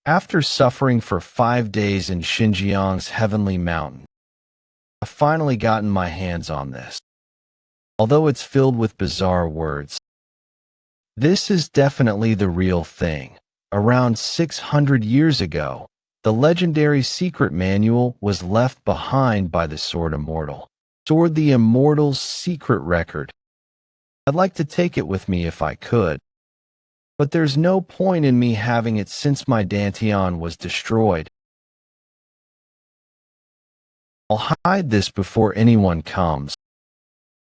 After suffering for 5 days in Xinjiang's heavenly mountain, I've finally gotten my hands on this. Although it's filled with bizarre words, this is definitely the real thing. Around 600 years ago, the legendary secret manual was left behind by the Sword Immortal. Sword the Immortal's secret record. I'd like to take it with me if I could, but there's no point in me having it since my Dantian was destroyed. I'll hide this before anyone comes.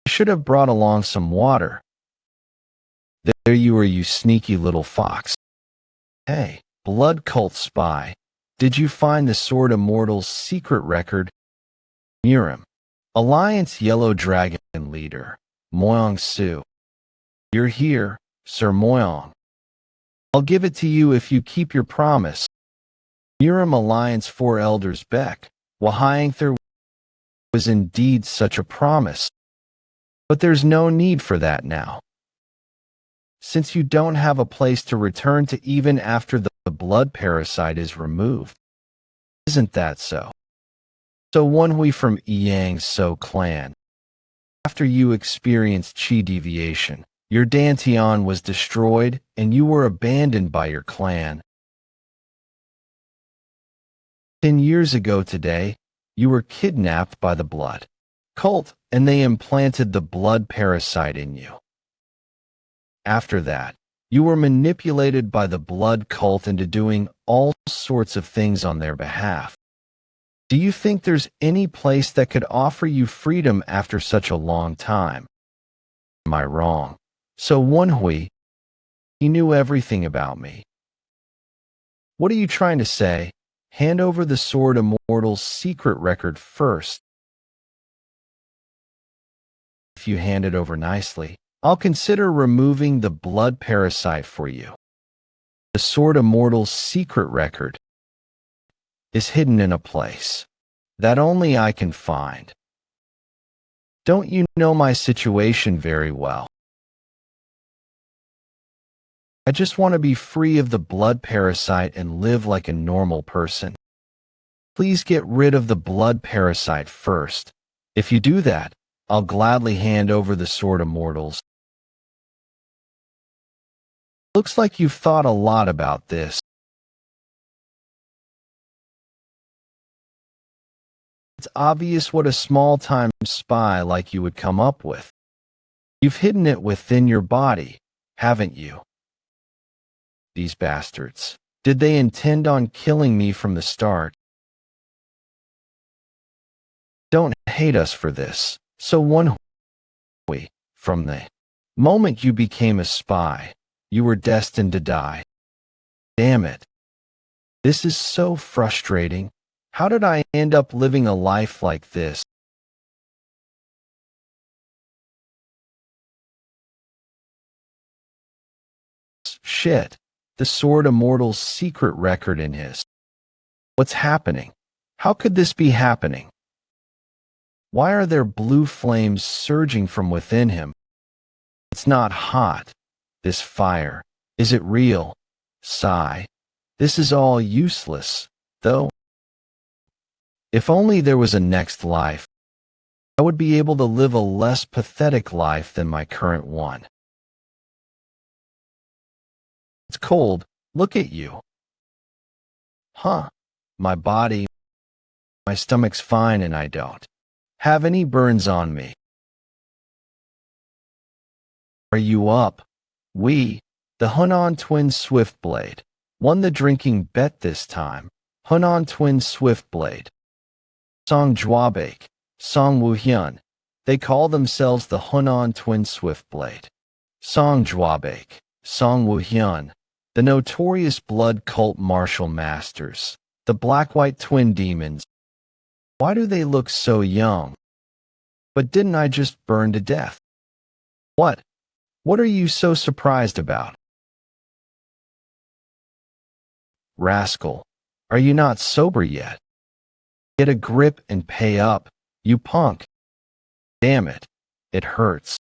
I should have brought along some water. There you are, you sneaky little fox. Hey, blood cult spy, did you find the Sword Immortal's secret record? Murim, Alliance Yellow Dragon leader, Moyang Soo. You're here, Sir Moyang. I'll give it to you if you keep your promise. Murim Alliance 4 Elders Beck, Wahayangther was indeed such a promise. But there's no need for that now, since you don't have a place to return to even after the blood parasite is removed. Isn't that so? So Woon-Hwi from Moyang Soo clan. After you experienced chi deviation, your Dantian was destroyed and you were abandoned by your clan. 10 years ago today, you were kidnapped by the blood cult and they implanted the blood parasite in you. After that, you were manipulated by the blood cult into doing all sorts of things on their behalf. Do you think there's any place that could offer you freedom after such a long time? Am I wrong? So Woon-Hwi, he knew everything about me. What are you trying to say? Hand over the Sword Immortal's secret record first. If you hand it over nicely, I'll consider removing the blood parasite for you. The Sword Immortal's secret record is hidden in a place that only I can find. Don't you know my situation very well? I just want to be free of the blood parasite and live like a normal person. Please get rid of the blood parasite first. If you do that, I'll gladly hand over the Sword Immortals. Looks like you've thought a lot about this. It's obvious what a small-time spy like you would come up with. You've hidden it within your body, haven't you? These bastards. Did they intend on killing me from the start? Don't hate us for this. So Woon-Hwi, from the moment you became a spy, you were destined to die. Damn it. This is so frustrating. How did I end up living a life like this? Shit. The Sword Immortal's secret record in his. What's happening? How could this be happening? Why are there blue flames surging from within him? It's not hot. This fire. Is it real? Sigh. This is all useless, though. If only there was a next life, I would be able to live a less pathetic life than my current one. It's cold. Look at you. Huh. My body, my stomach's fine and I don't have any burns on me. Are you up? We, the Hunan Twin Swiftblade, won the drinking bet this time. Hunan Twin Swiftblade. Song Juabake, Song Wuhyun. They call themselves the Hunan Twin Swiftblade. Song Juabake, Song Wuhyun. The notorious blood cult martial masters. The black-white twin demons. Why do they look so young? But didn't I just burn to death? What? What are you so surprised about? Rascal, are you not sober yet? Get a grip and pay up, you punk. Damn it, it hurts.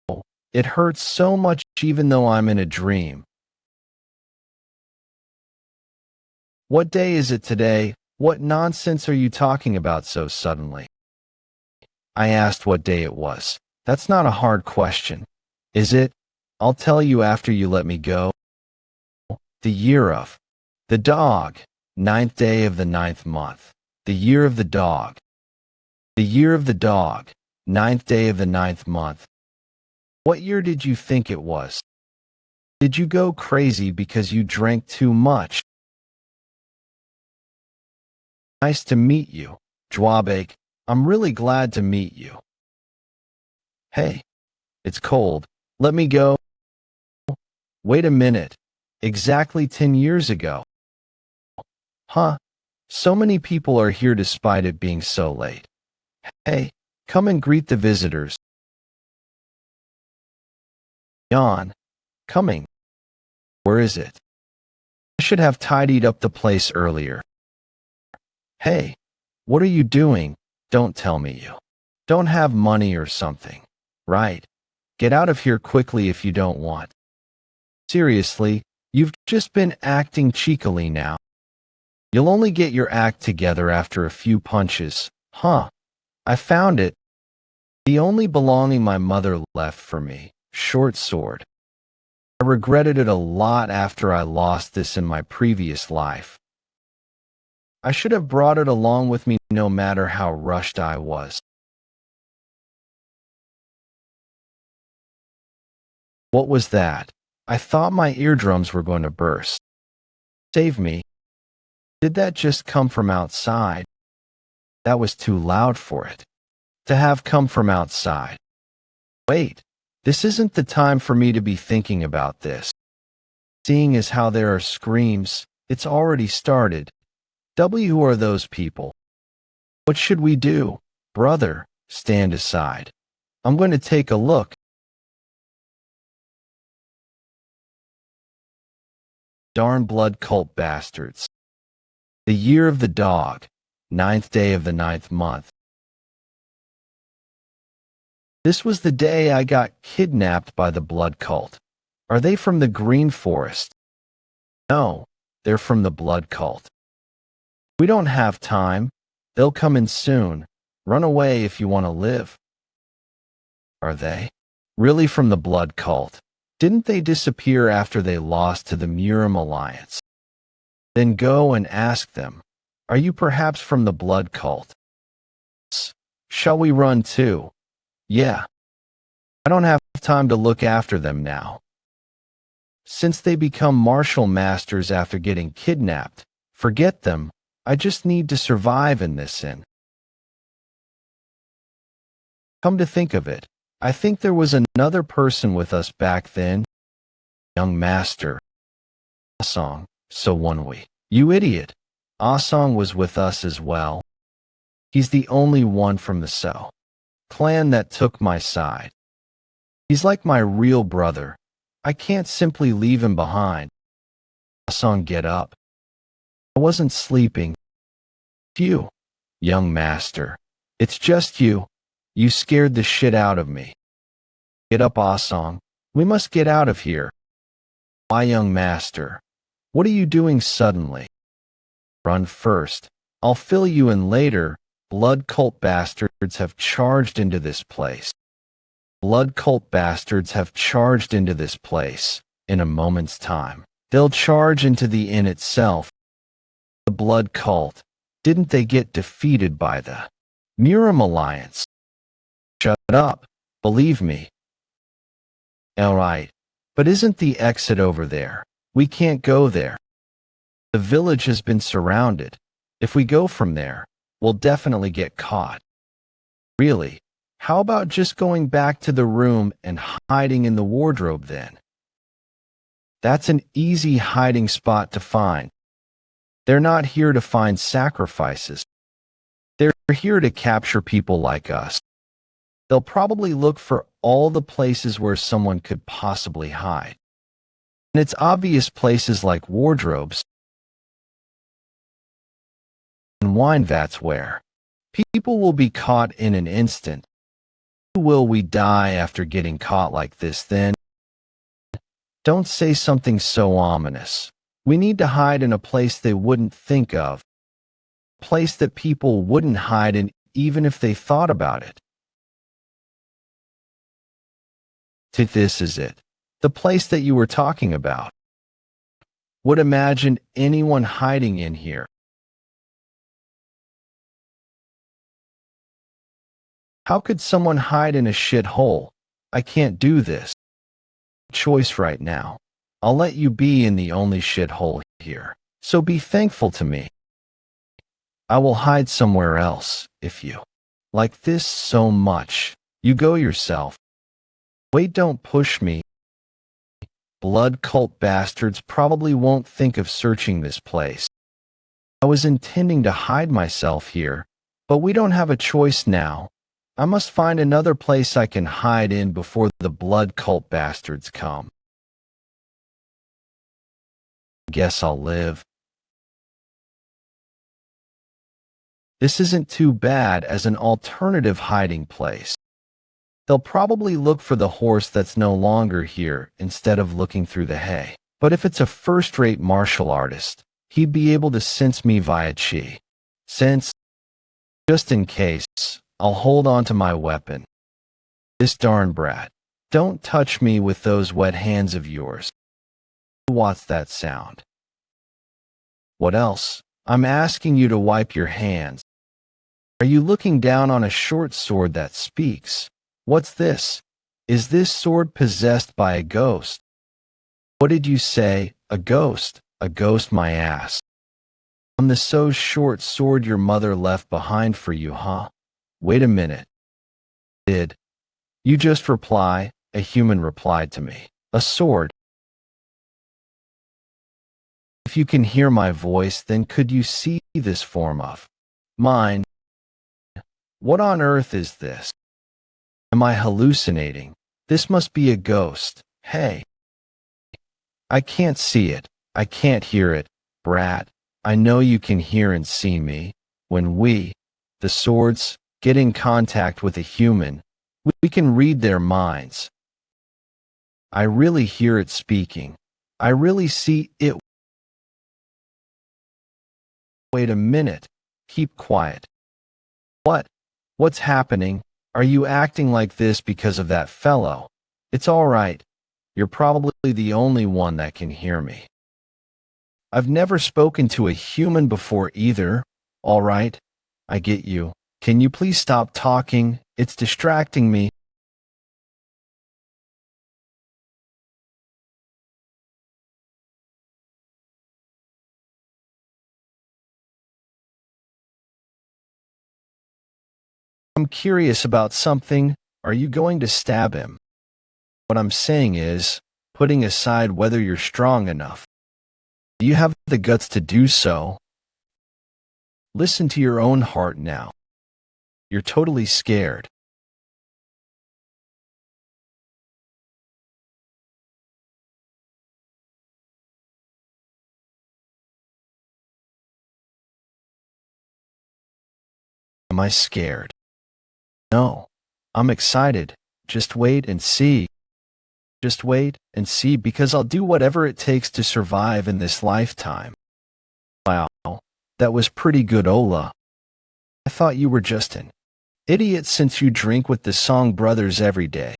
Oh, it hurts so much even though I'm in a dream. What day is it today? What nonsense are you talking about so suddenly? I asked what day it was. That's not a hard question, is it? I'll tell you after you let me go. The year of the dog, 9th day of the 9th month. The year of the dog. The year of the dog, 9th day of the 9th month. What year did you think it was? Did you go crazy because you drank too much? Nice to meet you, Dwabek. I'm really glad to meet you. Hey, it's cold. Let me go. Wait a minute. Exactly 10 years ago. Huh? So many people are here despite it being so late. Hey, come and greet the visitors. Jan, coming. Where is it? I should have tidied up the place earlier. Hey, what are you doing? Don't tell me you don't have money or something, right? Get out of here quickly if you don't want. Seriously, you've just been acting cheekily now. You'll only get your act together after a few punches. Huh. I found it. The only belonging my mother left for me. Short sword. I regretted it a lot after I lost this in my previous life. I should have brought it along with me no matter how rushed I was. What was that? I thought my eardrums were going to burst. Save me. Did that just come from outside? That was too loud for it to have come from outside. Wait, this isn't the time for me to be thinking about this. Seeing as how there are screams, it's already started. Who are those people? What should we do? Brother, stand aside. I'm going to take a look. Darn blood cult bastards. The year of the dog, 9th day of the 9th month. This was the day I got kidnapped by the blood cult. Are they from the Green Forest? No, they're from the blood cult. We don't have time. They'll come in soon. Run away if you want to live. Are they really from the blood cult? Didn't they disappear after they lost to the Murim Alliance? Then go and ask them. Are you perhaps from the blood cult? Shall we run too? Yeah. I don't have time to look after them now. Since they become martial masters after getting kidnapped, forget them. I just need to survive in this inn. Come to think of it, I think there was another person with us back then. Young master. Asong, so Woon-Hwi. You idiot. Asong was with us as well. He's the only one from the So clan that took my side. He's like my real brother. I can't simply leave him behind. Asong, get up. I wasn't sleeping. You, young master. It's just you. You scared the shit out of me. Get up, Asong. We must get out of here. Why, young master? What are you doing suddenly? Run first. I'll fill you in later. Blood cult bastards have charged into this place. Blood cult bastards have charged into this place. In a moment's time, they'll charge into the inn itself. The blood cult. Didn't they get defeated by the Murim Alliance? Shut up. Believe me. All right. But isn't the exit over there? We can't go there. The village has been surrounded. If we go from there, we'll definitely get caught. Really? How about just going back to the room and hiding in the wardrobe then? That's an easy hiding spot to find. They're not here to find sacrifices. They're here to capture people like us. They'll probably look for all the places where someone could possibly hide. And it's obvious places like wardrobes and wine vats where people will be caught in an instant. Will we die after getting caught like this then? Don't say something so ominous. We need to hide in a place they wouldn't think of, a place that people wouldn't hide in even if they thought about it. This is it. The place that you were talking about. Would imagine anyone hiding in here. How could someone hide in a shithole? I can't do this. Choice right now. I'll let you be in the only shithole here, so be thankful to me. I will hide somewhere else, if you like this so much. You go yourself. Wait, don't push me. Blood cult bastards probably won't think of searching this place. I was intending to hide myself here, but we don't have a choice now. I must find another place I can hide in before the blood cult bastards come. Guess I'll live. This isn't too bad as an alternative hiding place. They'll probably look for the horse that's no longer here instead of looking through the hay. But if it's a first-rate martial artist, he'd be able to sense me via chi. Sense, just in case, I'll hold on to my weapon. This darn brat. Don't touch me with those wet hands of yours. What's that sound? What else? I'm asking you to wipe your hands. Are you looking down on a short sword that speaks? What's this? Is this sword possessed by a ghost? What did you say? A ghost? A ghost, my ass. On the so short sword your mother left behind for you, huh? Wait a minute. Did you just reply? A human replied to me. A sword. If you can hear my voice, then could you see this form of mine? What on earth is this? Am I hallucinating? This must be a ghost. Hey. I can't see it. I can't hear it. Brat, I know you can hear and see me. When we, the swords, get in contact with a human, we can read their minds. I really hear it speaking. I really see it. Wait a minute. Keep quiet. What? What's happening? Are you acting like this because of that fellow? It's all right. You're probably the only one that can hear me. I've never spoken to a human before either. All right. I get you. Can you please stop talking? It's distracting me. I'm curious about something. Are you going to stab him? What I'm saying is, putting aside whether you're strong enough, do you have the guts to do so? Listen to your own heart now. You're totally scared. Am I scared? No. I'm excited. Just wait and see. Just wait and see because I'll do whatever it takes to survive in this lifetime. Wow, that was pretty good, Ola. I thought you were just an idiot since you drink with the Song Brothers every day.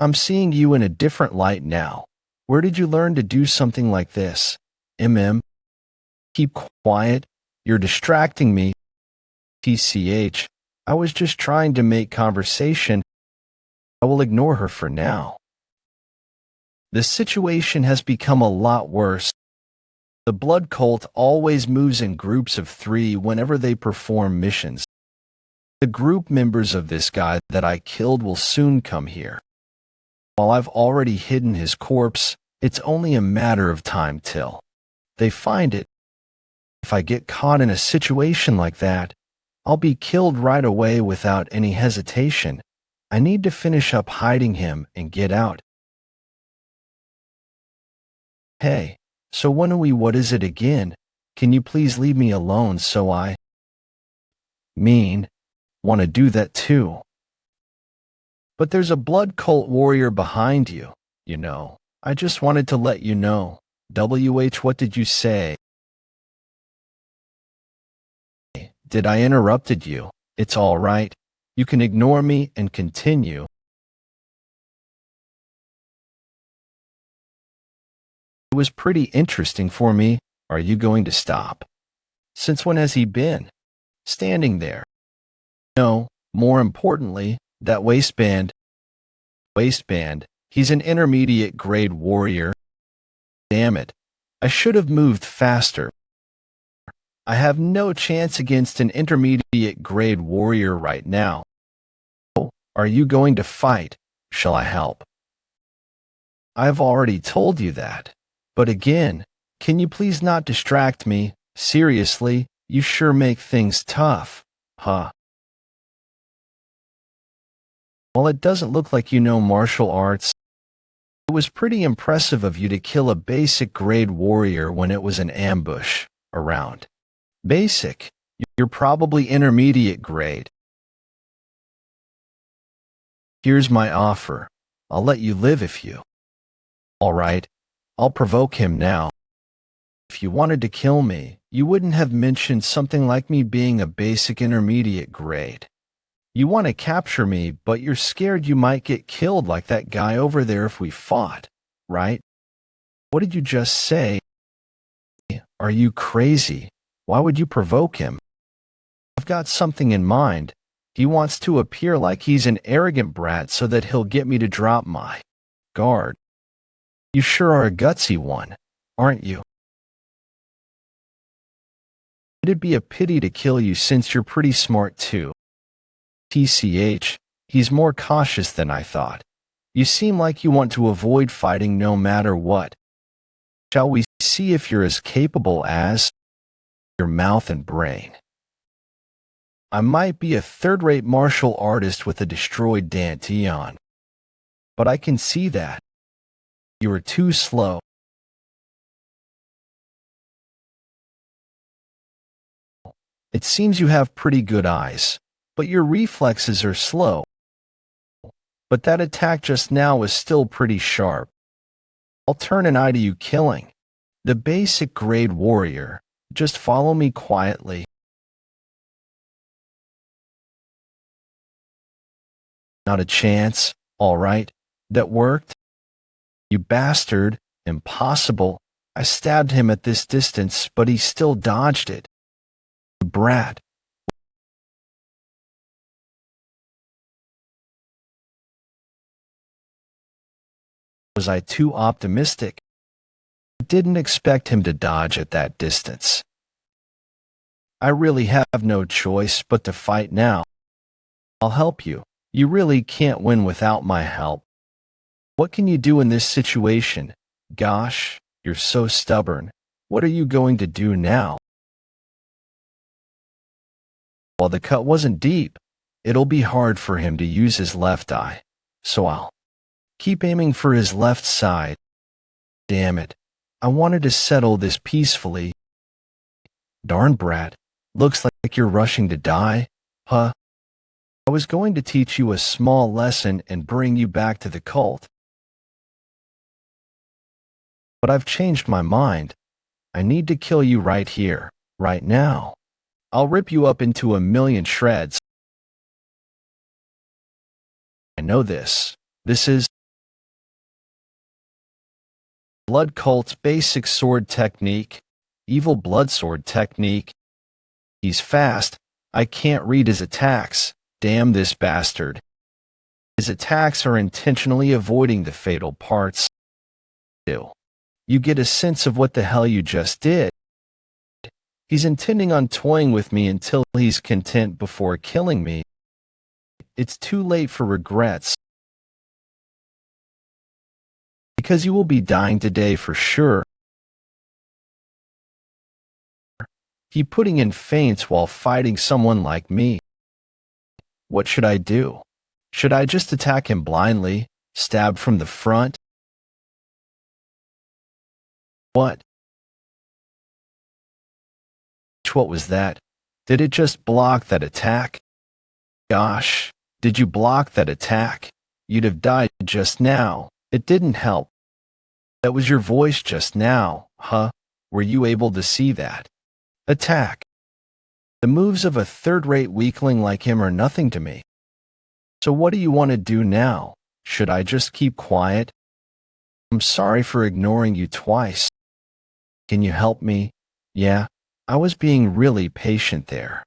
I'm seeing you in a different light now. Where did you learn to do something like this? Keep quiet. You're distracting me. TCH. I was just trying to make conversation. I will ignore her for now. The situation has become a lot worse. The blood cult always moves in groups of 3 whenever they perform missions. The group members of this guy that I killed will soon come here. While I've already hidden his corpse, it's only a matter of time till they find it. If I get caught in a situation like that, I'll be killed right away without any hesitation. I need to finish up hiding him and get out. Hey, so Woon-Hwi, what is it again? Can you please leave me alone so I want to do that too? But there's a blood cult warrior behind you, you know. I just wanted to let you know. What did you say? Did I interrupted you? It's all right. You can ignore me and continue. It was pretty interesting for me. Are you going to stop? Since when has he been standing there? No, more importantly, that waistband. He's an intermediate grade warrior. Damn it. I should have moved faster. I have no chance against an intermediate grade warrior right now. Are you going to fight? Shall I help? I've already told you that. But again, can you please not distract me? Seriously, you sure make things tough. Huh? Well, it doesn't look like you know martial arts. It was pretty impressive of you to kill a basic grade warrior when it was an ambush around. Basic? You're probably intermediate grade. Here's my offer. I'll let you live if you. All right, I'll provoke him now. If you wanted to kill me, you wouldn't have mentioned something like me being a basic intermediate grade. You want to capture me, but you're scared you might get killed like that guy over there if we fought, right? What did you just say? Are you crazy? Why would you provoke him? I've got something in mind. He wants to appear like he's an arrogant brat so that he'll get me to drop my guard. You sure are a gutsy one, aren't you? It'd be a pity to kill you since you're pretty smart too. TCH, he's more cautious than I thought. You seem like you want to avoid fighting no matter what. Shall we see if you're as capable as your mouth and brain? I might be a third-rate martial artist with a destroyed Dantian, but I can see that. You are too slow. It seems you have pretty good eyes, but your reflexes are slow. But that attack just now was still pretty sharp. I'll turn an eye to you killing the basic grade warrior. Just follow me quietly. Not a chance. All right, that worked. You bastard. Impossible. I stabbed him at this distance, but he still dodged it. You brat. Was I too optimistic? I didn't expect him to dodge at that distance. I really have no choice but to fight now. I'll help you. You really can't win without my help. What can you do in this situation? Gosh, you're so stubborn. What are you going to do now? While the cut wasn't deep, it'll be hard for him to use his left eye, so I'll keep aiming for his left side. Damn it. I wanted to settle this peacefully. Darn brat. Looks like you're rushing to die, huh? I was going to teach you a small lesson and bring you back to the cult. But I've changed my mind. I need to kill you right here, right now. I'll rip you up into a million shreds. I know this. This is Blood Cult's basic sword technique. Evil blood sword technique. He's fast. I can't read his attacks. Damn this bastard. His attacks are intentionally avoiding the fatal parts. You get a sense of what the hell you just did. He's intending on toying with me until he's content before killing me. It's too late for regrets. Because you will be dying today for sure. Keep putting in feints while fighting someone like me. What should I do? Should I just attack him blindly, stab from the front? What? What was that? Did it just block that attack? Gosh, did you block that attack? You'd have died just now. It didn't help. That was your voice just now, huh? Were you able to see that? Attack. The moves of a third-rate weakling like him are nothing to me. So what do you want to do now? Should I just keep quiet? I'm sorry for ignoring you twice. Can you help me? Yeah, I was being really patient there.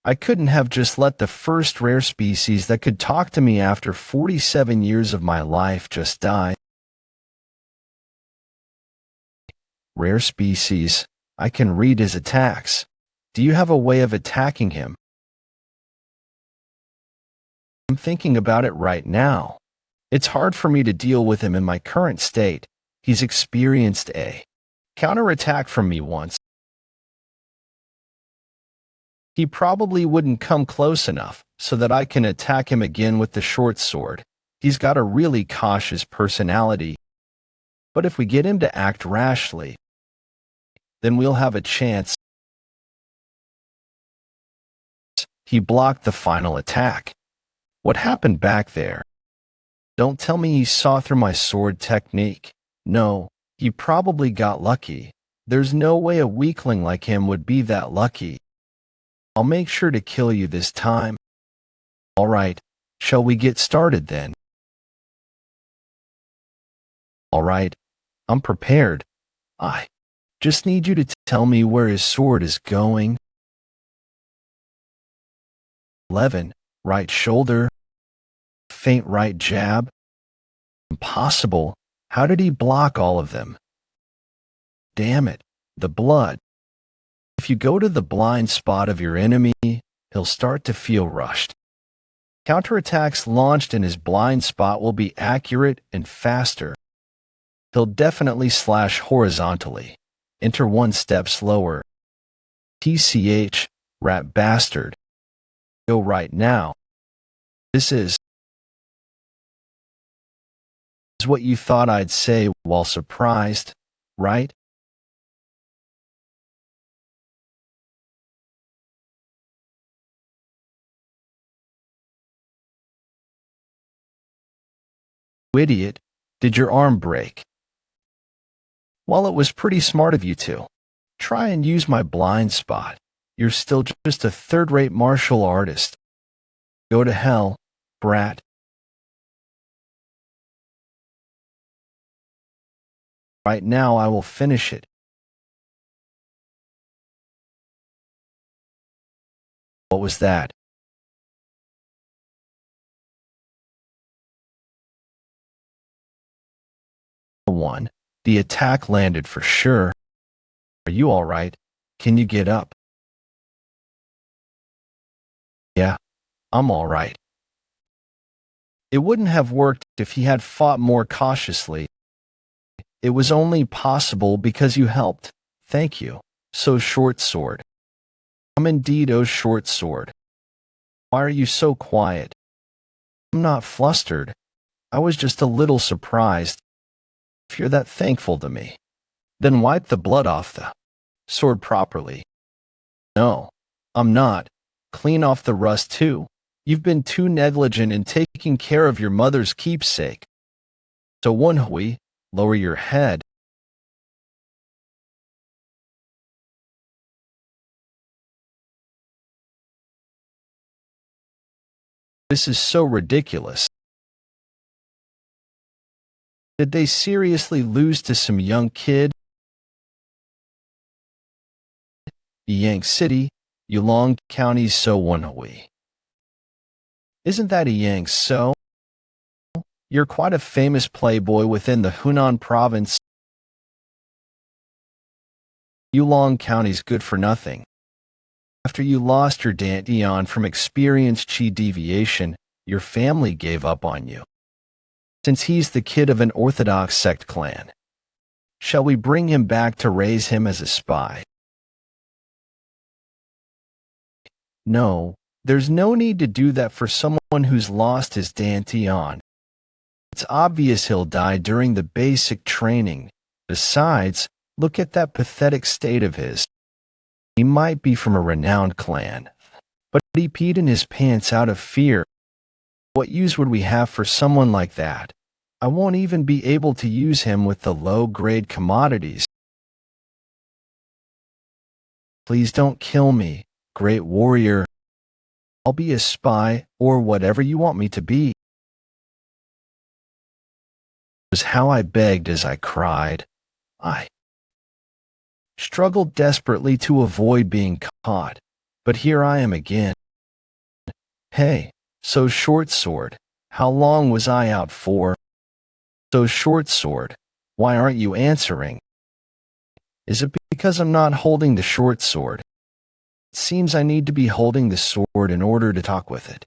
I couldn't have just let the first rare species that could talk to me after 47 years of my life just die. Rare species. I can read his attacks. Do you have a way of attacking him? I'm thinking about it right now. It's hard for me to deal with him in my current state. He's experienced a counterattack from me once. He probably wouldn't come close enough so that I can attack him again with the short sword. He's got a really cautious personality. But if we get him to act rashly, then we'll have a chance. He blocked the final attack. What happened back there? Don't tell me he saw through my sword technique. No, he probably got lucky. There's no way a weakling like him would be that lucky. I'll make sure to kill you this time. All right, shall we get started then? All right, I'm prepared. I just need you to tell me where his sword is going. 11. Right shoulder. Faint right jab. Impossible. How did he block all of them? Damn it, the blood. If you go to the blind spot of your enemy, he'll start to feel rushed. Counterattacks launched in his blind spot will be accurate and faster. He'll definitely slash horizontally. Enter one step slower. TCH, rat bastard. Go right now. This is what you thought I'd say while surprised, right? You idiot, did your arm break? Well, it was pretty smart of you to try and use my blind spot. You're still just a third-rate martial artist. Go to hell, brat. Right now I will finish it. What was that? One. The attack landed for sure. Are you all right? Can you get up? Yeah, I'm all right. It wouldn't have worked if he had fought more cautiously. It was only possible because you helped. Thank you. So short sword. I'm indeed a short sword. Why are you so quiet? I'm not flustered. I was just a little surprised. If you're that thankful to me, then wipe the blood off the sword properly. No, I'm not. Clean off the rust too. You've been too negligent in taking care of your mother's keepsake. So Woon-Hwi, lower your head. This is so ridiculous. Did they seriously lose to some young kid? Moyang City, Yulong County, So Woon-Hwi. Isn't that Moyang Soo? You're quite a famous playboy within the Hunan province. Yulong County's good for nothing. After you lost your Dantian from experienced chi deviation, your family gave up on you. Since he's the kid of an orthodox sect clan, shall we bring him back to raise him as a spy? No, there's no need to do that for someone who's lost his Dantian. It's obvious he'll die during the basic training. Besides, look at that pathetic state of his. He might be from a renowned clan, but he peed in his pants out of fear. What use would we have for someone like that? I won't even be able to use him with the low-grade commodities. Please don't kill me, great warrior. I'll be a spy or whatever you want me to be. Was how I begged as I cried. I struggled desperately to avoid being caught, but here I am again. Hey, so short sword, how long was I out for? So short sword, why aren't you answering? Is it because I'm not holding the short sword? It seems I need to be holding the sword in order to talk with it.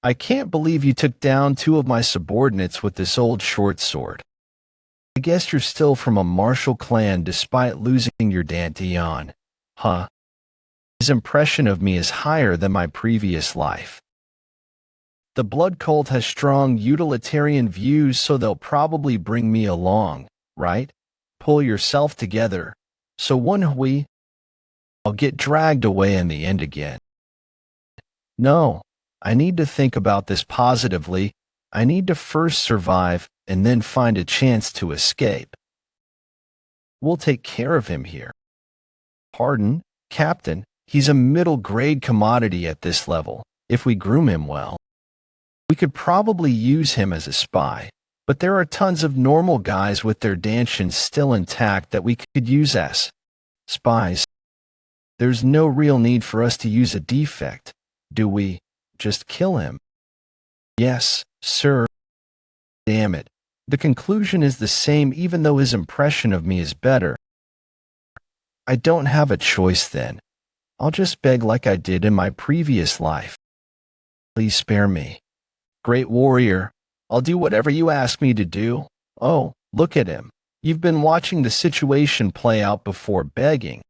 I can't believe you took down 2 of my subordinates with this old short sword. I guess you're still from a martial clan despite losing your Dantian, huh? His impression of me is higher than my previous life. The blood cult has strong utilitarian views, so they'll probably bring me along, right? Pull yourself together. So Woon-Hwi, I'll get dragged away in the end again. No, I need to think about this positively. I need to first survive and then find a chance to escape. We'll take care of him here. Pardon, Captain, he's a middle-grade commodity at this level, if we groom him well. We could probably use him as a spy, but there are tons of normal guys with their Dantians still intact that we could use as spies. There's no real need for us to use a defect, do we? Just kill him. Yes, sir. Damn it. The conclusion is the same even though his impression of me is better. I don't have a choice then. I'll just beg like I did in my previous life. Please spare me. Great warrior, I'll do whatever you ask me to do. Oh, look at him. You've been watching the situation play out before begging.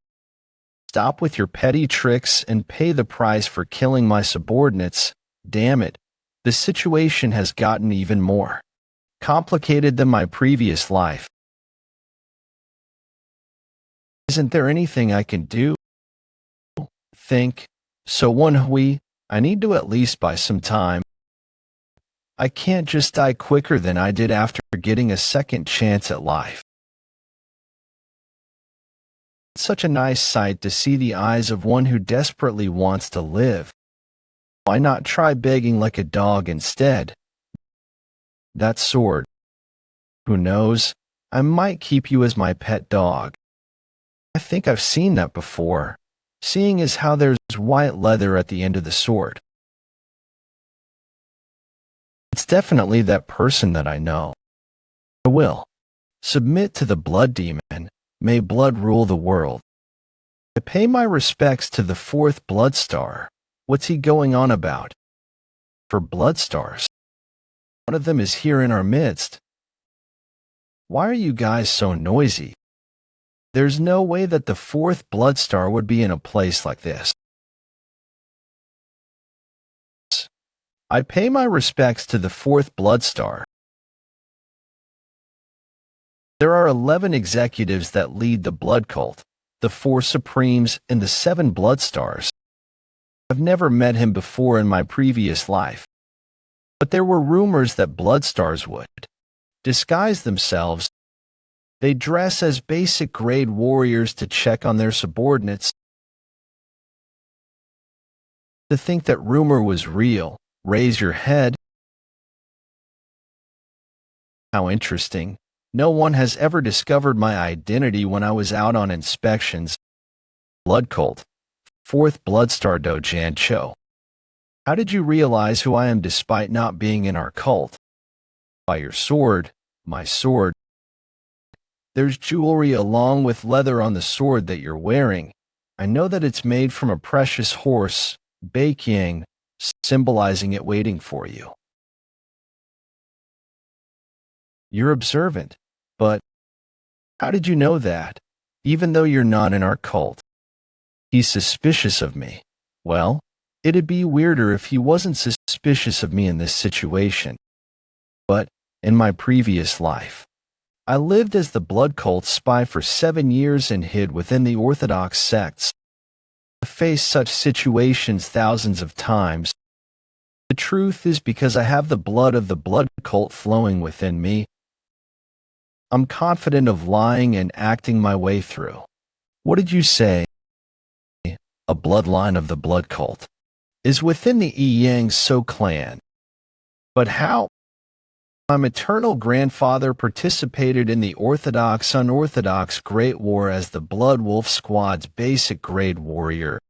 Stop with your petty tricks and pay the price for killing my subordinates. Damn it. The situation has gotten even more complicated than my previous life. Isn't there anything I can do? Think. So Woon-Hwi, I need to at least buy some time. I can't just die quicker than I did after getting a second chance at life. It's such a nice sight to see the eyes of one who desperately wants to live. Why not try begging like a dog instead? That sword. Who knows? I might keep you as my pet dog. I think I've seen that before, seeing as how there's white leather at the end of the sword. It's definitely that person that I know. I will submit to the blood demon. May blood rule the world. I pay my respects to the 4th blood star. What's he going on about? For blood stars. One of them is here in our midst. Why are you guys so noisy? There's no way that the 4th blood star would be in a place like this. I pay my respects to the 4th blood star. There are 11 executives that lead the blood cult, the 4 supremes and the 7 blood stars. I've never met him before in my previous life, but there were rumors that blood stars would disguise themselves. They dress as basic grade warriors to check on their subordinates. To think that rumor was real, raise your head. How interesting. No one has ever discovered my identity when I was out on inspections. Blood cult. 4th blood star Dojan Cho. How did you realize who I am despite not being in our cult? By your sword, my sword. There's jewelry along with leather on the sword that you're wearing. I know that it's made from a precious horse, Baekyang, symbolizing it waiting for you. You're observant, but how did you know that, even though you're not in our cult? He's suspicious of me. Well, it'd be weirder if he wasn't suspicious of me in this situation. But in my previous life, I lived as the blood cult spy for 7 years and hid within the Orthodox sects. I faced such situations thousands of times. The truth is because I have the blood of the blood cult flowing within me. I'm confident of lying and acting my way through. What did you say? A bloodline of the blood cult is within the Moyang Soo clan. But how? My maternal grandfather participated in the Orthodox-Unorthodox Great War as the Blood Wolf Squad's basic grade warrior.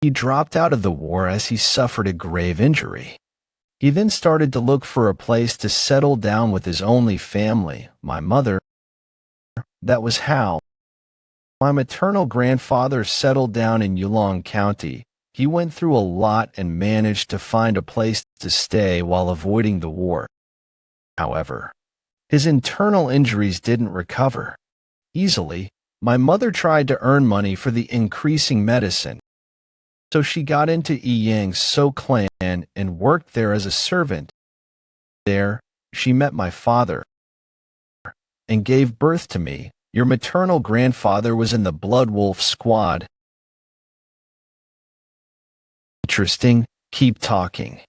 He dropped out of the war as he suffered a grave injury. He then started to look for a place to settle down with his only family, my mother. That was how my maternal grandfather settled down in Yulong County. He went through a lot and managed to find a place to stay while avoiding the war. However, his internal injuries didn't recover easily. My mother tried to earn money for the increasing medicine, so she got into Moyang Soo clan and worked there as a servant. There, she met my father and gave birth to me. Your maternal grandfather was in the Blood Wolf Squad. Interesting, keep talking.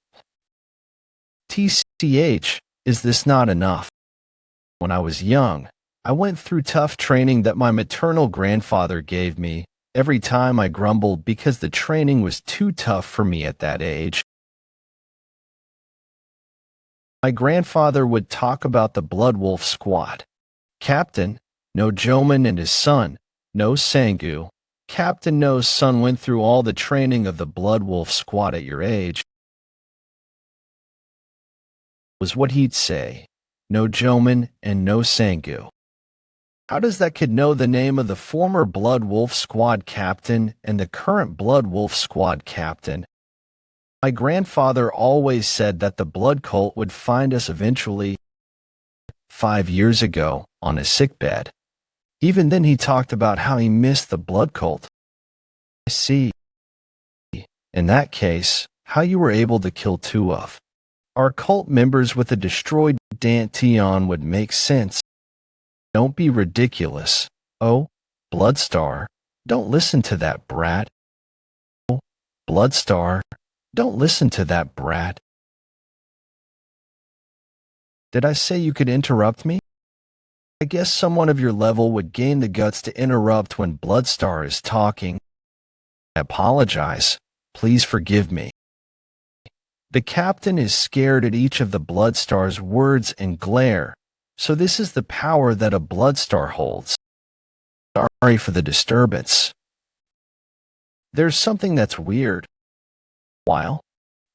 TCH, is this not enough? When I was young, I went through tough training that my maternal grandfather gave me. Every time I grumbled because the training was too tough for me at that age. My grandfather would talk about the Blood Wolf Squad. Captain No Joman and his son, No Sangu. Captain No's son went through all the training of the Blood Wolf Squad at your age. Was what he'd say. No Joman and No Sangu. How does that kid know the name of the former Blood Wolf Squad captain and the current Blood Wolf Squad captain? My grandfather always said that the blood cult would find us eventually. 5 years ago, on his sickbed. Even then he talked about how he missed the blood cult. I see. In that case, how you were able to kill 2 of our cult members with a destroyed Dantian would make sense. Don't be ridiculous. Oh, Bloodstar, don't listen to that brat. Oh, Bloodstar, don't listen to that brat. Did I say you could interrupt me? I guess someone of your level would gain the guts to interrupt when Bloodstar is talking. I apologize. Please forgive me. The captain is scared at each of the Bloodstar's words and glare, so this is the power that a Bloodstar holds. Sorry for the disturbance. There's something that's weird. While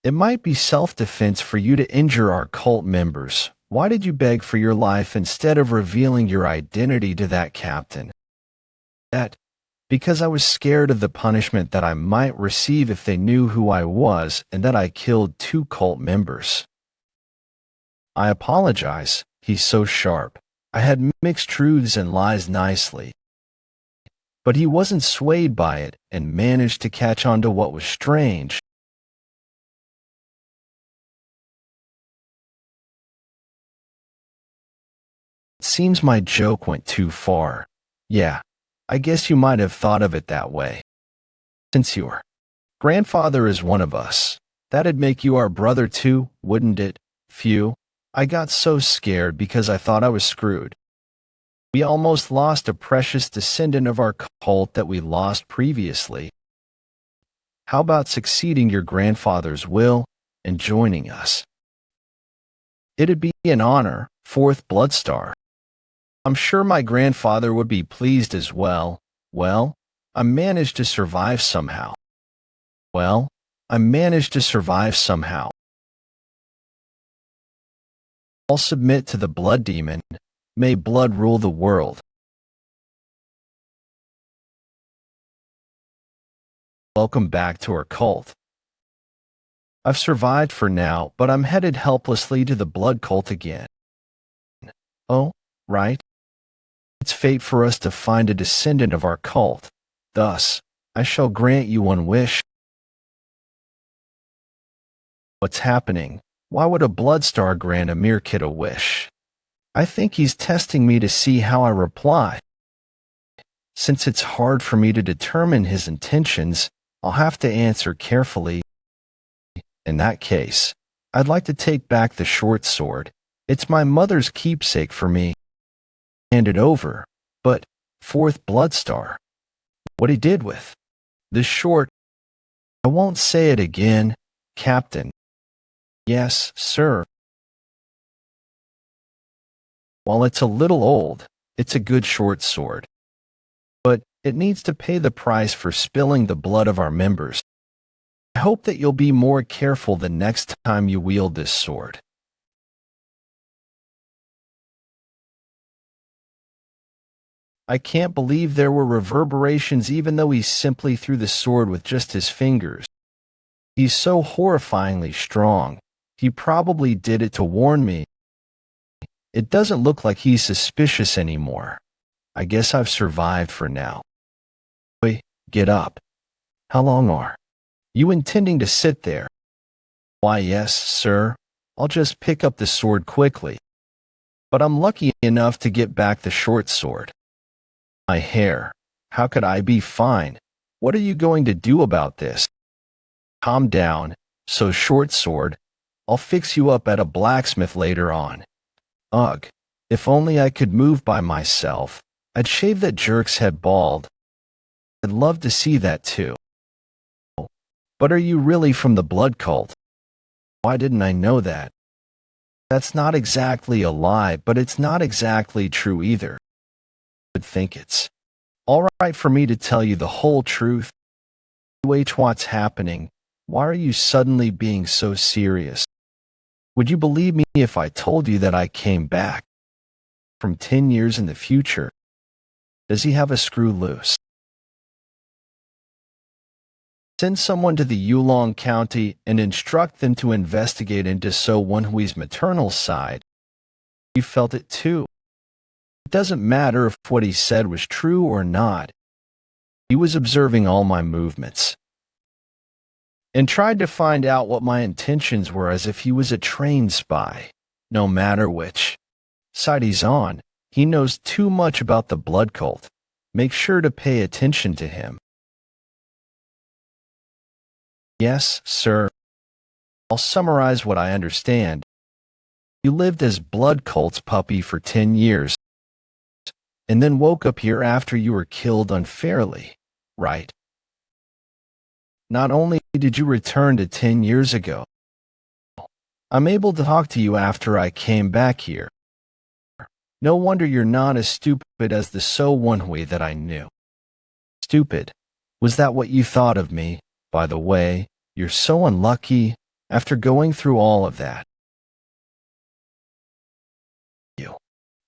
it might be self-defense for you to injure our cult members, why did you beg for your life instead of revealing your identity to that captain? Because I was scared of the punishment that I might receive if they knew who I was and that I killed 2 cult members. I apologize, he's so sharp. I had mixed truths and lies nicely. But he wasn't swayed by it and managed to catch on to what was strange. Seems my joke went too far. Yeah, I guess you might have thought of it that way. Since your grandfather is one of us, that'd make you our brother too, wouldn't it? Phew, I got so scared because I thought I was screwed. We almost lost a precious descendant of our cult that we lost previously. How about succeeding your grandfather's will and joining us? It'd be an honor, 4th Bloodstar. I'm sure my grandfather would be pleased as well. Well, I managed to survive somehow. I'll submit to the blood demon. May blood rule the world. Welcome back to our cult. I've survived for now, but I'm headed helplessly to the blood cult again. Oh, right. It's fate for us to find a descendant of our cult. Thus, I shall grant you one wish. What's happening? Why would a Bloodstar grant a mere kid a wish? I think he's testing me to see how I reply. Since it's hard for me to determine his intentions, I'll have to answer carefully. In that case, I'd like to take back the short sword. It's my mother's keepsake for me. Hand it over. But, fourth Bloodstar, what he did with the short, I won't say it again, Captain. Yes, sir. While it's a little old, it's a good short sword. But it needs to pay the price for spilling the blood of our members. I hope that you'll be more careful the next time you wield this sword. I can't believe there were reverberations even though he simply threw the sword with just his fingers. He's so horrifyingly strong. He probably did it to warn me. It doesn't look like he's suspicious anymore. I guess I've survived for now. Wait, get up. How long are you intending to sit there? Why, yes, sir. I'll just pick up the sword quickly. But I'm lucky enough to get back the short sword. My hair. How could I be fine? What are you going to do about this? Calm down. So short sword, I'll fix you up at a blacksmith later on. Ugh, if only I could move by myself. I'd shave that jerk's head bald. I'd love to see that too. But are you really from the blood cult? Why didn't I know that? That's not exactly a lie, but it's not exactly true either. I think it's all right for me to tell you the whole truth. What's happening? Why are you suddenly being so serious? Would you believe me if I told you that I came back from 10 years in the future? Does he have a screw loose? Send someone to the Yulong County and instruct them to investigate into Woon-Hwi's maternal side. You felt it too. It doesn't matter if what he said was true or not. He was observing all my movements and tried to find out what my intentions were as if he was a trained spy. No matter which side he's on, he knows too much about the blood cult. Make sure to pay attention to him. Yes, sir. I'll summarize what I understand. You lived as blood cult's puppy for 10 years, and then woke up here after you were killed unfairly, right? Not only did you return to 10 years ago, I'm able to talk to you after I came back here. No wonder you're not as stupid as the Woon-Hwi that I knew. Stupid? Was that what you thought of me? By the way, you're so unlucky after going through all of that. You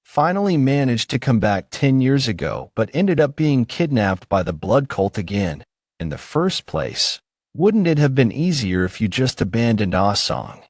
finally managed to come back 10 years ago, but ended up being kidnapped by the blood cult again. In the first place, wouldn't it have been easier if you just abandoned Asong?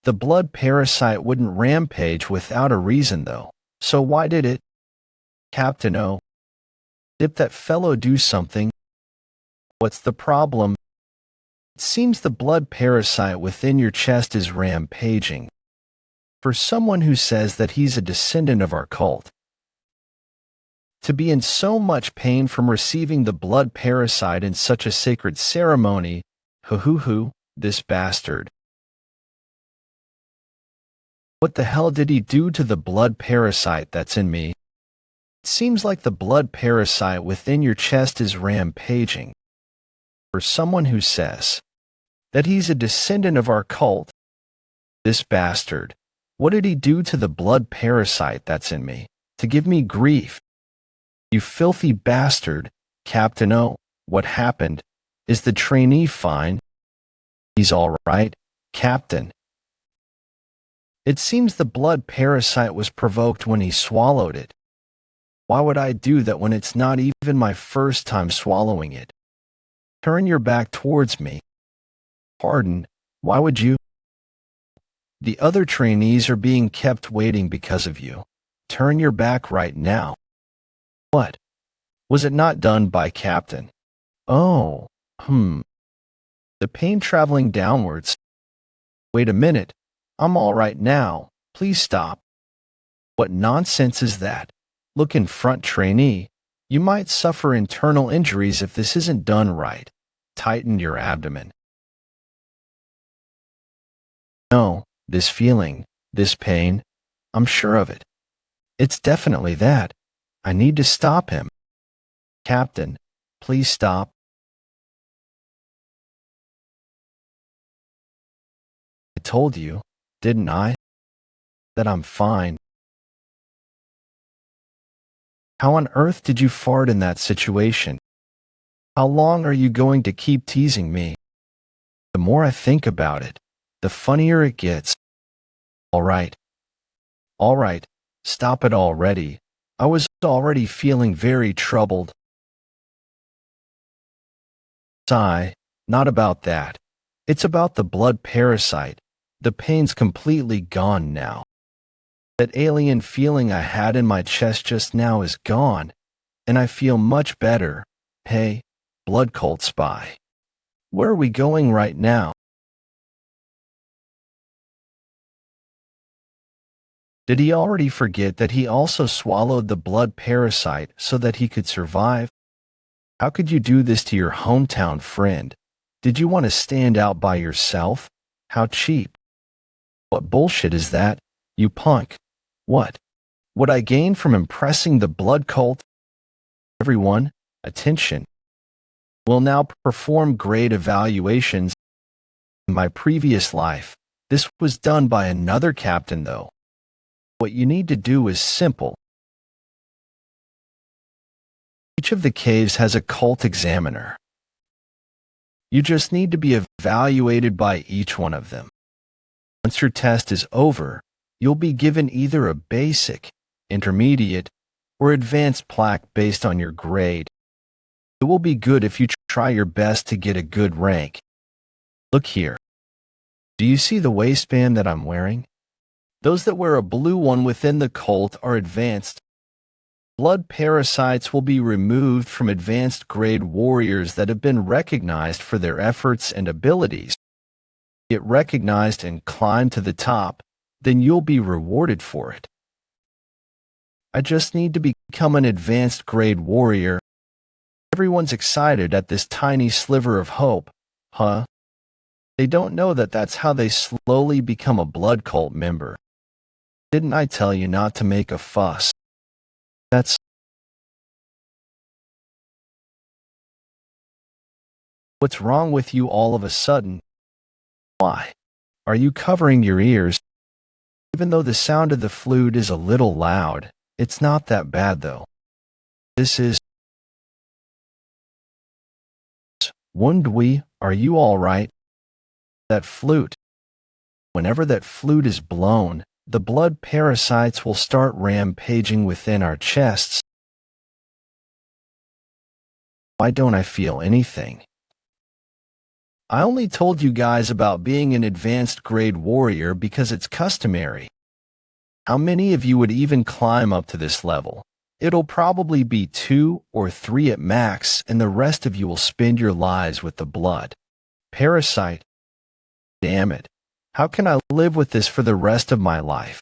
The blood parasite wouldn't rampage without a reason, though. So why did it? Captain O. Did that fellow do something? What's the problem? It seems the blood parasite within your chest is rampaging. For someone who says that he's a descendant of our cult, to be in so much pain from receiving the blood parasite in such a sacred ceremony, this bastard. What the hell did he do to the blood parasite that's in me? It seems like the blood parasite within your chest is rampaging. For someone who says that he's a descendant of our cult, this bastard. What did he do to the blood parasite that's in me to give me grief? You filthy bastard, Captain O. What happened? Is the trainee fine? He's all right, Captain. It seems the blood parasite was provoked when he swallowed it. Why would I do that when it's not even my first time swallowing it? Turn your back towards me. Pardon, why would you? The other trainees are being kept waiting because of you. Turn your back right now. What? Was it not done by Captain? Oh, The pain traveling downwards. Wait a minute. I'm all right now. Please stop. What nonsense is that? Look in front, trainee. You might suffer internal injuries if this isn't done right. Tighten your abdomen. No, this feeling, this pain, I'm sure of it. It's definitely that. I need to stop him. Captain, please stop. I told you, didn't I, that I'm fine. How on earth did you fart in that situation? How long are you going to keep teasing me? The more I think about it, the funnier it gets. All right, stop it already. I was already feeling very troubled. Sigh, not about that. It's about the blood parasite. The pain's completely gone now. That alien feeling I had in my chest just now is gone, and I feel much better. Hey, blood cult spy. Where are we going right now? Did he already forget that he also swallowed the blood parasite so that he could survive? How could you do this to your hometown friend? Did you want to stand out by yourself? How cheap. What bullshit is that, you punk? What would I gain from impressing the blood cult? Everyone, attention. We'll now perform grade evaluations. In my previous life, this was done by another captain though. What you need to do is simple. Each of the caves has a cult examiner. You just need to be evaluated by each one of them. Once your test is over, you'll be given either a basic, intermediate, or advanced plaque based on your grade. It will be good if you try your best to get a good rank. Look here. Do you see the waistband that I'm wearing? Those that wear a blue one within the cult are advanced. Blood parasites will be removed from advanced grade warriors that have been recognized for their efforts and abilities. Get recognized and climb to the top, then you'll be rewarded for it. I just need to become an advanced grade warrior. Everyone's excited at this tiny sliver of hope, huh? They don't know that that's how they slowly become a blood cult member. Didn't I tell you not to make a fuss? That's what's wrong with you all of a sudden? Why? Are you covering your ears? Even though the sound of the flute is a little loud, it's not that bad though. This is Woon-Hwi, are you all right? That flute. Whenever that flute is blown, the blood parasites will start rampaging within our chests. Why don't I feel anything? I only told you guys about being an advanced grade warrior because it's customary. How many of you would even climb up to this level? It'll probably be 2 or 3 at max, and the rest of you will spend your lives with the blood. Parasite. Damn it. How can I live with this for the rest of my life?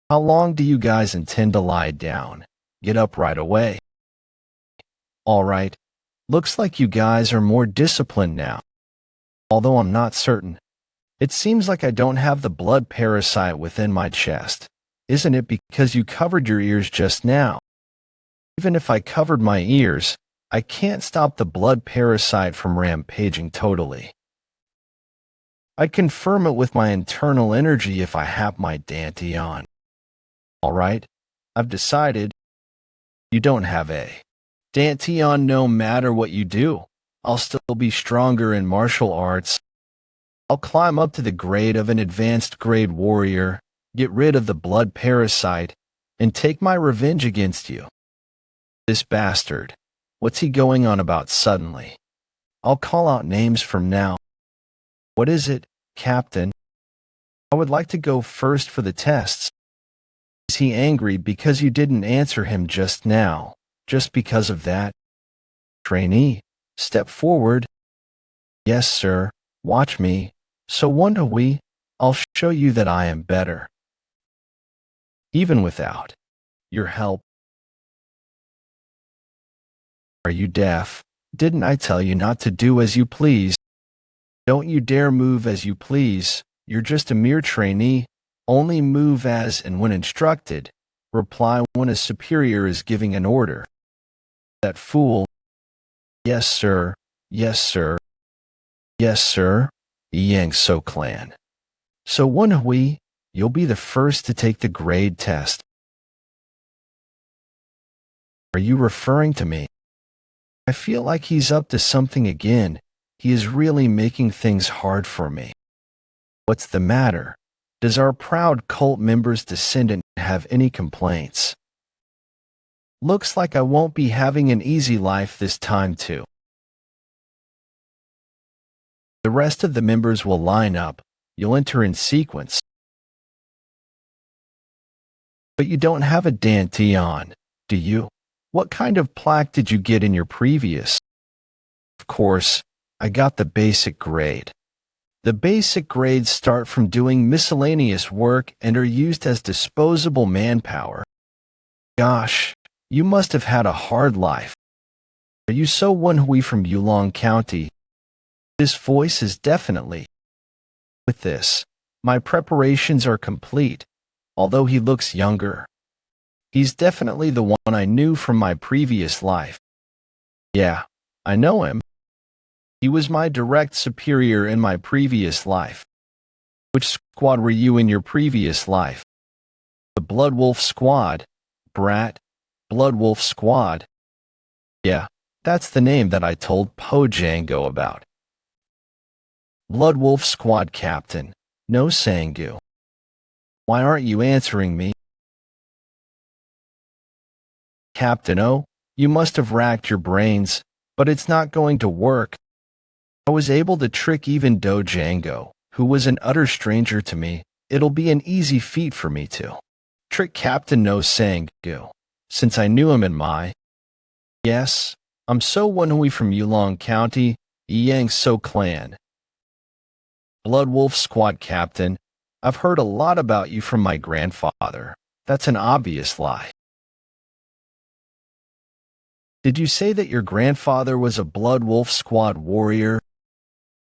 How long do you guys intend to lie down? Get up right away. All right. Looks like you guys are more disciplined now. Although I'm not certain. It seems like I don't have the blood parasite within my chest. Isn't it because you covered your ears just now? Even if I covered my ears, I can't stop the blood parasite from rampaging totally. I confirm it with my internal energy if I have my Dantian. All right, I've decided. You don't have a Dantian no matter what you do. I'll still be stronger in martial arts. I'll climb up to the grade of an advanced grade warrior, get rid of the blood parasite, and take my revenge against you. This bastard. What's he going on about suddenly? I'll call out names from now. What is it, Captain? I would like to go first for the tests. Is he angry because you didn't answer him just now, just because of that? Trainee, step forward. Yes, sir. Watch me. So Woon-Hwi, I'll show you that I am better. Even without your help. Are you deaf? Didn't I tell you not to do as you please? Don't you dare move as you please. You're just a mere trainee. Only move as and when instructed. Reply when a superior is giving an order. That fool. Yes, sir. Yes, sir. Yes, sir. Moyang Soo clan. So Woon-Hwi, you'll be the first to take the grade test. Are you referring to me? I feel like he's up to something again. He is really making things hard for me. What's the matter? Does our proud cult member's descendant have any complaints? Looks like I won't be having an easy life this time too. The rest of the members will line up. You'll enter in sequence. But you don't have a Dantian, do you? What kind of plaque did you get in your previous? Of course, I got the basic grade. The basic grades start from doing miscellaneous work and are used as disposable manpower. Gosh, you must have had a hard life. Are you so Woon-Hwi from Yulong County? This voice is definitely. With this, my preparations are complete, although he looks younger. He's definitely the one I knew from my previous life. Yeah, I know him. He was my direct superior in my previous life. Which squad were you in your previous life? The Blood Wolf Squad, brat. Blood Wolf Squad. Yeah, that's the name that I told Po Django about. Blood Wolf Squad Captain, no Sangu. Why aren't you answering me? Captain O, you must have racked your brains, but it's not going to work. I was able to trick even Do Django, who was an utter stranger to me. It'll be an easy feat for me to trick Captain No Sangu, since I knew him in my. Yes, I'm so Woon-Hwi from Yulong County, Moyang Soo clan. Blood Wolf Squad Captain, I've heard a lot about you from my grandfather. That's an obvious lie. Did you say that your grandfather was a Blood Wolf Squad warrior?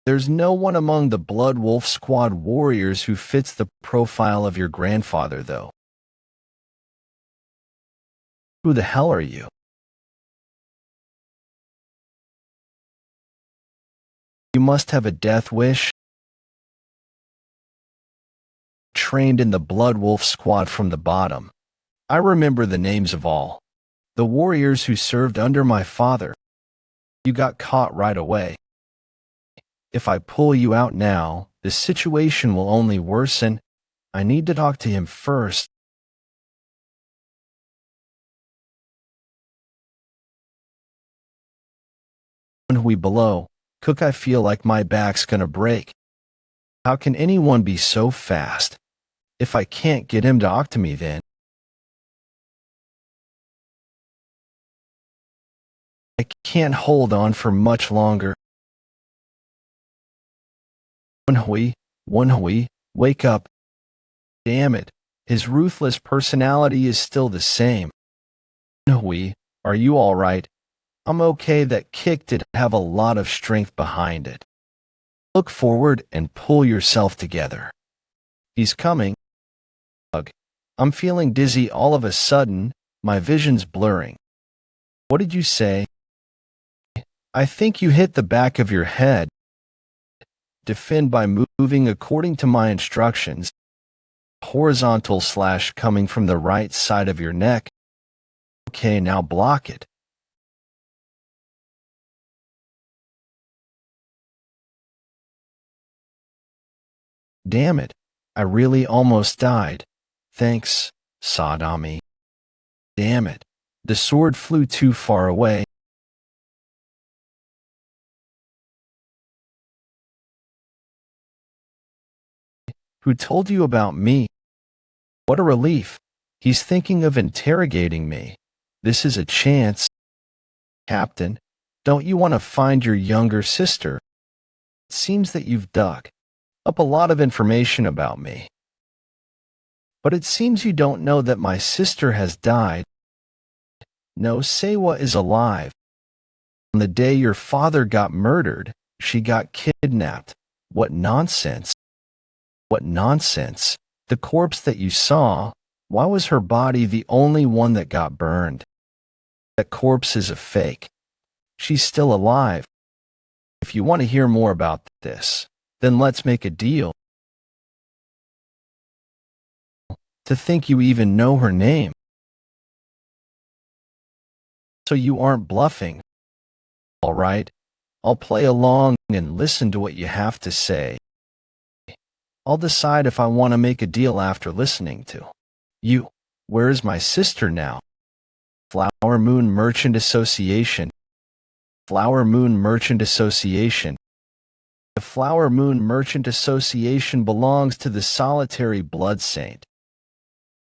There's no one among the Blood Wolf Squad warriors who fits the profile of your grandfather, though. Who the hell are you? You must have a death wish. Trained in the Blood Wolf Squad from the bottom. I remember the names of all the warriors who served under my father. You got caught right away. If I pull you out now, the situation will only worsen. I need to talk to him first. Woon-Hwi below, Cook, I feel like my back's gonna break. How can anyone be so fast? If I can't get him to talk to me, then I can't hold on for much longer. Woon-Hwi, Woon-Hwi, wake up. Damn it, his ruthless personality is still the same. Woon-Hwi, are you all right? I'm okay. That kick did have a lot of strength behind it. Look forward and pull yourself together. He's coming. I'm feeling dizzy all of a sudden, my vision's blurring. What did you say? I think you hit the back of your head. Defend by moving according to my instructions. Horizontal / coming from the right side of your neck. Okay, now block it. Damn it, I really almost died. Thanks, Sadami. Damn it, the sword flew too far away. Who told you about me? What a relief. He's thinking of interrogating me. This is a chance. Captain, don't you want to find your younger sister? It seems that you've dug up a lot of information about me. But it seems you don't know that my sister has died. No, Sewa is alive. On the day your father got murdered, she got kidnapped. What nonsense. What nonsense. The corpse that you saw, why was her body the only one that got burned? That corpse is a fake. She's still alive. If you want to hear more about this, then let's make a deal. To think you even know her name. So you aren't bluffing. All right, I'll play along and listen to what you have to say. I'll decide if I want to make a deal after listening to you. Where is my sister now? Flower Moon Merchant Association. Flower Moon Merchant Association. The Flower Moon Merchant Association belongs to the solitary blood saint.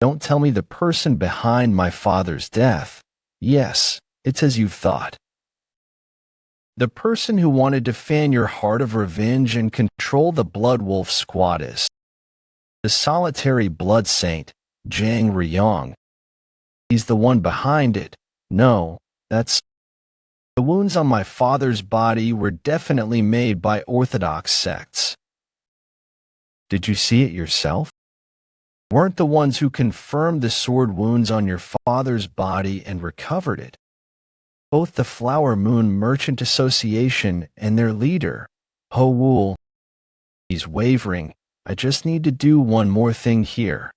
Don't tell me the person behind my father's death. Yes, it's as you thought. The person who wanted to fan your heart of revenge and control the Blood Wolf Squad is the solitary blood saint, Jang Ryong. He's the one behind it. No, that's... The wounds on my father's body were definitely made by orthodox sects. Did you see it yourself? Weren't the ones who confirmed the sword wounds on your father's body and recovered it? Both the Flower Moon Merchant Association and their leader, Ho Wool. He's wavering. I just need to do one more thing here.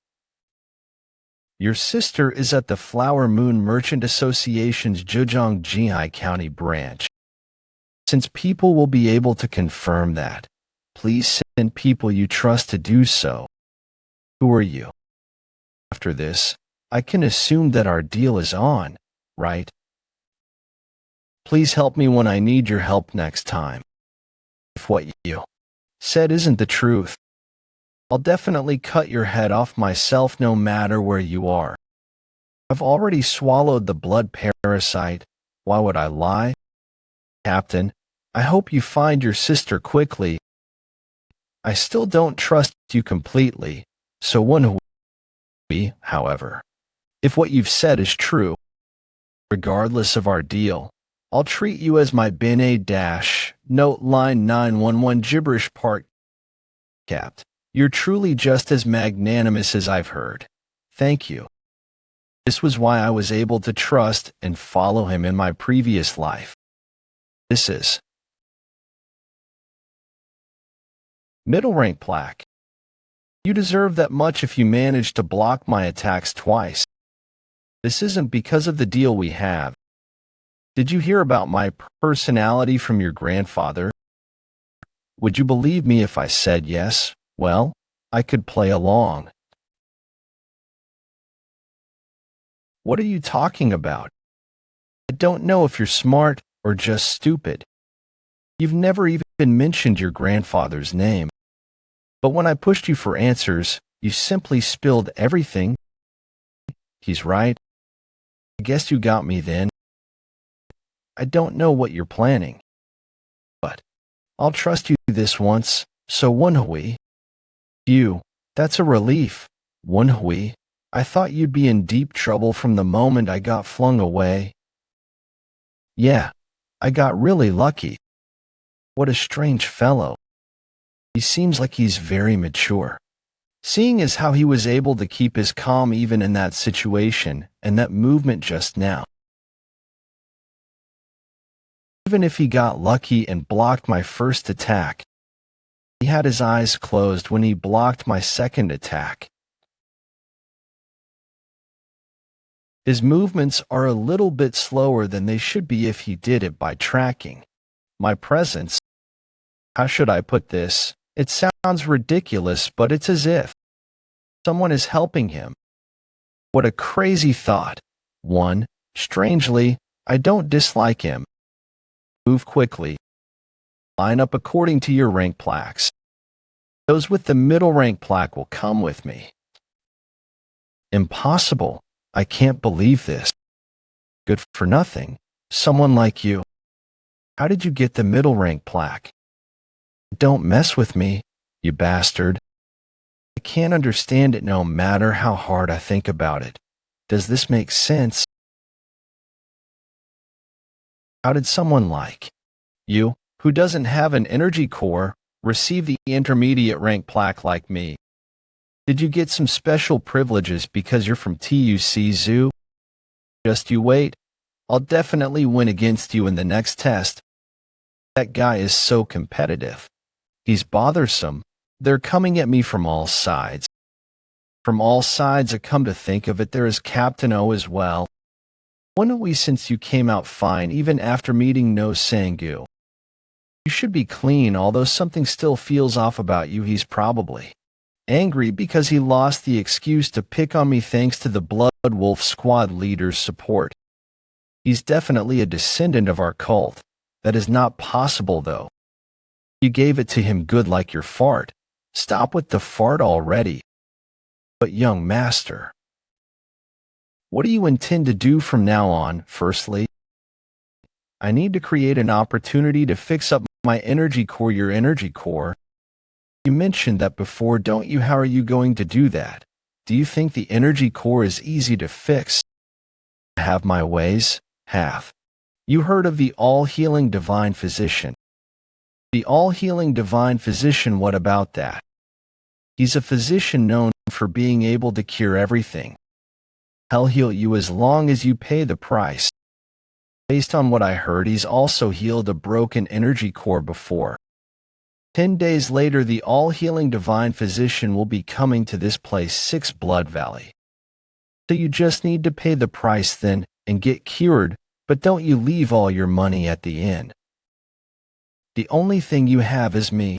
Your sister is at the Flower Moon Merchant Association's Zhejiang Jihai County branch. Since people will be able to confirm that, please send people you trust to do so. Who are you? After this, I can assume that our deal is on, right? Please help me when I need your help next time. If what you said isn't the truth, I'll definitely cut your head off myself no matter where you are. I've already swallowed the blood parasite. Why would I lie? Captain, I hope you find your sister quickly. I still don't trust you completely, so Woon-Hwi, however, if what you've said is true, regardless of our deal, I'll treat you as my Note line 911 gibberish part. Capt. You're truly just as magnanimous as I've heard. Thank you. This was why I was able to trust and follow him in my previous life. This is middle rank plaque. You deserve that much if you manage to block my attacks twice. This isn't because of the deal we have. Did you hear about my personality from your grandfather? Would you believe me if I said yes? Well, I could play along. What are you talking about? I don't know if you're smart or just stupid. You've never even mentioned your grandfather's name. But when I pushed you for answers, you simply spilled everything. He's right. I guess you got me then. I don't know what you're planning, but I'll trust you this once. So Woon-Hwi, you, that's a relief. Woon-Hwi, I thought you'd be in deep trouble from the moment I got flung away. Yeah, I got really lucky. What a strange fellow. He seems like he's very mature. Seeing as how he was able to keep his calm even in that situation and that movement just now. Even if he got lucky and blocked my first attack, he had his eyes closed when he blocked my second attack. His movements are a little bit slower than they should be if he did it by tracking my presence. How should I put this? It sounds ridiculous, but it's as if someone is helping him. What a crazy thought. One, strangely, I don't dislike him. Move quickly. Line up according to your rank plaques. Those with the middle rank plaque will come with me. Impossible. I can't believe this. Good for nothing. Someone like you. How did you get the middle rank plaque? Don't mess with me, you bastard. I can't understand it no matter how hard I think about it. Does this make sense? How did someone like you, who doesn't have an energy core, receive the intermediate rank plaque like me? Did you get some special privileges because you're from TUC Zoo? Just you wait. I'll definitely win against you in the next test. That guy is so competitive. He's bothersome. They're coming at me from all sides. From all sides, I come to think of it, there is Captain O as well. Woon-Hwi, since you came out fine even after meeting No Sang-gu. You should be clean, although something still feels off about you. He's probably angry because he lost the excuse to pick on me thanks to the Blood Wolf Squad leader's support. He's definitely a descendant of our cult. That is not possible, though. You gave it to him good like your fart. Stop with the fart already. But young master, what do you intend to do from now on? Firstly, I need to create an opportunity to fix up my energy core, your energy core. You mentioned that before, don't you? How are you going to do that? Do you think the energy core is easy to fix? I have my ways. Have you heard of the all-healing divine physician? The all-healing divine physician, what about that? He's a physician known for being able to cure everything. He'll heal you as long as you pay the price. Based on what I heard, he's also healed a broken energy core before. 10 days later, the all-healing divine physician will be coming to this place, 6 Blood Valley. So you just need to pay the price then and get cured, but don't you leave all your money at the end. The only thing you have is me.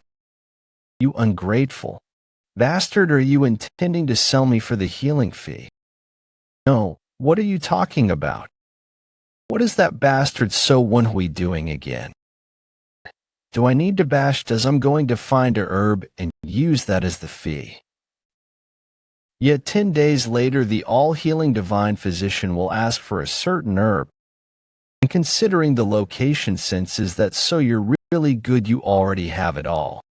You ungrateful bastard, are you intending to sell me for the healing fee? No, what are you talking about? What is that bastard So Woon-Hwi doing again? Do I need to bash? Does I'm going to find a herb and use that as the fee. Yet 10 days later, the all-healing divine physician will ask for a certain herb. And considering the location senses that so you're really good, you already have it all.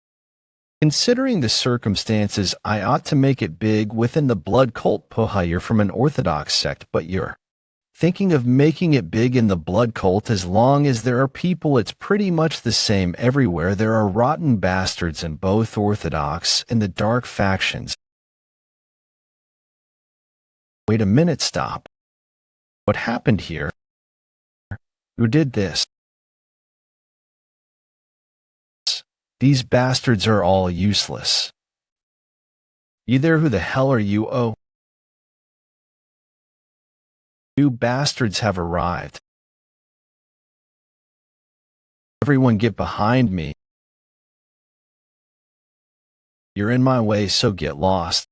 Considering the circumstances, I ought to make it big within the blood cult. Poha, you're from an orthodox sect, but you're thinking of making it big in the blood cult. As long as there are people, it's pretty much the same everywhere. There are rotten bastards in both orthodox and the dark factions. Wait a minute, stop. What happened here? Who did this? These bastards are all useless. You there? Who the hell are you? Oh. New bastards have arrived. Everyone get behind me. You're in my way, so get lost.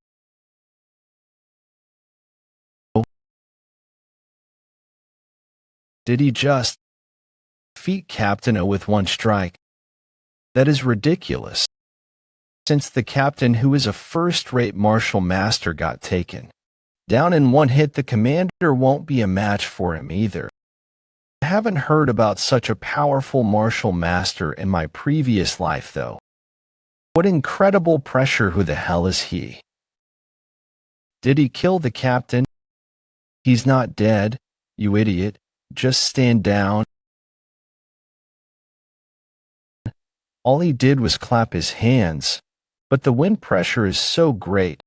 Oh. Did he just defeat Captain O with one strike? That is ridiculous, since the captain, who is a first-rate martial master, got taken down in one hit. The commander won't be a match for him either. I haven't heard about such a powerful martial master in my previous life, though. What incredible pressure! Who the hell is he? Did he kill the captain? He's not dead, you idiot. Just stand down. All he did was clap his hands, but the wind pressure is so great.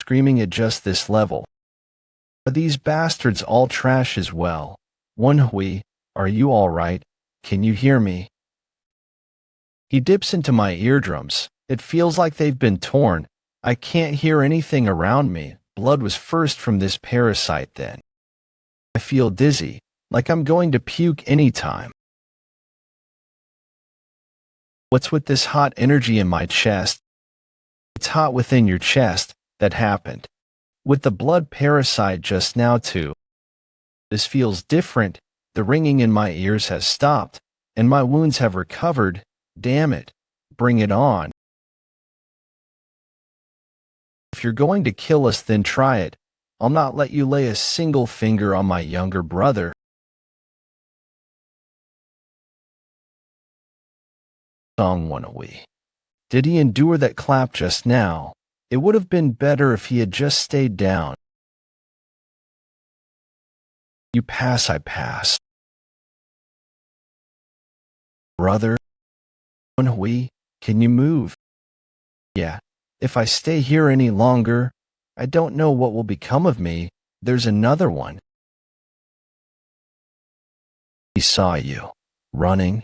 Screaming at just this level. Are these bastards all trash as well? Woon-Hwi, are you all right? Can you hear me? He dips into my eardrums. It feels like they've been torn. I can't hear anything around me. Blood was first from this parasite then. I feel dizzy, like I'm going to puke anytime. What's with this hot energy in my chest? It's hot within your chest. That happened with the blood parasite just now too. This feels different. The ringing in my ears has stopped, and my wounds have recovered. Damn it. Bring it on. If you're going to kill us, then try it. I'll not let you lay a single finger on my younger brother. Song Woon-Hwi. Did he endure that clap just now? It would have been better if he had just stayed down. You pass, I pass. Brother, Woon-Hwi, can you move? Yeah, if I stay here any longer, I don't know what will become of me. There's another one. He saw you, running.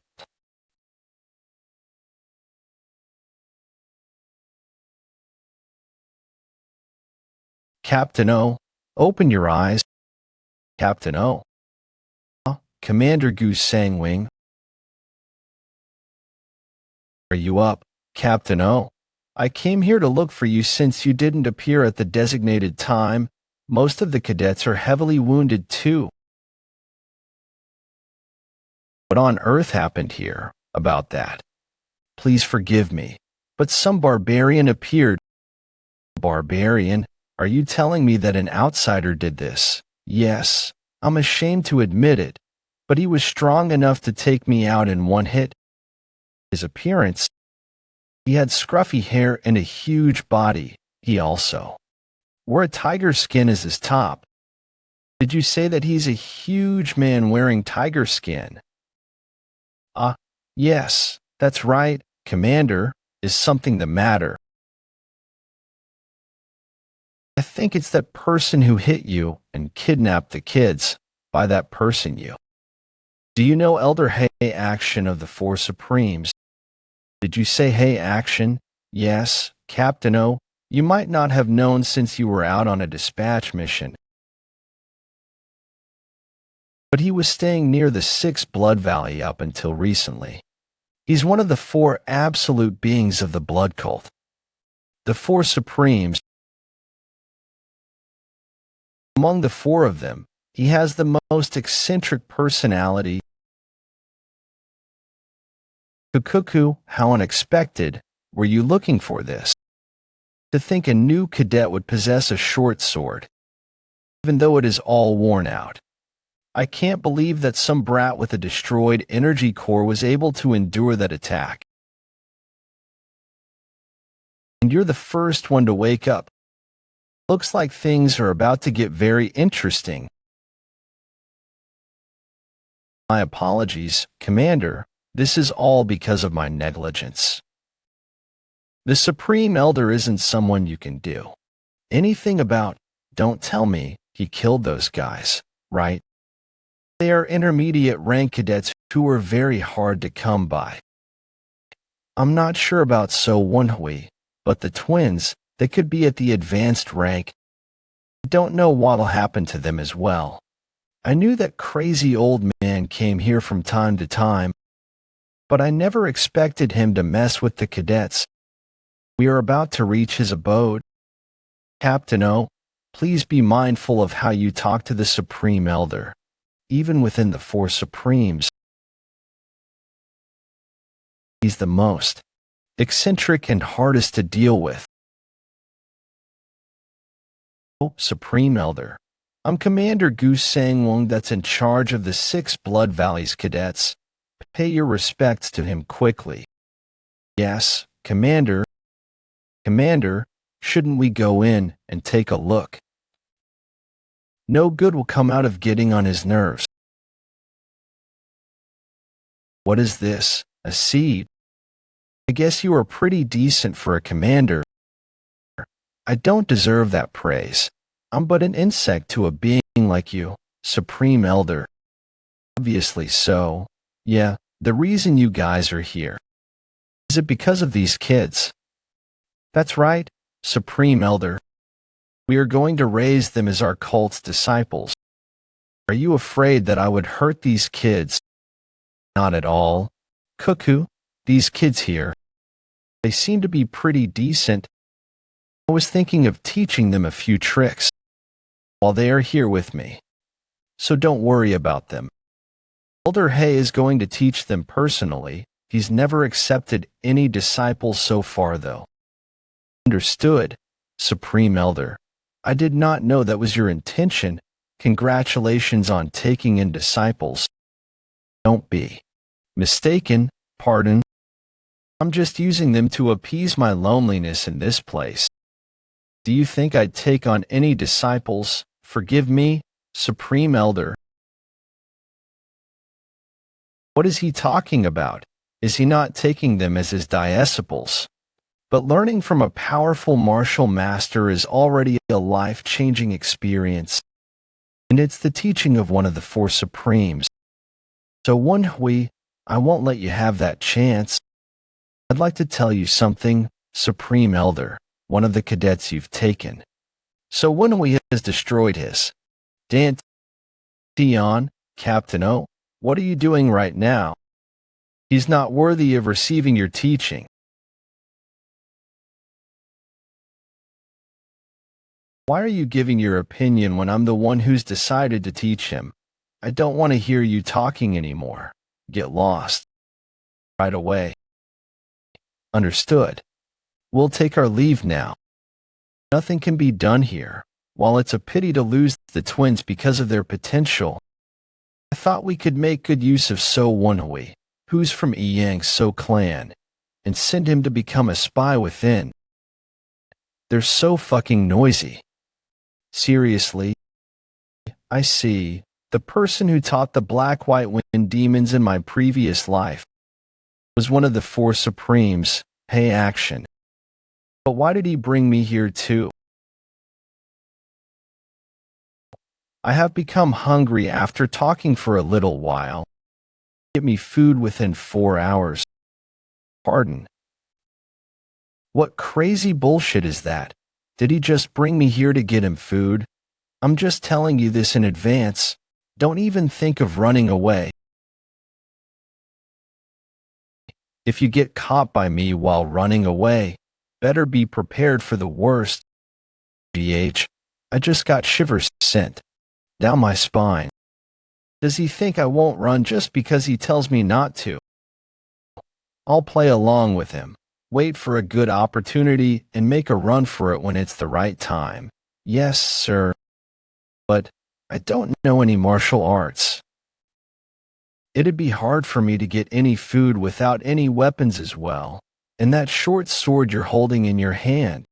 Captain O, open your eyes. Captain O. Commander Goose Sangwing. Are you up, Captain O? I came here to look for you since you didn't appear at the designated time. Most of the cadets are heavily wounded too. What on earth happened here about that? Please forgive me, but some barbarian appeared. Barbarian? Are you telling me that an outsider did this? Yes, I'm ashamed to admit it, but he was strong enough to take me out in one hit. His appearance, he had scruffy hair and a huge body. He also wore a tiger skin as his top. Did you say that he's a huge man wearing tiger skin? Yes, that's right, Commander. Is something the matter? I think it's that person who hit you and kidnapped the kids. By that person, you. Do you know Elder Hay Action of the Four Supremes? Did you say Hay Action? Yes, Captain O. You might not have known since you were out on a dispatch mission. But he was staying near the Six Blood Valley up until recently. He's one of the four absolute beings of the blood cult. The Four Supremes. Among the four of them, he has the most eccentric personality. Cuckoo, how unexpected. Were you looking for this? To think a new cadet would possess a short sword, even though it is all worn out. I can't believe that some brat with a destroyed energy core was able to endure that attack. And you're the first one to wake up. Looks like things are about to get very interesting. My apologies, Commander. This is all because of my negligence. The Supreme Elder isn't someone you can do anything about. Don't tell me he killed those guys, right? They are intermediate rank cadets who are very hard to come by. I'm not sure about So Woon-Hwi, but the twins, they could be at the advanced rank. I don't know what'll happen to them as well. I knew that crazy old man came here from time to time, but I never expected him to mess with the cadets. We are about to reach his abode. Captain O, Please be mindful of how you talk to the Supreme Elder. Even within the four Supremes, he's the most eccentric and hardest to deal with. Oh, Supreme Elder, I'm Commander Goose Sang-Wong that's in charge of the 6 Blood Valleys cadets. Pay your respects to him quickly. Yes, Commander. Commander, shouldn't we go in and take a look? No good will come out of getting on his nerves. What is this? A seed? I guess you are pretty decent for a commander. I don't deserve that praise. I'm but an insect to a being like you, Supreme Elder. Obviously so. Yeah, the reason you guys are here. Is it because of these kids? That's right, Supreme Elder. We are going to raise them as our cult's disciples. Are you afraid that I would hurt these kids? Not at all. Cuckoo, these kids here. They seem to be pretty decent. I was thinking of teaching them a few tricks while they are here with me. So don't worry about them. Elder Hay is going to teach them personally. He's never accepted any disciples so far, though. Understood, Supreme Elder. I did not know that was your intention. Congratulations on taking in disciples. Don't be mistaken, pardon. I'm just using them to appease my loneliness in this place. Do you think I'd take on any disciples? Forgive me, Supreme Elder. What is he talking about? Is he not taking them as his disciples? But learning from a powerful martial master is already a life-changing experience, and it's the teaching of one of the 4 Supremes. So Woon-Hwi, I won't let you have that chance. I'd like to tell you something, Supreme Elder, one of the cadets you've taken. So Woon-Hwi has destroyed his Dantian, Captain O. What are you doing right now? He's not worthy of receiving your teaching. Why are you giving your opinion when I'm the one who's decided to teach him? I don't want to hear you talking anymore. Get lost. Right away. Understood. We'll take our leave now. Nothing can be done here. While it's a pity to lose the twins because of their potential, I thought we could make good use of So Woon-Hwi, who's from Moyang Soo clan, and send him to become a spy within. They're so fucking noisy. Seriously? I see. The person who taught the black-white wind demons in my previous life was one of the 4 Supremes. Hey, action. But why did he bring me here too? I have become hungry after talking for a little while. Get me food within 4 hours. Pardon. What crazy bullshit is that? Did he just bring me here to get him food? I'm just telling you this in advance. Don't even think of running away. If you get caught by me while running away, better be prepared for the worst. GH, I just got shivers sent down my spine. Does he think I won't run just because he tells me not to? I'll play along with him, wait for a good opportunity, and make a run for it when it's the right time. Yes, sir. But I don't know any martial arts. It'd be hard for me to get any food without any weapons as well, and that short sword you're holding in your hand.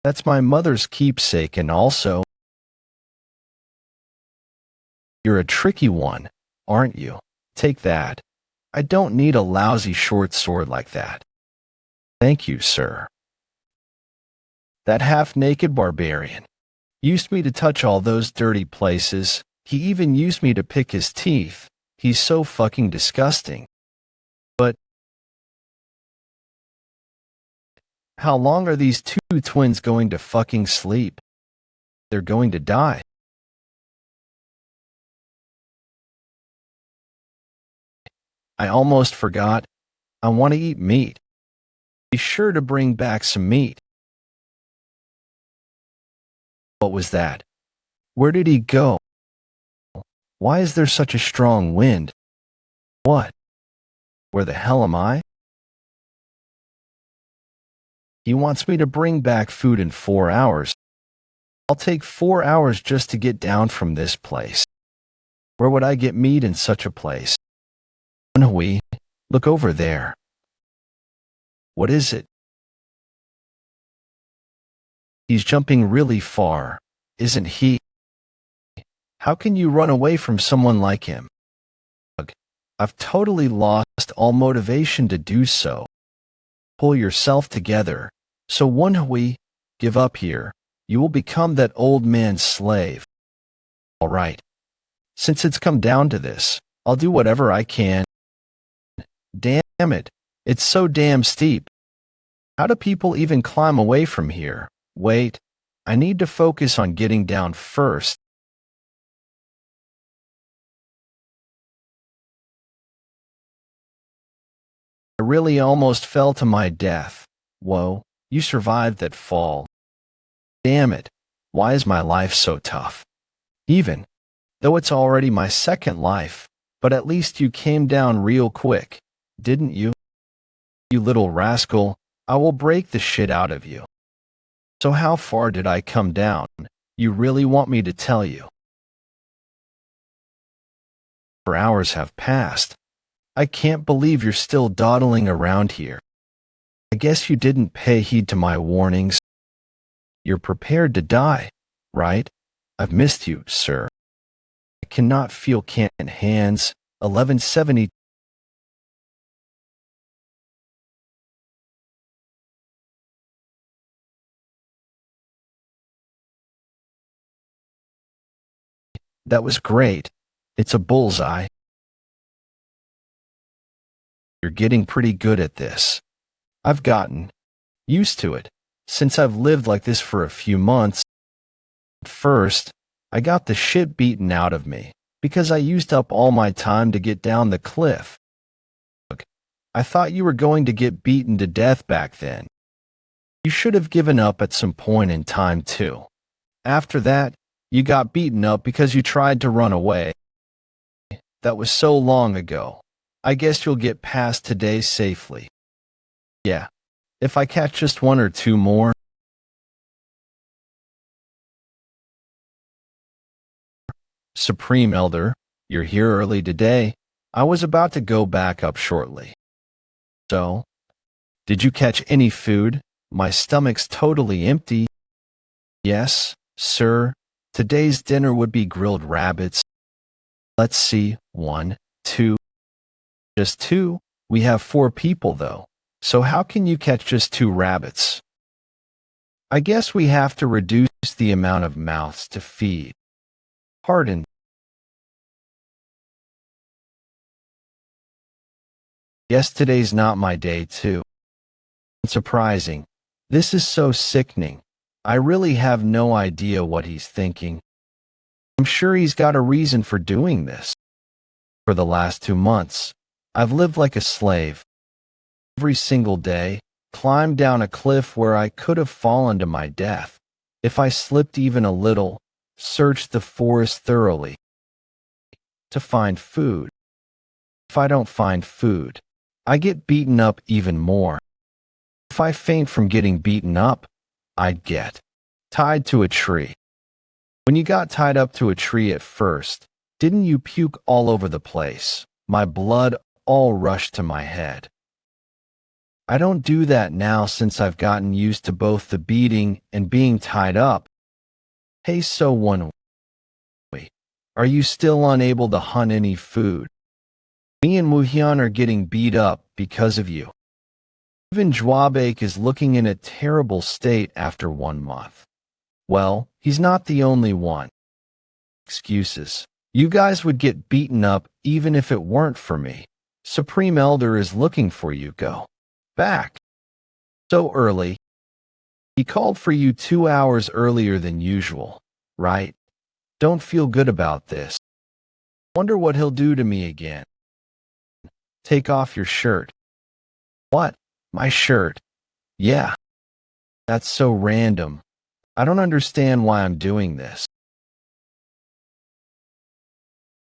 That's my mother's keepsake, and also, you're a tricky one, aren't you? Take that. I don't need a lousy short sword like that. Thank you, sir. That half-naked barbarian used me to touch all those dirty places. He even used me to pick his teeth. He's so fucking disgusting. But how long are these 2 twins going to fucking sleep? They're going to die. I almost forgot. I want to eat meat. Be sure to bring back some meat. What was that? Where did he go? Why is there such a strong wind? What? Where the hell am I? He wants me to bring back food in 4 hours. I'll take 4 hours just to get down from this place. Where would I get meat in such a place? Woon-Hwi, look over there. What is it? He's jumping really far, isn't he? How can you run away from someone like him? I've totally lost all motivation to do so. Pull yourself together. So Woon-Hwi, give up here. You will become that old man's slave. All right. Since it's come down to this, I'll do whatever I can. Damn it. It's so damn steep. How do people even climb away from here? Wait. I need to focus on getting down first. I really almost fell to my death. Whoa, you survived that fall. Damn it, why is my life so tough? Even though it's already my second life, but at least you came down real quick, didn't you? You little rascal, I will break the shit out of you. So how far did I come down? You really want me to tell you? 4 hours have passed. I can't believe you're still dawdling around here. I guess you didn't pay heed to my warnings. You're prepared to die, right? I've missed you, sir. I cannot feel can't hands. 1170. That was great. It's a bullseye. You're getting pretty good at this. I've gotten used to it since I've lived like this for a few months. At first, I got the shit beaten out of me because I used up all my time to get down the cliff. Look, I thought you were going to get beaten to death back then. You should have given up at some point in time too. After that, you got beaten up because you tried to run away. That was so long ago. I guess you'll get past today safely. Yeah, if I catch just 1 or 2 more. Supreme Elder, you're here early today. I was about to go back up shortly. So, did you catch any food? My stomach's totally empty. Yes, sir. Today's dinner would be grilled rabbits. Let's see, 1, 2. Just 2? We have 4 people though. So how can you catch just 2 rabbits? I guess we have to reduce the amount of mouths to feed. Pardon. Yes, today's not my day too. Surprising. This is so sickening. I really have no idea what he's thinking. I'm sure he's got a reason for doing this. For the last 2 months, I've lived like a slave. Every single day, climbed down a cliff where I could have fallen to my death. If I slipped even a little, searched the forest thoroughly to find food. If I don't find food, I get beaten up even more. If I faint from getting beaten up, I'd get tied to a tree. When you got tied up to a tree at first, didn't you puke all over the place? My blood all rushed to my head. I don't do that now since I've gotten used to both the beating and being tied up. Hey, so Woon-Hwi, are you still unable to hunt any food? Me and Moyang are getting beat up because of you. Even Jwabek is looking in a terrible state after 1 month. Well, he's not the only one. Excuses. You guys would get beaten up even if it weren't for me. Supreme Elder is looking for you. Go back. So early. He called for you 2 hours earlier than usual, right? Don't feel good about this. Wonder what he'll do to me again. Take off your shirt. What? My shirt? Yeah. That's so random. I don't understand why I'm doing this.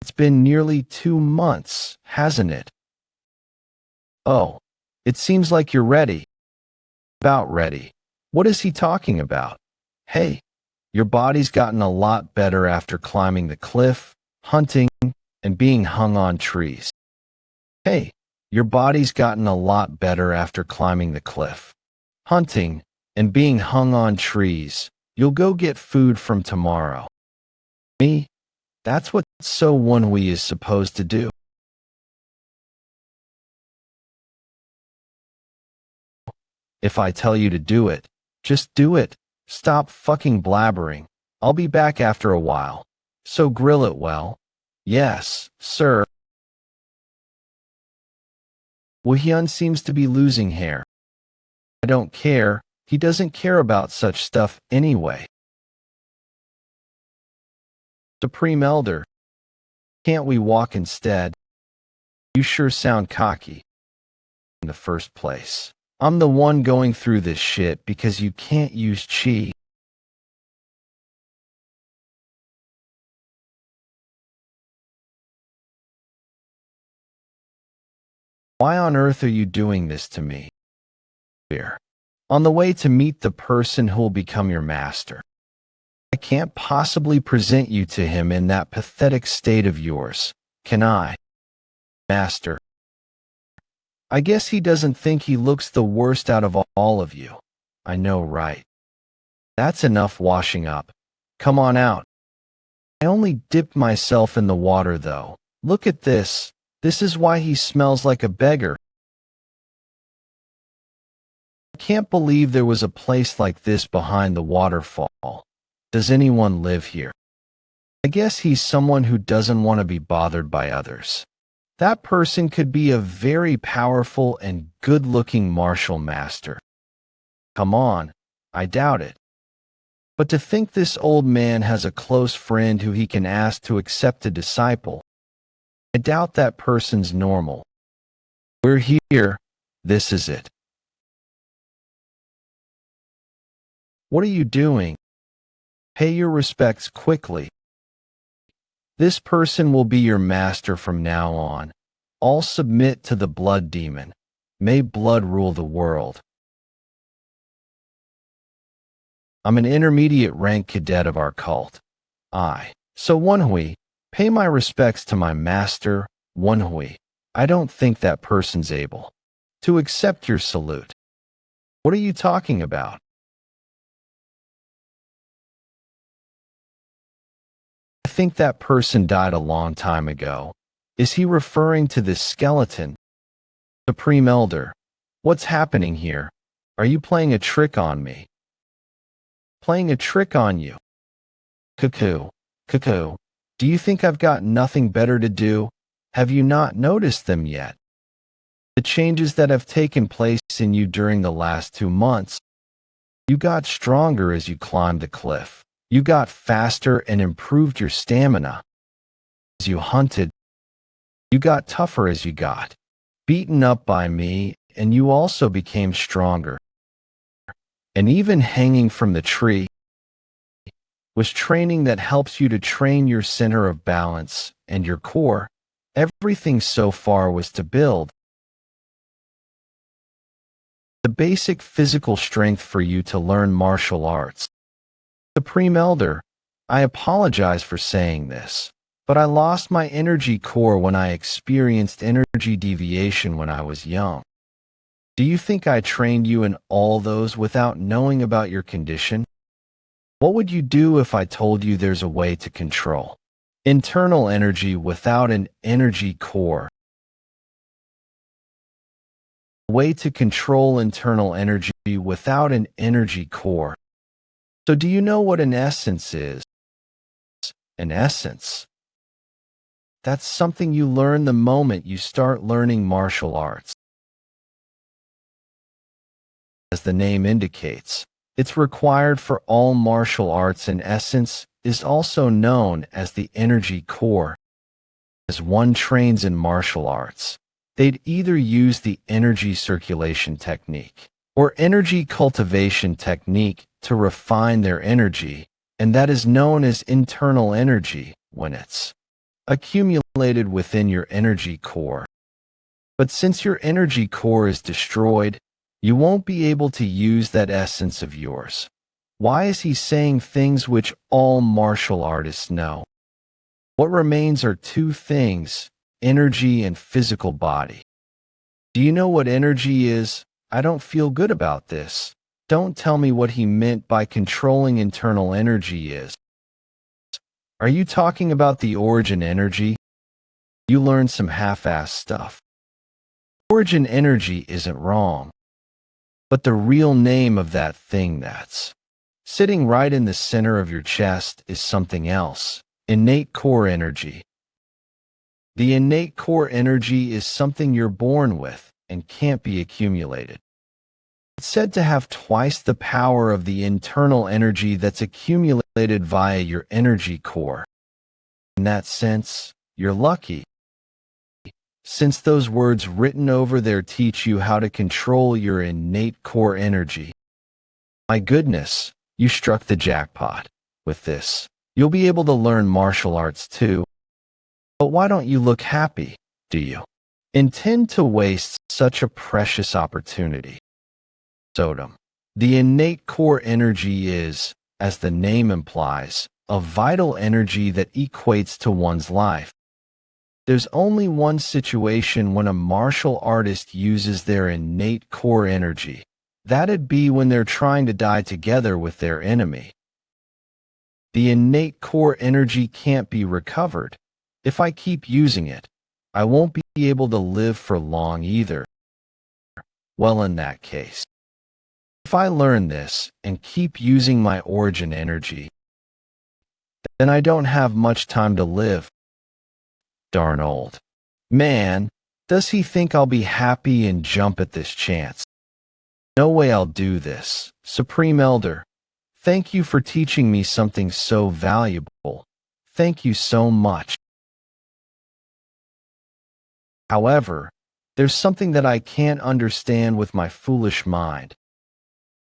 It's been nearly 2 months, hasn't it? Oh, it seems like you're ready. About ready. What is he talking about? Hey, your body's gotten a lot better after climbing the cliff, hunting, and being hung on trees. Hey, your body's gotten a lot better after climbing the cliff, hunting, and being hung on trees. You'll go get food from tomorrow. Me? That's what So Woon-Hwi is supposed to do. If I tell you to do it, just do it. Stop fucking blabbering. I'll be back after a while. So grill it well. Yes, sir. Woo-Hyun seems to be losing hair. I don't care. He doesn't care about such stuff anyway. Supreme Elder. Can't we walk instead? You sure sound cocky. In the first place, I'm the one going through this shit because you can't use chi. Why on earth are you doing this to me? Here. On the way to meet the person who'll become your master. I can't possibly present you to him in that pathetic state of yours, can I? Master. I guess he doesn't think he looks the worst out of all of you. I know, right? That's enough washing up. Come on out. I only dipped myself in the water, though. Look at this. This is why he smells like a beggar. I can't believe there was a place like this behind the waterfall. Does anyone live here? I guess he's someone who doesn't want to be bothered by others. That person could be a very powerful and good-looking martial master. Come on, I doubt it. But to think this old man has a close friend who he can ask to accept a disciple, I doubt that person's normal. We're here. This is it. What are you doing? Pay your respects quickly. This person will be your master from now on. All submit to the blood demon. May blood rule the world. I'm an intermediate rank cadet of our cult. So Woon-Hwi, pay my respects to my master, Woon-Hwi. I don't think that person's able to accept your salute. What are you talking about? I think that person died a long time ago. Is he referring to this skeleton? Supreme Elder, what's happening here? Are you playing a trick on me? Playing a trick on you? Cuckoo, cuckoo, do you think I've got nothing better to do? Have you not noticed them yet? The changes that have taken place in you during the last 2 months. You got stronger as you climbed the cliff. You got faster and improved your stamina. As you hunted, you got tougher as you got beaten up by me, and you also became stronger. And even hanging from the tree was training that helps you to train your center of balance and your core. Everything so far was to build the basic physical strength for you to learn martial arts. Supreme Elder, I apologize for saying this, but I lost my energy core when I experienced energy deviation when I was young. Do you think I trained you in all those without knowing about your condition? What would you do if I told you there's a way to control internal energy without an energy core? A way to control internal energy without an energy core. So do you know what an essence is? An essence. That's something you learn the moment you start learning martial arts. As the name indicates, it's required for all martial arts, and essence is also known as the energy core. As one trains in martial arts, they'd either use the energy circulation technique or energy cultivation technique to refine their energy, and that is known as internal energy when it's accumulated within your energy core. But since your energy core is destroyed, you won't be able to use that essence of yours. Why is he saying things which all martial artists know? What remains are two things, energy and physical body. Do you know what energy is? I don't feel good about this. Don't tell me what he meant by controlling internal energy is. Are you talking about the origin energy? You learned some half-assed stuff. Origin energy isn't wrong. But the real name of that thing that's sitting right in the center of your chest is something else. Innate core energy. The innate core energy is something you're born with and can't be accumulated. It's said to have twice the power of the internal energy that's accumulated via your energy core. In that sense, you're lucky, since those words written over there teach you how to control your innate core energy. My goodness, you struck the jackpot. With this, you'll be able to learn martial arts too. But why don't you look happy, do you? Intend to waste such a precious opportunity? Sodom. The innate core energy is, as the name implies, a vital energy that equates to one's life. There's only one situation when a martial artist uses their innate core energy. That'd be when they're trying to die together with their enemy. The innate core energy can't be recovered. If I keep using it, I won't be able to live for long either. Well, in that case, if I learn this and keep using my origin energy, then I don't have much time to live. Darn old man, does he think I'll be happy and jump at this chance? No way I'll do this. Supreme Elder, thank you for teaching me something so valuable. Thank you so much. However, there's something that I can't understand with my foolish mind.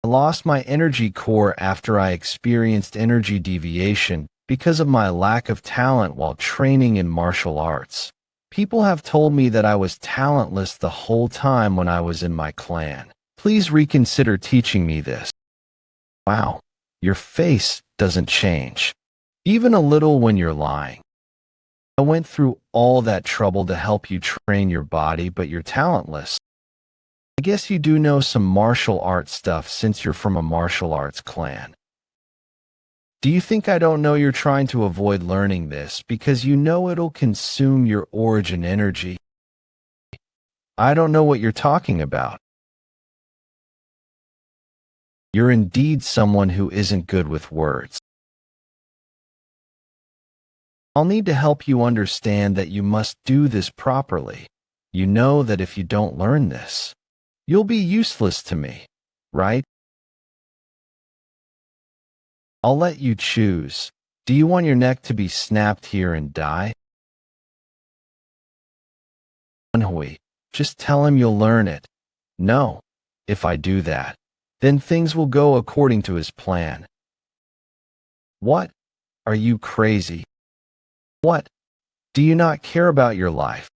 I lost my energy core after I experienced energy deviation because of my lack of talent while training in martial arts. People have told me that I was talentless the whole time when I was in my clan. Please reconsider teaching me this. Wow, your face doesn't change, even a little when you're lying. I went through all that trouble to help you train your body, but you're talentless. I guess you do know some martial arts stuff since you're from a martial arts clan. Do you think I don't know you're trying to avoid learning this because you know it'll consume your origin energy? I don't know what you're talking about. You're indeed someone who isn't good with words. I'll need to help you understand that you must do this properly. You know that if you don't learn this, you'll be useless to me, right? I'll let you choose. Do you want your neck to be snapped here and die? Woon-Hwi, just tell him you'll learn it. No, if I do that, then things will go according to his plan. What? Are you crazy? What? Do you not care about your life?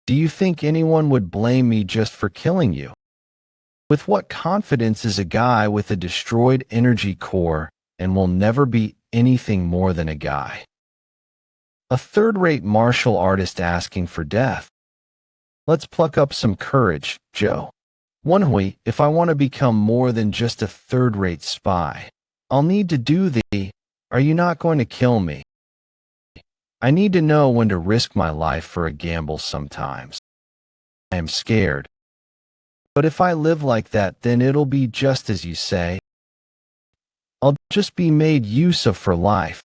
Do you think anyone would blame me just for killing you? With what confidence is a guy with a destroyed energy core and will never be anything more than a guy? A third-rate martial artist asking for death. Let's pluck up some courage, Joe. Woon-Hwi, if I want to become more than just a third-rate spy, I'll need to do the, are you not going to kill me? I need to know when to risk my life for a gamble sometimes. I am scared. But if I live like that, then it'll be just as you say. I'll just be made use of for life.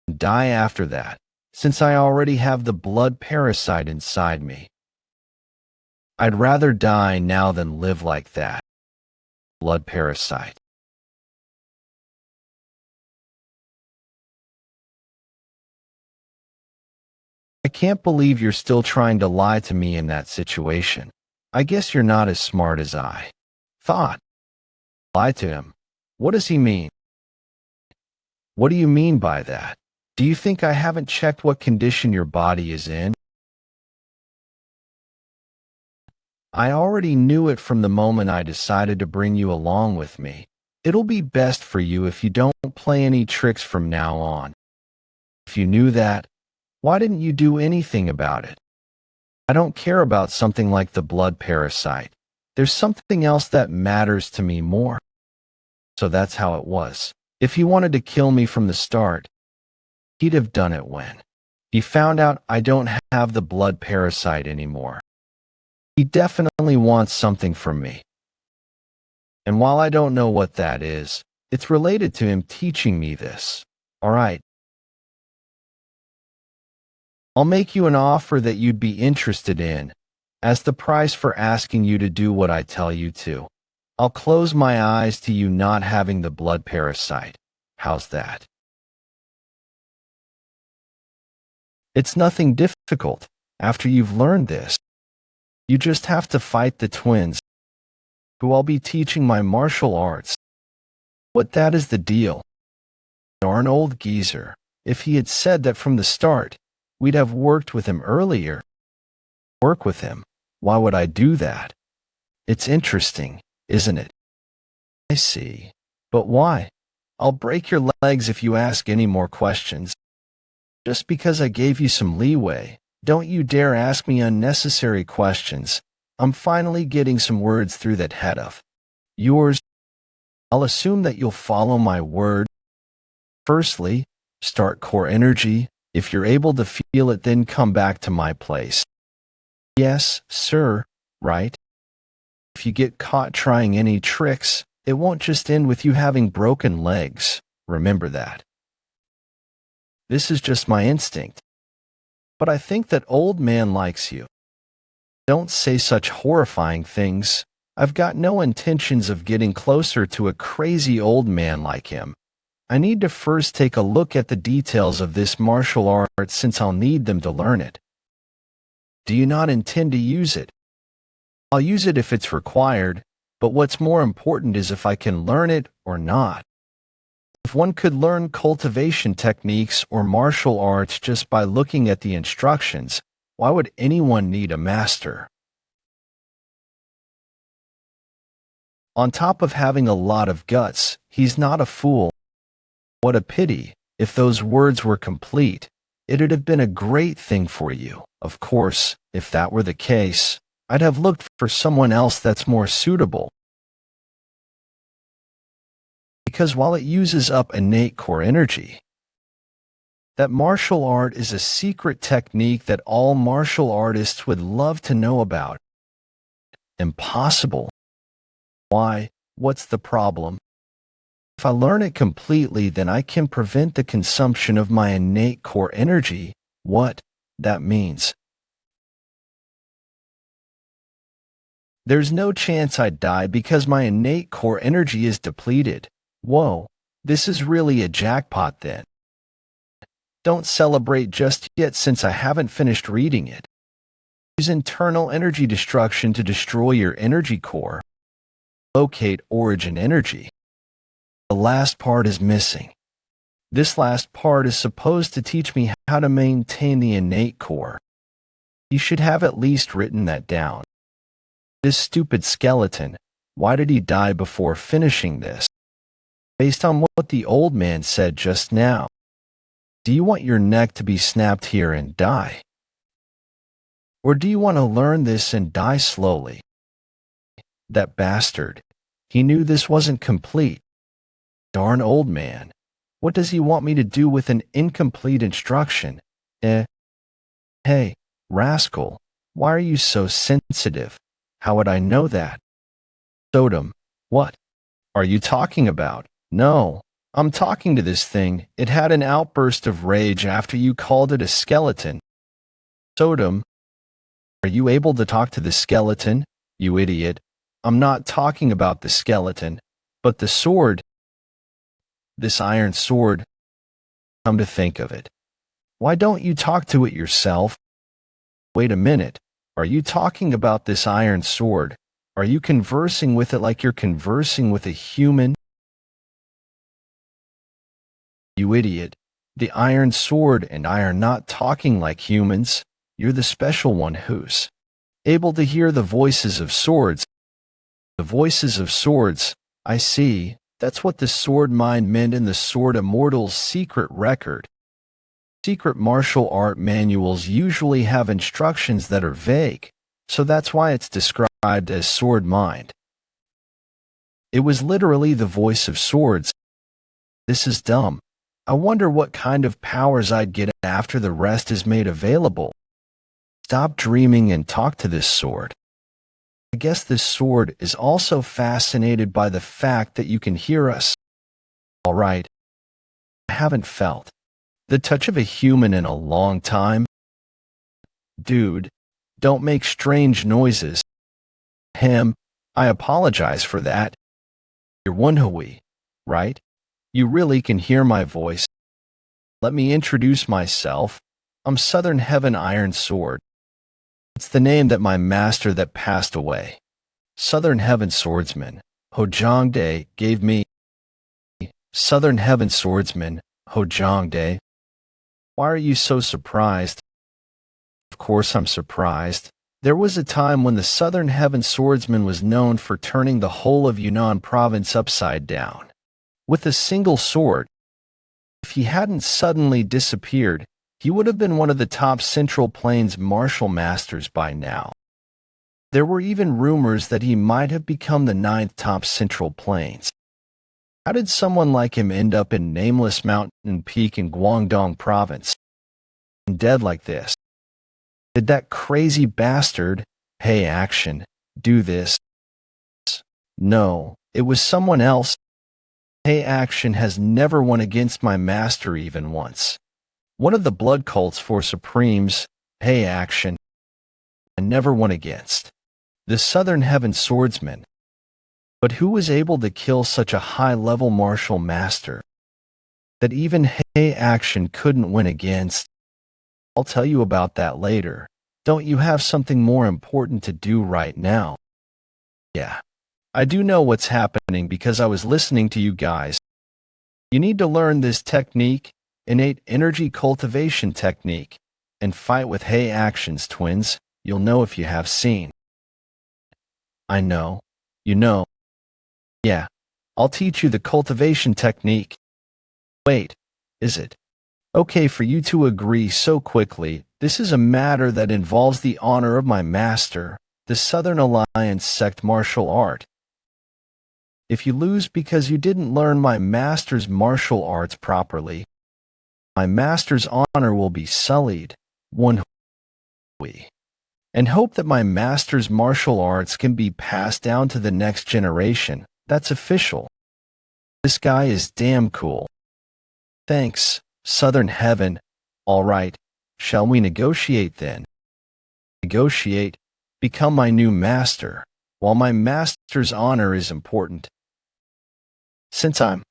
And die after that, since I already have the blood parasite inside me. I'd rather die now than live like that. Blood parasite. I can't believe you're still trying to lie to me in that situation. I guess you're not as smart as I thought. Lie to him. What does he mean? What do you mean by that? Do you think I haven't checked what condition your body is in? I already knew it from the moment I decided to bring you along with me. It'll be best for you if you don't play any tricks from now on. If you knew that, why didn't you do anything about it? I don't care about something like the blood parasite. There's something else that matters to me more. So that's how it was. If he wanted to kill me from the start, he'd have done it when he found out I don't have the blood parasite anymore. He definitely wants something from me. And while I don't know what that is, it's related to him teaching me this. All right. I'll make you an offer that you'd be interested in, as the price for asking you to do what I tell you to. I'll close my eyes to you not having the blood parasite. How's that? It's nothing difficult. After you've learned this, you just have to fight the twins, who I'll be teaching my martial arts. But that is the deal. Darn old geezer. If he had said that from the start, we'd have worked with him earlier. Work with him? Why would I do that? It's interesting, isn't it? I see. But why? I'll break your legs if you ask any more questions. Just because I gave you some leeway, don't you dare ask me unnecessary questions. I'm finally getting some words through that head of yours. I'll assume that you'll follow my word. Firstly, start core energy. If you're able to feel it, then come back to my place. Yes, sir, right? If you get caught trying any tricks, it won't just end with you having broken legs. Remember that. This is just my instinct. But I think that old man likes you. Don't say such horrifying things. I've got no intentions of getting closer to a crazy old man like him. I need to first take a look at the details of this martial art since I'll need them to learn it. Do you not intend to use it? I'll use it if it's required, but what's more important is if I can learn it or not. If one could learn cultivation techniques or martial arts just by looking at the instructions, why would anyone need a master? On top of having a lot of guts, he's not a fool. What a pity. If those words were complete, it'd have been a great thing for you. Of course, if that were the case, I'd have looked for someone else that's more suitable. Because while it uses up innate core energy, that martial art is a secret technique that all martial artists would love to know about. Impossible. Why? What's the problem? If I learn it completely, then I can prevent the consumption of my innate core energy. What that means. There's no chance I'd die because my innate core energy is depleted. Whoa, this is really a jackpot then. Don't celebrate just yet since I haven't finished reading it. Use internal energy destruction to destroy your energy core. Locate origin energy. The last part is missing. This last part is supposed to teach me how to maintain the innate core. You should have at least written that down. This stupid skeleton, why did he die before finishing this? Based on what the old man said just now, do you want your neck to be snapped here and die? Or do you want to learn this and die slowly? That bastard. He knew this wasn't complete. Darn old man. What does he want me to do with an incomplete instruction? Hey, rascal, why are you so sensitive? How would I know that? Sodom, what are you talking about? No, I'm talking to this thing. It had an outburst of rage after you called it a skeleton. Sodom, are you able to talk to the skeleton, you idiot? I'm not talking about the skeleton, but the sword. This iron sword. Come to think of it. Why don't you talk to it yourself? Wait a minute. Are you talking about this iron sword? Are you conversing with it like you're conversing with a human? You idiot. The iron sword and I are not talking like humans. You're the special one who's able to hear the voices of swords. The voices of swords, I see. That's what the sword mind meant in the Sword Immortal's secret record. Secret martial art manuals usually have instructions that are vague, so that's why it's described as sword mind. It was literally the voice of swords. This is dumb. I wonder what kind of powers I'd get after the rest is made available. Stop dreaming and talk to this sword. I guess this sword is also fascinated by the fact that you can hear us. All right. I haven't felt the touch of a human in a long time. Dude, don't make strange noises. I apologize for that. You're Woon-Hwi, right? You really can hear my voice. Let me introduce myself. I'm Southern Heaven Iron Sword. It's the name that my master that passed away, Southern Heaven Swordsman, Hojongdae, gave me. Southern Heaven Swordsman, Hojongdae. Why are you so surprised? Of course I'm surprised. There was a time when the Southern Heaven Swordsman was known for turning the whole of Yunnan province upside down with a single sword. If he hadn't suddenly disappeared, he would have been one of the top Central Plains martial masters by now. There were even rumors that he might have become the 9th top Central Plains. How did someone like him end up in nameless mountain peak in Guangdong province? And dead like this? Did that crazy bastard, Hey Action, do this? No, it was someone else. Hey Action has never won against my master even once. One of the blood cults for Supremes, Hey Action, I never won against. The Southern Heaven Swordsman. But who was able to kill such a high-level martial master that even Hey Action couldn't win against? I'll tell you about that later. Don't you have something more important to do right now? Yeah, I do know what's happening because I was listening to you guys. You need to learn this technique, innate energy cultivation technique, and fight with Hey Actions, twins. You'll know if you have seen. I know. You know. Yeah, I'll teach you the cultivation technique. Wait, is it okay for you to agree so quickly? This is a matter that involves the honor of my master, the Southern Alliance sect martial art. If you lose because you didn't learn my master's martial arts properly, my master's honor will be sullied, Woon-Hwi, and hope that my master's martial arts can be passed down to the next generation. That's official. This guy is damn cool. Thanks, Southern Heaven. All right, shall we negotiate then? Negotiate, become my new master, while my master's honor is important. Since I'm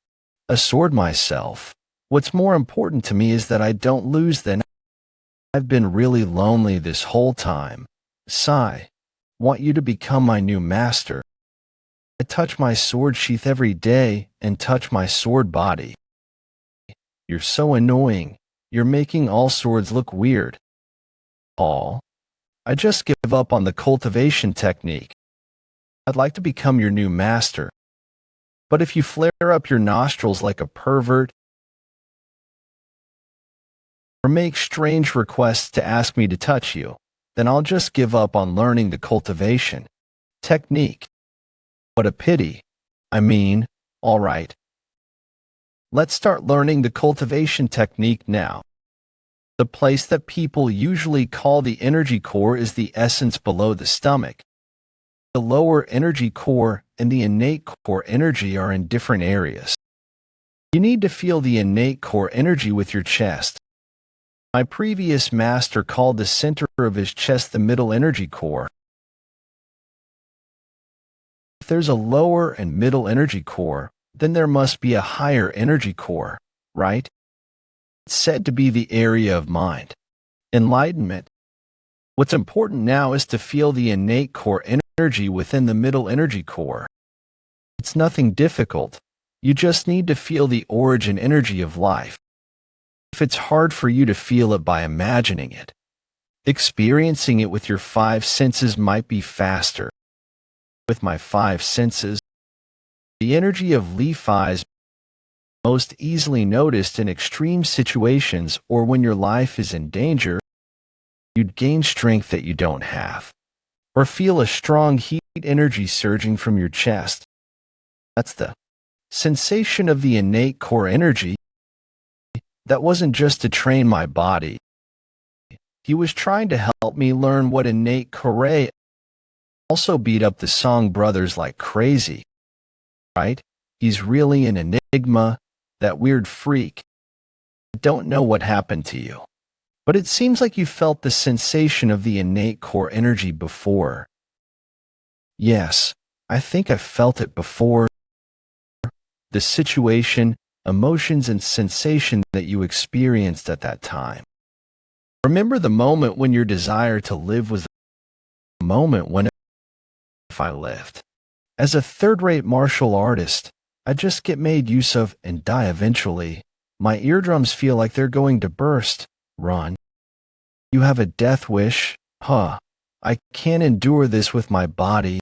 a sword myself, what's more important to me is that I don't lose then. I've been really lonely this whole time. Sigh. Want you to become my new master. I touch my sword sheath every day and touch my sword body. You're so annoying. You're making all swords look weird. Aw. I just give up on the cultivation technique. I'd like to become your new master. But if you flare up your nostrils like a pervert, or make strange requests to ask me to touch you, then I'll just give up on learning the cultivation technique. What a pity. I mean, all right. Let's start learning the cultivation technique now. The place that people usually call the energy core is the essence below the stomach. The lower energy core and the innate core energy are in different areas. You need to feel the innate core energy with your chest. My previous master called the center of his chest the middle energy core. If there's a lower and middle energy core, then there must be a higher energy core, right? It's said to be the area of mind. Enlightenment. What's important now is to feel the innate core energy energy within the middle energy core. It's nothing difficult. You just need to feel the origin energy of life. If it's hard for you to feel it by imagining it, experiencing it with your five senses might be faster. With my five senses, the energy of Li-Fi is most easily noticed in extreme situations or when your life is in danger. You'd gain strength that you don't have, or feel a strong heat energy surging from your chest. That's the sensation of the innate core energy. That wasn't just to train my body. He was trying to help me learn what innate core. Also beat up the Song brothers like crazy, right? He's really an enigma, that weird freak. I don't know what happened to you, but it seems like you felt the sensation of the innate core energy before. Yes, I think I felt it before. The situation, emotions, and sensation that you experienced at that time. Remember the moment when your desire to live was the moment when if I lived. As a third-rate martial artist, I just get made use of and die eventually. My eardrums feel like they're going to burst. Run. You have a death wish? Huh. I can't endure this with my body.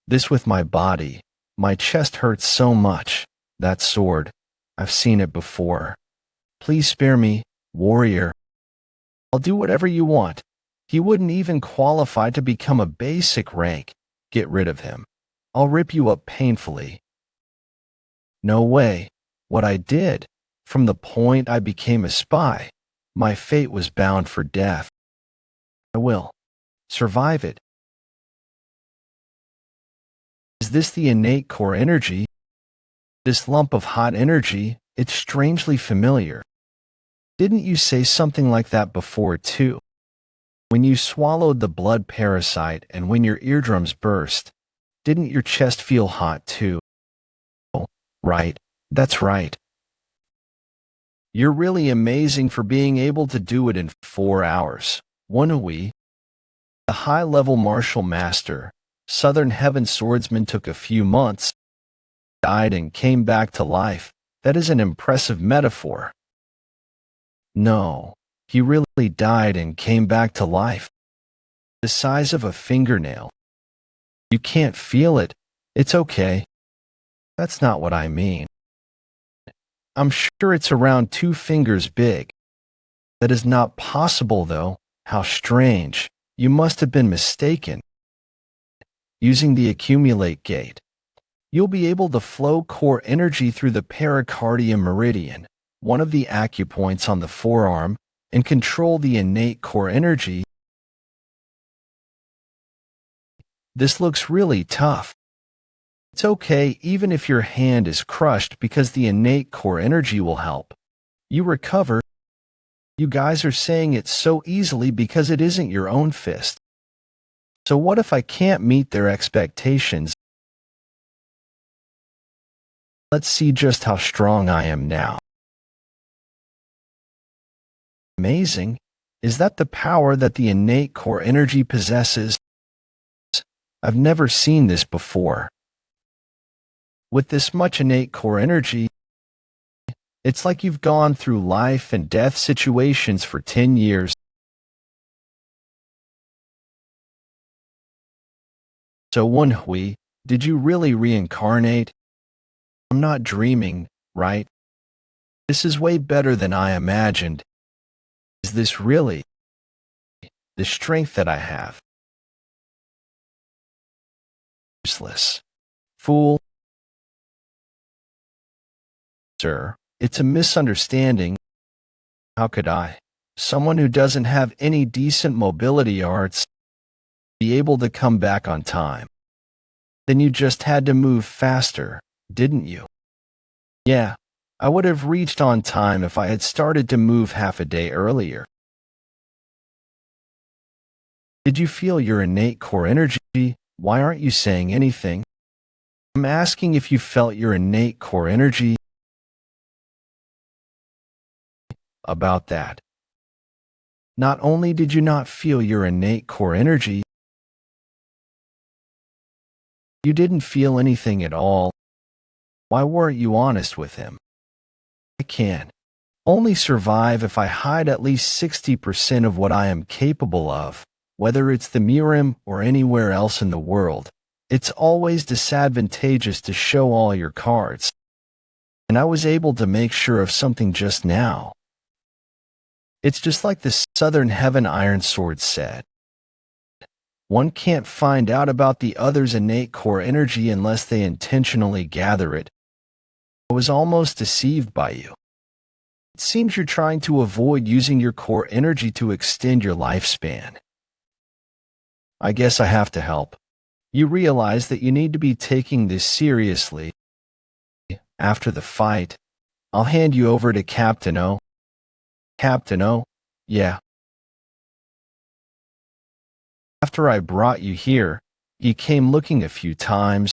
This with my body. My chest hurts so much. That sword. I've seen it before. Please spare me, warrior. I'll do whatever you want. He wouldn't even qualify to become a basic rank. Get rid of him. I'll rip you up painfully. No way. What I did, from the point I became a spy, my fate was bound for death. I will survive it. Is this the innate core energy? This lump of hot energy, it's strangely familiar. Didn't you say something like that before too? When you swallowed the blood parasite and when your eardrums burst, didn't your chest feel hot too? Oh, right, that's right. You're really amazing for being able to do it in 4 hours. Woon-Hwi, the high-level martial master, Southern Heaven swordsman, took a few months, died and came back to life. That is an impressive metaphor. No, he really died and came back to life. The size of a fingernail. You can't feel it. It's okay. That's not what I mean. I'm sure it's around 2 fingers big. That is not possible, though. How strange. You must have been mistaken. Using the accumulate gate, you'll be able to flow core energy through the pericardium meridian, one of the acupoints on the forearm, and control the innate core energy. This looks really tough. It's okay even if your hand is crushed because the innate core energy will help you recover. You guys are saying it so easily because it isn't your own fist. So what if I can't meet their expectations? Let's see just how strong I am now. Amazing. Is that the power that the innate core energy possesses? I've never seen this before. With this much innate core energy, it's like you've gone through life and death situations for 10 years. So Woon-Hwi, did you really reincarnate? I'm not dreaming, right? This is way better than I imagined. Is this really the strength that I have? Useless. Fool. Sir, it's a misunderstanding. How could I, someone who doesn't have any decent mobility arts, be able to come back on time? Then you just had to move faster, didn't you? Yeah, I would have reached on time if I had started to move half a day earlier. Did you feel your innate core energy? Why aren't you saying anything? I'm asking if you felt your innate core energy. About that. Not only did you not feel your innate core energy, You didn't feel anything at all. Why weren't you honest with him? I can only survive if I hide at least 60% of what I am capable of, whether it's the Mirim or anywhere else in the world. It's always disadvantageous to show all your cards. And I was able to make sure of something just now. It's just like the Southern Heaven Iron Sword said. One can't find out about the other's innate core energy unless they intentionally gather it. I was almost deceived by you. It seems you're trying to avoid using your core energy to extend your lifespan. I guess I have to help. You realize that you need to be taking this seriously. After the fight, I'll hand you over to Captain O. Captain O? Yeah. After I brought you here, he came looking a few times.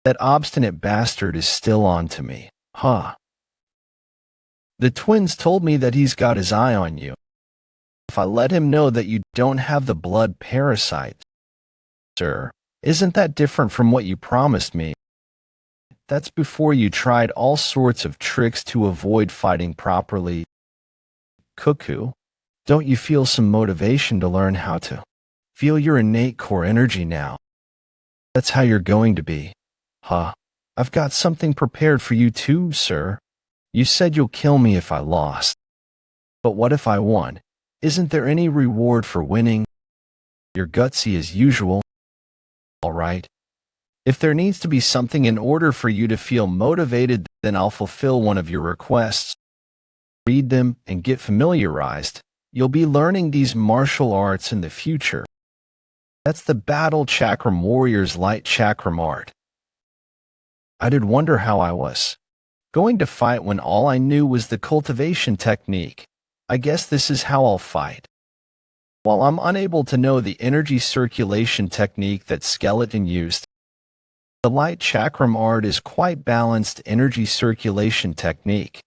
That obstinate bastard is still on to me. Huh. The twins told me that he's got his eye on you. If I let him know that you don't have the blood parasite. Sir, isn't that different from what you promised me? That's before you tried all sorts of tricks to avoid fighting properly. Cuckoo, don't you feel some motivation to learn how to feel your innate core energy now? That's how you're going to be. Huh. I've got something prepared for you too, sir. You said you'll kill me if I lost. But what if I won? Isn't there any reward for winning? You're gutsy as usual. All right. If there needs to be something in order for you to feel motivated, then I'll fulfill one of your requests. Read them and get familiarized. You'll be learning these martial arts in the future. That's the Battle Chakram Warrior's Light Chakram art. I did wonder how I was going to fight when all I knew was the cultivation technique. I guess this is how I'll fight. While I'm unable to know the energy circulation technique that Skeleton used, the light chakram art is quite balanced energy circulation technique.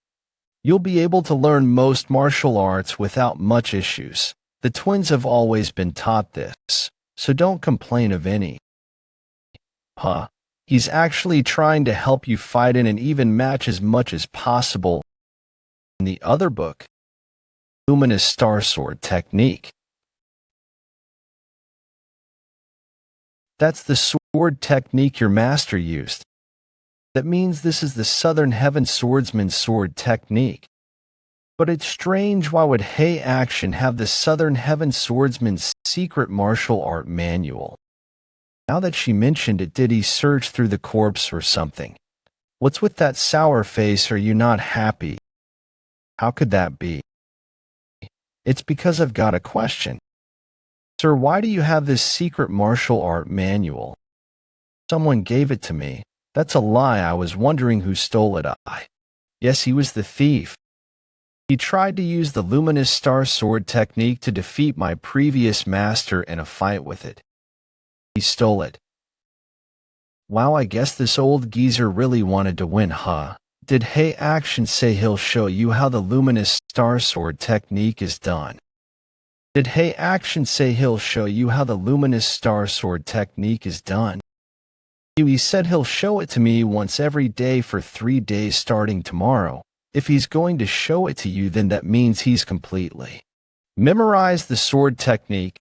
You'll be able to learn most martial arts without much issues. The twins have always been taught this, so don't complain of any. Huh. He's actually trying to help you fight in an even match as much as possible. In the other book, Luminous Star Sword Technique. That's the sword technique your master used. That means this is the Southern Heaven Swordsman's sword technique. But it's strange, why would Hei Action have the Southern Heaven Swordsman's secret martial art manual? Now that she mentioned it, did he search through the corpse or something? What's with that sour face? Are you not happy? How could that be? It's because I've got a question. Sir, why do you have this secret martial art manual? Someone gave it to me. That's a lie. I was wondering who stole it. Yes, he was the thief. He tried to use the Luminous Star Sword technique to defeat my previous master in a fight with it. He stole it. Wow, I guess this old geezer really wanted to win, huh? Did Hei Action say he'll show you how the Luminous Star Sword technique is done? Did Hei Action say he'll show you how the Luminous Star Sword technique is done? He said he'll show it to me once every day for 3 days starting tomorrow. If he's going to show it to you, then that means he's completely memorized the sword technique.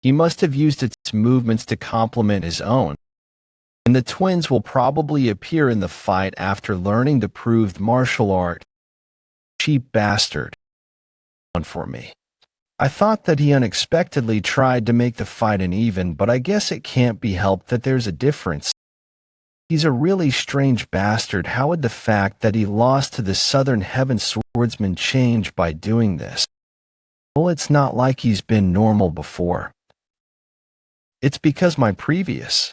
He must have used its movements to complement his own. And the twins will probably appear in the fight after learning the proved martial art. Cheap bastard. One for me. I thought that he unexpectedly tried to make the fight an even, but I guess it can't be helped that there's a difference. He's a really strange bastard. How would the fact that he lost to the Southern Heaven Swordsman change by doing this? Well, it's not like he's been normal before. It's because my previous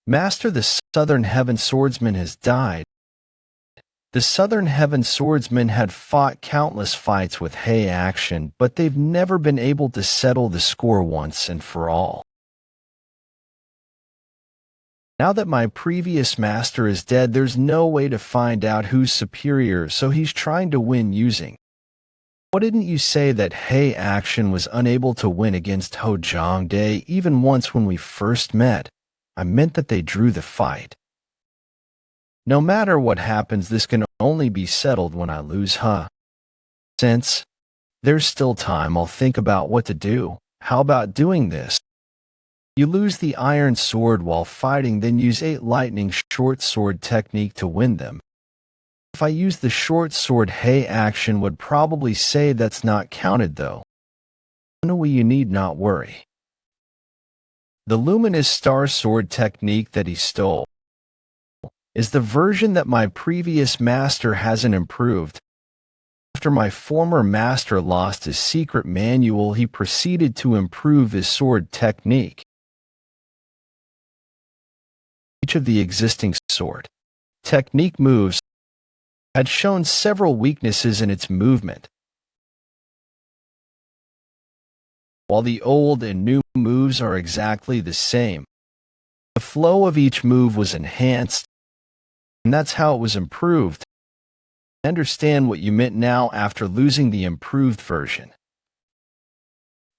master, the Southern Heaven Swordsman, has died. The Southern Heaven Swordsman had fought countless fights with Hei Action, but they've never been able to settle the score once and for all. Now that my previous master is dead, there's no way to find out who's superior, so he's trying to win using Why didn't you say that Hei Action was unable to win against Ho Jong-dae even once when we first met? I meant that they drew the fight. No matter what happens, this can only be settled when I lose, huh? Since there's still time, I'll think about what to do. How about doing this? You lose the iron sword while fighting, then use 8 lightning short sword technique to win them. If I use the short sword, Hei Action would probably say that's not counted though. No, you need not worry. The luminous star sword technique that he stole is the version that my previous master hasn't improved. After my former master lost his secret manual, he proceeded to improve his sword technique. Each of the existing sword technique moves had shown several weaknesses in its movement. While the old and new moves are exactly the same, the flow of each move was enhanced, and that's how it was improved. I understand what you meant now after losing the improved version.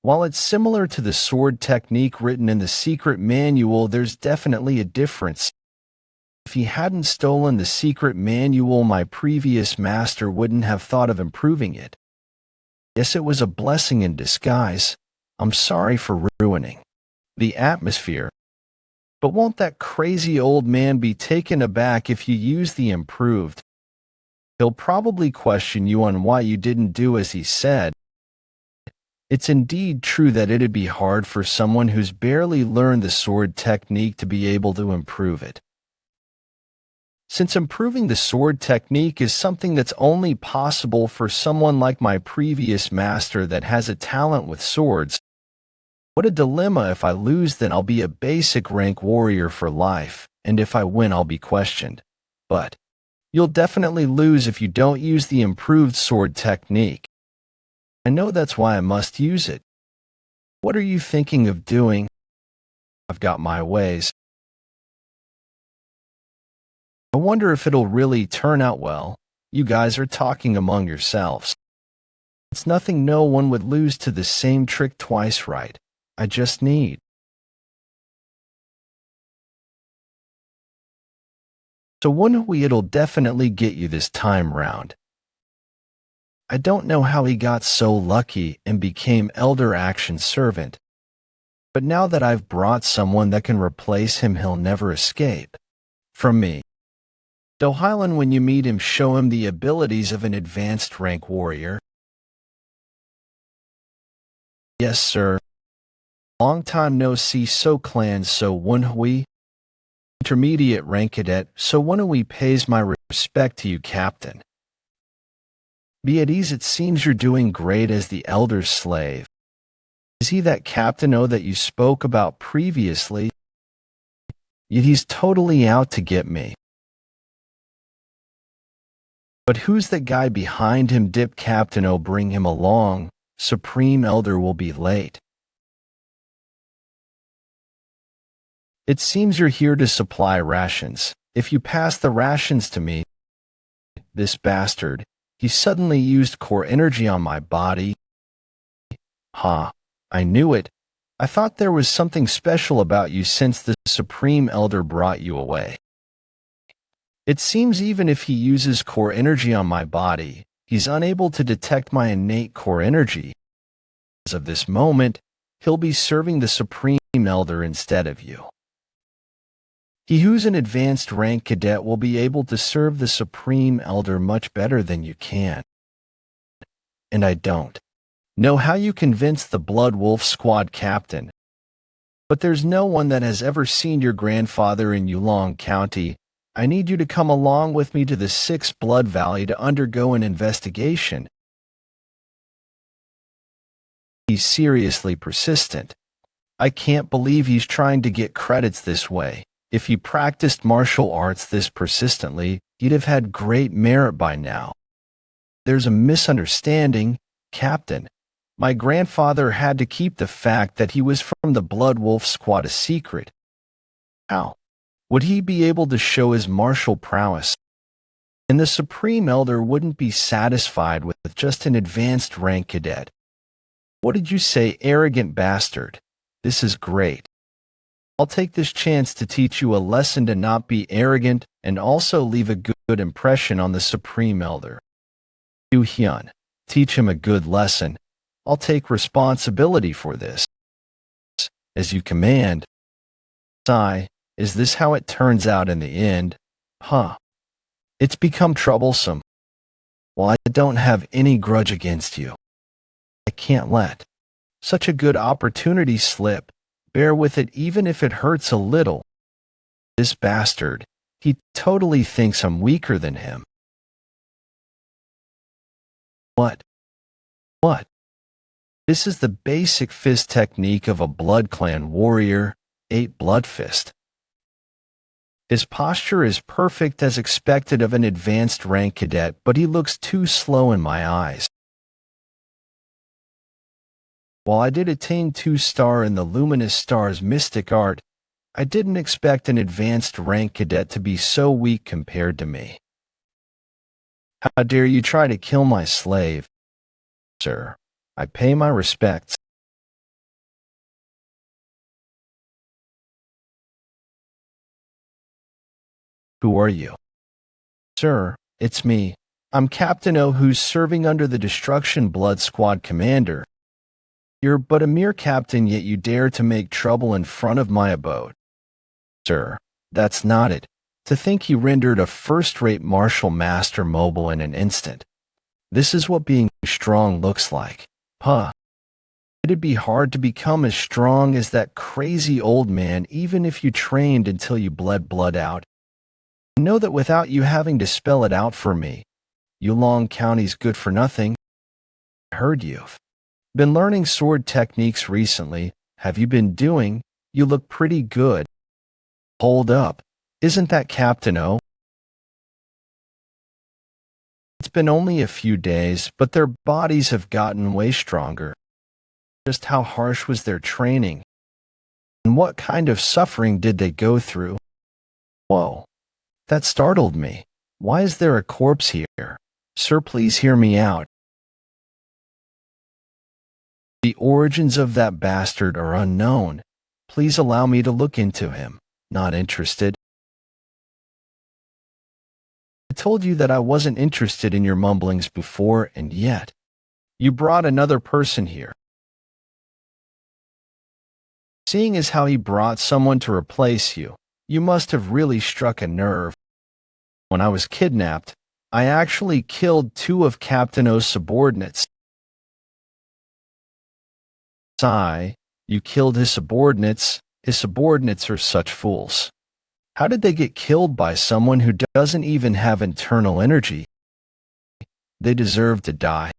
While it's similar to the sword technique written in the secret manual, there's definitely a difference. If he hadn't stolen the secret manual, my previous master wouldn't have thought of improving it. Yes, it was a blessing in disguise. I'm sorry for ruining the atmosphere. But won't that crazy old man be taken aback if you use the improved? He'll probably question you on why you didn't do as he said. It's indeed true that it'd be hard for someone who's barely learned the sword technique to be able to improve it. Since improving the sword technique is something that's only possible for someone like my previous master that has a talent with swords, what a dilemma. If I lose, then I'll be a basic rank warrior for life, and if I win, I'll be questioned. But you'll definitely lose if you don't use the improved sword technique. I know that's why I must use it. What are you thinking of doing? I've got my ways. I wonder if it'll really turn out well. You guys are talking among yourselves. It's nothing, no one would lose to the same trick twice, right? I just need. So Woon-Hwi, it'll definitely get you this time round. I don't know how he got so lucky and became Elder Action Servant, but now that I've brought someone that can replace him, he'll never escape from me. Dohylan, when you meet him, show him the abilities of an advanced rank warrior. Yes, sir. Long time no see. So clan, so Woon-Hwi. Intermediate rank cadet, so Woon-Hwi pays my respect to you, Captain. Be at ease, it seems you're doing great as the Elder's slave. Is he that Captain O that you spoke about previously? Yet he's totally out to get me. But who's that guy behind him? Dip Captain O, bring him along. Supreme Elder will be late. It seems you're here to supply rations. If you pass the rations to me, this bastard, he suddenly used core energy on my body. Ha, I knew it. I thought there was something special about you since the Supreme Elder brought you away. It seems even if he uses core energy on my body, he's unable to detect my innate core energy. As of this moment, he'll be serving the Supreme Elder instead of you. He who's an advanced rank cadet will be able to serve the Supreme Elder much better than you can. And I don't know how you convinced the Blood Wolf Squad captain, but there's no one that has ever seen your grandfather in Yulong County. I need you to come along with me to the 6th Blood Valley to undergo an investigation. He's seriously persistent. I can't believe he's trying to get credits this way. If he practiced martial arts this persistently, he'd have had great merit by now. There's a misunderstanding, Captain. My grandfather had to keep the fact that he was from the Blood Wolf Squad a secret. How would he be able to show his martial prowess? And the Supreme Elder wouldn't be satisfied with just an advanced rank cadet. What did you say, arrogant bastard? This is great. I'll take this chance to teach you a lesson to not be arrogant and also leave a good impression on the Supreme Elder. Yu Hyun, teach him a good lesson. I'll take responsibility for this. As you command. Sigh, is this how it turns out in the end? Huh. It's become troublesome. Well, I don't have any grudge against you. I can't let such a good opportunity slip. Bear with it even if it hurts a little. This bastard, he totally thinks I'm weaker than him. What? What? This is the basic fist technique of a Blood Clan warrior, 8 Blood Fist. His posture is perfect as expected of an advanced rank cadet, but he looks too slow in my eyes. While I did attain 2-star in the Luminous Star's mystic art, I didn't expect an advanced rank cadet to be so weak compared to me. How dare you try to kill my slave? Sir, I pay my respects. Who are you? Sir, it's me. I'm Captain O, who's serving under the Destruction Blood Squad commander. You're but a mere captain, yet you dare to make trouble in front of my abode. Sir, that's not it. To think he rendered a first-rate martial master mobile in an instant. This is what being strong looks like. Huh. It'd be hard to become as strong as that crazy old man even if you trained until you bled blood out. Know that without you having to spell it out for me, Yulong County's good for nothing. I heard you've been learning sword techniques recently. Have you been doing? You look pretty good. Hold up. Isn't that Captain O? It's been only a few days, but their bodies have gotten way stronger. Just how harsh was their training? And what kind of suffering did they go through? Whoa. That startled me. Why is there a corpse here? Sir, please hear me out. The origins of that bastard are unknown. Please allow me to look into him. Not interested. I told you that I wasn't interested in your mumblings before, and yet you brought another person here. Seeing as how he brought someone to replace you, you must have really struck a nerve. When I was kidnapped, I actually killed 2 of Captain O's subordinates. Sigh, you killed his subordinates. His subordinates are such fools. How did they get killed by someone who doesn't even have internal energy? They deserve to die.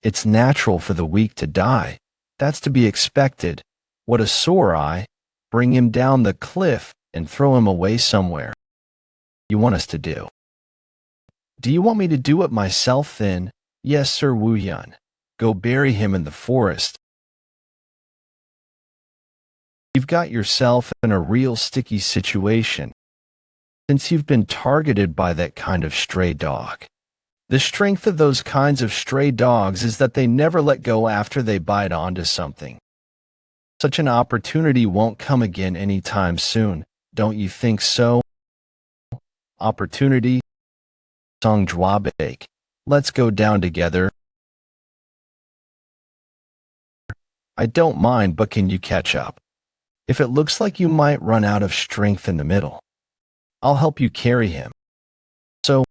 It's natural for the weak to die. That's to be expected. What a sore eye. Bring him down the cliff and throw him away somewhere. You want us to do? Do you want me to do it myself then? Yes, Sir Woo-Hyun. Go bury him in the forest. You've got yourself in a real sticky situation, since you've been targeted by that kind of stray dog. The strength of those kinds of stray dogs is that they never let go after they bite onto something. Such an opportunity won't come again anytime soon, don't you think so? Opportunity? Song Jwabek. Let's go down together. I don't mind, but can you catch up? If it looks like you might run out of strength in the middle, I'll help you carry him. So,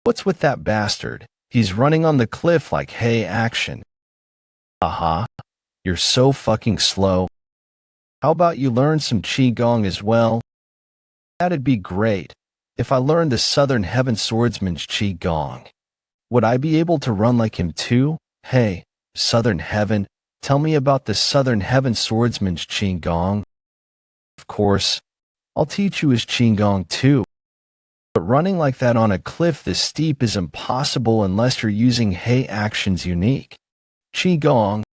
what's with that bastard? He's running on the cliff like, hey, action. Aha. You're so fucking slow. How about you learn some Qigong as well? That'd be great. If I learned the Southern Heaven Swordsman's Qigong, would I be able to run like him too? Hey, Southern Heaven, tell me about the Southern Heaven Swordsman's Qigong. Of course, I'll teach you his Qigong too. But running like that on a cliff this steep is impossible unless you're using Hei Action's unique Qigong.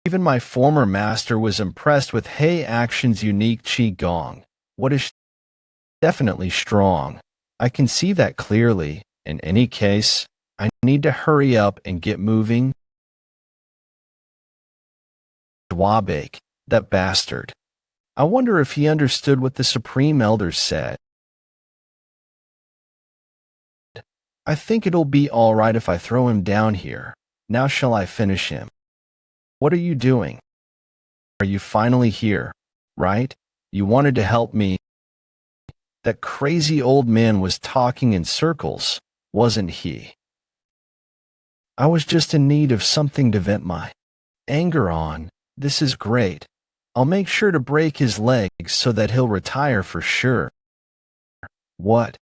Even my former master was impressed with Hei Action's unique Qigong. What is definitely strong. I can see that clearly. In any case, I need to hurry up and get moving. Dwabake, that bastard. I wonder if he understood what the Supreme Elders said. I think it'll be all right if I throw him down here. Now shall I finish him? What are you doing? Are you finally here, right? You wanted to help me. That crazy old man was talking in circles, wasn't he? I was just in need of something to vent my anger on. This is great. I'll make sure to break his legs so that he'll retire for sure. What?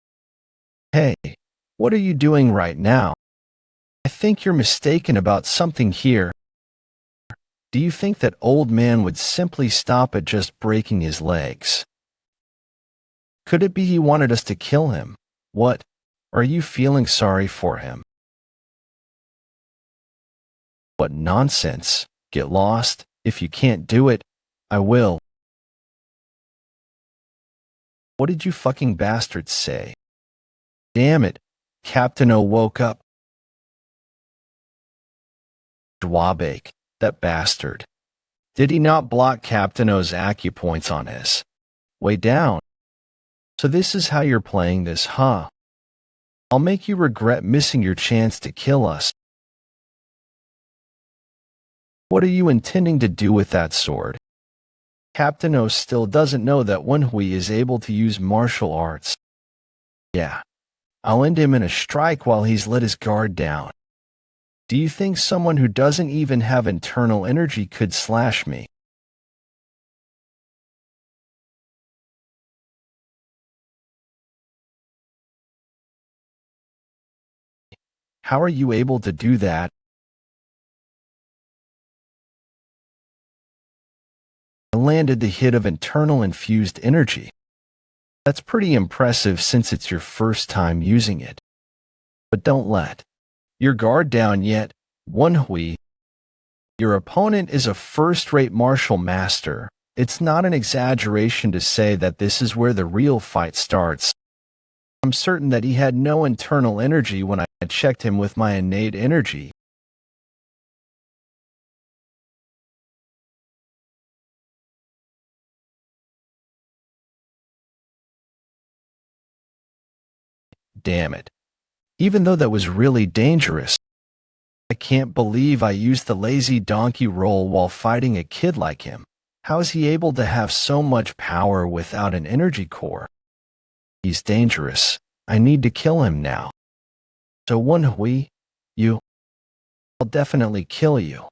Hey, what are you doing right now? I think you're mistaken about something here. Do you think that old man would simply stop at just breaking his legs? Could it be he wanted us to kill him? What? Are you feeling sorry for him? What nonsense. Get lost. If you can't do it, I will. What did you fucking bastards say? Damn it. Captain O woke up. Dwabake, that bastard. Did he not block Captain O's acupoints on his way down? So this is how you're playing this, huh? I'll make you regret missing your chance to kill us. What are you intending to do with that sword? Captain O still doesn't know that Woon-Hwi is able to use martial arts. Yeah, I'll end him in a strike while he's let his guard down. Do you think someone who doesn't even have internal energy could slash me? How are you able to do that? I landed the hit of internal infused energy. That's pretty impressive since it's your first time using it. But don't let your guard down yet, Woon-Hwi. Your opponent is a first-rate martial master. It's not an exaggeration to say that this is where the real fight starts. I'm certain that he had no internal energy when I checked him with my innate energy. Damn it. Even though that was really dangerous, I can't believe I used the lazy donkey role while fighting a kid like him. How is he able to have so much power without an energy core? He's dangerous. I need to kill him now. So Woon-Hwi, I'll definitely kill you.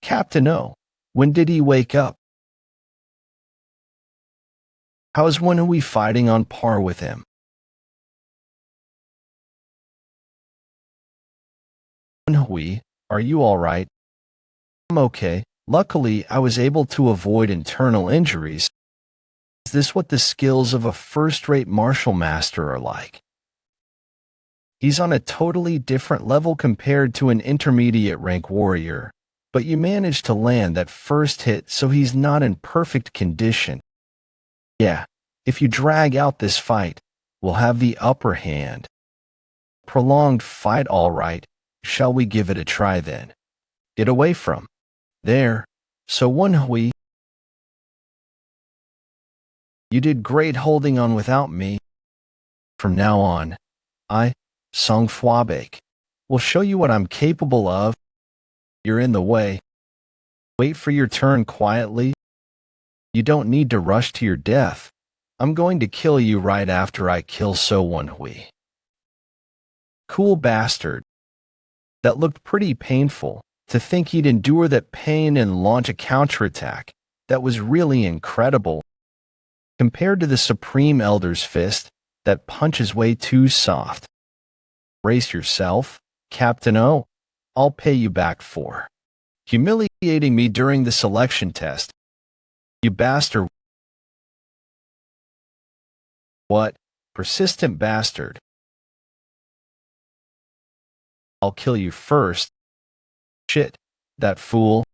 Captain O, when did he wake up? How is Woon-Hwi fighting on par with him? Woon-Hwi, are you alright? I'm okay. Luckily, I was able to avoid internal injuries. Is this what the skills of a first-rate martial master are like? He's on a totally different level compared to an intermediate rank warrior, but you managed to land that first hit, so he's not in perfect condition. Yeah, if you drag out this fight, we'll have the upper hand. Prolonged fight, all right. Shall we give it a try then? Get away from there. So Woon-Hwi, you did great holding on without me. From now on, Song Fwabake, will show you what I'm capable of. You're in the way. Wait for your turn quietly. You don't need to rush to your death. I'm going to kill you right after I kill So Woon-Hwi. Cool bastard. That looked pretty painful. To think he'd endure that pain and launch a counterattack. That was really incredible. Compared to the Supreme Elder's fist, that punch is way too soft. Brace yourself, Captain O. I'll pay you back for humiliating me during the selection test. You bastard. What? Persistent bastard. I'll kill you first. Shit, that fool.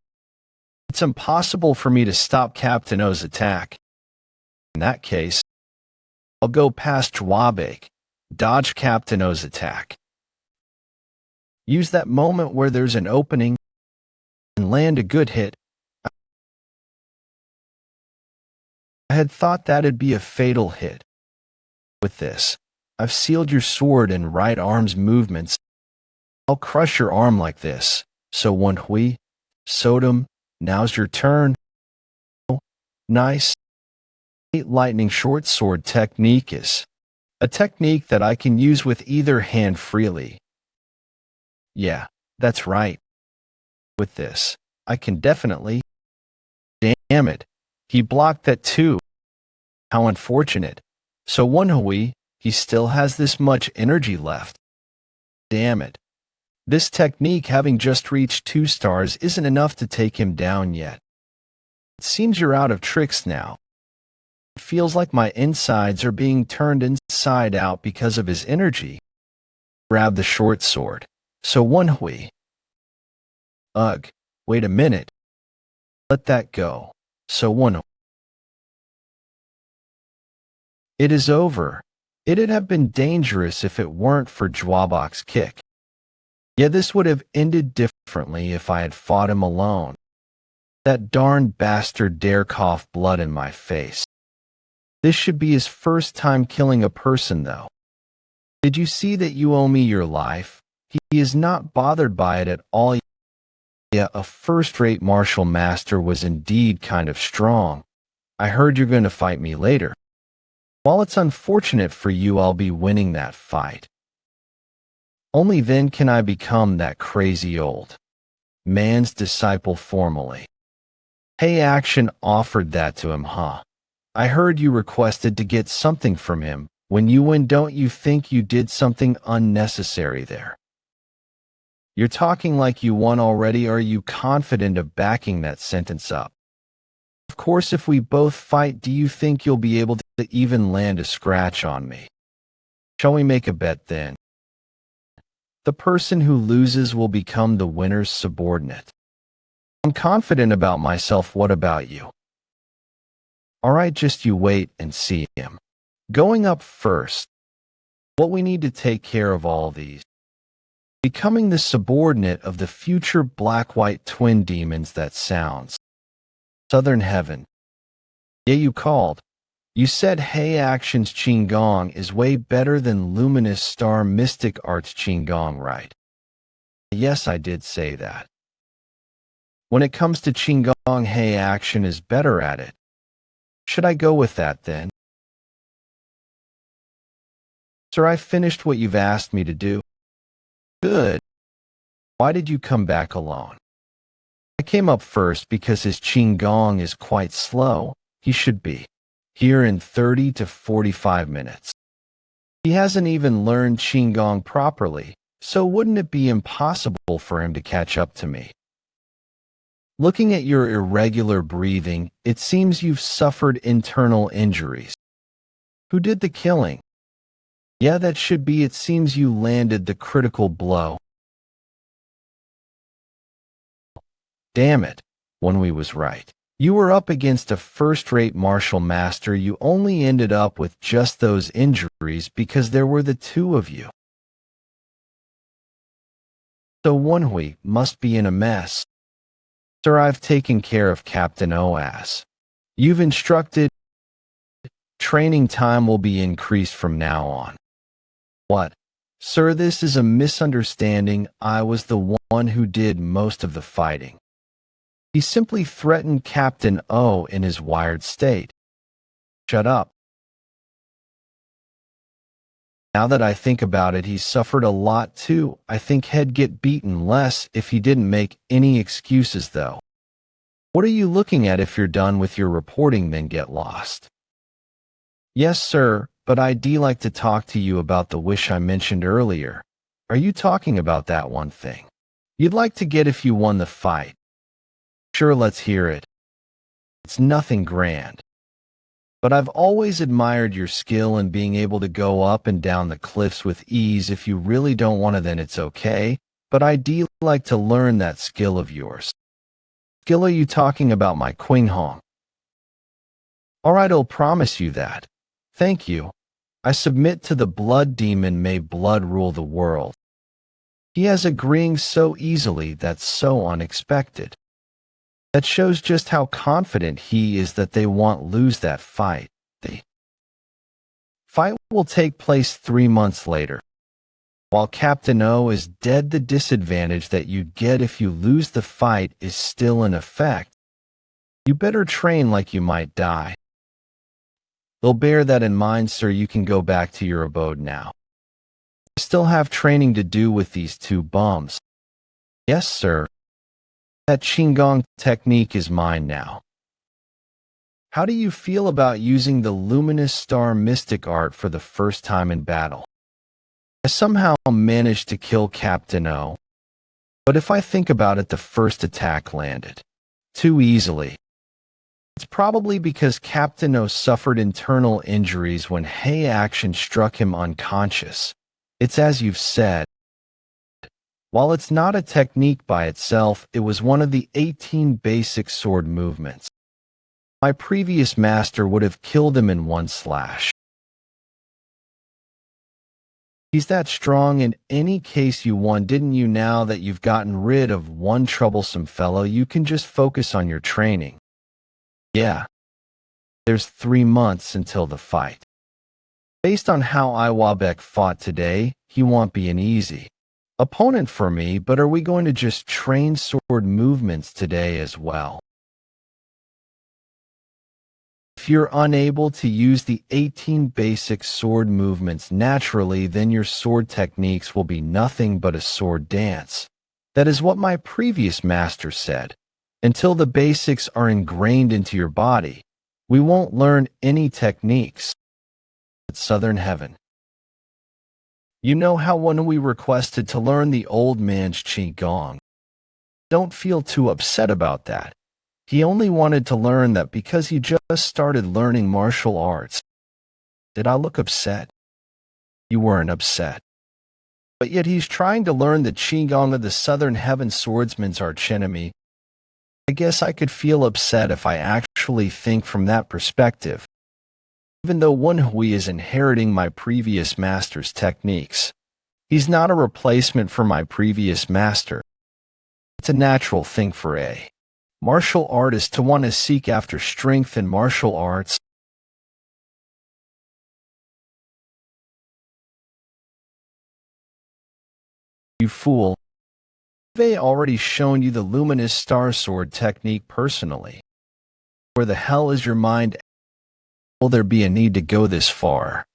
It's impossible for me to stop Captain O's attack. In that case, I'll go past Jwabek, dodge Captain O's attack. Use that moment where there's an opening and land a good hit. I had thought that'd be a fatal hit. With this, I've sealed your sword and right arm's movements. I'll crush your arm like this. So Woon-Hwi, Sodom, now's your turn. Nice. Lightning short sword technique is a technique that I can use with either hand freely. Yeah, that's right. With this, I can definitely... Damn it, he blocked that too. How unfortunate. So Woon-Hwi, he still has this much energy left. Damn it. This technique, having just reached 2 stars, isn't enough to take him down yet. It seems you're out of tricks now. It feels like my insides are being turned inside out because of his energy. Grab the short sword. So Woon-Hwi. Ugh, wait a minute. Let that go. So Woon-Hwi. It is over. It'd have been dangerous if it weren't for Jwabek's kick. Yeah, this would have ended differently if I had fought him alone. That darn bastard dare cough blood in my face. This should be his first time killing a person, though. Did you see that you owe me your life? He is not bothered by it at all. Yeah, a first-rate martial master was indeed kind of strong. I heard you're going to fight me later. While it's unfortunate for you, I'll be winning that fight. Only then can I become that crazy old man's disciple formally. Hey, Action offered that to him, huh? I heard you requested to get something from him. When you win, don't you think you did something unnecessary there? You're talking like you won already. Are you confident of backing that sentence up? Of course, if we both fight, do you think you'll be able to even land a scratch on me? Shall we make a bet then? The person who loses will become the winner's subordinate. I'm confident about myself. What about you? All right, just you wait and see him. Going up first. What we need to take care of all these. Becoming the subordinate of the future black-white twin demons. That sounds. Southern Heaven. Yeah, you called. You said Hey Action's Qigong is way better than Luminous Star Mystic Arts Qigong, right? Yes, I did say that. When it comes to Qigong, Hey Action is better at it. Should I go with that then? Sir, I finished what you've asked me to do. Good. Why did you come back alone? I came up first because his Qigong is quite slow. He should be here in 30 to 45 minutes. He hasn't even learned Qigong properly, so wouldn't it be impossible for him to catch up to me? Looking at your irregular breathing, it seems you've suffered internal injuries. Who did the killing? Yeah, that should be. It seems you landed the critical blow. Damn it, Woon-Hwi was right. You were up against a first-rate martial master. You only ended up with just those injuries because there were the 2 of you. So Woon-Hwi must be in a mess. Sir, I've taken care of Captain Oas. You've instructed. Training time will be increased from now on. What? Sir, this is a misunderstanding. I was the one who did most of the fighting. He simply threatened Captain O in his wired state. Shut up. Now that I think about it, he suffered a lot too. I think he'd get beaten less if he didn't make any excuses though. What are you looking at? If you're done with your reporting, then get lost. Yes, sir, but I'd like to talk to you about the wish I mentioned earlier. Are you talking about that one thing you'd like to get if you won the fight? Sure, let's hear it. It's nothing grand. But I've always admired your skill in being able to go up and down the cliffs with ease. If you really don't want to, then it's okay, but I'd like to learn that skill of yours. skill are you talking about, my Queen Hong? All right, I'll promise you that. Thank you. I submit to the blood demon, may blood rule the world. He has agreeing so easily, that's so unexpected. That shows just how confident he is that they won't lose that fight. The fight will take place 3 months later. While Captain O is dead, the disadvantage that you get if you lose the fight is still in effect. You better train like you might die. They'll bear that in mind, sir. You can go back to your abode now. I still have training to do with these two bums. Yes, sir. That Qigong technique is mine now. How do you feel about using the luminous star mystic art for the first time in battle? I somehow managed to kill Captain O, but if I think about it, the first attack landed too easily. It's probably because Captain O suffered internal injuries when Hei action struck him unconscious. It's as you've said. While it's not a technique by itself, it was one of the 18 basic sword movements. My previous master would have killed him in one slash. He's that strong. In any case, you won, didn't you? Now that you've gotten rid of one troublesome fellow, you can just focus on your training. Yeah. There's 3 months until the fight. Based on how Iwabek fought today, he won't be an easy opponent for me, but are we going to just train sword movements today as well? If you're unable to use the 18 basic sword movements naturally, then your sword techniques will be nothing but a sword dance. That is what my previous master said. Until the basics are ingrained into your body, we won't learn any techniques. At Southern Heaven. You know how when we requested to learn the old man's Qigong. Don't feel too upset about that. He only wanted to learn that because he just started learning martial arts. Did I look upset? You weren't upset. But yet he's trying to learn the Qigong of the Southern Heaven swordsman's archenemy. I guess I could feel upset if I actually think from that perspective. Even though Woon-Hwi is inheriting my previous master's techniques, he's not a replacement for my previous master. It's a natural thing for a martial artist to want to seek after strength in martial arts. You fool. I've already shown you the luminous star sword technique personally. Where the hell is your mind? Will there be a need to go this far?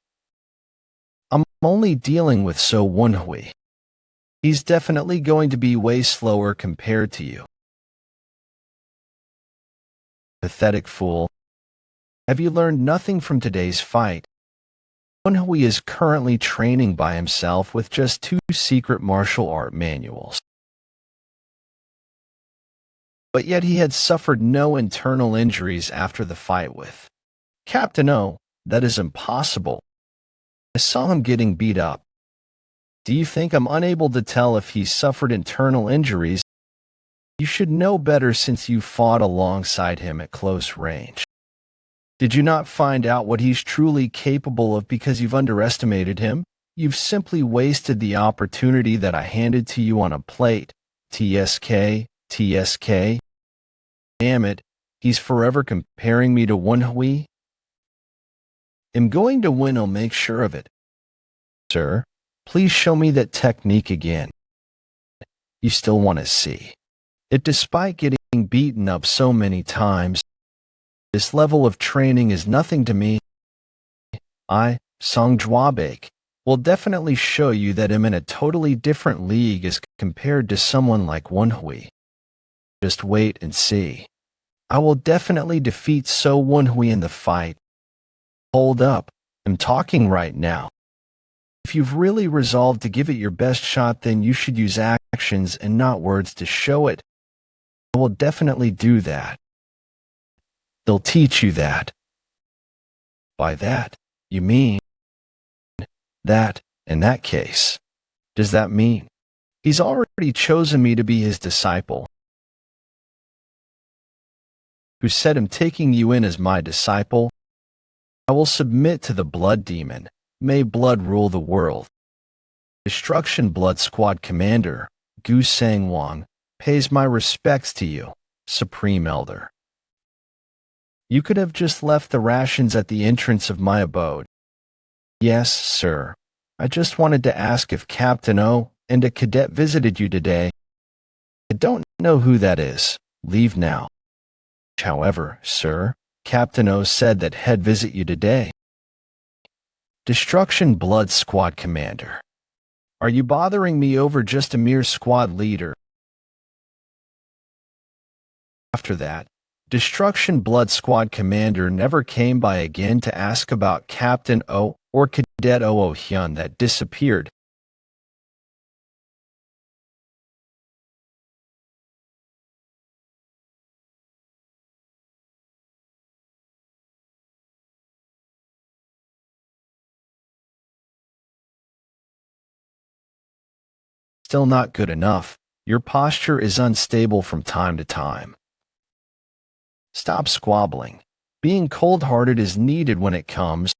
I'm only dealing with So Woon-Hwi. He's definitely going to be way slower compared to you. Pathetic fool. Have you learned nothing from today's fight? Woon-Hwi is currently training by himself with just 2 secret martial art manuals. But yet he had suffered no internal injuries after the fight with Captain O. That is impossible. I saw him getting beat up. Do you think I'm unable to tell if he suffered internal injuries? You should know better since you fought alongside him at close range. Did you not find out what he's truly capable of because you've underestimated him? You've simply wasted the opportunity that I handed to you on a plate. TSK. Damn it, he's forever comparing me to Woon-Hwi. I'm going to win, I'll make sure of it. Sir, please show me that technique again. You still want to see it despite getting beaten up so many times. This level of training is nothing to me. I, Song Jwabek, will definitely show you that I'm in a totally different league as compared to someone like Woon-Hwi. Just wait and see. I will definitely defeat So Woon-Hwi in the fight. Hold up, I'm talking right now. If you've really resolved to give it your best shot, then you should use actions and not words to show it. I will definitely do that. They'll teach you that. By that, you mean that, in that case. Does that mean he's already chosen me to be his disciple? who said I'm taking you in as my disciple. I will submit to the blood demon. May blood rule the world. Destruction Blood Squad Commander, Gu Sang-won, pays my respects to you, Supreme Elder. You could have just left the rations at the entrance of my abode. Yes, sir. I just wanted to ask if Captain O and a cadet visited you today. I don't know who that is. Leave now. However, sir, Captain O said that he'd visit you today. Destruction Blood Squad Commander. Are you bothering me over just a mere squad leader? After that, Destruction Blood Squad Commander never came by again to ask about Captain O or Cadet Oo Hyun that disappeared. Still not good enough. Your posture is unstable from time to time. Stop squabbling. Being cold-hearted is needed when it comes.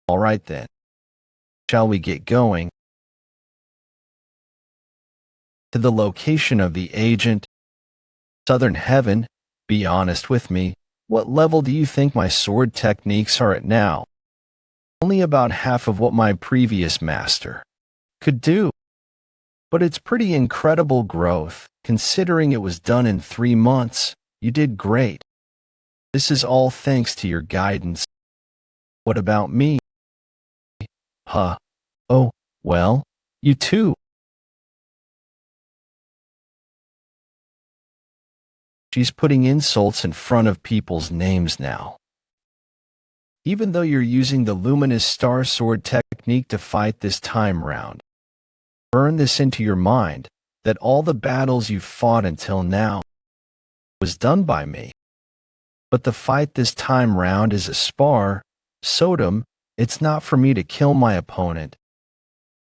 All right then. Shall we get going? To the location of the agent. Southern Heaven, be honest with me. What level do you think my sword techniques are at now? Only about half of what my previous master could do. But it's pretty incredible growth, considering it was done in 3 months. You did great. This is all thanks to your guidance. What about me? Huh. Oh, well, you too. She's putting insults in front of people's names now. Even though you're using the Luminous Star Sword technique to fight this time round, burn this into your mind, that all the battles you've fought until now was done by me. But the fight this time round is a spar, Sodom. It's not for me to kill my opponent.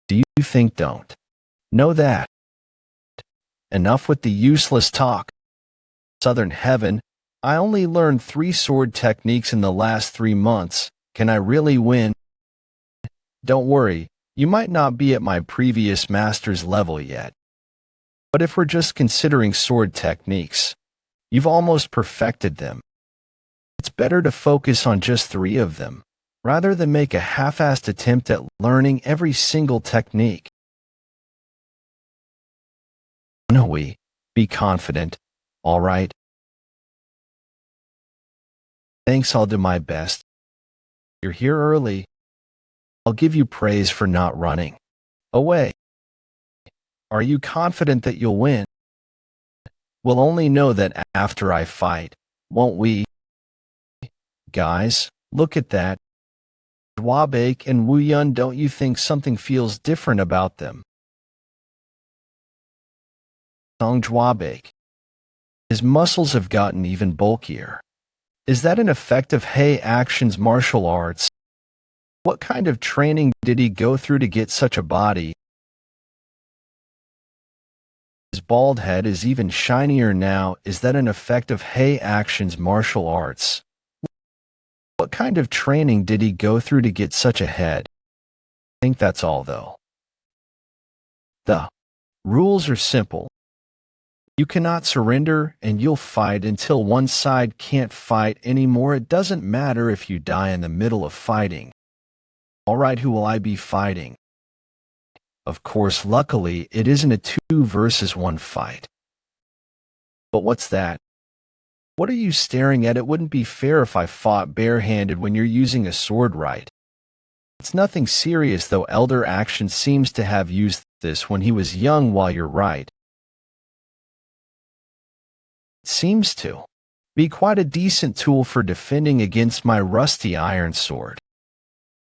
Do you think don't know that? Enough with the useless talk. Southern Heaven, I only learned 3 sword techniques in the last 3 months. Can I really win? Don't worry, you might not be at my previous master's level yet. But if we're just considering sword techniques, you've almost perfected them. It's better to focus on just 3 of them, rather than make a half-assed attempt at learning every single technique. Woon-Hwi, be confident, all right? Thanks, I'll do my best. You're here early. I'll give you praise for not running away. Are you confident that you'll win? We'll only know that after I fight, won't we? Guys, look at that. Dwabake and Woo-Yun, don't you think something feels different about them? Song Dwabake. His muscles have gotten even bulkier. Is that an effect of Hei Action's martial arts? What kind of training did he go through to get such a body? His bald head is even shinier now. Is that an effect of Hei Action's martial arts? What kind of training did he go through to get such a head? I think that's all though. The rules are simple. You cannot surrender and you'll fight until one side can't fight anymore. It doesn't matter if you die in the middle of fighting. Alright, who will I be fighting? Of course, luckily, it isn't a 2 versus 1 fight. But what's that? What are you staring at? It wouldn't be fair if I fought barehanded when you're using a sword, right? It's nothing serious, though. Elder Action seems to have used this when he was young, while you're right. It seems to be quite a decent tool for defending against my rusty iron sword.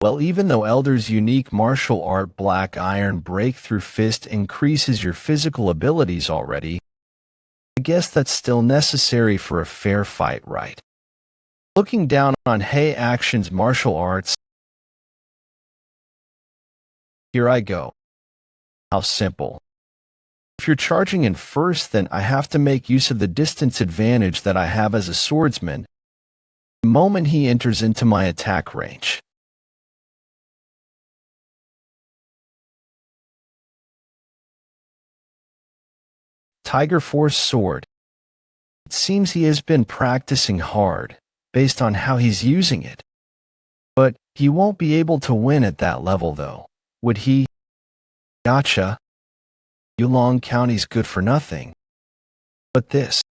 Well, even though Elder's unique martial art Black Iron Breakthrough Fist increases your physical abilities already, I guess that's still necessary for a fair fight, right? Looking down on Hei Action's martial arts, here I go. How simple. If you're charging in first, then I have to make use of the distance advantage that I have as a swordsman the moment he enters into my attack range. Tiger Force Sword. It seems he has been practicing hard, based on how he's using it. But he won't be able to win at that level though, would he? Gotcha. Yulong County's good for nothing. But this.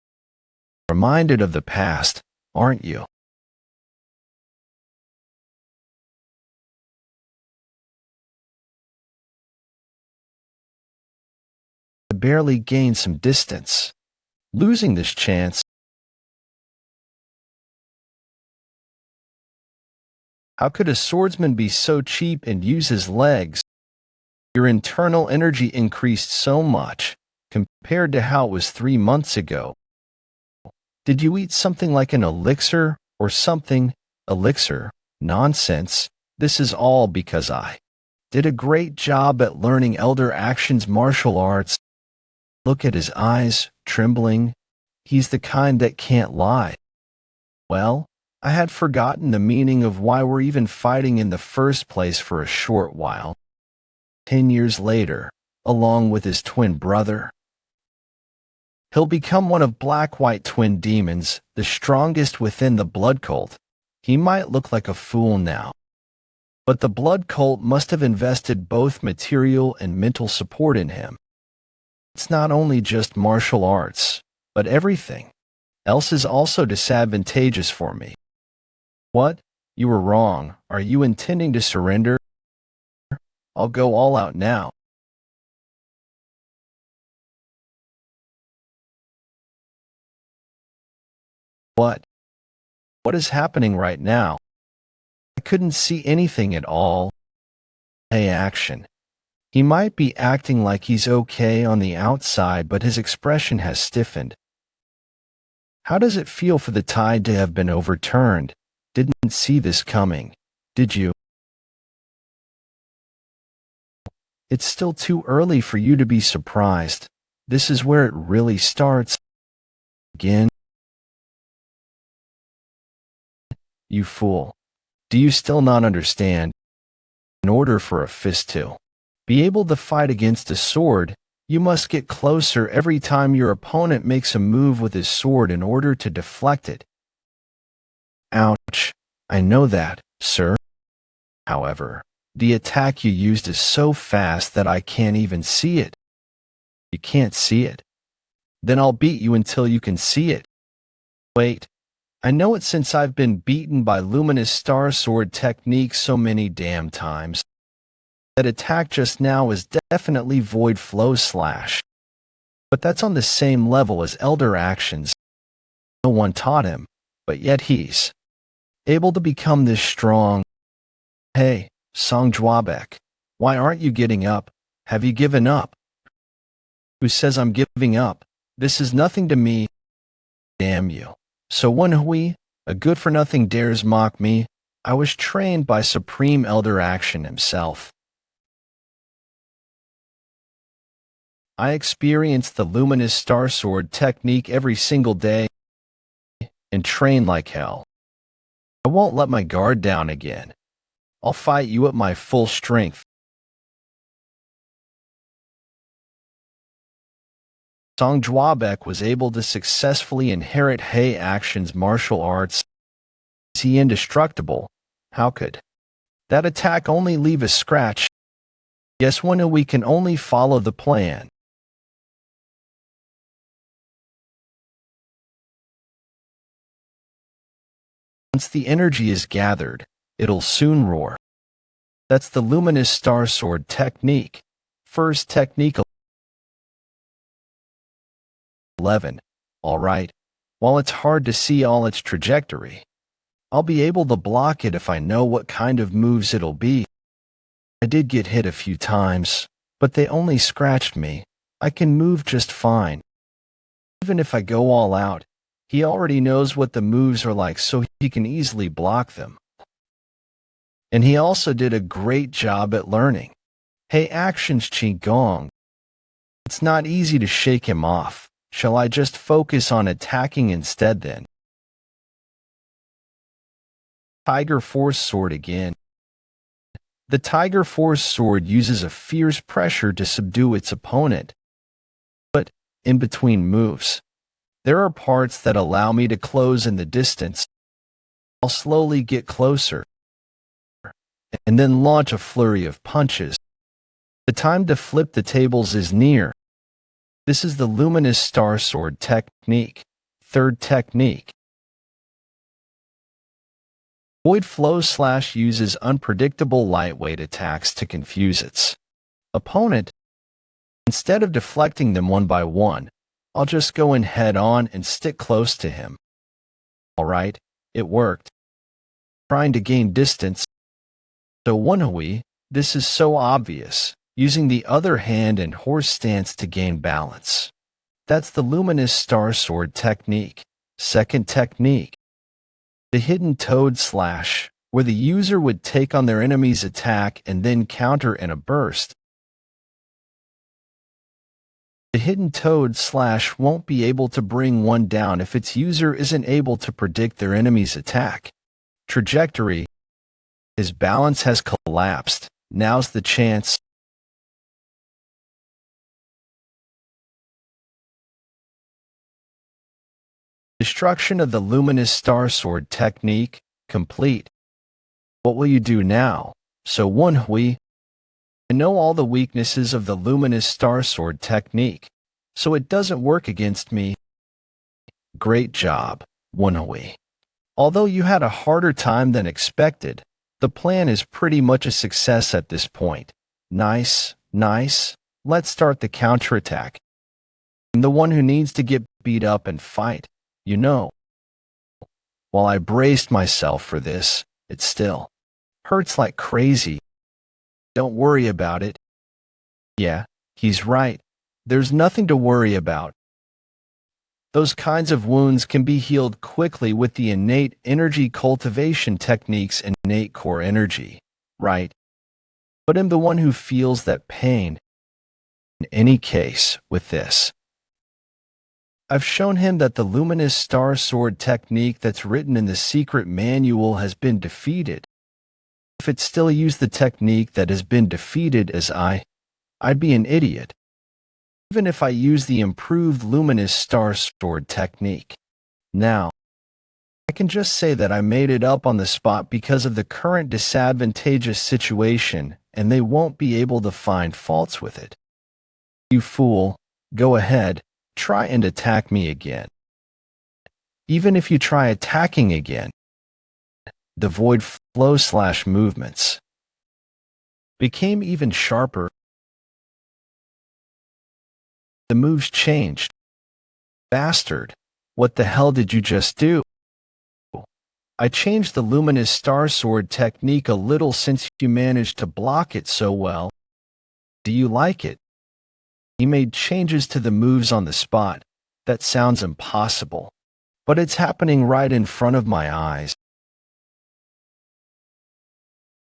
Reminded of the past, aren't you? I barely gained some distance. Losing this chance. How could a swordsman be so cheap and use his legs? Your internal energy increased so much, compared to how it was 3 months ago. Did you eat something like an elixir, or something? Elixir? Nonsense. This is all because I did a great job at learning Elder Action's martial arts. Look at his eyes, trembling. He's the kind that can't lie. Well, I had forgotten the meaning of why we're even fighting in the first place for a short while. 10 years later, along with his twin brother, he'll become one of black-white twin demons, the strongest within the blood cult. He might look like a fool now, but the blood cult must have invested both material and mental support in him. It's not only just martial arts, but everything else is also disadvantageous for me. What? You were wrong. Are you intending to surrender? I'll go all out now. What? What is happening right now? I couldn't see anything at all. Hey, Action. He might be acting like he's okay on the outside, but his expression has stiffened. How does it feel for the tide to have been overturned? Didn't see this coming, did you? It's still too early for you to be surprised. This is where it really starts. Again. You fool. Do you still not understand? In order for a fist to be able to fight against a sword, you must get closer every time your opponent makes a move with his sword in order to deflect it. Ouch. I know that, sir. However, the attack you used is so fast that I can't even see it. You can't see it? Then I'll beat you until you can see it. Wait. I know it since I've been beaten by Luminous Star Sword technique so many damn times. That attack just now is definitely Void Flow Slash. But that's on the same level as Elder Actions. No one taught him, but yet he's able to become this strong. Hey, Song Jwabek, why aren't you getting up? Have you given up? Who says I'm giving up? This is nothing to me. Damn you. So Woon-Hwi, a good-for-nothing dares mock me. I was trained by Supreme Elder Action himself. I experience the Luminous Star Sword technique every single day and train like hell. I won't let my guard down again. I'll fight you at my full strength. Song Jwabek was able to successfully inherit Hei Action's martial arts. Is he indestructible? How could that attack only leave a scratch? Yes, when we can only follow the plan. Once the energy is gathered, it'll soon roar. That's the Luminous Star Sword technique. First technique 11. Alright. While it's hard to see all its trajectory, I'll be able to block it if I know what kind of moves it'll be. I did get hit a few times, but they only scratched me. I can move just fine. Even if I go all out, he already knows what the moves are like, so he can easily block them. And he also did a great job at learning Hei Action's Qigong. It's not easy to shake him off. Shall I just focus on attacking instead then? Tiger Force Sword again. The Tiger Force Sword uses a fierce pressure to subdue its opponent. But, in between moves, there are parts that allow me to close in the distance. I'll slowly get closer, and then launch a flurry of punches. The time to flip the tables is near. This is the Luminous Star Sword technique. Third technique. Void Flow Slash uses unpredictable lightweight attacks to confuse its opponent. Instead of deflecting them one by one, I'll just go in head-on and stick close to him. Alright, it worked. Trying to gain distance. So Woon-Hwi, this is so obvious, using the other hand and horse stance to gain balance. That's the Luminous Star Sword technique. Second technique. The Hidden Toad Slash, where the user would take on their enemy's attack and then counter in a burst. The Hidden Toad Slash won't be able to bring one down if its user isn't able to predict their enemy's attack trajectory. His balance has collapsed. Now's the chance. Destruction of the Luminous Star Sword technique complete. What will you do now? So Woon-Hwi, I know all the weaknesses of the Luminous Star Sword technique, so it doesn't work against me. Great job, Woon-Hwi. Although you had a harder time than expected, the plan is pretty much a success at this point. Nice, nice. Let's start the counterattack. I'm the one who needs to get beat up and fight. You know, while I braced myself for this, it still hurts like crazy. Don't worry about it. Yeah, he's right. There's nothing to worry about. Those kinds of wounds can be healed quickly with the innate energy cultivation techniques and innate core energy, right? But I'm the one who feels that pain. In any case, with this, I've shown him that the Luminous Star Sword technique that's written in the secret manual has been defeated. If it still used the technique that has been defeated as I'd be an idiot. Even if I use the improved Luminous Star Sword technique. Now, I can just say that I made it up on the spot because of the current disadvantageous situation, and they won't be able to find faults with it. You fool, go ahead. Try and attack me again. Even if you try attacking again, the Void Flow Slash movements became even sharper. The moves changed. Bastard, what the hell did you just do? I changed the Luminous Star Sword technique a little since you managed to block it so well. Do you like it? He made changes to the moves on the spot. That sounds impossible, but it's happening right in front of my eyes.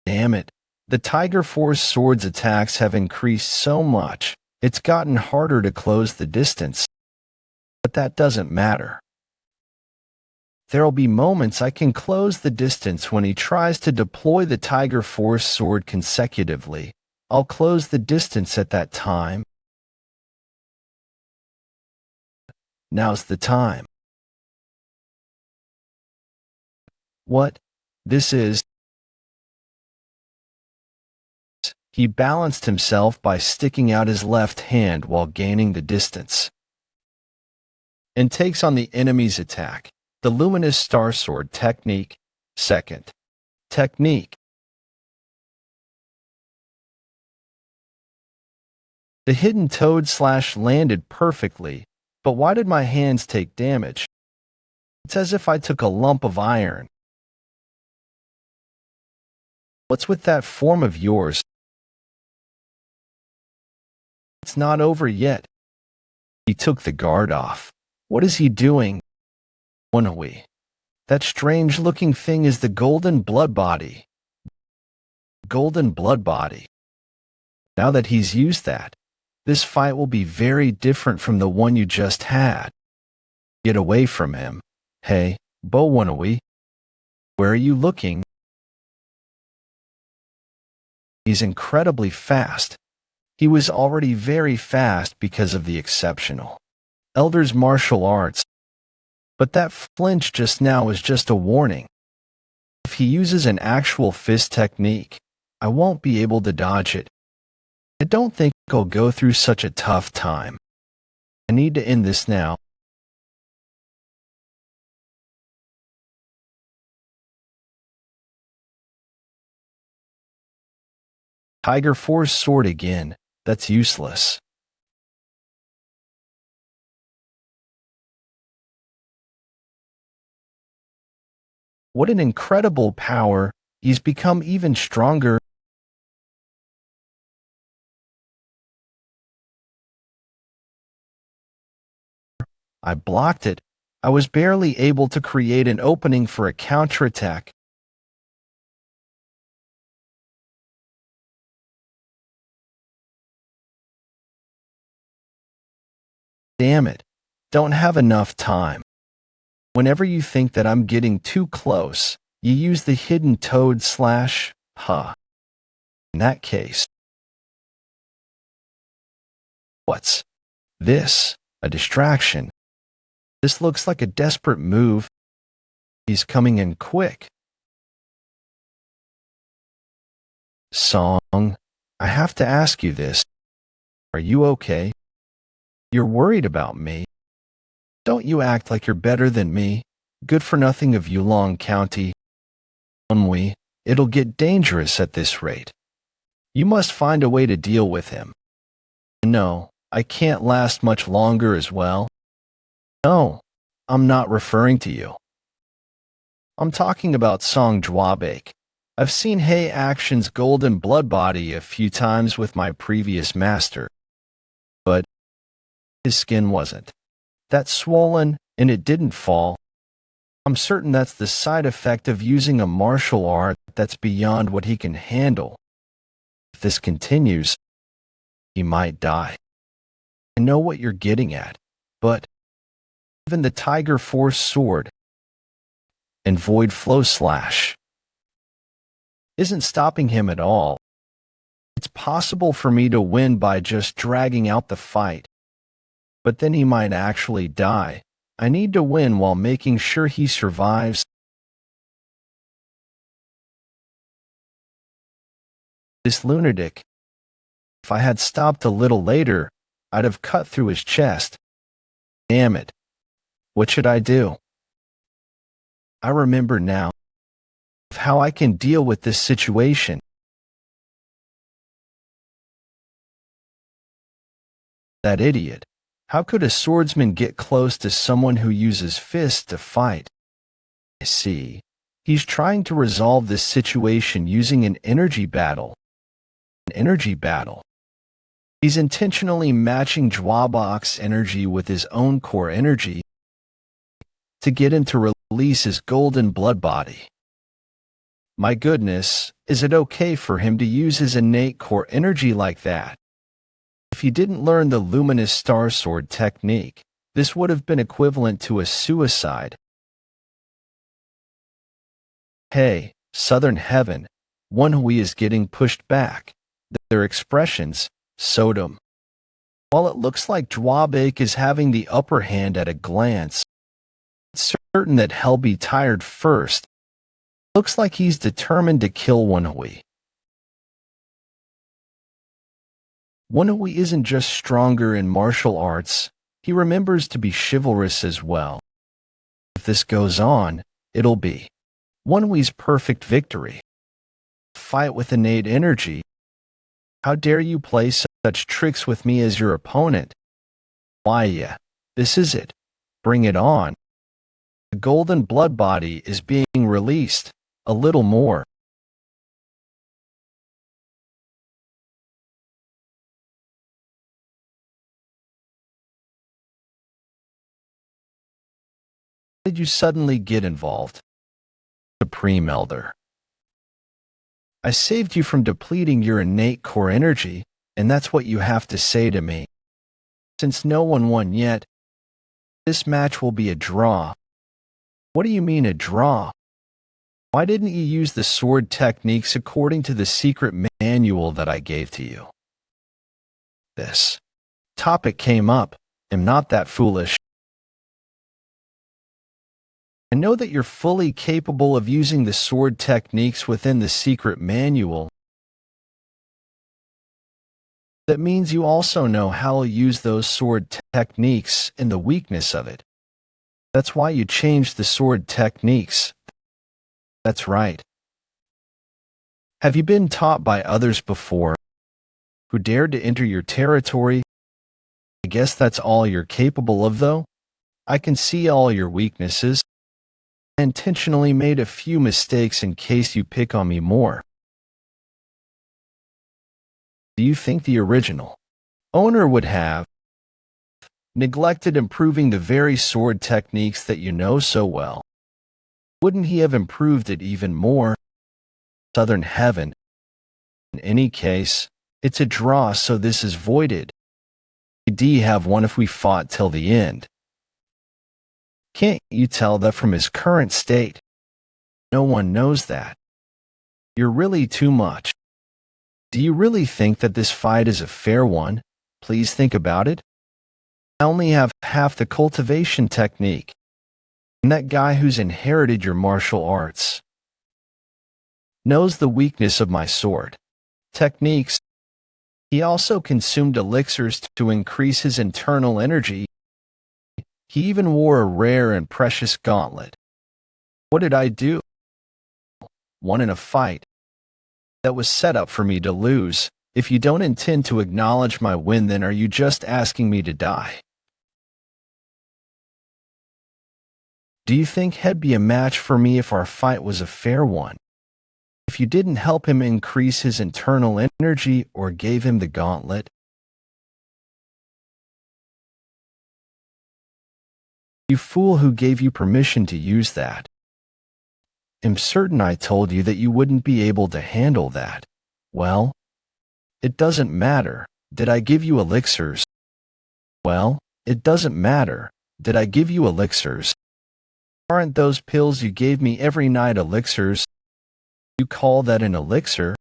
Damn it, the Tiger Force Sword's attacks have increased so much, it's gotten harder to close the distance. But that doesn't matter. There'll be moments I can close the distance when he tries to deploy the Tiger Force Sword consecutively. I'll close the distance at that time. Now's the time. What? This is... He balanced himself by sticking out his left hand while gaining the distance, and takes on the enemy's attack. The Luminous Star Sword technique. Second technique. The Hidden Toad Slash landed perfectly, but why did my hands take damage? It's as if I took a lump of iron. What's with that form of yours? It's not over yet. He took the guard off. What is he doing? Woon-Hwi. That strange-looking thing is the golden blood body. Golden blood body. Now that he's used that, This fight will be very different from the one you just had. Get away from him. Hey, Woon-Hwi. Where are you looking? He's incredibly fast. He was already very fast because of the exceptional Elder's martial arts. But that flinch just now is just a warning. If he uses an actual fist technique, I won't be able to dodge it. I don't think I'll go through such a tough time. I need to end this now. Tiger Force sword again. That's useless. What an incredible power. He's become even stronger. I blocked it. I was barely able to create an opening for a counterattack. Damn it. Don't have enough time. Whenever you think that I'm getting too close, you use the hidden toad slash, huh. In that case. What's this? A distraction. This looks like a desperate move. He's coming in quick. Song, I have to ask you this. Are you okay? You're worried about me. Don't you act like you're better than me. Good for nothing of Yulong County. Woon-Hwi, it'll get dangerous at this rate. You must find a way to deal with him. No, I can't last much longer as well. No, I'm not referring to you. I'm talking about Song Jwabake. I've seen Hei Action's golden blood body a few times with my previous master. But his skin wasn't that swollen, and it didn't fall. I'm certain that's the side effect of using a martial art that's beyond what he can handle. If this continues, he might die. I know what you're getting at, but even the Tiger Force sword and Void Flow Slash isn't stopping him at all. It's possible for me to win by just dragging out the fight, but then he might actually die. I need to win while making sure he survives. This lunatic. If I had stopped a little later, I'd have cut through his chest. Damn it. What should I do? I remember now of how I can deal with this situation. That idiot. How could a swordsman get close to someone who uses fists to fight? I see. He's trying to resolve this situation using an energy battle. An energy battle. He's intentionally matching Jwabake's energy with his own core energy to get him to release his golden blood body. My goodness, is it okay for him to use his innate core energy like that? If he didn't learn the luminous star sword technique, this would have been equivalent to a suicide. Hey, Southern Heaven, Woon-Hwi is getting pushed back. Their expressions, Sodom. While it looks like Jwabake is having the upper hand at a glance, it's certain that he'll be tired first. Looks like he's determined to kill Woon-Hwi. Woon-Hwi isn't just stronger in martial arts, he remembers to be chivalrous as well. If this goes on, it'll be Woon-Hwi's perfect victory. Fight with innate energy. How dare you play such tricks with me as your opponent? Why, yeah, this is it. Bring it on. The golden blood body is being released. A little more. Did you suddenly get involved? Supreme Elder. I saved you from depleting your innate core energy, and that's what you have to say to me. Since no one won yet, this match will be a draw. What do you mean a draw? Why didn't you use the sword techniques according to the secret manual that I gave to you? This topic came up. I'm not that foolish. I know that you're fully capable of using the sword techniques within the secret manual. That means you also know how to use those sword techniques and the weakness of it. That's why you changed the sword techniques. That's right. Have you been taught by others before who dared to enter your territory? I guess that's all you're capable of, though. I can see all your weaknesses. I intentionally made a few mistakes in case you pick on me more. Do you think the original owner would have neglected improving the very sword techniques that you know so well? Wouldn't he have improved it even more? Southern Heaven. In any case, it's a draw, so this is voided. We'd have won if we fought till the end. Can't you tell that from his current state? No one knows that. You're really too much. Do you really think that this fight is a fair one? Please think about it. I only have half the cultivation technique. And that guy who's inherited your martial arts knows the weakness of my sword techniques. He also consumed elixirs to increase his internal energy. He even wore a rare and precious gauntlet. What did I do? Won in a fight that was set up for me to lose. If you don't intend to acknowledge my win, then are you just asking me to die? Do you think he'd be a match for me if our fight was a fair one? If you didn't help him increase his internal energy or gave him the gauntlet? You fool, who gave you permission to use that? I'm certain I told you that you wouldn't be able to handle that. Well, it doesn't matter. Did I give you elixirs? Well, it doesn't matter. Did I give you elixirs? Aren't those pills you gave me every night elixirs? You call that an elixir?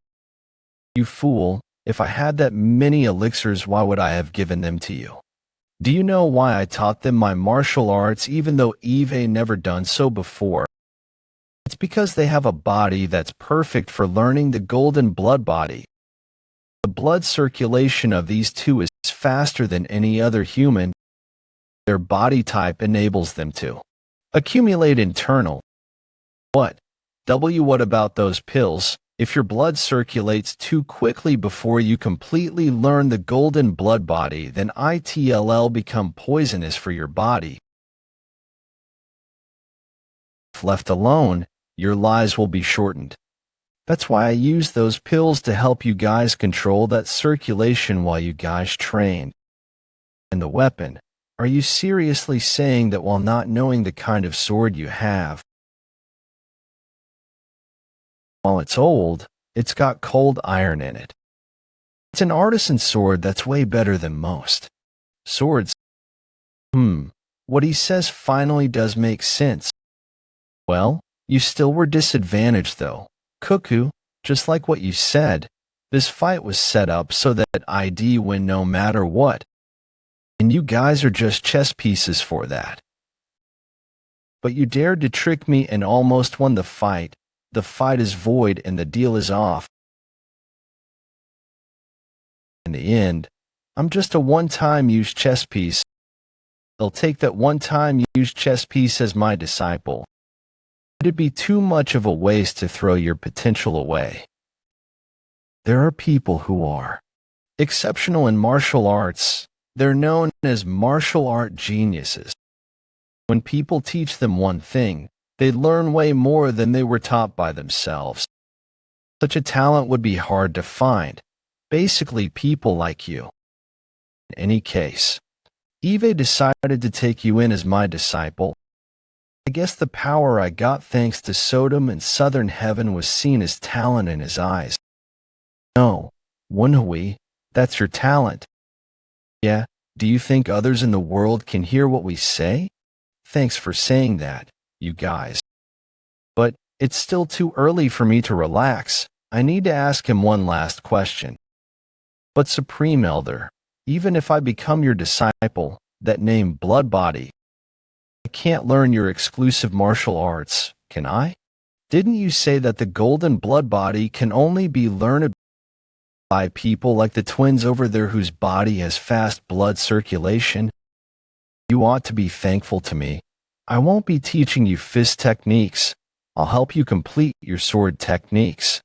You fool, if I had that many elixirs, why would I have given them to you? Do you know why I taught them my martial arts even though Eve never done so before? It's because they have a body that's perfect for learning the golden blood body. The blood circulation of these two is faster than any other human. Their body type enables them to accumulate internal. What about those pills? If your blood circulates too quickly before you completely learn the golden blood body, then it'll become poisonous for your body. If left alone, your lives will be shortened. That's why I use those pills to help you guys control that circulation while you guys train. And the weapon, are you seriously saying that while not knowing the kind of sword you have, while it's old, it's got cold iron in it? It's an artisan sword that's way better than most swords. What he says finally does make sense. Well, you still were disadvantaged though, Cuckoo. Just like what you said, this fight was set up so that I'd win no matter what. And you guys are just chess pieces for that. But you dared to trick me and almost won the fight. The fight is void and the deal is off. In the end, I'm just a one-time use chess piece. I'll take that one-time use chess piece as my disciple. It'd be too much of a waste to throw your potential away. There are people who are exceptional in martial arts. They're known as martial art geniuses. When people teach them one thing, they learn way more than they were taught by themselves. Such a talent would be hard to find. Basically, people like you. In any case, Eve decided to take you in as my disciple. I guess the power I got thanks to Sodom and Southern Heaven was seen as talent in his eyes. No, Woon-Hwi, That's your talent. Yeah, do you think others in the world can hear what we say? Thanks for saying that, you guys. But it's still too early for me to relax. I need to ask him one last question. But Supreme Elder, even if I become your disciple, that name Blood Body, I can't learn your exclusive martial arts, can I? Didn't you say that the golden blood body can only be learned by people like the twins over there whose body has fast blood circulation? You ought to be thankful to me. I won't be teaching you fist techniques. I'll help you complete your sword techniques.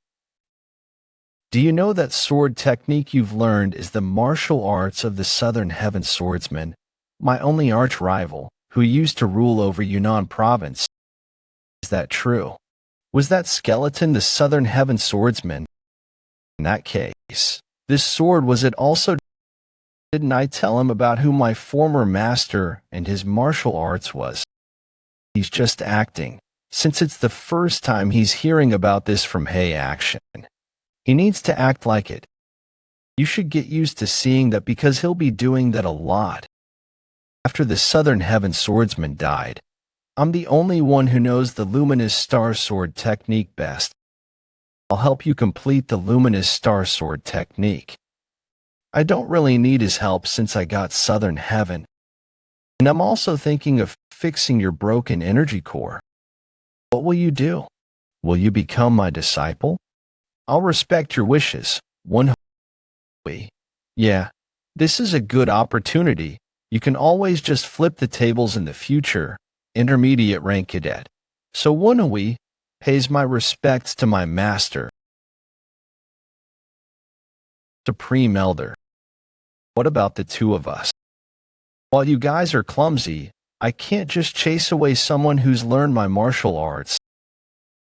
Do you know that sword technique you've learned is the martial arts of the Southern Heaven Swordsman, my only arch rival, who used to rule over Yunnan province? Is that true? Was that skeleton the Southern Heaven Swordsman? In that case, this sword was it also. Didn't I tell him about who my former master and his martial arts was? He's just acting, since it's the first time he's hearing about this from Hey Action. He needs to act like it. You should get used to seeing that because he'll be doing that a lot. After the Southern Heaven Swordsman died, I'm the only one who knows the Luminous Star Sword technique best. I'll help you complete the Luminous Star Sword technique. I don't really need his help since I got Southern Heaven. And I'm also thinking of fixing your broken energy core. What will you do? Will you become my disciple? I'll respect your wishes, Woon-Hwi. Yeah, this is a good opportunity. You can always just flip the tables in the future. Intermediate rank cadet. So Woon-Hwi pays my respects to my master, Supreme Elder. What about the two of us? While you guys are clumsy, I can't just chase away someone who's learned my martial arts.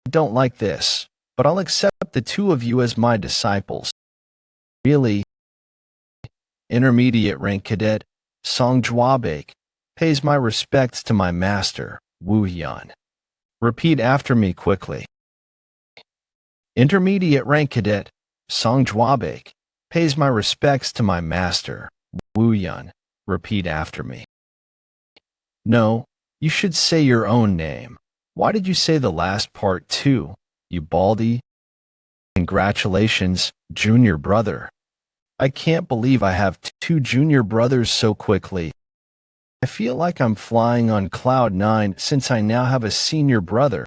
I don't like this, but I'll accept the two of you as my disciples. Really? Intermediate rank cadet, Song Jwabek, pays my respects to my master, Wu Hyun. Repeat after me quickly. Intermediate rank cadet, Song Jwabek, pays my respects to my master, Wu Hyun. Repeat after me. No, you should say your own name. Why did you say the last part too, you baldy? Congratulations, junior brother. I can't believe I have two junior brothers so quickly. I feel like I'm flying on cloud 9 since I now have a senior brother.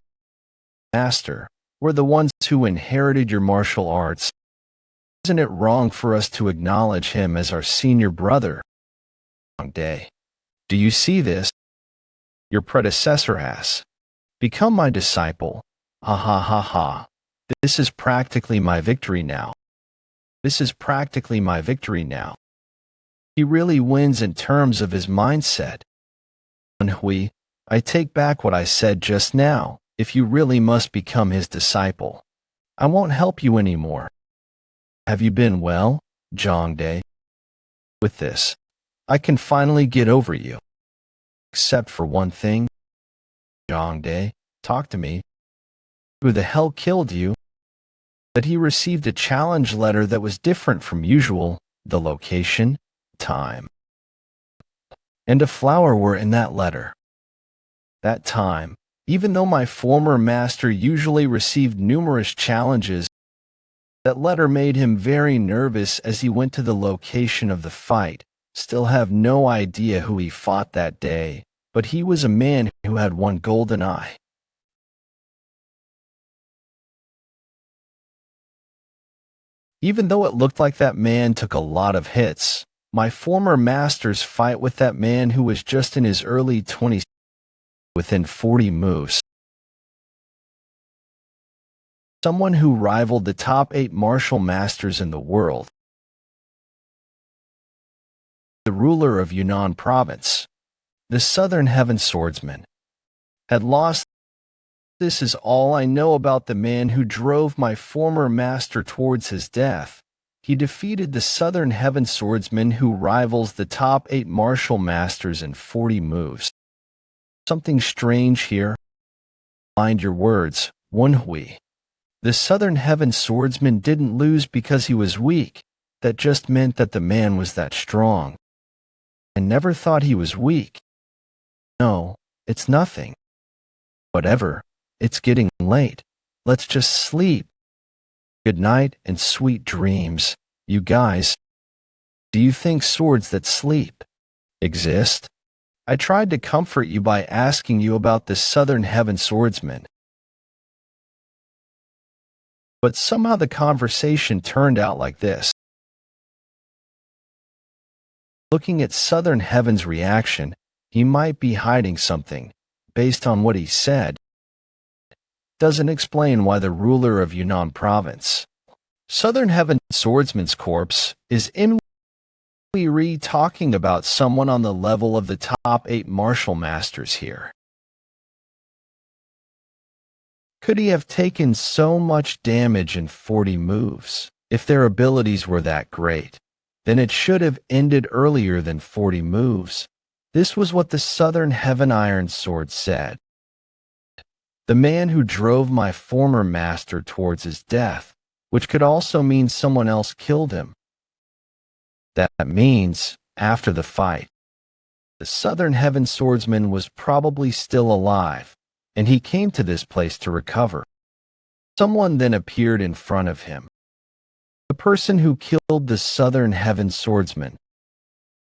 Master, we're the ones who inherited your martial arts. Isn't it wrong for us to acknowledge him as our senior brother? Long day. Do you see this? Your predecessor has become my disciple. Ha ha ha ha. This is practically my victory now. This is practically my victory now. He really wins in terms of his mindset. Woon-Hwi, I take back what I said just now. If you really must become his disciple, I won't help you anymore. Have you been well, Jongdae? With this, I can finally get over you. Except for one thing. Jongdae, talk to me. Who the hell killed you? That he received a challenge letter that was different from usual, the location, time, and a flower were in that letter. That time, even though my former master usually received numerous challenges, that letter made him very nervous as he went to the location of the fight. Still have no idea who he fought that day, but he was a man who had one golden eye. Even though it looked like that man took a lot of hits, my former master's fight with that man who was just in his early 20s within 40 moves. Someone who rivaled the top 8 martial masters in the world. The ruler of Yunnan province, the Southern Heaven Swordsman, had lost. This is all I know about the man who drove my former master towards his death. He defeated the Southern Heaven Swordsman who rivals the top 8 martial masters in 40 moves. Something strange here. Mind your words, Woon-Hwi. The Southern Heaven Swordsman didn't lose because he was weak. That just meant that the man was that strong. I never thought he was weak. No, it's nothing. Whatever, it's getting late. Let's just sleep. Good night and sweet dreams, you guys. Do you think swords that sleep exist? I tried to comfort you by asking you about the Southern Heaven swordsman. But somehow the conversation turned out like this. Looking at Southern Heaven's reaction, he might be hiding something, based on what he said. Doesn't explain why the ruler of Yunnan province, Southern Heaven swordsman's corpse, is in talking about someone on the level of the top 8 martial masters here. Could he have taken so much damage in 40 moves? If their abilities were that great, then it should have ended earlier than 40 moves. This was what the Southern Heaven Iron Sword said. The man who drove my former master towards his death, which could also mean someone else killed him. That means, after the fight, the Southern Heaven swordsman was probably still alive, and he came to this place to recover. Someone then appeared in front of him. The person who killed the Southern Heaven swordsman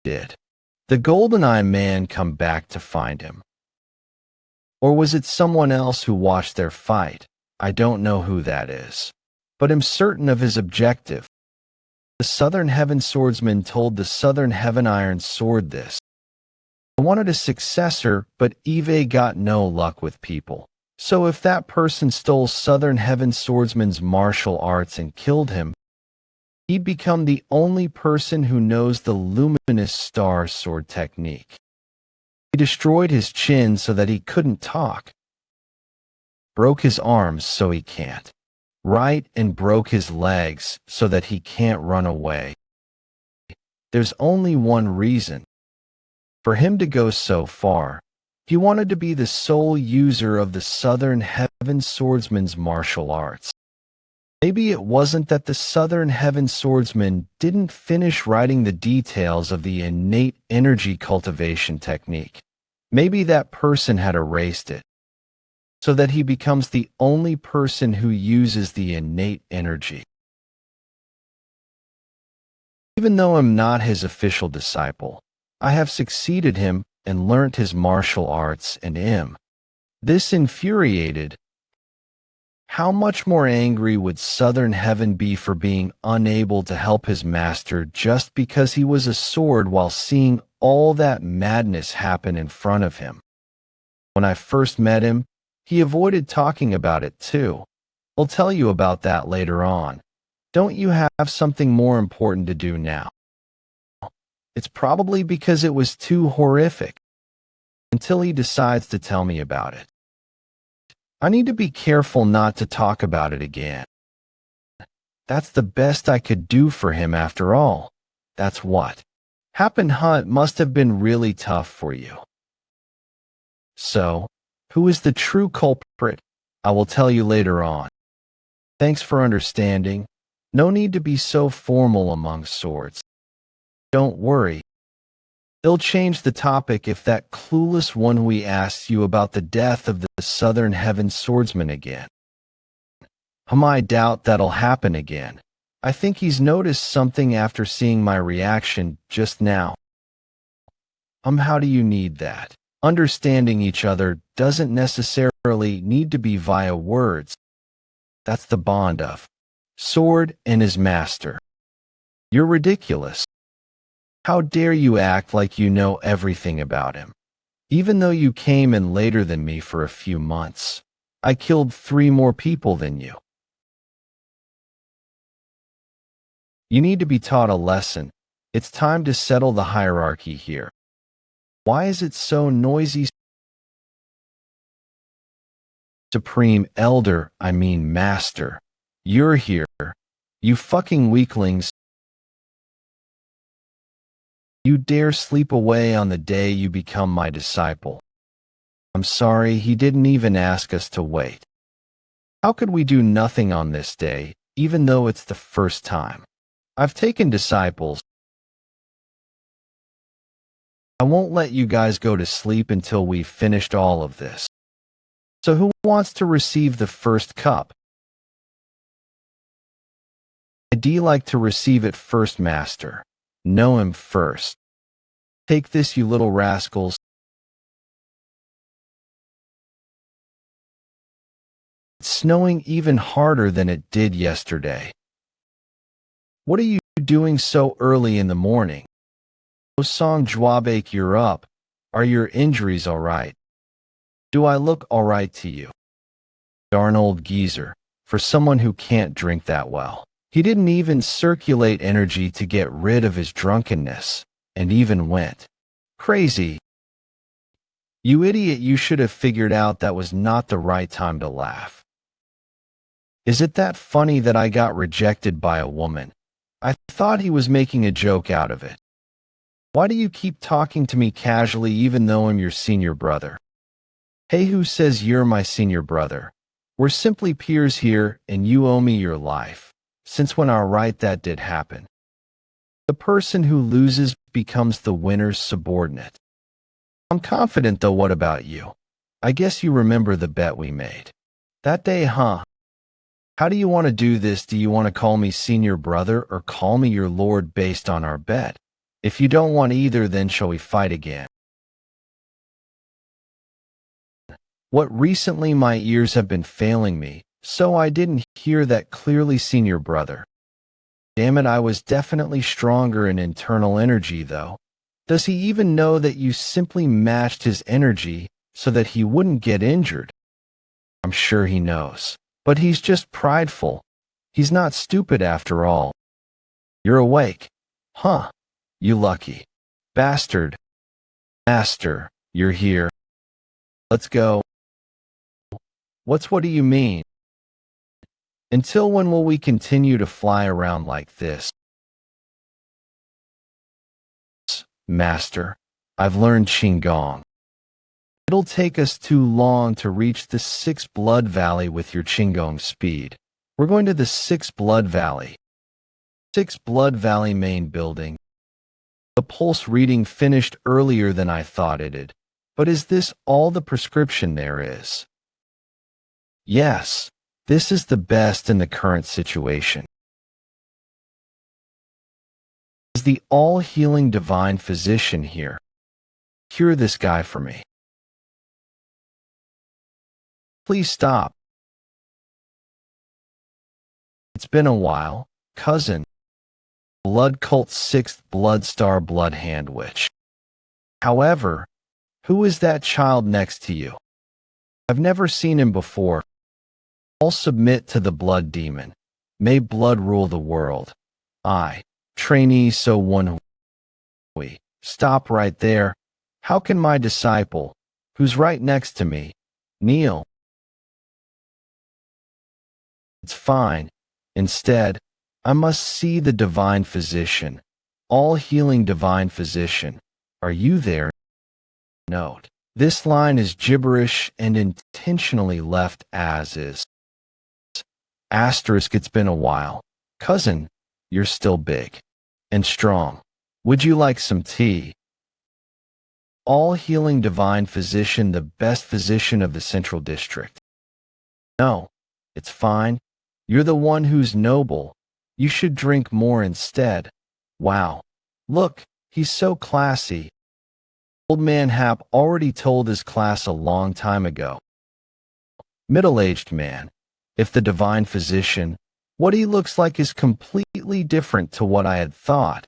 did the Golden-Eye Man come back to find him? Or was it someone else who watched their fight? I don't know who that is, but am certain of his objective. The Southern Heaven swordsman told the Southern Heaven Iron Sword this. I wanted a successor, but Eve got no luck with people. So if that person stole Southern Heaven swordsman's martial arts and killed him, he'd become the only person who knows the luminous star sword technique. He destroyed his chin so that he couldn't talk, broke his arms so he can't write, and broke his legs so that he can't run away. There's only one reason for him to go so far. He wanted to be the sole user of the Southern Heaven swordsman's martial arts. Maybe it wasn't that the Southern Heaven swordsman didn't finish writing the details of the innate energy cultivation technique. Maybe that person had erased it, so that he becomes the only person who uses the innate energy. Even though I'm not his official disciple, I have succeeded him and learnt his martial arts and am. This infuriated. How much more angry would Southern Heaven be for being unable to help his master just because he was a sword while seeing all that madness happen in front of him? When I first met him, he avoided talking about it too. I'll tell you about that later on. Don't you have something more important to do now? It's probably because it was too horrific. Until he decides to tell me about it. I need to be careful not to talk about it again. That's the best I could do for him after all. That's what. Happen Hunt must have been really tough for you. So, who is the true culprit? I will tell you later on. Thanks for understanding. No need to be so formal among swords. Don't worry. They'll change the topic if that clueless Woon-Hwi asks you about the death of the Southern Heaven swordsman again. I doubt that'll happen again. I think he's noticed something after seeing my reaction just now. How do you need that? Understanding each other doesn't necessarily need to be via words. That's the bond of sword and his master. You're ridiculous. How dare you act like you know everything about him? Even though you came in later than me for a few months, I killed 3 more people than you. You need to be taught a lesson. It's time to settle the hierarchy here. Why is it so noisy? Supreme Elder, I mean Master. You're here. You fucking weaklings. You dare sleep away on the day you become my disciple. I'm sorry, he didn't even ask us to wait. How could we do nothing on this day, even though it's the first time? I've taken disciples. I won't let you guys go to sleep until we've finished all of this. So who wants to receive the first cup? I'd like to receive it first, master. Know him first. Take this, you little rascals. It's snowing even harder than it did yesterday. What are you doing so early in the morning? Oh, Song Jwabek, you're up. Are your injuries all right? Do I look all right to you? Darn old geezer, for someone who can't drink that well. He didn't even circulate energy to get rid of his drunkenness, and even went crazy. You idiot, you should have figured out that was not the right time to laugh. Is it that funny that I got rejected by a woman? I thought he was making a joke out of it. Why do you keep talking to me casually even though I'm your senior brother? Hey, who says you're my senior brother? We're simply peers here, and you owe me your life. Since when alright that did happen. The person who loses becomes the winner's subordinate. I'm confident though, what about you? I guess you remember the bet we made. That day, huh? How do you want to do this? Do you want to call me senior brother or call me your lord based on our bet? If you don't want either, then shall we fight again? What recently my ears have been failing me, so I didn't hear that clearly, senior brother. Damn it, I was definitely stronger in internal energy though. Does he even know that you simply matched his energy so that he wouldn't get injured? I'm sure he knows, but he's just prideful. He's not stupid after all. You're awake. Huh? You lucky bastard. Master, you're here. Let's go. What do you mean? Until when will we continue to fly around like this? Master, I've learned Qigong. It'll take us too long to reach the 6 Blood Valley with your Qigong speed. We're going to the 6 Blood Valley. 6 Blood Valley main building. The pulse reading finished earlier than I thought it'd. But is this all the prescription there is? Yes, this is the best in the current situation. Is the all-healing divine physician here? Cure this guy for me. Please stop. It's been a while, cousin. Blood Cult's 6th Blood Star Blood Hand Witch. However, who is that child next to you? I've never seen him before. I'll submit to the blood demon. May blood rule the world. I, trainee So Woon-Hwi. Stop right there. How can my disciple, who's right next to me, kneel? It's fine. Instead, I must see the divine physician. All-healing divine physician. Are you there? Note, this line is gibberish and intentionally left as is. Asterisk, it's been a while. Cousin, you're still big and strong. Would you like some tea? All-healing divine physician, the best physician of the Central District. No, it's fine. You're the one who's noble. You should drink more instead. Wow. Look, he's so classy. Old man Hap already told his class a long time ago. Middle-aged man. If the divine physician, what he looks like is completely different to what I had thought.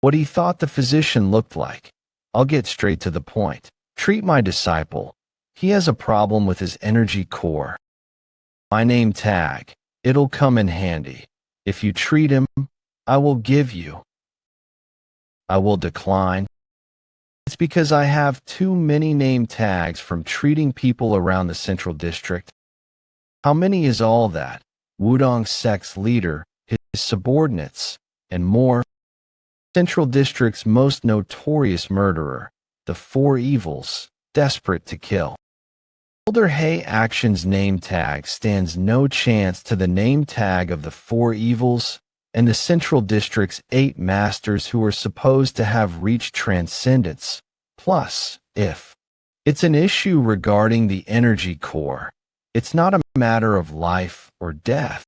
What he thought the physician looked like. I'll get straight to the point. Treat my disciple. He has a problem with his energy core. My name tag. It'll come in handy. If you treat him, I will give you. I will decline. It's because I have too many name tags from treating people around the Central District. How many is all that? Wudong sect's leader, his subordinates, and more. Central District's most notorious murderer, the 4 evils, desperate to kill. Elder Hay Action's name tag stands no chance to the name tag of the 4 evils, and the Central District's 8 masters who are supposed to have reached transcendence. Plus, if it's an issue regarding the energy core, it's not a matter of life or death.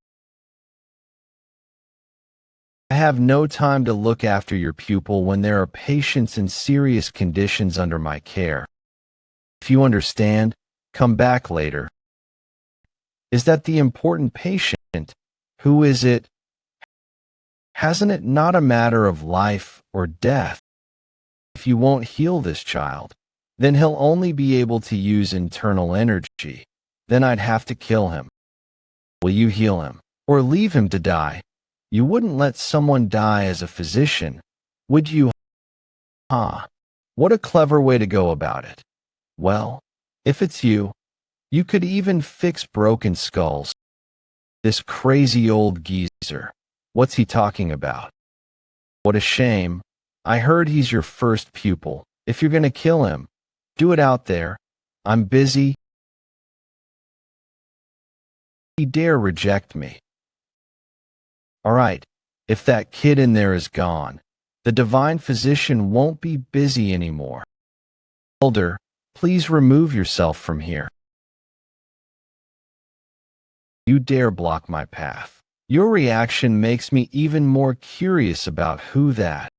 I have no time to look after your pupil when there are patients in serious conditions under my care. If you understand, come back later. Is that the important patient? Who is it? Hasn't it not a matter of life or death? If you won't heal this child, then he'll only be able to use internal energy. Then I'd have to kill him. Will you heal him, or leave him to die? You wouldn't let someone die as a physician, would you? What a clever way to go about it. Well, if it's you, you could even fix broken skulls. This crazy old geezer, what's he talking about? What a shame. I heard he's your first pupil. If you're gonna kill him, do it out there. I'm busy. He dare reject me. All right, if that kid in there is gone, the divine physician won't be busy anymore. Elder, please remove yourself from here. You dare block my path. Your reaction makes me even more curious about who that.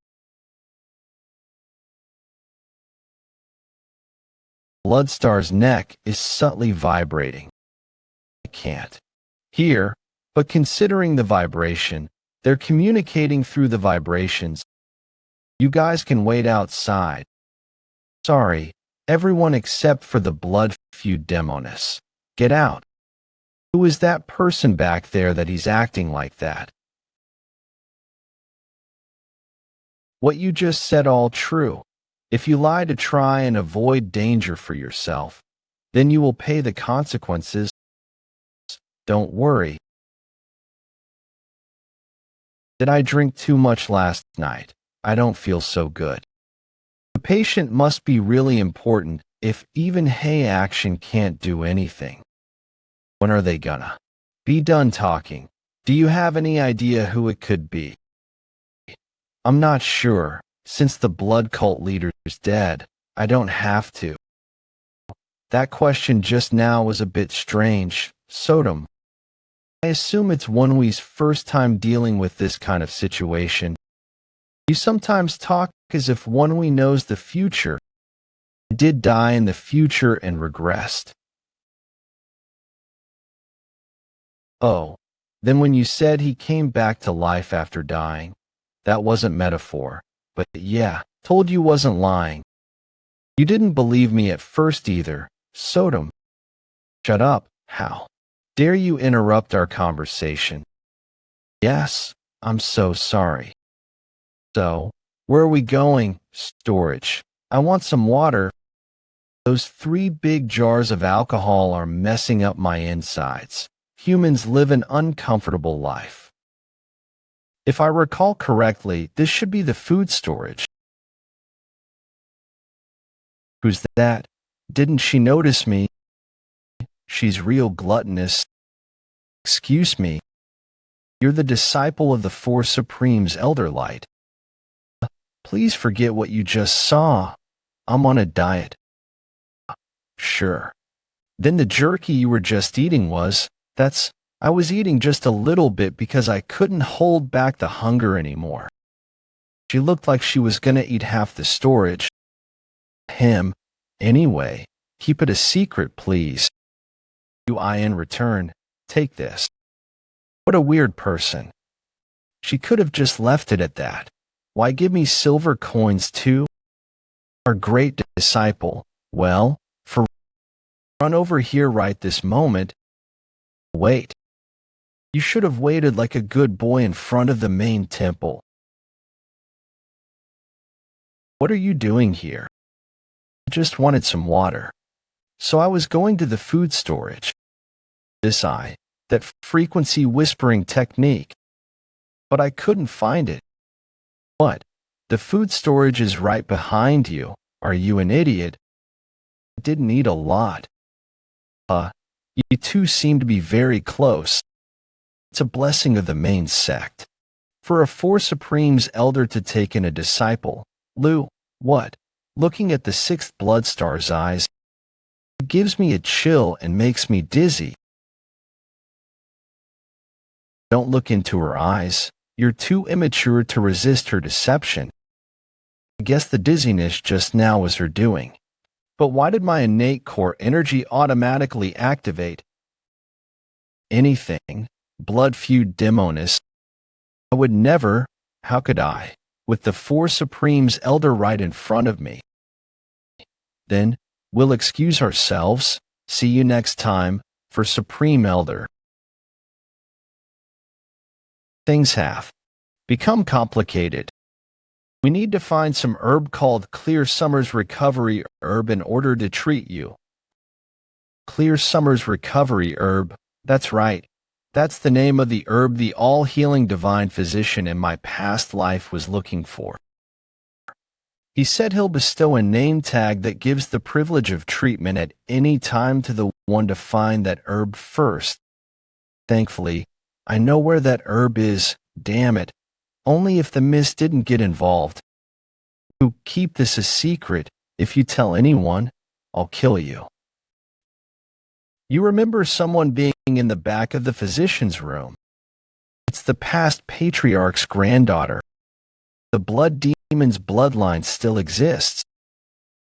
Bloodstar's neck is subtly vibrating. I can't hear, but considering the vibration, they're communicating through the vibrations. You guys can wait outside. Sorry, everyone except for the blood feud demoness. Get out. Who is that person back there that he's acting like that? What you just said all true. If you lie to try and avoid danger for yourself, then you will pay the consequences. Don't worry. Did I drink too much last night? I don't feel so good. The patient must be really important if even Hey Action can't do anything. When are they gonna be done talking? Do you have any idea who it could be? I'm not sure. Since the blood cult leader's dead, I don't have to. That question just now was a bit strange. Sodom. I assume it's Woon-Hwi's first time dealing with this kind of situation. You sometimes talk as if Woon-Hwi knows the future. I did die in the future and regressed. Oh, then when you said he came back to life after dying, that wasn't metaphor. But yeah, told you wasn't lying. You didn't believe me at first either, Sodom. Shut up, how dare you interrupt our conversation? Yes, I'm so sorry. So, where are we going? Storage. I want some water. Those 3 big jars of alcohol are messing up my insides. Humans live an uncomfortable life. If I recall correctly, this should be the food storage. Who's that? Didn't she notice me? She's real gluttonous. Excuse me. You're the disciple of the 4 Supremes, Elder Light. Please forget what you just saw. I'm on a diet. Sure. Then the jerky you were just eating I was eating just a little bit because I couldn't hold back the hunger anymore. She looked like she was gonna eat half the storage. Him. Anyway, keep it a secret, please. I in return, take this. What a weird person. She could have just left it at that. Why give me silver coins too? Our great disciple. Well, run over here right this moment. Wait. You should have waited like a good boy in front of the main temple. What are you doing here? I just wanted some water. So I was going to the food storage. That frequency whispering technique. But I couldn't find it. What? The food storage is right behind you. Are you an idiot? I didn't eat a lot. You two seem to be very close. It's a blessing of the main sect. For a Four Supremes elder to take in a disciple, Lu, what? Looking at the sixth Bloodstar's eyes, it gives me a chill and makes me dizzy. Don't look into her eyes. You're too immature to resist her deception. I guess the dizziness just now was her doing. But why did my innate core energy automatically activate? Anything, blood feud demoness. I would never, how could I, with the Four Supremes elder right in front of me? Then, we'll excuse ourselves. See you next time, for Supreme Elder. Things have become complicated. We need to find some herb called Clear Summer's Recovery Herb in order to treat you. Clear Summer's Recovery Herb, that's right. That's the name of the herb the all-healing divine physician in my past life was looking for. He said he'll bestow a name tag that gives the privilege of treatment at any time to the one to find that herb first. Thankfully, I know where that herb is, damn it. Only if the mist didn't get involved. You keep this a secret. If you tell anyone, I'll kill you. You remember someone being in the back of the physician's room. It's the past patriarch's granddaughter. The blood demon's bloodline still exists.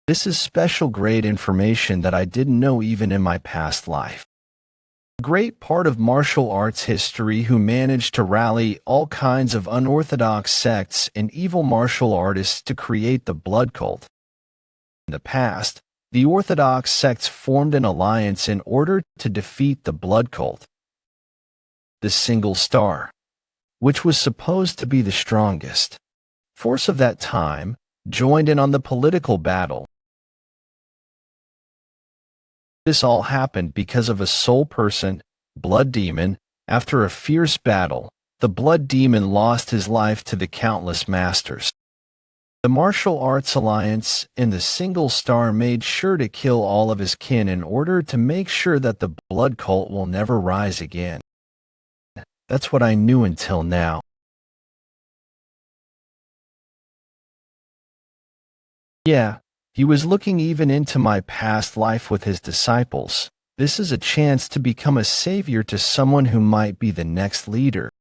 This is special grade information that I didn't know even in my past life. A great part of martial arts history who managed to rally all kinds of unorthodox sects and evil martial artists to create the blood cult. In the past, the orthodox sects formed an alliance in order to defeat the blood cult. The single star, which was supposed to be the strongest force of that time, joined in on the political battle. This all happened because of a soul person, blood demon. After a fierce battle, the blood demon lost his life to the countless masters. The martial arts alliance and the single star made sure to kill all of his kin in order to make sure that the blood cult will never rise again. That's what I knew until now. Yeah, he was looking even into my past life with his disciples. This is a chance to become a savior to someone who might be the next leader.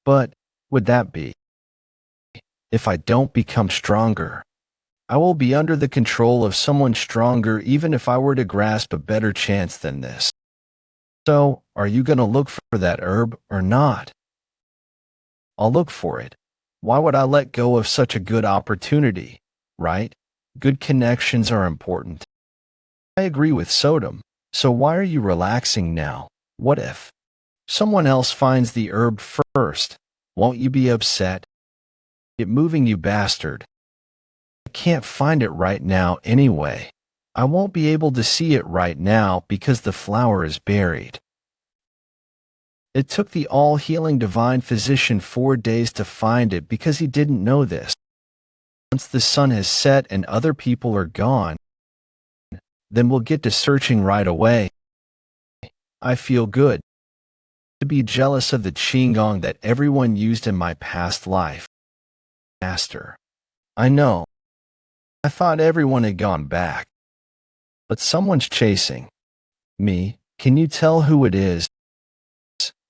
But would that be? If I don't become stronger, I will be under the control of someone stronger even if I were to grasp a better chance than this. So, are you going to look for that herb or not? I'll look for it. Why would I let go of such a good opportunity, right? Good connections are important. I agree with Sodom, so why are you relaxing now? What if someone else finds the herb first? Won't you be upset? Get moving, you bastard. I can't find it right now anyway. I won't be able to see it right now because the flower is buried. It took the all-healing divine physician 4 days to find it because he didn't know this. Once the sun has set and other people are gone, then we'll get to searching right away. I feel good to be jealous of the qigong that everyone used in my past life. Master. I know. I thought everyone had gone back. But someone's chasing me. Can you tell who it is?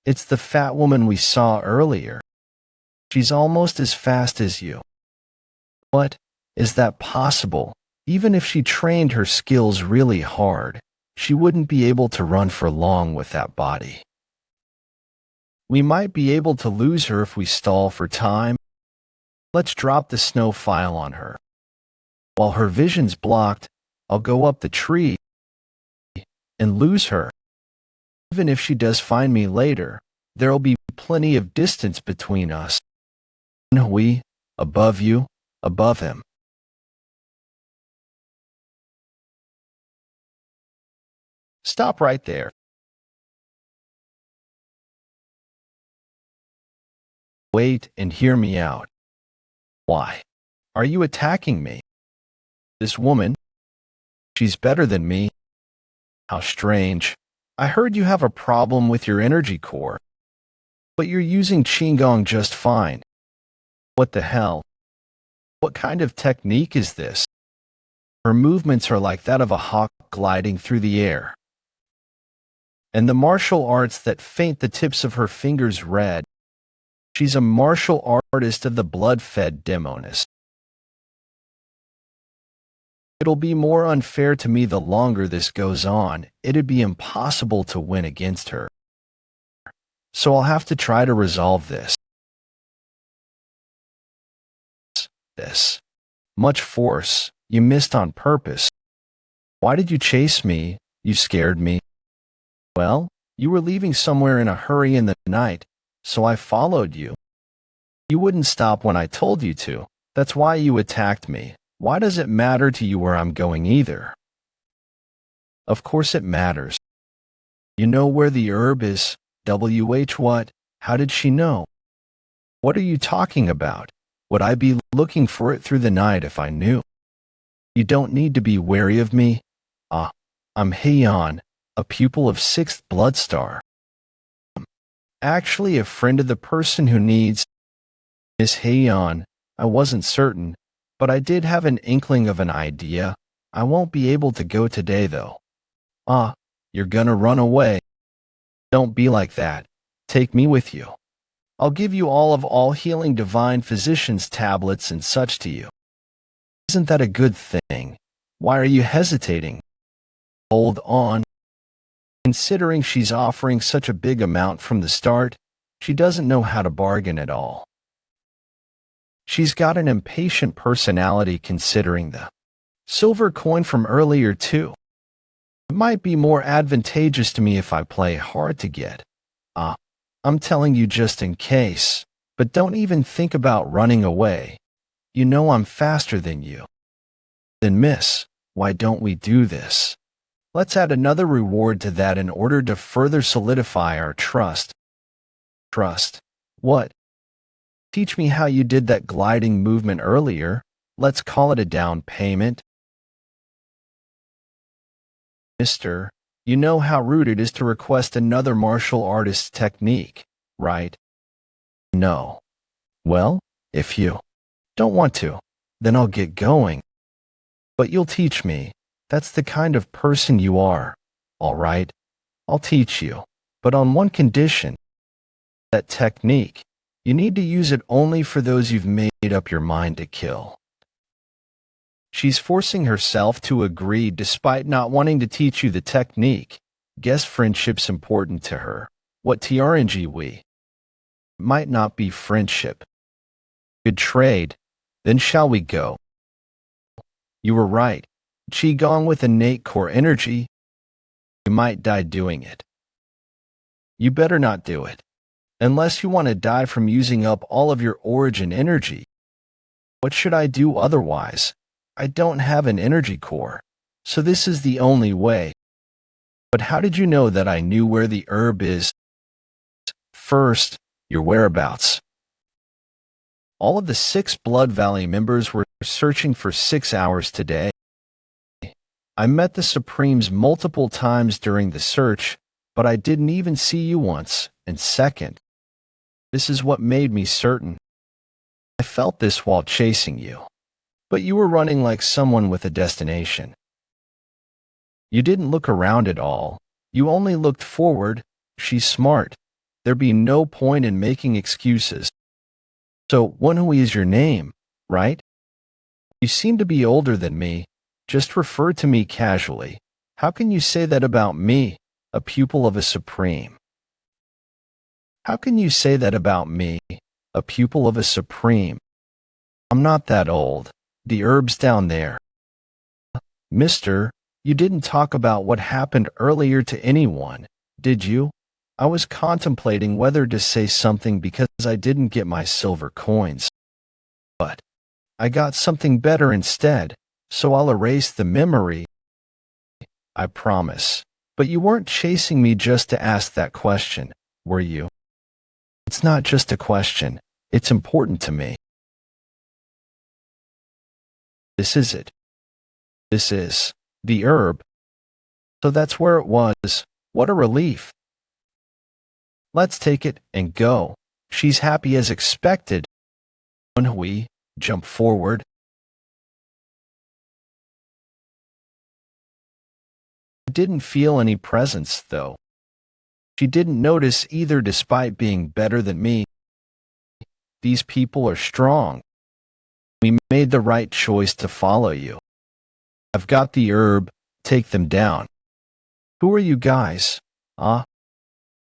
It's the fat woman we saw earlier. She's almost as fast as you. What? Is that possible? Even if she trained her skills really hard, she wouldn't be able to run for long with that body. We might be able to lose her if we stall for time. Let's drop the snow file on her. While her vision's blocked, I'll go up the tree and lose her. Even if she does find me later, there'll be plenty of distance between us. Woon-Hwi, above you, above him. Stop right there. Wait and hear me out. Why are you attacking me? This woman, she's better than me. How strange. I heard you have a problem with your energy core. But you're using Qigong just fine. What the hell? What kind of technique is this? Her movements are like that of a hawk gliding through the air. And the martial arts that faint the tips of her fingers red. She's a martial artist of the blood-fed demoness. It'll be more unfair to me the longer this goes on. It'd be impossible to win against her. So I'll have to try to resolve this. Much force. You missed on purpose. Why did you chase me? You scared me. Well, you were leaving somewhere in a hurry in the night, so I followed you. You wouldn't stop when I told you to. That's why you attacked me. Why does it matter to you where I'm going either? Of course it matters. You know where the herb is? What? How did she know? What are you talking about? Would I be looking for it through the night if I knew? You don't need to be wary of me. I'm Heian, a pupil of 6th Blood Star. Actually a friend of the person who needs Miss Heian. I wasn't certain, but I did have an inkling of an idea. I won't be able to go today though. You're gonna run away. Don't be like that. Take me with you. I'll give you all healing divine physician's tablets and such to you. Isn't that a good thing? Why are you hesitating? Hold on. Considering she's offering such a big amount from the start, she doesn't know how to bargain at all. She's got an impatient personality considering the silver coin from earlier too. It might be more advantageous to me if I play hard to get. I'm telling you just in case, but don't even think about running away. You know I'm faster than you. Then miss, why don't we do this? Let's add another reward to that in order to further solidify our trust. Trust? What? Teach me how you did that gliding movement earlier. Let's call it a down payment. Mister, you know how rude it is to request another martial artist's technique, right? No. Well, if you don't want to, then I'll get going. But you'll teach me. That's the kind of person you are. All right, I'll teach you, but on one condition. That technique, you need to use it only for those you've made up your mind to kill. She's forcing herself to agree despite not wanting to teach you the technique. Guess friendship's important to her. What we might not be friendship. Good trade. Then shall we go? You were right. Qigong with innate core energy. You might die doing it. You better not do it. Unless you want to die from using up all of your origin energy. What should I do otherwise? I don't have an energy core, so this is the only way. But how did you know that I knew where the herb is? First, your whereabouts. All of the 6 Blood Valley members were searching for 6 hours today. I met the Supremes multiple times during the search, but I didn't even see you once. And second, this is what made me certain. I felt this while chasing you. But you were running like someone with a destination. You didn't look around at all. You only looked forward. She's smart. There'd be no point in making excuses. So, Woon-Hwi is your name, right? You seem to be older than me. Just refer to me casually. How can you say that about me, a pupil of a Supreme? How can you say that about me, a pupil of a Supreme? I'm not that old. The herb's down there. Mister, you didn't talk about what happened earlier to anyone, did you? I was contemplating whether to say something because I didn't get my silver coins. But I got something better instead, so I'll erase the memory. I promise. But you weren't chasing me just to ask that question, were you? It's not just a question. It's important to me. This is it. This is the herb. So that's where it was. What a relief. Let's take it and go. She's happy as expected. Woon-Hwi jumped forward. I didn't feel any presence, though. She didn't notice either despite being better than me. These people are strong. We made the right choice to follow you. I've got the herb. Take them down. Who are you guys?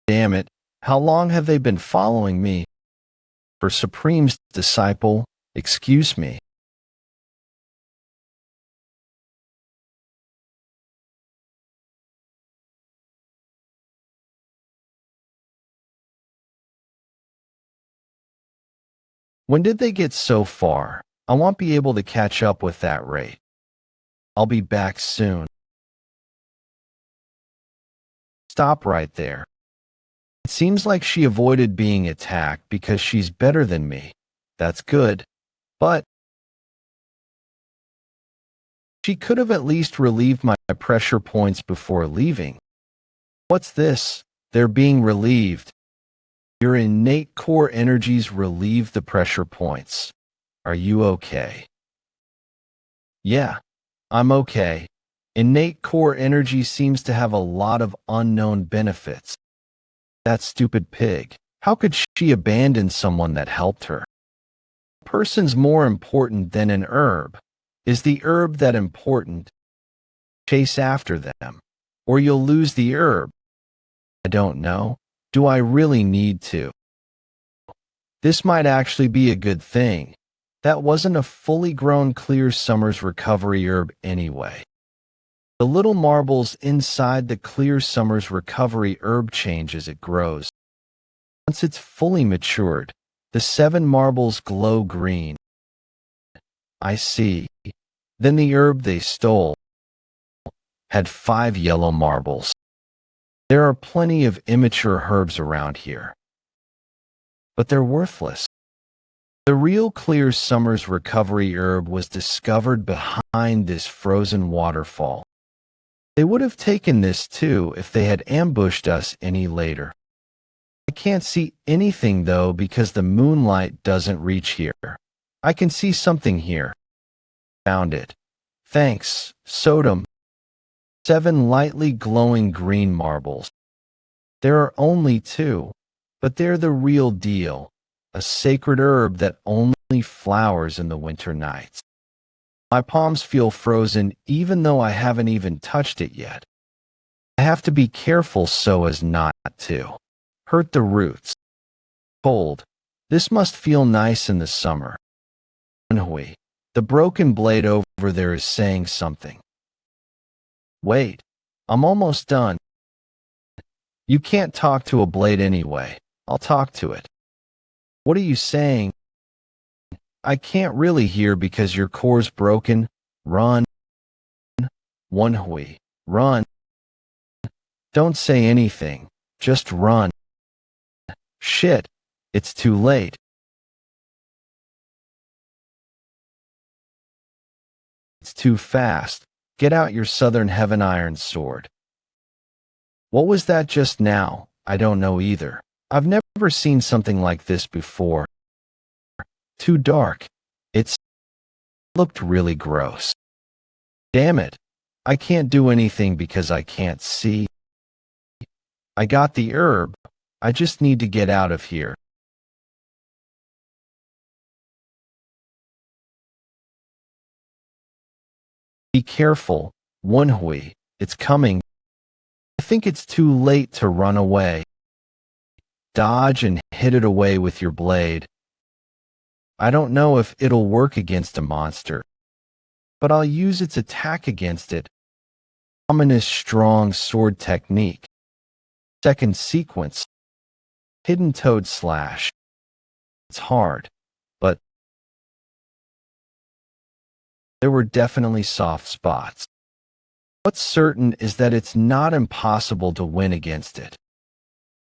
Damn it. How long have they been following me? For Supreme's disciple, excuse me. When did they get so far? I won't be able to catch up with that rate. I'll be back soon. Stop right there. It seems like she avoided being attacked because she's better than me. That's good. But she could have at least relieved my pressure points before leaving. What's this? They're being relieved. Your innate core energies relieve the pressure points. Are you okay? Yeah, I'm okay. Innate core energy seems to have a lot of unknown benefits. That stupid pig. How could she abandon someone that helped her? A person's more important than an herb. Is the herb that important? Chase after them, or you'll lose the herb. I don't know. Do I really need to? This might actually be a good thing. That wasn't a fully grown clear summer's recovery herb anyway. The little marbles inside the clear summer's recovery herb change as it grows. Once it's fully matured, the 7 marbles glow green. I see. Then the herb they stole had 5 yellow marbles. There are plenty of immature herbs around here, but they're worthless. The real clear summer's recovery herb was discovered behind this frozen waterfall. They would have taken this too if they had ambushed us any later. I can't see anything though because the moonlight doesn't reach here. I can see something here. Found it. Thanks, Sodom. 7 lightly glowing green marbles. There are only 2, but they're the real deal. A sacred herb that only flowers in the winter nights. My palms feel frozen even though I haven't even touched it yet. I have to be careful so as not to hurt the roots. Cold. This must feel nice in the summer. Woon-Hwi, the broken blade over there is saying something. Wait, I'm almost done. You can't talk to a blade anyway. I'll talk to it. What are you saying? I can't really hear because your core's broken. Run. Woon-Hwi, run. Don't say anything. Just run. Shit. It's too late. It's too fast. Get out your Southern Heaven Iron Sword. What was that just now? I don't know either. I've never seen something like this before. Too dark. It's looked really gross. Damn it. I can't do anything because I can't see. I got the herb. I just need to get out of here. Be careful, Woon-Hwi. It's coming. I think it's too late to run away. Dodge and hit it away with your blade. I don't know if it'll work against a monster, but I'll use its attack against it. Ominous strong sword technique. Second sequence. Hidden toad slash. It's hard, but there were definitely soft spots. What's certain is that it's not impossible to win against it.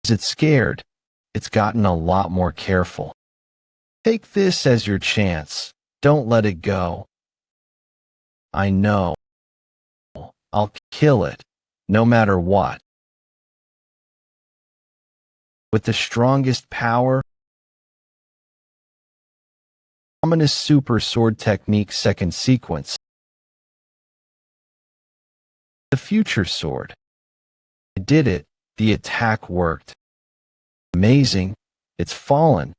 Is it scared? It's gotten a lot more careful. Take this as your chance. Don't let it go. I know. I'll kill it, no matter what. with the strongest power. Ominous super sword technique second sequence. The future sword. I did it. The attack worked. Amazing. It's fallen.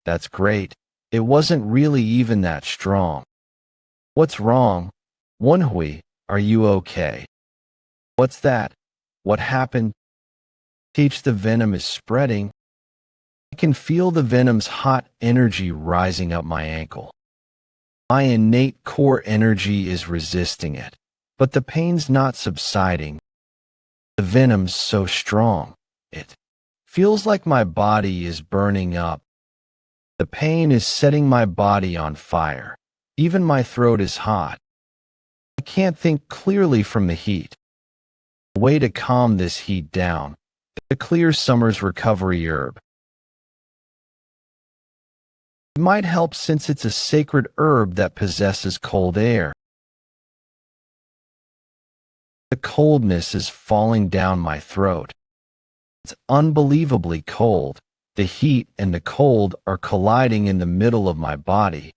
That's great. It wasn't really even that strong. What's wrong? Woon-Hwi, are you okay? What's that? What happened? Teach the venom is spreading. I can feel the venom's hot energy rising up my ankle. My innate core energy is resisting it, but the pain's not subsiding. The venom's so strong, it feels like my body is burning up. The pain is setting my body on fire. Even my throat is hot. I can't think clearly from the heat. A way to calm this heat down. The clear summer's recovery herb. It might help since it's a sacred herb that possesses cold air. The coldness is falling down my throat. It's unbelievably cold. The heat and the cold are colliding in the middle of my body.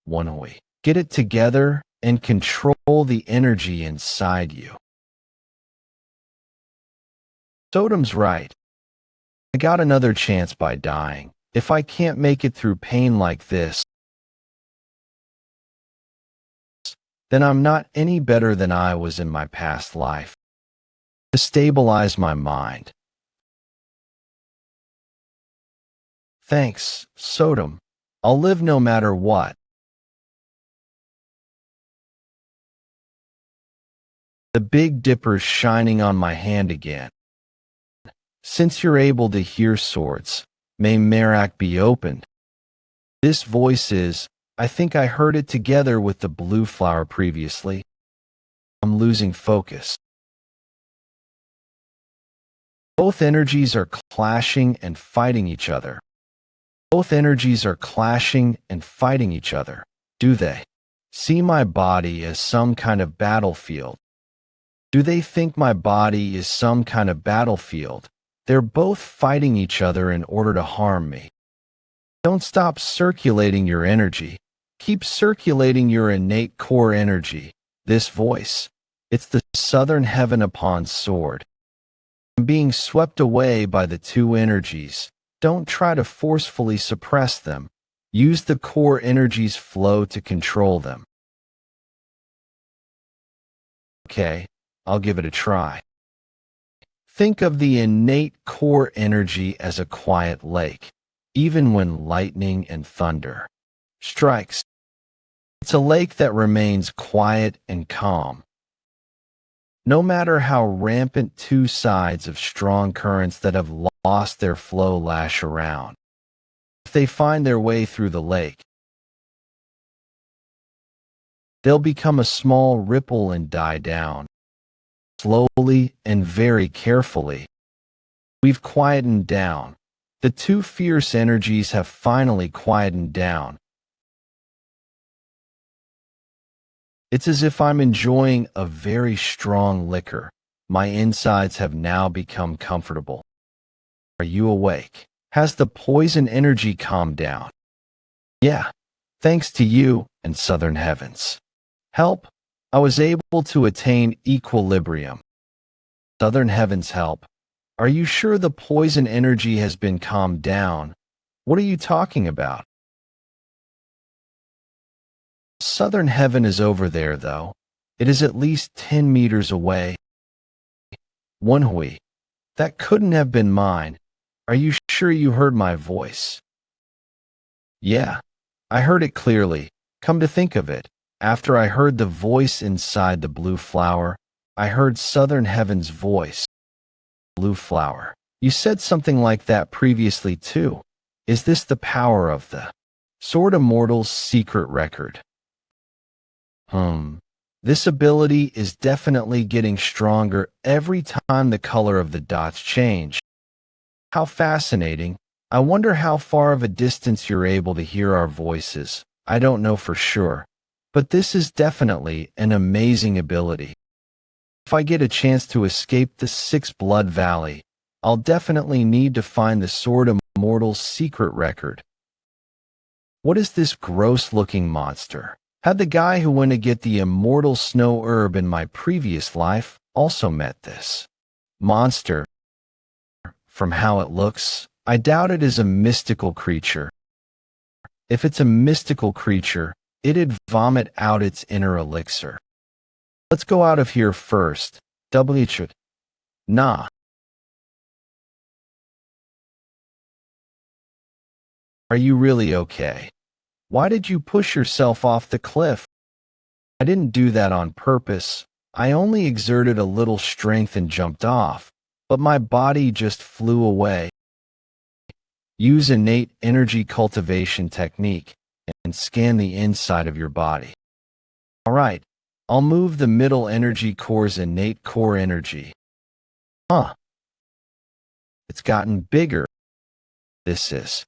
Woon-Hwi, get it together and control the energy inside you. Sodom's right. I got another chance by dying. If I can't make it through pain like this, then I'm not any better than I was in my past life. To stabilize my mind. Thanks, Sodom. I'll live no matter what. The Big Dipper's shining on my hand again. Since you're able to hear swords, may Merak be opened. This voice is, I think I heard it together with the blue flower previously. I'm losing focus. Both energies are clashing and fighting each other. Both energies are clashing and fighting each other, do they? See my body as some kind of battlefield. Do they think my body is some kind of battlefield? They're both fighting each other in order to harm me. Don't stop circulating your energy. Keep circulating your innate core energy. This voice, it's the southern heaven upon sword. I'm being swept away by the two energies. Don't try to forcefully suppress them. Use the core energy's flow to control them. Okay, I'll give it a try. Think of the innate core energy as a quiet lake, even when lightning and thunder strikes. It's a lake that remains quiet and calm. No matter how rampant two sides of strong currents that have lost their flow lash around, if they find their way through the lake, they'll become a small ripple and die down. Slowly and very carefully, we've quietened down. The two fierce energies have finally quietened down. It's as if I'm enjoying a very strong liquor. My insides have now become comfortable. Are you awake? Has the poison energy calmed down? Yeah, thanks to you and Southern Heavens. Help, I was able to attain equilibrium. Southern Heavens help. Are you sure the poison energy has been calmed down? What are you talking about? Southern Heaven is over there, though. It is at least 10 meters away. Woon-Hwi, that couldn't have been mine. Are you sure you heard my voice? Yeah, I heard it clearly. Come to think of it, after I heard the voice inside the blue flower, I heard Southern Heaven's voice. Blue flower. You said something like that previously too. Is this the power of the Sword Immortal's secret record? This ability is definitely getting stronger every time the color of the dots change. How fascinating. I wonder how far of a distance you're able to hear our voices. I don't know for sure, but this is definitely an amazing ability. If I get a chance to escape the Six Blood Valley, I'll definitely need to find the Sword Immortal's secret record. What is this gross-looking monster? Had the guy who went to get the immortal snow herb in my previous life also met this monster? From how it looks, I doubt it is a mystical creature. If it's a mystical creature, it'd vomit out its inner elixir. Let's go out of here first. Nah. Are you really okay? Why did you push yourself off the cliff? I didn't do that on purpose. I only exerted a little strength and jumped off, but my body just flew away. Use innate energy cultivation technique and scan the inside of your body. All right, I'll move the middle energy core's innate core energy. It's gotten bigger. This is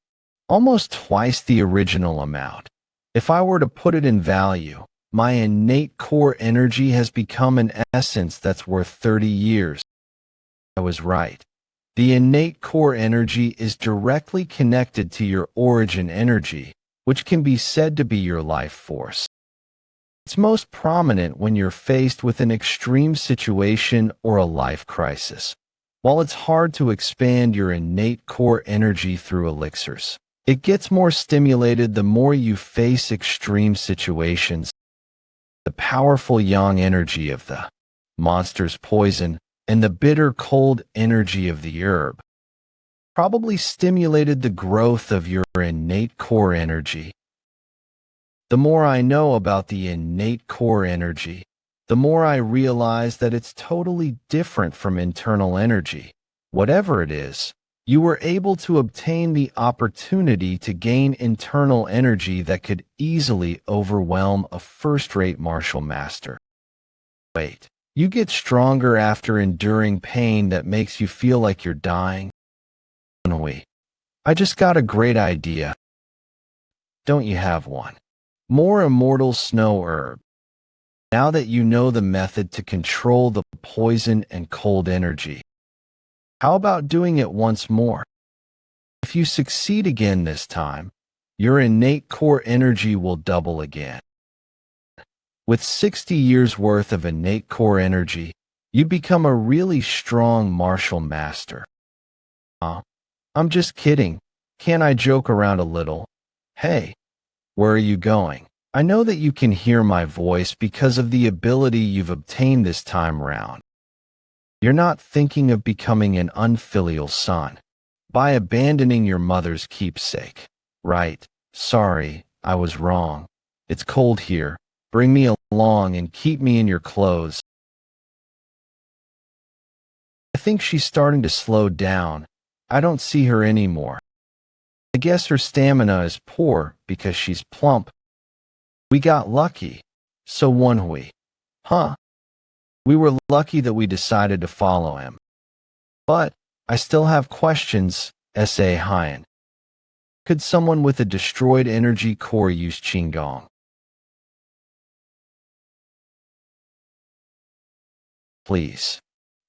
almost twice the original amount. If I were to put it in value, my innate core energy has become an essence that's worth 30 years. I was right. The innate core energy is directly connected to your origin energy, which can be said to be your life force. It's most prominent when you're faced with an extreme situation or a life crisis. While it's hard to expand your innate core energy through elixirs, it gets more stimulated the more you face extreme situations. The powerful yang energy of the monster's poison and the bitter cold energy of the herb probably stimulated the growth of your innate core energy. The more I know about the innate core energy, the more I realize that it's totally different from internal energy. Whatever it is, you were able to obtain the opportunity to gain internal energy that could easily overwhelm a first-rate martial master. Wait, you get stronger after enduring pain that makes you feel like you're dying? Woon-Hwi, I just got a great idea. Don't you have one? More immortal snow herb. Now that you know the method to control the poison and cold energy, how about doing it once more? If you succeed again this time, your innate core energy will double again. With 60 years worth of innate core energy, you become a really strong martial master. I'm just kidding. Can't I joke around a little? Hey, where are you going? I know that you can hear my voice because of the ability you've obtained this time round. You're not thinking of becoming an unfilial son by abandoning your mother's keepsake, right? Sorry, I was wrong. It's cold here. Bring me along and keep me in your clothes. I think she's starting to slow down. I don't see her anymore. I guess her stamina is poor because she's plump. We got lucky. So Woon-Hwi. We were lucky that we decided to follow him. But I still have questions, S.A. Hyen. Could someone with a destroyed energy core use Qigong? Please.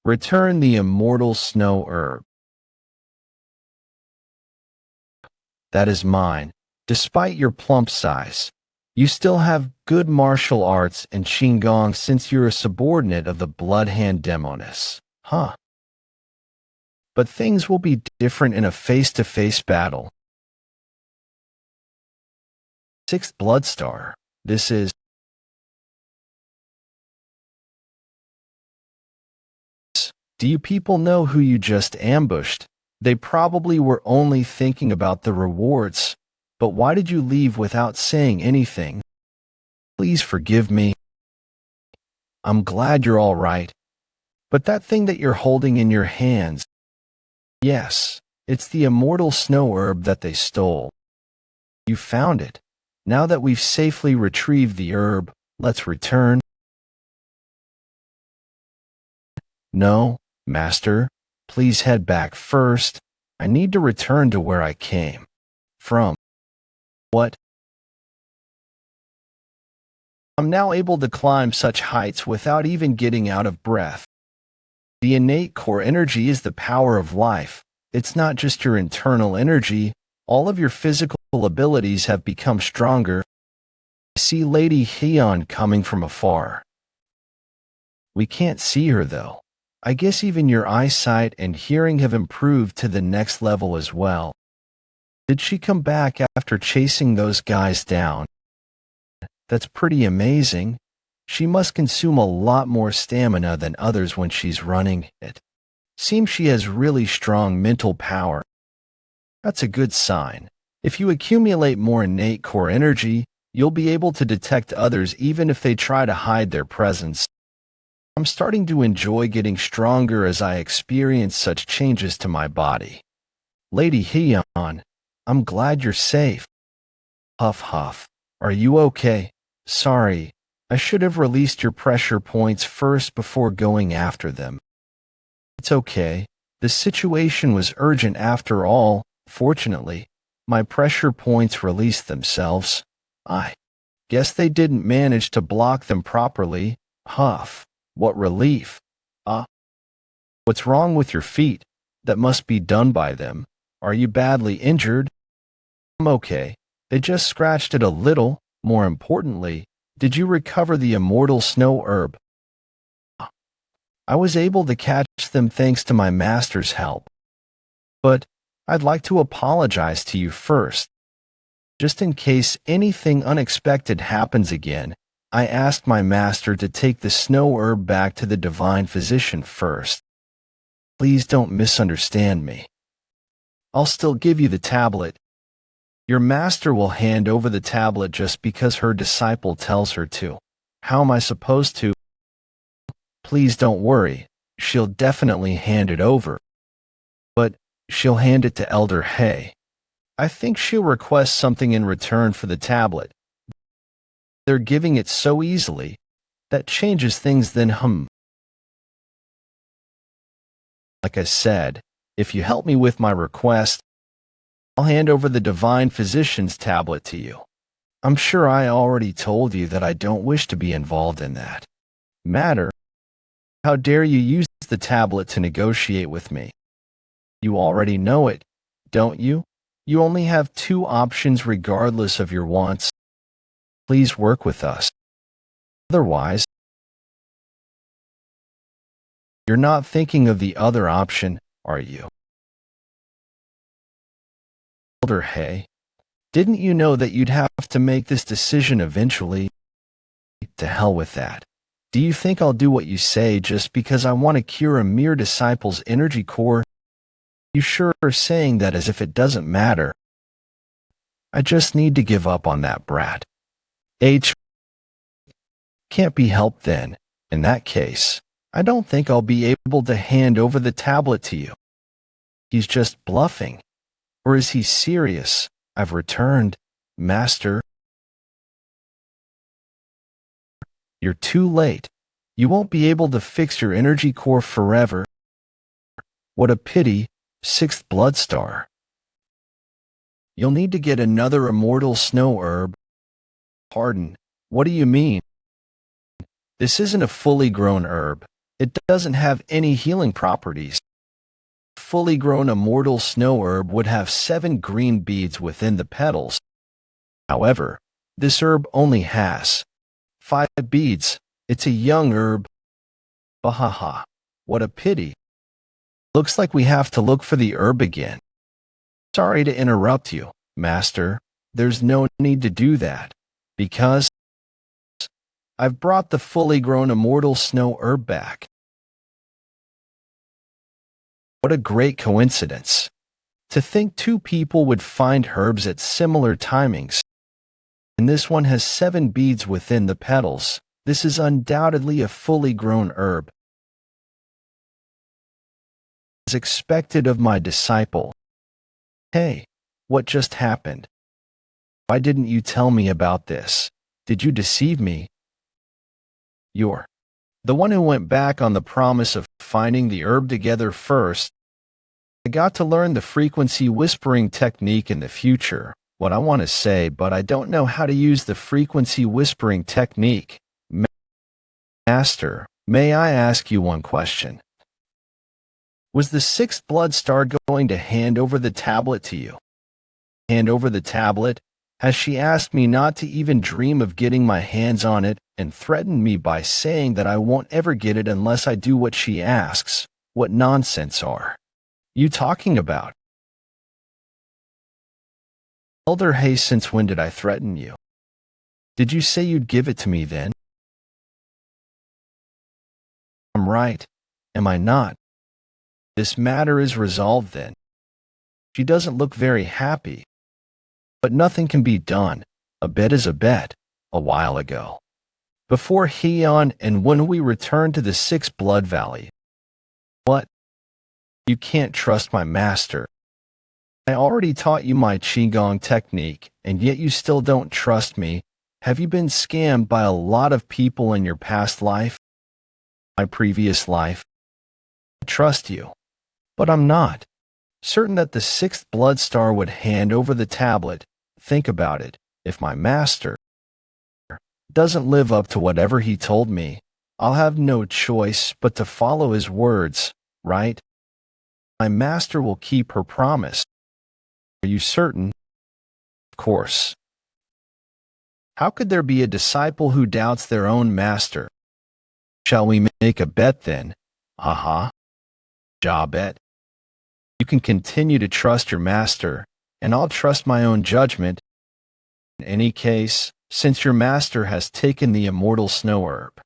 Return the immortal snow herb. That is mine. Despite your plump size, you still have good martial arts and Qigong since you're a subordinate of the Blood Hand Demoness. But things will be different in a face-to-face battle. Sixth Bloodstar. This is... Do you people know who you just ambushed? They probably were only thinking about the rewards. But why did you leave without saying anything? Please forgive me. I'm glad you're all right. But that thing that you're holding in your hands... Yes, it's the immortal snow herb that they stole. You found it. Now that we've safely retrieved the herb, let's return. No, Master. Please head back first. I need to return to where I came from. What? I'm now able to climb such heights without even getting out of breath. The innate core energy is the power of life. It's not just your internal energy. All of your physical abilities have become stronger. I see Lady Hyun coming from afar. We can't see her though. I guess even your eyesight and hearing have improved to the next level as well. Did she come back after chasing those guys down? That's pretty amazing. She must consume a lot more stamina than others when she's running. It seems she has really strong mental power. That's a good sign. If you accumulate more innate core energy, you'll be able to detect others even if they try to hide their presence. I'm starting to enjoy getting stronger as I experience such changes to my body. Lady Hyun, I'm glad you're safe. Huff huff. Are you okay? Sorry, I should have released your pressure points first before going after them. It's okay. The situation was urgent after all. Fortunately, my pressure points released themselves. I guess they didn't manage to block them properly. Huff. What relief. What's wrong with your feet? That must be done by them. Are you badly injured? I'm okay. They just scratched it a little. More importantly, did you recover the immortal snow herb? I was able to catch them thanks to my master's help. But I'd like to apologize to you first. Just in case anything unexpected happens again, I asked my master to take the snow herb back to the divine physician first. Please don't misunderstand me. I'll still give you the tablet. Your master will hand over the tablet just because her disciple tells her to. How am I supposed to? Please don't worry. She'll definitely hand it over. But she'll hand it to Elder Hay. I think she'll request something in return for the tablet. They're giving it so easily. That changes things then. Like I said, if you help me with my request, I'll hand over the divine physician's tablet to you. I'm sure I already told you that I don't wish to be involved in that matter. How dare you use the tablet to negotiate with me? You already know it, don't you? You only have two options regardless of your wants. Please work with us. Otherwise, you're not thinking of the other option, are you? Elder Hay, didn't you know that you'd have to make this decision eventually? To hell with that. Do you think I'll do what you say just because I want to cure a mere disciple's energy core? You sure are saying that as if it doesn't matter. I just need to give up on that brat. Can't be helped then. In that case, I don't think I'll be able to hand over the tablet to you. He's just bluffing. Or is he serious? I've returned, Master. You're too late. You won't be able to fix your energy core forever. What a pity, 6th blood star. You'll need to get another immortal snow herb. Pardon, what do you mean? This isn't a fully grown herb. It doesn't have any healing properties. Fully grown immortal snow herb would have 7 green beads within the petals. However, this herb only has 5 beads. It's a young herb. Bahaha. What a pity. Looks like we have to look for the herb again. Sorry to interrupt you, Master. There's no need to do that, because I've brought the fully grown immortal snow herb back. What a great coincidence. To think 2 people would find herbs at similar timings. And this one has 7 beads within the petals. This is undoubtedly a fully grown herb. As expected of my disciple. Hey, what just happened? Why didn't you tell me about this? Did you deceive me? You're the one who went back on the promise of finding the herb together first. I got to learn the frequency whispering technique in the future. What I want to say, but I don't know how to use the frequency whispering technique. Master, may I ask you one question? Was the sixth blood star going to hand over the tablet to you? Hand over the tablet? Has she asked me not to even dream of getting my hands on it and threatened me by saying that I won't ever get it unless I do what she asks? What nonsense are you talking about? Elder Hay, since when did I threaten you? Did you say you'd give it to me then? I'm right, am I not? This matter is resolved then. She doesn't look very happy. But nothing can be done. A bet is a bet, a while ago. Before Hyeon and Woon-Hwi returned to the Sixth Blood Valley. What? You can't trust my master. I already taught you my Qigong technique, and yet you still don't trust me. Have you been scammed by a lot of people in your past life? My previous life? I trust you. But I'm not certain that the sixth blood star would hand over the tablet. Think about it. If my master doesn't live up to whatever he told me, I'll have no choice but to follow his words, right? My master will keep her promise. Are you certain? Of course. How could there be a disciple who doubts their own master? Shall we make a bet then? Haha. Ja bet. You can continue to trust your master, and I'll trust my own judgment. In any case, since your master has taken the immortal snow herb,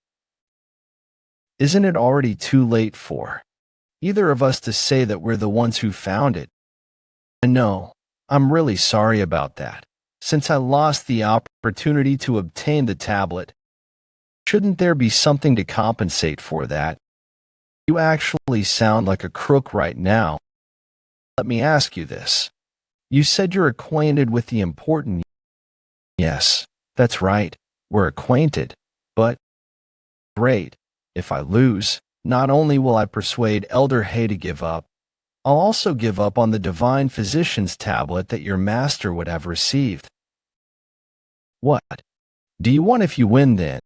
isn't it already too late for either of us to say that we're the ones who found it? I know, I'm really sorry about that. Since I lost the opportunity to obtain the tablet, shouldn't there be something to compensate for that? You actually sound like a crook right now. Let me ask you this. You said you're acquainted with the important. Yes, that's right. We're acquainted. But great. If I lose, not only will I persuade Elder Hay to give up, I'll also give up on the divine physician's tablet that your master would have received. What do you want if you win then?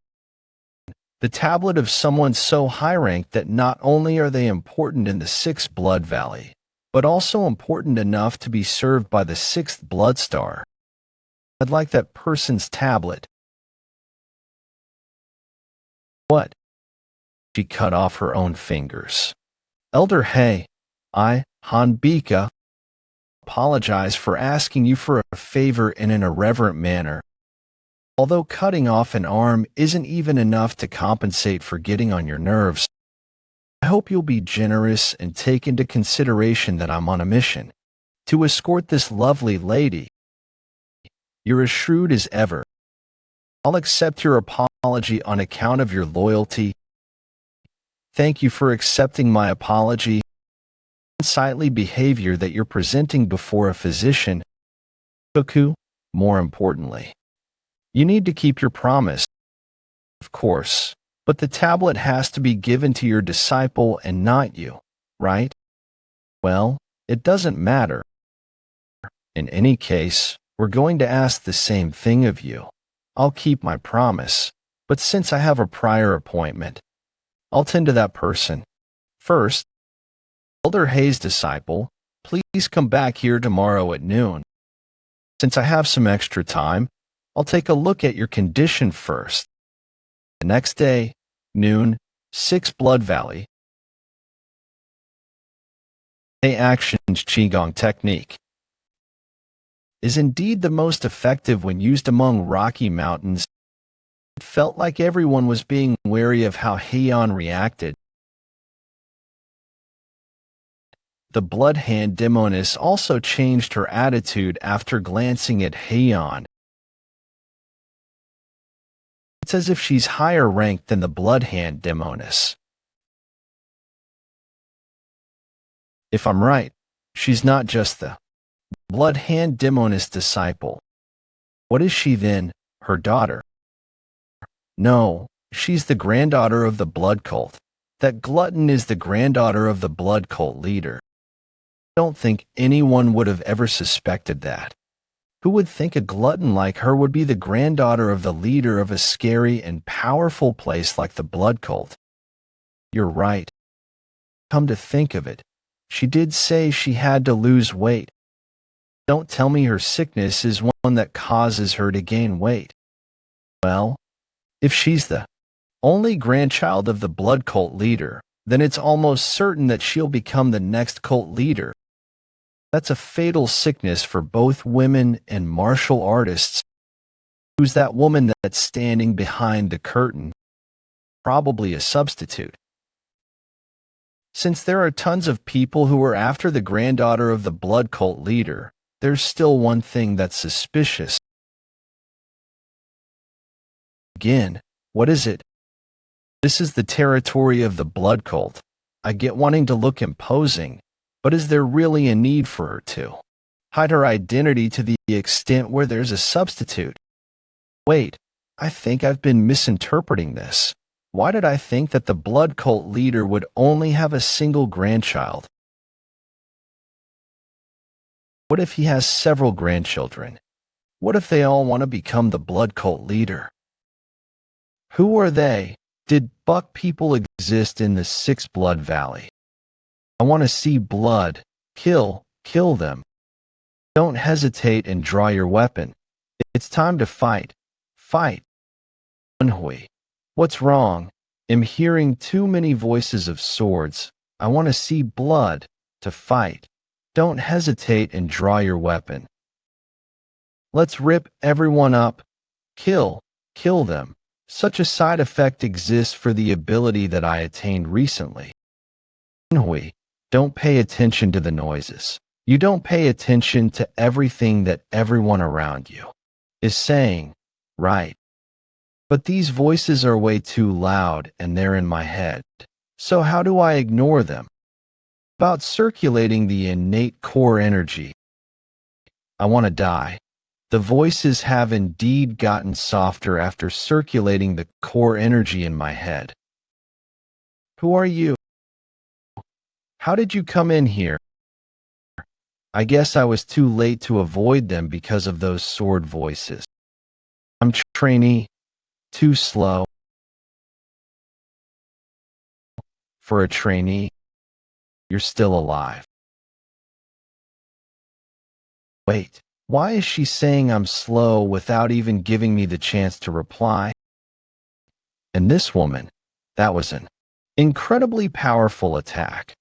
The tablet of someone so high-ranked that not only are they important in the Sixth Blood Valley, but also important enough to be served by the Sixth Blood Star. I'd like that person's tablet. What? She cut off her own fingers. Elder Hay, Hanbika, apologize for asking you for a favor in an irreverent manner. Although cutting off an arm isn't even enough to compensate for getting on your nerves, I hope you'll be generous and take into consideration that I'm on a mission to escort this lovely lady. You're as shrewd as ever. I'll accept your apology on account of your loyalty. Thank you for accepting my apology. Unsightly behavior that you're presenting before a physician. Cuckoo, more importantly, you need to keep your promise. Of course. But the tablet has to be given to your disciple and not you, right? Well, it doesn't matter. In any case, we're going to ask the same thing of you. I'll keep my promise, but since I have a prior appointment, I'll tend to that person. First, Elder Hay's disciple, please come back here tomorrow at noon. Since I have some extra time, I'll take a look at your condition first. The next day, noon, Sixth Blood Valley. A actions Qigong technique is indeed the most effective when used among rocky mountains. It felt like everyone was being wary of how Hyeon reacted. The Blood Hand Demoness also changed her attitude after glancing at Hyeon. It's as if she's higher ranked than the Blood Hand Demoness. If I'm right, she's not just the Blood Hand Demoness disciple. What is she then, her daughter? No, she's the granddaughter of the blood cult. That glutton is the granddaughter of the blood cult leader. I don't think anyone would have ever suspected that. Who would think a glutton like her would be the granddaughter of the leader of a scary and powerful place like the blood cult? You're right. Come to think of it, She did say she had to lose weight. Don't tell me her sickness is one that causes her to gain weight. Well, if she's the only grandchild of the blood cult leader, then it's almost certain that she'll become the next cult leader. That's a fatal sickness for both women and martial artists. Who's that woman that's standing behind the curtain? Probably a substitute. Since there are tons of people who are after the granddaughter of the blood cult leader, there's still one thing that's suspicious. Again, what is it? This is the territory of the blood cult. I get wanting to look imposing, but is there really a need for her to hide her identity to the extent where there's a substitute? Wait, I think I've been misinterpreting this. Why did I think that the blood cult leader would only have a single grandchild? What if he has several grandchildren? What if they all want to become the blood cult leader? Who are they? Did buck people exist in the Six Blood Valley? I want to see blood. Kill them. Don't hesitate and draw your weapon. It's time to fight. Fight. Woon-Hwi. What's wrong? I'm hearing too many voices of swords. I want to see blood. To fight. Don't hesitate and draw your weapon. Let's rip everyone up. Kill them. Such a side effect exists for the ability that I attained recently. Woon-Hwi, don't pay attention to the noises. You don't pay attention to everything that everyone around you is saying, right? But these voices are way too loud and they're in my head. So how do I ignore them? About circulating the innate core energy. I want to die. The voices have indeed gotten softer after circulating the core energy in my head. Who are you? How did you come in here? I guess I was too late to avoid them because of those sword voices. I'm trainee. Too slow. For a trainee, you're still alive. Wait. Why is she saying I'm slow without even giving me the chance to reply? And this woman, that was an incredibly powerful attack.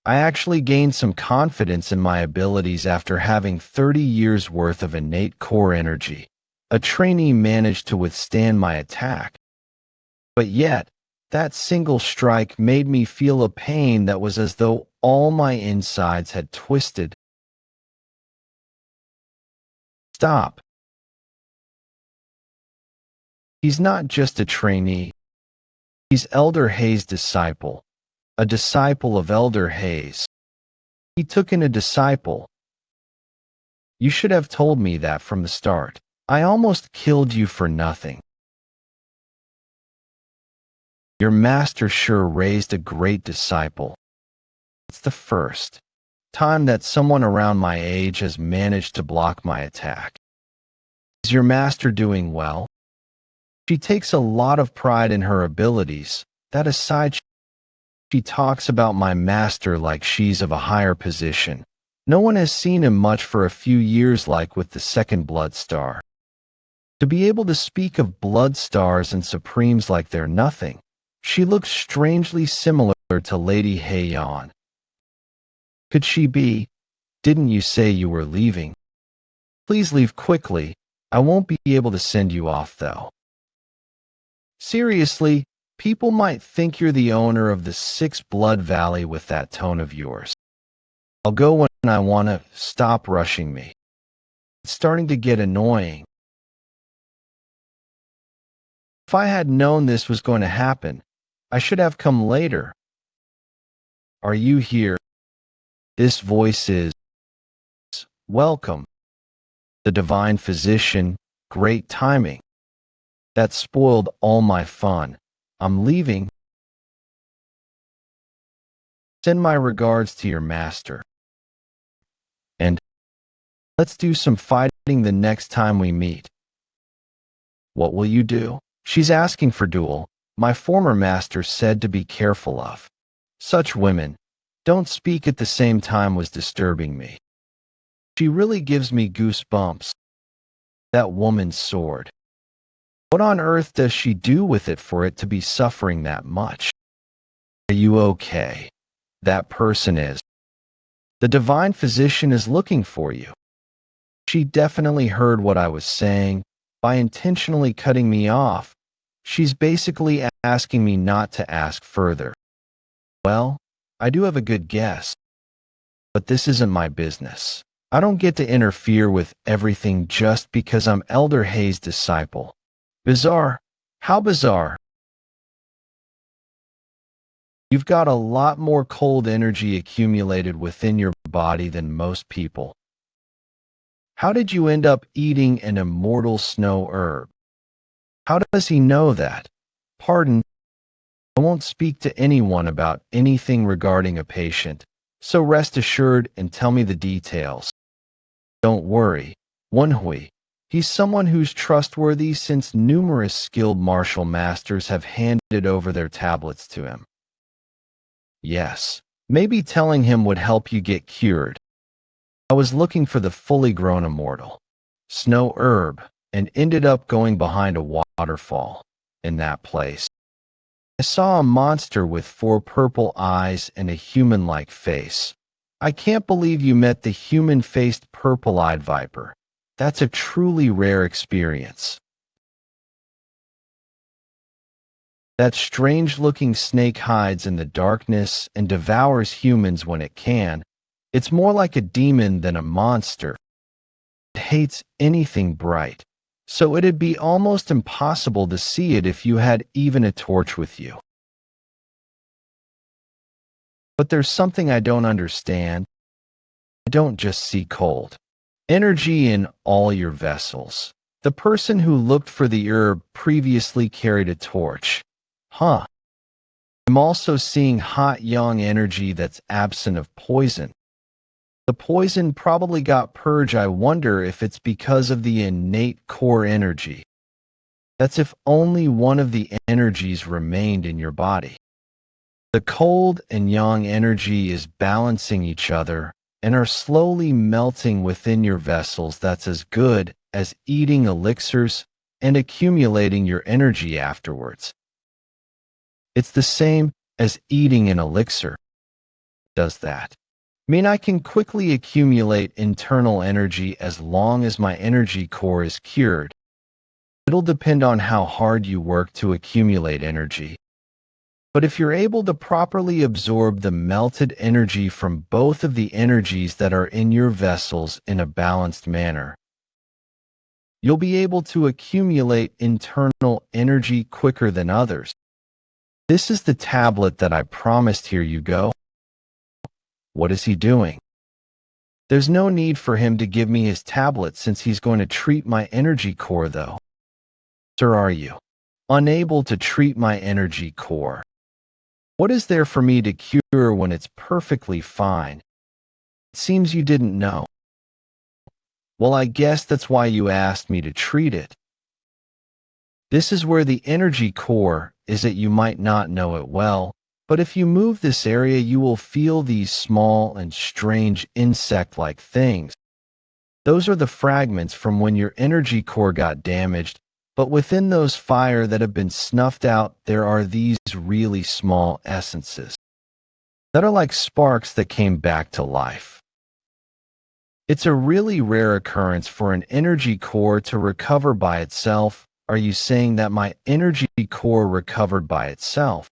I actually gained some confidence in my abilities after having 30 years worth of innate core energy. A trainee managed to withstand my attack. But yet, that single strike made me feel a pain that was as though all my insides had twisted. Stop. He's not just a trainee. He's Elder Hayes' disciple. A disciple of Elder Hayes. He took in a disciple. You should have told me that from the start. I almost killed you for nothing. Your master sure raised a great disciple. It's the first time that someone around my age has managed to block my attack. Is your master doing well? She takes a lot of pride in her abilities. That aside, she talks about my master like she's of a higher position. No one has seen him much for a few years, like with the second blood star. To be able to speak of blood stars and supremes like they're nothing, she looks strangely similar to Lady Heian. Could she be? Didn't you say you were leaving? Please leave quickly. I won't be able to send you off, though. Seriously, people might think you're the owner of the Six Blood Valley with that tone of yours. I'll go when I want to. Stop rushing me. It's starting to get annoying. If I had known this was going to happen, I should have come later. Are you here? This voice is, welcome. The divine physician, great timing. That spoiled all my fun. I'm leaving. Send my regards to your master. And let's do some fighting the next time we meet. What will you do? She's asking for Duel. My former master said to be careful of such women. Don't speak at the same time was disturbing me. She really gives me goosebumps. That woman's sword. What on earth does she do with it for it to be suffering that much? Are you okay? That person is. The divine physician is looking for you. She definitely heard what I was saying. By intentionally cutting me off, she's basically asking me not to ask further. Well, I do have a good guess. But this isn't my business. I don't get to interfere with everything just because I'm Elder Hayes' disciple. Bizarre. How bizarre. You've got a lot more cold energy accumulated within your body than most people. How did you end up eating an immortal snow herb? How does he know that? Pardon, I won't speak to anyone about anything regarding a patient, so rest assured and tell me the details. Don't worry, Woon-Hwi. He's someone who's trustworthy since numerous skilled martial masters have handed over their tablets to him. Yes, maybe telling him would help you get cured. I was looking for the fully grown immortal snow herb and ended up going behind a waterfall. In that place, I saw a monster with 4 purple eyes and a human-like face. I can't believe you met the human-faced purple-eyed viper. That's a truly rare experience. That strange-looking snake hides in the darkness and devours humans when it can. It's more like a demon than a monster. It hates anything bright, so it'd be almost impossible to see it if you had even a torch with you. But there's something I don't understand. I don't just see cold energy in all your vessels. The person who looked for the herb previously carried a torch. Huh. I'm also seeing hot yang energy that's absent of poison. The poison probably got purged. I wonder if it's because of the innate core energy. That's if only one of the energies remained in your body. The cold and yang energy is balancing each other and are slowly melting within your vessels. That's as good as eating elixirs and accumulating your energy afterwards. It's the same as eating an elixir. Does that mean I can quickly accumulate internal energy as long as my energy core is cured? It'll depend on how hard you work to accumulate energy. But if you're able to properly absorb the melted energy from both of the energies that are in your vessels in a balanced manner, you'll be able to accumulate internal energy quicker than others. This is the tablet that I promised. Here you go. What is he doing? There's no need for him to give me his tablet since he's going to treat my energy core though. Sir, are you unable to treat my energy core? What is there for me to cure when it's perfectly fine? It seems you didn't know. Well, I guess that's why you asked me to treat it. This is where the energy core is. That you might not know it well, but if you move this area you will feel these small and strange insect-like things. Those are the fragments from when your energy core got damaged. But within those fire that have been snuffed out, there are these really small essences that are like sparks that came back to life. It's a really rare occurrence for an energy core to recover by itself. Are you saying that my energy core recovered by itself?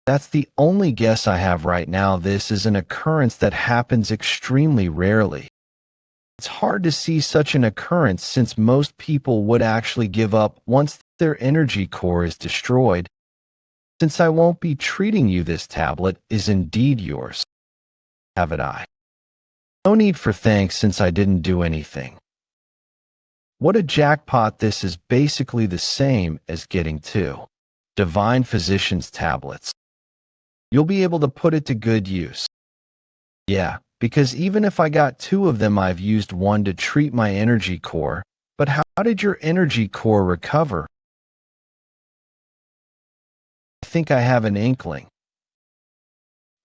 That's the only guess I have right now. This is an occurrence that happens extremely rarely. It's hard to see such an occurrence since most people would actually give up once their energy core is destroyed. Since I won't be treating you, this tablet is indeed yours. Have it I. No need for thanks since I didn't do anything. What a jackpot. This is basically the same as getting 2 Divine Physician's tablets. You'll be able to put it to good use. Yeah. Because even if I got 2 of them, I've used 1 to treat my energy core. But how did your energy core recover? I think I have an inkling.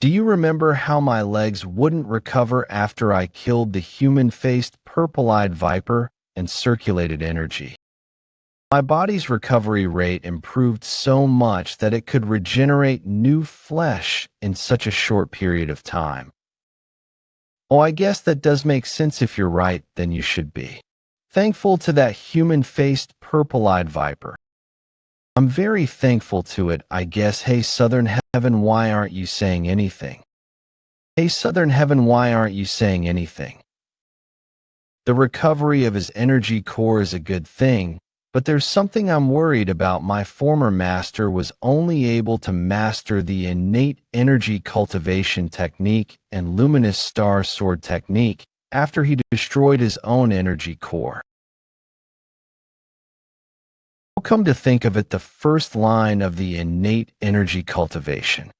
Do you remember how my legs wouldn't recover after I killed the human-faced purple-eyed viper and circulated energy? My body's recovery rate improved so much that it could regenerate new flesh in such a short period of time. Oh, I guess that does make sense. If you're right, then you should be thankful to that human-faced purple-eyed viper. I'm very thankful to it, I guess. Hey, Southern Heaven, why aren't you saying anything? Hey, Southern Heaven, why aren't you saying anything? The recovery of his energy core is a good thing, but there's something I'm worried about. My former master was only able to master the innate energy cultivation technique and luminous star sword technique after he destroyed his own energy core. Come to think of it, the first line of the innate energy cultivation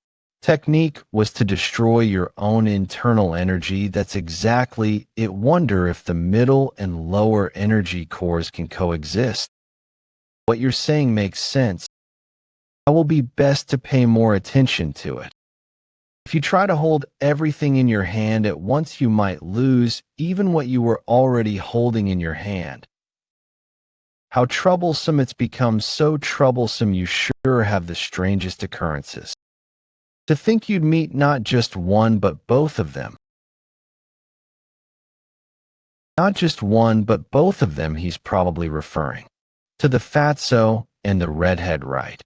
technique was to destroy your own internal energy. That's exactly it. Wonder if the middle and lower energy cores can coexist. What you're saying makes sense. I will be best to pay more attention to it. If you try to hold everything in your hand at once, you might lose even what you were already holding in your hand. How troublesome it's become, so troublesome you sure have the strangest occurrences. To think you'd meet not just one but both of them. Not just one but both of them, he's probably referring to the fatso and the redhead, right?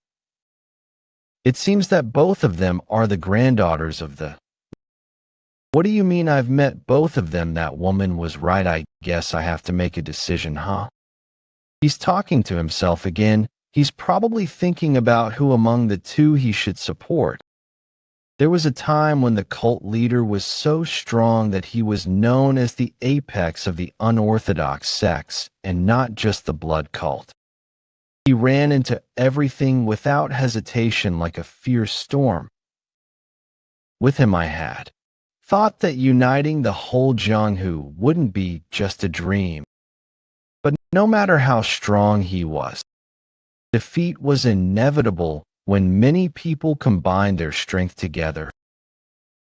It seems that both of them are the granddaughters of the... What do you mean I've met both of them? That woman was right. I guess I have to make a decision, huh? He's talking to himself again. He's probably thinking about who among the two he should support. There was a time when the cult leader was so strong that he was known as the apex of the unorthodox sects, and not just the blood cult. He ran into everything without hesitation like a fierce storm. With him I had thought that uniting the whole Jianghu wouldn't be just a dream. But no matter how strong he was, defeat was inevitable when many people combined their strength together.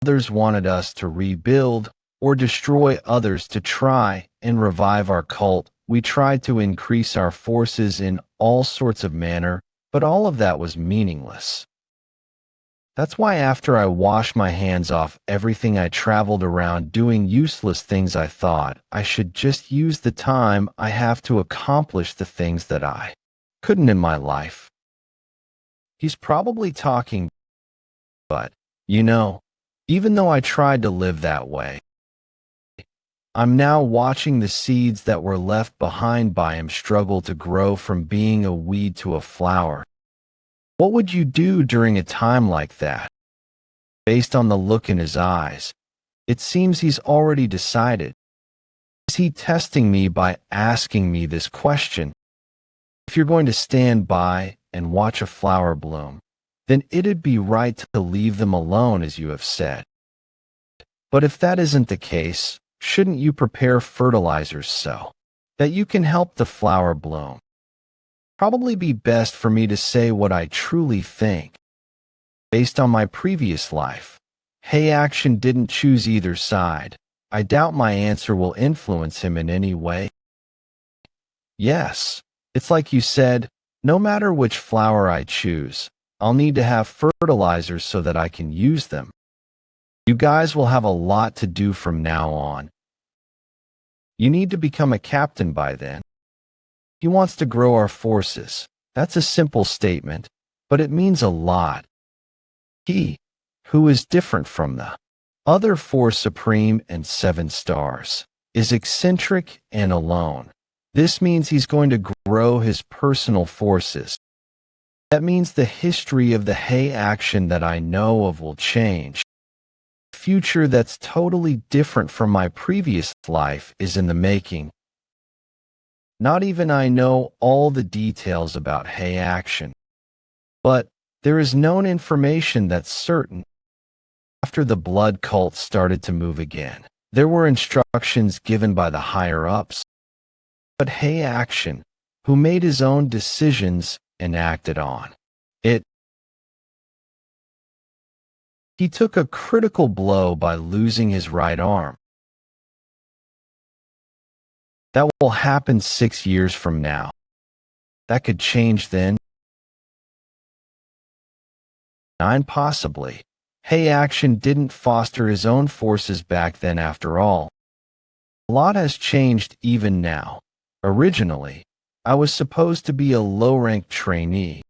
Others wanted us to rebuild or destroy others to try and revive our cult. We tried to increase our forces in all sorts of manner, but all of that was meaningless. That's why after I washed my hands off everything, I traveled around doing useless things. I thought I should just use the time I have to accomplish the things that I couldn't in my life. He's probably talking, but, even though I tried to live that way, I'm now watching the seeds that were left behind by him struggle to grow from being a weed to a flower. What would you do during a time like that? Based on the look in his eyes, it seems he's already decided. Is he testing me by asking me this question? If you're going to stand by and watch a flower bloom, then it'd be right to leave them alone, as you have said. But if that isn't the case, shouldn't you prepare fertilizers so that you can help the flower bloom? Probably be best for me to say what I truly think. Based on my previous life, Hey Action didn't choose either side. I doubt my answer will influence him in any way. Yes, it's like you said, no matter which flower I choose, I'll need to have fertilizers so that I can use them. You guys will have a lot to do from now on. You need to become a captain by then. He wants to grow our forces. That's a simple statement, but it means a lot. He, who is different from the other 4 Supreme and 7 stars, is eccentric and alone. This means he's going to grow his personal forces. That means the history of the Hey Action that I know of will change. A future that's totally different from my previous life is in the making. Not even I know all the details about Hey Action, but there is known information that's certain. After the blood cult started to move again, there were instructions given by the higher-ups. But Hey Action, who made his own decisions and acted on it, He took a critical blow by losing his right arm. That will happen 6 years from now. That could change then. 9 possibly. Hey, action didn't foster his own forces back then after all. A lot has changed even now. Originally, I was supposed to be a low-ranked trainee,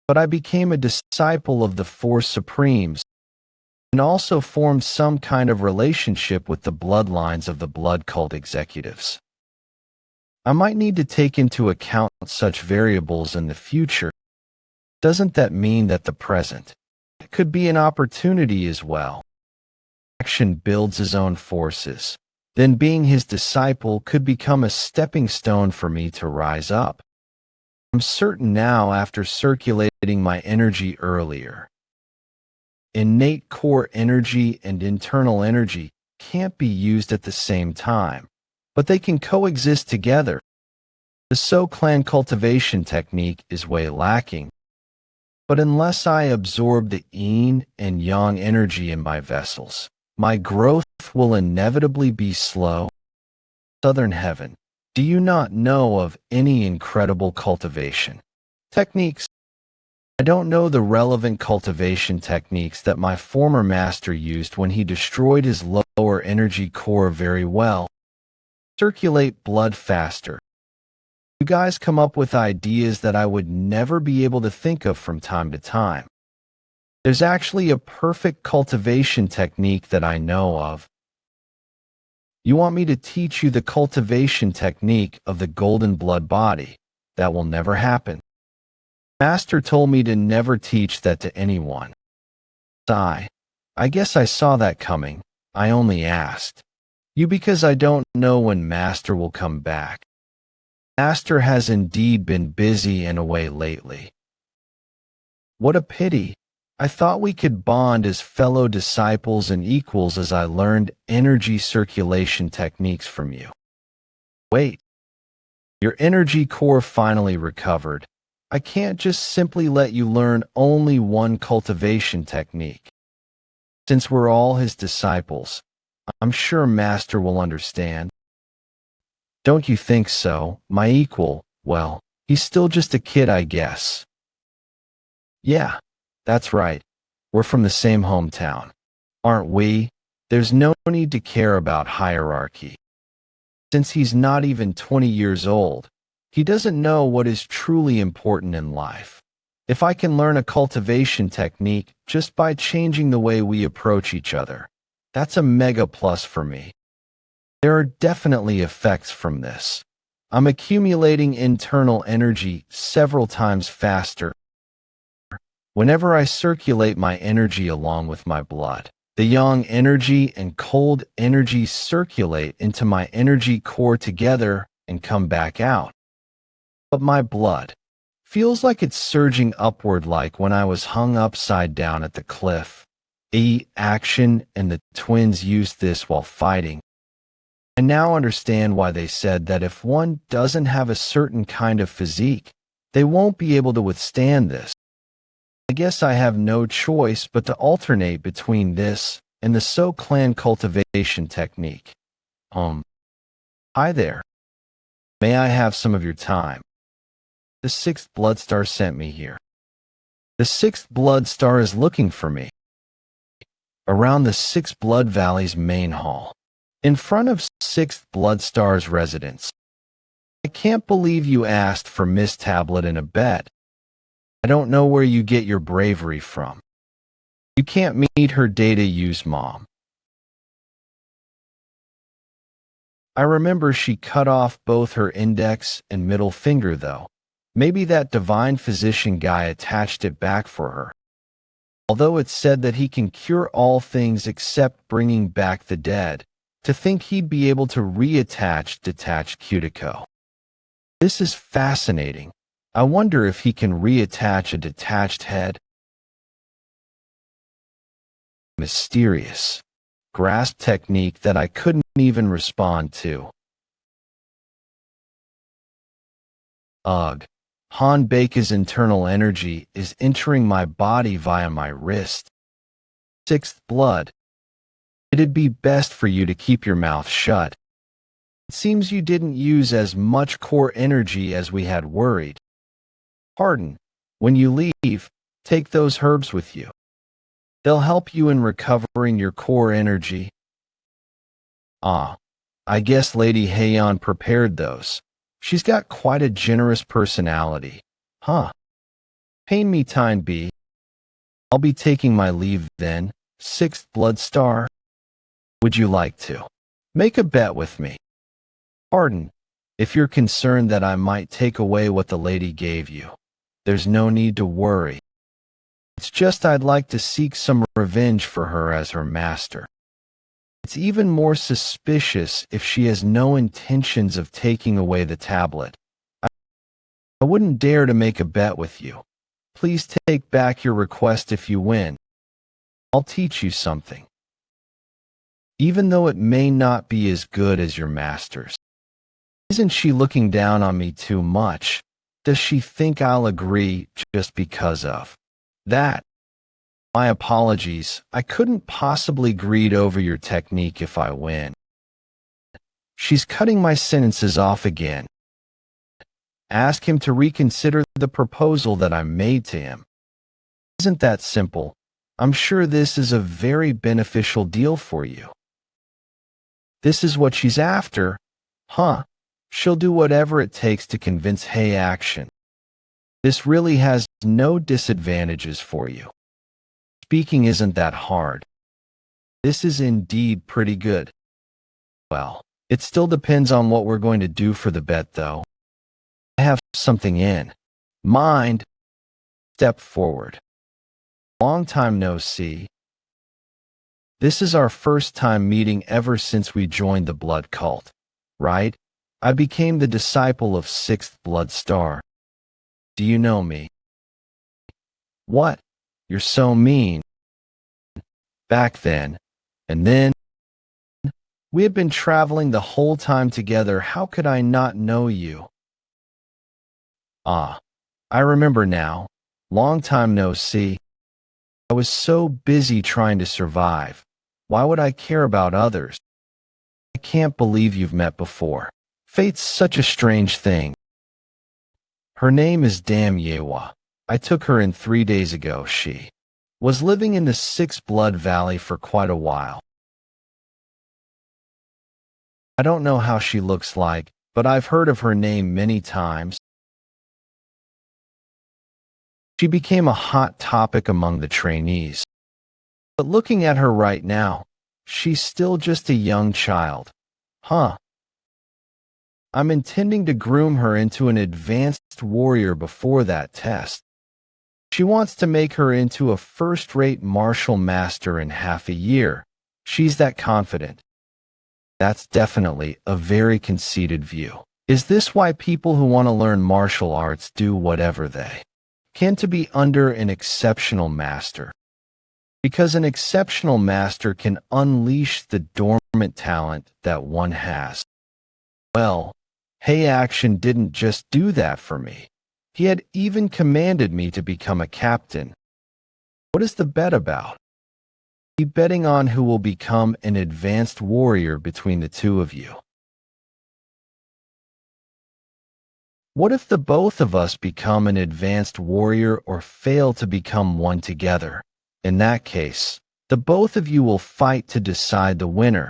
but I became a disciple of the Four Supremes and also formed some kind of relationship with the bloodlines of the blood cult executives. I might need to take into account such variables in the future. Doesn't that mean that the present could be an opportunity as well? Action builds his own forces. Then being his disciple could become a stepping stone for me to rise up. I'm certain now after circulating my energy earlier. Innate core energy and internal energy can't be used at the same time, but they can coexist together. The So clan cultivation technique is way lacking. But unless I absorb the yin and yang energy in my vessels, my growth will inevitably be slow. Southern Heaven, do you not know of any incredible cultivation techniques? I don't know the relevant cultivation techniques that my former master used when he destroyed his lower energy core very well. Circulate blood faster. You guys come up with ideas that I would never be able to think of from time to time. There's actually a perfect cultivation technique that I know of. You want me to teach you the cultivation technique of the golden blood body? That will never happen. Master told me to never teach that to anyone. I guess I saw that coming. I only asked you because I don't know when Master will come back. Master has indeed been busy and away lately. What a pity. I thought we could bond as fellow disciples and equals as I learned energy circulation techniques from you. Wait. Your energy core finally recovered. I can't just simply let you learn only one cultivation technique. Since we're all his disciples, I'm sure Master will understand. Don't you think so, my equal? Well, he's still just a kid, I guess. Yeah. That's right. We're from the same hometown, aren't we? There's no need to care about hierarchy. Since he's not even 20 years old, he doesn't know what is truly important in life. If I can learn a cultivation technique just by changing the way we approach each other, that's a mega plus for me. There are definitely effects from this. I'm accumulating internal energy several times faster whenever I circulate my energy along with my blood. The yang energy and cold energy circulate into my energy core together and come back out. But my blood feels like it's surging upward like when I was hung upside down at the cliff. Action and the twins used this while fighting. I now understand why they said that if one doesn't have a certain kind of physique, they won't be able to withstand this. I guess I have no choice but to alternate between this and the So clan cultivation technique. Hi there. May I have some of your time? The 6th Blood Star sent me here. The 6th Blood Star is looking for me. Around the 6 Blood Valley's main hall. In front of 6th Blood Star's residence. I can't believe you asked for Miss Tablet in a bed. I don't know where you get your bravery from. You can't meet her data use mom. I remember she cut off both her index and middle finger though. Maybe that divine physician guy attached it back for her. Although it's said that he can cure all things except bringing back the dead, to think he'd be able to reattach detached cuticle. This is fascinating. I wonder if he can reattach a detached head. Mysterious grasp technique that I couldn't even respond to. Ugh. Han Bake's internal energy is entering my body via my wrist. sixth blood. It'd be best for you to keep your mouth shut. It seems you didn't use as much core energy as we had worried. Pardon, when you leave, take those herbs with you. They'll help you in recovering your core energy. Ah, I guess Lady Heian prepared those. She's got quite a generous personality. Huh. Pain me time be. I'll be taking my leave then, sixth blood star. Would you like to make a bet with me? Pardon, if you're concerned that I might take away what the lady gave you, there's no need to worry. It's just I'd like to seek some revenge for her as her master. It's even more suspicious if she has no intentions of taking away the tablet. I wouldn't dare to make a bet with you. Please take back your request if you win. I'll teach you something. Even though it may not be as good as your master's. Isn't she looking down on me too much? Does she think I'll agree just because of that? My apologies, I couldn't possibly greed over your technique if I win. She's cutting my sentences off again. Ask him to reconsider the proposal that I made to him. Isn't that simple? I'm sure this is a very beneficial deal for you. This is what she's after, huh? She'll do whatever it takes to convince Hay action. This really has no disadvantages for you. Speaking isn't that hard. This is indeed pretty good. Well, it still depends on what we're going to do for the bet, though. I have something in mind. Step forward. Long time no see. This is our first time meeting ever since we joined the blood cult, right? I became the disciple of sixth blood star. Do you know me? What? You're so mean. Back then, and then, we had been traveling the whole time together. How could I not know you? Ah, I remember now. Long time no see. I was so busy trying to survive. Why would I care about others? I can't believe you've met before. Fate's such a strange thing. Her name is Dam Yewa. I took her in 3 days ago. She was living in the Six Blood Valley for quite a while. I don't know how she looks like, but I've heard of her name many times. She became a hot topic among the trainees. But looking at her right now, she's still just a young child. Huh. I'm intending to groom her into an advanced warrior before that test. She wants to make her into a first-rate martial master in half a year. She's that confident. That's definitely a very conceited view. Is this why people who want to learn martial arts do whatever they can to be under an exceptional master? Because an exceptional master can unleash the dormant talent that one has. Well, Hay Action didn't just do that for me. He had even commanded me to become a captain. What is the bet about? Be betting on who will become an advanced warrior between the two of you. What if the both of us become an advanced warrior or fail to become one together? In that case, the both of you will fight to decide the winner.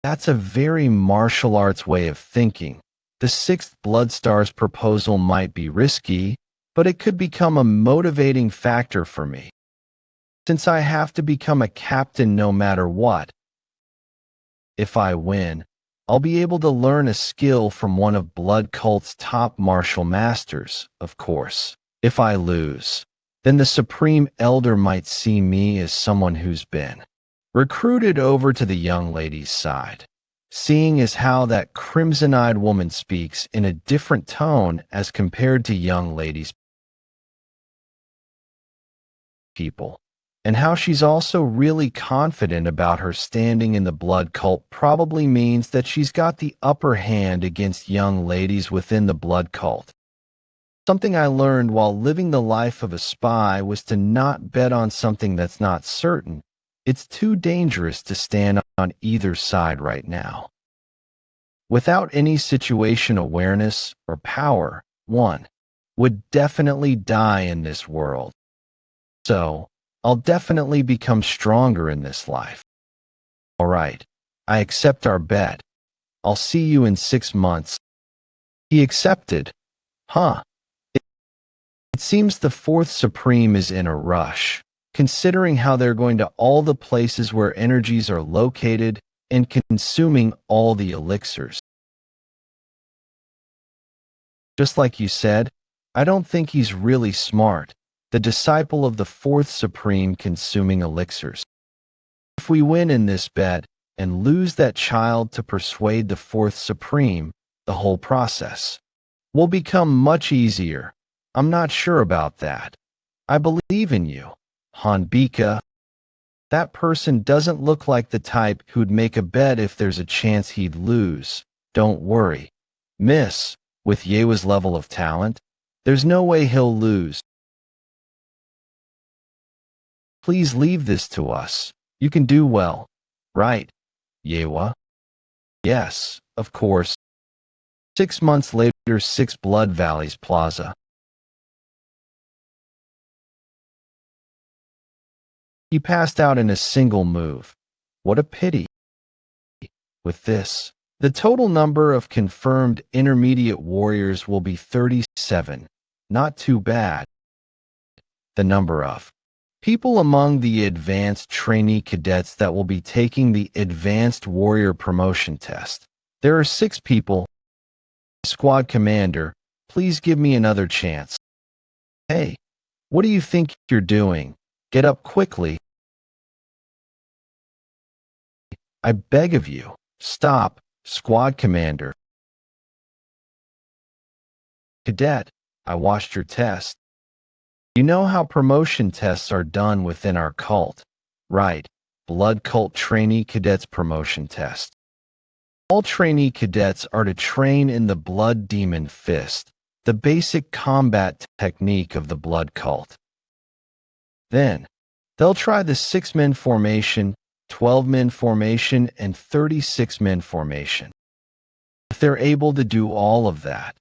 That's a very martial arts way of thinking. The Sixth Blood Star's proposal might be risky, but it could become a motivating factor for me. Since I have to become a captain no matter what. If I win, I'll be able to learn a skill from one of Blood Cult's top martial masters, of course. If I lose, then the Supreme Elder might see me as someone who's been recruited over to the young lady's side. Seeing as how that crimson-eyed woman speaks in a different tone as compared to young ladies' people, and how she's also really confident about her standing in the blood cult probably means that she's got the upper hand against young ladies within the blood cult. Something I learned while living the life of a spy was to not bet on something that's not certain. It's too dangerous to stand on either side right now. Without any situation awareness or power, one would definitely die in this world. So, I'll definitely become stronger in this life. All right, I accept our bet. I'll see you in 6 months. He accepted. Huh. It seems the Fourth Supreme is in a rush, considering how they're going to all the places where energies are located and consuming all the elixirs. Just like you said, I don't think he's really smart, the disciple of the Fourth Supreme consuming elixirs. If we win in this bet and lose that child to persuade the Fourth Supreme, the whole process will become much easier. I'm not sure about that. I believe in you, Hanbika. That person doesn't look like the type who'd make a bet if there's a chance he'd lose. Don't worry, miss. With Yewa's level of talent, there's no way he'll lose. Please leave this to us. You can do well. Right, Yewa? Yes, of course. 6 months later, 6 Blood Valleys Plaza. He passed out in a single move. What a pity. With this, the total number of confirmed intermediate warriors will be 37. Not too bad. The number of people among the advanced trainee cadets that will be taking the advanced warrior promotion test. There are 6 people. Squad commander, please give me another chance. Hey, what do you think you're doing? Get up quickly. I beg of you, stop, squad commander. Cadet, I watched your test. You know how promotion tests are done within our cult, right? Blood cult trainee cadets promotion test. All trainee cadets are to train in the blood demon fist, the basic combat technique of the blood cult. Then, they'll try the 6-man formation, 12-man formation, and 36-man formation. If they're able to do all of that,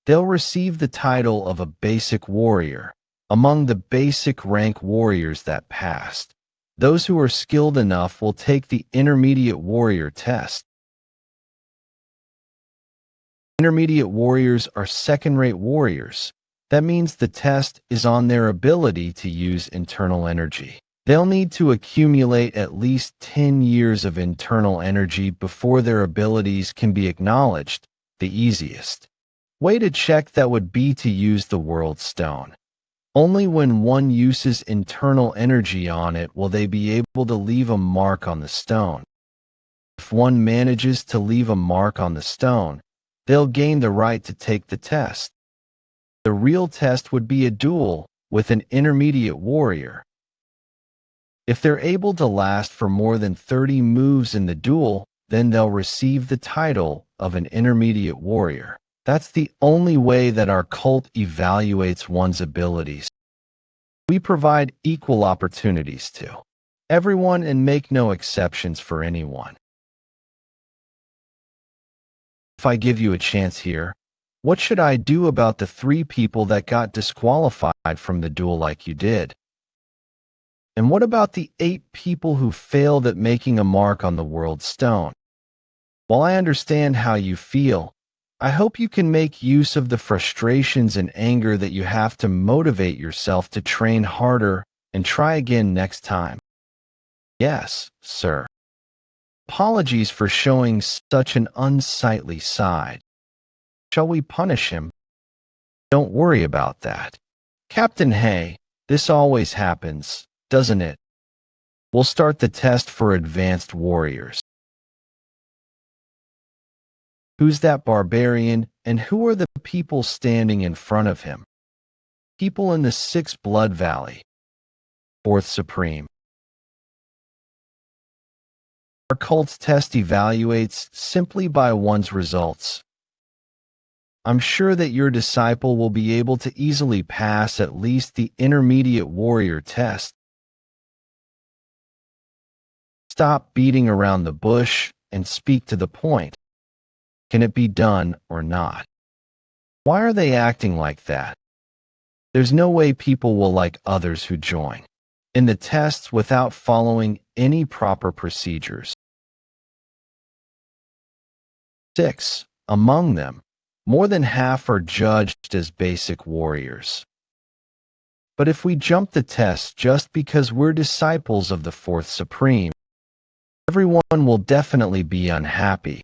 they'll receive the title of a basic warrior. Among the basic rank warriors that passed, those who are skilled enough will take the intermediate warrior test. Intermediate warriors are second-rate warriors. That means the test is on their ability to use internal energy. They'll need to accumulate at least 10 years of internal energy before their abilities can be acknowledged. The easiest way to check that would be to use the World Stone. Only when one uses internal energy on it will they be able to leave a mark on the stone. If one manages to leave a mark on the stone, they'll gain the right to take the test. The real test would be a duel with an intermediate warrior. If they're able to last for more than 30 moves in the duel, then they'll receive the title of an intermediate warrior. That's the only way that our cult evaluates one's abilities. We provide equal opportunities to everyone and make no exceptions for anyone. If I give you a chance here, what should I do about the 3 people that got disqualified from the duel like you did? And what about the 8 people who failed at making a mark on the World Stone? While I understand how you feel, I hope you can make use of the frustrations and anger that you have to motivate yourself to train harder and try again next time. Yes, sir. Apologies for showing such an unsightly side. Shall we punish him? Don't worry about that. Captain Hay, this always happens, doesn't it? We'll start the test for advanced warriors. Who's that barbarian, and who are the people standing in front of him? People in the 6th Blood Valley. Fourth Supreme. Our cult's test evaluates simply by one's results. I'm sure that your disciple will be able to easily pass at least the intermediate warrior test. Stop beating around the bush and speak to the point. Can it be done or not? Why are they acting like that? There's no way people will like others who join in the tests without following any proper procedures. 6. Among them, more than half are judged as basic warriors. But if we jump the test just because we're disciples of the Fourth Supreme, everyone will definitely be unhappy.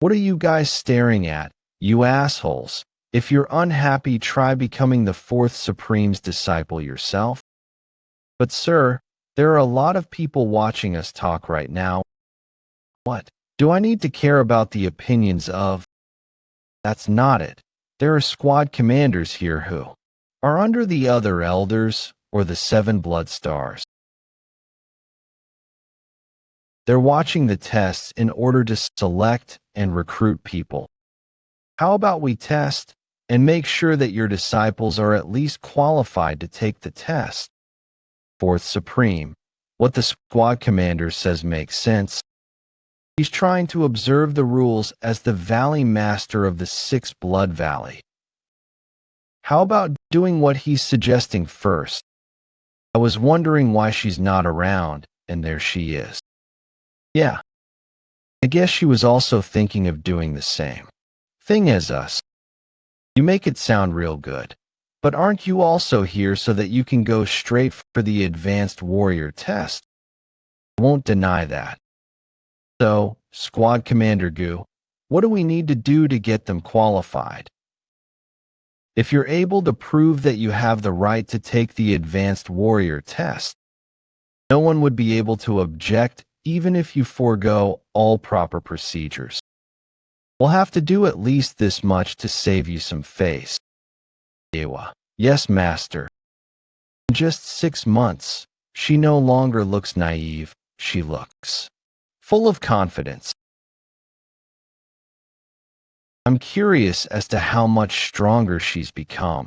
What are you guys staring at, you assholes? If you're unhappy, try becoming the Fourth Supreme's disciple yourself. But sir, there are a lot of people watching us talk right now. What? Do I need to care about the opinions of? That's not it. There are squad commanders here who are under the other elders or the 7 blood stars. They're watching the tests in order to select and recruit people. How about we test and make sure that your disciples are at least qualified to take the test? Fourth Supreme, what the squad commander says makes sense. He's trying to observe the rules as the Valley Master of the 6th Blood Valley. How about doing what he's suggesting first? I was wondering why she's not around, and there she is. Yeah, I guess she was also thinking of doing the same thing as us. You make it sound real good, but aren't you also here so that you can go straight for the advanced warrior test? I won't deny that. So, Squad Commander Gu, what do we need to do to get them qualified? If you're able to prove that you have the right to take the advanced warrior test, no one would be able to object even if you forego all proper procedures. We'll have to do at least this much to save you some face. Yewa. Yes, Master. In just 6 months, she no longer looks naive, she looks full of confidence. I'm curious as to how much stronger she's become.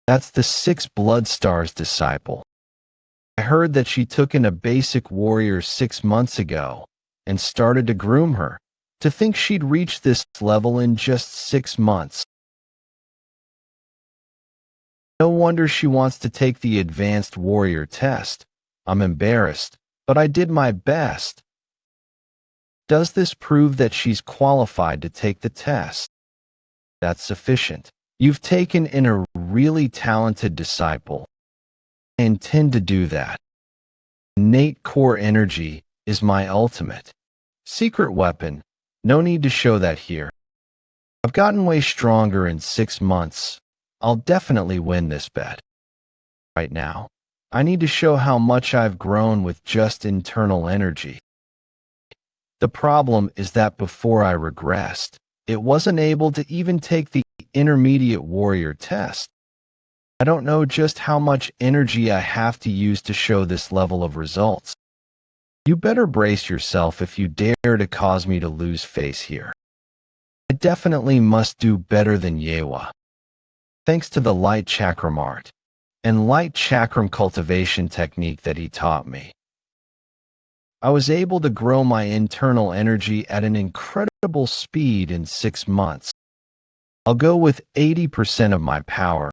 That's the 6 Blood Stars disciple. I heard that she took in a basic warrior 6 months ago and started to groom her to think she'd reach this level in just 6 months. No wonder she wants to take the advanced warrior test. I'm embarrassed, but I did my best. Does this prove that she's qualified to take the test? That's sufficient. You've taken in a really talented disciple. I intend to do that. Innate core energy is my ultimate secret weapon. No need to show that here. I've gotten way stronger in 6 months. I'll definitely win this bet. Right now, I need to show how much I've grown with just internal energy. The problem is that before I regressed, it wasn't able to even take the intermediate warrior test. I don't know just how much energy I have to use to show this level of results. You better brace yourself if you dare to cause me to lose face here. I definitely must do better than Yewa. Thanks to the light chakram art and light chakram cultivation technique that he taught me, I was able to grow my internal energy at an incredible speed in 6 months. I'll go with 80% of my power.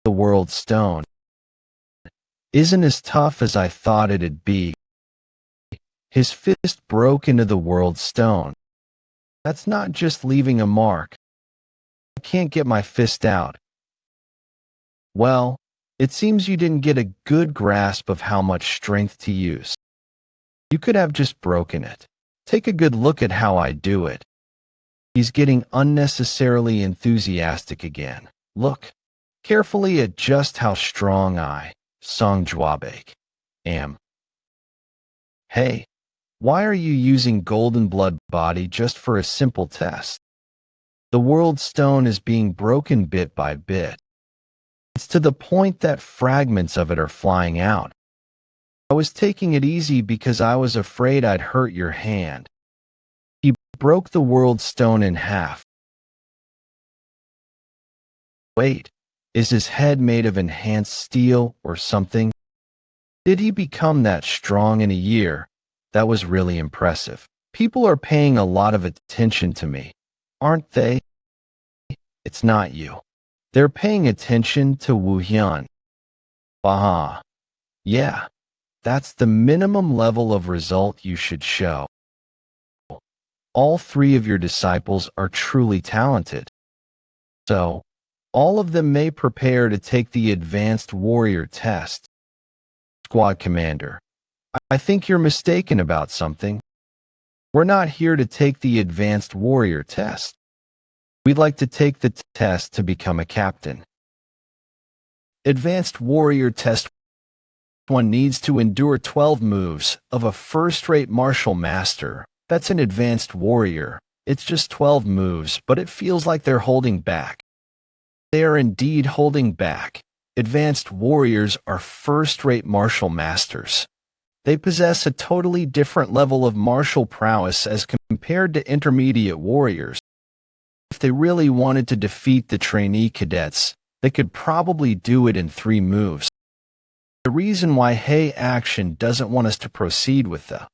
The world stone isn't as tough as I thought it'd be. His fist broke into the world stone. That's not just leaving a mark. I can't get my fist out. Well, it seems you didn't get a good grasp of how much strength to use. You could have just broken it. Take a good look at how I do it. He's getting unnecessarily enthusiastic again. Look carefully at just how strong I, Song Jwabek, am. Hey, why are you using golden blood body just for a simple test? The world stone is being broken bit by bit. It's to the point that fragments of it are flying out. I was taking it easy because I was afraid I'd hurt your hand. He broke the world stone in half. Wait, is his head made of enhanced steel or something? Did he become that strong in a year? That was really impressive. People are paying a lot of attention to me, aren't they? It's not you. They're paying attention to Woo-Hwi. Aha. Yeah, that's the minimum level of result you should show. All three of your disciples are truly talented. So, all of them may prepare to take the advanced warrior test. Squad commander, I think you're mistaken about something. We're not here to take the advanced warrior test. We'd like to take the test to become a captain. Advanced warrior test. One needs to endure 12 moves of a first-rate martial master. That's an advanced warrior. It's just 12 moves, but it feels like they're holding back. They are indeed holding back. Advanced warriors are first-rate martial masters. They possess a totally different level of martial prowess as compared to intermediate warriors. If they really wanted to defeat the trainee cadets, they could probably do it in 3 moves. The reason why Hey Action doesn't want us to proceed with the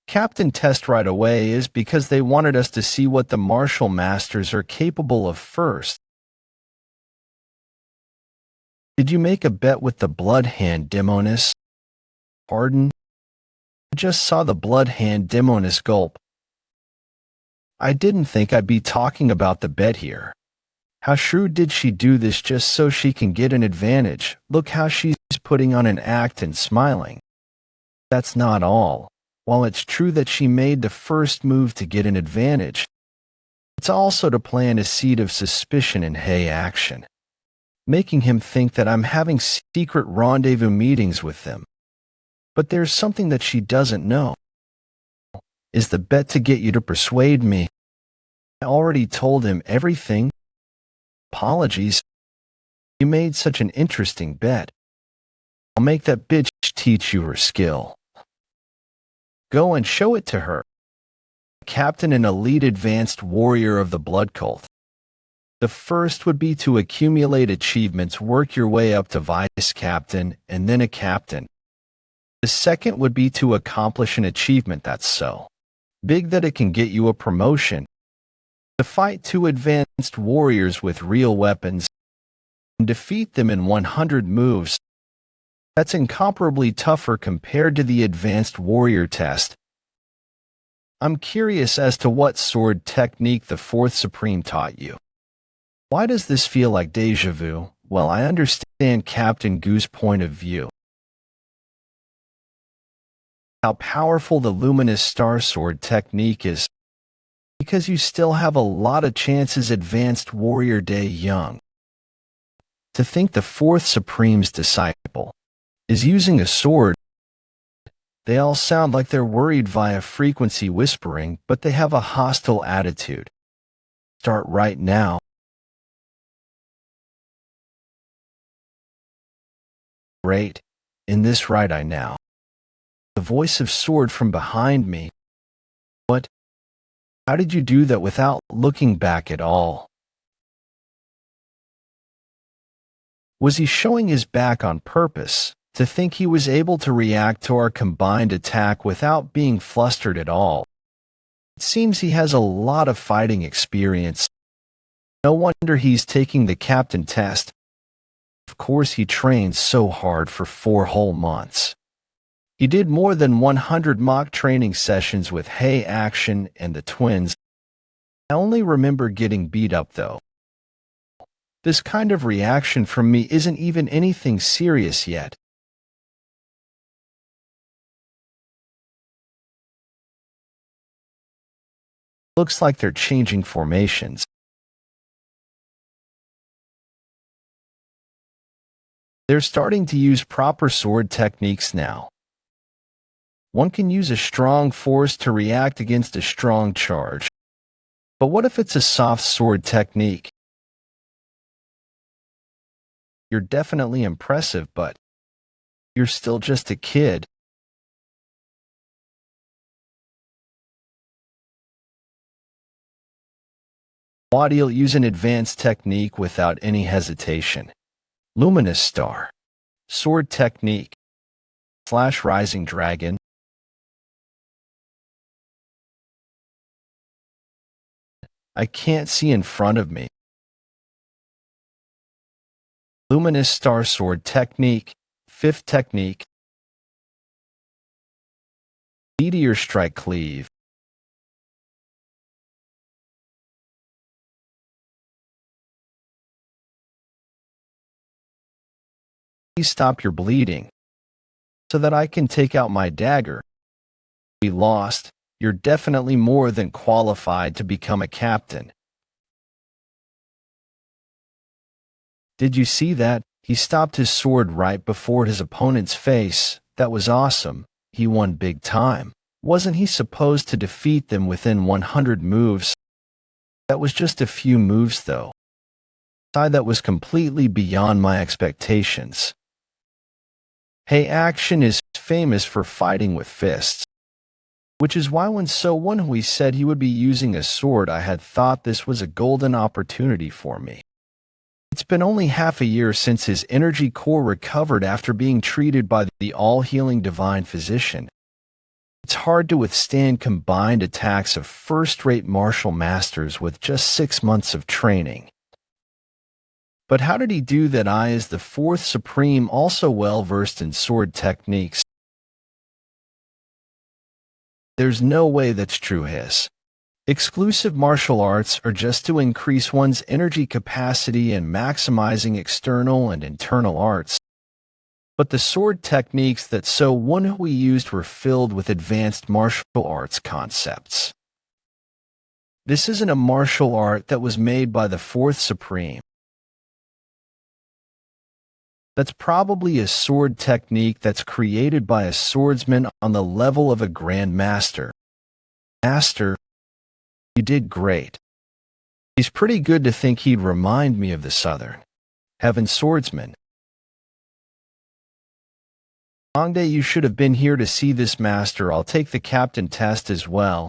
captain test right away is because they wanted us to see what the martial masters are capable of first. Did you make a bet with the blood hand, Demonis? Pardon? I just saw the blood hand, Demonis gulp. I didn't think I'd be talking about the bet here. How shrewd did she do this just so she can get an advantage? Look how she's putting on an act and smiling. That's not all. While it's true that she made the first move to get an advantage, it's also to plant a seed of suspicion in Hey Action, making him think that I'm having secret rendezvous meetings with them. But there's something that she doesn't know. Is the bet to get you to persuade me? I already told him everything. Apologies. You made such an interesting bet. I'll make that bitch teach you her skill. Go and show it to her. Captain and elite advanced warrior of the blood cult. The first would be to accumulate achievements, work your way up to vice captain, and then a captain. The second would be to accomplish an achievement that's so big that it can get you a promotion. To fight 2 advanced warriors with real weapons and defeat them in 100 moves. That's incomparably tougher compared to the advanced warrior test. I'm curious as to what sword technique the 4th Supreme taught you. Why does this feel like deja vu? Well, I understand Captain Goo's point of view. How powerful the luminous star sword technique is, because you still have a lot of chances advanced warrior day young. To think the 4th Supreme's disciple is using a sword, they all sound like they're worried via frequency whispering, but they have a hostile attitude. Start right now. Great. In this right eye now. The voice of sword from behind me. What? How did you do that without looking back at all? Was he showing his back on purpose, to think he was able to react to our combined attack without being flustered at all? It seems he has a lot of fighting experience. No wonder he's taking the captain test. Of course he trained so hard for 4 whole months. He did more than 100 mock training sessions with Hey Action and the twins. I only remember getting beat up though. This kind of reaction from me isn't even anything serious yet. Looks like they're changing formations. They're starting to use proper sword techniques now. One can use a strong force to react against a strong charge. But what if it's a soft sword technique? You're definitely impressive, but you're still just a kid. Wadi'll use an advanced technique without any hesitation. Luminous Star. Sword technique. / Rising Dragon. I can't see in front of me. Luminous Star Sword technique. 5th technique. Meteor Strike Cleave. Please stop your bleeding, so that I can take out my dagger. We lost. You're definitely more than qualified to become a captain. Did you see that? He stopped his sword right before his opponent's face. That was awesome. He won big time. Wasn't he supposed to defeat them within 100 moves? That was just a few moves, though. That was completely beyond my expectations. Hey Action is famous for fighting with fists, which is why when Woon-Hwi said he would be using a sword, I had thought this was a golden opportunity for me. It's been only half a year since his energy core recovered after being treated by the all-healing divine physician. It's hard to withstand combined attacks of first-rate martial masters with just 6 months of training. But how did he do that? I is the 4th Supreme, also well-versed in sword techniques. There's no way that's true. His exclusive martial arts are just to increase one's energy capacity and maximizing external and internal arts. But the sword techniques that Woon-Hwi used were filled with advanced martial arts concepts. This isn't a martial art that was made by the 4th Supreme. That's probably a sword technique that's created by a swordsman on the level of a Grand Master. Master, you did great. He's pretty good to think he'd remind me of the Southern Heaven Swordsman. Hongdae, you should have been here to see this master. I'll take the captain test as well.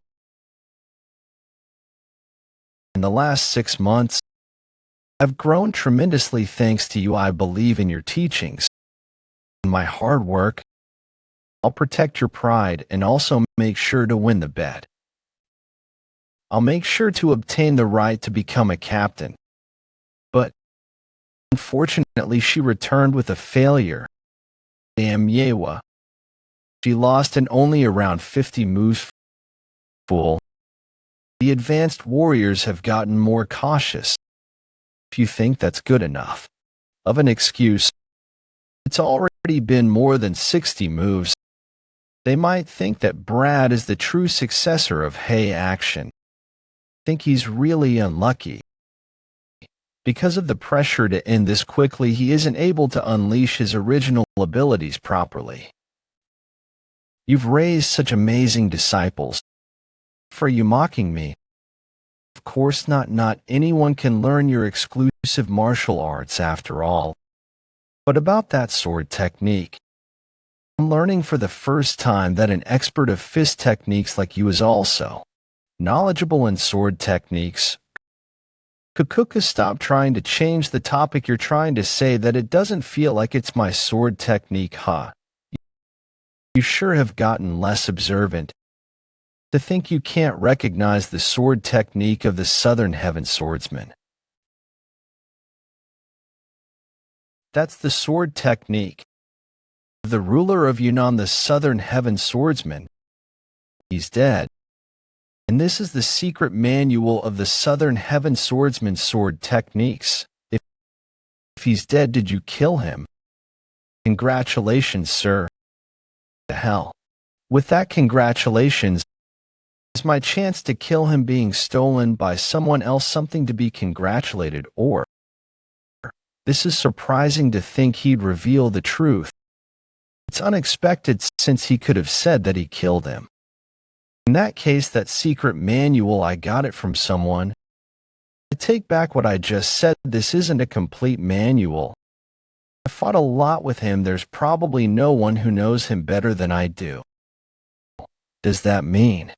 In the last 6 months, I've grown tremendously thanks to you. I believe in your teachings and my hard work. I'll protect your pride and also make sure to win the bet. I'll make sure to obtain the right to become a captain. But unfortunately, she returned with a failure. Damn Yewa. She lost in only around 50 moves. Fool. The advanced warriors have gotten more cautious. If you think that's good enough of an excuse, it's already been more than 60 moves. They might think that Brad is the true successor of Hey Action. Think he's really unlucky. Because of the pressure to end this quickly, he isn't able to unleash his original abilities properly. You've raised such amazing disciples. For you mocking me? Of course not. Not anyone can learn your exclusive martial arts after all. But about that sword technique, I'm learning for the first time that an expert of fist techniques like you is also knowledgeable in sword techniques. Kukuka, stop trying to change the topic. You're trying to say that it doesn't feel like it's my sword technique, huh? You sure have gotten less observant. To think you can't recognize the sword technique of the Southern Heaven Swordsman. That's the sword technique of the ruler of Yunnan, the Southern Heaven Swordsman. He's dead. And this is the secret manual of the Southern Heaven Swordsman's sword techniques. If he's dead, did you kill him? Congratulations, sir. The hell. With that, congratulations. Is my chance to kill him being stolen by someone else something to be congratulated or? This is surprising to think he'd reveal the truth. It's unexpected since he could have said that he killed him. In that case, that secret manual, I got it from someone. I take back what I just said. This isn't a complete manual. I fought a lot with him. There's probably no one who knows him better than I do. Does that mean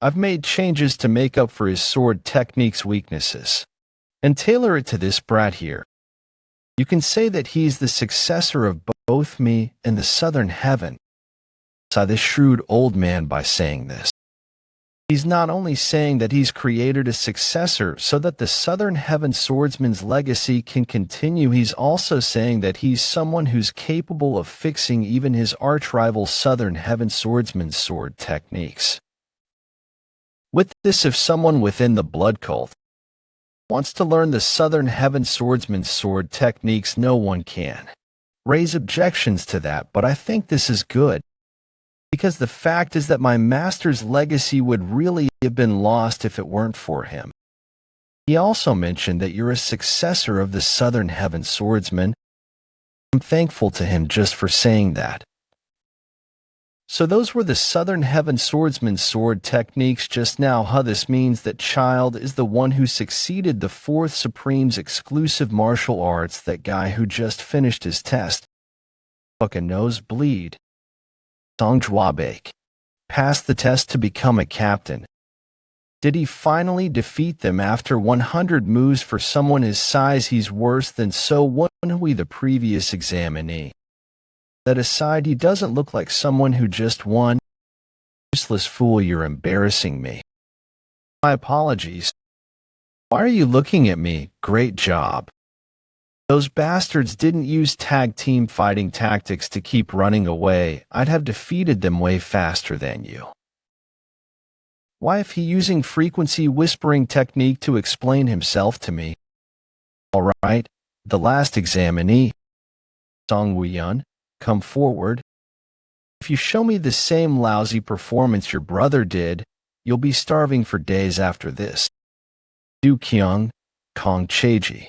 I've made changes to make up for his sword technique's weaknesses and tailor it to this brat here? You can say that he's the successor of both me and the Southern Heaven. Saw this shrewd old man by saying this. He's not only saying that he's created a successor so that the Southern Heaven swordsman's legacy can continue, he's also saying that he's someone who's capable of fixing even his arch-rival Southern Heaven swordsman's sword techniques. With this, if someone within the blood cult wants to learn the Southern Heaven swordsman's sword techniques, no one can raise objections to that, but I think this is good. Because the fact is that my master's legacy would really have been lost if it weren't for him. He also mentioned that you're a successor of the Southern Heaven swordsman. I'm thankful to him just for saying that. So those were the Southern Heaven swordsman's sword techniques just now, huh? This means that Child is the one who succeeded the Fourth Supreme's exclusive martial arts, that guy who just finished his test. Fucking nosebleed. Song Jwabek passed the test to become a captain. Did he finally defeat them after 100 moves? For someone his size, he's worse than So Woon-Hwi, the previous examinee. That aside, he doesn't look like someone who just won. Useless fool, you're embarrassing me. My apologies. Why are you looking at me? Great job. Those bastards didn't use tag team fighting tactics to keep running away. I'd have defeated them way faster than you. Why, if he using frequency whispering technique to explain himself to me? All right, the last examinee, Song Woo-Hyun, come forward. If you show me the same lousy performance your brother did, you'll be starving for days after this. Du Kyung, Kong Cheji.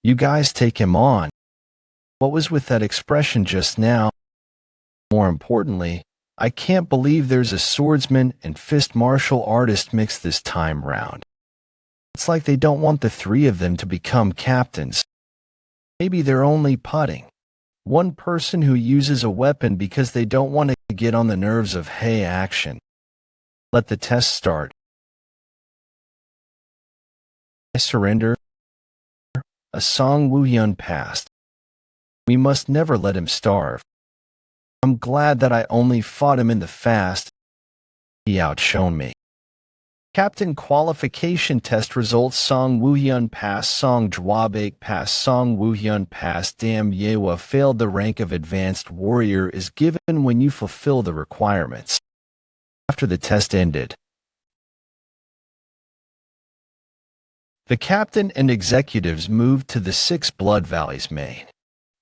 You guys take him on. What was with that expression just now? More importantly, I can't believe there's a swordsman and fist martial artist mixed this time round. It's like they don't want the three of them to become captains. Maybe they're only putting one person who uses a weapon because they don't want to get on the nerves of hey action. Let the test start. I surrender. A Song Woo-Hyun passed. We must never let him starve. I'm glad that I only fought him in the fast. He outshone me. Captain qualification test results: Song Woo-Hyun passed, Song Jwabek passed, Song Woo-Hyun passed. Dam Yewa failed. The rank of advanced warrior is given when you fulfill the requirements. After the test ended, the captain and executives moved to the Six Blood Valleys main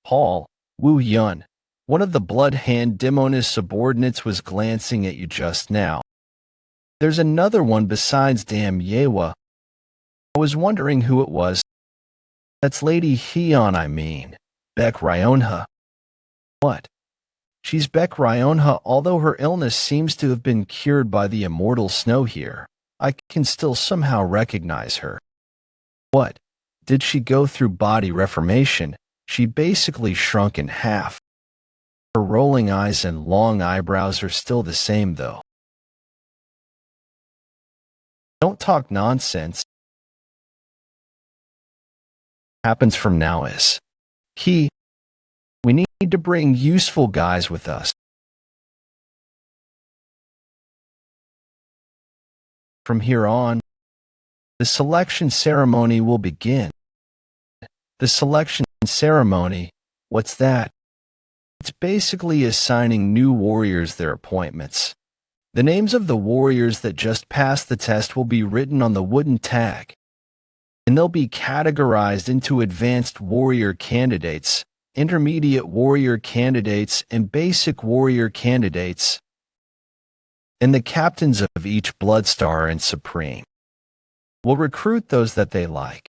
hall. Woo-Hyun, one of the Blood Hand Demon's subordinates, was glancing at you just now. There's another one besides Dam Yewa. I was wondering who it was. That's Lady Hyun, I mean. Baek Ryonha. What? She's Baek Ryonha. Although her illness seems to have been cured by the immortal snow here, I can still somehow recognize her. What? Did she go through body reformation? She basically shrunk in half. Her rolling eyes and long eyebrows are still the same, though. Don't talk nonsense. Happens from now is key. We need to bring useful guys with us. From here on, the selection ceremony will begin. The selection ceremony, what's that? It's basically assigning new warriors their appointments. The names of the warriors that just passed the test will be written on the wooden tag, and they'll be categorized into advanced warrior candidates, intermediate warrior candidates, and basic warrior candidates. And the captains of each Bloodstar and Supreme will recruit those that they like.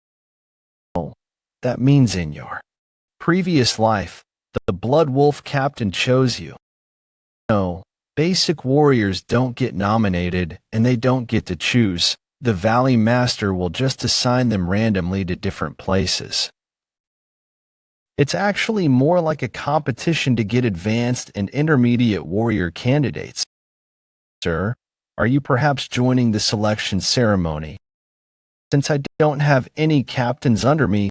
Oh, that means in your previous life, the Blood Wolf captain chose you. No, basic warriors don't get nominated, and they don't get to choose. The Valley Master will just assign them randomly to different places. It's actually more like a competition to get advanced and intermediate warrior candidates. Sir, are you perhaps joining the selection ceremony? Since I don't have any captains under me,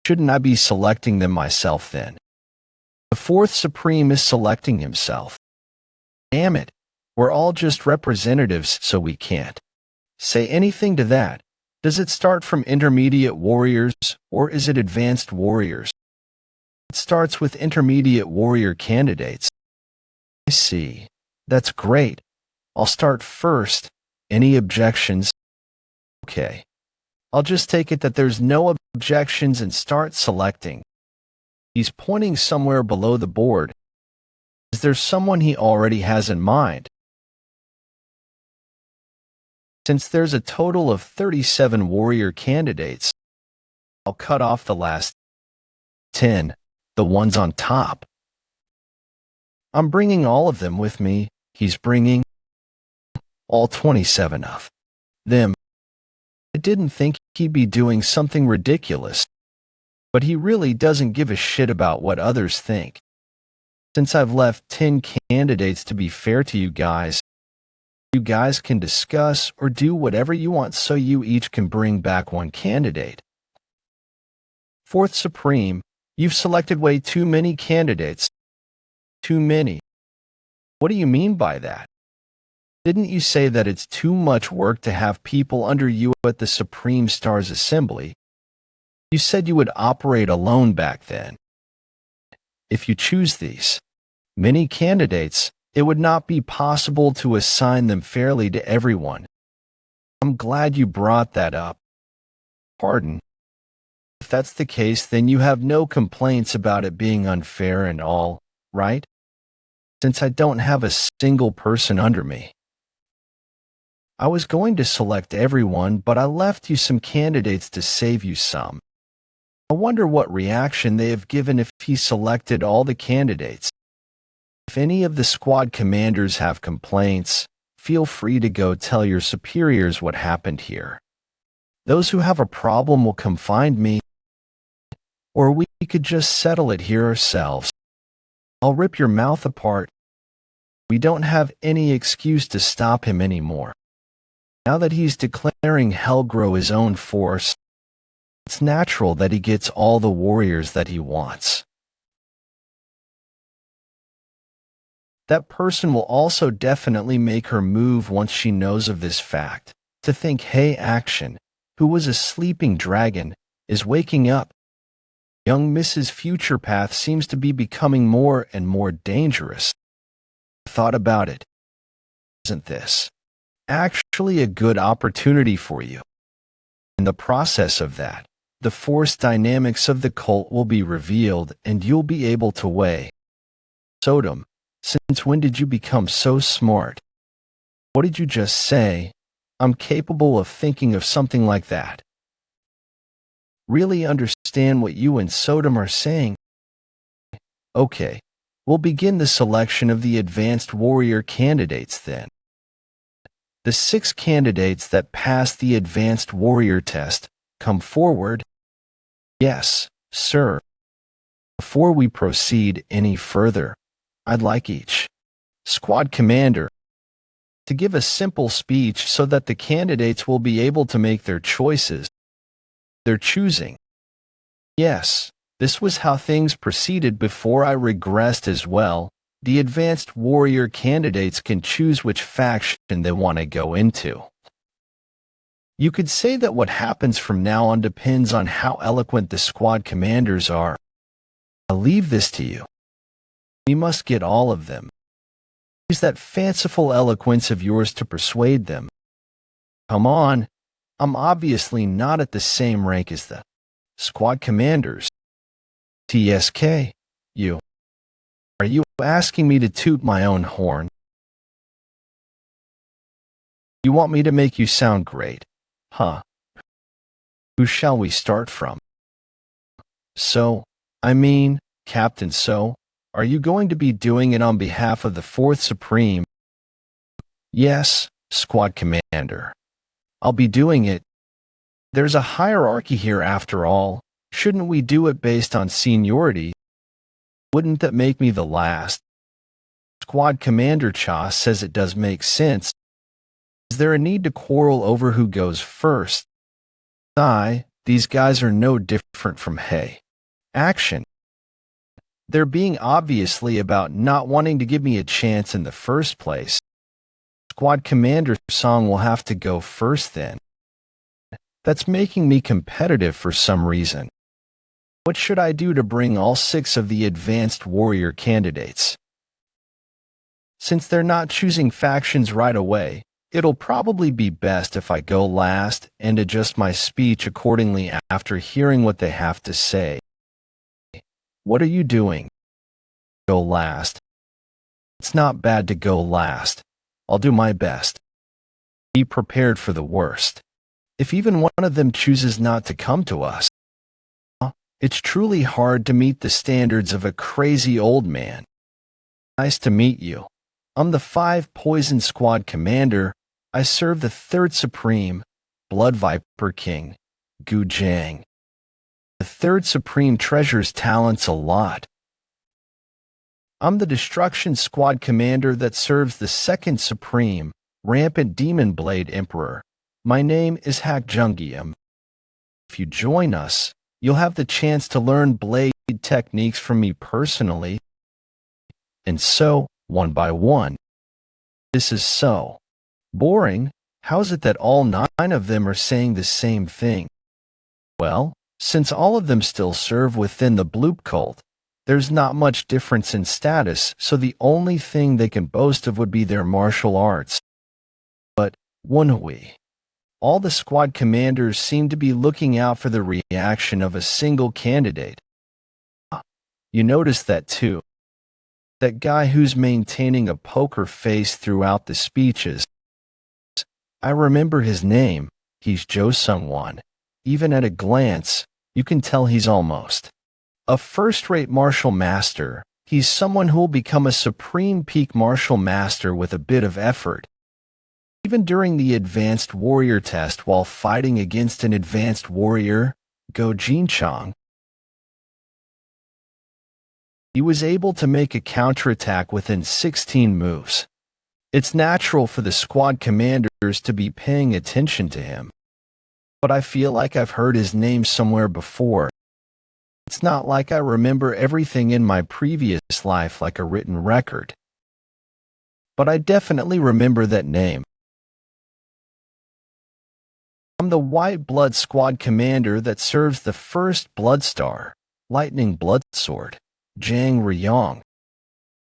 shouldn't I be selecting them myself then? The fourth Supreme is selecting himself. Damn it, we're all just representatives, so we can't say anything to that. Does it start from intermediate warriors, or is it advanced warriors? It starts with intermediate warrior candidates. I see. That's great. I'll start first. Any objections? Okay. I'll just take it that there's no objections and start selecting. He's pointing somewhere below the board. Is there someone he already has in mind? Since there's a total of 37 warrior candidates, I'll cut off the last 10, the ones on top. I'm bringing all of them with me. He's bringing all 27 of them. I didn't think he'd be doing something ridiculous, but he really doesn't give a shit about what others think. Since I've left 10 candidates to be fair to you guys can discuss or do whatever you want so you each can bring back one candidate. Fourth Supreme, you've selected way too many candidates. Too many. What do you mean by that? Didn't you say that it's too much work to have people under you at the Supreme Stars Assembly? You said you would operate alone back then. If you choose these many candidates, it would not be possible to assign them fairly to everyone. I'm glad you brought that up. Pardon. If that's the case, then you have no complaints about it being unfair and all, right? Since I don't have a single person under me. I was going to select everyone, but I left you some candidates to save you some. I wonder what reaction they have given if he selected all the candidates. If any of the squad commanders have complaints, feel free to go tell your superiors what happened here. Those who have a problem will come find me, or we could just settle it here ourselves. I'll rip your mouth apart. We don't have any excuse to stop him anymore. Now that he's declaring Helgro his own force, it's natural that he gets all the warriors that he wants. That person will also definitely make her move once she knows of this fact. To think, hey, Action, who was a sleeping dragon, is waking up. Young Mrs. Future Path seems to be becoming more and more dangerous. Thought about it. Isn't this actually a good opportunity for you? In the process of that, the force dynamics of the cult will be revealed and you'll be able to weigh. Sodom, since when did you become so smart? What did you just say? I'm capable of thinking of something like that. Really understand what you and Sodom are saying? Okay, we'll begin the selection of the advanced warrior candidates then. The 6 candidates that pass the advanced warrior test come forward. Yes, sir. Before we proceed any further, I'd like each squad commander to give a simple speech so that the candidates will be able to make their choices. They're choosing. Yes, this was how things proceeded before I regressed as well. The advanced warrior candidates can choose which faction they want to go into. You could say that what happens from now on depends on how eloquent the squad commanders are. I'll leave this to you. We must get all of them. Use that fanciful eloquence of yours to persuade them. Come on, I'm obviously not at the same rank as the squad commanders. TSK, you. Are you asking me to toot my own horn? You want me to make you sound great, huh? Who shall we start from? Captain So, are you going to be doing it on behalf of the 4th Supreme? Yes, Squad Commander. I'll be doing it. There's a hierarchy here after all. Shouldn't we do it based on seniority? Wouldn't that make me the last? Squad Commander Cha says it does make sense. Is there a need to quarrel over who goes first? These guys are no different from Hey. Action. They're being obviously about not wanting to give me a chance in the first place. Squad Commander Song will have to go first then. That's making me competitive for some reason. What should I do to bring all 6 of the advanced warrior candidates? Since they're not choosing factions right away, it'll probably be best if I go last and adjust my speech accordingly after hearing what they have to say. What are you doing? Go last. It's not bad to go last. I'll do my best. Be prepared for the worst. If even one of them chooses not to come to us, it's truly hard to meet the standards of a crazy old man. Nice to meet you. I'm the 5 Poison Squad Commander. I serve the 3rd Supreme, Blood Viper King, Gu Jiang. The 3rd Supreme treasures talents a lot. I'm the Destruction Squad Commander that serves the 2nd Supreme, Rampant Demon Blade Emperor. My name is Hak Jungiam. If you join us, you'll have the chance to learn blade techniques from me personally. And so, one by one. This is so boring. How's it that all 9 of them are saying the same thing? Well, since all of them still serve within the Bloop cult, there's not much difference in status, so the only thing they can boast of would be their martial arts. But, Woon-Hwi. All the squad commanders seem to be looking out for the reaction of a single candidate. You notice that too. That guy who's maintaining a poker face throughout the speeches. I remember his name. He's Jo Sung-won. Even at a glance, you can tell he's almost a first-rate martial master. He's someone who'll become a supreme peak martial master with a bit of effort. Even during the advanced warrior test while fighting against an advanced warrior, Go Jinchang, he was able to make a counterattack within 16 moves. It's natural for the squad commanders to be paying attention to him. But I feel like I've heard his name somewhere before. It's not like I remember everything in my previous life like a written record. But I definitely remember that name. I'm the White Blood Squad Commander that serves the 1st Blood Star, Lightning Blood Sword, Jang Ryong.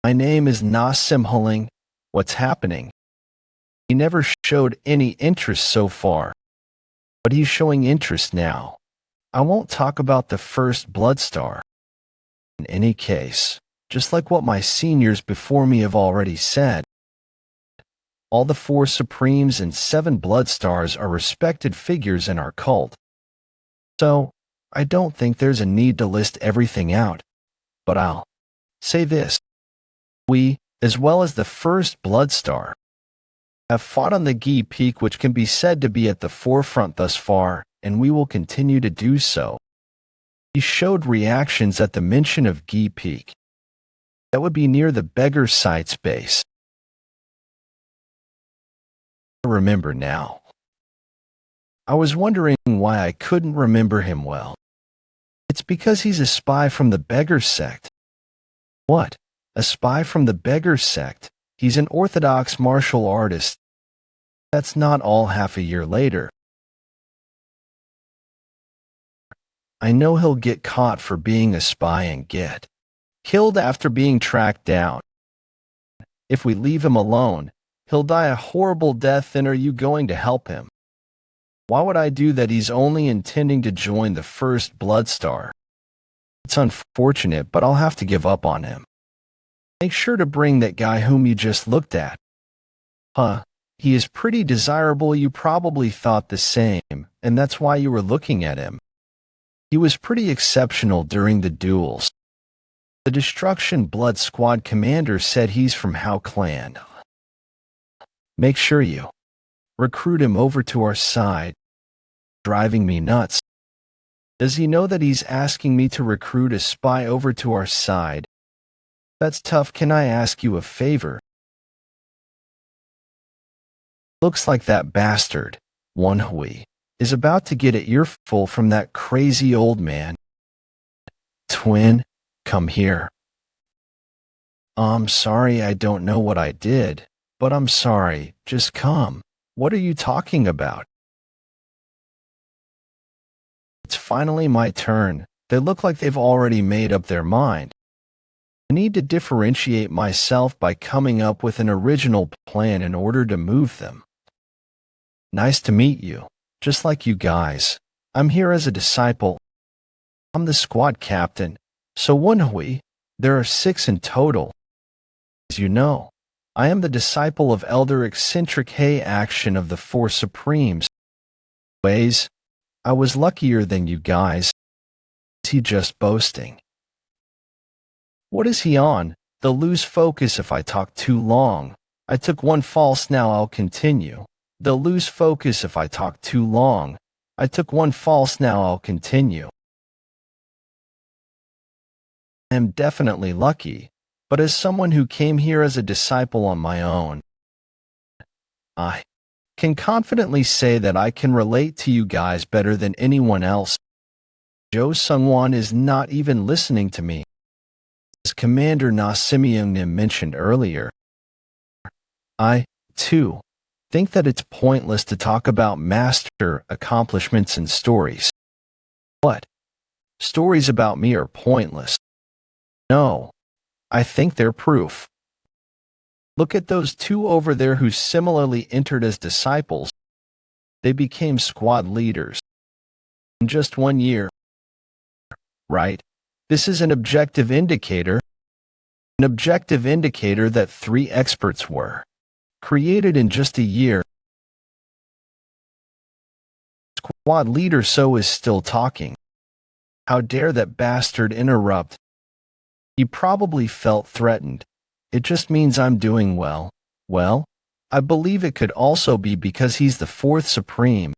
My name is Na Simhuling. What's happening? He never showed any interest so far, but he's showing interest now. I won't talk about the 1st Blood Star. In any case, just like what my seniors before me have already said, all the 4 Supremes and 7 Blood Stars are respected figures in our cult. So, I don't think there's a need to list everything out. But I'll say this. We, as well as the 1st Blood Star, have fought on the Gi Peak, which can be said to be at the forefront thus far, and we will continue to do so. He showed reactions at the mention of Gi Peak. That would be near the Beggar Site's base. I remember now. I was wondering why I couldn't remember him well. It's because he's a spy from the Beggar Sect. What? A spy from the Beggar Sect? He's an orthodox martial artist. That's not all half a year later. I know he'll get caught for being a spy and get killed after being tracked down. If we leave him alone, he'll die a horrible death, and are you going to help him? Why would I do that? He's only intending to join the 1st Blood Star. It's unfortunate, but I'll have to give up on him. Make sure to bring that guy whom you just looked at. He is pretty desirable. You probably thought the same, and that's why you were looking at him. He was pretty exceptional during the duels. The Destruction Blood Squad Commander said he's from Hao Clan. Make sure you recruit him over to our side. Driving me nuts. Does he know that he's asking me to recruit a spy over to our side? That's tough. Can I ask you a favor? Looks like that bastard, Woon-Hwi, is about to get an earful from that crazy old man. Twin, come here. I'm sorry, I don't know what I did, but I'm sorry, just come. What are you talking about? It's finally my turn. They look like they've already made up their mind. I need to differentiate myself by coming up with an original plan in order to move them. Nice to meet you. Just like you guys. I'm here as a disciple. I'm the squad captain. So Woon-Hwi, there are 6 in total. As you know, I am the disciple of Elder Eccentric Hay Action of the 4 Supremes. Ways, I was luckier than you guys. Is he just boasting? What is he on? They'll lose focus if I talk too long. I took one false, now I'll continue. They'll lose focus if I talk too long. I took one false, now I'll continue. I am definitely lucky, but as someone who came here as a disciple on my own, I can confidently say that I can relate to you guys better than anyone else. Jo Sungwon is not even listening to me. As Commander Na Simeon mentioned earlier, I, too, think that it's pointless to talk about master accomplishments and stories. What? Stories about me are pointless. No, I think they're proof. Look at those 2 over there who similarly entered as disciples. They became squad leaders in just 1 year. Right? This is an objective indicator. An objective indicator that 3 experts were created in just a year. Squad leader So is still talking. How dare that bastard interrupt? He probably felt threatened. It just means I'm doing well. Well, I believe it could also be because he's the 4th Supreme.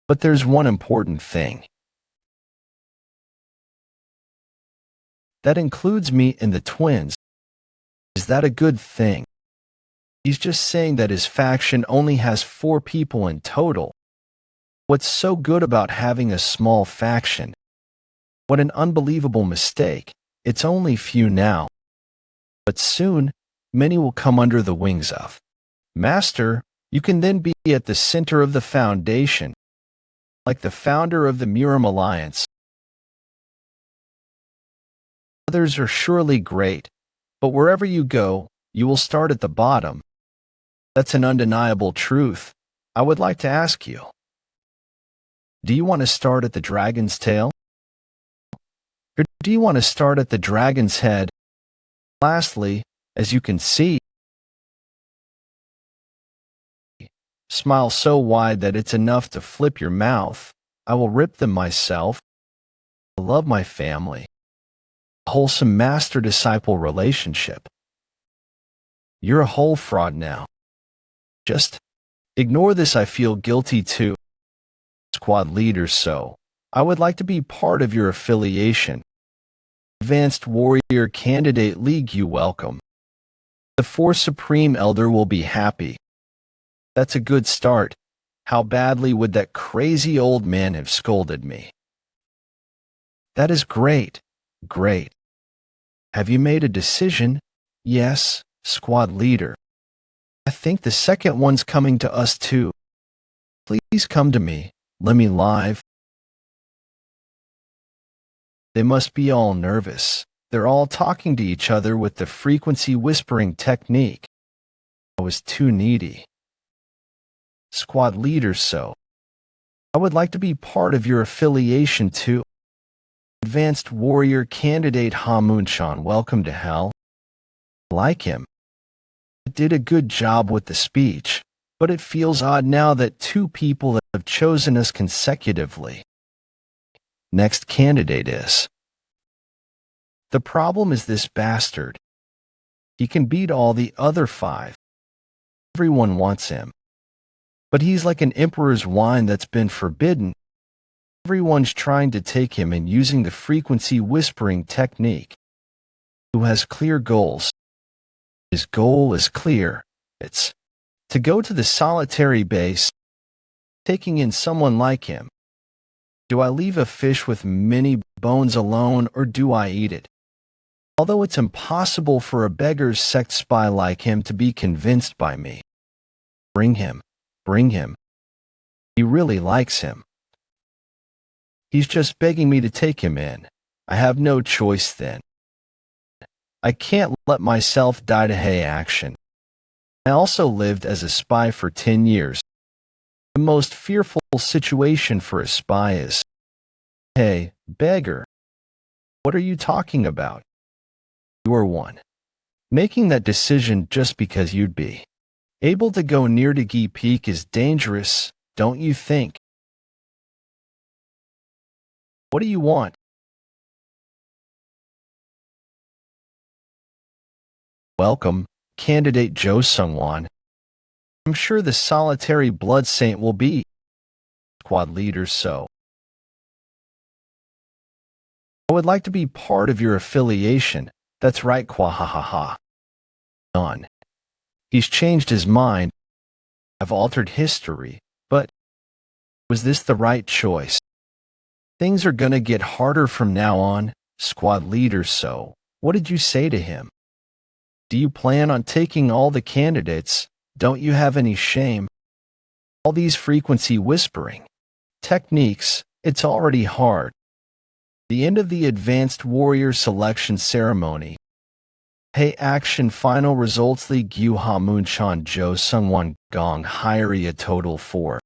But there's one important thing. That includes me and the twins. Is that a good thing? He's just saying that his faction only has 4 people in total. What's so good about having a small faction? What an unbelievable mistake. It's only few now. But soon, many will come under the wings of Master. You can then be at the center of the foundation, like the founder of the Murim Alliance. Others are surely great, but wherever you go, you will start at the bottom. That's an undeniable truth. I would like to ask you, do you want to start at the dragon's tail? Or do you want to start at the dragon's head? Lastly, as you can see, smile so wide that it's enough to flip your mouth. I will rip them myself. I love my family. A wholesome master-disciple relationship. You're a whole fraud now. Just ignore this. I feel guilty too. Squad leader So, I would like to be part of your affiliation. Advanced Warrior Candidate League, you welcome. The 4 Supreme Elder will be happy. That's a good start. How badly would that crazy old man have scolded me? That is great. Great. Have you made a decision? Yes, squad leader. I think the second one's coming to us too. Please come to me. Let me live. They must be all nervous. They're all talking to each other with the frequency whispering technique. I was too needy. Squad leader So, I would like to be part of your affiliation too. Advanced Warrior Candidate Ha Moon-chan, welcome to hell. Like him. I did a good job with the speech, but it feels odd now that 2 people have chosen us consecutively. Next candidate is. The problem is this bastard. He can beat all the other 5. Everyone wants him. But he's like an emperor's wine that's been forbidden. Everyone's trying to take him and using the frequency whispering technique. Who has clear goals. His goal is clear. It's to go to the solitary base, taking in someone like him. Do I leave a fish with many bones alone, or do I eat it? Although it's impossible for a beggar's sect spy like him to be convinced by me. Bring him. Bring him. He really likes him. He's just begging me to take him in. I have no choice then. I can't let myself die to hay action. I also lived as a spy for 10 years. The most fearful situation for a spy is, hey, beggar, what are you talking about? You're one. Making that decision just because you'd be able to go near to Gi Peak is dangerous, don't you think? What do you want? Welcome, candidate Jo Sung-won. I'm sure the solitary blood saint will be squad leader, so I would like to be part of your affiliation. That's right, Kwahahaha. On. He's changed his mind. I've altered history, but was this the right choice? Things are gonna get harder from now on, squad leader, so what did you say to him? Do you plan on taking all the candidates? Don't you have any shame? All these frequency whispering techniques, it's already hard. The end of the advanced warrior selection ceremony. Hey action final results Li Gyu Ha Moon-chan Jo Sung-won Gong Hyori a total 4.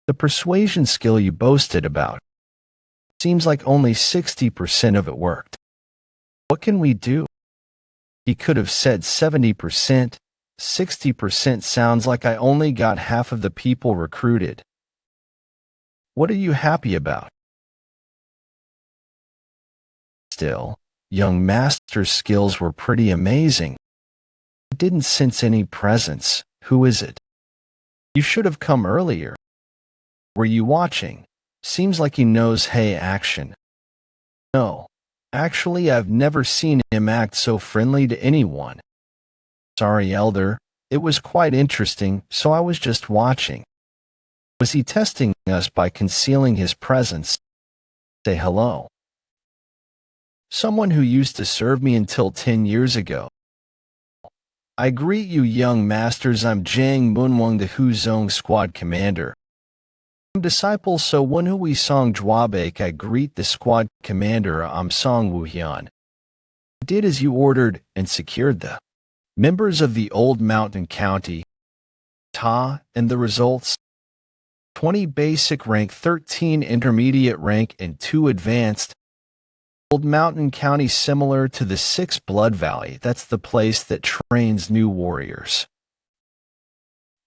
The persuasion skill you boasted about. Seems like only 60% of it worked. What can we do? He could have said 70%. 60% sounds like I only got half of the people recruited. What are you happy about? Still, young master's skills were pretty amazing. I didn't sense any presence. Who is it? You should have come earlier. Were you watching? Seems like he knows hey action. No, actually I've never seen him act so friendly to anyone. Sorry, Elder. It was quite interesting, so I was just watching. Was he testing us by concealing his presence? Say hello. Someone who used to serve me until 10 years ago. I greet you young masters. I'm Jang Moonwang, the Huzong squad commander. I'm disciple so Woon-Hwi Song Jwabek. I greet the squad commander. I'm Song Woo-hyun. I did as you ordered and secured the members of the Old Mountain County, Ta, and the results: 20 basic rank, 13 intermediate rank, and 2 advanced. Old Mountain County similar to the 6 Blood Valley. That's the place that trains new warriors.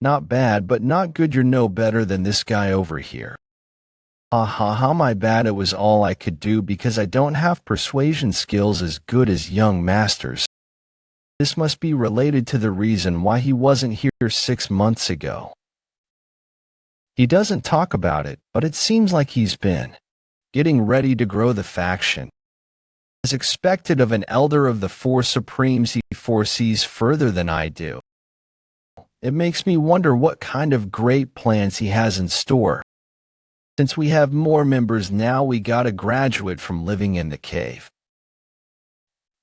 Not bad, but not good. You're no better than this guy over here. Ha ha ha, my bad. It was all I could do because I don't have persuasion skills as good as young masters. This must be related to the reason why he wasn't here 6 months ago. He doesn't talk about it, but it seems like he's been getting ready to grow the faction. As expected of an elder of the 4 supremes, he foresees further than I do. It makes me wonder what kind of great plans he has in store. Since we have more members now, we gotta graduate from living in the cave.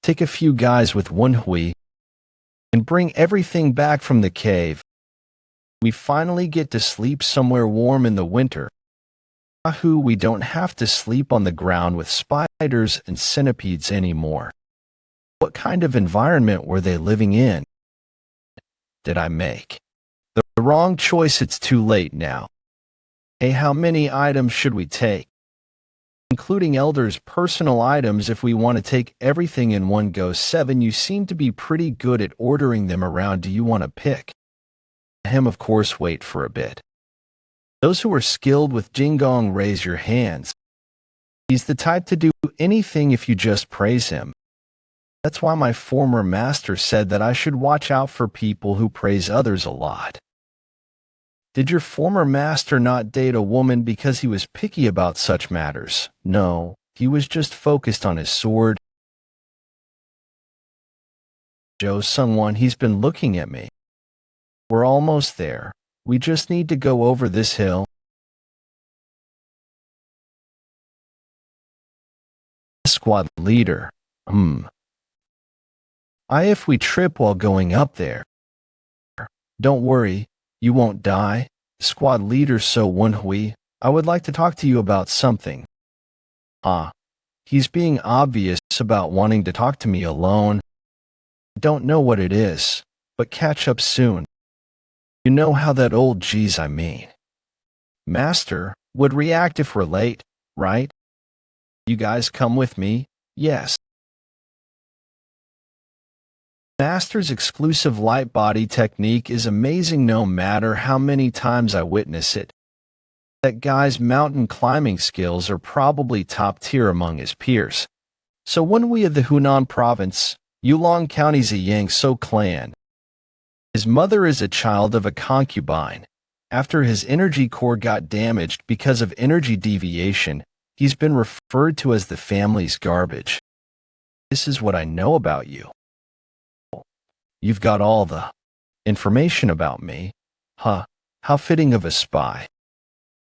Take a few guys with Woon-Hwi and bring everything back from the cave. We finally get to sleep somewhere warm in the winter. Ahoo, we don't have to sleep on the ground with spiders and centipedes anymore. What kind of environment were they living in? Did I make the wrong choice? It's too late now. Hey, how many items should we take? Including Elder's personal items if we want to take everything in one go. 7. You seem to be pretty good at ordering them around. Do you want to pick? Him, of course. Wait for a bit. Those who are skilled with Jingong, raise your hands. He's the type to do anything if you just praise him. That's why my former master said that I should watch out for people who praise others a lot. Did your former master not date a woman because he was picky about such matters? No, he was just focused on his sword. Joe Sung-won, he's been looking at me. We're almost there. We just need to go over this hill. Squad leader. If we trip while going up there. Don't worry, you won't die. Squad leader So Woon-Hwi, I would like to talk to you about something. He's being obvious about wanting to talk to me alone. I don't know what it is, but catch up soon. You know how that old geez I mean. Master would react if we're late, right? You guys come with me? Yes. Master's exclusive light body technique is amazing no matter how many times I witness it. That guy's mountain climbing skills are probably top tier among his peers. So Woon-Hwi of the Hunan province, Yulong County's a Yang So clan. His mother is a child of a concubine. After his energy core got damaged because of energy deviation, he's been referred to as the family's garbage. This is what I know about you. You've got all the information about me. How fitting of a spy.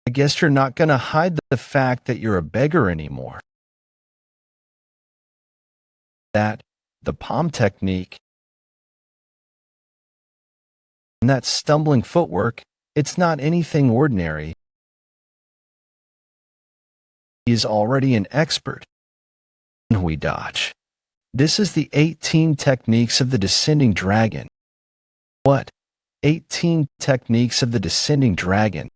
I guess you're not gonna hide the fact that you're a beggar anymore. The palm technique, and that stumbling footwork, it's not anything ordinary. He is already an expert. We dodge. This is the 18 techniques of the descending dragon. What? 18 techniques of the descending dragon.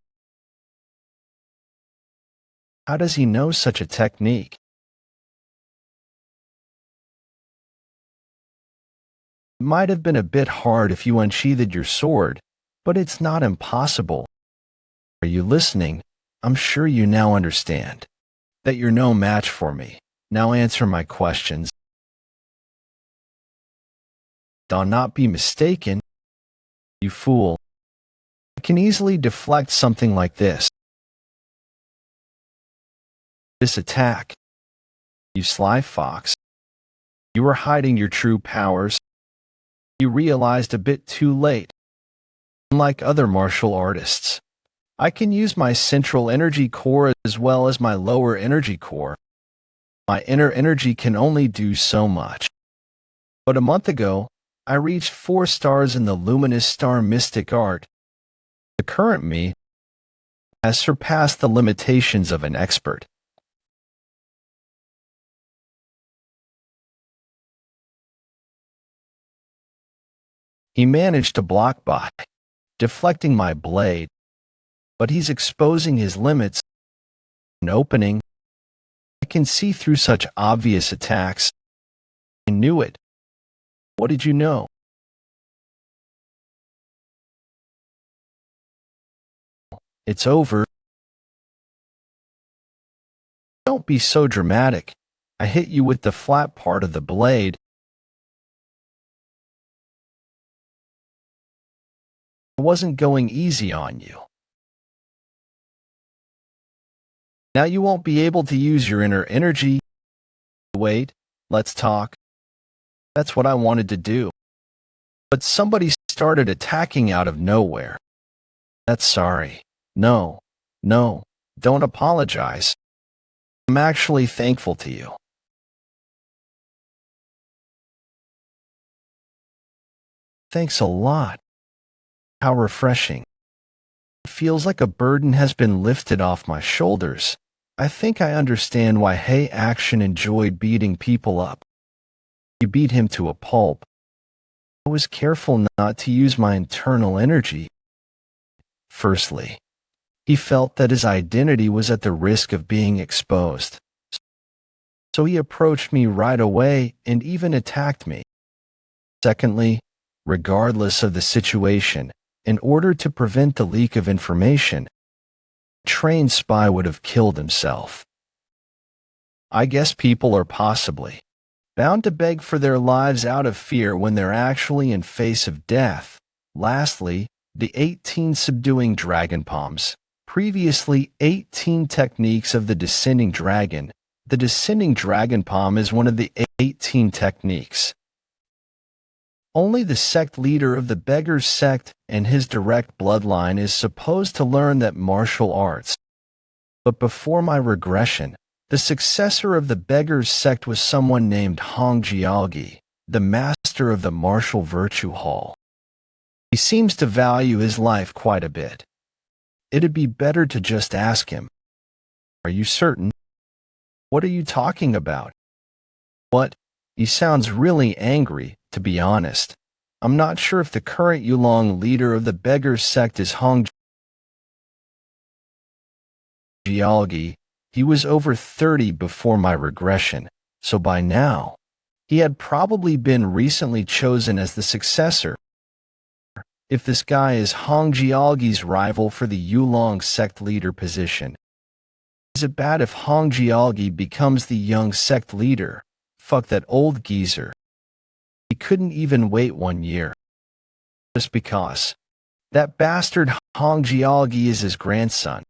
How does he know such a technique? It might have been a bit hard if you unsheathed your sword, but it's not impossible. Are you listening? I'm sure you now understand that you're no match for me. Now answer my questions. Do not be mistaken, you fool. I can easily deflect something like this. This attack. You sly fox. You were hiding your true powers. You realized a bit too late. Unlike other martial artists, I can use my central energy core as well as my lower energy core. My inner energy can only do so much. But a month ago, I reached 4 stars in the luminous star mystic art. The current me has surpassed the limitations of an expert. He managed to block by deflecting my blade, but he's exposing his limits. An opening. I can see through such obvious attacks. I knew it. What did you know? It's over. Don't be so dramatic. I hit you with the flat part of the blade. I wasn't going easy on you. Now you won't be able to use your inner energy. Wait, let's talk. That's what I wanted to do. But somebody started attacking out of nowhere. That's sorry. No, don't apologize. I'm actually thankful to you. Thanks a lot. How refreshing. It feels like a burden has been lifted off my shoulders. I think I understand why Hey Action enjoyed beating people up. You beat him to a pulp. I was careful not to use my internal energy. Firstly, he felt that his identity was at the risk of being exposed. So he approached me right away and even attacked me. Secondly, regardless of the situation, in order to prevent the leak of information, a trained spy would have killed himself. I guess people are possibly bound to beg for their lives out of fear when they're actually in face of death. Lastly, the 18 subduing dragon palms. Previously 18 techniques of the descending dragon. The descending dragon palm is one of the 18 techniques. Only the sect leader of the beggar's sect and his direct bloodline is supposed to learn that martial arts. But before my regression, the successor of the beggar's sect was someone named Hong Jialgi, the master of the martial virtue hall. He seems to value his life quite a bit. It'd be better to just ask him. Are you certain? What are you talking about? What? He sounds really angry, to be honest. I'm not sure if the current Yulong leader of the beggar's sect is Hong Jialgi. He was over 30 before my regression, so by now, he had probably been recently chosen as the successor. If this guy is Hong Jialgi's rival for the Yulong sect leader position, is it bad if Hong Jialgi becomes the young sect leader? Fuck that old geezer. He couldn't even wait 1 year. Just because. That bastard Hong Jialgi is his grandson.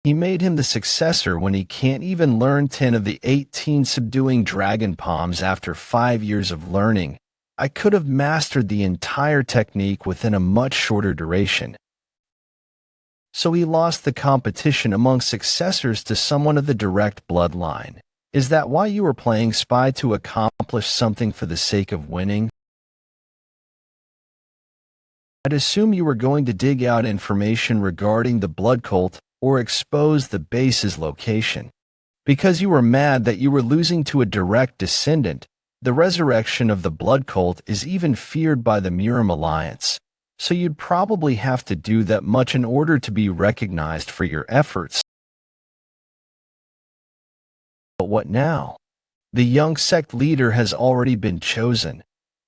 He made him the successor when he can't even learn 10 of the 18 subduing dragon palms after 5 years of learning. I could have mastered the entire technique within a much shorter duration. So he lost the competition among successors to someone of the direct bloodline. Is that why you were playing spy, to accomplish something for the sake of winning? I'd assume you were going to dig out information regarding the blood cult or expose the base's location. Because you were mad that you were losing to a direct descendant, the resurrection of the blood cult is even feared by the Murim Alliance, so you'd probably have to do that much in order to be recognized for your efforts. But what now? The young sect leader has already been chosen.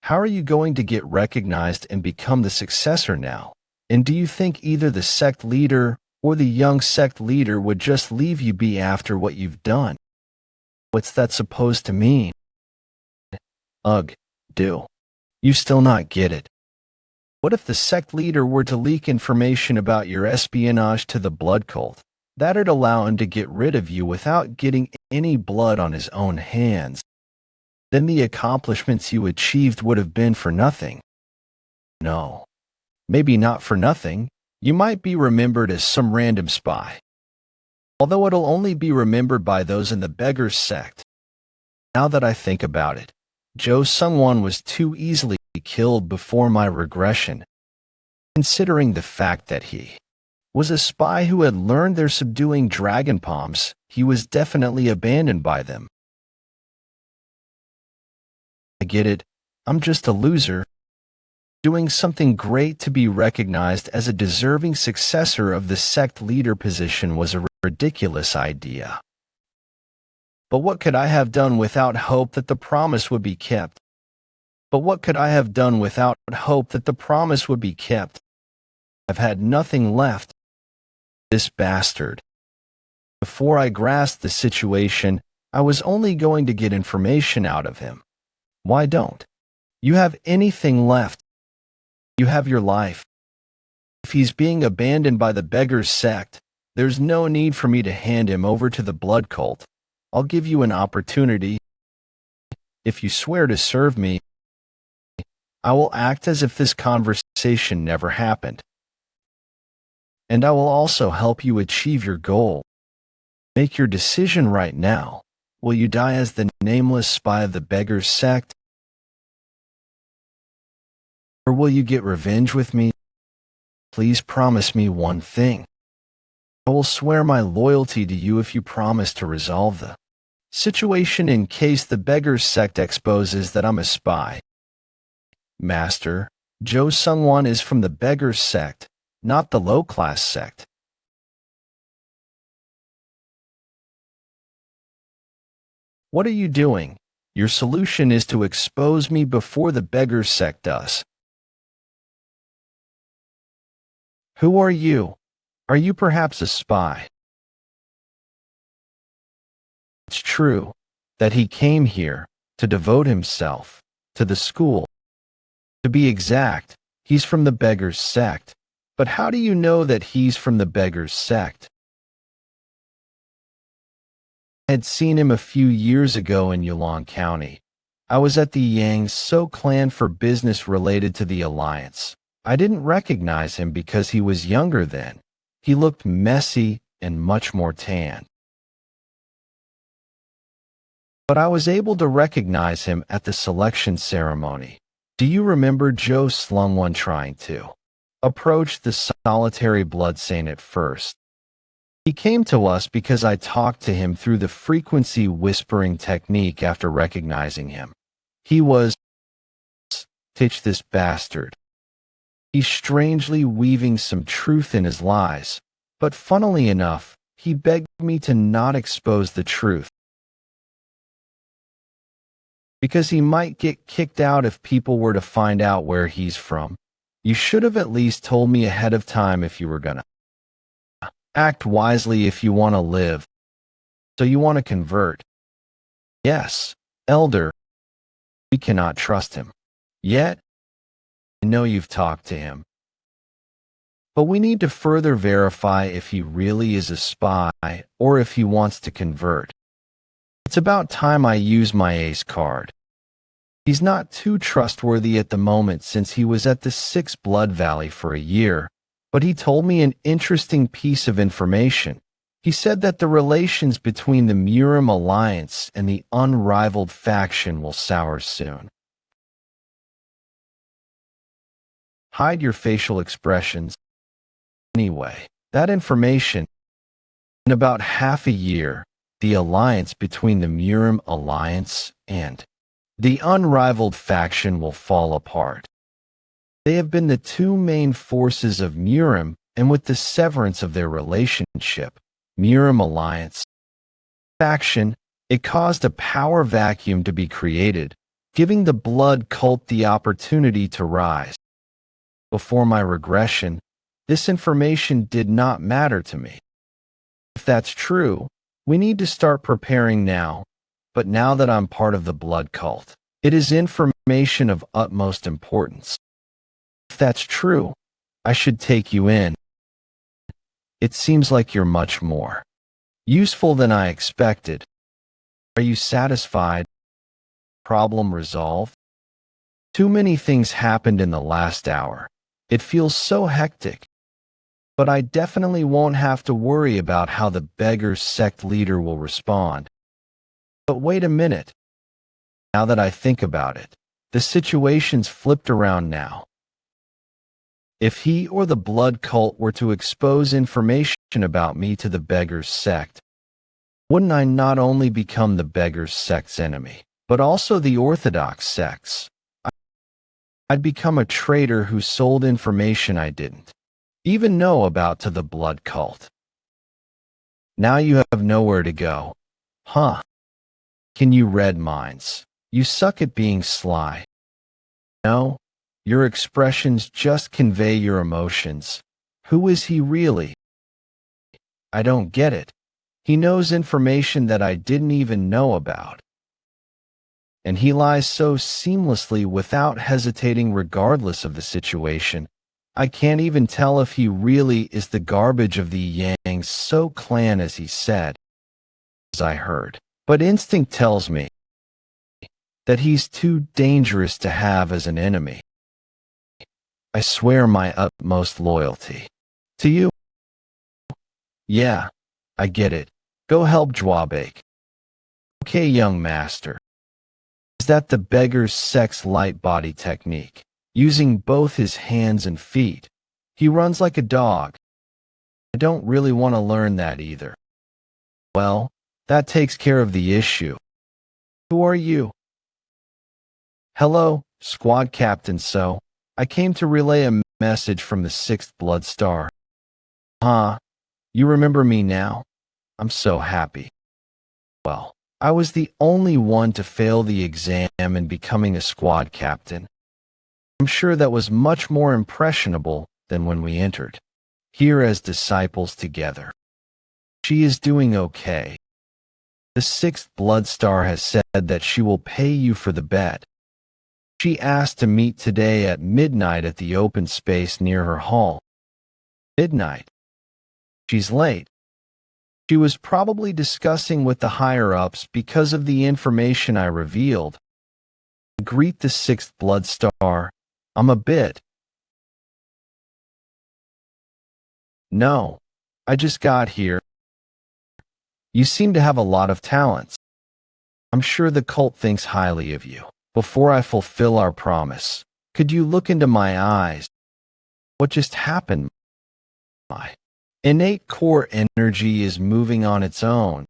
How are you going to get recognized and become the successor now? And do you think either the sect leader or the young sect leader would just leave you be after what you've done? What's that supposed to mean? Ugh, Duel. You still not get it. What if the sect leader were to leak information about your espionage to the blood cult? That'd allow him to get rid of you without getting any blood on his own hands. Then the accomplishments you achieved would have been for nothing. No. Maybe not for nothing. You might be remembered as some random spy. Although it'll only be remembered by those in the beggar's sect. Now that I think about it, Joe Sungwon was too easily killed before my regression. Considering the fact that he was a spy who had learned their subduing dragon palms, he was definitely abandoned by them. I get it. I'm just a loser. Doing something great to be recognized as a deserving successor of the sect leader position was a ridiculous idea. But what could I have done without hope that the promise would be kept? But what could I have done without hope that the promise would be kept? I've had nothing left. This bastard. Before I grasped the situation, I was only going to get information out of him. Why don't you have anything left? You have your life. If he's being abandoned by the beggar's sect, there's no need for me to hand him over to the blood cult. I'll give you an opportunity. If you swear to serve me, I will act as if this conversation never happened. And I will also help you achieve your goal. Make your decision right now. Will you die as the nameless spy of the beggar's sect? Or will you get revenge with me? Please promise me one thing. I will swear my loyalty to you if you promise to resolve the situation in case the beggar's sect exposes that I'm a spy. Master, Joe Sungwon is from the beggar's sect, not the low-class sect. What are you doing? Your solution is to expose me before the beggar's sect does. Who are you? Are you perhaps a spy? It's true that he came here to devote himself to the school. To be exact, he's from the beggar's sect. But how do you know that he's from the beggar's sect? I had seen him a few years ago in Yulon County. I was at the Yang Soo clan for business related to the alliance. I didn't recognize him because he was younger then. He looked messy and much more tan. But I was able to recognize him at the selection ceremony. Do you remember Joe Slungwon trying to approach the solitary blood saint at first? He came to us because I talked to him through the frequency whispering technique after recognizing him. He was, "Titch this bastard." He's strangely weaving some truth in his lies, but funnily enough, he begged me to not expose the truth, because he might get kicked out if people were to find out where he's from. You should have at least told me ahead of time if you were gonna act wisely if you want to live. So you want to convert? Yes, Elder. We cannot trust him. Yet, I know you've talked to him. But we need to further verify if he really is a spy or if he wants to convert. It's about time I use my ace card. He's not too trustworthy at the moment since he was at the Six Blood Valley for a year, but he told me an interesting piece of information. He said that the relations between the Murim Alliance and the unrivaled faction will sour soon. Hide your facial expressions. Anyway, that information, in about half a year, the alliance between the Murim Alliance and the unrivaled faction will fall apart. They have been the two main forces of Murim, and with the severance of their relationship, Murim Alliance faction, it caused a power vacuum to be created, giving the blood cult the opportunity to rise. Before my regression, this information did not matter to me. If that's true, we need to start preparing now, but now that I'm part of the blood cult, it is information of utmost importance. If that's true, I should take you in. It seems like you're much more useful than I expected. Are you satisfied? Problem resolved? Too many things happened in the last hour. It feels so hectic. But I definitely won't have to worry about how the beggar's sect leader will respond. But wait a minute. Now that I think about it, the situation's flipped around now. If he or the blood cult were to expose information about me to the beggar's sect, wouldn't I not only become the beggar's sect's enemy, but also the orthodox sect's? I'd become a traitor who sold information I didn't even know about to the blood cult. Now you have nowhere to go. Huh? Can you read minds? You suck at being sly. No? Your expressions just convey your emotions. Who is he really? I don't get it. He knows information that I didn't even know about. And he lies so seamlessly without hesitating regardless of the situation. I can't even tell if he really is the garbage of the Yang Soo clan as he said, as I heard. But instinct tells me that he's too dangerous to have as an enemy. I swear my utmost loyalty to you. Yeah, I get it. Go help Jwabake. Okay, young master. Is that the beggar's sex light body technique? Using both his hands and feet. He runs like a dog. I don't really want to learn that either. Well, that takes care of the issue. Who are you? Hello, Squad Captain So. I came to relay a message from the 6th Blood Star. Huh? You remember me now? I'm so happy. Well, I was the only one to fail the exam in becoming a squad captain. I'm sure that was much more impressionable than when we entered here as disciples together. She is doing okay. The 6th Blood Star has said that she will pay you for the bet. She asked to meet today at midnight at the open space near her hall. Midnight. She's late. She was probably discussing with the higher-ups because of the information I revealed. Greet the sixth blood star. I'm a bit. No, I just got here. You seem to have a lot of talents. I'm sure the cult thinks highly of you. Before I fulfill our promise, could you look into my eyes? What just happened? My innate core energy is moving on its own.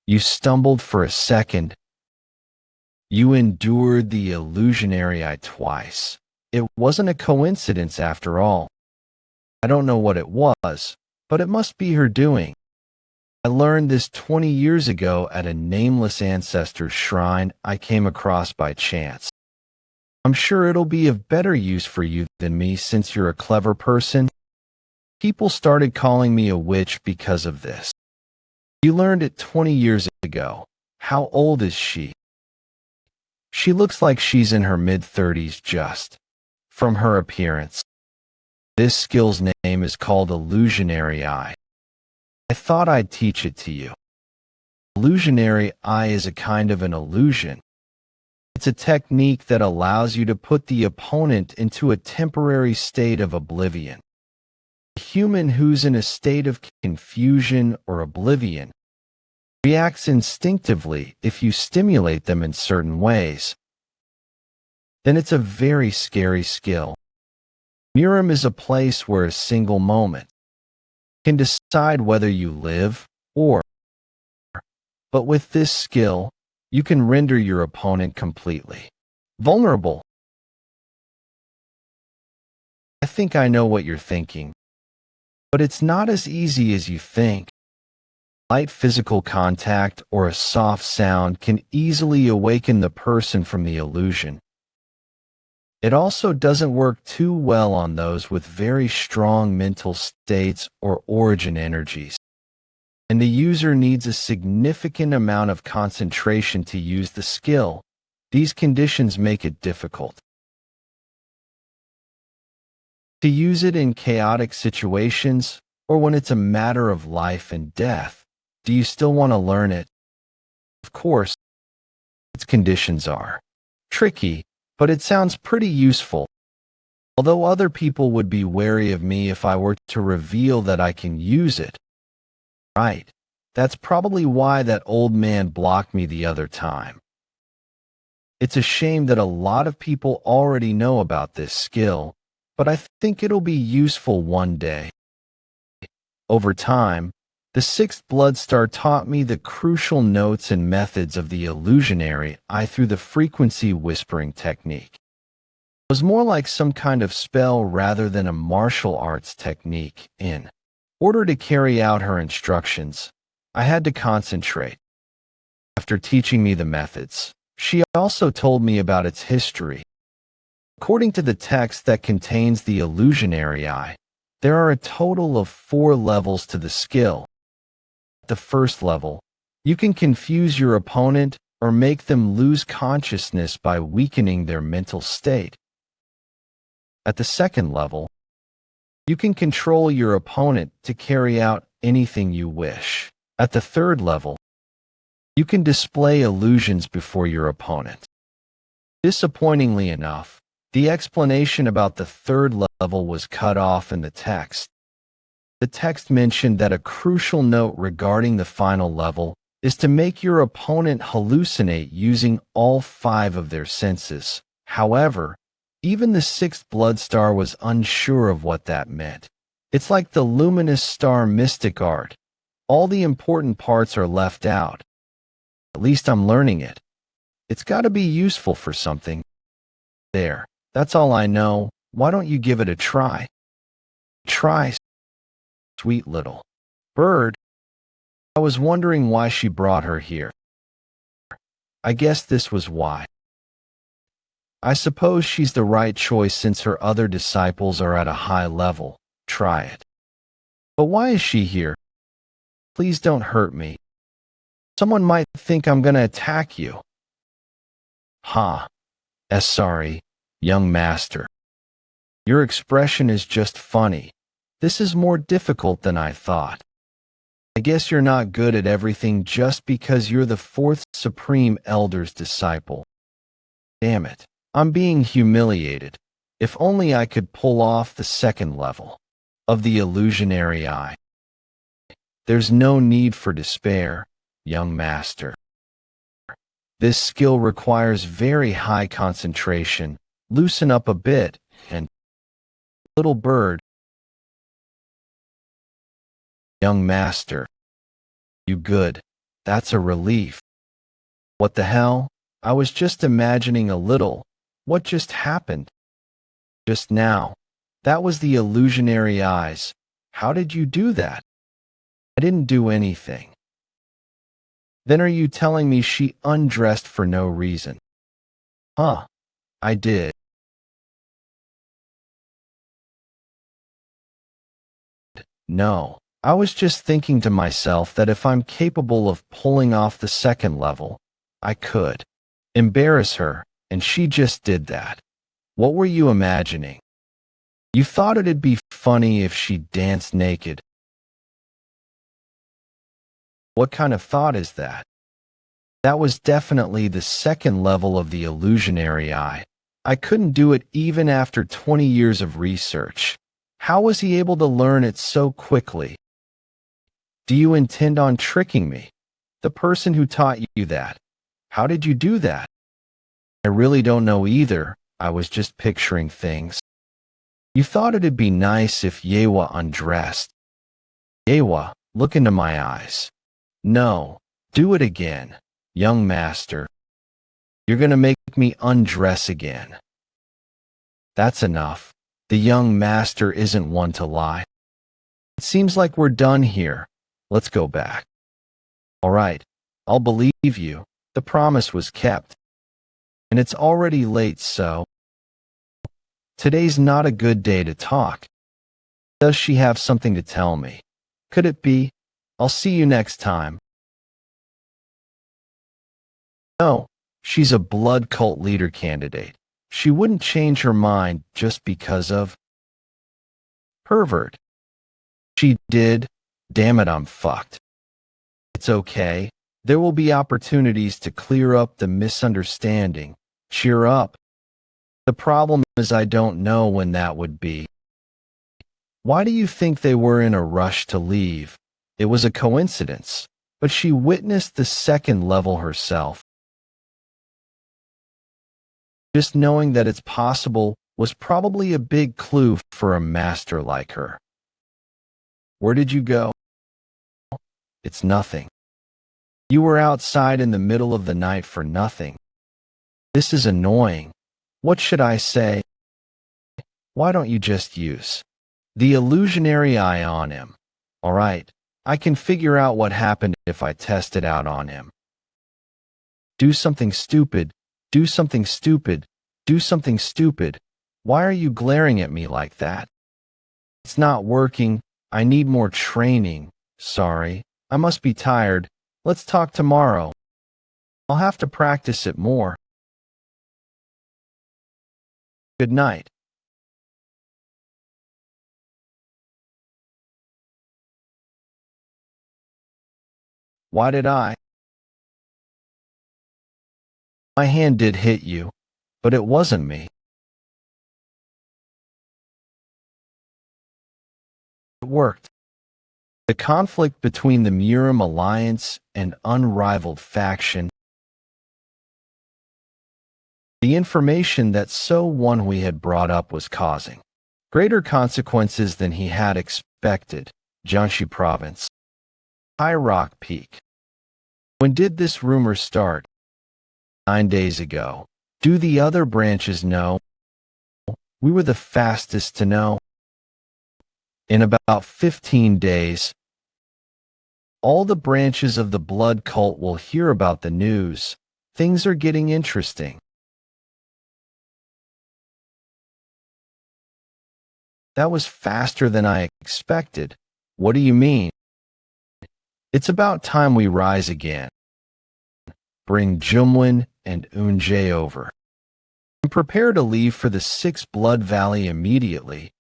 You stumbled for a second. You endured the illusionary eye twice. It wasn't a coincidence after all. I don't know what it was, but it must be her doing. I learned this 20 years ago at a nameless ancestor's shrine I came across by chance. I'm sure it'll be of better use for you than me since you're a clever person. People started calling me a witch because of this. You learned it 20 years ago. How old is she? She looks like she's in her mid-30s just from her appearance. This skill's name is called Illusionary Eye. I thought I'd teach it to you. Illusionary Eye is a kind of an illusion. It's a technique that allows you to put the opponent into a temporary state of oblivion. A human who's in a state of confusion or oblivion reacts instinctively if you stimulate them in certain ways. Then it's a very scary skill. Murim is a place where a single moment can decide whether you live or. But with this skill, you can render your opponent completely vulnerable. I think I know what you're thinking, but it's not as easy as you think. Light physical contact or a soft sound can easily awaken the person from the illusion. It also doesn't work too well on those with very strong mental states or origin energies. And the user needs a significant amount of concentration to use the skill. These conditions make it difficult to use it in chaotic situations or when it's a matter of life and death. Do you still want to learn it? Of course, its conditions are tricky, but it sounds pretty useful. Although other people would be wary of me if I were to reveal that I can use it. Right. That's probably why that old man blocked me the other time. It's a shame that a lot of people already know about this skill, but I think it'll be useful one day. Over time, the sixth blood star taught me the crucial notes and methods of the illusionary eye through the frequency whispering technique. It was more like some kind of spell rather than a martial arts technique. In order to carry out her instructions, I had to concentrate. After teaching me the methods, she also told me about its history. According to the text that contains the illusionary eye, there are a total of 4 levels to the skill. At the first level, you can confuse your opponent or make them lose consciousness by weakening their mental state. At the second level, you can control your opponent to carry out anything you wish. At the third level, you can display illusions before your opponent. Disappointingly enough, the explanation about the third level was cut off in the text. The text mentioned that a crucial note regarding the final level is to make your opponent hallucinate using all 5 of their senses. However, even the sixth blood star was unsure of what that meant. It's like the luminous star mystic art. All the important parts are left out. At least I'm learning it. It's got to be useful for something. There, that's all I know. Why don't you give it a try? Try, sweet little bird. I was wondering why she brought her here. I guess this was why. I suppose she's the right choice since her other disciples are at a high level. Try it. But why is she here? Please don't hurt me. Someone might think I'm gonna attack you. Ha. Sorry, young master. Your expression is just funny. This is more difficult than I thought. I guess you're not good at everything just because you're the fourth Supreme Elder's disciple. Damn it. I'm being humiliated. If only I could pull off the second level of the illusionary eye. There's no need for despair, young master. This skill requires very high concentration. Loosen up a bit, and little bird. Young master. You good. That's a relief. What the hell? I was just imagining a little. What just happened? Just now. That was the illusionary eyes. How did you do that? I didn't do anything. Then are you telling me she undressed for no reason? Huh. I did. No. I was just thinking to myself that if I'm capable of pulling off the second level, I could embarrass her, and she just did that. What were you imagining? You thought it'd be funny if she danced naked. What kind of thought is that? That was definitely the second level of the illusionary eye. I couldn't do it even after 20 years of research. How was he able to learn it so quickly? Do you intend on tricking me? The person who taught you that. How did you do that? I really don't know either. I was just picturing things. You thought it'd be nice if Yewa undressed. Yewa, look into my eyes. No, do it again, young master. You're gonna make me undress again. That's enough. The young master isn't one to lie. It seems like we're done here. Let's go back. All right, I'll believe you. The promise was kept. And it's already late, so today's not a good day to talk. Does she have something to tell me? Could it be? I'll see you next time. No, she's a blood cult leader candidate. She wouldn't change her mind just because of pervert. She did. Damn it, I'm fucked. It's okay. There will be opportunities to clear up the misunderstanding. Cheer up. The problem is I don't know when that would be. Why do you think they were in a rush to leave? It was a coincidence, but she witnessed the second level herself. Just knowing that it's possible was probably a big clue for a master like her. Where did you go? It's nothing. You were outside in the middle of the night for nothing. This is annoying. What should I say? Why don't you just use the illusionary eye on him? All right, I can figure out what happened if I test it out on him. Do something stupid. Do something stupid. Do something stupid. Why are you glaring at me like that? It's not working. I need more training. Sorry. I must be tired. Let's talk tomorrow. I'll have to practice it more. Good night. Why did I? My hand did hit you, but it wasn't me. It worked. The conflict between the Murim Alliance and unrivaled faction. The information that Woon-Hwi had brought up was causing greater consequences than he had expected. Jiangxi Province. High Rock Peak. When did this rumor start? 9 days ago. Do the other branches know? We were the fastest to know. In about 15 days, all the branches of the blood cult will hear about the news. Things are getting interesting. That was faster than I expected. What do you mean? It's about time we rise again. Bring Jumwin and Eun-jae over. And prepare to leave for the 6 Blood Valley immediately.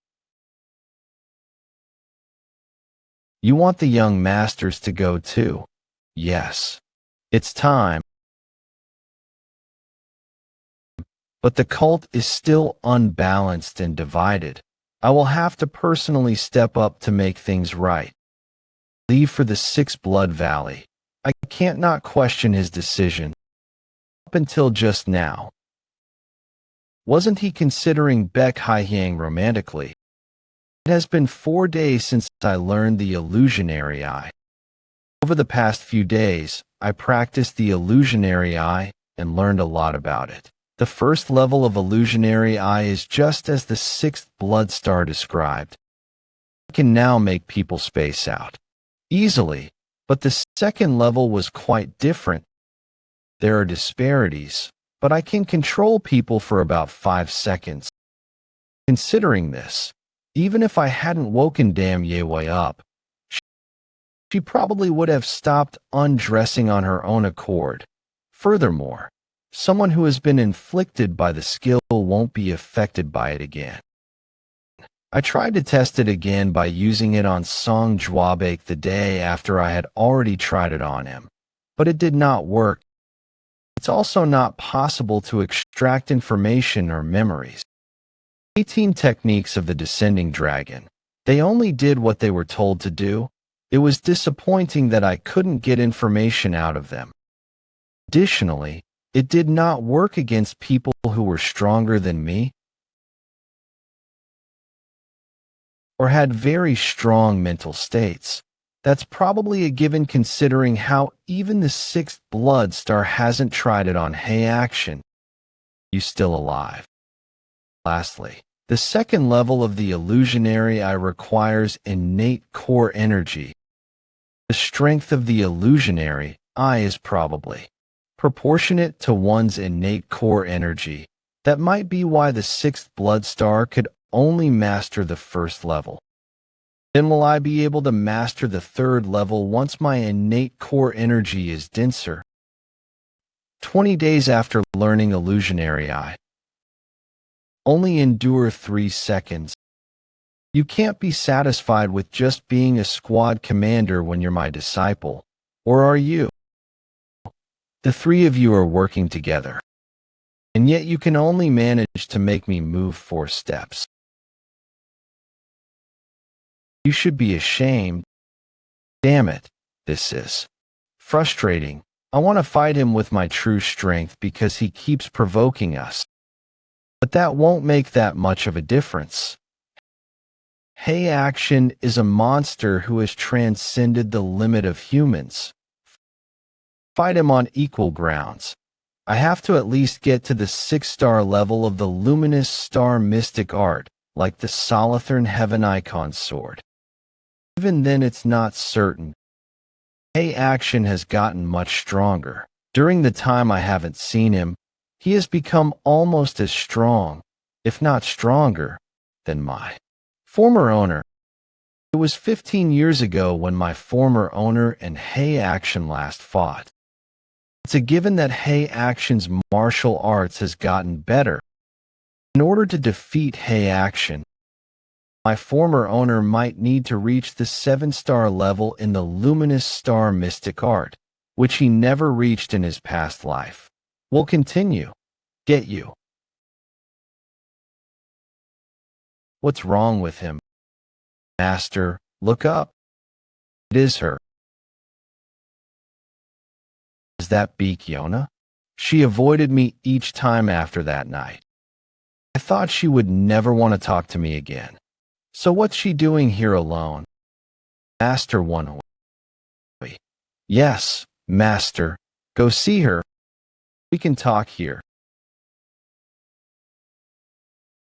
You want the young masters to go too? Yes. It's time. But the cult is still unbalanced and divided. I will have to personally step up to make things right. Leave for the Six Blood Valley. I can't not question his decision. Up until just now. Wasn't he considering Baek Hyehyang romantically? It has been 4 days since I learned the illusionary eye. Over the past few days, I practiced the illusionary eye and learned a lot about it. The first level of illusionary eye is just as the sixth blood star described. I can now make people space out easily, but the second level was quite different. There are disparities, but I can control people for about 5 seconds. Considering this, even if I hadn't woken Dam Yewei up, she probably would have stopped undressing on her own accord. Furthermore, someone who has been inflicted by the skill won't be affected by it again. I tried to test it again by using it on Song Jwabek the day after I had already tried it on him, but it did not work. It's also not possible to extract information or memories. 18 techniques of the descending dragon. They only did what they were told to do. It was disappointing that I couldn't get information out of them. Additionally, it did not work against people who were stronger than me or had very strong mental states. That's probably a given considering how even the sixth blood star hasn't tried it on Hey Action. You still alive. Lastly, the second level of the illusionary eye requires innate core energy. The strength of the illusionary eye is probably proportionate to one's innate core energy. That might be why the sixth blood star could only master the first level. Then will I be able to master the third level once my innate core energy is denser? 20 days after learning illusionary eye. Only endure 3 seconds. You can't be satisfied with just being a squad commander when you're my disciple. Or are you? The three of you are working together. And yet you can only manage to make me move 4 steps. You should be ashamed. Damn it, this is frustrating. I want to fight him with my true strength because he keeps provoking us. But that won't make that much of a difference. Hey Action is a monster who has transcended the limit of humans. Fight him on equal grounds. I have to at least get to the 6-star level of the luminous star mystic art, like the Solathern Heaven Icon sword. Even then it's not certain. Hey Action has gotten much stronger. During the time I haven't seen him, he has become almost as strong, if not stronger, than my former owner. It was 15 years ago when my former owner and Hey Action last fought. It's a given that Hey Action's martial arts has gotten better. In order to defeat Hey Action, my former owner might need to reach the 7-star level in the luminous star mystic art, which he never reached in his past life. We'll continue. Get you. What's wrong with him? Master, look up. It is her. Is that Beak Yona? She avoided me each time after that night. I thought she would never want to talk to me again. So what's she doing here alone? Master Woon-Hwi. Yes, Master. Go see her. We can talk here.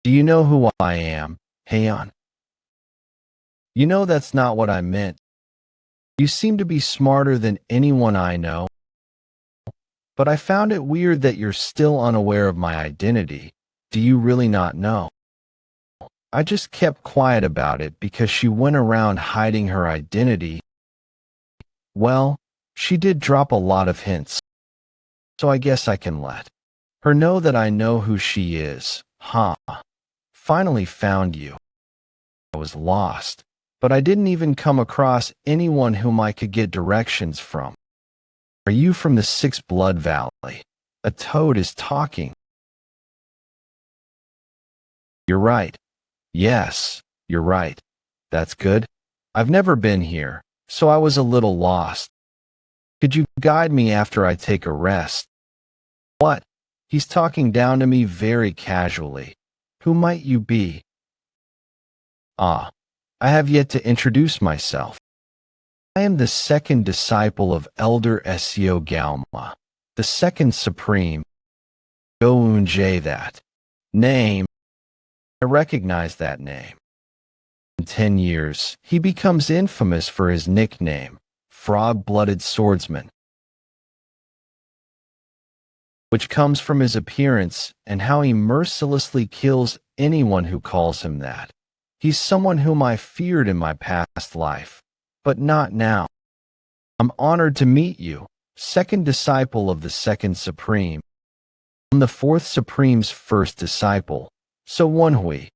Do you know who I am, Heian? You know that's not what I meant. You seem to be smarter than anyone I know. But I found it weird that you're still unaware of my identity. Do you really not know? I just kept quiet about it because she went around hiding her identity. Well, she did drop a lot of hints. So I guess I can let her know that I know who she is. Finally found you. I was lost. but I didn't even come across anyone whom I could get directions from. Are you from the Sixth Blood Valley? A toad is talking. You're right. Yes, you're right. That's good. I've never been here, so I was a little lost. Could you guide me after I take a rest? What? He's talking down to me very casually. Who might you be? Ah, I have yet to introduce myself. I am the second disciple of Elder Seo Galma, the second supreme. Woon-Hwi, that name. I recognize that name. In 10 years, he becomes infamous for his nickname, Frog-Blooded Swordsman, which comes from his appearance and how he mercilessly kills anyone who calls him that. He's someone whom I feared in my past life, but not now. I'm honored to meet you, second disciple of the second supreme. I'm the fourth supreme's first disciple, so Woon-Hwi.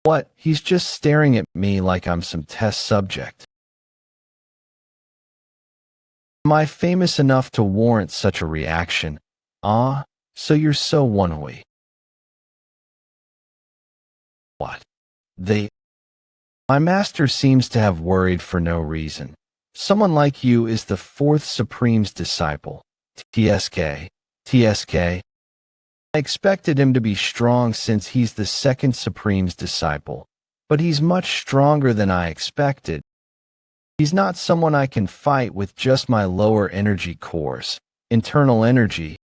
What? He's just staring at me like I'm some test subject. Am I famous enough to warrant such a reaction? Ah, so you're so Woon-Hwi. What? My master seems to have worried for no reason. Someone like you is the fourth supreme's disciple. TSK. I expected him to be strong since he's the second supreme's disciple, but he's much stronger than I expected. He's not someone I can fight with just my lower energy cores, internal energy.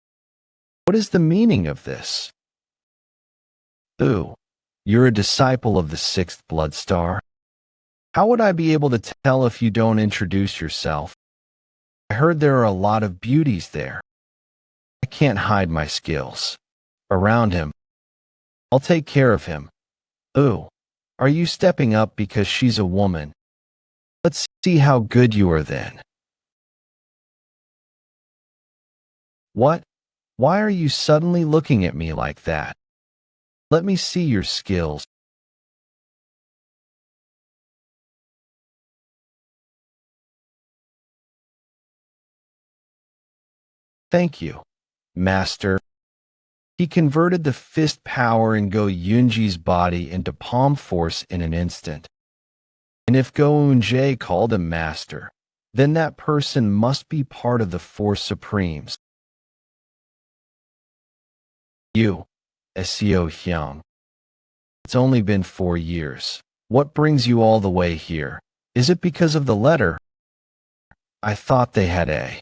What is the meaning of this? Ooh, you're a disciple of the sixth blood star? How would I be able to tell if you don't introduce yourself? I heard there are a lot of beauties there. I can't hide my skills. Around him. I'll take care of him. Ooh, are you stepping up because she's a woman? Let's see how good you are then. What? Why are you suddenly looking at me like that? Let me see your skills. Thank you, Master. He converted the fist power in Go Yunji's body into palm force in an instant. And if Go Woon-Hwi called him Master, then that person must be part of the four supremes. You, Seo Hyung. It's only been 4 years. What brings you all the way here? Is it because of the letter? I thought they had a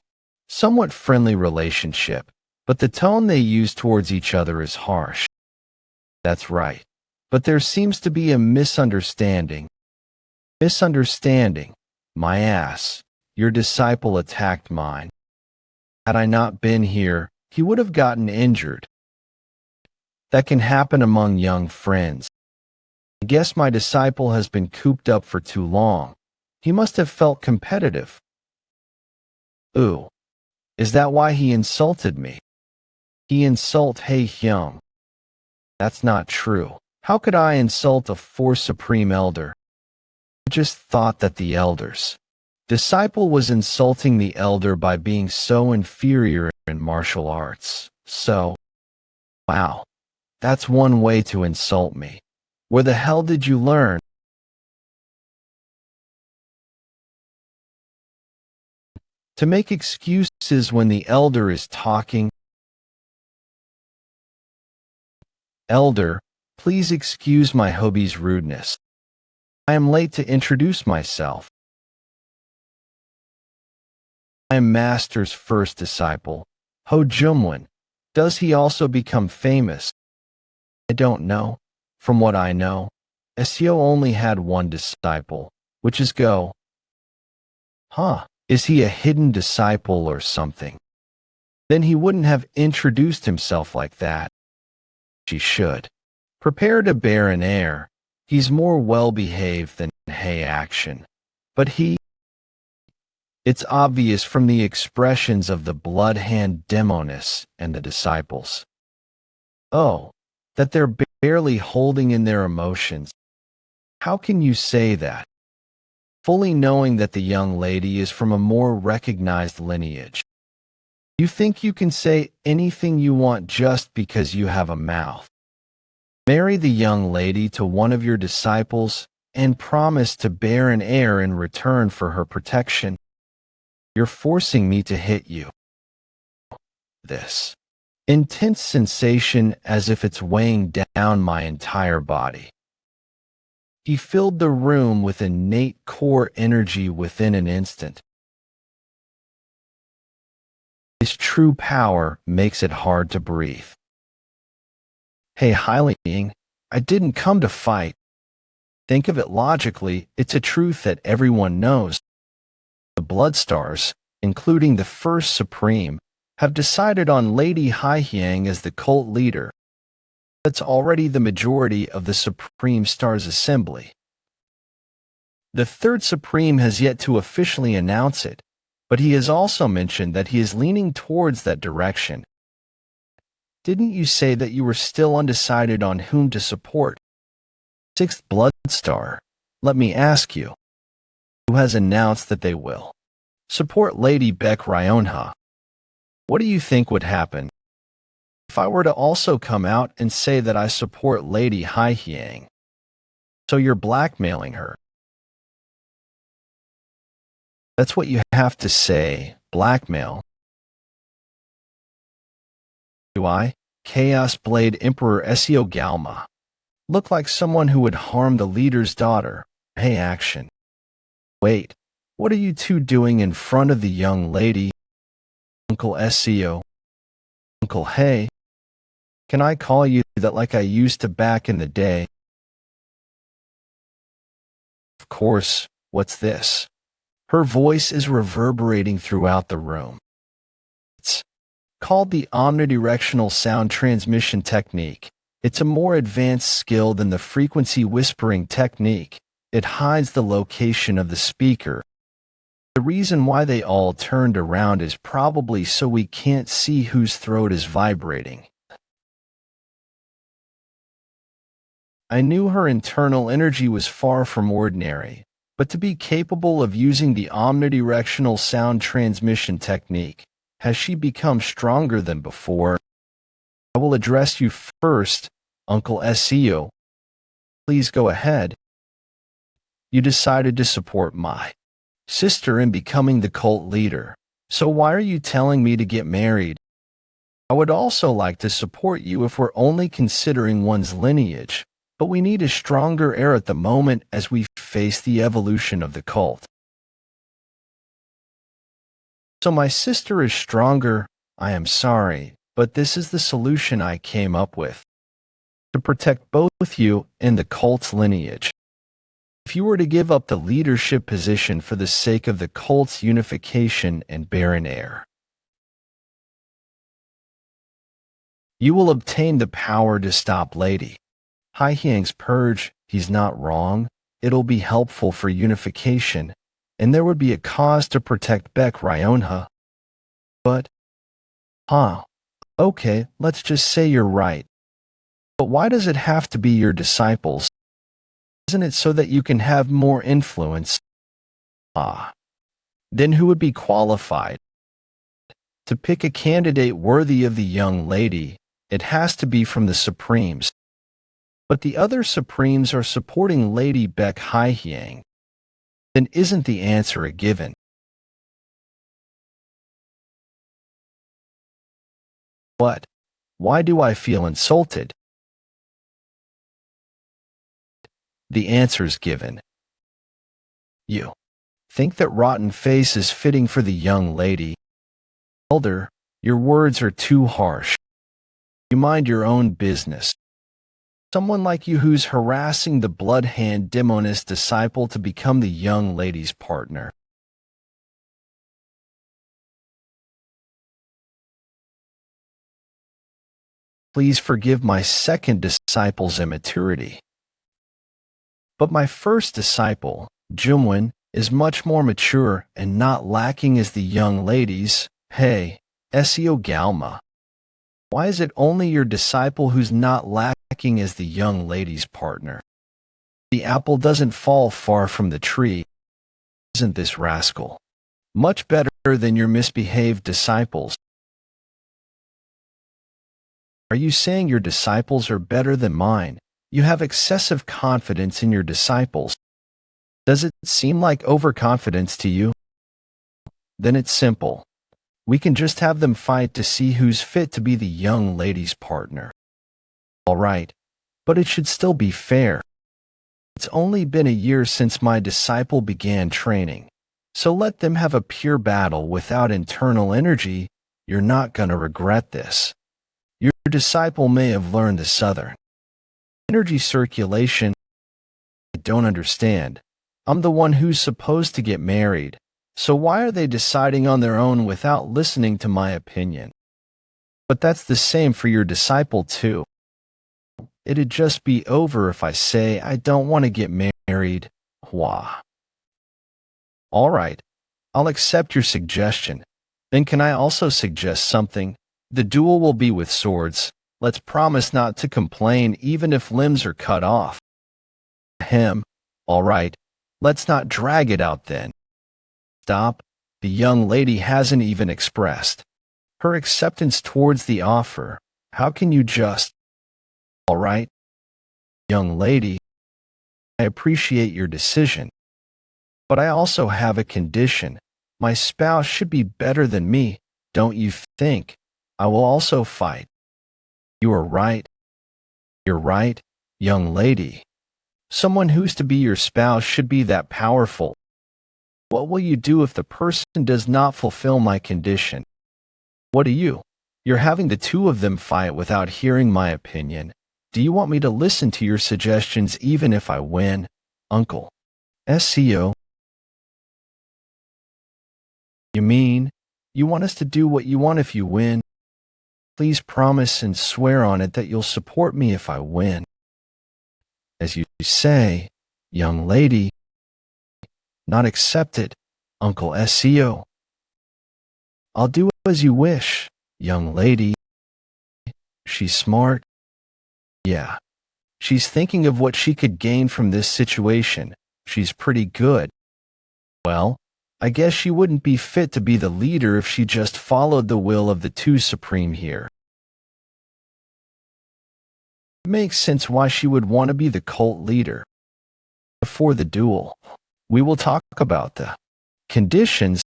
somewhat friendly relationship, but the tone they use towards each other is harsh. That's right. But there seems to be a misunderstanding. Misunderstanding? My ass. Your disciple attacked mine. Had I not been here, he would have gotten injured. That can happen among young friends. I guess my disciple has been cooped up for too long. He must have felt competitive. Ooh. Is that why he insulted me? He insult Hae Hyung. That's not true. How could I insult a four supreme elder? I just thought that the elder's disciple was insulting the elder by being so inferior in martial arts. So, wow, that's one way to insult me. Where the hell did you learn? To make excuses when the elder is talking. Elder, please excuse my hubby's rudeness. I am late to introduce myself. I am Master's first disciple, Ho Jumwon. Does he also become famous? I don't know. From what I know, Seo only had one disciple, which is Go. Huh, is he a hidden disciple or something? Then he wouldn't have introduced himself like that. She should. Prepare to bear an air. He's more well-behaved than Hae Action. But it's obvious from the expressions of the blood-hand demoness and the disciples. Oh, that they're barely holding in their emotions. How can you say that? fully knowing that the young lady is from a more recognized lineage. You think you can say anything you want just because you have a mouth. Marry the young lady to one of your disciples and promise to bear an heir in return for her protection. You're forcing me to hit you. This intense sensation as if it's weighing down my entire body. He filled the room with innate core energy within an instant. His true power makes it hard to breathe. Hey, Hyliang, I didn't come to fight. Think of it logically, it's a truth that everyone knows. The Bloodstars, including the First Supreme, have decided on Lady Hyliang as the cult leader. That's already the majority of the Supreme Stars Assembly. The Third Supreme has yet to officially announce it, but he has also mentioned that he is leaning towards that direction. Didn't you say that you were still undecided on whom to support? Sixth Bloodstar, let me ask you, who has announced that they will support Lady Betrayal? What do you think would happen if I were to also come out and say that I support Lady Hyliang? So you're blackmailing her. That's what you have to say, blackmail. Do I, Chaos Blade Emperor Seo Galma, look like someone who would harm the leader's daughter? Hey, action. Wait, what are you two doing in front of the young lady? Uncle Seo. Uncle, hey. Can I call you that like I used to back in the day? Of course, what's this? Her voice is reverberating throughout the room. It's called the omnidirectional sound transmission technique. It's a more advanced skill than the frequency whispering technique. It hides the location of the speaker. The reason why they all turned around is probably so we can't see whose throat is vibrating. I knew her internal energy was far from ordinary, but to be capable of using the omnidirectional sound transmission technique, has she become stronger than before? I will address you first, Uncle Seo. Please go ahead. You decided to support my sister in becoming the cult leader, so why are you telling me to get married? I would also like to support you if we're only considering one's lineage, but we need a stronger heir at the moment as we face the evolution of the cult. So my sister is stronger. I am sorry, but this is the solution I came up with. To protect both you and the cult's lineage. If you were to give up the leadership position for the sake of the cult's unification and bear an heir, you will obtain the power to stop Lady Hyliang's purge. He's not wrong. It'll be helpful for unification, and there would be a cause to protect Betrayal. But, okay, let's just say you're right. But why does it have to be your disciples? Isn't it so that you can have more influence? Then who would be qualified to pick a candidate worthy of the young lady? It has to be from the Supremes. But the other Supremes are supporting Lady Hyliang. Then isn't the answer a given? What? Why do I feel insulted? The answer's given. You think that rotten face is fitting for the young lady? Elder, your words are too harsh. You mind your own business. Someone like you who's harassing the blood-hand demonist disciple to become the young lady's partner. Please forgive my second disciple's immaturity. But my first disciple, Jumwin, is much more mature and not lacking as the young ladies. Hey, Seo Galma. Why is it only your disciple who's not lacking as the young lady's partner? The apple doesn't fall far from the tree. Isn't this rascal much better than your misbehaved disciples? Are you saying your disciples are better than mine? You have excessive confidence in your disciples. Does it seem like overconfidence to you? Then it's simple. We can just have them fight to see who's fit to be the young lady's partner. All right, but it should still be fair. It's only been a year since my disciple began training, so let them have a pure battle without internal energy. You're not going to regret this. Your disciple may have learned the southern energy circulation. I don't understand. I'm the one who's supposed to get married, so why are they deciding on their own without listening to my opinion? But that's the same for your disciple too. It'd just be over if I say I don't want to get married. Hwa. All right, I'll accept your suggestion. Then can I also suggest something? The duel will be with swords. Let's promise not to complain even if limbs are cut off. Ahem. All right, let's not drag it out then. Stop. The young lady hasn't even expressed her acceptance towards the offer. How can you just... All right, young lady, I appreciate your decision, but I also have a condition. My spouse should be better than me, don't you think? I will also fight. You are right. You're right, young lady. Someone who's to be your spouse should be that powerful. What will you do if the person does not fulfill my condition? What do you? You're having the two of them fight without hearing my opinion. Do you want me to listen to your suggestions even if I win? Uncle. SCO. You mean, you want us to do what you want if you win? Please promise and swear on it that you'll support me if I win. As you say, young lady. Not accepted, Uncle SCO. I'll do as you wish, young lady. She's smart. Yeah. She's thinking of what she could gain from this situation. She's pretty good. Well, I guess she wouldn't be fit to be the leader if she just followed the will of the two supreme here. It makes sense why she would want to be the cult leader. Before the duel, we will talk about the conditions.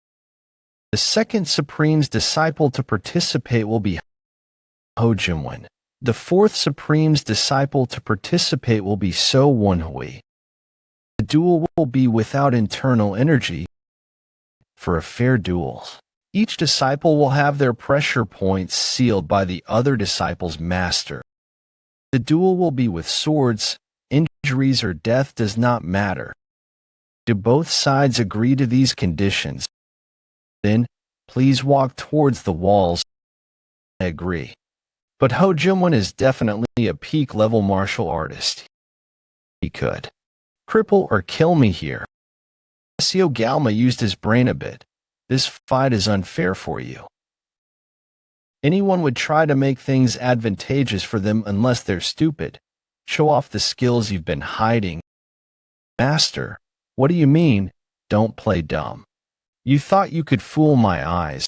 The second supreme's disciple to participate will be Woon-Hwi. The fourth supreme's disciple to participate will be Woon-Hwi. The duel will be without internal energy. For a fair duel, each disciple will have their pressure points sealed by the other disciple's master. The duel will be with swords. Injuries or death does not matter. Do both sides agree to these conditions? Then, please walk towards the walls. I agree. But Woon-Hwi is definitely a peak-level martial artist. He could cripple or kill me here. Seo Galma used his brain a bit. This fight is unfair for you. Anyone would try to make things advantageous for them unless they're stupid. Show off the skills you've been hiding. Master, what do you mean? Don't play dumb. You thought you could fool my eyes.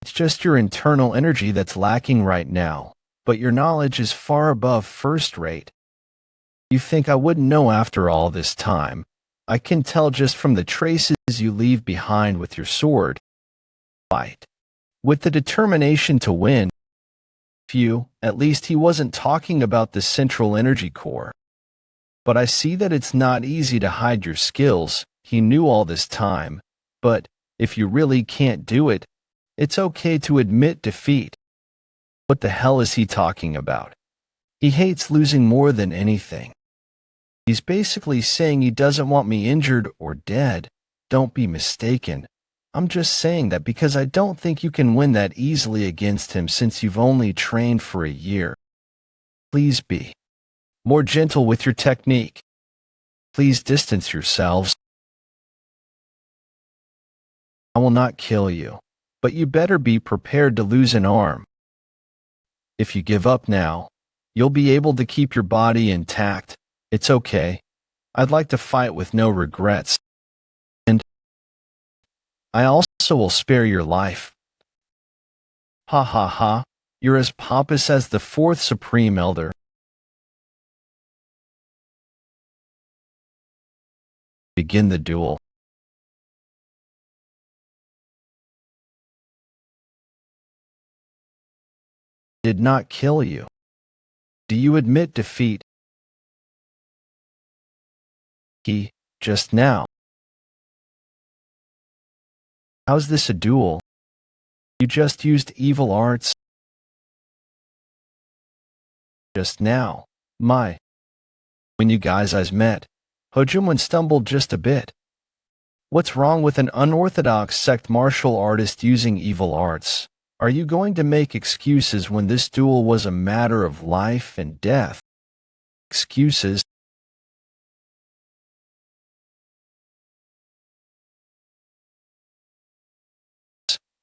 It's just your internal energy that's lacking right now, but your knowledge is far above first rate. You think I wouldn't know after all this time? I can tell just from the traces you leave behind with your sword. Fight. With the determination to win. At least he wasn't talking about the central energy core. But I see that it's not easy to hide your skills. He knew all this time. But if you really can't do it, it's okay to admit defeat. What the hell is he talking about? He hates losing more than anything. He's basically saying he doesn't want me injured or dead. Don't be mistaken. I'm just saying that because I don't think you can win that easily against him since you've only trained for a year. Please be more gentle with your technique. Please distance yourselves. I will not kill you, but you better be prepared to lose an arm. If you give up now, you'll be able to keep your body intact. It's okay. I'd like to fight with no regrets. And I also will spare your life. Ha ha ha, you're as pompous as the fourth Supreme Elder. Begin the duel. Did not kill you. Do you admit defeat? He, just now. How's this a duel? You just used evil arts. Just now. When you guys eyes met, Hojunwon stumbled just a bit. What's wrong with an unorthodox sect martial artist using evil arts? Are you going to make excuses when this duel was a matter of life and death? Excuses?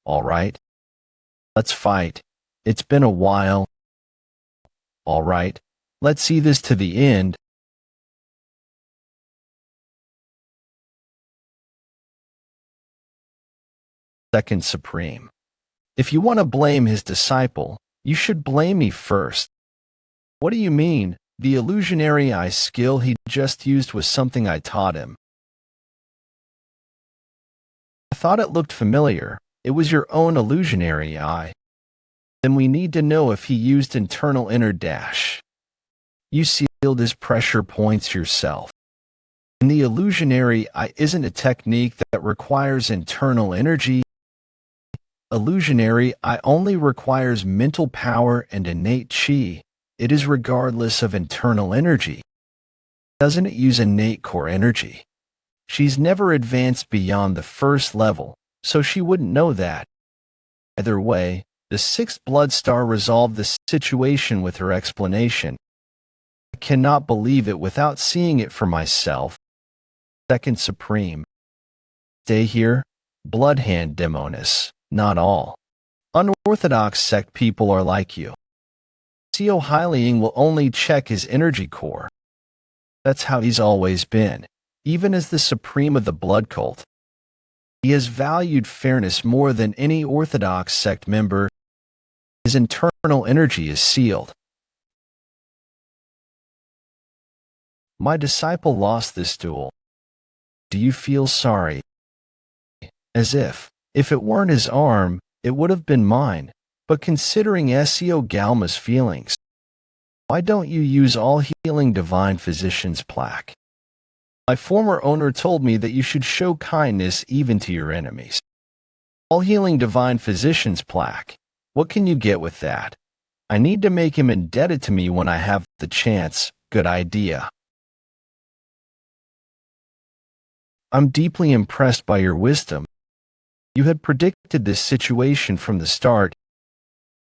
All right. Let's fight. It's been a while. All right. Let's see this to the end. Second Supreme. If you want to blame his disciple, you should blame me first. What do you mean? The illusionary eye skill he just used was something I taught him. I thought it looked familiar. It was your own illusionary eye. Then we need to know if he used internal inner dash. You sealed his pressure points yourself. And the illusionary eye isn't a technique that requires internal energy. Illusionary eye only requires mental power and innate chi. It is regardless of internal energy. Doesn't it use innate core energy? She's never advanced beyond the first level, so she wouldn't know that. Either way, the sixth blood star resolved the situation with her explanation. I cannot believe it without seeing it for myself. Second Supreme. Stay here, Bloodhand Demonis. Not all. Unorthodox sect people are like you. Seo Hyliang will only check his energy core. That's how he's always been, even as the supreme of the blood cult. He has valued fairness more than any orthodox sect member. His internal energy is sealed. My disciple lost this duel. Do you feel sorry? As if it weren't his arm, it would have been mine. But considering Seo Galma's feelings, why don't you use all healing divine physician's plaque? My former owner told me that you should show kindness even to your enemies. All healing divine physician's plaque. What can you get with that? I need to make him indebted to me when I have the chance. Good idea. I'm deeply impressed by your wisdom. You had predicted this situation from the start.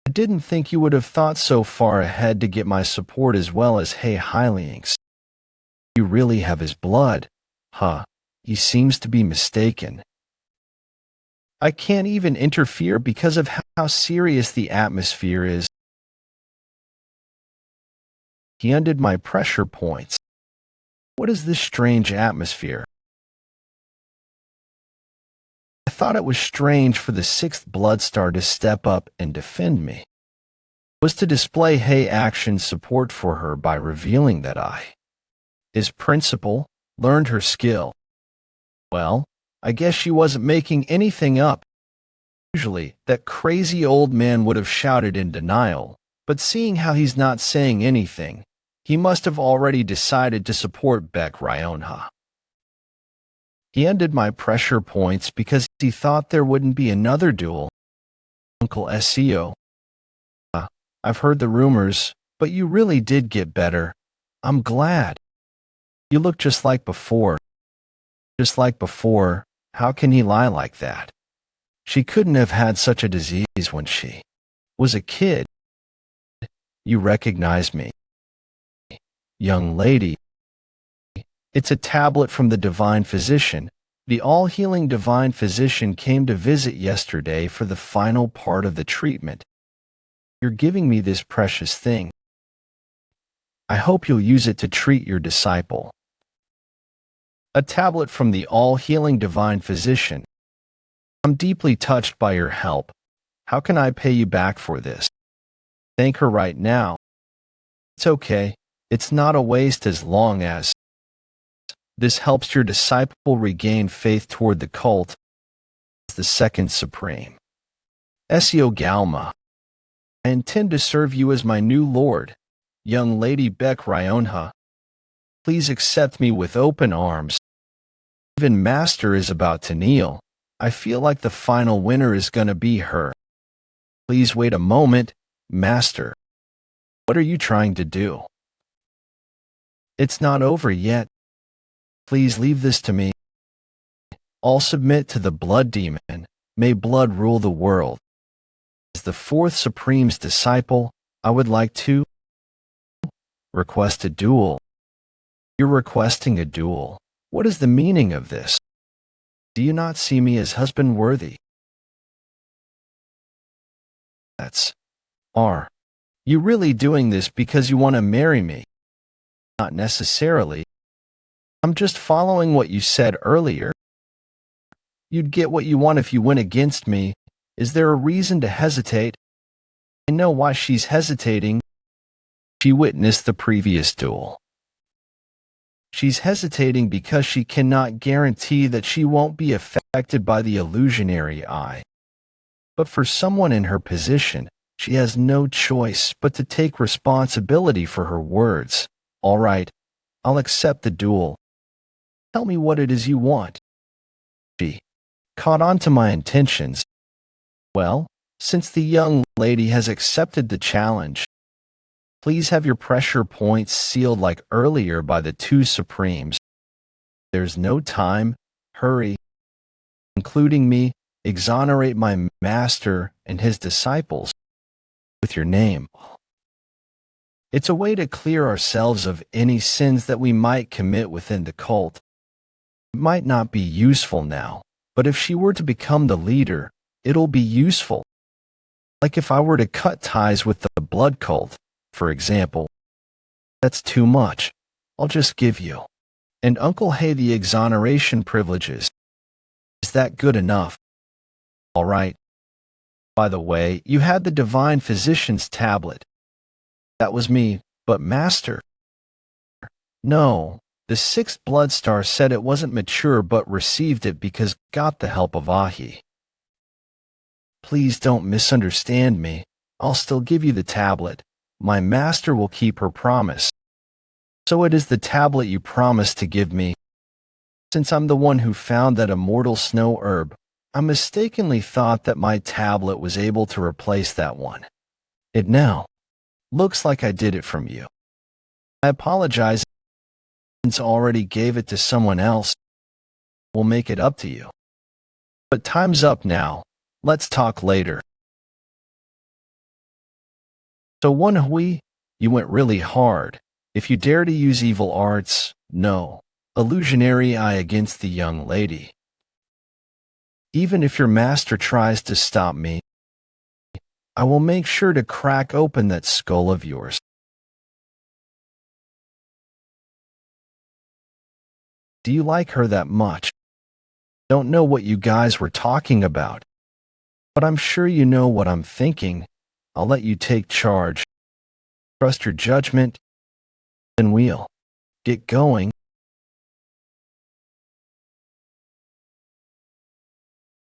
I didn't think you would have thought so far ahead to get my support as well as He Hyliang's. You really have his blood. Huh, he seems to be mistaken. I can't even interfere because of how serious the atmosphere is. He undid my pressure points. What is this strange atmosphere? I thought it was strange for the sixth blood star to step up and defend me. It was to display Hei Action's support for her by revealing that I, his principal, learned her skill. Well, I guess she wasn't making anything up. Usually, that crazy old man would have shouted in denial, but seeing how he's not saying anything, he must have already decided to support Baek Ryonha. He ended my pressure points because he thought there wouldn't be another duel. Uncle Seo. I've heard the rumors, but you really did get better. I'm glad. You look just like before. Just like before, how can he lie like that? She couldn't have had such a disease when she was a kid. You recognize me. Young lady. It's a tablet from the Divine Physician. The all-healing Divine Physician came to visit yesterday for the final part of the treatment. You're giving me this precious thing. I hope you'll use it to treat your disciple. A tablet from the all-healing Divine Physician. I'm deeply touched by your help. How can I pay you back for this? Thank her right now. It's okay. It's not a waste as long as this helps your disciple regain faith toward the cult as the second supreme. Seo Galma. I intend to serve you as my new lord, young Lady Beck Ryonha. Please accept me with open arms. Even Master is about to kneel. I feel like the final winner is gonna be her. Please wait a moment, Master. What are you trying to do? It's not over yet. Please leave this to me. I'll submit to the blood demon. May blood rule the world. As the fourth Supreme's disciple, I would like to request a duel. You're requesting a duel. What is the meaning of this? Do you not see me as husband worthy? Are you really doing this because you want to marry me? Not necessarily. I'm just following what you said earlier. You'd get what you want if you went against me. Is there a reason to hesitate? I know why she's hesitating. She witnessed the previous duel. She's hesitating because she cannot guarantee that she won't be affected by the illusionary eye. But for someone in her position, she has no choice but to take responsibility for her words. All right, I'll accept the duel. Tell me what it is you want. She caught on to my intentions. Well, since the young lady has accepted the challenge, please have your pressure points sealed like earlier by the two Supremes. There's no time. Hurry. Including me, exonerate my master and his disciples with your name. It's a way to clear ourselves of any sins that we might commit within the cult. It might not be useful now, but if she were to become the leader, it'll be useful. Like if I were to cut ties with the blood cult, for example. That's too much. I'll just give you and Uncle Hay the exoneration privileges. Is that good enough? All right. By the way, you had the Divine Physician's tablet. That was me, but Master. No, the sixth blood star said it wasn't mature but received it because got the help of Ahi. Please don't misunderstand me. I'll still give you the tablet. My master will keep her promise. So it is the tablet you promised to give me. Since I'm the one who found that immortal snow herb, I mistakenly thought that my tablet was able to replace that one. It now looks like I did it from you. I apologize since I already gave it to someone else. We'll make it up to you. But time's up now. Let's talk later. So Woon-Hwi, you went really hard. If you dare to use evil arts, no. Illusionary eye against the young lady. Even if your master tries to stop me, I will make sure to crack open that skull of yours. Do you like her that much? Don't know what you guys were talking about, but I'm sure you know what I'm thinking. I'll let you take charge. Trust your judgment, and we'll get going.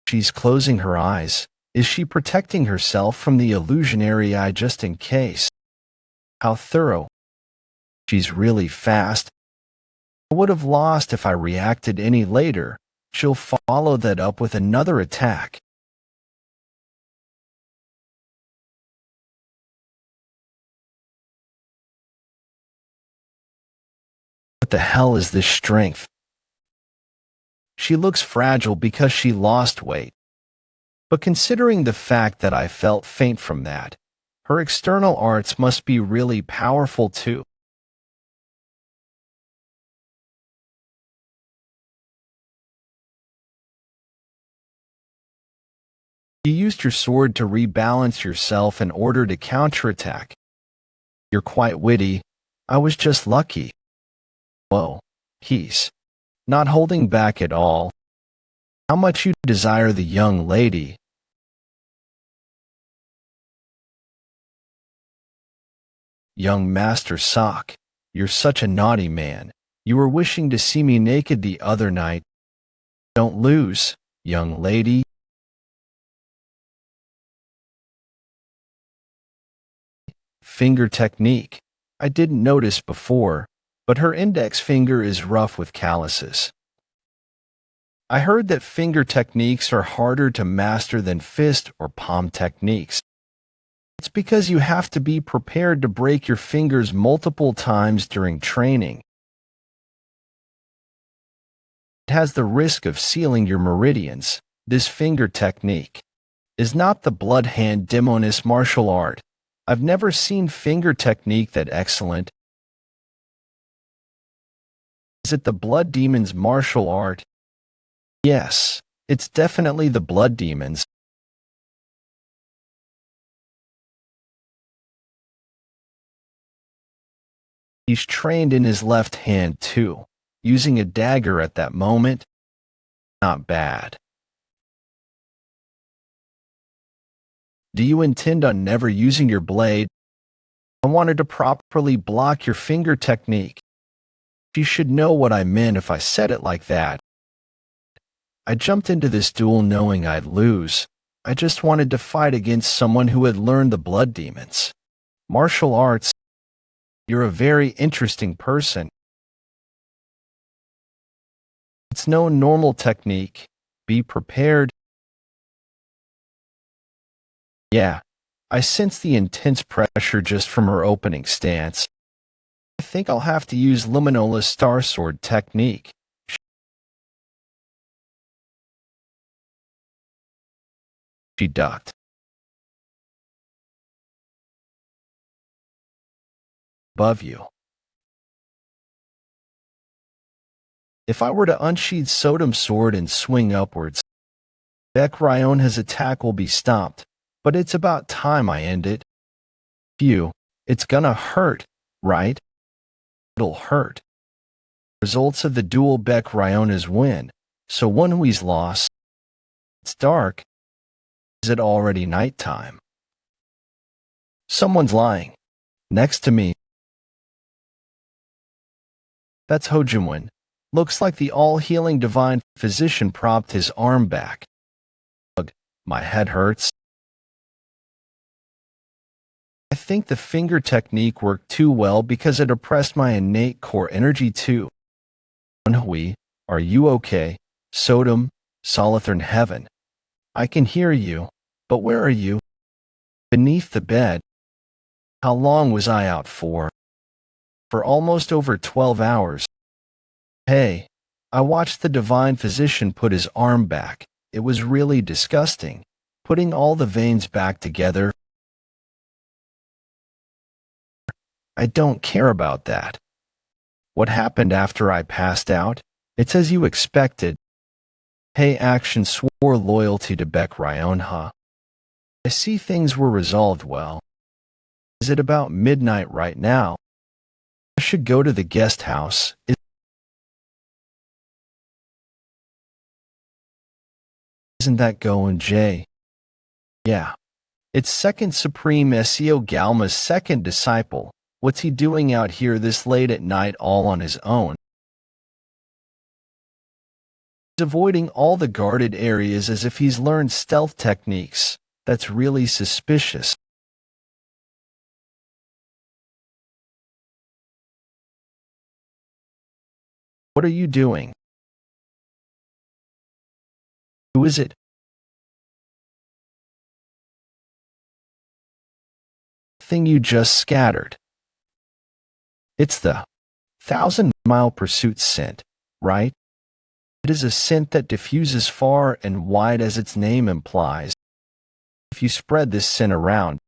She's closing her eyes. Is she protecting herself from the illusionary eye just in case? How thorough. She's really fast. I would have lost if I reacted any later. She'll follow that up with another attack. What the hell is this strength? She looks fragile because she lost weight. But considering the fact that I felt faint from that, her external arts must be really powerful too. You used your sword to rebalance yourself in order to counterattack. You're quite witty. I was just lucky. Whoa, he's not holding back at all. How much you desire the young lady? Young Master Sock, you're such a naughty man. You were wishing to see me naked the other night. Don't lose, young lady. Finger technique. I didn't notice before, but her index finger is rough with calluses. I heard that finger techniques are harder to master than fist or palm techniques. It's because you have to be prepared to break your fingers multiple times during training. It has the risk of sealing your meridians. This finger technique is not the blood hand demoness martial art. I've never seen finger technique that excellent. Is it the blood demon's martial art? Yes, it's definitely the blood demons. He's trained in his left hand too, using a dagger at that moment. Not bad. Do you intend on never using your blade? I wanted to properly block your finger technique. You should know what I meant if I said it like that. I jumped into this duel knowing I'd lose. I just wanted to fight against someone who had learned the blood demons. Martial arts. You're a very interesting person. It's no normal technique. Be prepared. Yeah, I sense the intense pressure just from her opening stance. I think I'll have to use Luminola's Star Sword technique. She ducked. Above you. If I were to unsheathe Sodom's sword and swing upwards, Betrayal's attack will be stopped, but it's about time I end it. Phew, it's gonna hurt, right? It'll hurt. Results of the duel. Betrayal's win, so Woon-Hwi's loss. It's dark. Is it already nighttime? Someone's lying. Next to me. That's Hojimwon. Looks like the all-healing divine physician propped his arm back. Ugh, my head hurts. I think the finger technique worked too well because it oppressed my innate core energy too. Woon-Hwi, are you okay? Sodom, Solathern Heaven. I can hear you, but where are you? Beneath the bed. How long was I out for? For almost over 12 hours. Hey, I watched the divine physician put his arm back. It was really disgusting. Putting all the veins back together. I don't care about that. What happened after I passed out? It's as you expected. Hey, Action swore loyalty to Betrayal, huh? I see things were resolved well. Is it about midnight right now? I should go to the guest house. Isn't that going, Jay? Yeah. It's Second Supreme Seo Galma's second disciple. What's he doing out here this late at night all on his own? He's avoiding all the guarded areas as if he's learned stealth techniques. That's really suspicious. What are you doing? Who is it? Thing you just scattered. It's the 1,000-mile pursuit scent, right? It is a scent that diffuses far and wide as its name implies. If you spread this scent around,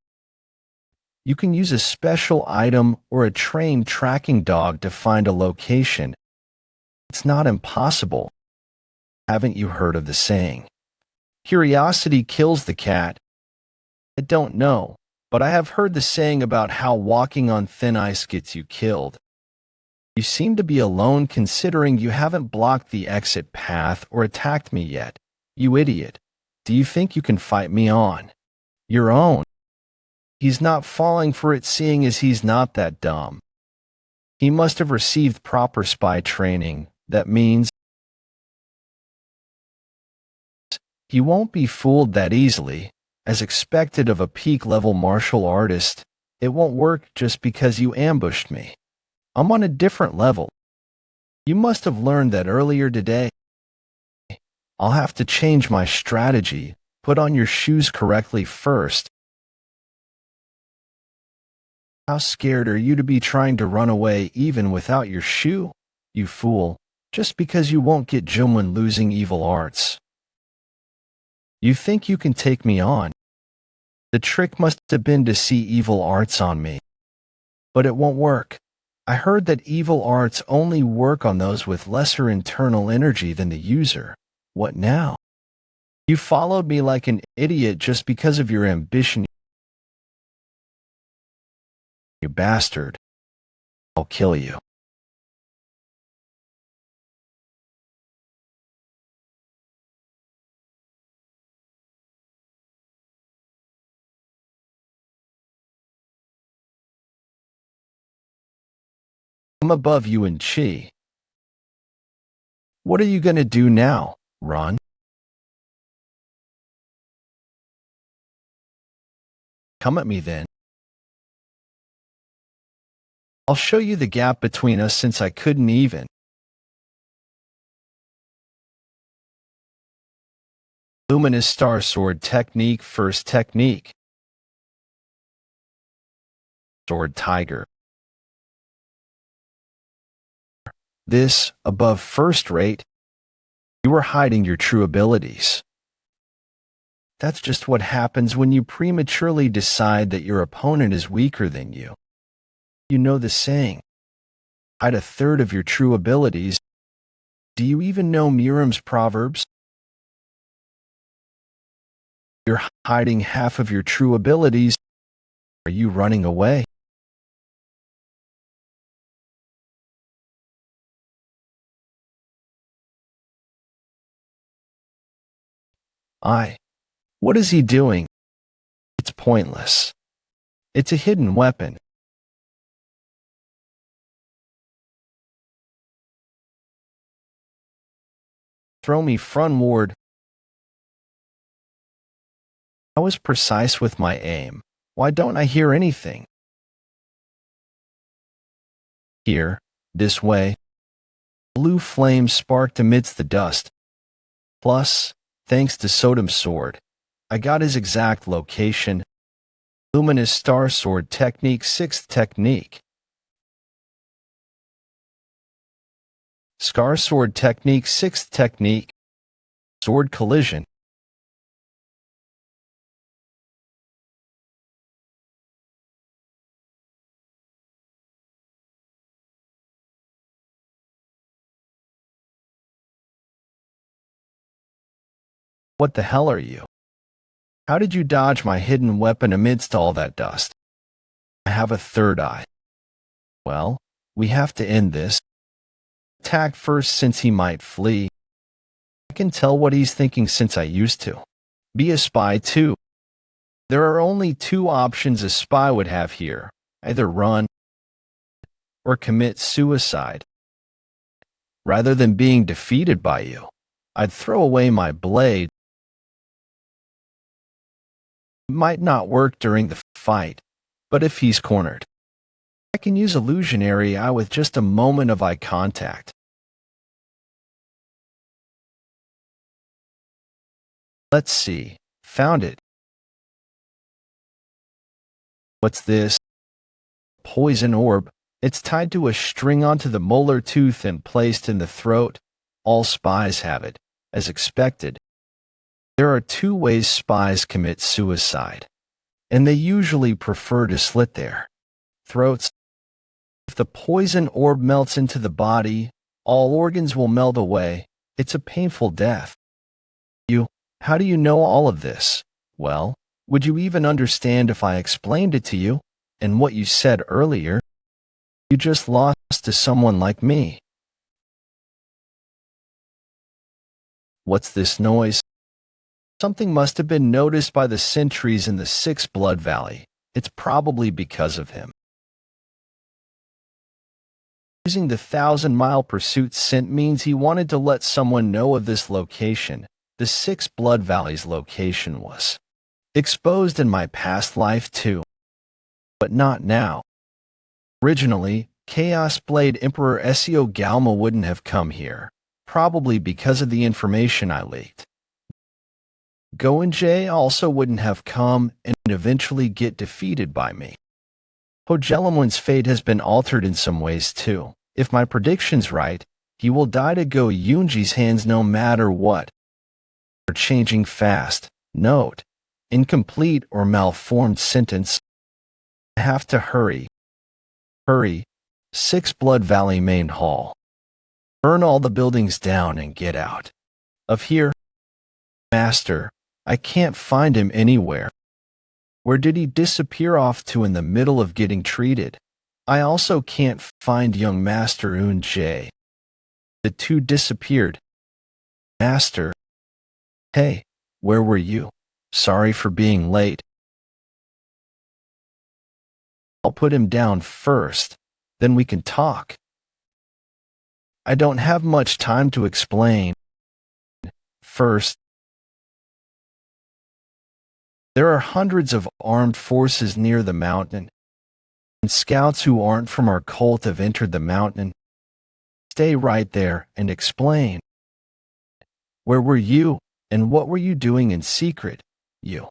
you can use a special item or a trained tracking dog to find a location. It's not impossible. Haven't you heard of the saying? Curiosity kills the cat. I don't know, but I have heard the saying about how walking on thin ice gets you killed. You seem to be alone considering you haven't blocked the exit path or attacked me yet. You idiot. Do you think you can fight me on your own? He's not falling for it, seeing as he's not that dumb. He must have received proper spy training. That means he won't be fooled that easily. As expected of a peak-level martial artist, it won't work just because you ambushed me. I'm on a different level. You must have learned that earlier today. I'll have to change my strategy. Put on your shoes correctly first. How scared are you to be trying to run away even without your shoe? You fool, just because you won't get Jim when losing evil arts. You think you can take me on? The trick must have been to see evil arts on me. But it won't work. I heard that evil arts only work on those with lesser internal energy than the user. What now? You followed me like an idiot just because of your ambition. You bastard. I'll kill you. I'm above you in chi. What are you going to do now? Run? Come at me then. I'll show you the gap between us since I couldn't even. Luminous Star Sword Technique. First technique. Sword Tiger. This, above first rate, you were hiding your true abilities. That's just what happens when you prematurely decide that your opponent is weaker than you. You know the saying, hide a third of your true abilities. Do you even know Miriam's proverbs? You're hiding half of your true abilities. Are you running away? What is he doing? It's pointless. It's a hidden weapon. Throw me frontward. I was precise with my aim. Why don't I hear anything? Here, this way. Blue flame sparked amidst the dust. Plus, thanks to Sodom's sword, I got his exact location. Luminous Star Sword Technique. Sixth technique. Scar Sword Technique. Sixth technique. Sword Collision. What the hell are you? How did you dodge my hidden weapon amidst all that dust? I have a third eye. Well, we have to end this. Attack first since he might flee. I can tell what he's thinking since I used to. Be a spy too. There are only two options a spy would have here. Either run or commit suicide. Rather than being defeated by you, I'd throw away my blade. It might not work during the fight, but if he's cornered, I can use illusionary eye with just a moment of eye contact. Let's see. Found it. What's this? Poison orb. It's tied to a string onto the molar tooth and placed in the throat. All spies have it, as expected. There are two ways spies commit suicide, and they usually prefer to slit their throats. If the poison orb melts into the body, all organs will melt away. It's a painful death. How do you know all of this? Well, would you even understand if I explained it to you? And what you said earlier? You just lost to someone like me. What's this noise? Something must have been noticed by the sentries in the 6th Blood Valley. It's probably because of him. Using the 1,000-mile pursuit scent means he wanted to let someone know of this location. The 6th Blood Valley's location was exposed in my past life too, but not now. Originally, Chaos Blade Emperor Ezio Galma wouldn't have come here, probably because of the information I leaked. Woon-Hwi also wouldn't have come and eventually get defeated by me. Hojelamon's fate has been altered in some ways too. If my prediction's right, he will die to Woon-Hwi's hands no matter what. They're changing fast. Note: incomplete or malformed sentence. I have to hurry. Hurry. 6 Blood Valley Main Hall. Burn all the buildings down and get out of here. Master, I can't find him anywhere. Where did he disappear off to in the middle of getting treated? I also can't find young Master Woon-Hwi. The two disappeared. Master. Hey, where were you? Sorry for being late. I'll put him down first, then we can talk. I don't have much time to explain. First, there are hundreds of armed forces near the mountain, and scouts who aren't from our cult have entered the mountain. Stay right there and explain. Where were you, and what were you doing in secret? You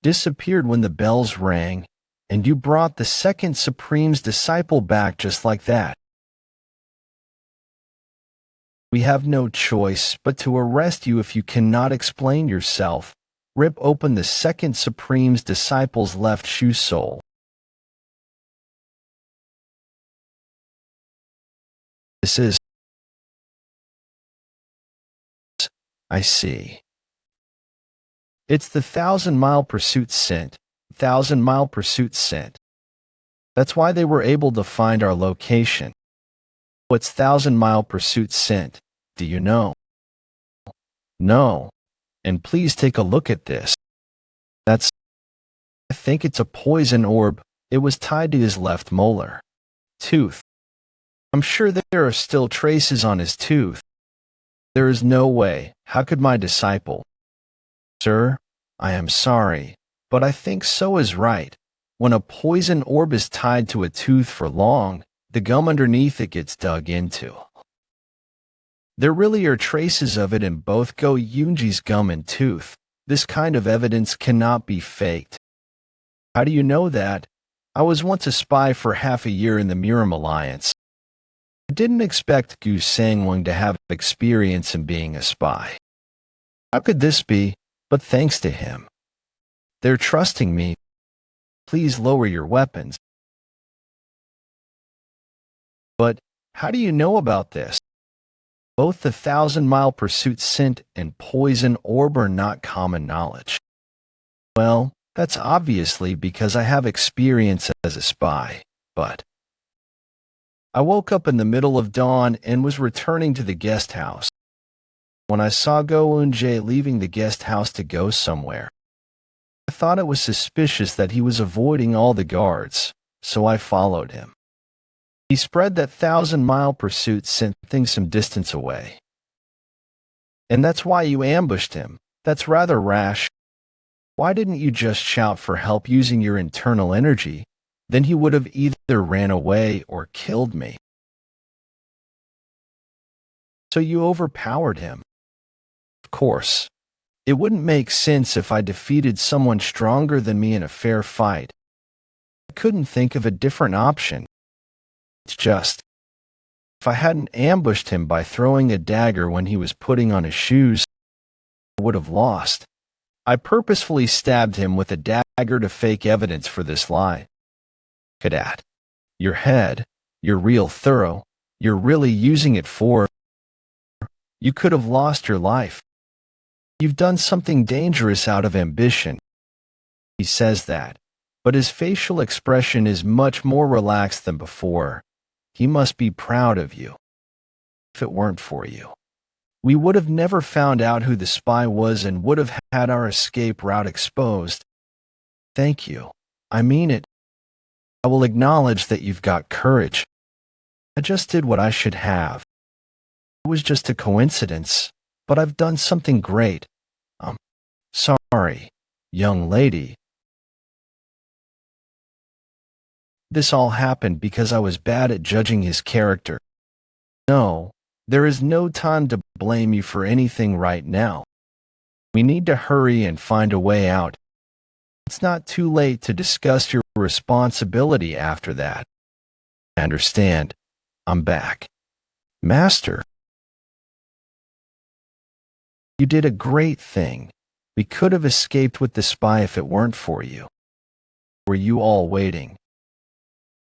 disappeared when the bells rang, and you brought the second Supreme's disciple back just like that. We have no choice but to arrest you if you cannot explain yourself. Rip open the second Supreme's disciple's left shoe sole. This is... I see. It's the 1,000-mile pursuit scent. 1,000-mile pursuit scent. That's why they were able to find our location. What's 1,000-mile pursuit scent? Do you know? No. And please take a look at this. I think it's a poison orb. It was tied to his left molar tooth. I'm sure there are still traces on his tooth. There is no way. How could my disciple? Sir, I am sorry, but I think so is right. When a poison orb is tied to a tooth for long, the gum underneath it gets dug into. There really are traces of it in both Woon-Hwi's gum and tooth. This kind of evidence cannot be faked. How do you know that? I was once a spy for half a year in the Miram Alliance. I didn't expect Gu Sangwon to have experience in being a spy. How could this be? But thanks to him. They're trusting me. Please lower your weapons. But how do you know about this? Both the 1,000-mile pursuit scent and poison orb are not common knowledge. Well, that's obviously because I have experience as a spy, but... I woke up in the middle of dawn and was returning to the guest house. When I saw Woon-Hwi leaving the guest house to go somewhere, I thought it was suspicious that he was avoiding all the guards, so I followed him. He spread that 1,000-mile pursuit scent things some distance away. And that's why you ambushed him. That's rather rash. Why didn't you just shout for help using your internal energy? Then he would have either ran away or killed me. So you overpowered him. Of course. It wouldn't make sense if I defeated someone stronger than me in a fair fight. I couldn't think of a different option. It's just, if I hadn't ambushed him by throwing a dagger when he was putting on his shoes, I would have lost. I purposefully stabbed him with a dagger to fake evidence for this lie. Cadet, your head, you're real thorough, you're really using it for... You could have lost your life. You've done something dangerous out of ambition. He says that, but his facial expression is much more relaxed than before. He must be proud of you. If it weren't for you. we would have never found out who the spy was and would have had our escape route exposed. Thank you. I mean it. I will acknowledge that you've got courage. I just did what I should have. It was just a coincidence, but I've done something great. Sorry, young lady. This all happened because I was bad at judging his character. No, there is no time to blame you for anything right now. We need to hurry and find a way out. It's not too late to discuss your responsibility after that. I understand. I'm back. Master, you did a great thing. We could have escaped with the spy if it weren't for you. Were you all waiting?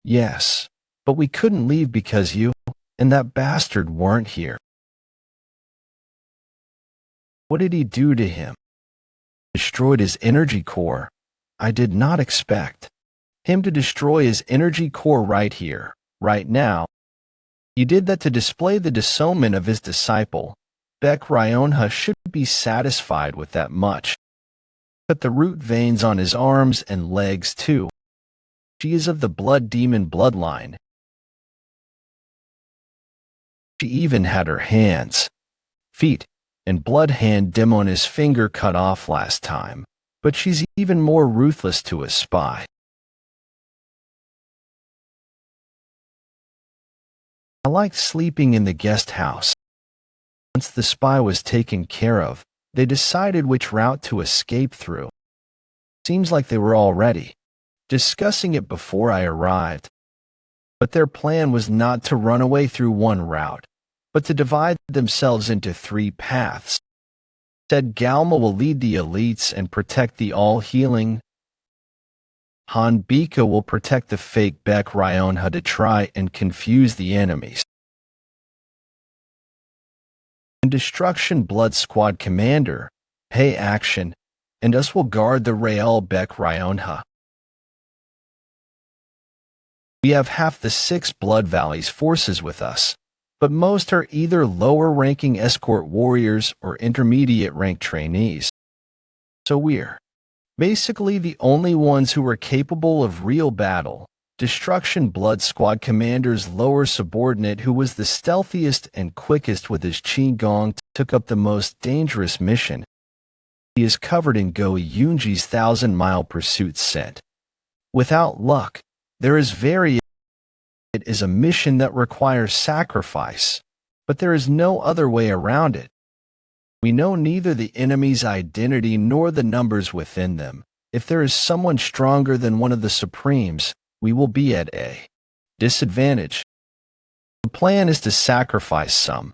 Yes, but we couldn't leave because you and that bastard weren't here. What did he do to him? Destroyed his energy core. I did not expect him to destroy his energy core right here, right now. He did that to display the disownment of his disciple. Betrayal should be satisfied with that much. Cut the root veins on his arms and legs too. She is of the blood demon bloodline. She even had her hands, feet, and blood hand demon's finger cut off last time, but she's even more ruthless to a spy. I liked sleeping in the guest house. Once the spy was taken care of, they decided which route to escape through. Seems like they were already discussing it before I arrived. But their plan was not to run away through one route, but to divide themselves into 3 paths. Said Galma will lead the elites and protect the all-healing. Han Bika will protect the fake Betrayal to try and confuse the enemies. And Destruction Blood Squad Commander, pay action, and us will guard the Real Betrayal. We have half the 6 Blood Valley's forces with us, but most are either lower-ranking escort warriors or intermediate-rank trainees. So we're basically the only ones who are capable of real battle. Destruction Blood Squad Commander's lower subordinate, who was the stealthiest and quickest with his Qigong, took up the most dangerous mission. He is covered in Go Yunji's 1,000-mile pursuit scent. Without luck, there is variation. It is a mission that requires sacrifice, but there is no other way around it. We know neither the enemy's identity nor the numbers within them. If there is someone stronger than one of the Supremes, we will be at a disadvantage. The plan is to sacrifice some.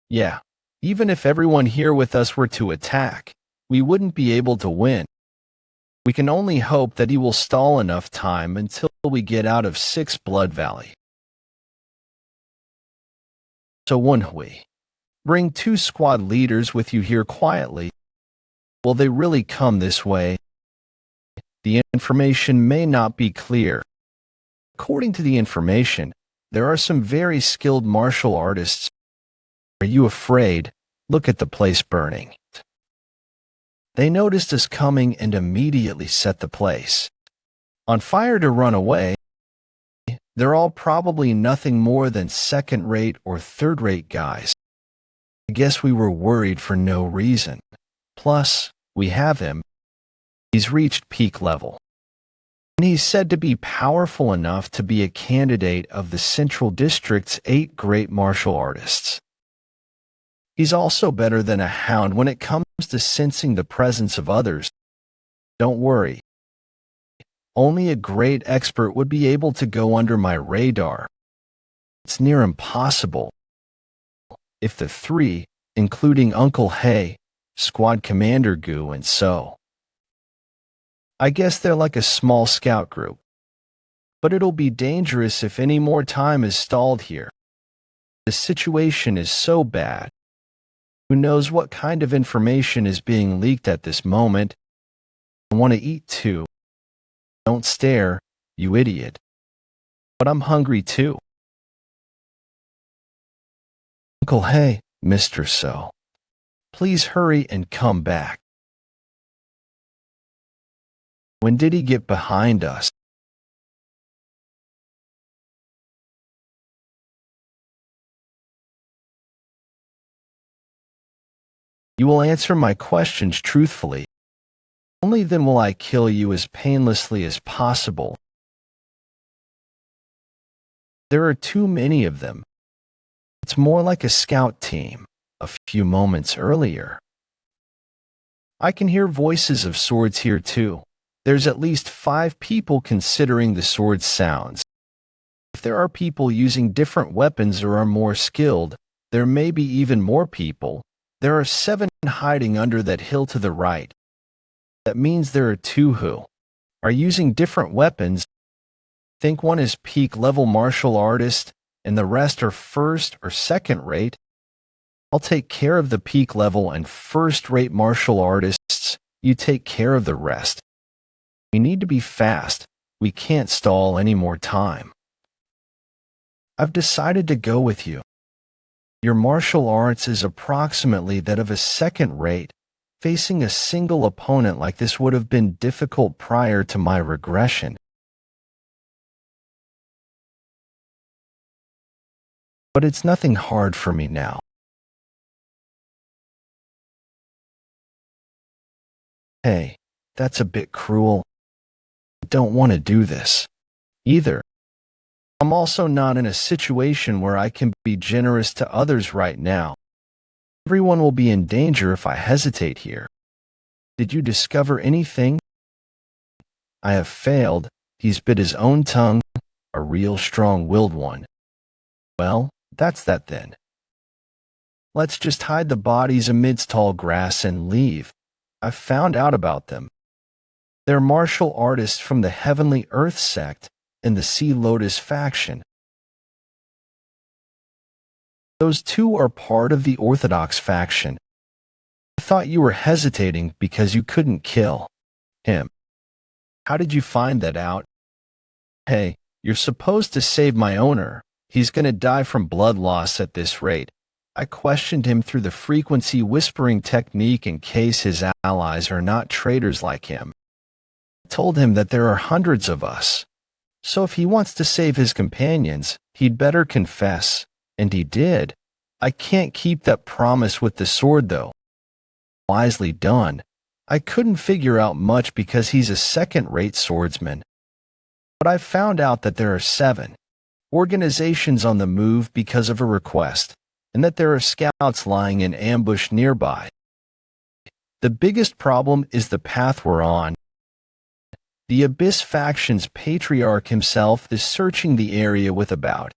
Yeah, even if everyone here with us were to attack, we wouldn't be able to win. We can only hope that he will stall enough time until we get out of 6 Blood Valley. So Woon-Hwi, bring 2 squad leaders with you here quietly. Will they really come this way? The information may not be clear. According to the information, there are some very skilled martial artists. Are you afraid? Look at the place burning. They noticed us coming and immediately set the place on fire to run away. They're all probably nothing more than second-rate or third-rate guys. I guess we were worried for no reason. Plus, we have him. He's reached peak level. And he's said to be powerful enough to be a candidate of the Central District's 8 great martial artists. He's also better than a hound when it comes to sensing the presence of others. Don't worry. Only a great expert would be able to go under my radar. It's near impossible. If the 3, including Uncle Hay, Squad Commander Gu and So. I guess they're like a small scout group. But it'll be dangerous if any more time is stalled here. The situation is so bad. Who knows what kind of information is being leaked at this moment? I want to eat too. Don't stare, you idiot. But I'm hungry too. Uncle Hay, Mr. So. Please hurry and come back. When did he get behind us? You will answer my questions truthfully. Only then will I kill you as painlessly as possible. There are too many of them. It's more like a scout team, a few moments earlier. I can hear voices of swords here too. There's at least 5 people considering the sword sounds. If there are people using different weapons or are more skilled, there may be even more people. There are 7 hiding under that hill to the right. That means there are 2 who are using different weapons. Think one is peak level martial artist and the rest are first or second rate. I'll take care of the peak level and first rate martial artists. You take care of the rest. We need to be fast. We can't stall any more time. I've decided to go with you. Your martial arts is approximately that of a second rate. Facing a single opponent like this would have been difficult prior to my regression. But it's nothing hard for me now. Hey, that's a bit cruel. I don't want to do this either. I'm also not in a situation where I can be generous to others right now. Everyone will be in danger if I hesitate here. Did you discover anything? I have failed. He's bit his own tongue, a real strong-willed one. Well, that's that then. Let's just hide the bodies amidst tall grass and leave. I've found out about them. They're martial artists from the Heavenly Earth sect and the Sea Lotus faction. Those 2 are part of the Orthodox faction. I thought you were hesitating because you couldn't kill him. How did you find that out? Hey, you're supposed to save my owner. He's gonna die from blood loss at this rate. I questioned him through the frequency whispering technique in case his allies are not traitors like him. I told him that there are hundreds of us. So if he wants to save his companions, he'd better confess. And he did. I can't keep that promise with the sword though. Wisely done. I couldn't figure out much because he's a second-rate swordsman. But I found out that there are 7 organizations on the move because of a request, and that there are scouts lying in ambush nearby. The biggest problem is the path we're on. The Abyss faction's patriarch himself is searching the area with about.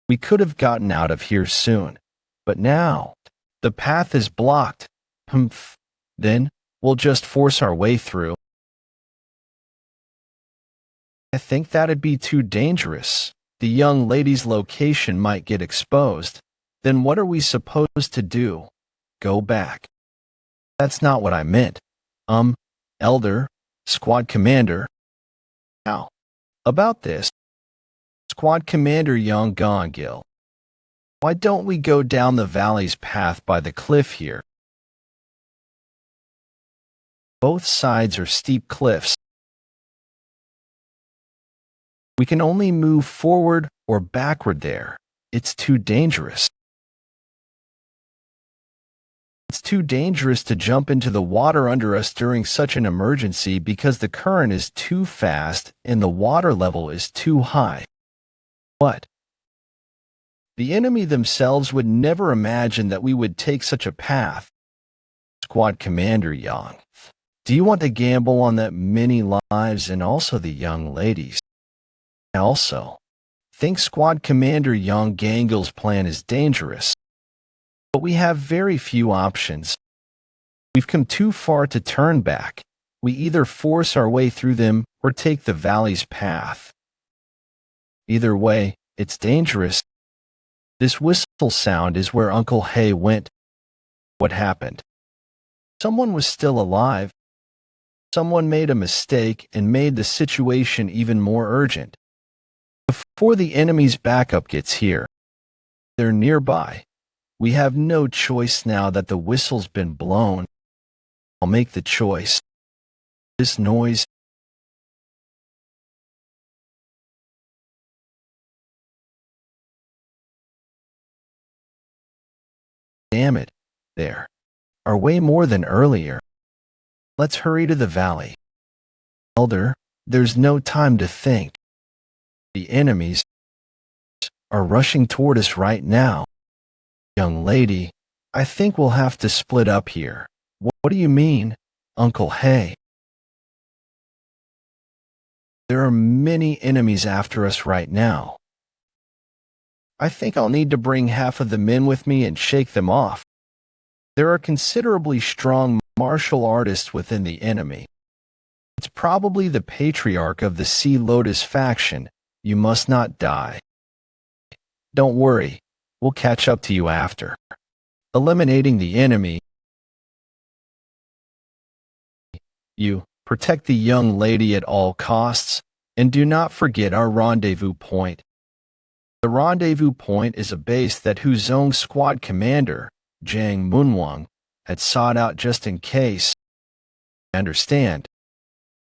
We could have gotten out of here soon, but now the path is blocked. Then we'll just force our way through. I think that'd be too dangerous. The young lady's location might get exposed. Then what are we supposed to do? Go back. That's not what I meant. Elder, Squad Commander. How about this? Squad Commander Young Gongil. Why don't we go down the valley's path by the cliff here? Both sides are steep cliffs. We can only move forward or backward there. It's too dangerous. It's too dangerous to jump into the water under us during such an emergency because the current is too fast and the water level is too high. What? The enemy themselves would never imagine that we would take such a path. Squad Commander Yang, do you want to gamble on that many lives and also the young ladies? I also think Squad Commander Yang Gangil's plan is dangerous. But we have very few options. We've come too far to turn back. We either force our way through them or take the valley's path. Either way, it's dangerous. This whistle sound is where Uncle Hay went. What happened? Someone was still alive. Someone made a mistake and made the situation even more urgent. Before the enemy's backup gets here, They're nearby. We have no choice now that the whistle's been blown. I'll make the choice. This noise. Damn it. There. Are way more than earlier. Let's hurry to the valley. Elder, there's no time to think. The enemies are rushing toward us right now. Young lady, I think we'll have to split up here. What do you mean, Uncle Hay? There are many enemies after us right now. I think I'll need to bring half of the men with me and shake them off. There are considerably strong martial artists within the enemy. It's probably the patriarch of the Sea Lotus faction. You must not die. Don't worry, we'll catch up to you after. Eliminating the enemy. You protect the young lady at all costs, and do not forget our rendezvous point. The rendezvous point is a base that Huzong squad commander, Jang Moonwang, had sought out just in case. Understand?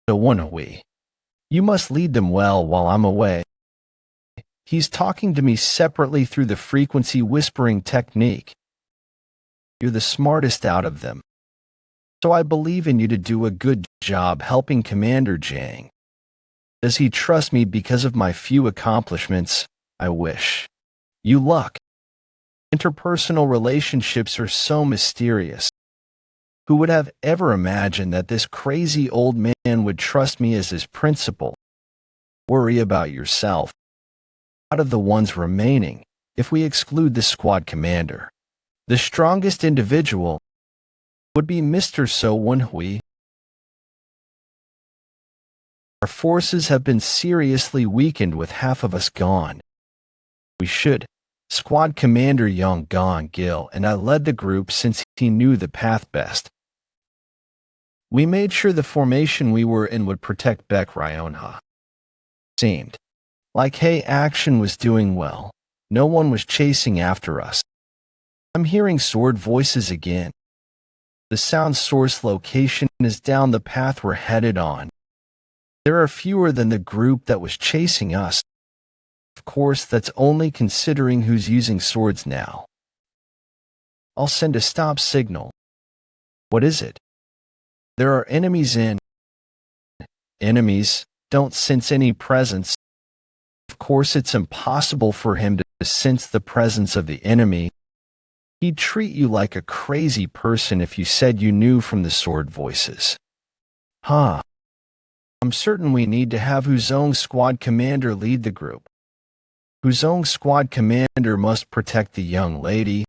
So Woon-Hwi, you must lead them well while I'm away. He's talking to me separately through the frequency whispering technique. You're the smartest out of them. So I believe in you to do a good job helping Commander Jang. Does he trust me because of my few accomplishments? I wish. You luck. Interpersonal relationships are so mysterious. Who would have ever imagined that this crazy old man would trust me as his principal? Worry about yourself. Out of the ones remaining, if we exclude the squad commander, the strongest individual would be Mr. So Woon-Hwi. Our forces have been seriously weakened with half of us gone. We should. Squad Commander Yong Gong Gil and I led the group since he knew the path best. We made sure the formation we were in would protect Baek Rionha. Seemed like Hay action was doing well. No one was chasing after us. I'm hearing sword voices again. The sound source location is down the path we're headed on. There are fewer than the group that was chasing us. Of course, that's only considering who's using swords now. I'll send a stop signal. What is it? There are enemies in. Enemies don't sense any presence. Of course, it's impossible for him to sense the presence of the enemy. He'd treat you like a crazy person if you said you knew from the sword voices. Huh. I'm certain we need to have Huzong's squad commander lead the group. Huzong's squad commander must protect the young lady.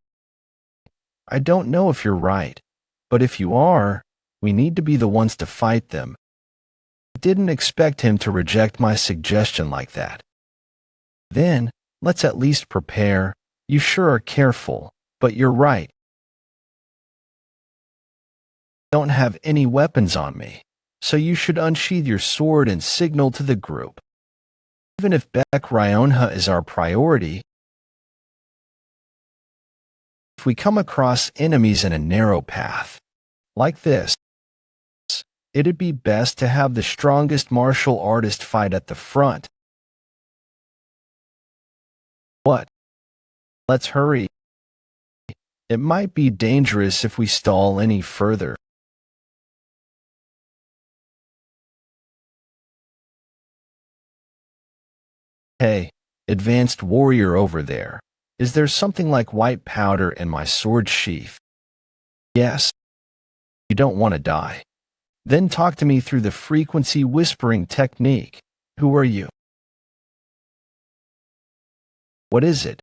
I don't know if you're right, but if you are, we need to be the ones to fight them. I didn't expect him to reject my suggestion like that. Then, let's at least prepare. You sure are careful, but you're right. I don't have any weapons on me, so you should unsheath your sword and signal to the group. Even if Baek Rionha is our priority, if we come across enemies in a narrow path, like this, it'd be best to have the strongest martial artist fight at the front. What? Let's hurry. It might be dangerous if we stall any further. Hey, advanced warrior over there, is there something like white powder in my sword sheath? Yes. You don't want to die. Then talk to me through the frequency whispering technique. Who are you? What is it?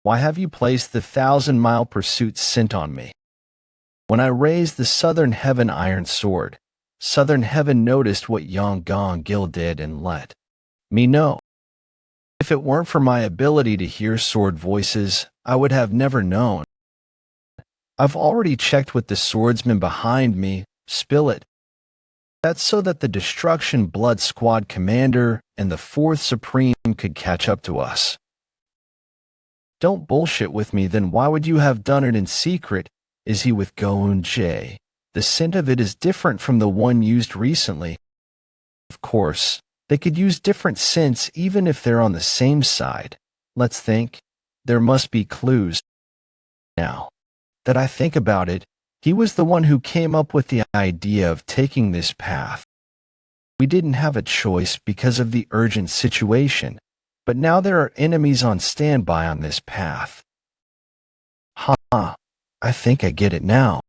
Why have you placed the 1,000-mile pursuit scent on me? When I raised the Southern Heaven Iron Sword, Southern Heaven noticed what Yong Gong Gil did and let me know. If it weren't for my ability to hear sword voices, I would have never known. I've already checked with the swordsman behind me. Spill it. That's so that the Destruction Blood Squad commander and the 4th Supreme could catch up to us. Don't bullshit with me, then why would you have done it in secret? Is he with Woon-Hwi? The scent of it is different from the one used recently. Of course, they could use different scents even if they're on the same side. Let's think. There must be clues. Now that I think about it, he was the one who came up with the idea of taking this path. We didn't have a choice because of the urgent situation, but now there are enemies on standby on this path. I think I get it now.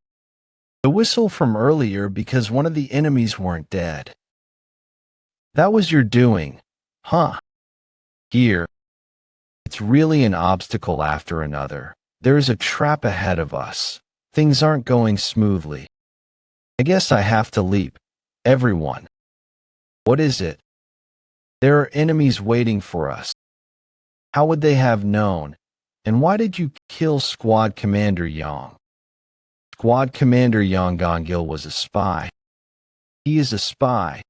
The whistle from earlier because one of the enemies weren't dead. That was your doing, huh? Here, it's really an obstacle after another. There is a trap ahead of us. Things aren't going smoothly. I guess I have to leap. Everyone. What is it? There are enemies waiting for us. How would they have known? And why did you kill Squad Commander Yang? Squad Commander Yang Gongil was a spy. He is a spy.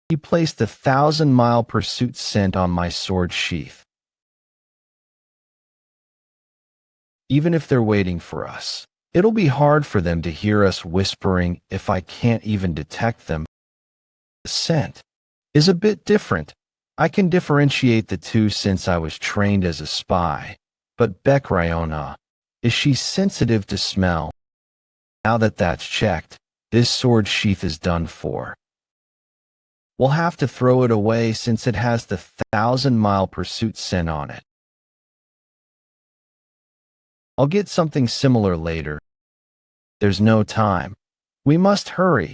He placed a 1,000-mile pursuit scent on my sword sheath. Even if they're waiting for us, it'll be hard for them to hear us whispering if I can't even detect them. The scent is a bit different. I can differentiate the two since I was trained as a spy. But Betrayal, is she sensitive to smell? Now that that's checked, this sword sheath is done for. We'll have to throw it away since it has the 1,000-mile pursuit scent on it. I'll get something similar later. There's no time. We must hurry.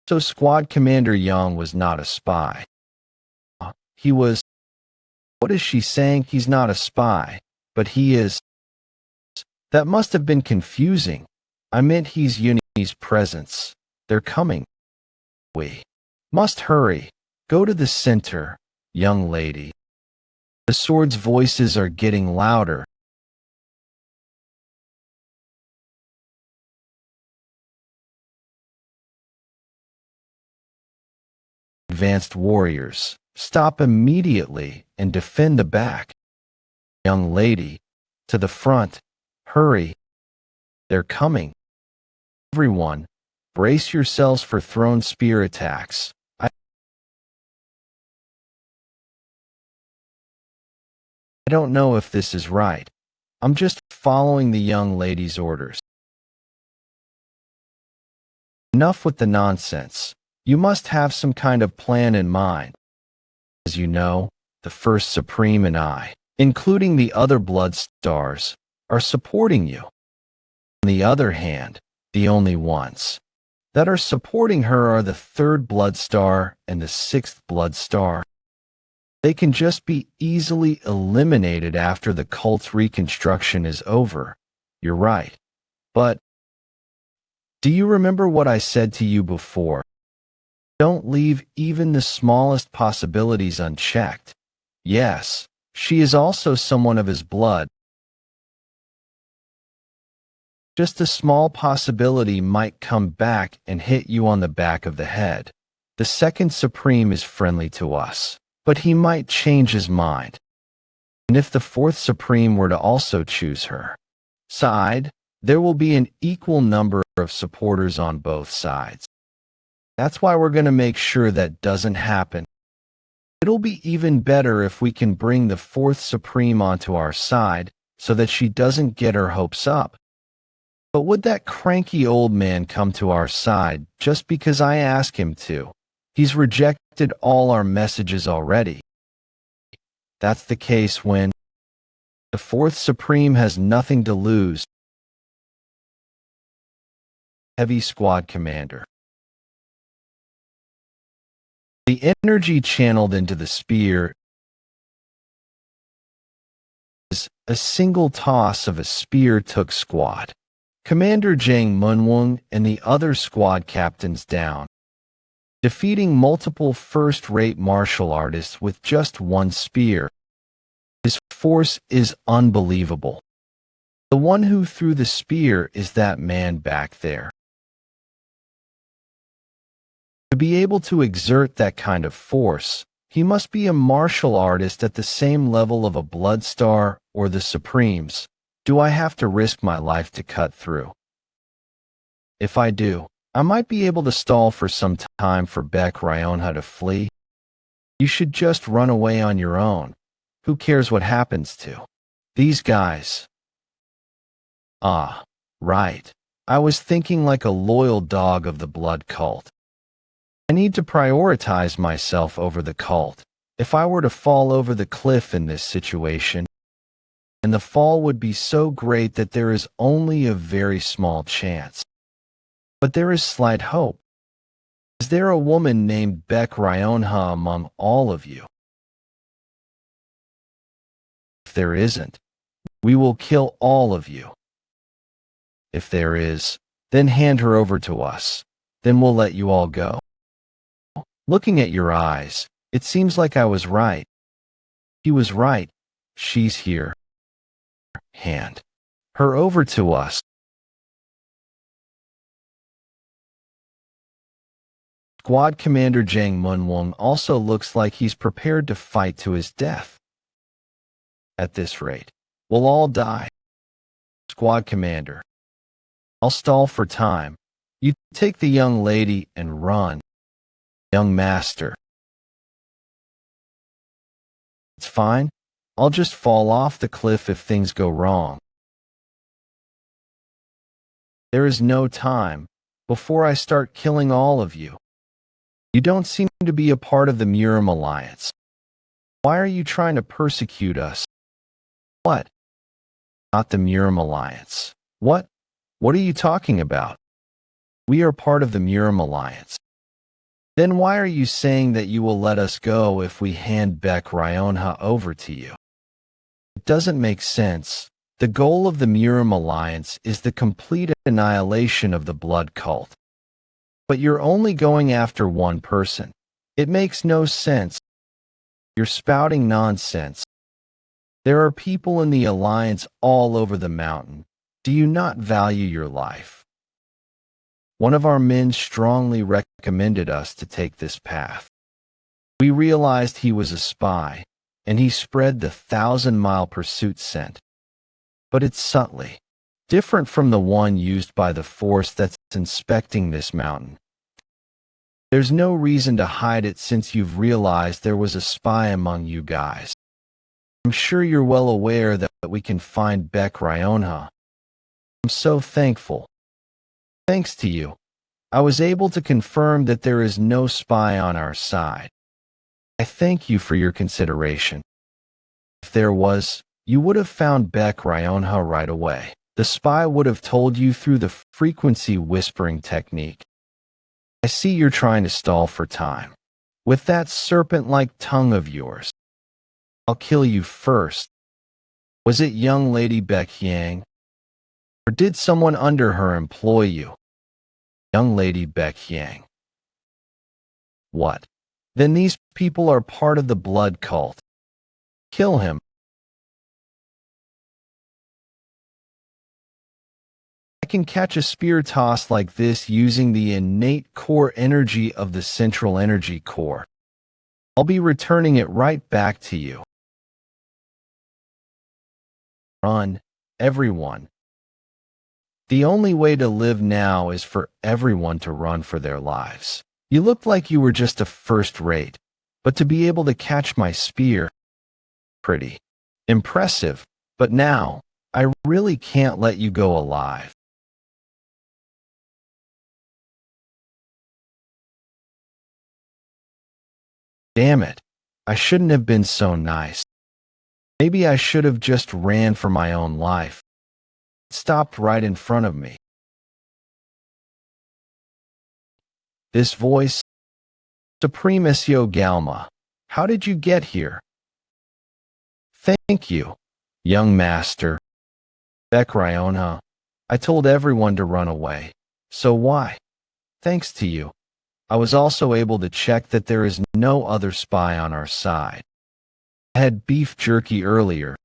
So Squad Commander Yang was not a spy. He was... What is she saying? He's not a spy, but he is... That must have been confusing. I meant he's Uni's presence. They're coming. We must hurry. Go to the center, young lady. The sword's voices are getting louder. Advanced warriors, stop immediately and defend the back. Young lady, to the front, hurry. They're coming. Everyone, brace yourselves for thrown spear attacks. I don't know if this is right. I'm just following the young lady's orders. Enough with the nonsense. You must have some kind of plan in mind. As you know, the First Supreme and I, including the other Blood Stars, are supporting you. On the other hand, the only ones that are supporting her are the Third Blood Star and the Sixth Blood Star. They can just be easily eliminated after the cult's reconstruction is over. You're right. But do you remember what I said to you before? Don't leave even the smallest possibilities unchecked. Yes, she is also someone of his blood. Just a small possibility might come back and hit you on the back of the head. The Second Supreme is friendly to us, but he might change his mind. And if the Fourth Supreme were to also choose her side, there will be an equal number of supporters on both sides. That's why we're going to make sure that doesn't happen. It'll be even better if we can bring the Fourth Supreme onto our side so that she doesn't get her hopes up. But would that cranky old man come to our side just because I ask him to? He's rejected all our messages already. That's the case when the Fourth Supreme has nothing to lose. Heavy Squad Commander. The energy channeled into the spear is a single toss of a spear took Squad Commander Jang Moon-Wung and the other squad captains down, defeating multiple first-rate martial artists with just one spear. His force is unbelievable. The one who threw the spear is that man back there. To be able to exert that kind of force, He must be a martial artist at the same level of a blood star or the Supremes. Do I have to risk my life to cut through? If I do, I might be able to stall for some time for Beck Ryonha to flee. You should just run away on your own. Who cares what happens to these guys? Ah, right. I was thinking like a loyal dog of the blood cult. I need to prioritize myself over the cult. If I were to fall over the cliff in this situation, and the fall would be so great that there is only a very small chance. But there is slight hope. Is there a woman named Beck Ryonha among all of you? If there isn't, we will kill all of you. If there is, then hand her over to us. Then we'll let you all go. Looking at your eyes, it seems like I was right. He was right. She's here. Hand her over to us. Squad Commander Jang Mun-won also looks like he's prepared to fight to his death. At this rate, we'll all die. Squad Commander, I'll stall for time. You take the young lady and run. Young Master. It's fine. I'll just fall off the cliff if things go wrong. There is no time before I start killing all of you. You don't seem to be a part of the Murim Alliance. Why are you trying to persecute us? What? Not the Murim Alliance. What? What are you talking about? We are part of the Murim Alliance. Then why are you saying that you will let us go if we hand Beck Ryonha over to you? It doesn't make sense. The goal of the Murim Alliance is the complete annihilation of the blood cult. But you're only going after one person. It makes no sense. You're spouting nonsense. There are people in the Alliance all over the mountain. Do you not value your life? One of our men strongly recommended us to take this path. We realized he was a spy, and he spread the 1,000-mile pursuit scent. But it's subtly different from the one used by the force that's inspecting this mountain. There's no reason to hide it since you've realized there was a spy among you guys. I'm sure you're well aware that we can find Beck Ryonha. I'm so thankful. Thanks to you, I was able to confirm that there is no spy on our side. I thank you for your consideration. If there was, you would have found Beck Ryonha right away. The spy would have told you through the frequency whispering technique. I see you're trying to stall for time. With that serpent-like tongue of yours. I'll kill you first. Was it young Lady Beck Yang? Or did someone under her employ you? Young Lady Beck Yang. What? Then these people are part of the blood cult. Kill him. I can catch a spear toss like this using the innate core energy of the central energy core. I'll be returning it right back to you. Run, everyone. The only way to live now is for everyone to run for their lives. You looked like you were just a first rate, but to be able to catch my spear, pretty impressive, but now, I really can't let you go alive. Damn it, I shouldn't have been so nice. Maybe I should have just ran for my own life. It stopped right in front of me. This voice? Supremaceo Galma, how did you get here? Thank you, young master. Beck Ryonha, I told everyone to run away. So why? Thanks to you. I was also able to check that there is no other spy on our side. I had beef jerky earlier.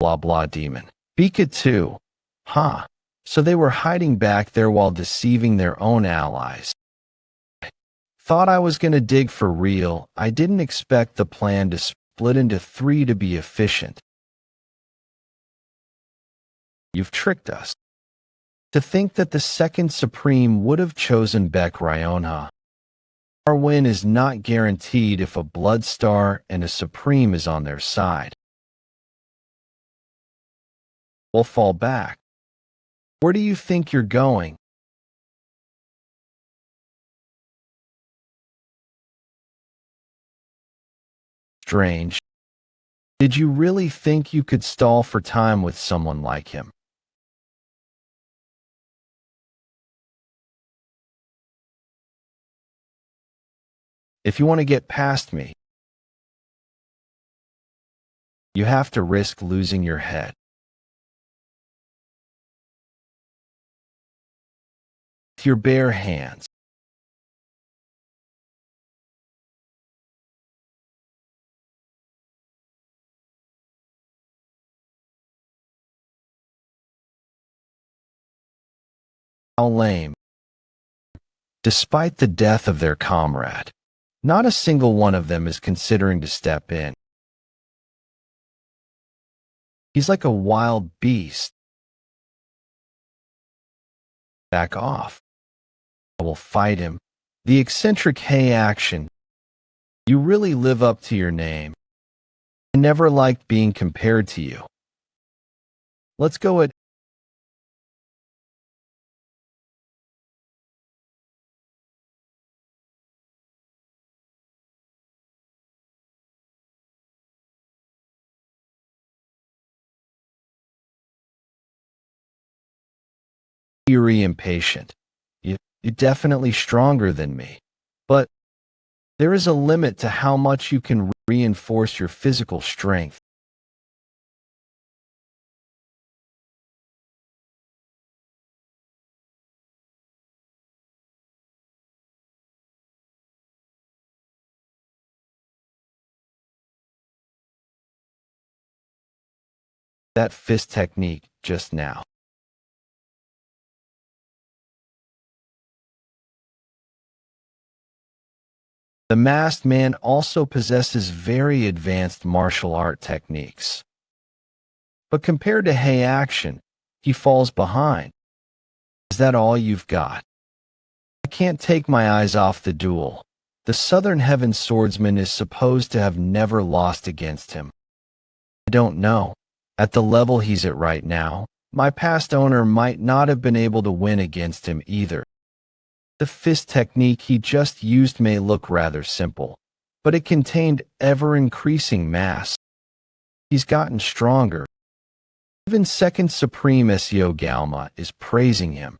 Blah blah demon. Bika too. Huh. So they were hiding back there while deceiving their own allies. Thought I was gonna dig for real. I didn't expect the plan to split into 3 to be efficient. You've tricked us. To think that the second Supreme would have chosen Beck Ryonha. Our win is not guaranteed if a Blood Star and a Supreme is on their side. We'll fall back. Where do you think you're going? Strange. Did you really think you could stall for time with someone like him? If you want to get past me, you have to risk losing your head. With your bare hands. How lame. Despite the death of their comrade, not a single one of them is considering to step in. He's like a wild beast. Back off. I will fight him. The eccentric Hey action. You really live up to your name. I never liked being compared to you. Let's go at Fury impatient. You're definitely stronger than me. But there is a limit to how much you can reinforce your physical strength. That fist technique just now. The masked man also possesses very advanced martial art techniques. But compared to Hey action, he falls behind. Is that all you've got? I can't take my eyes off the duel. The Southern Heaven swordsman is supposed to have never lost against him. I don't know. At the level he's at right now, my past owner might not have been able to win against him either. The fist technique he just used may look rather simple, but it contained ever-increasing mass. He's gotten stronger. Even Second Supreme Seo Galma is praising him.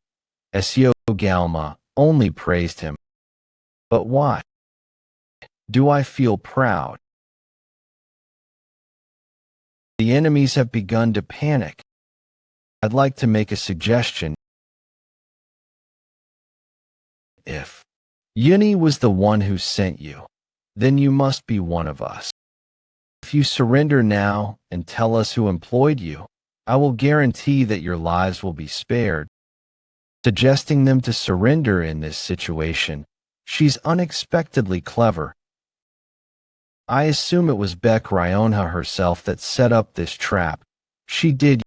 Seo Galma only praised him. But why? Do I feel proud? The enemies have begun to panic. I'd like to make a suggestion. If Yuni was the one who sent you, then you must be one of us. If you surrender now and tell us who employed you, I will guarantee that your lives will be spared. Suggesting them to surrender in this situation, she's unexpectedly clever. I assume it was Beck Ryonha herself that set up this trap. She did,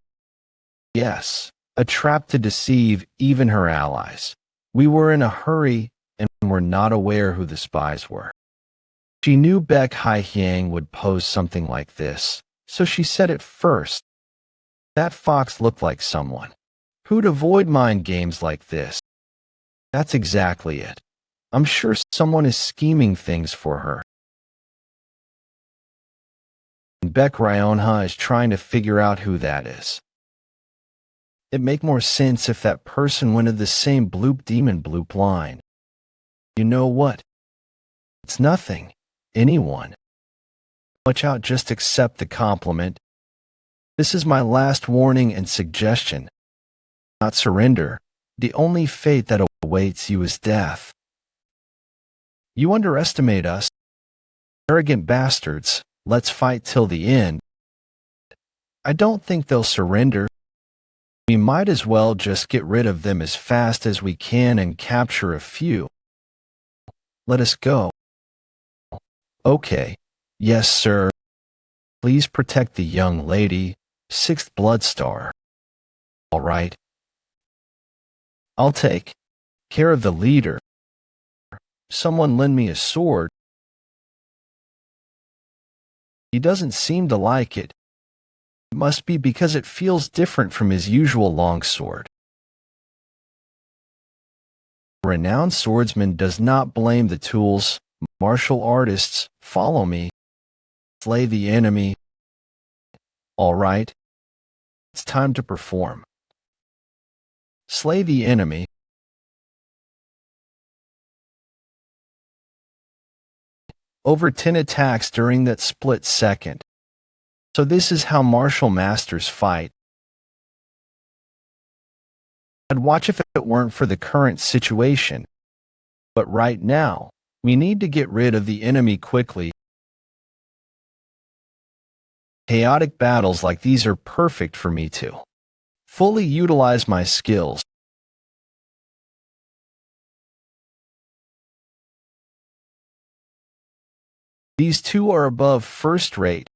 yes, a trap to deceive even her allies. We were in a hurry and were not aware who the spies were. She knew Beck Haihyang would pose something like this, so she said it first. That fox looked like someone who'd avoid mind games like this. That's exactly it. I'm sure someone is scheming things for her. And Beck Ryonha is trying to figure out who that is. It'd make more sense if that person went to the same bloop demon bloop line. You know what? It's nothing. Anyone. Watch out, just accept the compliment. This is my last warning and suggestion. Not surrender. The only fate that awaits you is death. You underestimate us. Arrogant bastards. Let's fight till the end. I don't think they'll surrender. We might as well just get rid of them as fast as we can and capture a few. let us go. Okay. Yes, sir. Please protect the young lady, 6th Blood Star. All right. I'll take care of the leader. Someone lend me a sword. He doesn't seem to like it. It must be because it feels different from his usual longsword. A renowned swordsman does not blame the tools. Martial artists, follow me. Slay the enemy. All right. It's time to perform. Slay the enemy. Over 10 attacks during that split second. So this is how martial masters fight. I'd watch if it weren't for the current situation. But right now, we need to get rid of the enemy quickly. Chaotic battles like these are perfect for me to fully utilize my skills. These two are above first rate.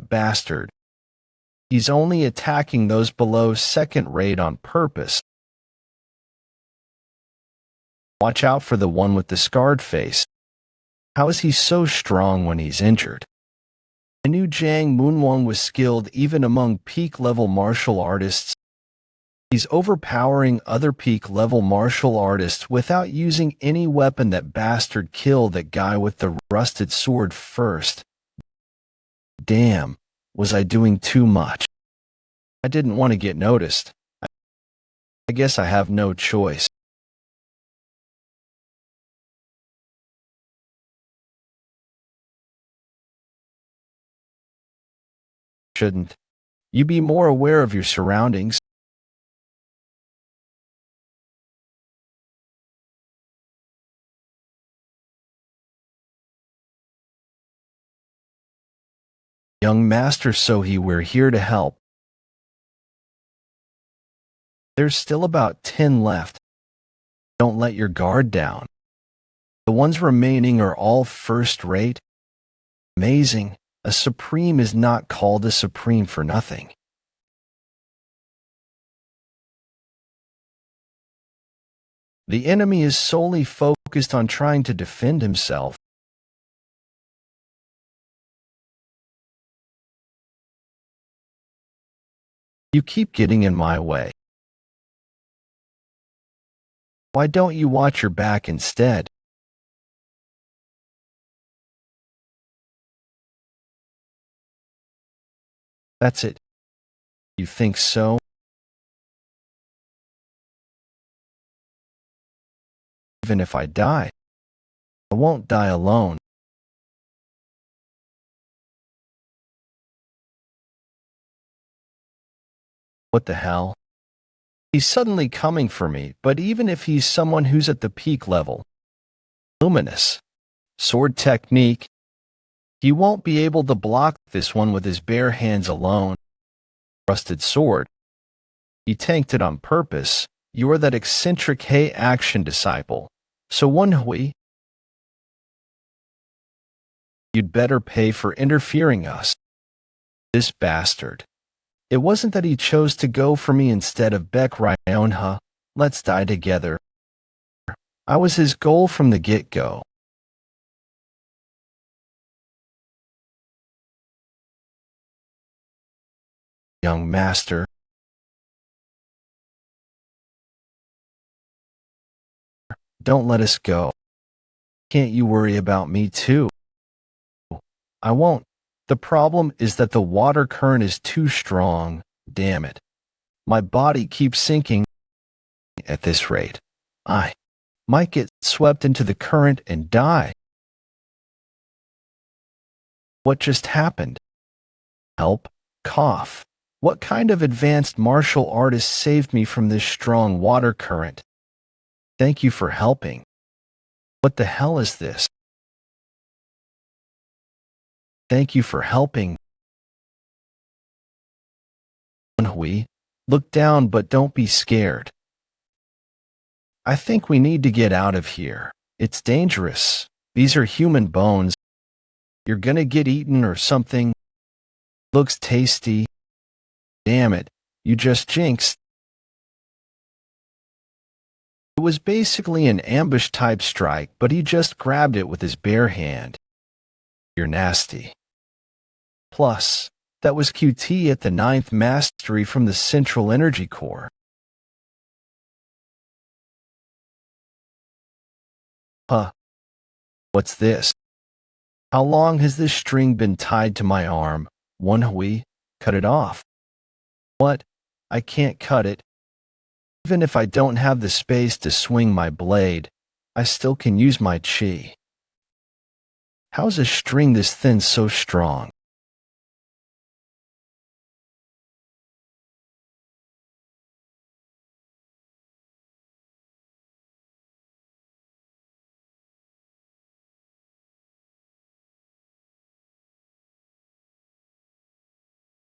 Bastard. He's only attacking those below second rate on purpose. Watch out for the one with the scarred face. How is he so strong when he's injured? I knew Jang Moonwang was skilled even among peak-level martial artists. He's overpowering other peak-level martial artists without using any weapon. That bastard killed that guy with the rusted sword first. Damn, was I doing too much? I didn't want to get noticed. I guess I have no choice. Shouldn't you be more aware of your surroundings? Young Master Sohee, we're here to help. There's still about 10 left. Don't let your guard down. The ones remaining are all first rate. Amazing. A supreme is not called a supreme for nothing. The enemy is solely focused on trying to defend himself. You keep getting in my way. Why don't you watch your back instead? That's it. You think so? Even if I die, I won't die alone. What the hell? He's suddenly coming for me, but even if he's someone who's at the peak level, luminous sword technique, he won't be able to block this one with his bare hands alone. Rusted sword. He tanked it on purpose. You're that eccentric Hay action disciple. So Woon-Hwi, you'd better pay for interfering us. This bastard. It wasn't that he chose to go for me instead of Baek Ryon-ha. Let's die together. I was his goal from the get-go. Young master. Don't let us go. Can't you worry about me too? I won't. The problem is that the water current is too strong. Damn it. My body keeps sinking. At this rate, I might get swept into the current and die. What just happened? Help? Cough. What kind of advanced martial artist saved me from this strong water current? Thank you for helping. What the hell is this? Thank you for helping. Woon-Hwi, look down but don't be scared. I think we need to get out of here. It's dangerous. These are human bones. You're gonna get eaten or something. Looks tasty. Damn it, you just jinxed. It was basically an ambush-type strike, but he just grabbed it with his bare hand. You're nasty. Plus, that was QT at the 9th mastery from the Central Energy Core. Huh. What's this? How long has this string been tied to my arm? Woon-Hwi, cut it off. What? I can't cut it. Even if I don't have the space to swing my blade, I still can use my chi. How's a string this thin so strong?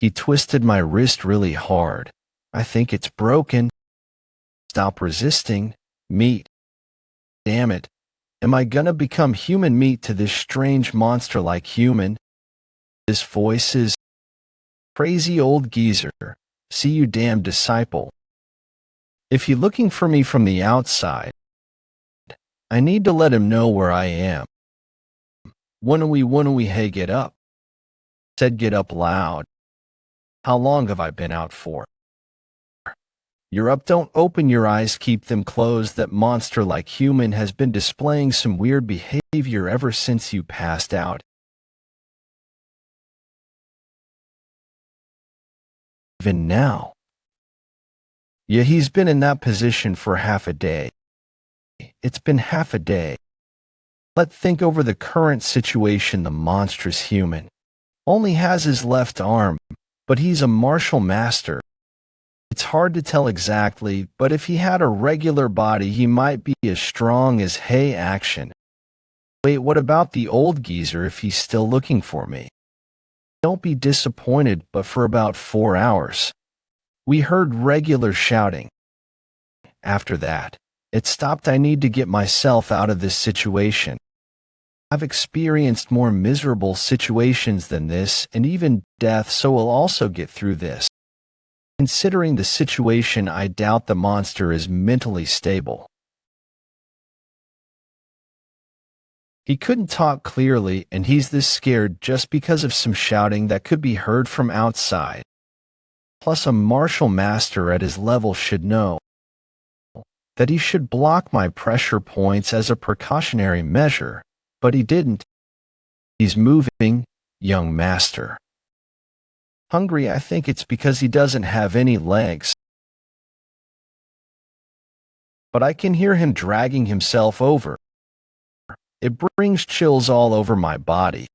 He twisted my wrist really hard. I think it's broken. Stop resisting. Meat. Damn it. Am I gonna become human meat to this strange monster like human? This voice is crazy old geezer. See you damn disciple. If he's looking for me from the outside, I need to let him know where I am. Woon-Hwi, hey, get up. Said get up loud. How long have I been out for? You're up, don't open your eyes, keep them closed. That monster like human has been displaying some weird behavior ever since you passed out. Even now. Yeah, he's been in that position for half a day. It's been half a day. Let's think over the current situation. The monstrous human only has his left arm, but he's a martial master. It's hard to tell exactly, but if he had a regular body, he might be as strong as Hey Action. Wait, what about the old geezer if he's still looking for me? Don't be disappointed, but for about 4 hours, we heard regular shouting. After that, it stopped. I need to get myself out of this situation. I've experienced more miserable situations than this, and even death, so we'll also get through this. Considering the situation, I doubt the monster is mentally stable. He couldn't talk clearly, and he's this scared just because of some shouting that could be heard from outside. Plus, a martial master at his level should know that he should block my pressure points as a precautionary measure, but he didn't. He's moving, young master. Hungry, I think it's because he doesn't have any legs. But I can hear him dragging himself over. It brings chills all over my body.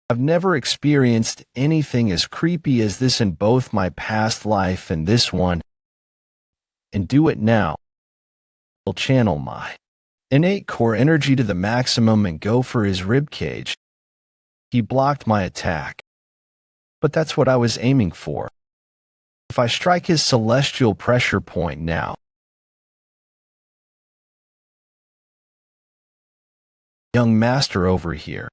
I've never experienced anything as creepy as this in both my past life and this one. And do it now. I'll channel my innate core energy to the maximum and go for his ribcage. He blocked my attack. But that's what I was aiming for. If I strike his celestial pressure point now. Young master over here.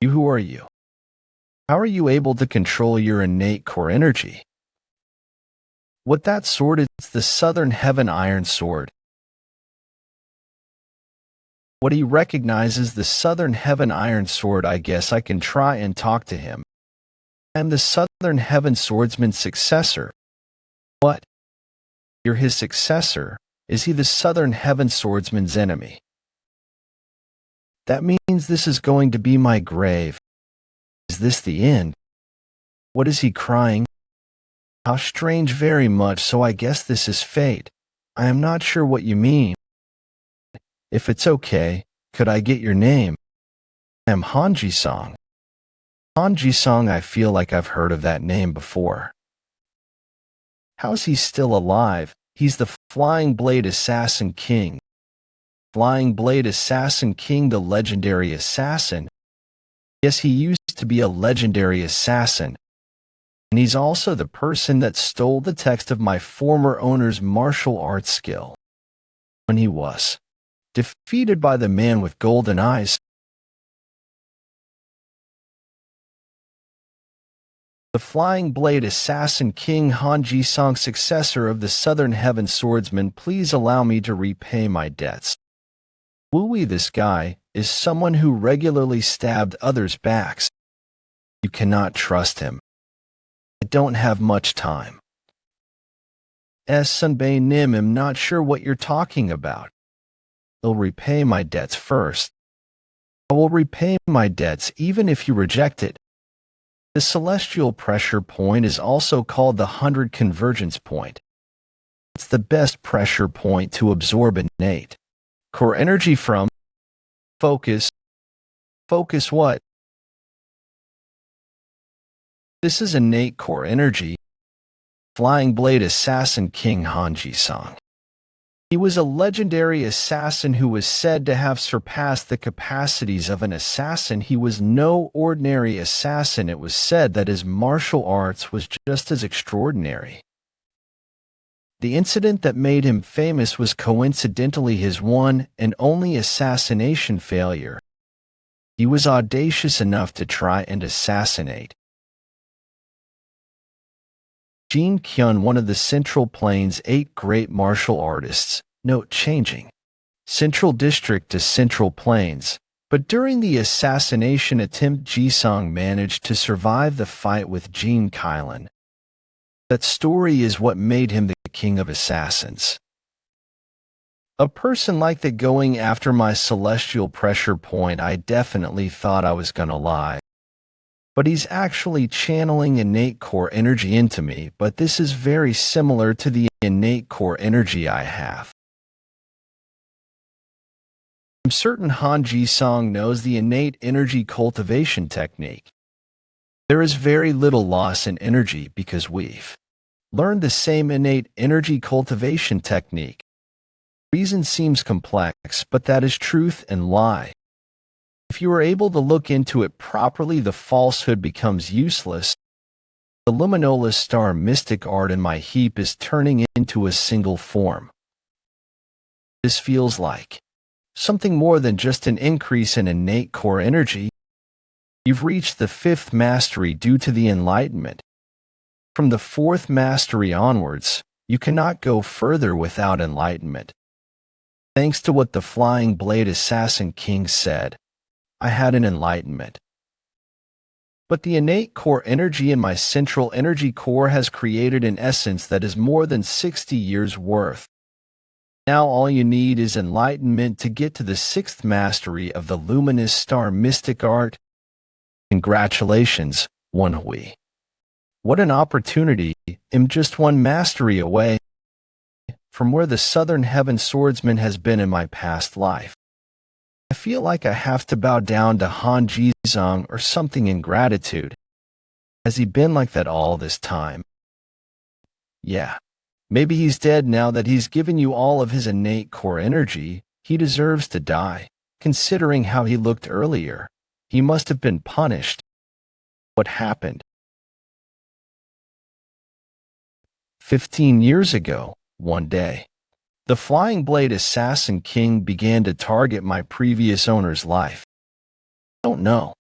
You, who are you? How are you able to control your innate core energy? What that sword is? The Southern Heaven Iron Sword. What he recognizes the Southern Heaven Iron Sword. I guess I can try and talk to him. I'm the Southern Heaven Swordsman's successor. What? You're his successor? Is he the Southern Heaven Swordsman's enemy? That means this is going to be my grave. Is this the end? What is he crying? How strange, very much so. I guess this is fate. I am not sure what you mean. If it's okay, could I get your name? I am Hanji-song. Hanji-song, I feel like I've heard of that name before. How's he still alive? He's the Flying Blade Assassin King. Flying Blade Assassin King, the legendary assassin. Yes, he used to be a legendary assassin. And he's also the person that stole the text of my former owner's martial arts skill. When he was defeated by the man with golden eyes, the Flying Blade Assassin King Han Ji-song, successor of the Southern Heaven Swordsman, please allow me to repay my debts. Woon-Hwi, this guy, is someone who regularly stabbed others' backs. You cannot trust him. I don't have much time. Sunbae Nim, I'm not sure what you're talking about. I'll repay my debts first. I will repay my debts even if you reject it. The celestial pressure point is also called the 100 convergence point. It's the best pressure point to absorb innate core energy from. Focus. Focus what? This is innate core energy. Flying Blade Assassin King Han Ji-song. He was a legendary assassin who was said to have surpassed the capacities of an assassin. He was no ordinary assassin. It was said that his martial arts was just as extraordinary. The incident that made him famous was coincidentally his one and only assassination failure. He was audacious enough to try and assassinate Jin Kyun, one of the Central Plains' 8 great martial artists. Note changing Central District to Central Plains. But during the assassination attempt, Ji-song managed to survive the fight with Jin Kylan. That story is what made him the king of assassins. A person like that going after my celestial pressure point, I definitely thought I was gonna lie. But he's actually channeling innate core energy into me, but this is very similar to the innate core energy I have. I'm certain Han Ji-song knows the innate energy cultivation technique. There is very little loss in energy because we've learned the same innate energy cultivation technique. Reason seems complex, but that is truth and lie. If you are able to look into it properly, the falsehood becomes useless. The luminoless star mystic art in my heap is turning into a single form. This feels like something more than just an increase in innate core energy. You've reached the 5th mastery due to the Enlightenment. From the 4th mastery onwards, you cannot go further without enlightenment. Thanks to what the Flying Blade Assassin King said, I had an enlightenment. But the innate core energy in my central energy core has created an essence that is more than 60 years worth. Now all you need is enlightenment to get to the 6th mastery of the luminous star mystic art. Congratulations, Woon-Hwi. What an opportunity. I'm just one mastery away from where the Southern Heaven Swordsman has been in my past life. I feel like I have to bow down to Han Ji-song or something in gratitude. Has he been like that all this time? Yeah. Maybe he's dead now that he's given you all of his innate core energy. He deserves to die. Considering how he looked earlier, he must have been punished. What happened? 15 years ago, one day, the Flying Blade Assassin King began to target my previous owner's life. I don't know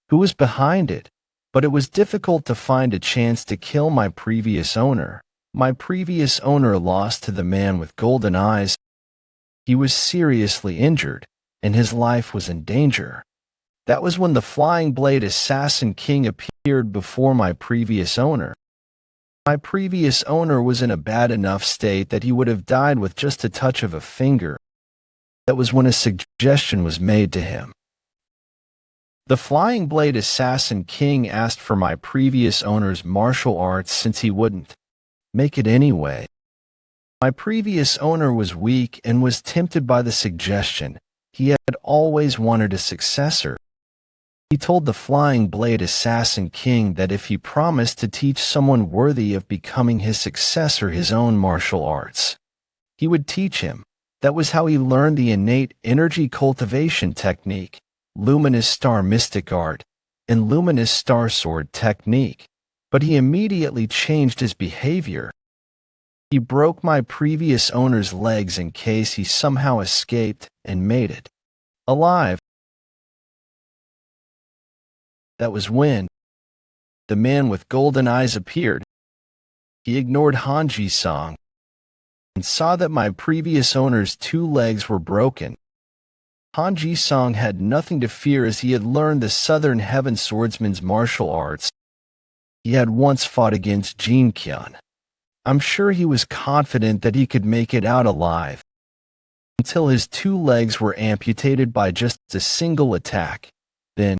who was behind it, but it was difficult to find a chance to kill my previous owner. My previous owner lost to the man with golden eyes. He was seriously injured, and his life was in danger. That was when the Flying Blade Assassin King appeared before my previous owner. My previous owner was in a bad enough state that he would have died with just a touch of a finger. That was when a suggestion was made to him. The Flying Blade Assassin King asked for my previous owner's martial arts since he wouldn't make it anyway. My previous owner was weak and was tempted by the suggestion. He had always wanted a successor. He told the Flying Blade Assassin King that if he promised to teach someone worthy of becoming his successor his own martial arts, he would teach him. That was how he learned the innate energy cultivation technique, luminous star mystic art, and luminous star sword technique. but he immediately changed his behavior. He broke my previous owner's legs in case he somehow escaped and made it alive. That was when the man with golden eyes appeared. He ignored Hanji's song and saw that my previous owner's 2 legs were broken. Hanji Song had nothing to fear as he had learned the Southern Heaven Swordsman's martial arts. He had once fought against Jin Kyun. I'm sure he was confident that he could make it out alive, until his 2 legs were amputated by just a single attack. Then,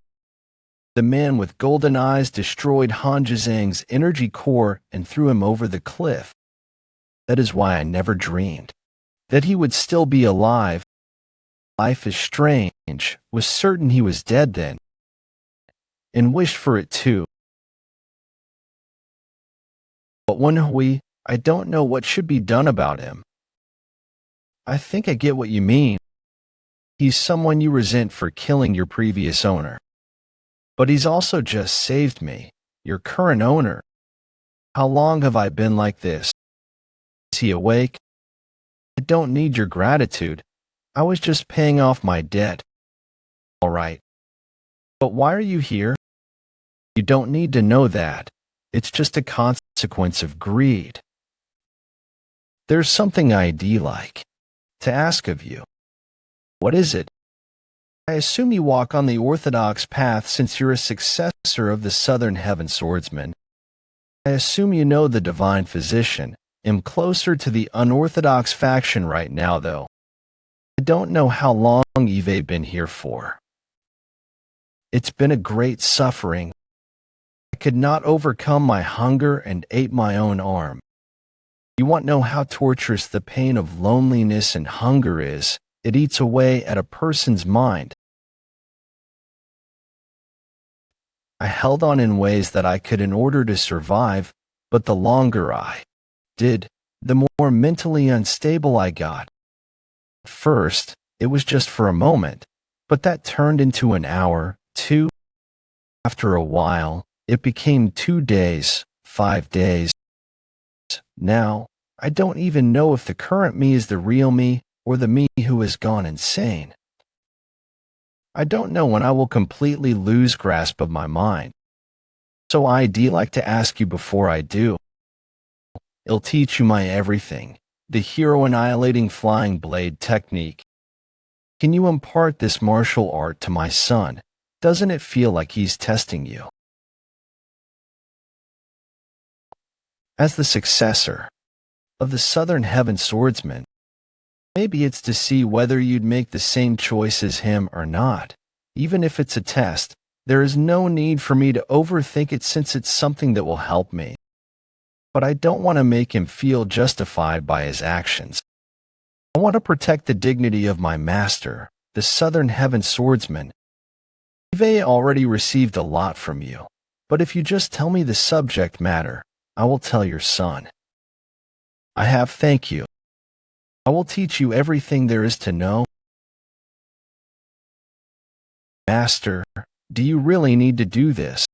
the man with golden eyes destroyed Han Zhang's energy core and threw him over the cliff. That is why I never dreamed that he would still be alive. Life is strange, was certain he was dead then, and wished for it too. But Woon-Hwi, I don't know what should be done about him. I think I get what you mean. He's someone you resent for killing your previous owner. But he's also just saved me, your current owner. How long have I been like this? Is he awake? I don't need your gratitude. I was just paying off my debt. All right. But why are you here? You don't need to know that. It's just a consequence of greed. There's something I'd like to ask of you. What is it? I assume you walk on the orthodox path since you're a successor of the Southern Heaven Swordsman. I assume you know the divine physician. I'm closer to the unorthodox faction right now, though. I don't know how long you've been here for. It's been a great suffering. I could not overcome my hunger and ate my own arm. You want to know how torturous the pain of loneliness and hunger is? It eats away at a person's mind. I held on in ways that I could in order to survive, but the longer I did, the more mentally unstable I got. First, it was just for a moment, but that turned into an hour, 2. After a while, it became 2 days, 5 days. Now, I don't even know if the current me is the real me or the me who has gone insane. I don't know when I will completely lose grasp of my mind. So I'd like to ask you before I do. It'll teach you my everything. The hero annihilating flying blade technique. Can you impart this martial art to my son? Doesn't it feel like he's testing you? As the successor of the Southern Heaven Swordsman, maybe it's to see whether you'd make the same choice as him or not. Even if it's a test, there is no need for me to overthink it since it's something that will help me. But I don't want to make him feel justified by his actions. I want to protect the dignity of my master, the Southern Heaven Swordsman. I've already received a lot from you, but if you just tell me the subject matter, I will tell your son. I have thank you. I will teach you everything there is to know. Master, do you really need to do this?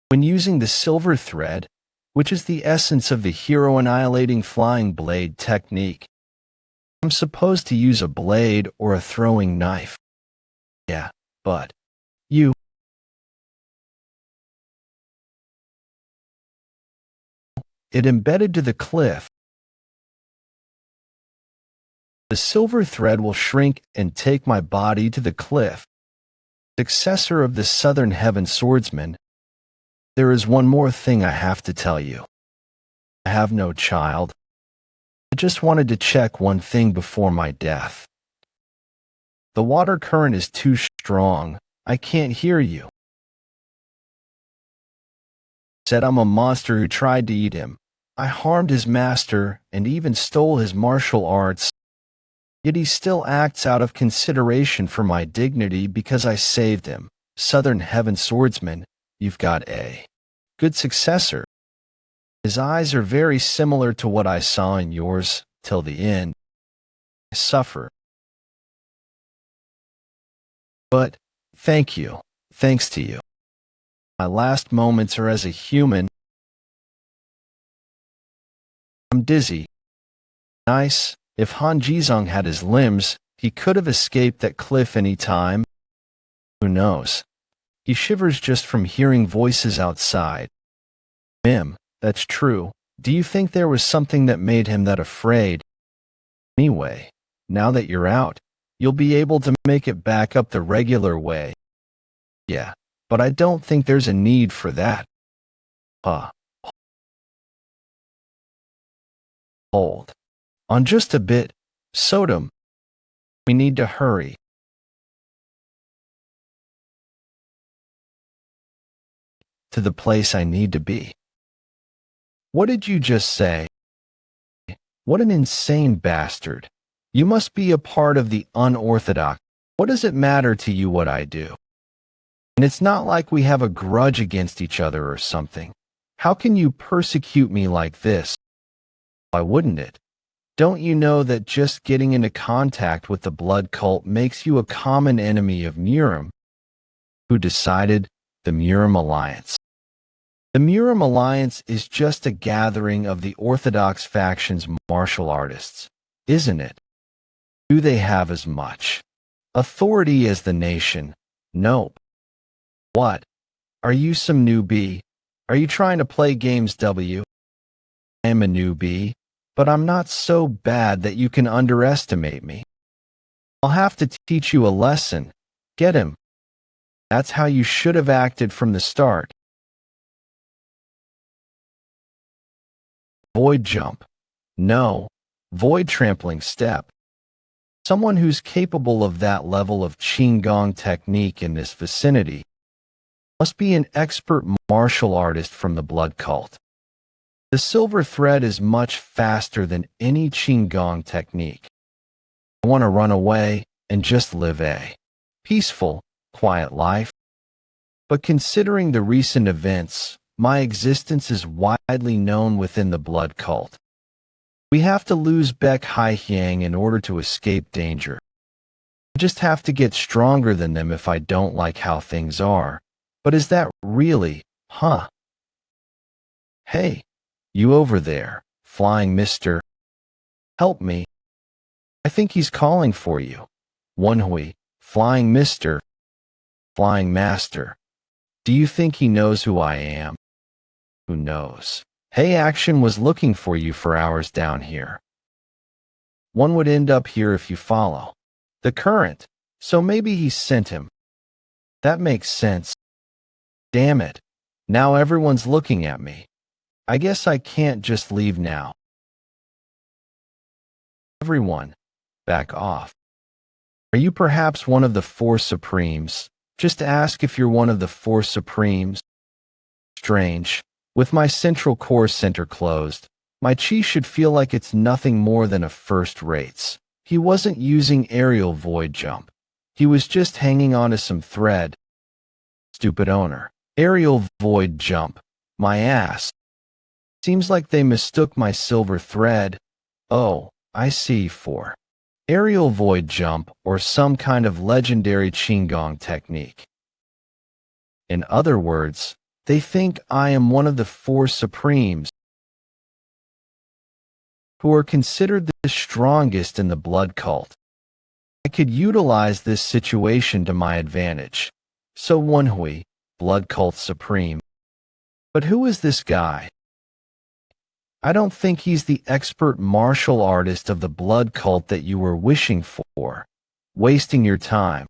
When using the silver thread, which is the essence of the hero annihilating flying blade technique, I'm supposed to use a blade or a throwing knife. Yeah, but you it embedded to the cliff. The silver thread will shrink and take my body to the cliff. Successor of the Southern Heaven Swordsman, there is one more thing I have to tell you. I have no child. I just wanted to check one thing before my death. The water current is too strong. I can't hear you. Said I'm a monster who tried to eat him. I harmed his master and even stole his martial arts. Yet he still acts out of consideration for my dignity because I saved him. Southern Heaven Swordsman, you've got a good successor. His eyes are very similar to what I saw in yours, till the end. I suffer. But, thank you, thanks to you. My last moments are as a human, I'm dizzy. Nice. If Han Jizong had his limbs, he could have escaped that cliff any time. Who knows? He shivers just from hearing voices outside. That's true. Do you think there was something that made him that afraid? Anyway, now that you're out, you'll be able to make it back up the regular way. Yeah, but I don't think there's a need for that. Hold on just a bit, Sodom. We need to hurry. To the place I need to be. What did you just say? What an insane bastard. You must be a part of the unorthodox. What does it matter to you what I do? And it's not like we have a grudge against each other or something. How can you persecute me like this? Why wouldn't it? Don't you know that just getting into contact with the blood cult makes you a common enemy of Murim? Who decided? The Murim Alliance. The Murim Alliance is just a gathering of the Orthodox faction's martial artists, isn't it? Do they have as much authority as the nation? Nope. What? Are you some newbie? Are you trying to play games, W? I am a newbie, but I'm not so bad that you can underestimate me. I'll have to teach you a lesson. Get him. That's how you should have acted from the start. Void jump. No. Void trampling step. Someone who's capable of that level of Qigong technique in this vicinity must be an expert martial artist from the blood cult. The silver thread is much faster than any Qigong technique. I want to run away and just live a peaceful, quiet life. But considering the recent events, my existence is widely known within the blood cult. We have to lose Baek Hai-hyang in order to escape danger. I just have to get stronger than them if I don't like how things are. But is that really, huh? Hey, you over there, flying mister. Help me. I think he's calling for you. Woon-Hwi, flying mister. Flying master. Do you think he knows who I am? Who knows? Hey, Action was looking for you for hours down here. One would end up here if you follow the current, so maybe he sent him. That makes sense. Damn it. Now everyone's looking at me. I guess I can't just leave now. Everyone, back off. Are you perhaps one of the Four Supremes? Just ask if you're one of the Four Supremes. Strange. With my central core center closed, my chi should feel like it's nothing more than a first rates. He wasn't using aerial void jump. He was just hanging onto some thread. Stupid owner. Aerial void jump. My ass. Seems like they mistook my silver thread. Oh, I see. For aerial void jump or some kind of legendary Qigong technique. In other words, they think I am one of the Four Supremes who are considered the strongest in the blood cult. I could utilize this situation to my advantage. So Woon-Hwi, blood cult supreme. But who is this guy? I don't think he's the expert martial artist of the blood cult that you were wishing for. Wasting your time.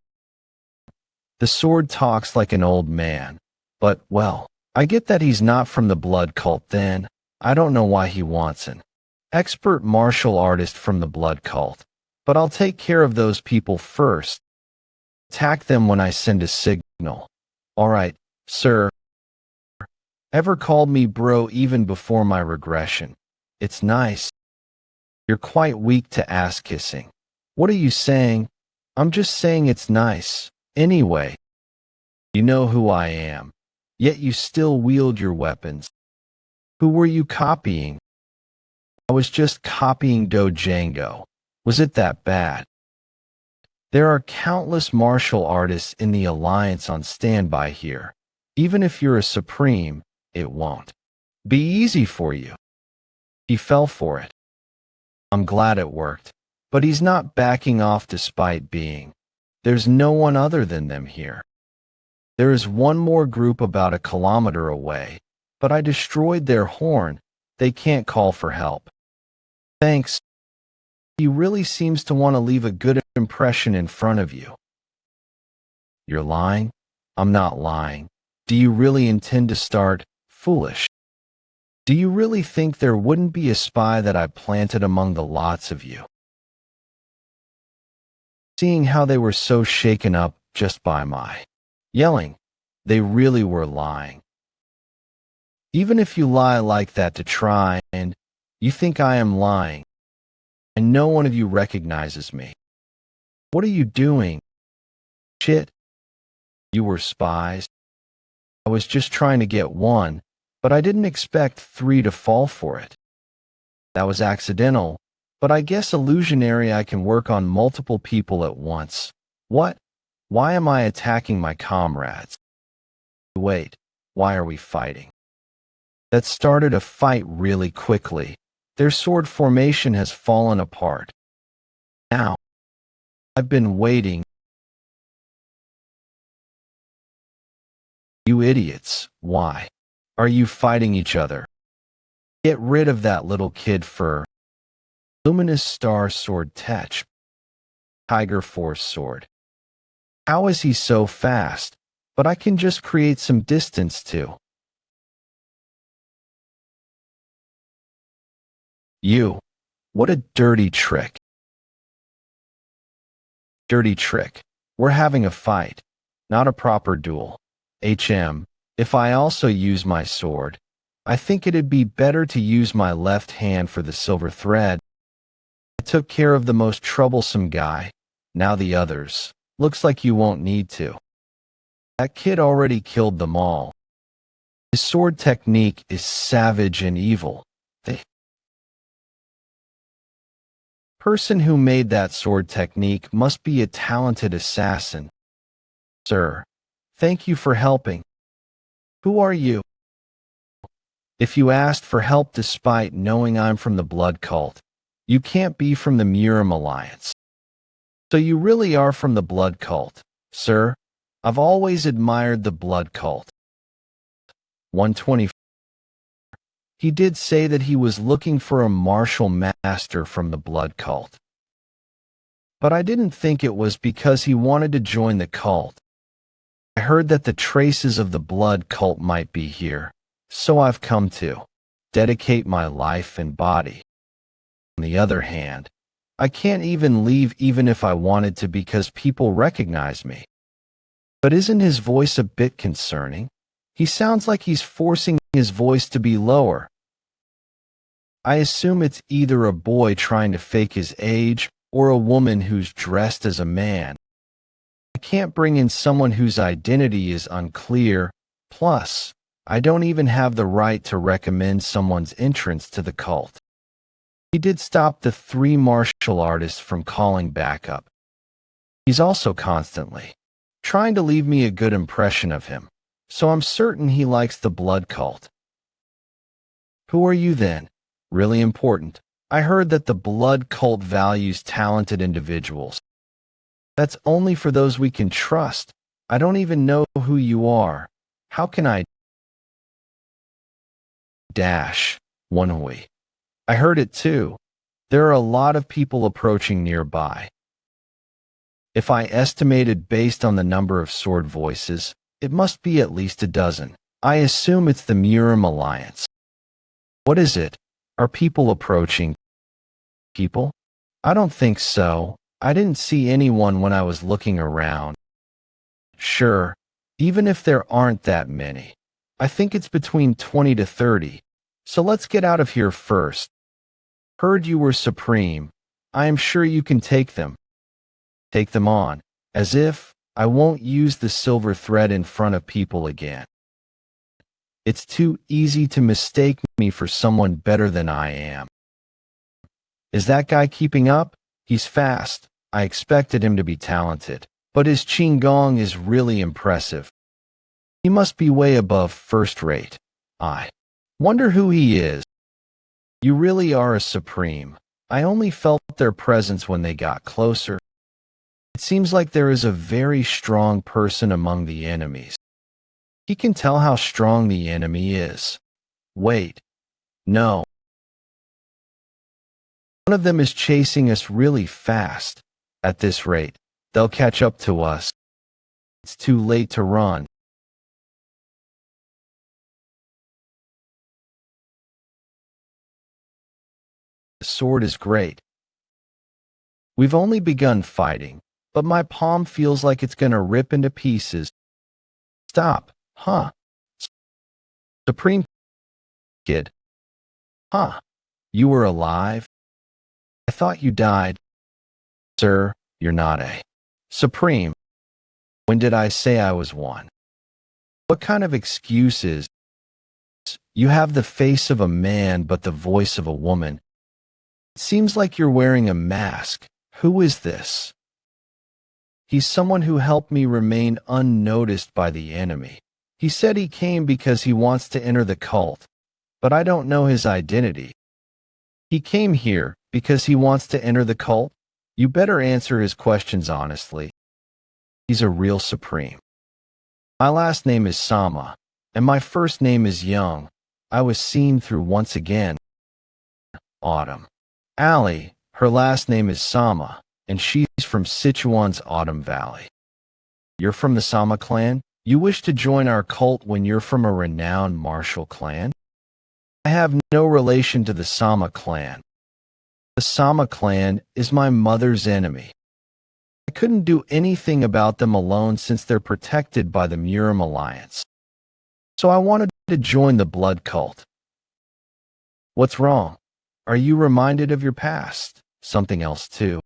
The sword talks like an old man. But, well, I get that he's not from the blood cult then. I don't know why he wants an expert martial artist from the blood cult. But I'll take care of those people first. Attack them when I send a signal. Alright, sir. Ever called me bro even before my regression? It's nice. You're quite weak to ass kissing. What are you saying? I'm just saying it's nice. Anyway, you know who I am. Yet you still wield your weapons. Who were you copying? I was just copying Django. Was it that bad? There are countless martial artists in the Alliance on standby here. Even if you're a Supreme, it won't be easy for you. He fell for it. I'm glad it worked, but he's not backing off despite being. There's no one other than them here. There is one more group about a kilometer away, but I destroyed their horn. They can't call for help. Thanks. He really seems to want to leave a good impression in front of you. You're lying? I'm not lying. Do you really intend to start? Foolish. Do you really think there wouldn't be a spy that I planted among the lots of you? Seeing how they were so shaken up just by my yelling, they really were lying. Even if you lie like that to try and you think I am lying, and no one of you recognizes me. What are you doing? Shit. You were spies. I was just trying to get one, but I didn't expect 3 to fall for it. That was accidental, but I guess illusionary. I can work on multiple people at once. What? Why am I attacking my comrades? Wait, why are we fighting? That started a fight really quickly. Their sword formation has fallen apart. Now, I've been waiting. You idiots, why are you fighting each other? Get rid of that little kid for Luminous Star Sword Tech. Tiger Force Sword. How is he so fast? But I can just create some distance too. You. What a dirty trick. Dirty trick. We're having a fight, not a proper duel. If I also use my sword, I think it'd be better to use my left hand for the silver thread. I took care of the most troublesome guy. Now the others. Looks like you won't need to. That kid already killed them all. His sword technique is savage and evil. The person who made that sword technique must be a talented assassin. Sir, thank you for helping. Who are you? If you asked for help despite knowing I'm from the blood cult, you can't be from the Murim Alliance. So you really are from the blood cult, sir? I've always admired the blood cult. 124. He did say that he was looking for a martial master from the blood cult. But I didn't think it was because he wanted to join the cult. I heard that the traces of the blood cult might be here, so I've come to dedicate my life and body. On the other hand, I can't even leave even if I wanted to because people recognize me. But isn't his voice a bit concerning? He sounds like he's forcing his voice to be lower. I assume it's either a boy trying to fake his age or a woman who's dressed as a man. I can't bring in someone whose identity is unclear. Plus, I don't even have the right to recommend someone's entrance to the cult. He did stop the 3 martial artists from calling backup. He's also constantly trying to leave me a good impression of him, so I'm certain he likes the blood cult. Who are you then? Really important. I heard that the blood cult values talented individuals. That's only for those we can trust. I don't even know who you are. How can I? Woon-Hwi. I heard it too. There are a lot of people approaching nearby. If I estimated based on the number of sword voices, it must be at least a dozen. I assume it's the Murim Alliance. What is it? Are people approaching? People? I don't think so. I didn't see anyone when I was looking around. Sure, even if there aren't that many. I think it's between 20 to 30. So let's get out of here first. Heard you were supreme. I am sure you can take them. Take them on. As if I won't use the silver thread in front of people again. It's too easy to mistake me for someone better than I am. Is that guy keeping up? He's fast. I expected him to be talented, but his Qigong is really impressive. He must be way above first rate. I wonder who he is. You really are a supreme. I only felt their presence when they got closer. It seems like there is a very strong person among the enemies. He can tell how strong the enemy is. Wait. No. One of them is chasing us really fast. At this rate, they'll catch up to us. It's too late to run. The sword is great. We've only begun fighting, but my palm feels like it's gonna rip into pieces. Stop, huh? Supreme Kid. Huh? You were alive? I thought you died. Sir, you're not a Supreme. When did I say I was one? What kind of excuse is? You have the face of a man but the voice of a woman. It seems like you're wearing a mask. Who is this? He's someone who helped me remain unnoticed by the enemy. He said he came because he wants to enter the cult, but I don't know his identity. He came here because he wants to enter the cult? You better answer his questions honestly. He's a real supreme. My last name is Sama, and my first name is Young. I was seen through once again. Autumn. Ali, her last name is Sama, and she's from Sichuan's Autumn Valley. You're from the Sama clan? You wish to join our cult when you're from a renowned martial clan? I have no relation to the Sama clan. The Sama clan is my mother's enemy. I couldn't do anything about them alone since they're protected by the Murim Alliance. So I wanted to join the blood cult. What's wrong? Are you reminded of your past? Something else too.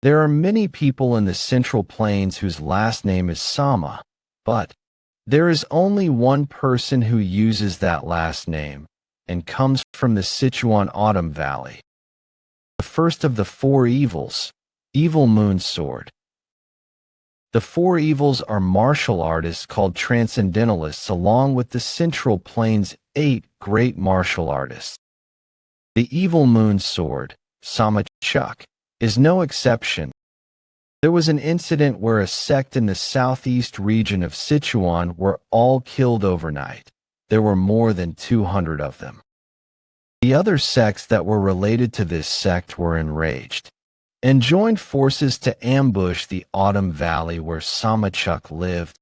There are many people in the Central Plains whose last name is Sama, but there is only one person who uses that last name and comes from the Sichuan Autumn Valley. The first of the four evils, Evil Moon Sword. The four evils are martial artists called transcendentalists along with the Central Plains' 8 great martial artists. The Evil Moon Sword, Sama Chuk, is no exception. There was an incident where a sect in the southeast region of Sichuan were all killed overnight. There were more than 200 of them. The other sects that were related to this sect were enraged and joined forces to ambush the Autumn Valley where Sama Chuk lived.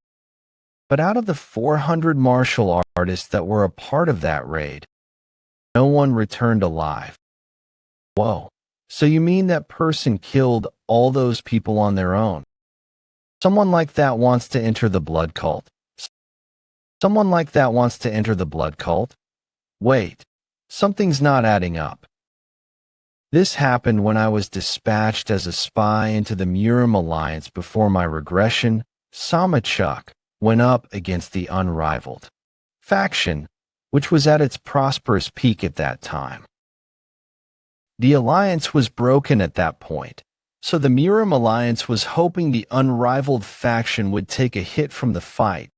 But out of the 400 martial artists that were a part of that raid, no one returned alive. Whoa. So you mean that person killed all those people on their own? Someone like that wants to enter the blood cult. Someone like that wants to enter the blood cult? Wait, something's not adding up. This happened when I was dispatched as a spy into the Murim Alliance before my regression. Sama Chuk went up against the unrivaled faction, which was at its prosperous peak at that time. The alliance was broken at that point, so the Murim Alliance was hoping the unrivaled faction would take a hit from the fight.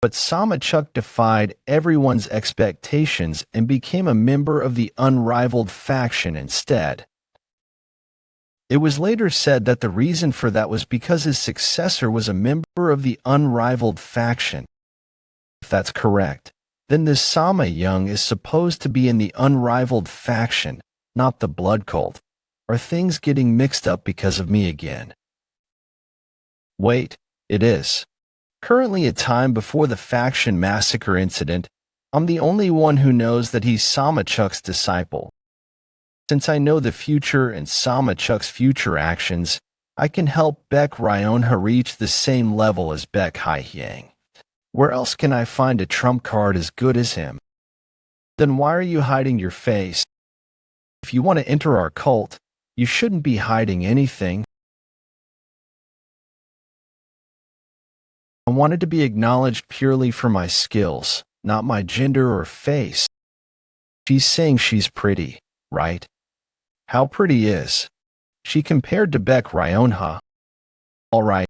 But Sama Chuk defied everyone's expectations and became a member of the unrivaled faction instead. It was later said that the reason for that was because his successor was a member of the unrivaled faction. If that's correct, then this Sama Young is supposed to be in the unrivaled faction, not the blood cult. Are things getting mixed up because of me again? Wait, it is. Currently a time before the faction massacre incident, I'm the only one who knows that he's Sama Chuk's disciple. Since I know the future and Sama Chuk's future actions, I can help Baek Ryonha reach the same level as Baek Haihyang. Where else can I find a trump card as good as him? Then why are you hiding your face? If you want to enter our cult, you shouldn't be hiding anything. I wanted to be acknowledged purely for my skills, not my gender or face. She's saying she's pretty, right? How pretty is she compared to Baek Ryonha? All right,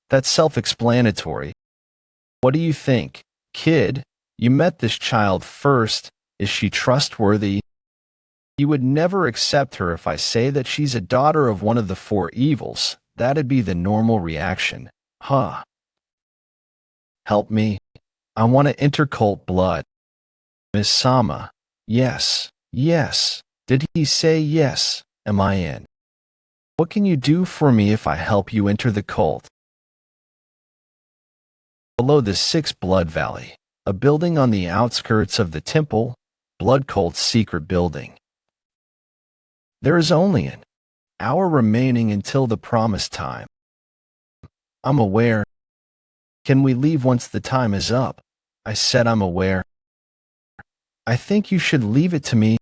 that's self-explanatory. What do you think? Kid, you met this child first. Is she trustworthy? You would never accept her if I say that she's a daughter of one of the four evils. That'd be the normal reaction. Huh. Help me. I want to intercult blood. Miss Sama. Yes. Yes. Did he say yes? Am I in? What can you do for me if I help you enter the cult? Below the Six Blood Valley, a building on the outskirts of the temple, Blood Cult's secret building. There is only an hour remaining until the promised time. I'm aware. Can we leave once the time is up? I said I'm aware. I think you should leave it to me.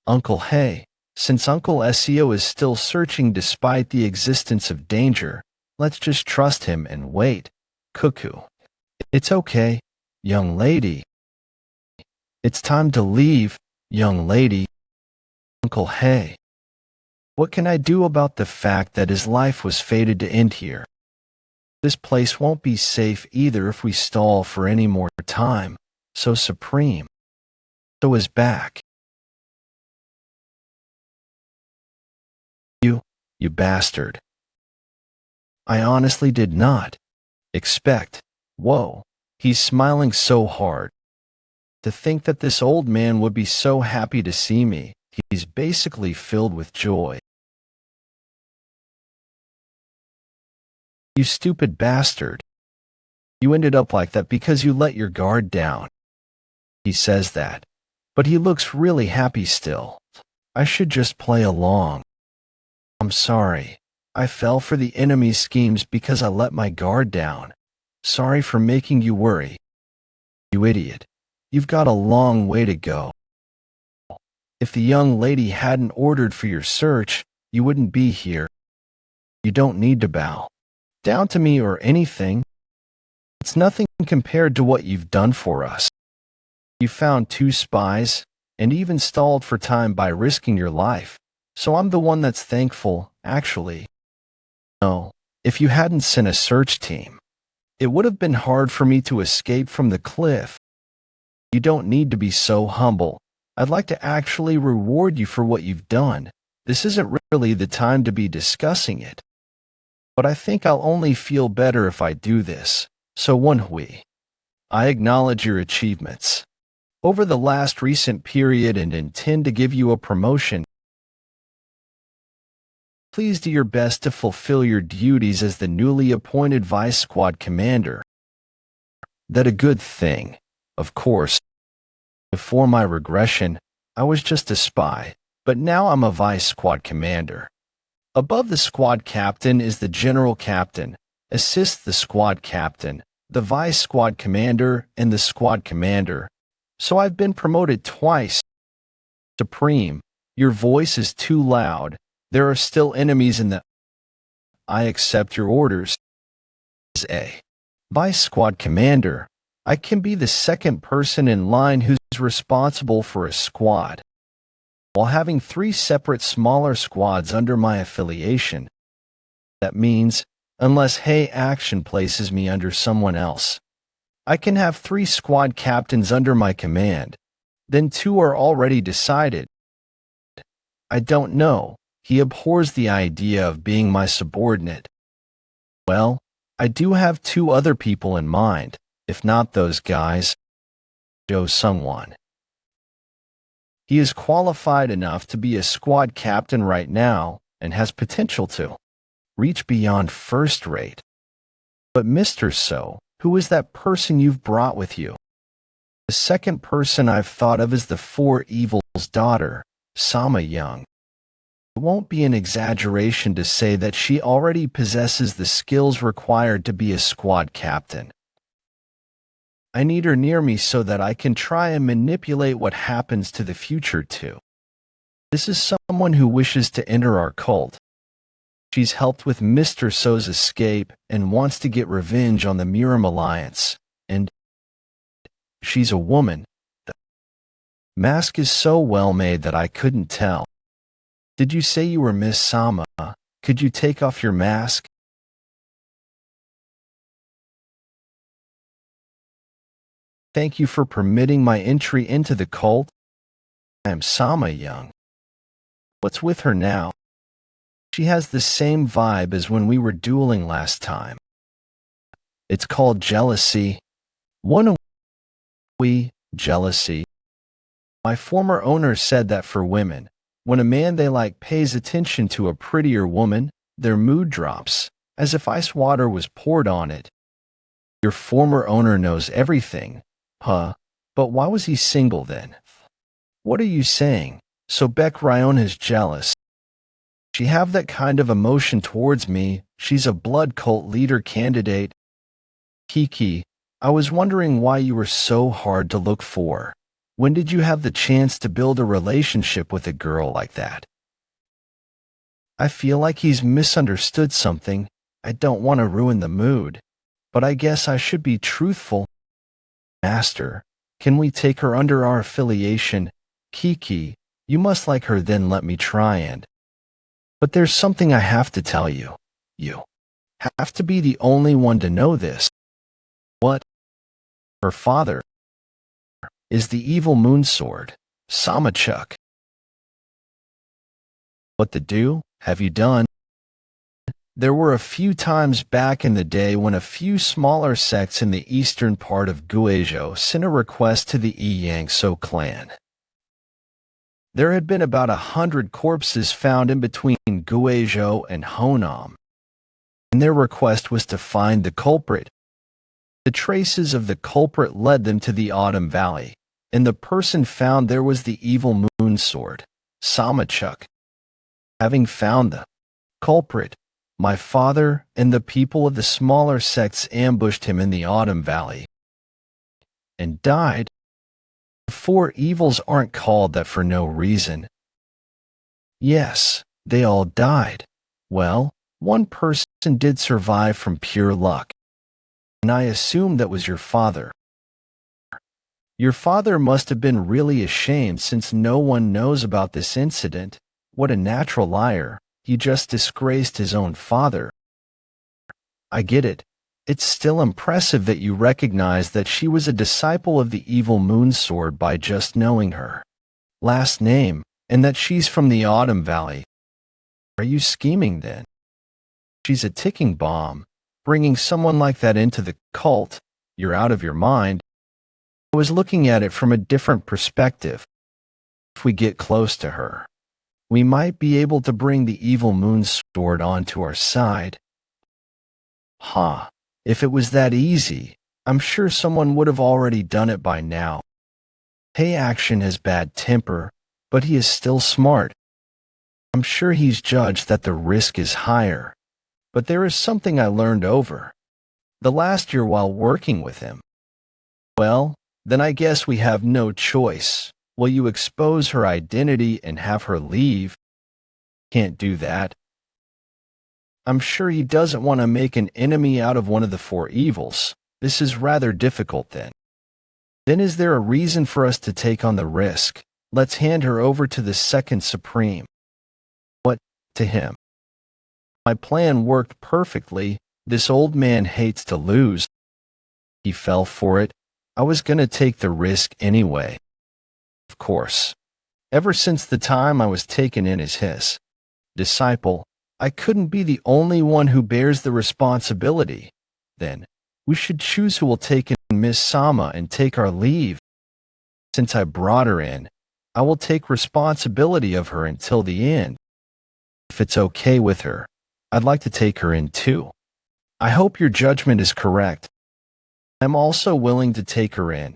Uncle Hey, since Uncle Seo is still searching despite the existence of danger, let's just trust him and wait. Cuckoo. It's okay, young lady. It's time to leave, young lady. Uncle Hey. What can I do about the fact that his life was fated to end here? This place won't be safe either if we stall for any more time. So Supreme. So is back. You bastard. I honestly did not expect. Whoa, he's smiling so hard. To think that this old man would be so happy to see me. He's basically filled with joy. You stupid bastard. You ended up like that because you let your guard down. He says that, but he looks really happy still. I should just play along. I'm sorry. I fell for the enemy's schemes because I let my guard down. Sorry for making you worry. You idiot. You've got a long way to go. If the young lady hadn't ordered for your search, you wouldn't be here. You don't need to bow down to me or anything. It's nothing compared to what you've done for us. You found 2 spies, and even stalled for time by risking your life. So I'm the one that's thankful, actually. No, if you hadn't sent a search team, it would have been hard for me to escape from the cliff. You don't need to be so humble. I'd like to actually reward you for what you've done. This isn't really the time to be discussing it. But I think I'll only feel better if I do this. So Woon-Hwi, I acknowledge your achievements over the last recent period and intend to give you a promotion. Please do your best to fulfill your duties as the newly appointed Vice Squad Commander. That a good thing, of course. Before my regression, I was just a spy, but now I'm a Vice Squad Commander. Above the Squad Captain is the General Captain, assists the Squad Captain, the Vice Squad Commander, and the Squad Commander. So I've been promoted twice. Supreme, your voice is too loud. There are still enemies in the... I accept your orders. As a Vice Squad Commander, I can be the second person in line who's responsible for a squad, while having 3 separate smaller squads under my affiliation. That means, unless Hey Action places me under someone else, I can have 3 squad captains under my command. Then 2 are already decided. I don't know. He abhors the idea of being my subordinate. Well, I do have 2 other people in mind, if not those guys. Jo Sungwon. He is qualified enough to be a squad captain right now and has potential to reach beyond first rate. But Mr. So, who is that person you've brought with you? The second person I've thought of is the Four Evil's daughter, Sama Young. It won't be an exaggeration to say that she already possesses the skills required to be a squad captain. I need her near me so that I can try and manipulate what happens to the future too. This is someone who wishes to enter our cult. She's helped with Mr. So's escape and wants to get revenge on the Murim Alliance, and she's a woman. The mask is so well made that I couldn't tell. Did you say you were Miss Sama? Could you take off your mask? Thank you for permitting my entry into the cult. I am Sama Young. What's with her now? She has the same vibe as when we were dueling last time. It's called jealousy. Woon-Hwi, jealousy. My former owner said that for women, when a man they like pays attention to a prettier woman, their mood drops, as if ice water was poured on it. Your former owner knows everything, huh? But why was he single then? What are you saying? So Beck Ryan is jealous. She have that kind of emotion towards me. She's a blood cult leader candidate. Kiki, I was wondering why you were so hard to look for. When did you have the chance to build a relationship with a girl like that? I feel like he's misunderstood something. I don't want to ruin the mood, but I guess I should be truthful. Master, can we take her under our affiliation? Kiki, you must like her, then let me try and... But there's something I have to tell you. You have to be the only one to know this. What? Her father is the evil moon sword, Samachuk. What the do have you done? There were a few times back in the day when a few smaller sects in the eastern part of Guizhou sent a request to the Moyang Soo clan. There had been about 100 corpses found in between Guizhou and Honam, and their request was to find the culprit. The traces of the culprit led them to the Autumn Valley, and the person found there was the evil moon sword, Samachuk. Having found the culprit, my father and the people of the smaller sects ambushed him in the Autumn Valley and died. The four evils aren't called that for no reason. Yes, they all died. Well, one person did survive from pure luck, and I assume that was your father. Your father must have been really ashamed since no one knows about this incident. What a natural liar. He just disgraced his own father. I get it. It's still impressive that you recognize that she was a disciple of the evil moon sword by just knowing her last name, and that she's from the Autumn Valley. Are you scheming then? She's a ticking bomb. Bringing someone like that into the cult, you're out of your mind. I was looking at it from a different perspective. If we get close to her, we might be able to bring the evil moon sword onto our side. If it was that easy, I'm sure someone would have already done it by now. Hey Action has bad temper, but he is still smart. I'm sure he's judged that the risk is higher. But there is something I learned over the last year while working with him. Well, then I guess we have no choice. Will you expose her identity and have her leave? Can't do that. I'm sure he doesn't want to make an enemy out of one of the four evils. This is rather difficult then. Then is there a reason for us to take on the risk? Let's hand her over to the second supreme. What, to him? My plan worked perfectly. This old man hates to lose. He fell for it. I was gonna take the risk anyway. Of course. Ever since the time I was taken in as his disciple, I couldn't be the only one who bears the responsibility. Then, we should choose who will take in Miss Sama and take our leave. Since I brought her in, I will take responsibility of her until the end. If it's okay with her, I'd like to take her in too. I hope your judgment is correct. I'm also willing to take her in.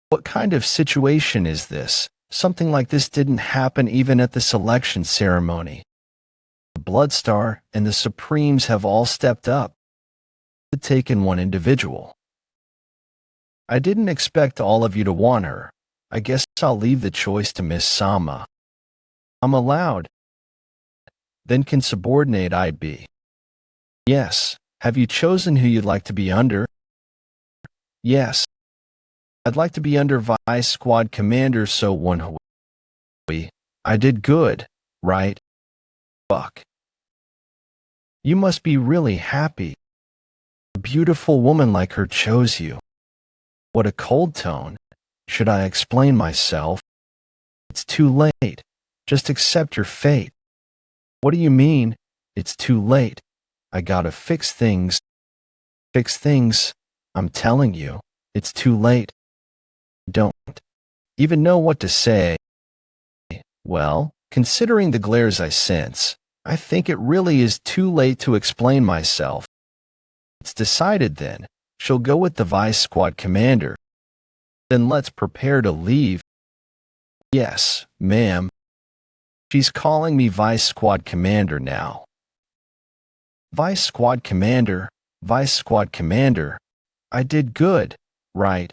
What kind of situation is this? Something like this didn't happen even at the selection ceremony. The Bloodstar and the Supremes have all stepped up to take in one individual. I didn't expect all of you to want her. I guess I'll leave the choice to Miss Sama. I'm allowed. Then can subordinate I be? Yes. Have you chosen who you'd like to be under? Yes. I'd like to be under Vice Squad Commander So Woon-Hwi. I did good, right? Fuck. You must be really happy. A beautiful woman like her chose you. What a cold tone. Should I explain myself? It's too late. Just accept your fate. What do you mean? It's too late. I gotta fix things. Fix things. I'm telling you, it's too late. Don't even know what to say. Well, considering the glares I sense, I think it really is too late to explain myself. It's decided then. She'll go with the Vice Squad Commander. Then let's prepare to leave. Yes, ma'am. She's calling me Vice Squad Commander now. Vice Squad Commander, Vice Squad Commander. I did good, right?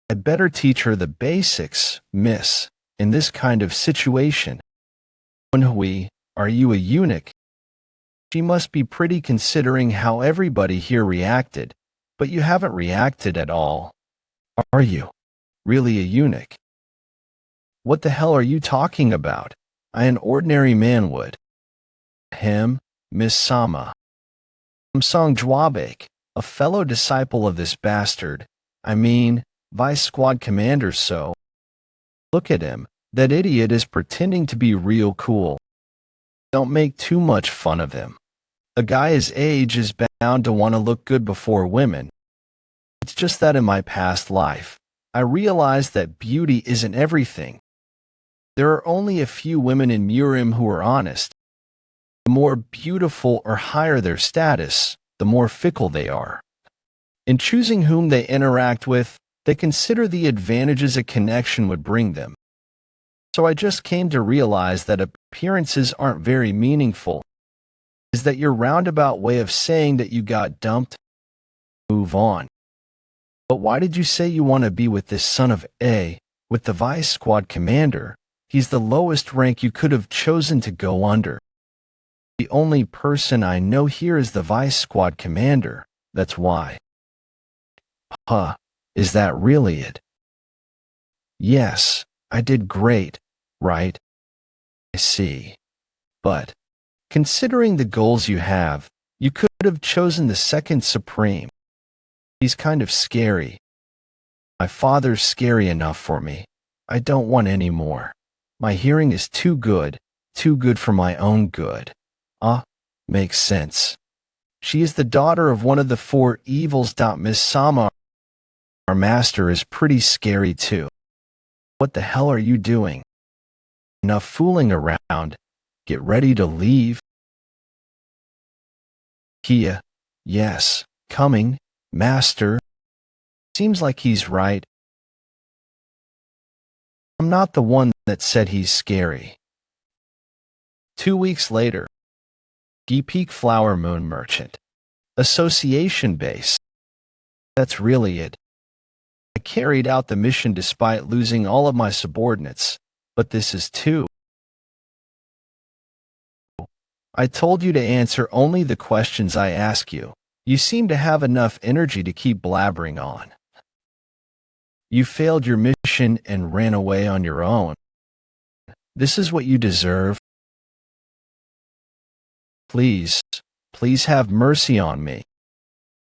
I'd better teach her the basics, miss, in this kind of situation. Woon-Hwi, are you a eunuch? She must be pretty considering how everybody here reacted, but you haven't reacted at all. Are you really a eunuch? What the hell are you talking about? An ordinary man would. Him, Miss Sama. Song Jwabek, a fellow disciple of this bastard. I mean, Vice Squad Commander So. Look at him. That idiot is pretending to be real cool. Don't make too much fun of him. A guy his age is bound to want to look good before women. It's just that in my past life, I realized that beauty isn't everything. There are only a few women in Murim who are honest. The more beautiful or higher their status, the more fickle they are. In choosing whom they interact with, they consider the advantages a connection would bring them. So I just came to realize that appearances aren't very meaningful. Is that your roundabout way of saying that you got dumped? Move on. But why did you say you want to be with this son of A, with the Vice Squad Commander? He's the lowest rank you could have chosen to go under. The only person I know here is the Vice Squad Commander, that's why. Huh, is that really it? Yes, I did great, right? I see. But, considering the goals you have, you could have chosen the second Supreme. He's kind of scary. My father's scary enough for me. I don't want any more. My hearing is too good for my own good. Makes sense. She is the daughter of one of the four evils. Miss Sama, our master, is pretty scary too. What the hell are you doing? Enough fooling around. Get ready to leave. Kia, yes, coming, master. Seems like he's right. I'm not the one that said he's scary. 2 weeks later. Peak Flower Moon Merchant. Association base. That's really it. I carried out the mission despite losing all of my subordinates, but this is too. I told you to answer only the questions I ask you. You seem to have enough energy to keep blabbering on. You failed your mission and ran away on your own. This is what you deserve. Please, please have mercy on me.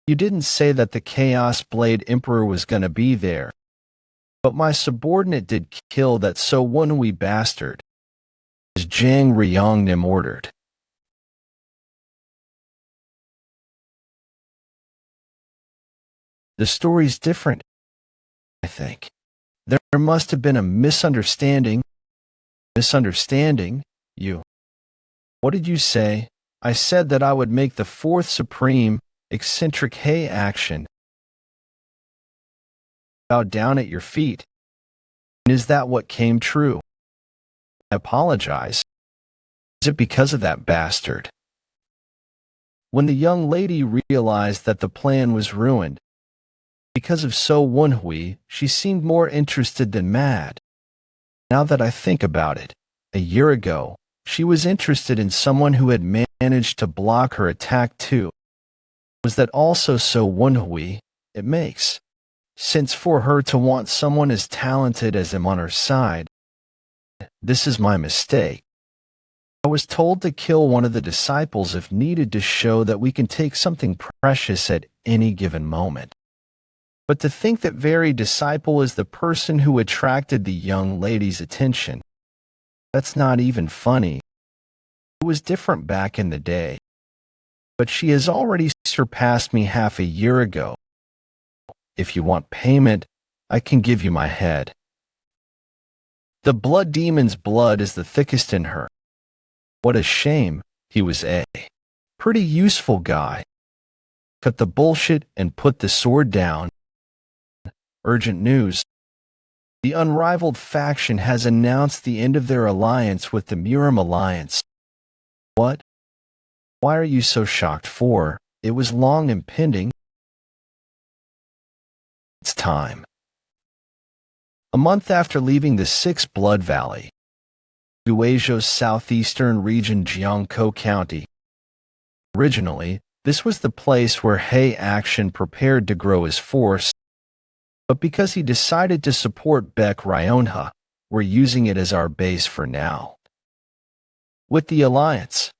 You didn't say that the Chaos Blade Emperor was gonna be there. But my subordinate did kill that So Woon-Hwi bastard. As Jang Ryongnim ordered. The story's different, I think. There must have been a misunderstanding. Misunderstanding? You. What did you say? I said that I would make the fourth supreme, eccentric hay action. Bow down at your feet. And is that what came true? I apologize. Is it because of that bastard? When the young lady realized that the plan was ruined, because of So Woon-Hwi, she seemed more interested than mad. Now that I think about it, a year ago, she was interested in someone who had managed to block her attack too. Was that also So Woon-Hwi? It makes sense for her to want someone as talented as him on her side. This is my mistake. I was told to kill one of the disciples if needed to show that we can take something precious at any given moment. But to think that very disciple is the person who attracted the young lady's attention. That's not even funny. It was different back in the day. But she has already surpassed me half a year ago. If you want payment, I can give you my head. The blood demon's blood is the thickest in her. What a shame, he was a pretty useful guy. Cut the bullshit and put the sword down. Urgent news. The unrivaled faction has announced the end of their alliance with the Muram Alliance. What? Why are you so shocked for? It was long impending. It's time. A month after leaving the Sixth Blood Valley, Guizhou's southeastern region, Jiangkou County. Originally, this was the place where He Action prepared to grow his force, but because he decided to support Betrayal, we're using it as our base for now. With the alliance,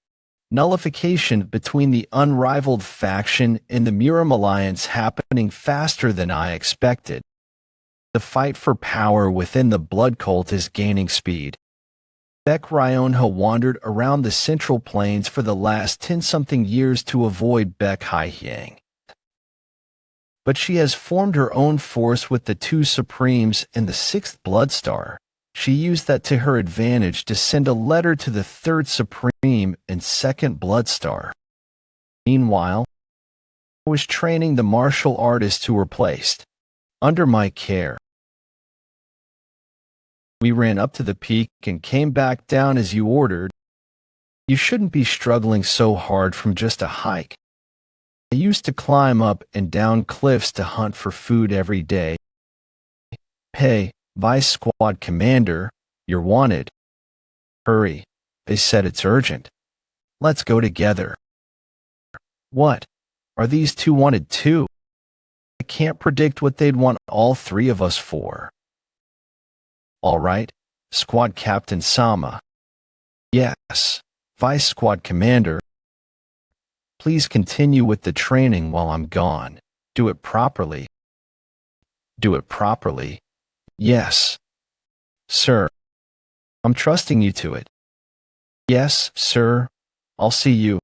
nullification between the unrivaled faction and the Muram Alliance happening faster than I expected, the fight for power within the blood cult is gaining speed. Betrayal wandered around the Central Plains for the last 10-something years to avoid Betrayal. But she has formed her own force with the two Supremes and the Sixth Blood Star. She used that to her advantage to send a letter to the Third Supreme and Second Blood Star. Meanwhile, I was training the martial artists who were placed under my care. We ran up to the peak and came back down as you ordered. You shouldn't be struggling so hard from just a hike. I used to climb up and down cliffs to hunt for food every day. Hey, Vice Squad Commander, you're wanted. Hurry, they said it's urgent. Let's go together. What? Are these two wanted too? I can't predict what they'd want all three of us for. All right, Squad Captain Sama. Yes, Vice Squad Commander. Please continue with the training while I'm gone. Do it properly. Do it properly. Yes. Sir. I'm trusting you to it. Yes, sir. I'll see you.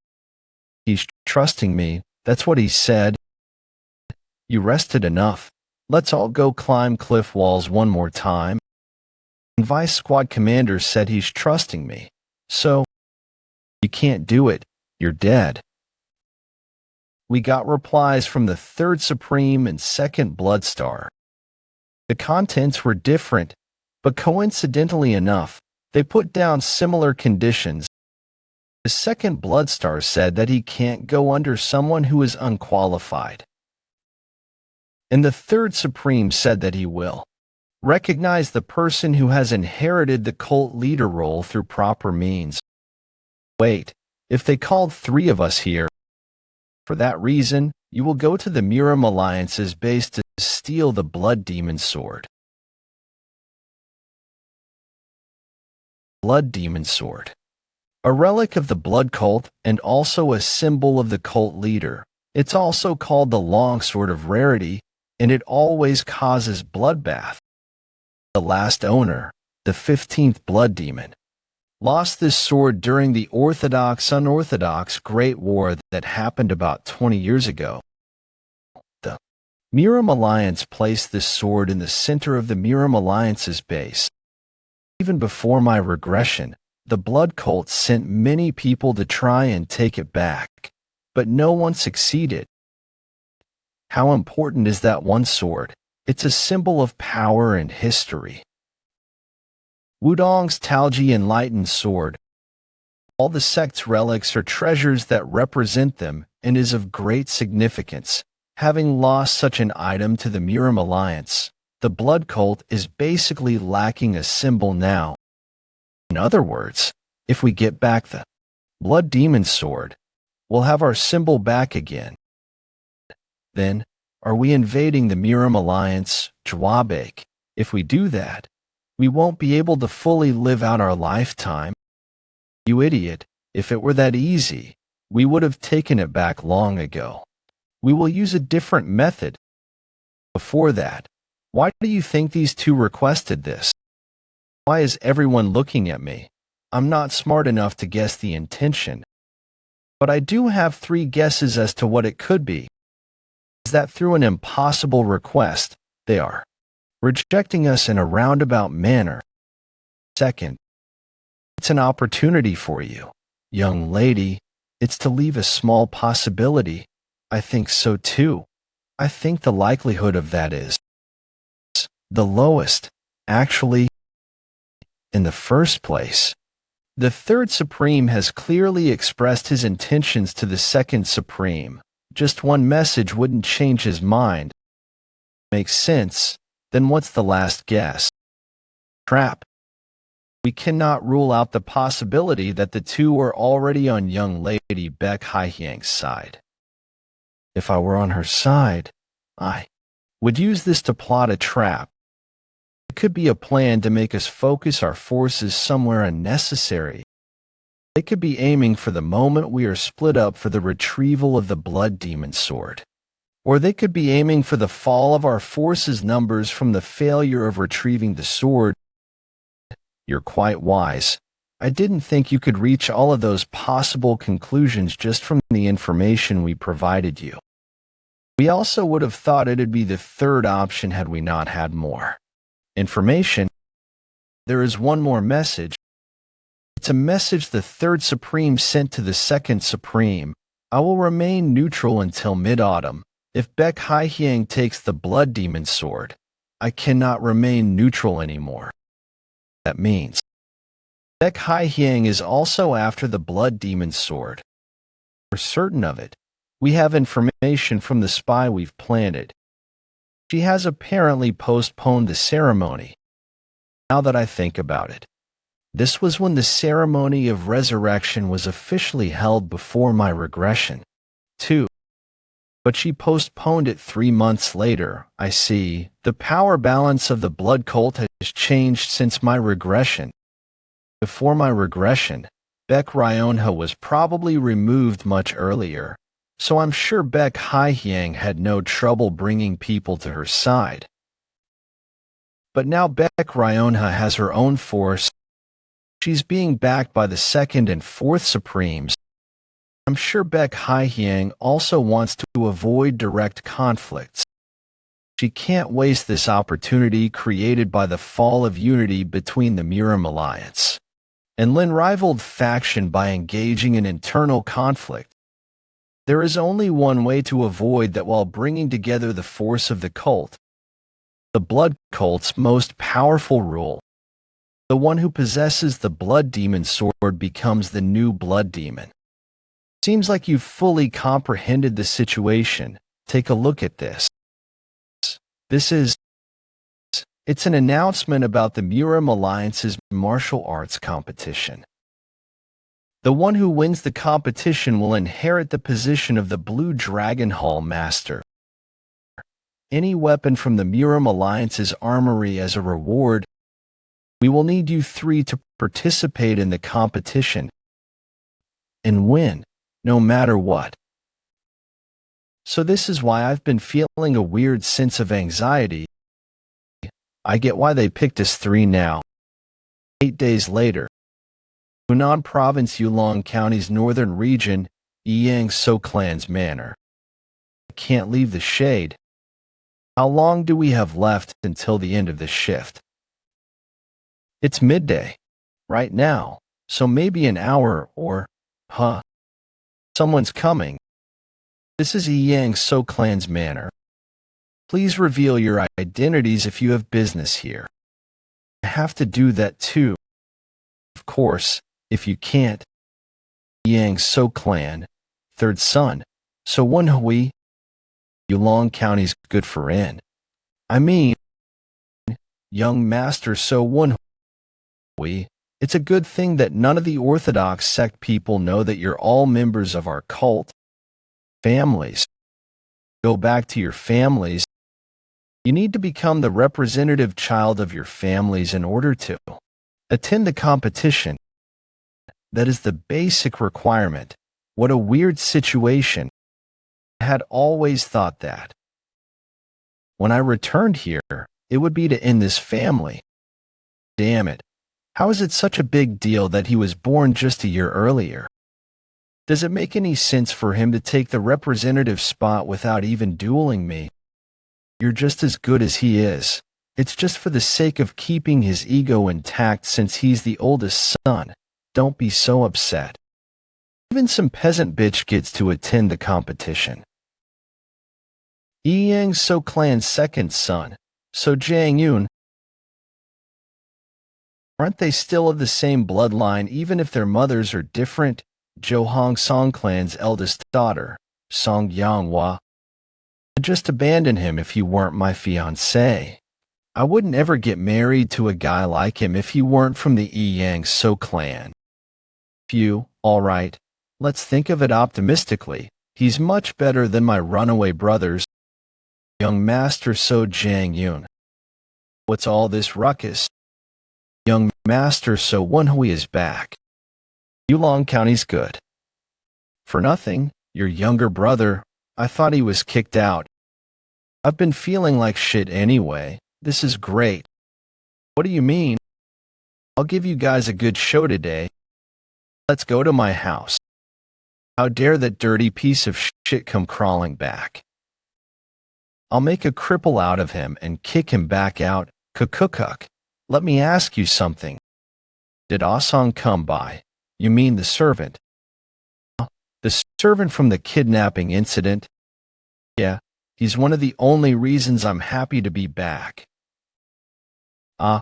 He's trusting me, that's what he said. You rested enough. Let's all go climb cliff walls one more time. Vice Squad Commander said he's trusting me. So, you can't do it. You're dead. We got replies from the Third Supreme and Second Blood Star. The contents were different, but coincidentally enough, they put down similar conditions. The Second Blood Star said that he can't go under someone who is unqualified. And the Third Supreme said that he will recognize the person who has inherited the cult leader role through proper means. Wait, if they called three of us here, for that reason, you will go to the Muram Alliance's base to steal the Blood Demon Sword. Blood Demon Sword. A relic of the Blood Cult and also a symbol of the cult leader. It's also called the Longsword of Rarity, and it always causes bloodbath. The last owner, the 15th Blood Demon, lost this sword during the Orthodox-Unorthodox Great War that happened about 20 years ago. The Muram Alliance placed this sword in the center of the Muram Alliance's base. Even before my regression, the Blood Cult sent many people to try and take it back, but no one succeeded. How important is that one sword? It's a symbol of power and history. Wudong's Taoji Enlightened Sword. All the sect's relics are treasures that represent them and is of great significance. Having lost such an item to the Muram Alliance, the Blood Cult is basically lacking a symbol now. In other words, if we get back the Blood Demon Sword, we'll have our symbol back again. Then, are we invading the Muram Alliance, Jawabek? If we do that, we won't be able to fully live out our lifetime. You idiot, if it were that easy, we would have taken it back long ago. We will use a different method. Before that, why do you think these two requested this? Why is everyone looking at me? I'm not smart enough to guess the intention, but I do have 3 guesses as to what it could be. Is that through an impossible request, they are rejecting us in a roundabout manner? Second, it's an opportunity for you, young lady. It's to leave a small possibility. I think so too. I think the likelihood of that is the lowest, actually, in the first place. The third Supreme has clearly expressed his intentions to the second Supreme. Just one message wouldn't change his mind. Makes sense. Then what's the last guess? Trap. We cannot rule out the possibility that the two are already on young lady Baek Hye-hyang's side. If I were on her side, I would use this to plot a trap. It could be a plan to make us focus our forces somewhere unnecessary. They could be aiming for the moment we are split up for the retrieval of the blood demon sword. Or they could be aiming for the fall of our forces' numbers from the failure of retrieving the sword. You're quite wise. I didn't think you could reach all of those possible conclusions just from the information we provided you. We also would have thought it'd be the third option had we not had more information. There is one more message. It's a message the third Supreme sent to the second Supreme. I will remain neutral until mid-autumn. If Baek Hye-hyang takes the blood demon sword, I cannot remain neutral anymore. That means Baek Hye-hyang is also after the blood demon sword. We're certain of it. We have information from the spy we've planted. She has apparently postponed the ceremony. Now that I think about it, this was when the ceremony of resurrection was officially held before my regression, too. But she postponed it 3 months later. I see. The power balance of the blood cult has changed since my regression. Before my regression, Baek Ryeonha was probably removed much earlier, so I'm sure Baek Hye-hyang had no trouble bringing people to her side. But now Baek Ryeonha has her own force. She's being backed by the second and fourth Supremes. I'm sure Baek Hye-hyang also wants to avoid direct conflicts. She can't waste this opportunity created by the fall of unity between the Murim Alliance and Lin rivaled faction by engaging in internal conflict. There is only one way to avoid that while bringing together the force of the cult. The blood cult's most powerful rule. The one who possesses the blood demon sword becomes the new blood demon. Seems like you've fully comprehended the situation. Take a look at this. It's an announcement about the Murim Alliance's martial arts competition. The one who wins the competition will inherit the position of the Blue Dragon Hall Master. Any weapon from the Murim Alliance's armory as a reward. We will need you 3 to participate in the competition and win, no matter what. So this is why I've been feeling a weird sense of anxiety. I get why they picked us 3 now. 8 days later, Hunan Province, Yulong County's northern region, Moyang Soo Clan's manor. I can't leave the shade. How long do we have left until the end of the shift? It's midday, right now, so maybe an hour or, someone's coming. This is Moyang Soo Clan's manor. Please reveal your identities if you have business here. I have to do that too. Of course, if you can't. Moyang Soo Clan, third son, so Woon-Hwi. Yulong County's good for in. I mean, young master So Woon-Hwi. It's a good thing that none of the Orthodox sect people know that you're all members of our cult. Families. Go back to your families. You need to become the representative child of your families in order to attend the competition. That is the basic requirement. What a weird situation. I had always thought that. When I returned here, it would be to end this family. Damn it. How is it such a big deal that he was born just a year earlier? Does it make any sense for him to take the representative spot without even dueling me? You're just as good as he is. It's just for the sake of keeping his ego intact since he's the oldest son. Don't be so upset. Even some peasant bitch gets to attend the competition. Moyang Soo clan's second son, So Jang Yoon. Aren't they still of the same bloodline even if their mothers are different? Jo Hong Song clan's eldest daughter, Song Yanghwa. I'd just abandon him if he weren't my fiancé. I wouldn't ever get married to a guy like him if he weren't from the Moyang Soo clan. Phew, alright. Let's think of it optimistically. He's much better than my runaway brothers. Young Master So Jang Yoon. What's all this ruckus? Young Master So Woon-Hwi is back. Yulong County's good. For nothing, your younger brother, I thought he was kicked out. I've been feeling like shit anyway. This is great. What do you mean? I'll give you guys a good show today. Let's go to my house. How dare that dirty piece of shit come crawling back? I'll make a cripple out of him and kick him back out. Kukukuk. Let me ask you something. Did Asong come by? You mean the servant? The servant from the kidnapping incident? Yeah, he's one of the only reasons I'm happy to be back. I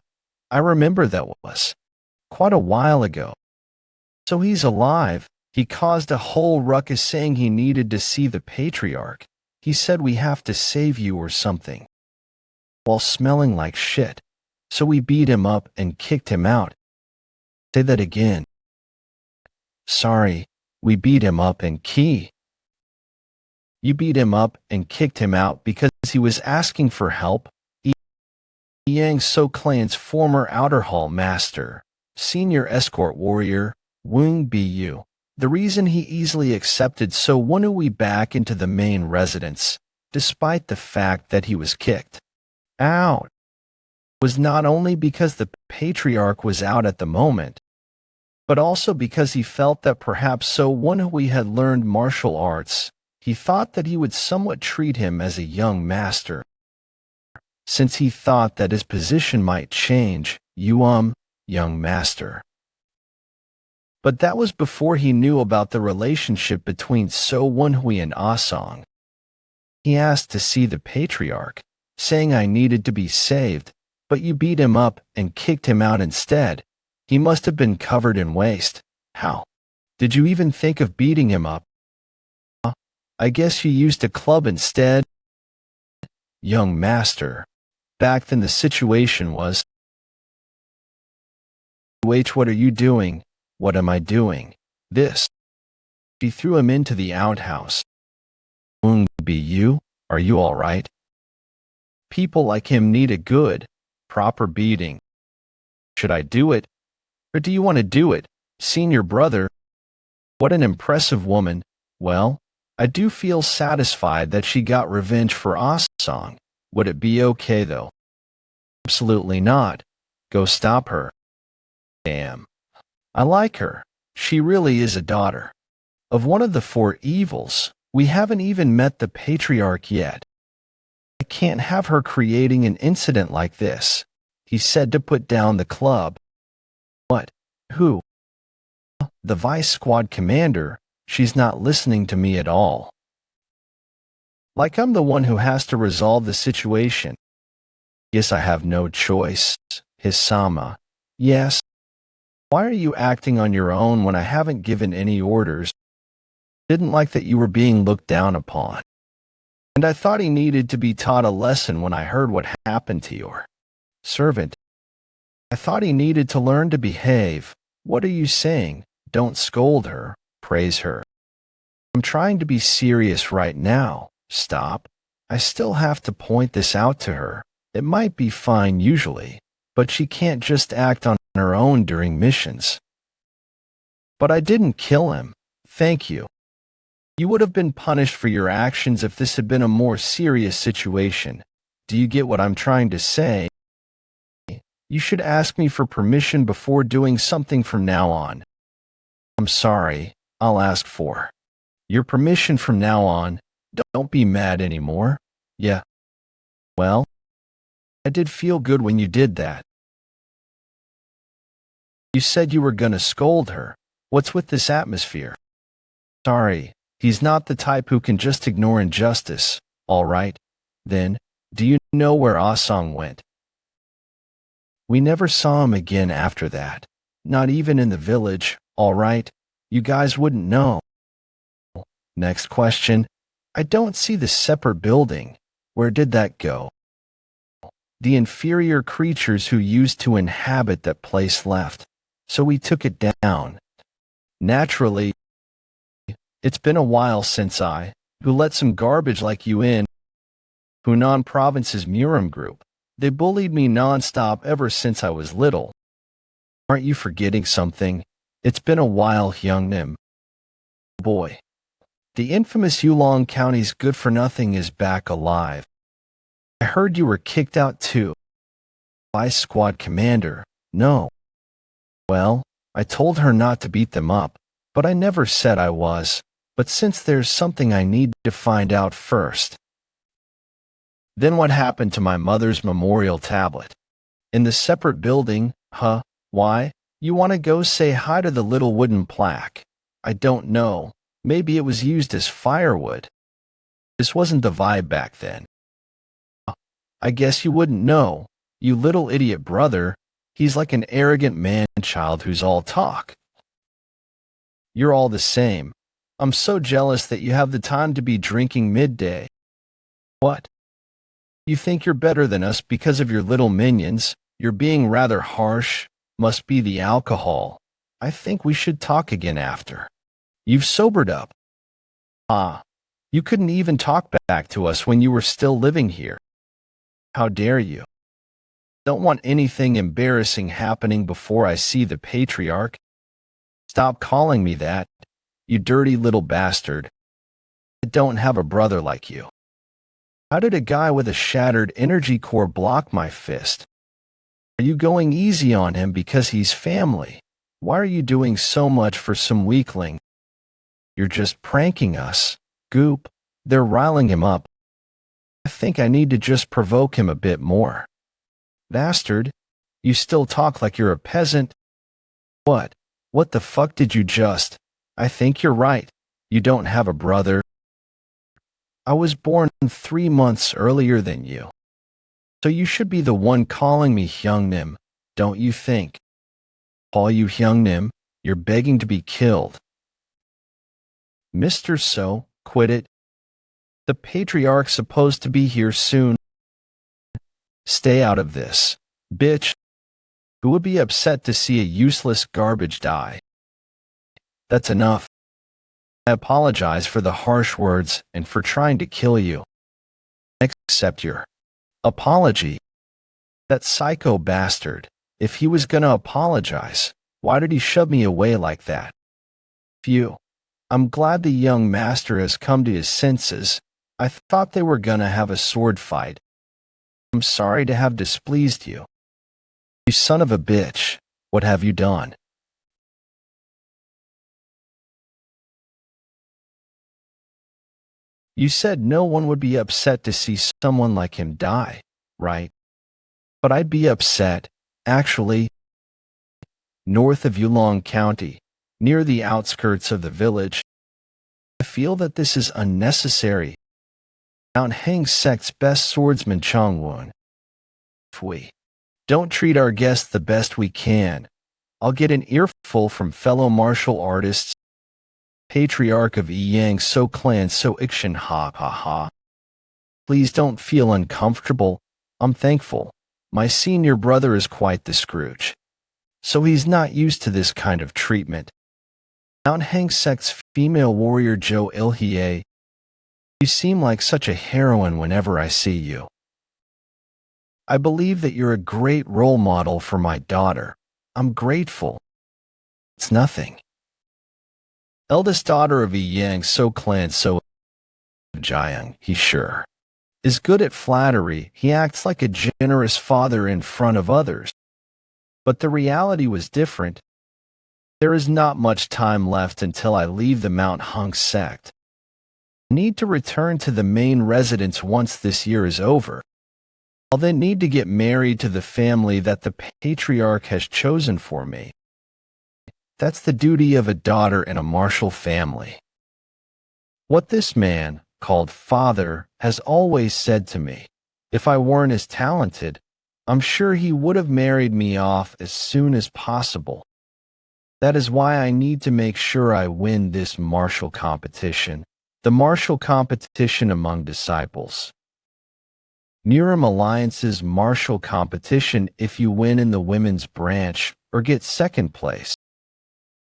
remember that was quite a while ago. So he's alive. He caused a whole ruckus saying he needed to see the patriarch. He said we have to save you or something. While smelling like shit. So we beat him up and kicked him out. Say that again. Sorry, we beat him up and You beat him up and kicked him out because he was asking for help. Moyang Soo clan's former outer hall master, senior escort warrior, Woon-Hwi. The reason he easily accepted So Woon-Hwi back into the main residence, despite the fact that he was kicked out, was not only because the patriarch was out at the moment, but also because he felt that perhaps So Woon-Hwi had learned martial arts. He thought that he would somewhat treat him as a young master, since he thought that his position might change, young master. But that was before he knew about the relationship between So Woon-Hwi and Asong. He asked to see the patriarch, saying I needed to be saved, but you beat him up and kicked him out instead. He must have been covered in waste. How? Did you even think of beating him up? I guess you used a club instead. Young master. Back then the situation was, Wait, what are you doing? What am I doing? This. She threw him into the outhouse. Woon-Hwi, are you all right? People like him need a good, proper beating. Should I do it? Or do you want to do it, senior brother? What an impressive woman. Well, I do feel satisfied that she got revenge for Asong. Would it be okay though? Absolutely not. Go stop her. Damn. I like her. She really is a daughter of one of the four evils. We haven't even met the patriarch yet. I can't have her creating an incident like this. He said to put down the club. What? Who? The vice squad commander. She's not listening to me at all. Like I'm the one who has to resolve the situation. Yes, I have no choice. Hisama. Yes. Why are you acting on your own when I haven't given any orders? Didn't like that you were being looked down upon. And I thought he needed to be taught a lesson when I heard what happened to your servant. I thought he needed to learn to behave. What are you saying? Don't scold her, praise her. I'm trying to be serious right now. Stop. I still have to point this out to her. It might be fine usually, but she can't just act on her own during missions. But I didn't kill him. Thank you. You would have been punished for your actions if this had been a more serious situation. Do you get what I'm trying to say? You should ask me for permission before doing something from now on. I'm sorry, I'll ask for your permission from now on. Don't be mad anymore. Yeah. Well, I did feel good when you did that. You said you were gonna scold her. What's with this atmosphere? Sorry, he's not the type who can just ignore injustice. All right, then, do you know where Ah-sung went? We never saw him again after that. Not even in the village. All right, you guys wouldn't know. Next question. I don't see the separate building. Where did that go? The inferior creatures who used to inhabit that place left, so we took it down. Naturally, it's been a while since who let some garbage like you in, Hunan Province's Murim group. They bullied me non-stop ever since I was little. Aren't you forgetting something? It's been a while, Hyungnim. Boy. The infamous Yulong County's good-for-nothing is back alive. I heard you were kicked out too. Vice Squad Commander, no. Well, I told her not to beat them up, but I never said I was. But since there's something I need to find out first. Then what happened to my mother's memorial tablet? In the separate building, huh? Why? You want to go say hi to the little wooden plaque? I don't know. Maybe it was used as firewood. This wasn't the vibe back then. I guess you wouldn't know. You little idiot brother. He's like an arrogant man-child who's all talk. You're all the same. I'm so jealous that you have the time to be drinking midday. What? You think you're better than us because of your little minions? You're being rather harsh. Must be the alcohol. I think we should talk again after. You've sobered up. You couldn't even talk back to us when you were still living here. How dare you? Don't want anything embarrassing happening before I see the patriarch. Stop calling me that, you dirty little bastard. I don't have a brother like you. How did a guy with a shattered energy core block my fist? Are you going easy on him because he's family? Why are you doing so much for some weakling? You're just pranking us. Goop, they're riling him up. I think I need to just provoke him a bit more. Bastard, you still talk like you're a peasant. What? What the fuck did you just? I think you're right. You don't have a brother. I was born 3 months earlier than you. So you should be the one calling me Hyungnim, don't you think? Call you Hyungnim, you're begging to be killed. Mr. So, quit it. The patriarch's supposed to be here soon. Stay out of this, bitch. Who would be upset to see a useless garbage die? That's enough. I apologize for the harsh words and for trying to kill you. Accept your apology. That psycho bastard, if he was gonna apologize, why did he shove me away like that? Phew. I'm glad the young master has come to his senses. I thought they were gonna have a sword fight. I'm sorry to have displeased you. You son of a bitch, what have you done? You said no one would be upset to see someone like him die, right? But I'd be upset, actually. North of Yulong County, near the outskirts of the village, I feel that this is unnecessary. Mount Hang sect's best swordsman Chongwon. If we don't treat our guests the best we can, I'll get an earful from fellow martial artists. Patriarch of Yang So Clan So Ikshin ha ha ha. Please don't feel uncomfortable. I'm thankful. My senior brother is quite the Scrooge. So he's not used to this kind of treatment. Mount Hang sect's female warrior Jo Ilhye. You seem like such a heroine whenever I see you. I believe that you're a great role model for my daughter. I'm grateful. It's nothing. Eldest daughter of Yang So Clan So Jiang, he sure is good at flattery. He acts like a generous father in front of others. But the reality was different. There is not much time left until I leave the Mount Hung sect. I need to return to the main residence once this year is over. I'll then need to get married to the family that the patriarch has chosen for me. That's the duty of a daughter in a martial family. What this man, called father, has always said to me, if I weren't as talented, I'm sure he would have married me off as soon as possible. That is why I need to make sure I win this martial competition, the martial competition among disciples. Niram Alliance's martial competition. If you win in the women's branch or get second place,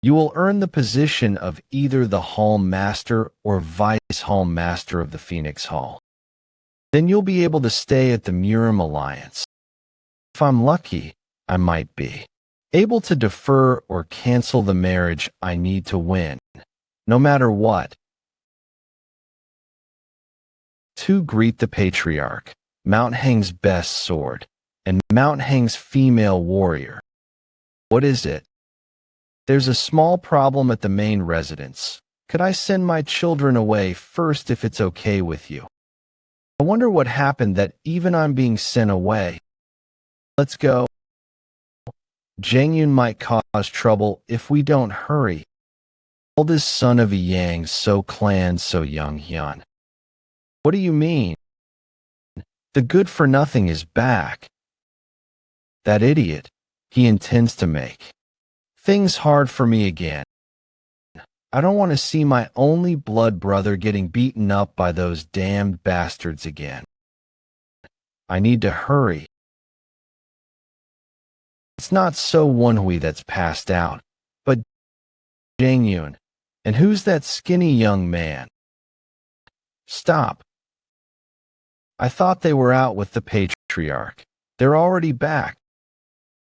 you will earn the position of either the Hall Master or Vice Hall Master of the Phoenix Hall. Then you'll be able to stay at the Niram Alliance. If I'm lucky, I might be able to defer or cancel the marriage I need to win, no matter what. To greet the patriarch, Mount Hang's best sword, and Mount Hang's female warrior. What is it? There's a small problem at the main residence. Could I send my children away first if it's okay with you? I wonder what happened that even I'm being sent away. Let's go. Jangyun might cause trouble if we don't hurry. Oldest son of a Yang So clan So Young Hyun. What do you mean? The good-for-nothing is back. That idiot. He intends to make things hard for me again. I don't want to see my only blood brother getting beaten up by those damned bastards again. I need to hurry. It's not So Woon-Hwi that's passed out, but Jangyun. And who's that skinny young man? Stop. I thought they were out with the patriarch. They're already back.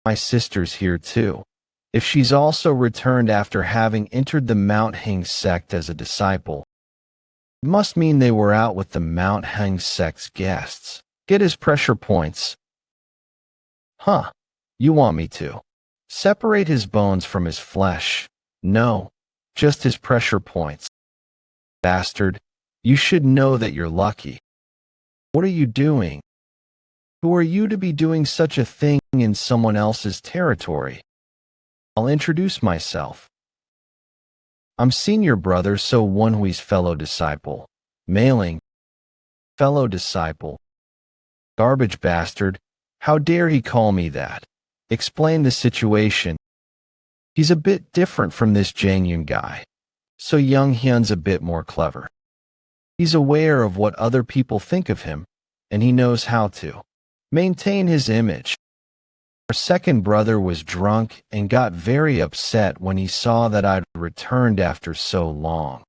My sister's here too. If she's also returned after having entered the Mount Hang sect as a disciple, it must mean they were out with the Mount Hang sect's guests. Get his pressure points. Huh. You want me to separate his bones from his flesh? No, just his pressure points. Bastard, you should know that you're lucky. What are you doing? Who are you to be doing such a thing in someone else's territory? I'll introduce myself. I'm senior brother So Woon-Hwi's fellow disciple. Mailing. Fellow disciple. Garbage bastard. How dare he call me that? Explain the situation. He's a bit different from this Jangyun guy. So Young Hyun's a bit more clever. He's aware of what other people think of him, and he knows how to maintain his image. Our second brother was drunk and got very upset when he saw that I'd returned after so long.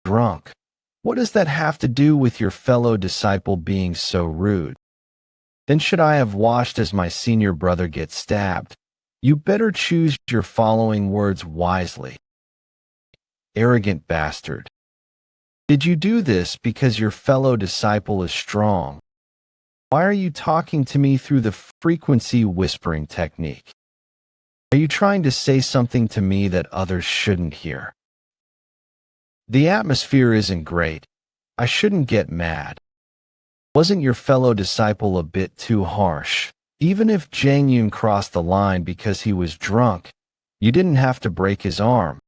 Drunk? What does that have to do with your fellow disciple being so rude? Then should I have watched as my senior brother get stabbed? You better choose your following words wisely. Arrogant bastard. Did you do this because your fellow disciple is strong? Why are you talking to me through the frequency whispering technique? Are you trying to say something to me that others shouldn't hear? The atmosphere isn't great. I shouldn't get mad. Wasn't your fellow disciple a bit too harsh? Even if Jangyun crossed the line because he was drunk, you didn't have to break his arm.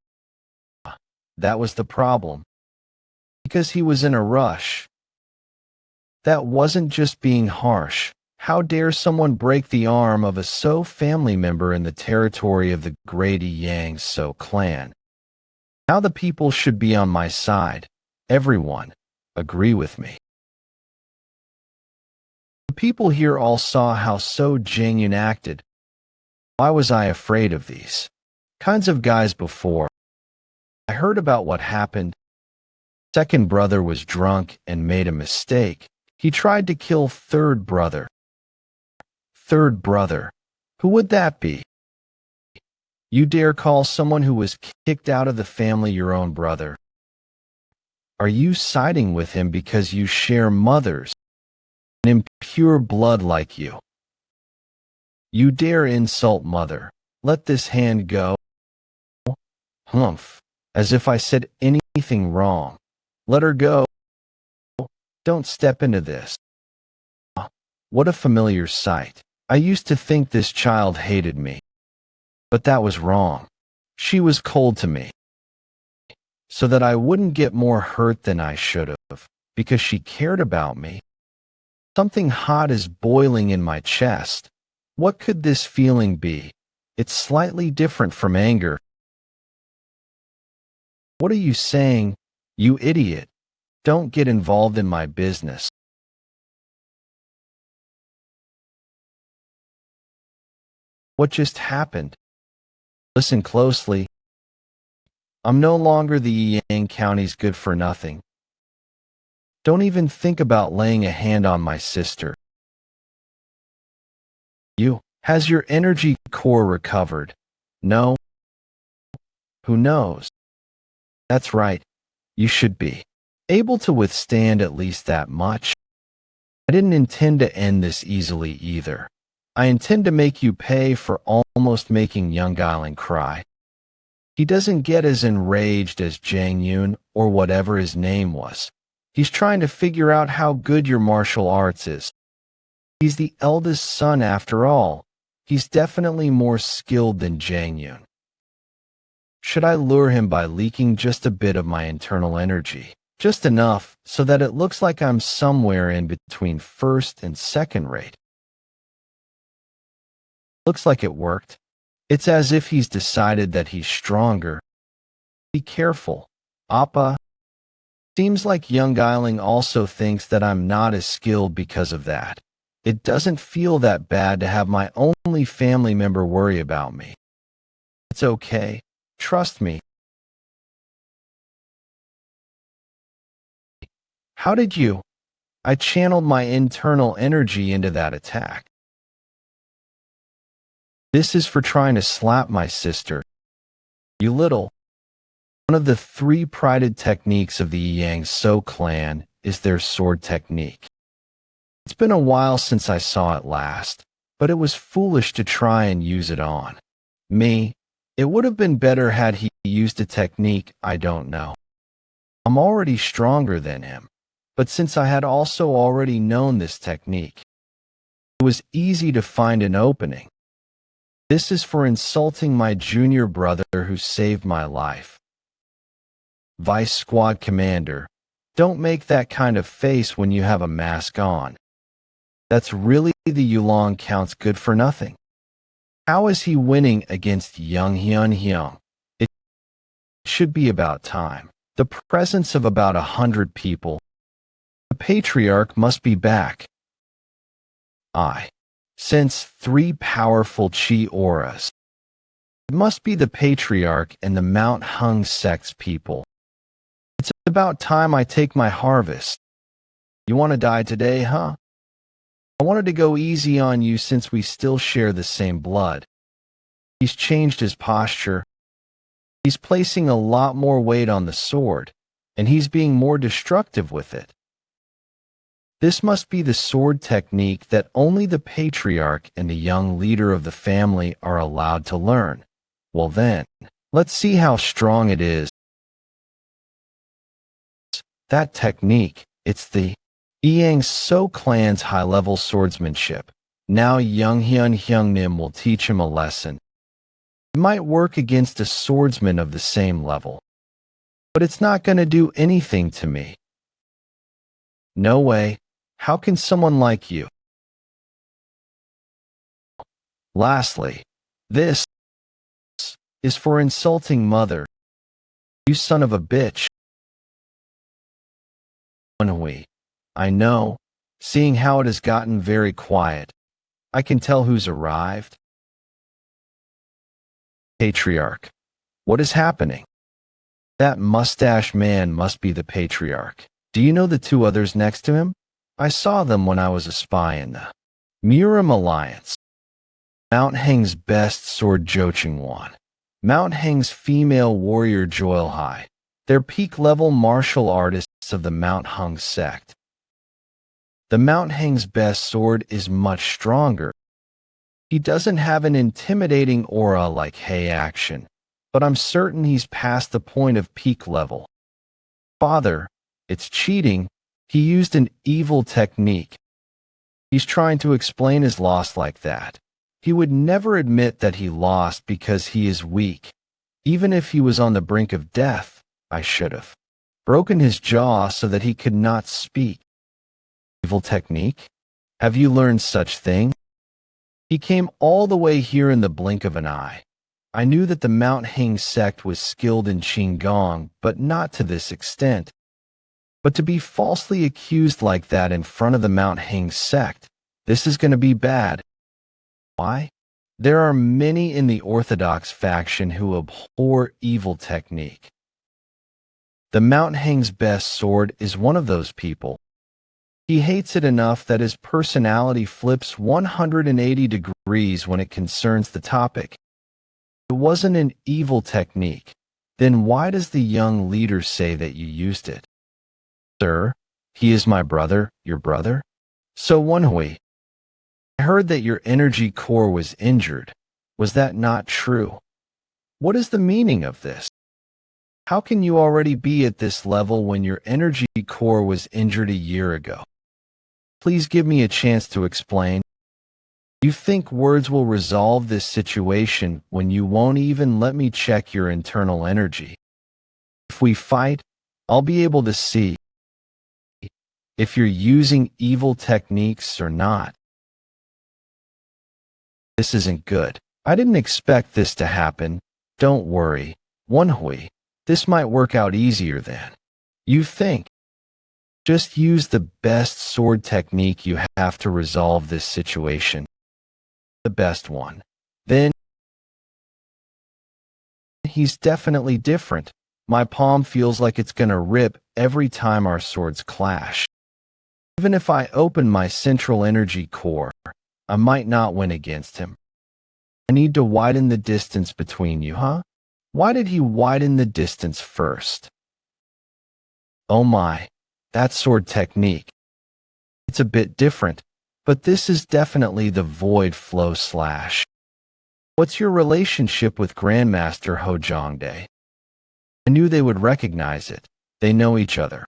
That was the problem. Because he was in a rush. That wasn't just being harsh. How dare someone break the arm of a So family member in the territory of the Grady Yang So clan? Now the people should be on my side. Everyone, agree with me. The people here all saw how So Jangyun acted. Why was I afraid of these kinds of guys before? I heard about what happened. Second brother was drunk and made a mistake. He tried to kill third brother. Third brother? Who would that be? You dare call someone who was kicked out of the family your own brother? Are you siding with him because you share mothers? An impure blood like you? You dare insult mother. Let this hand go. Humph. As if I said anything wrong. Let her go. Don't step into this. What a familiar sight. I used to think this child hated me. But that was wrong. She was cold to me. So that I wouldn't get more hurt than I should have, because she cared about me. Something hot is boiling in my chest. What could this feeling be? It's slightly different from anger. What are you saying, you idiot? Don't get involved in my business. What just happened? Listen closely. I'm no longer the Yang County's good-for-nothing. Don't even think about laying a hand on my sister. Has your energy core recovered? No? Who knows? That's right. You should be able to withstand at least that much. I didn't intend to end this easily either. I intend to make you pay for almost making young Guiling cry. He doesn't get as enraged as Jang Yoon or whatever his name was. He's trying to figure out how good your martial arts is. He's the eldest son after all. He's definitely more skilled than Jang Yoon. Should I lure him by leaking just a bit of my internal energy? Just enough so that it looks like I'm somewhere in between first and second rate. Looks like it worked. It's as if he's decided that he's stronger. Be careful, Appa. Seems like young Guiling also thinks that I'm not as skilled because of that. It doesn't feel that bad to have my only family member worry about me. It's okay. Trust me. How did you? I channeled my internal energy into that attack. This is for trying to slap my sister. You little. One of the 3 prided techniques of the Moyang Soo clan is their sword technique. It's been a while since I saw it last, but it was foolish to try and use it on me. It would have been better had he used a technique I don't know. I'm already stronger than him, but since I had also already known this technique, it was easy to find an opening. This is for insulting my junior brother who saved my life. Vice Squad Commander, don't make that kind of face when you have a mask on. That's really the Yulong Count's good for nothing. How is he winning against Young Hyun Hyung? It should be about time. The presence of about 100 people. The Patriarch must be back. I sense 3 powerful chi auras. It must be the Patriarch and the Mount Hung sect's people. It's about time I take my harvest. You want to die today, huh? I wanted to go easy on you since we still share the same blood. He's changed his posture. He's placing a lot more weight on the sword, and he's being more destructive with it. This must be the sword technique that only the Patriarch and the young leader of the family are allowed to learn. Well then, let's see how strong it is. That technique, it's the Moyang Soo clan's high-level swordsmanship. Now young Hyun Hyungnim will teach him a lesson. It might work against a swordsman of the same level, but it's not going to do anything to me. No way. How can someone like you? Lastly, this is for insulting mother. You son of a bitch. Woon-Hwi. I know, seeing how it has gotten very quiet. I can tell who's arrived. Patriarch. What is happening? That mustache man must be the Patriarch. Do you know the 2 others next to him? I saw them when I was a spy in the Murim Alliance. Mount Heng's best sword Jochingwan. Mount Heng's female warrior Joel-Hai. They're peak-level martial artists of the Mount Hung sect. The Mount Heng's best sword is much stronger. He doesn't have an intimidating aura like Hei Action, but I'm certain he's past the point of peak level. Father, it's cheating. He used an evil technique. He's trying to explain his loss like that. He would never admit that he lost because he is weak. Even if he was on the brink of death, I should have broken his jaw so that he could not speak. Evil technique? Have you learned such thing? He came all the way here in the blink of an eye. I knew that the Mount Hing sect was skilled in Qigong, but not to this extent. But to be falsely accused like that in front of the Mount Hing sect, this is going to be bad. Why? There are many in the Orthodox faction who abhor evil technique. The Mount Hing's best sword is one of those people. He hates it enough that his personality flips 180 degrees when it concerns the topic. It wasn't an evil technique. Then why does the young leader say that you used it? Sir, he is my brother, your brother? So Woon-Hwi, I heard that your energy core was injured. Was that not true? What is the meaning of this? How can you already be at this level when your energy core was injured a year ago? Please give me a chance to explain. You think words will resolve this situation when you won't even let me check your internal energy? If we fight, I'll be able to see if you're using evil techniques or not. This isn't good. I didn't expect this to happen. Don't worry, Woon-Hwi. This might work out easier than you think. Just use the best sword technique you have to resolve this situation. The best one. Then he's definitely different. My palm feels like it's gonna rip every time our swords clash. Even if I open my central energy core, I might not win against him. I need to widen the distance between you, huh? Why did he widen the distance first? Oh my, that sword technique. It's a bit different, but this is definitely the void flow slash. What's your relationship with Grandmaster Hojongdae? I knew they would recognize it. They know each other.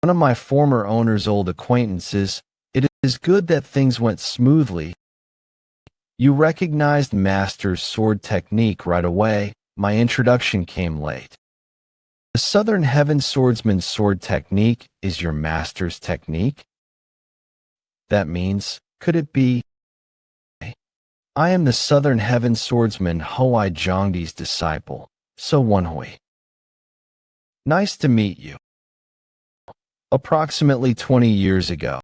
One of my former owner's old acquaintances. It is good that things went smoothly. You recognized Master's sword technique right away. My introduction came late. The Southern Heaven Swordsman's sword technique is your Master's technique? That means, could it be? I am the Southern Heaven Swordsman Hoi Zhongdi's disciple, so Woon-Hwi. Nice to meet you. Approximately 20 years ago,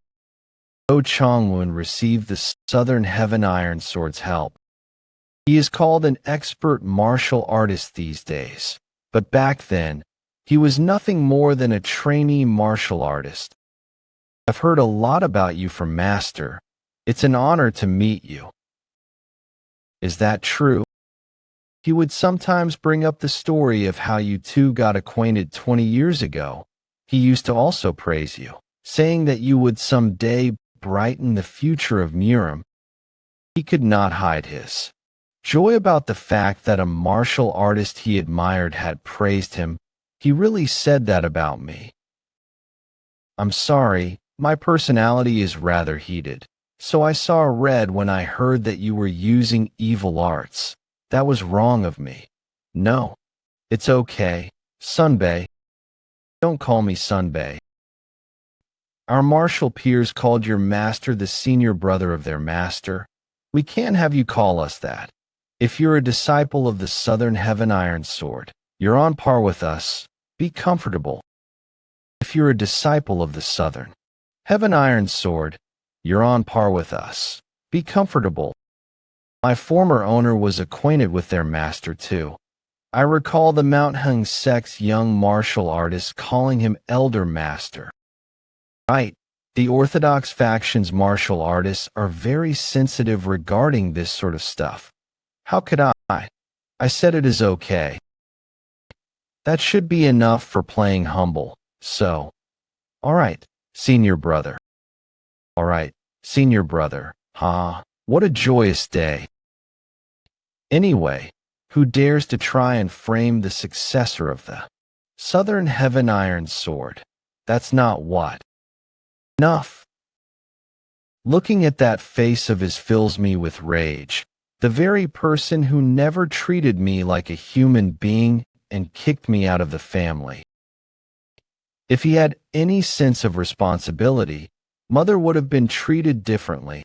Ho Chongwon received the Southern Heaven Iron Sword's help. He is called an expert martial artist these days, but back then, he was nothing more than a trainee martial artist. I've heard a lot about you from Master. It's an honor to meet you. Is that true? He would sometimes bring up the story of how you two got acquainted 20 years ago. He used to also praise you, saying that you would someday brighten the future of Murim. He could not hide his joy about the fact that a martial artist he admired had praised him. He really said that about me. I'm sorry, my personality is rather heated, so I saw red when I heard that you were using evil arts. That was wrong of me. No, it's okay, Sunbae. Don't call me Sunbae. Our martial peers called your master the senior brother of their master. We can't have you call us that. If you're a disciple of the Southern Heaven Iron Sword, you're on par with us. Be comfortable. If you're a disciple of the Southern Heaven Iron Sword, you're on par with us. Be comfortable. My former owner was acquainted with their master too. I recall the Mount Hung sect's young martial artists calling him Elder Master. Right, the Orthodox faction's martial artists are very sensitive regarding this sort of stuff. How could I? I said it is okay. That should be enough for playing humble, so. Alright, senior brother. Alright, senior brother, huh? What a joyous day. Anyway, who dares to try and frame the successor of the Southern Heaven Iron Sword? That's not what. Enough. Looking at that face of his fills me with rage. The very person who never treated me like a human being and kicked me out of the family. If he had any sense of responsibility, Mother would have been treated differently.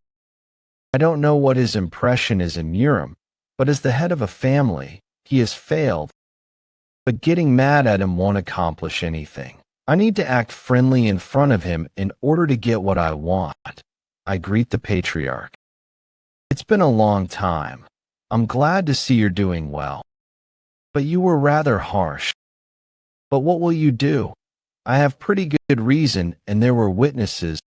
I don't know what his impression is in Urim, but as the head of a family, he has failed. But getting mad at him won't accomplish anything. I need to act friendly in front of him in order to get what I want. I greet the patriarch. It's been a long time. I'm glad to see you're doing well. But you were rather harsh. But what will you do? I have pretty good reason, and there were witnesses.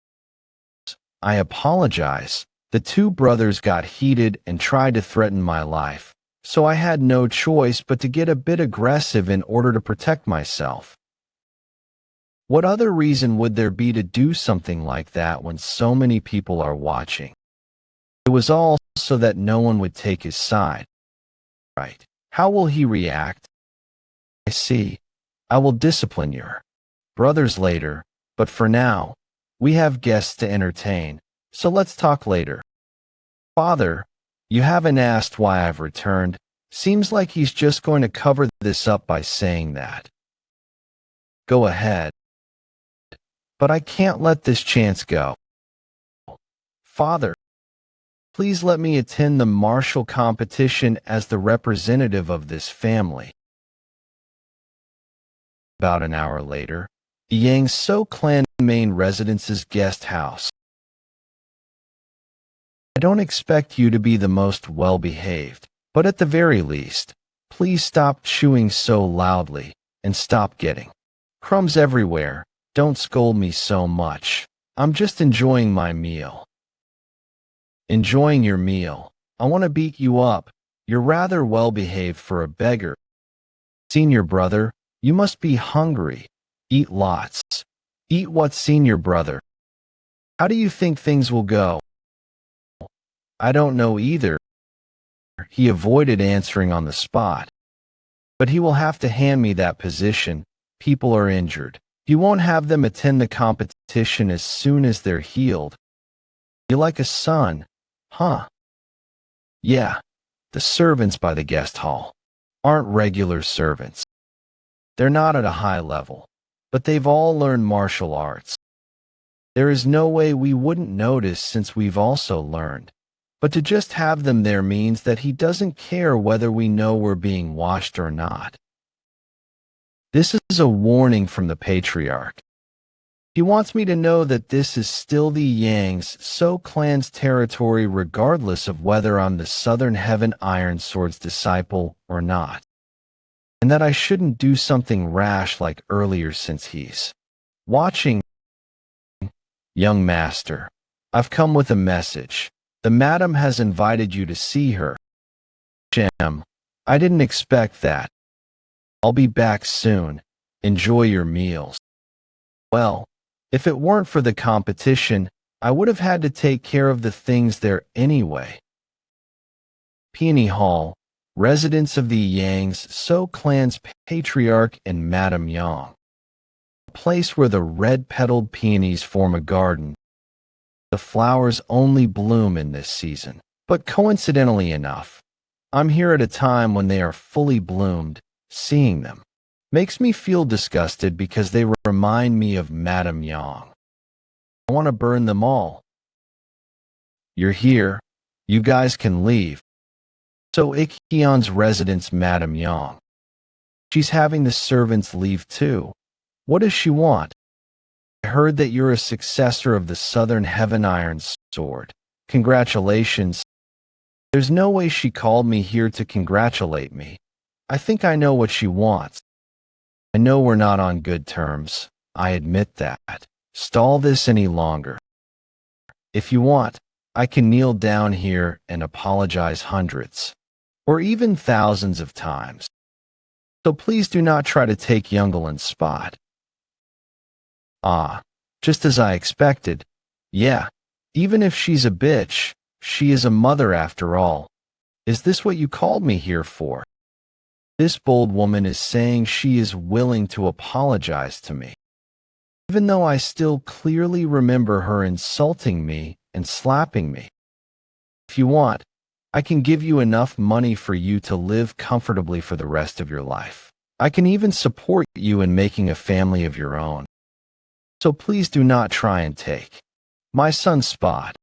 I apologize. The two brothers got heated and tried to threaten my life, so I had no choice but to get a bit aggressive in order to protect myself. What other reason would there be to do something like that when so many people are watching? It was all so that no one would take his side. Right. How will he react? I see. I will discipline your brothers later, but for now, we have guests to entertain, so let's talk later. Father, you haven't asked why I've returned. Seems like he's just going to cover this up by saying that. Go ahead. But I can't let this chance go. Father, please let me attend the martial competition as the representative of this family. About an hour later, the Yang Soo clan main residence's guest house. I don't expect you to be the most well-behaved, but at the very least, please stop chewing so loudly and stop getting crumbs everywhere. Don't scold me so much. I'm just enjoying my meal. Enjoying your meal? I want to beat you up. You're rather well-behaved for a beggar. Senior brother, you must be hungry. Eat lots. Eat what, senior brother? How do you think things will go? I don't know either. He avoided answering on the spot. But he will have to hand me that position. People are injured. You won't have them attend the competition as soon as they're healed. You like a son, huh? Yeah, the servants by the guest hall aren't regular servants. They're not at a high level, but they've all learned martial arts. There is no way we wouldn't notice since we've also learned. But to just have them there means that he doesn't care whether we know we're being watched or not. This is a warning from the patriarch. He wants me to know that this is still the Yang Soo clan's territory regardless of whether I'm the Southern Heaven Iron Sword's disciple or not. And that I shouldn't do something rash like earlier since he's watching. Young master, I've come with a message. The madam has invited you to see her. Jim, I didn't expect that. I'll be back soon. Enjoy your meals. Well, if it weren't for the competition, I would have had to take care of the things there anyway. Peony Hall, residence of the Yang Soo clan's patriarch and Madam Yang. A place where the red-petaled peonies form a garden. The flowers only bloom in this season, but coincidentally enough, I'm here at a time when they are fully bloomed. Seeing them makes me feel disgusted because they remind me of Madam Yang. I want to burn them all. You're here. You guys can leave. So Ikkyon's residence, Madam Yang. She's having the servants leave too. What does she want? I heard that you're a successor of the Southern Heaven Iron Sword. Congratulations. There's no way she called me here to congratulate me. I think I know what she wants. I know we're not on good terms. I admit that. Stall this any longer. If you want, I can kneel down here and apologize hundreds, or even thousands of times. So please do not try to take Younglin's spot. Ah, just as I expected. Yeah, even if she's a bitch, She is a mother after all. Is this what you called me here for? This bold woman is saying she is willing to apologize to me, even though I still clearly remember her insulting me and slapping me. If you want, I can give you enough money for you to live comfortably for the rest of your life. I can even support you in making a family of your own. So please do not try and take my son's spot.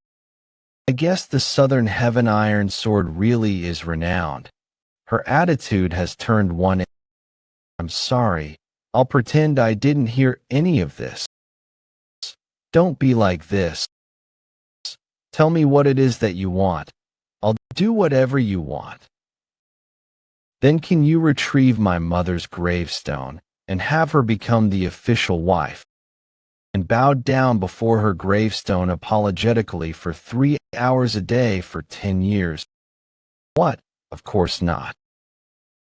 I guess the Southern Heaven Iron Sword really is renowned. Her attitude has turned one. I'm sorry. I'll pretend I didn't hear any of this. Don't be like this. Tell me what it is that you want. I'll do whatever you want. Then can you retrieve my mother's gravestone and have her become the official wife? And bowed down before her gravestone apologetically for 3 hours a day for 10 years. What? Of course not.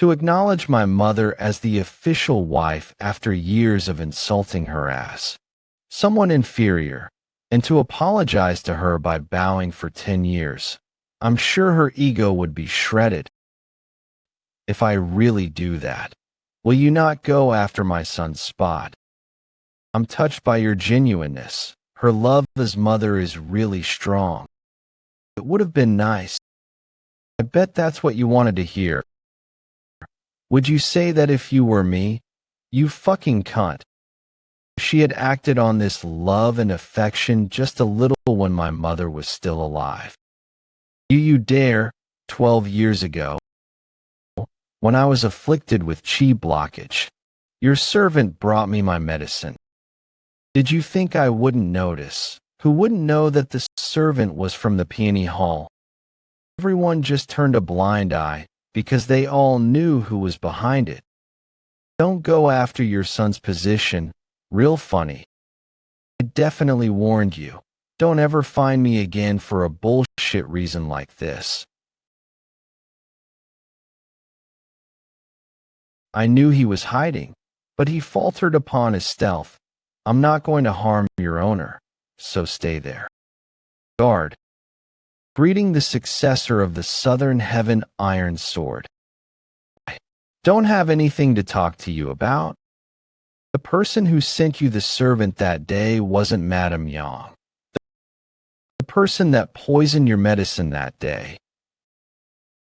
To acknowledge my mother as the official wife after years of insulting her as someone inferior, and to apologize to her by bowing for 10 years. I'm sure her ego would be shredded. If I really do that, will you not go after my son's spot? I'm touched by your genuineness. Her love as mother is really strong. It would have been nice. I bet that's what you wanted to hear. Would you say that if you were me? You fucking cunt. She had acted on this love and affection just a little when my mother was still alive. You dare, 12 years ago, when I was afflicted with chi blockage, your servant brought me my medicine. Did you think I wouldn't notice? Who wouldn't know that the servant was from the Peony Hall? Everyone just turned a blind eye because they all knew who was behind it. Don't go after your son's position. Real funny. I definitely warned you. Don't ever find me again for a bullshit reason like this. I knew he was hiding, but he faltered upon his stealth. I'm not going to harm your owner, so stay there. Guard. Greeting the successor of the Southern Heaven Iron Sword. I don't have anything to talk to you about. The person who sent you the servant that day wasn't Madame Yang. The person that poisoned your medicine that day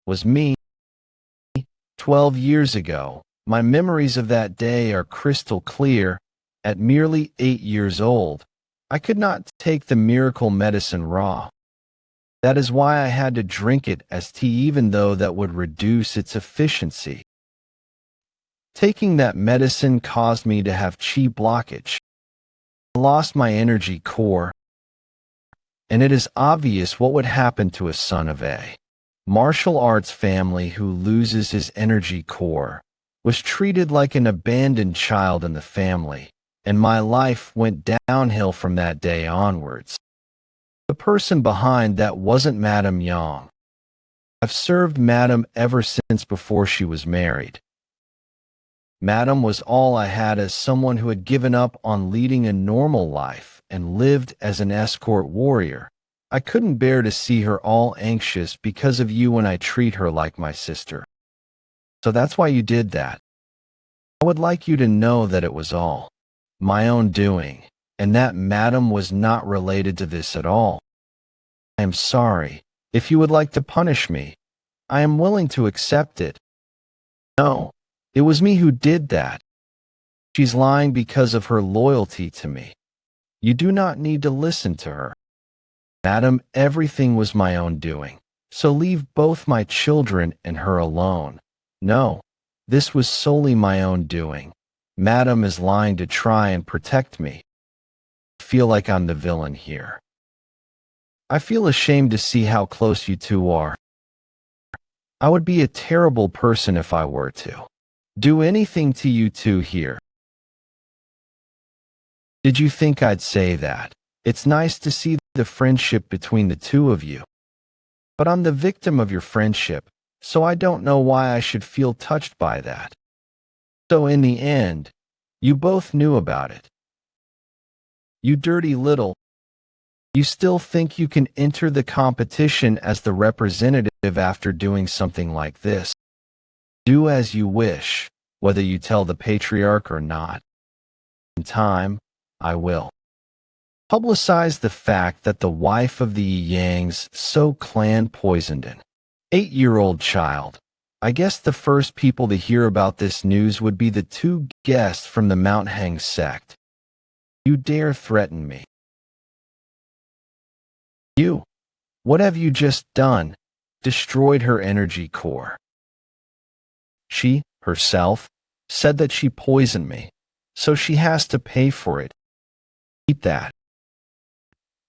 was me. 12 years ago, my memories of that day are crystal clear. At merely 8 years old, I could not take the miracle medicine raw. That is why I had to drink it as tea, even though that would reduce its efficiency. Taking that medicine caused me to have chi blockage. I lost my energy core, and it is obvious what would happen to a son of a martial arts family who loses his energy core, was treated like an abandoned child in the family. And my life went downhill from that day onwards. The person behind that wasn't Madame Yang. I've served Madame ever since before she was married. Madame was all I had as someone who had given up on leading a normal life and lived as an escort warrior. I couldn't bear to see her all anxious because of you when I treat her like my sister. So that's why you did that. I would like you to know that it was all my own doing, and that Madame was not related to this at all. I am sorry. If you would like to punish me, I am willing to accept it. No, it was me who did that. She's lying because of her loyalty to me. You do not need to listen to her. Madame, everything was my own doing, so leave both my children and her alone. No, this was solely my own doing. Madame is lying to try and protect me. I feel like I'm the villain here. I feel ashamed to see how close you two are. I would be a terrible person if I were to do anything to you two here. Did you think I'd say that? It's nice to see the friendship between the two of you. But I'm the victim of your friendship, so I don't know why I should feel touched by that. So in the end, you both knew about it. You dirty little. You still think you can enter the competition as the representative after doing something like this? Do as you wish, whether you tell the patriarch or not. In time, I will publicize the fact that the wife of the Yang Soo clan poisoned an 8-year-old child. I guess the first people to hear about this news would be the 2 guests from the Mount Hang sect. You dare threaten me? You. What have you just done? Destroyed her energy core. She, herself, said that she poisoned me, so she has to pay for it. Eat that.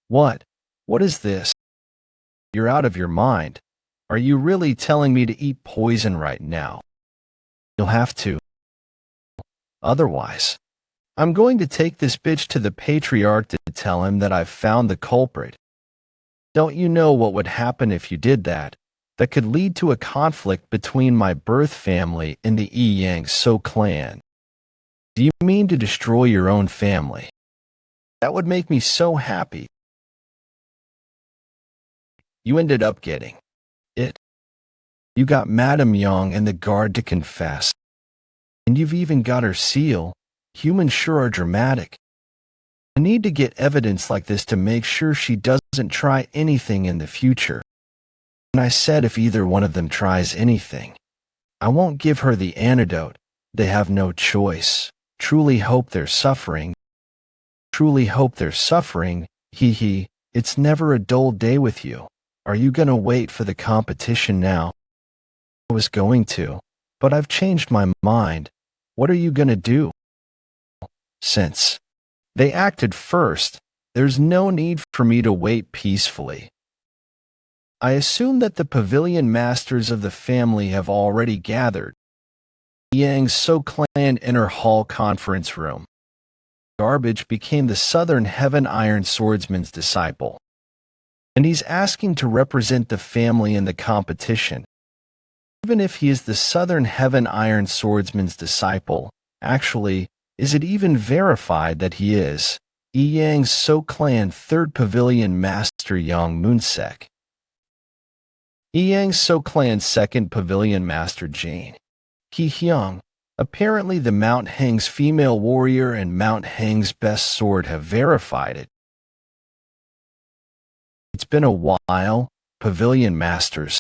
What? What is this? You're out of your mind. Are you really telling me to eat poison right now? You'll have to. Otherwise, I'm going to take this bitch to the patriarch to tell him that I've found the culprit. Don't you know what would happen if you did that? That could lead to a conflict between my birth family and the Yang Soo clan. Do you mean to destroy your own family? That would make me so happy. You ended up getting it. You got Madame Young and the guard to confess. And you've even got her seal. Humans sure are dramatic. I need to get evidence like this to make sure she doesn't try anything in the future. And I said if either one of them tries anything, I won't give her the antidote. They have no choice. Truly hope they're suffering. Truly hope they're suffering. Hee hee. It's never a dull day with you. Are you gonna wait for the competition now? I was going to, but I've changed my mind. What are you gonna do? Since they acted first, there's no need for me to wait peacefully. I assume that the pavilion masters of the family have already gathered. Yang Soo clan inner hall conference room. Garbage became the Southern Heaven Iron Swordsman's disciple. And he's asking to represent the family in the competition. Even if he is the Southern Heaven Iron Swordsman's disciple, actually, is it even verified that he is Yang Soo clan 3rd Pavilion Master Yang Moonsek? Yang Soo clan 2nd Pavilion Master Jane Ki Hyung. Apparently the Mount Hang's female warrior and Mount Hang's best sword have verified it. It's been a while, Pavilion Masters.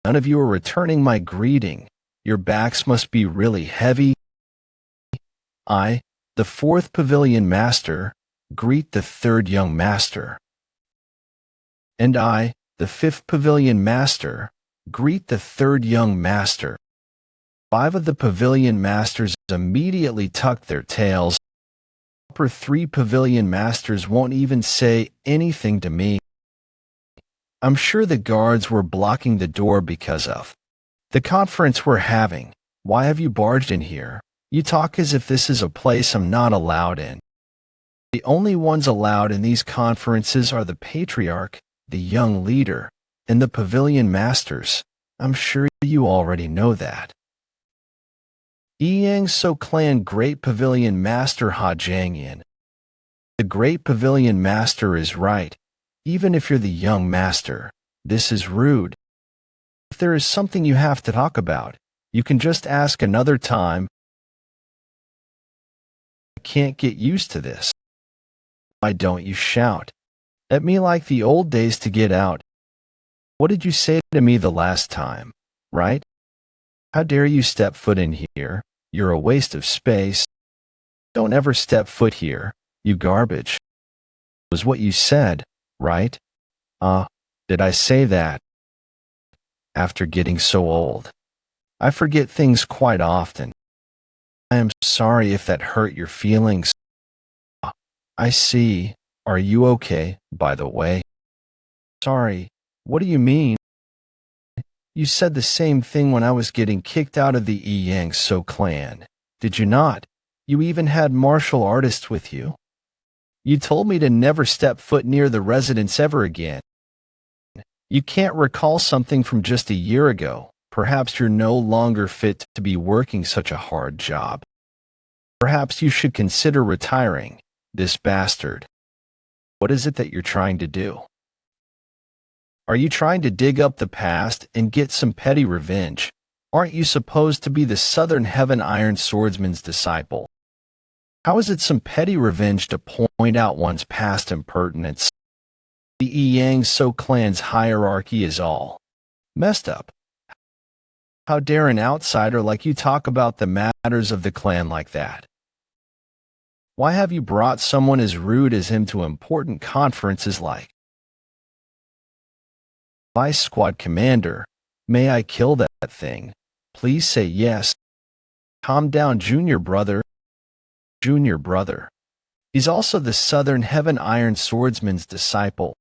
None of you are returning my greeting. Your backs must be really heavy. I, the 4th Pavilion Master, greet the 3rd Young Master. And I, the 5th Pavilion Master, greet the 3rd Young Master. 5 of the Pavilion Masters immediately tuck their tails. Upper 3 Pavilion Masters won't even say anything to me. I'm sure the guards were blocking the door because of the conference we're having. Why have you barged in here? You talk as if this is a place I'm not allowed in. The only ones allowed in these conferences are the patriarch, the young leader, and the Pavilion Masters. I'm sure you already know that. Yang Soo clan Great Pavilion Master Ha Jangyan. The Great Pavilion Master is right. Even if you're the young master, this is rude. If there is something you have to talk about, you can just ask another time. I can't get used to this. Why don't you shout at me like the old days to get out? What did you say to me the last time, right? How dare you step foot in here? You're a waste of space. Don't ever step foot here, you garbage. Was what you said, right? Did I say that? After getting so old, I forget things quite often. I am sorry if that hurt your feelings. I see. Are you okay, by the way? Sorry. What do you mean? You said the same thing when I was getting kicked out of the Yang Soo clan. Did you not? You even had martial artists with you. You told me to never step foot near the residence ever again. You can't recall something from just a year ago. Perhaps you're no longer fit to be working such a hard job. Perhaps you should consider retiring, this bastard. What is it that you're trying to do? Are you trying to dig up the past and get some petty revenge? Aren't you supposed to be the Southern Heaven Iron Swordsman's disciple? How is it some petty revenge to point out one's past impertinence? The Moyang Soo clan's hierarchy is all messed up. How dare an outsider like you talk about the matters of the clan like that? Why have you brought someone as rude as him to important conferences like Vice Squad Commander? May I kill that thing? Please say yes. Calm down, junior brother. Junior brother. He's also the Southern Heaven Iron Swordsman's disciple.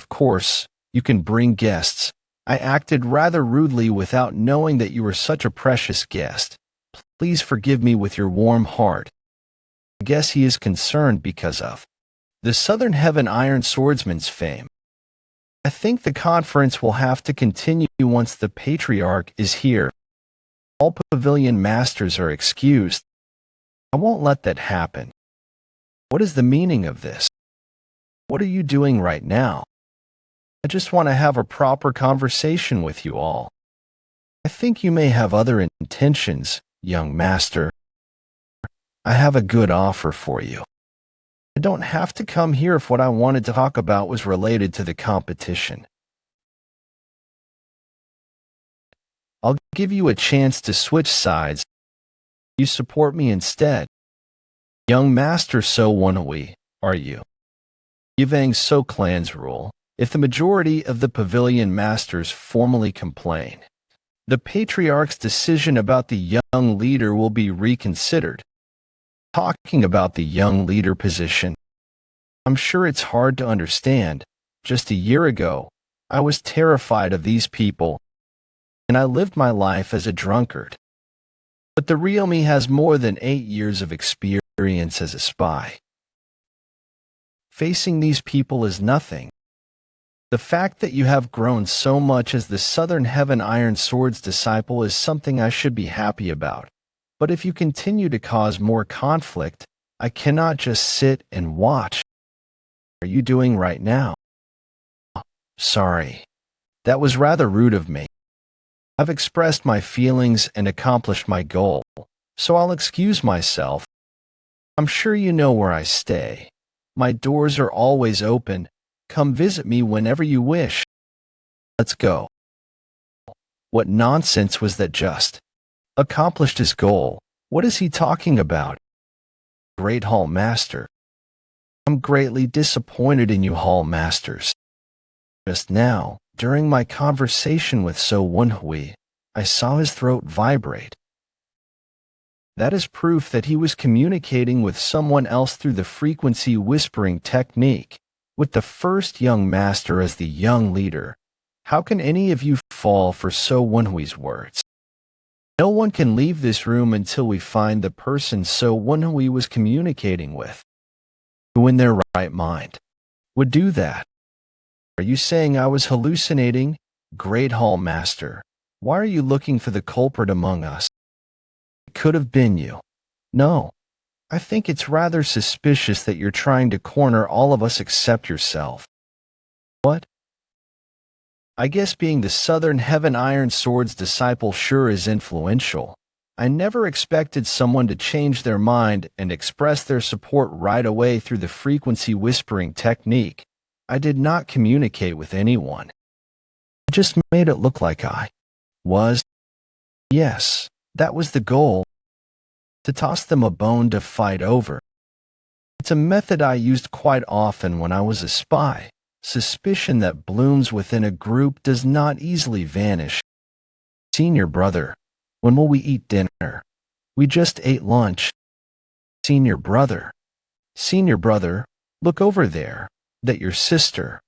Of course, you can bring guests. I acted rather rudely without knowing that you were such a precious guest. Please forgive me with your warm heart. I guess he is concerned because of the Southern Heaven Iron Swordsman's fame. I think the conference will have to continue once the Patriarch is here. All pavilion masters are excused. I won't let that happen. What is the meaning of this? What are you doing right now? I just want to have a proper conversation with you all. I think you may have other intentions, young master. I have a good offer for you. I don't have to come here if what I wanted to talk about was related to the competition. I'll give you a chance to switch sides. You support me instead. Young Master So Woon-Hwi, are you? Moyang Soo clan's rule. If the majority of the pavilion masters formally complain, the Patriarch's decision about the young leader will be reconsidered. Talking about the young leader position, I'm sure it's hard to understand. Just a year ago, I was terrified of these people, and I lived my life as a drunkard. But the real me has more than 8 years of experience as a spy. Facing these people is nothing. The fact that you have grown so much as the Southern Heaven Iron Sword's disciple is something I should be happy about. But if you continue to cause more conflict, I cannot just sit and watch. What are you doing right now? Sorry. That was rather rude of me. I've expressed my feelings and accomplished my goal, so I'll excuse myself. I'm sure you know where I stay. My doors are always open. Come visit me whenever you wish. Let's go. What nonsense was that just? Accomplished his goal. What is he talking about? Great Hall Master. I'm greatly disappointed in you Hall Masters. Just now, during my conversation with So Woon-Hwi, I saw his throat vibrate. That is proof that he was communicating with someone else through the frequency whispering technique. With the first young master as the young leader, how can any of you fall for So Woon-Hwi's words? No one can leave this room until we find the person So Woon-Hwi was communicating with. Who in their right mind would do that? Are you saying I was hallucinating? Great Hall Master, why are you looking for the culprit among us? It could have been you. No. I think it's rather suspicious that you're trying to corner all of us except yourself. What? I guess being the Southern Heaven Iron Sword's disciple sure is influential. I never expected someone to change their mind and express their support right away through the frequency whispering technique. I did not communicate with anyone. I just made it look like I was. Yes, that was the goal. To toss them a bone to fight over. It's a method I used quite often when I was a spy. Suspicion that blooms within a group does not easily vanish. Senior brother, when will we eat dinner? We just ate lunch. Senior brother, look over there. That your sister.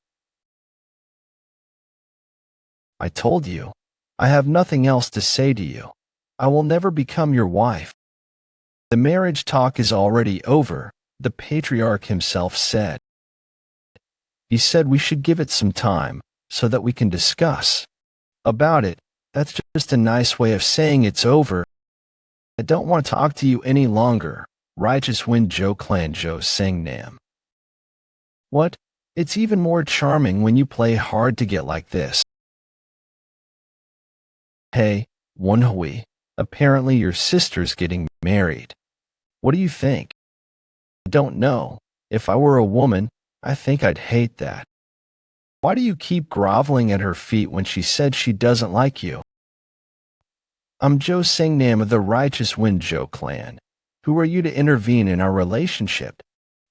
I told you, I have nothing else to say to you. I will never become your wife. The marriage talk is already over, the Patriarch himself said. He said we should give it some time, so that we can discuss about it. That's just a nice way of saying it's over. I don't want to talk to you any longer. Righteous Wind Jo Clan Jo Sang Nam. What? It's even more charming when you play hard to get like this. Hey, Woon-Hwi, apparently your sister's getting married. What do you think? I don't know. If I were a woman, I think I'd hate that. Why do you keep groveling at her feet when she said she doesn't like you? I'm Jo Singnam of the Righteous Wind Jo clan. Who are you to intervene in our relationship?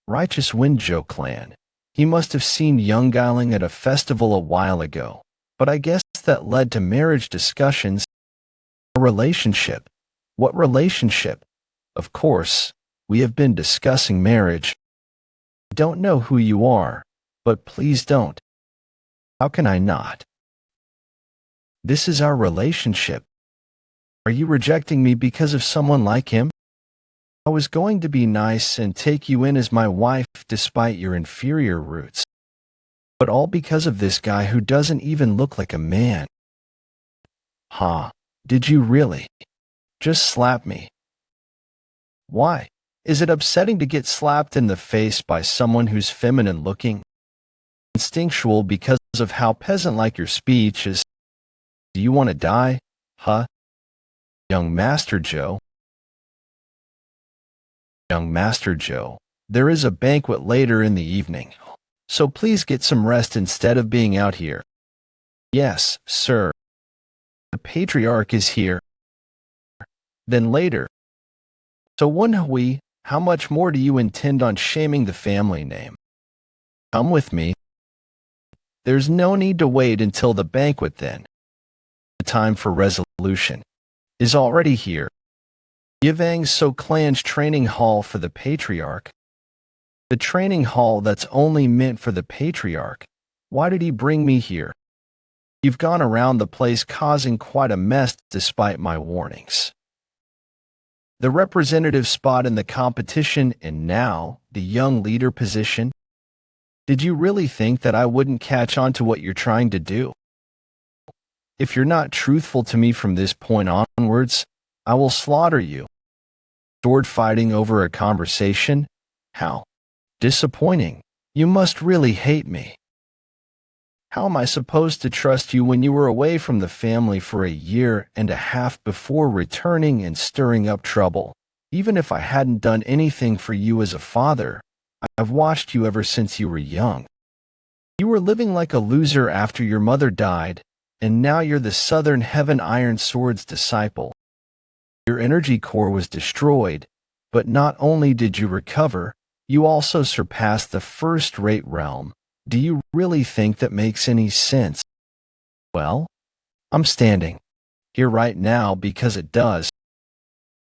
Righteous Wind Jo clan. He must have seen young Geiling at a festival a while ago, but I guess that led to marriage discussions. A relationship? What relationship? Of course, we have been discussing marriage. I don't know who you are, but please don't. How can I not? This is our relationship. Are you rejecting me because of someone like him? I was going to be nice and take you in as my wife despite your inferior roots. But all because of this guy who doesn't even look like a man. Huh? Did you really? Just slap me. Why? Is it upsetting to get slapped in the face by someone who's feminine looking? Instinctual because of how peasant-like your speech is. Do you want to die? Huh? Young Master Jo. Young Master Jo, there is a banquet later in the evening, so please get some rest instead of being out here. Yes, sir. The patriarch is here. Then later. So Woon-Hwi, how much more do you intend on shaming the family name? Come with me. There's no need to wait until the banquet then. The time for resolution is already here. Moyang Soo clan's training hall for the patriarch. The training hall that's only meant for the patriarch. Why did he bring me here? You've gone around the place causing quite a mess despite my warnings. The representative spot in the competition and now the young leader position. Did you really think that I wouldn't catch on to what you're trying to do? If you're not truthful to me from this point onwards, I will slaughter you. Sword fighting over a conversation? How disappointing. You must really hate me. How am I supposed to trust you when you were away from the family for a year and a half before returning and stirring up trouble? Even if I hadn't done anything for you as a father, I've watched you ever since you were young. You were living like a loser after your mother died, and now you're the Southern Heaven Iron Sword's disciple. Your energy core was destroyed, but not only did you recover, you also surpassed the first-rate realm. Do you really think that makes any sense? Well, I'm standing here right now because it does.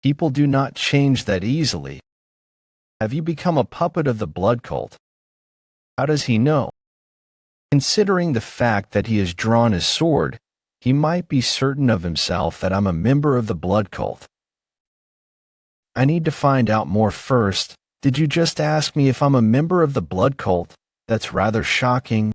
People do not change that easily. Have you become a puppet of the blood cult? How does he know? Considering the fact that he has drawn his sword, he might be certain of himself that I'm a member of the blood cult. I need to find out more first. Did you just ask me if I'm a member of the blood cult? That's rather shocking.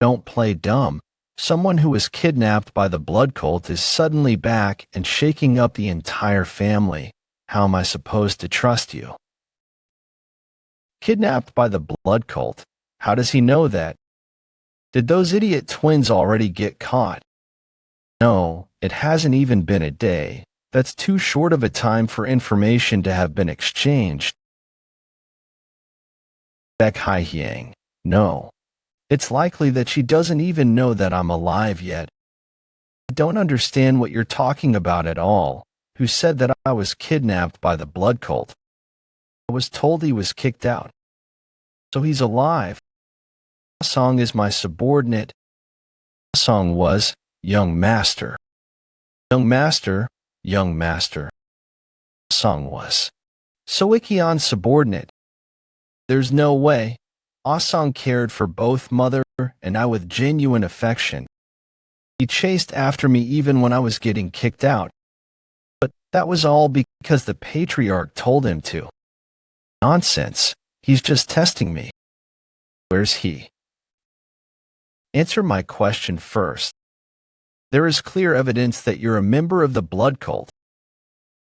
Don't play dumb. Someone who was kidnapped by the blood cult is suddenly back and shaking up the entire family. How am I supposed to trust you? Kidnapped by the blood cult? How does he know that? Did those idiot twins already get caught? No, it hasn't even been a day. That's too short of a time for information to have been exchanged. Baek Hai-hyang. No. It's likely that she doesn't even know that I'm alive yet. I don't understand what you're talking about at all. Who said that I was kidnapped by the blood cult? I was told he was kicked out. So he's alive. Song is my subordinate. Song was young master. Young master, young master. Song was Soikion's subordinate. There's no way. Ah-song cared for both mother and I with genuine affection. He chased after me even when I was getting kicked out. But that was all because the patriarch told him to. Nonsense. He's just testing me. Where's he? Answer my question first. There is clear evidence that you're a member of the blood cult.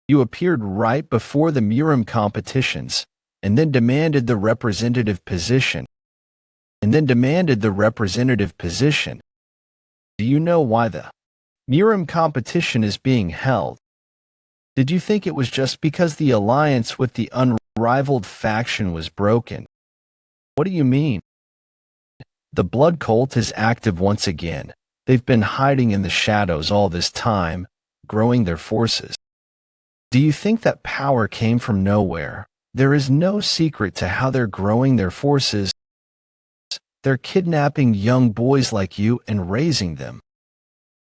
You appeared right before the Murim competitions, and then demanded the representative position. and then demanded the representative position. Do you know why the Murim competition is being held? Did you think it was just because the alliance with the unrivaled faction was broken? What do you mean? The blood cult is active once again. They've been hiding in the shadows all this time, growing their forces. Do you think that power came from nowhere? There is no secret to how they're growing their forces. They're kidnapping young boys like you and raising them.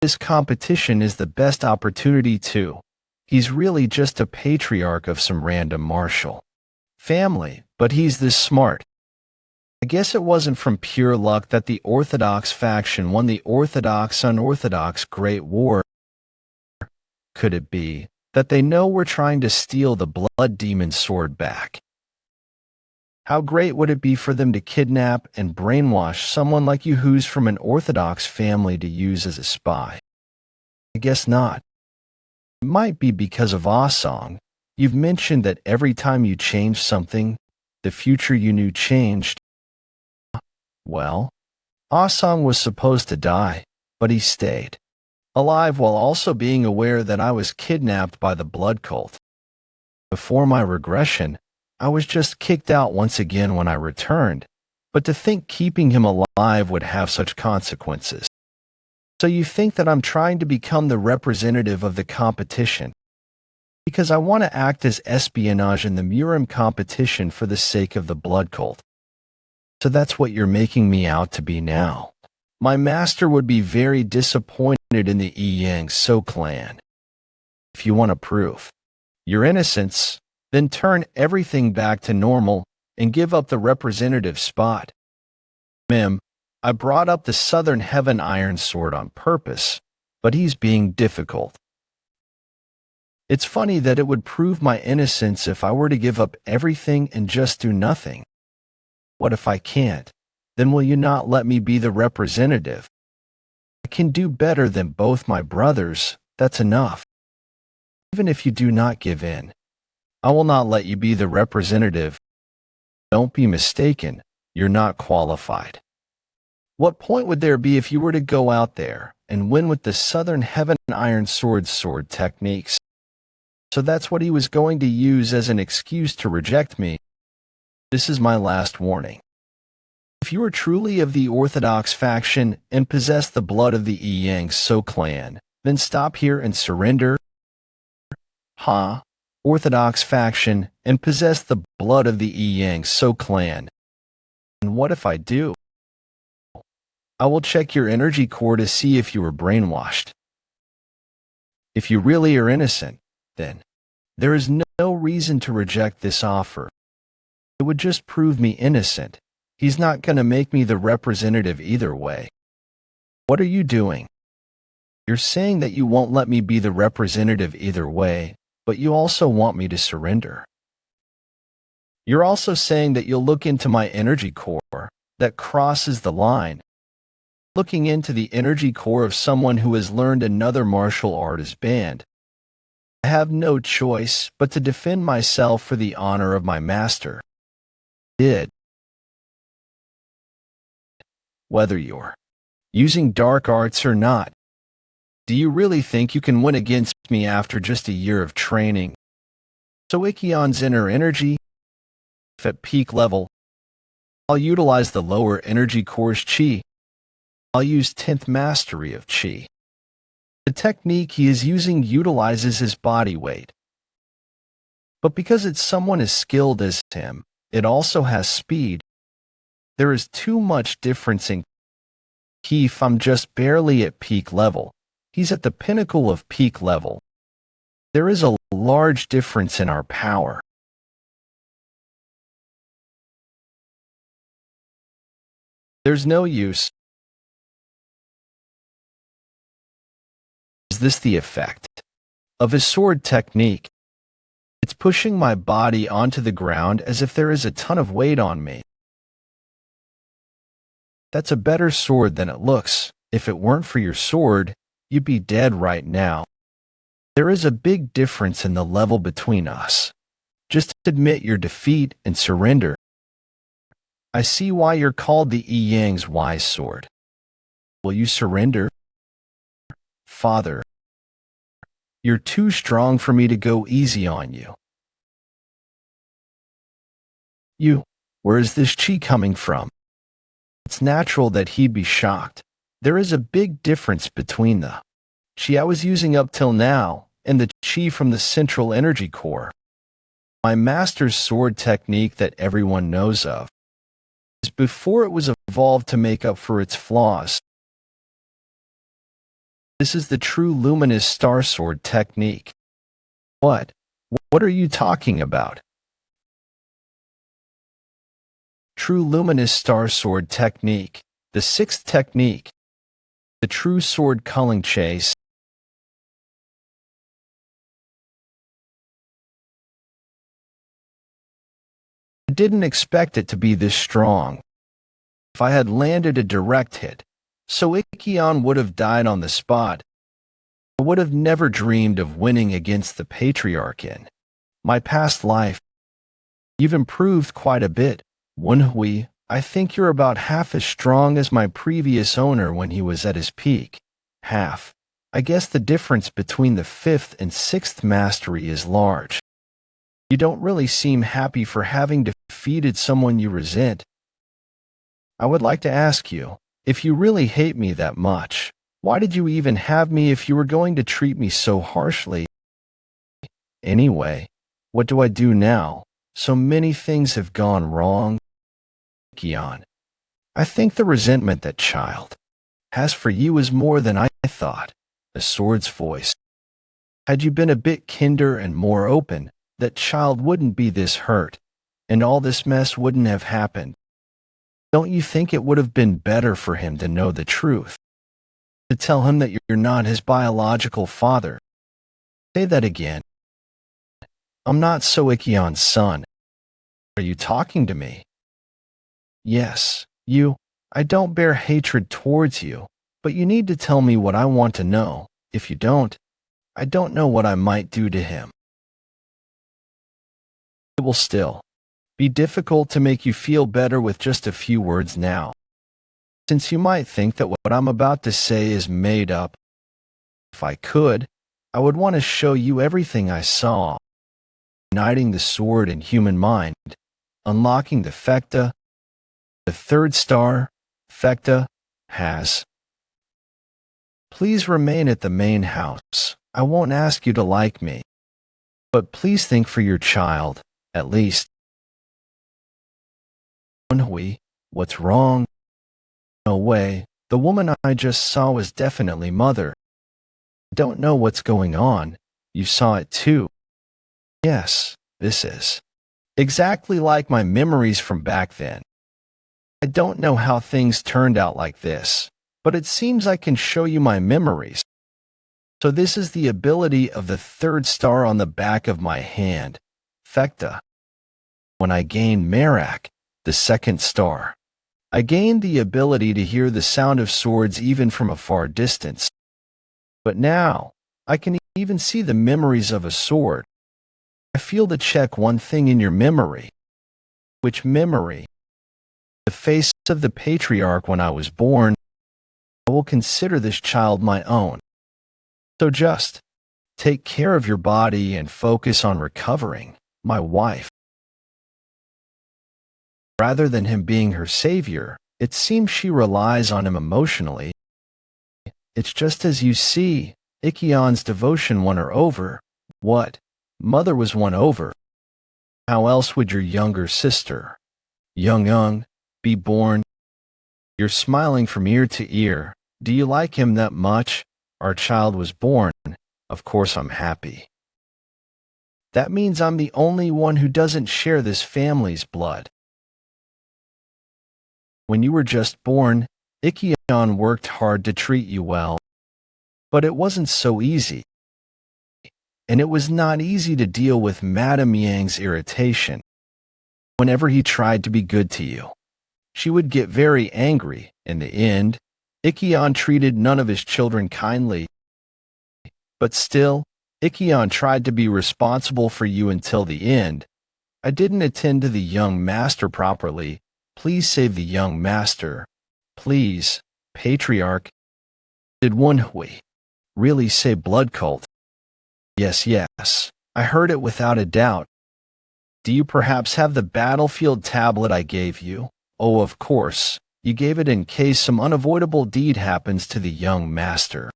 This competition is the best opportunity too. He's really just a patriarch of some random martial family, but he's this smart. I guess it wasn't from pure luck that the Orthodox faction won the Orthodox-Unorthodox Great War. Could it be that they know we're trying to steal the Blood Demon sword back? How great would it be for them to kidnap and brainwash someone like you who's from an Orthodox family to use as a spy? I guess not. It might be because of Asong. You've mentioned that every time you change something, the future you knew changed. Well, Asong was supposed to die, but he stayed alive while also being aware that I was kidnapped by the blood cult. Before my regression, I was just kicked out once again when I returned, but to think keeping him alive would have such consequences. So you think that I'm trying to become the representative of the competition? Because I want to act as espionage in the Murim competition for the sake of the blood cult. So that's what you're making me out to be now. My master would be very disappointed in the Moyang Soo clan. If you want to prove your innocence, then turn everything back to normal and give up the representative spot. I brought up the Southern Heaven Iron Sword on purpose, but he's being difficult. It's funny that it would prove my innocence if I were to give up everything and just do nothing. What if I can't? Then will you not let me be the representative? I can do better than both my brothers, that's enough. Even if you do not give in, I will not let you be the representative. Don't be mistaken, you're not qualified. What point would there be if you were to go out there and win with the Southern Heaven Iron sword techniques? So that's what he was going to use as an excuse to reject me. This is my last warning. If you are truly of the Orthodox faction and possess the blood of the Moyang Soo clan, then stop here and surrender. Orthodox faction and possess the blood of the Moyang Soo clan. And what if I do? I will check your energy core to see if you were brainwashed. If you really are innocent, then there is no reason to reject this offer. It would just prove me innocent. He's not going to make me the representative either way. What are you doing? You're saying that you won't let me be the representative either way, but you also want me to surrender. You're also saying that you'll look into my energy core. That crosses the line. Looking into the energy core of someone who has learned another martial art is banned. I have no choice but to defend myself for the honor of my master. Whether you're using dark arts or not, do you really think you can win against me after just a year of training? So Ikion's inner energy, if at peak level, I'll utilize the lower energy core's chi. I'll use 10th mastery of chi. The technique he is using utilizes his body weight. But because it's someone as skilled as him, it also has speed. There is too much difference in ki. If I'm just barely at peak level, he's at the pinnacle of peak level. There is a large difference in our power. There's no use. Is this the effect of his sword technique? It's pushing my body onto the ground as if there is a ton of weight on me. That's a better sword than it looks. If it weren't for your sword, you'd be dead right now. There is a big difference in the level between us. Just admit your defeat and surrender. I see why you're called the Yang's wise sword. Will you surrender? Father, you're too strong for me to go easy on you. Where is this chi coming from? It's natural that he'd be shocked. There is a big difference between the chi I was using up till now and the chi from the central energy core. My master's sword technique that everyone knows of is before it was evolved to make up for its flaws. This is the true luminous star sword technique. What are you talking about? True luminous star sword technique, the sixth technique, the true sword culling chase. I didn't expect it to be this strong. If I had landed a direct hit, so Ikion would have died on the spot, I would have never dreamed of winning against the Patriarch in my past life. You've improved quite a bit, Woon-Hwi. I think you're about half as strong as my previous owner when he was at his peak. Half. I guess the difference between the fifth and sixth mastery is large. You don't really seem happy for having defeated someone you resent. I would like to ask you, if you really hate me that much, why did you even have me if you were going to treat me so harshly? Anyway, what do I do now? So many things have gone wrong. Kion, I think the resentment that child has for you is more than I thought. The sword's voice. Had you been a bit kinder and more open, that child wouldn't be this hurt, and all this mess wouldn't have happened. Don't you think it would have been better for him to know the truth? To tell him that you're not his biological father? Say that again. I'm not Soikion's son. Are you talking to me? Yes, you. I don't bear hatred towards you, but you need to tell me what I want to know. If you don't, I don't know what I might do to him. It will still be difficult to make you feel better with just a few words now, since you might think that what I'm about to say is made up. If I could, I would want to show you everything I saw, uniting the sword and human mind, unlocking the Fekta. The third star, Fekta, has. Please remain at the main house. I won't ask you to like me, but please think for your child, at least. Woon-Hwi, what's wrong? No way, the woman I just saw was definitely Mother. Don't know what's going on. You saw it too. Yes, this is exactly like my memories from back then. I don't know how things turned out like this, but it seems I can show you my memories. So this is the ability of the third star on the back of my hand, Fekta. When I gained Merak, the second star, I gained the ability to hear the sound of swords even from a far distance. But now, I can even see the memories of a sword. I feel to check one thing in your memory. Which memory? The face of the patriarch when I was born. I will consider this child my own. So just take care of your body and focus on recovering my wife. Rather than him being her savior, it seems she relies on him emotionally. It's just as you see, Ikion's devotion won her over. What? Mother was won over. How else would your younger sister, Young, be born? You're smiling from ear to ear. Do you like him that much? Our child was born. Of course I'm happy. That means I'm the only one who doesn't share this family's blood. When you were just born, Ikion worked hard to treat you well. But it wasn't so easy. And it was not easy to deal with Madame Yang's irritation. Whenever he tried to be good to you, she would get very angry. In the end, Ikion treated none of his children kindly. But still, Ikion tried to be responsible for you until the end. I didn't attend to the young master properly. Please save the young master. Please, Patriarch. Did Woon-Hwi really say blood cult? Yes, yes. I heard it without a doubt. Do you perhaps have the battlefield tablet I gave you? Oh, of course. You gave it in case some unavoidable deed happens to the young master.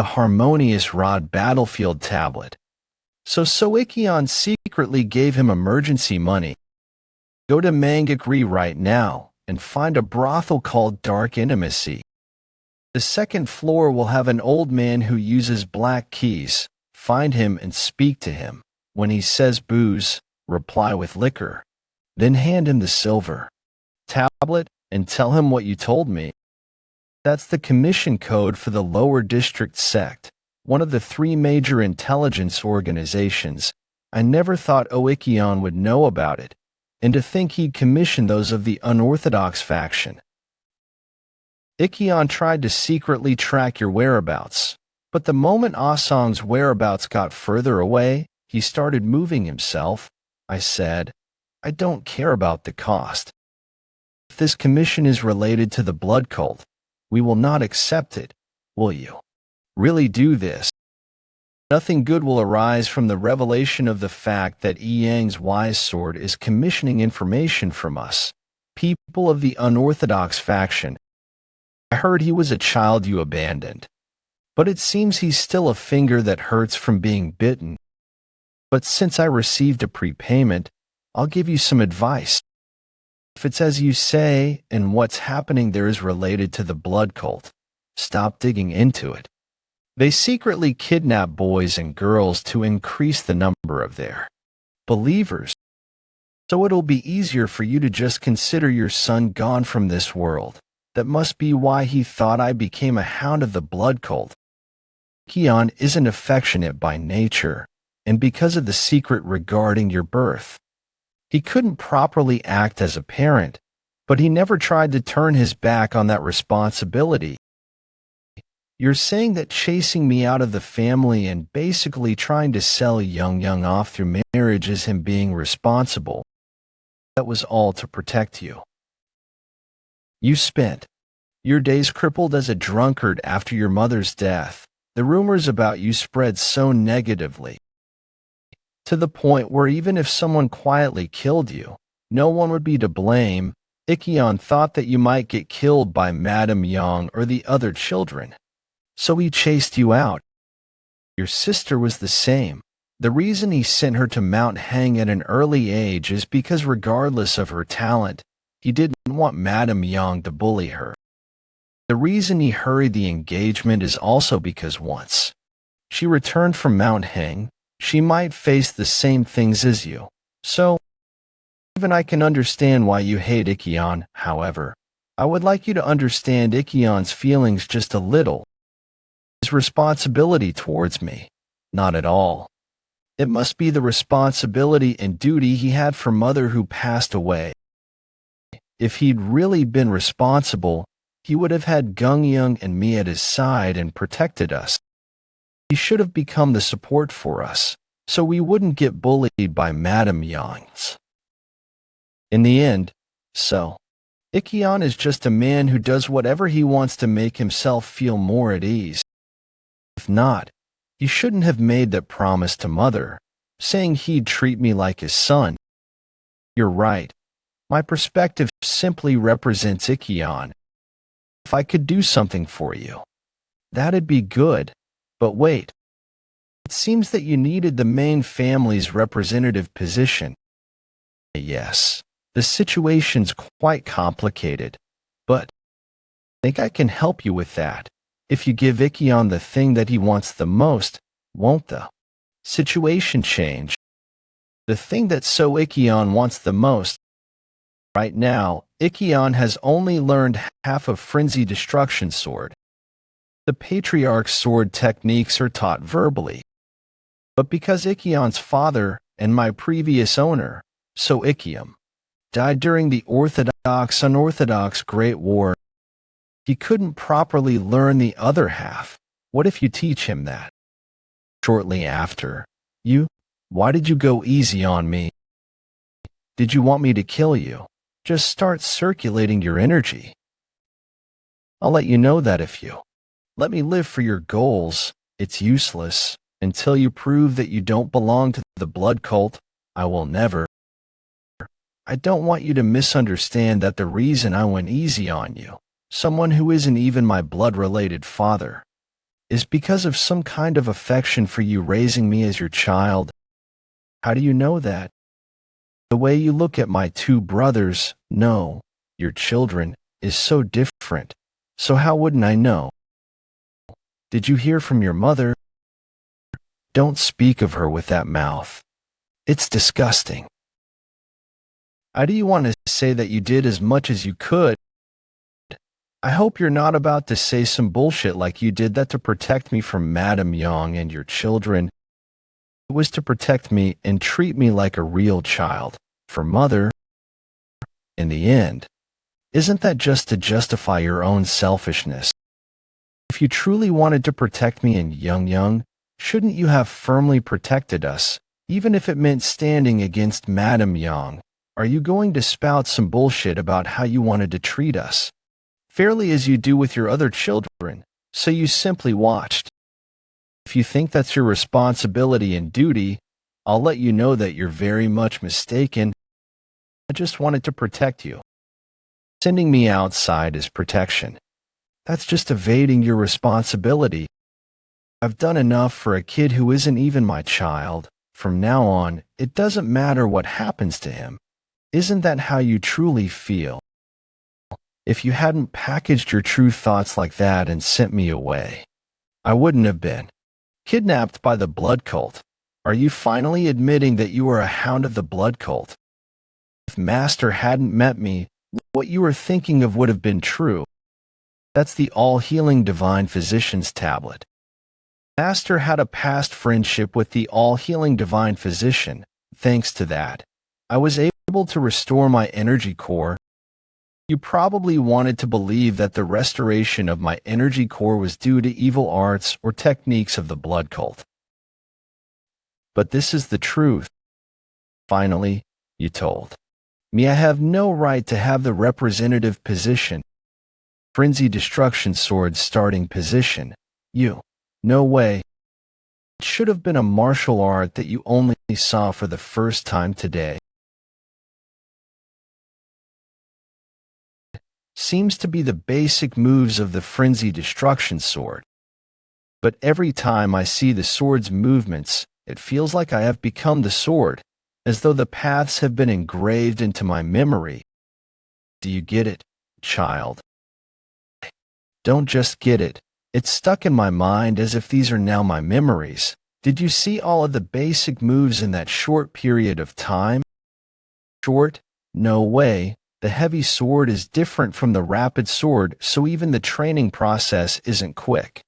A harmonious rod battlefield tablet. So Soikion secretly gave him emergency money. Go to Mangakri right now and find a brothel called Dark Intimacy. The second floor will have an old man who uses black keys. Find him and speak to him. When he says booze, reply with liquor. Then hand him the silver tablet and tell him what you told me. That's the commission code for the lower district sect, one of the 3 major intelligence organizations. I never thought Oikion would know about it, and to think he'd commission those of the unorthodox faction. Ikion tried to secretly track your whereabouts, but the moment Asong's whereabouts got further away, he started moving himself. I said, I don't care about the cost. If this commission is related to the blood cult, we will not accept it. Will you really do this? Nothing good will arise from the revelation of the fact that Yang's wise sword is commissioning information from us, people of the unorthodox faction. I heard he was a child you abandoned, but it seems he's still a finger that hurts from being bitten. But since I received a prepayment, I'll give you some advice. If it's as you say, and what's happening there is related to the blood cult, stop digging into it. They secretly kidnap boys and girls to increase the number of their believers. So it'll be easier for you to just consider your son gone from this world. That must be why he thought I became a hound of the blood cult. Kion isn't affectionate by nature, and because of the secret regarding your birth. He couldn't properly act as a parent, but he never tried to turn his back on that responsibility. You're saying that chasing me out of the family and basically trying to sell Young off through marriage is him being responsible. That was all to protect you. You spent your days crippled as a drunkard after your mother's death. The rumors about you spread so negatively, to the point where even if someone quietly killed you, no one would be to blame. Ikion thought that you might get killed by Madame Yang or the other children. So he chased you out. Your sister was the same. The reason he sent her to Mount Hang at an early age is because regardless of her talent, he didn't want Madame Yang to bully her. The reason he hurried the engagement is also because once she returned from Mount Hang, she might face the same things as you. So, even I can understand why you hate Ikion. However, I would like you to understand Ikion's feelings just a little. His responsibility towards me, not at all. It must be the responsibility and duty he had for mother who passed away. If he'd really been responsible, he would have had Gung-Young and me at his side and protected us. He should have become the support for us, so we wouldn't get bullied by Madame Yang. In the end, Ikion is just a man who does whatever he wants to make himself feel more at ease. If not, he shouldn't have made that promise to mother, saying he'd treat me like his son. You're right. My perspective simply represents Ikion. If I could do something for you, that'd be good. But wait, it seems that you needed the main family's representative position. Yes, the situation's quite complicated, but I think I can help you with that. If you give Ikion the thing that he wants the most, won't the situation change? The thing that Ikion wants the most. Right now, Ikion has only learned half of Frenzy Destruction Sword. The Patriarch's sword techniques are taught verbally. But because Ikion's father and my previous owner, Ikium, died during the Orthodox-Unorthodox Great War, he couldn't properly learn the other half. What if you teach him that? Shortly after, why did you go easy on me? Did you want me to kill you? Just start circulating your energy. I'll let you know that if you let me live for your goals, it's useless. Until you prove that you don't belong to the blood cult, I will never. I don't want you to misunderstand that the reason I went easy on you, someone who isn't even my blood-related father, is because of some kind of affection for you raising me as your child. How do you know that? The way you look at my two brothers, no, your children, is so different. So how wouldn't I know? Did you hear from your mother? Don't speak of her with that mouth. It's disgusting. How do you want to say that you did as much as you could? I hope you're not about to say some bullshit like you did that to protect me from Madame Yang and your children. It was to protect me and treat me like a real child. For mother, in the end, isn't that just to justify your own selfishness? If you truly wanted to protect me and Young, shouldn't you have firmly protected us, even if it meant standing against Madame Yang? Are you going to spout some bullshit about how you wanted to treat us, fairly as you do with your other children, so you simply watched? If you think that's your responsibility and duty, I'll let you know that you're very much mistaken. I just wanted to protect you. Sending me outside is protection. That's just evading your responsibility. I've done enough for a kid who isn't even my child. From now on, it doesn't matter what happens to him. Isn't that how you truly feel? If you hadn't packaged your true thoughts like that and sent me away, I wouldn't have been kidnapped by the blood cult. Are you finally admitting that you are a hound of the blood cult? If Master hadn't met me, what you were thinking of would have been true. That's the all-healing divine physician's tablet. Master had a past friendship with the all-healing divine physician. Thanks to that, I was able to restore my energy core. You probably wanted to believe that the restoration of my energy core was due to evil arts or techniques of the blood cult. But this is the truth. Finally, you told me I have no right to have the representative position. Frenzy Destruction Sword's starting position. No way. It should have been a martial art that you only saw for the first time today. Seems to be the basic moves of the Frenzy Destruction Sword. But every time I see the sword's movements, it feels like I have become the sword, as though the paths have been engraved into my memory. Do you get it, child? Don't just get it. It's stuck in my mind as if these are now my memories. Did you see all of the basic moves in that short period of time? Short? No way. The heavy sword is different from the rapid sword, so even the training process isn't quick.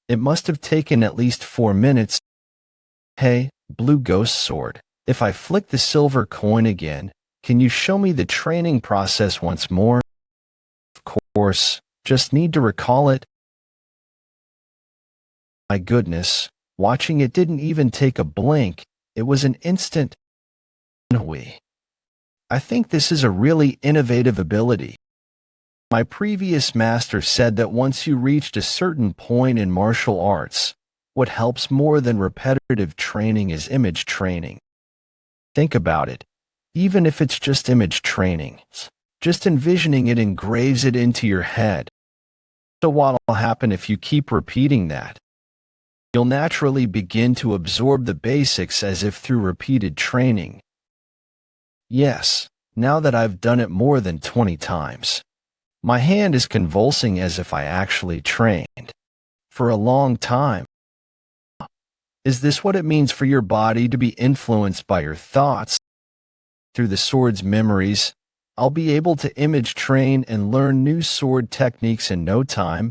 It must have taken at least 4 minutes. Hey, Blue Ghost Sword, if I flick the silver coin again, can you show me the training process once more? Of course, just need to recall it. My goodness, watching it didn't even take a blink. It was an instant. Woon-Hwi. I think this is a really innovative ability. My previous master said that once you reached a certain point in martial arts, what helps more than repetitive training is image training. Think about it. Even if it's just image training, just envisioning it engraves it into your head. So what'll happen if you keep repeating that? You'll naturally begin to absorb the basics as if through repeated training. Yes, now that I've done it more than 20 times, my hand is convulsing as if I actually trained for a long time. Is this what it means for your body to be influenced by your thoughts? Through the sword's memories, I'll be able to image train and learn new sword techniques in no time.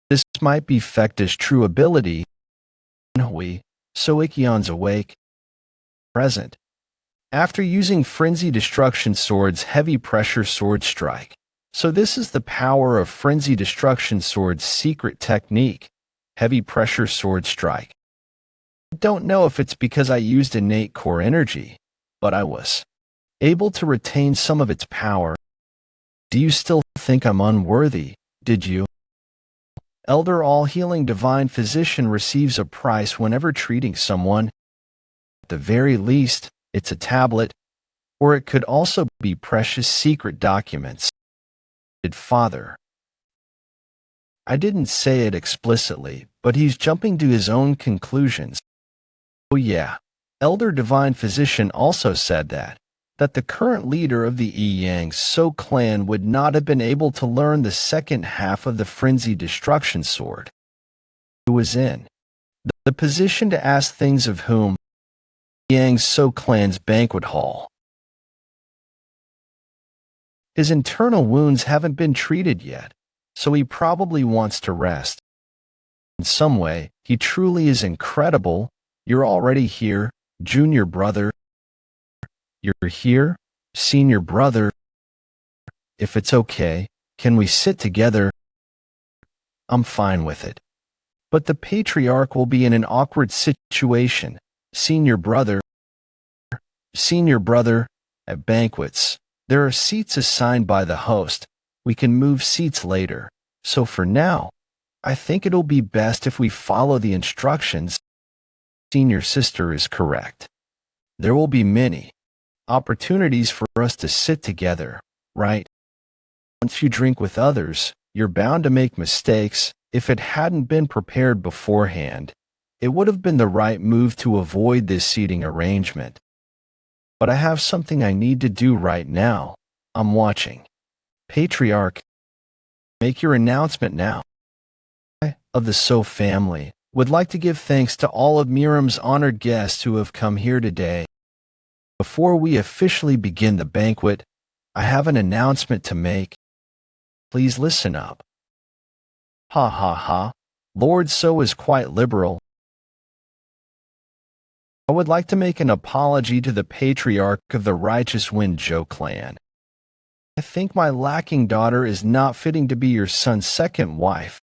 This might be Fecta's true ability. Woon-Hwi, so Ikion's awake. Present. After using Frenzy Destruction Sword's Heavy Pressure Sword Strike. So this is the power of Frenzy Destruction Sword's secret technique, Heavy Pressure Sword Strike. I don't know if it's because I used innate core energy, but I was able to retain some of its power. Do you still think I'm unworthy, did you? Elder all-healing divine physician receives a price whenever treating someone. At the very least, it's a tablet, or it could also be precious secret documents. Father. I didn't say it explicitly, but he's jumping to his own conclusions. Oh yeah, Elder Divine Physician also said that the current leader of the Moyang Soo clan would not have been able to learn the second half of the Frenzy Destruction Sword. Who was in the position to ask things of whom? Moyang Soo clan's banquet hall. His internal wounds haven't been treated yet, so he probably wants to rest. In some way, he truly is incredible. You're already here, junior brother. You're here, senior brother. If it's okay, can we sit together? I'm fine with it. But the patriarch will be in an awkward situation, senior brother. Senior brother, at banquets, there are seats assigned by the host. We can move seats later, so for now, I think it'll be best if we follow the instructions. Senior sister is correct. There will be many opportunities for us to sit together, right? Once you drink with others, you're bound to make mistakes. If it hadn't been prepared beforehand, it would have been the right move to avoid this seating arrangement. But I have something I need to do right now. I'm watching. Patriarch, make your announcement now. I, of the Soo family, would like to give thanks to all of Miriam's honored guests who have come here today. Before we officially begin the banquet, I have an announcement to make. Please listen up. Ha ha ha. Lord Soo is quite liberal. I would like to make an apology to the patriarch of the righteous Woon-Hwi clan. I think my lacking daughter is not fitting to be your son's second wife.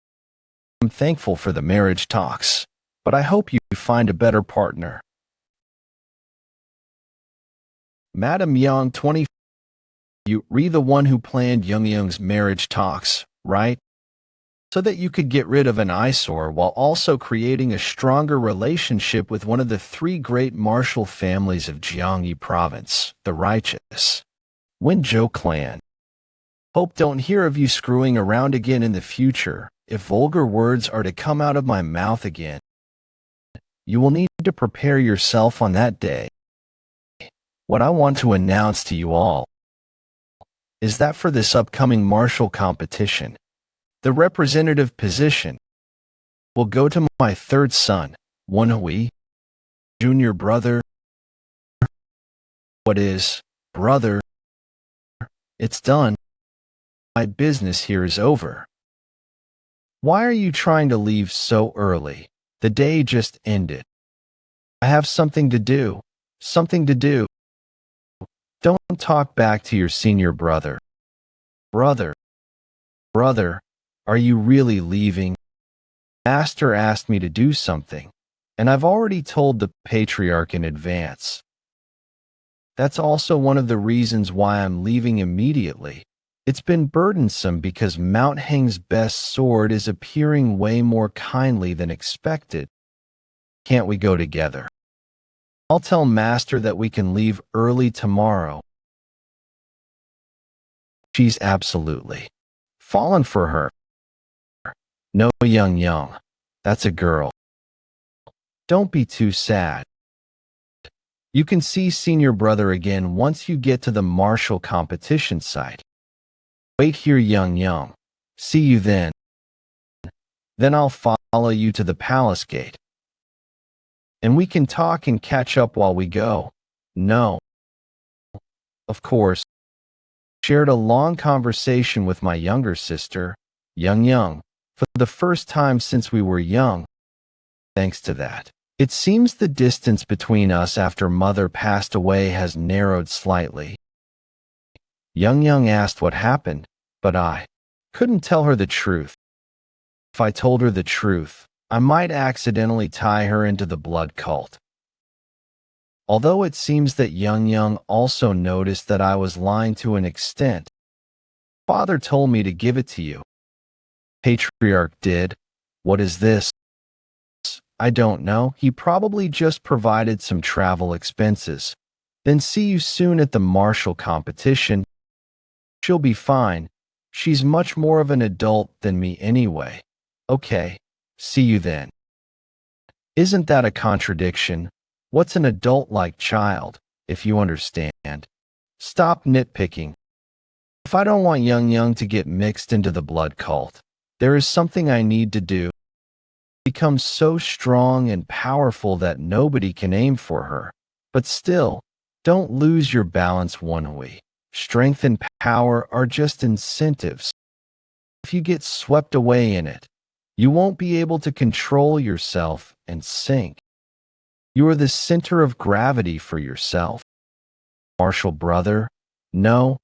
I'm thankful for the marriage talks, but I hope you find a better partner. Madam Young 20. You re the one who planned Young's marriage talks, right? So that you could get rid of an eyesore while also creating a stronger relationship with one of the three great martial families of Gyeonggi Province, the righteous Woon-Hwi clan. Hope don't hear of you screwing around again in the future. If vulgar words are to come out of my mouth again, you will need to prepare yourself on that day. What I want to announce to you all is that for this upcoming martial competition, the representative position will go to my third son, Woon-Hwi, junior brother. What is, brother? It's done. My business here is over. Why are you trying to leave so early? The day just ended. I have something to do. Something to do. Don't talk back to your senior brother. Brother. Are you really leaving? Master asked me to do something, and I've already told the patriarch in advance. That's also one of the reasons why I'm leaving immediately. It's been burdensome because Mount Heng's best sword is appearing way more kindly than expected. Can't we go together? I'll tell Master that we can leave early tomorrow. She's absolutely fallen for her. No, Young, that's a girl. Don't be too sad. You can see senior brother again once you get to the martial competition site. Wait here, Young. See you then. Then I'll follow you to the palace gate. And we can talk and catch up while we go. No. Of course. Shared a long conversation with my younger sister, Young, for the first time since we were young. Thanks to that, it seems the distance between us after mother passed away has narrowed slightly. Young asked what happened, but I couldn't tell her the truth. If I told her the truth, I might accidentally tie her into the blood cult. Although it seems that Young also noticed that I was lying to an extent. Father told me to give it to you. Patriarch did. What is this? I don't know. He probably just provided some travel expenses. Then see you soon at the martial competition. She'll be fine. She's much more of an adult than me anyway. Okay, see you then. Isn't that a contradiction? What's an adult-like child, if you understand? Stop nitpicking. If I don't want Young to get mixed into the blood cult, there is something I need to do. Become so strong and powerful that nobody can aim for her. But still, don't lose your balance, Woon-Hwi. Strength and power are just incentives. If you get swept away in it, you won't be able to control yourself and sink. You are the center of gravity for yourself. Marshal brother? No.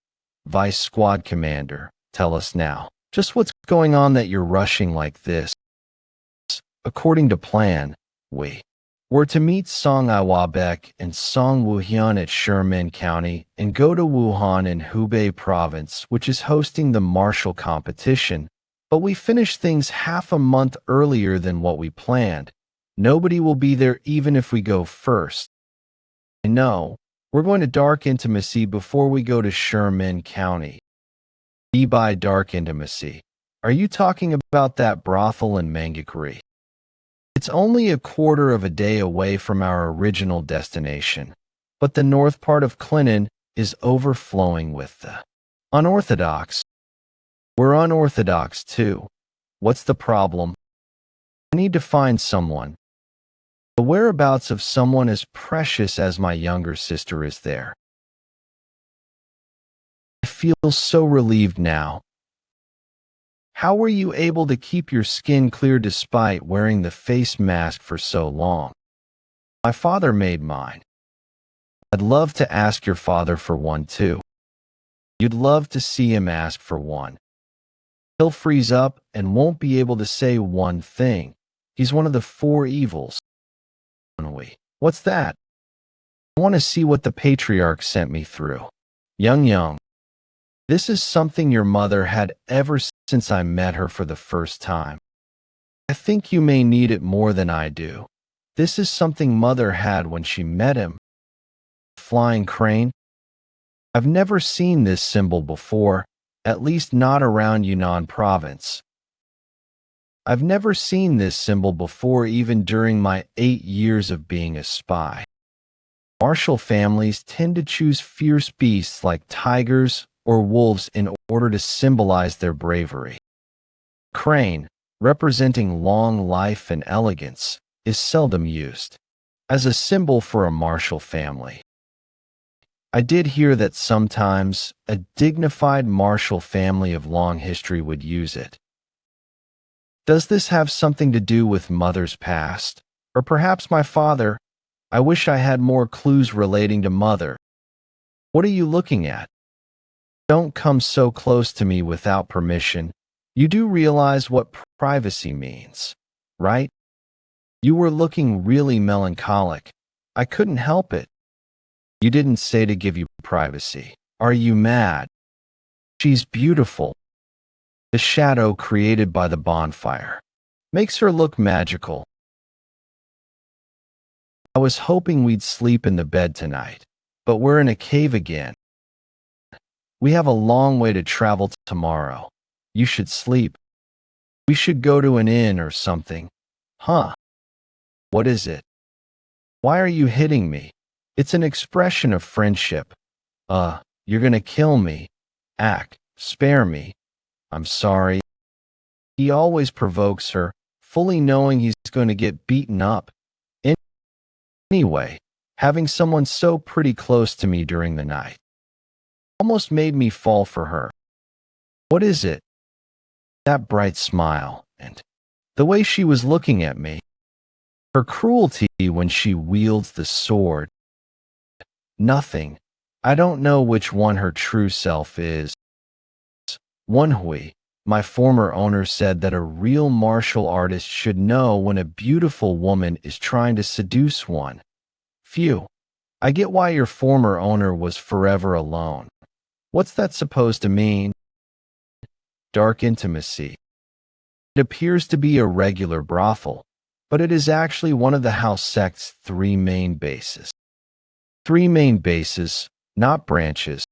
Vice Squad Commander, tell us now. Just what's going on that you're rushing like this? According to plan, we were to meet Song Iwabek and Song Woohyun at Sherman County and go to Wuhan in Hubei Province, which is hosting the martial competition, but we finished things half a month earlier than what we planned. Nobody will be there even if we go first. I know. We're going to Dark Intimacy before we go to Sherman County. By Dark Intimacy, are you talking about that brothel in Mangakuri? It's only a quarter of a day away from our original destination, but the north part of Clinton is overflowing with the unorthodox. We're unorthodox too. What's the problem? I need to find someone. The whereabouts of someone as precious as my younger sister is there. I feel so relieved now. How were you able to keep your skin clear despite wearing the face mask for so long? My father made mine. I'd love to ask your father for one too. You'd love to see him ask for one. He'll freeze up and won't be able to say one thing. He's one of the four evils. What's that? I want to see what the patriarch sent me through. Young. This is something your mother had ever since I met her for the first time. I think you may need it more than I do. This is something Mother had when she met him. Flying crane? I've never seen this symbol before, at least not around Yunnan province. I've never seen this symbol before even during my 8 years of being a spy. Martial families tend to choose fierce beasts like tigers or wolves in order to symbolize their bravery. Crane, representing long life and elegance, is seldom used as a symbol for a martial family. I did hear that sometimes a dignified martial family of long history would use it. Does this have something to do with Mother's past? Or perhaps my father? I wish I had more clues relating to Mother. What are you looking at? Don't come so close to me without permission. You do realize what privacy means, right? You were looking really melancholic. I couldn't help it. You didn't say to give you privacy. Are you mad? She's beautiful. The shadow created by the bonfire makes her look magical. I was hoping we'd sleep in the bed tonight, but we're in a cave again. We have a long way to travel tomorrow. You should sleep. We should go to an inn or something. Huh? What is it? Why are you hitting me? It's an expression of friendship. You're gonna kill me. Spare me. I'm sorry. He always provokes her, fully knowing he's going to get beaten up. Anyway, having someone so pretty close to me during the night almost made me fall for her. What is it? That bright smile, and the way she was looking at me. Her cruelty when she wields the sword. Nothing. I don't know which one her true self is. Woon-Hwi, my former owner, said that a real martial artist should know when a beautiful woman is trying to seduce one. Phew. I get why your former owner was forever alone. What's that supposed to mean? Dark intimacy. It appears to be a regular brothel, but it is actually one of the house sect's three main bases. Three main bases, not branches.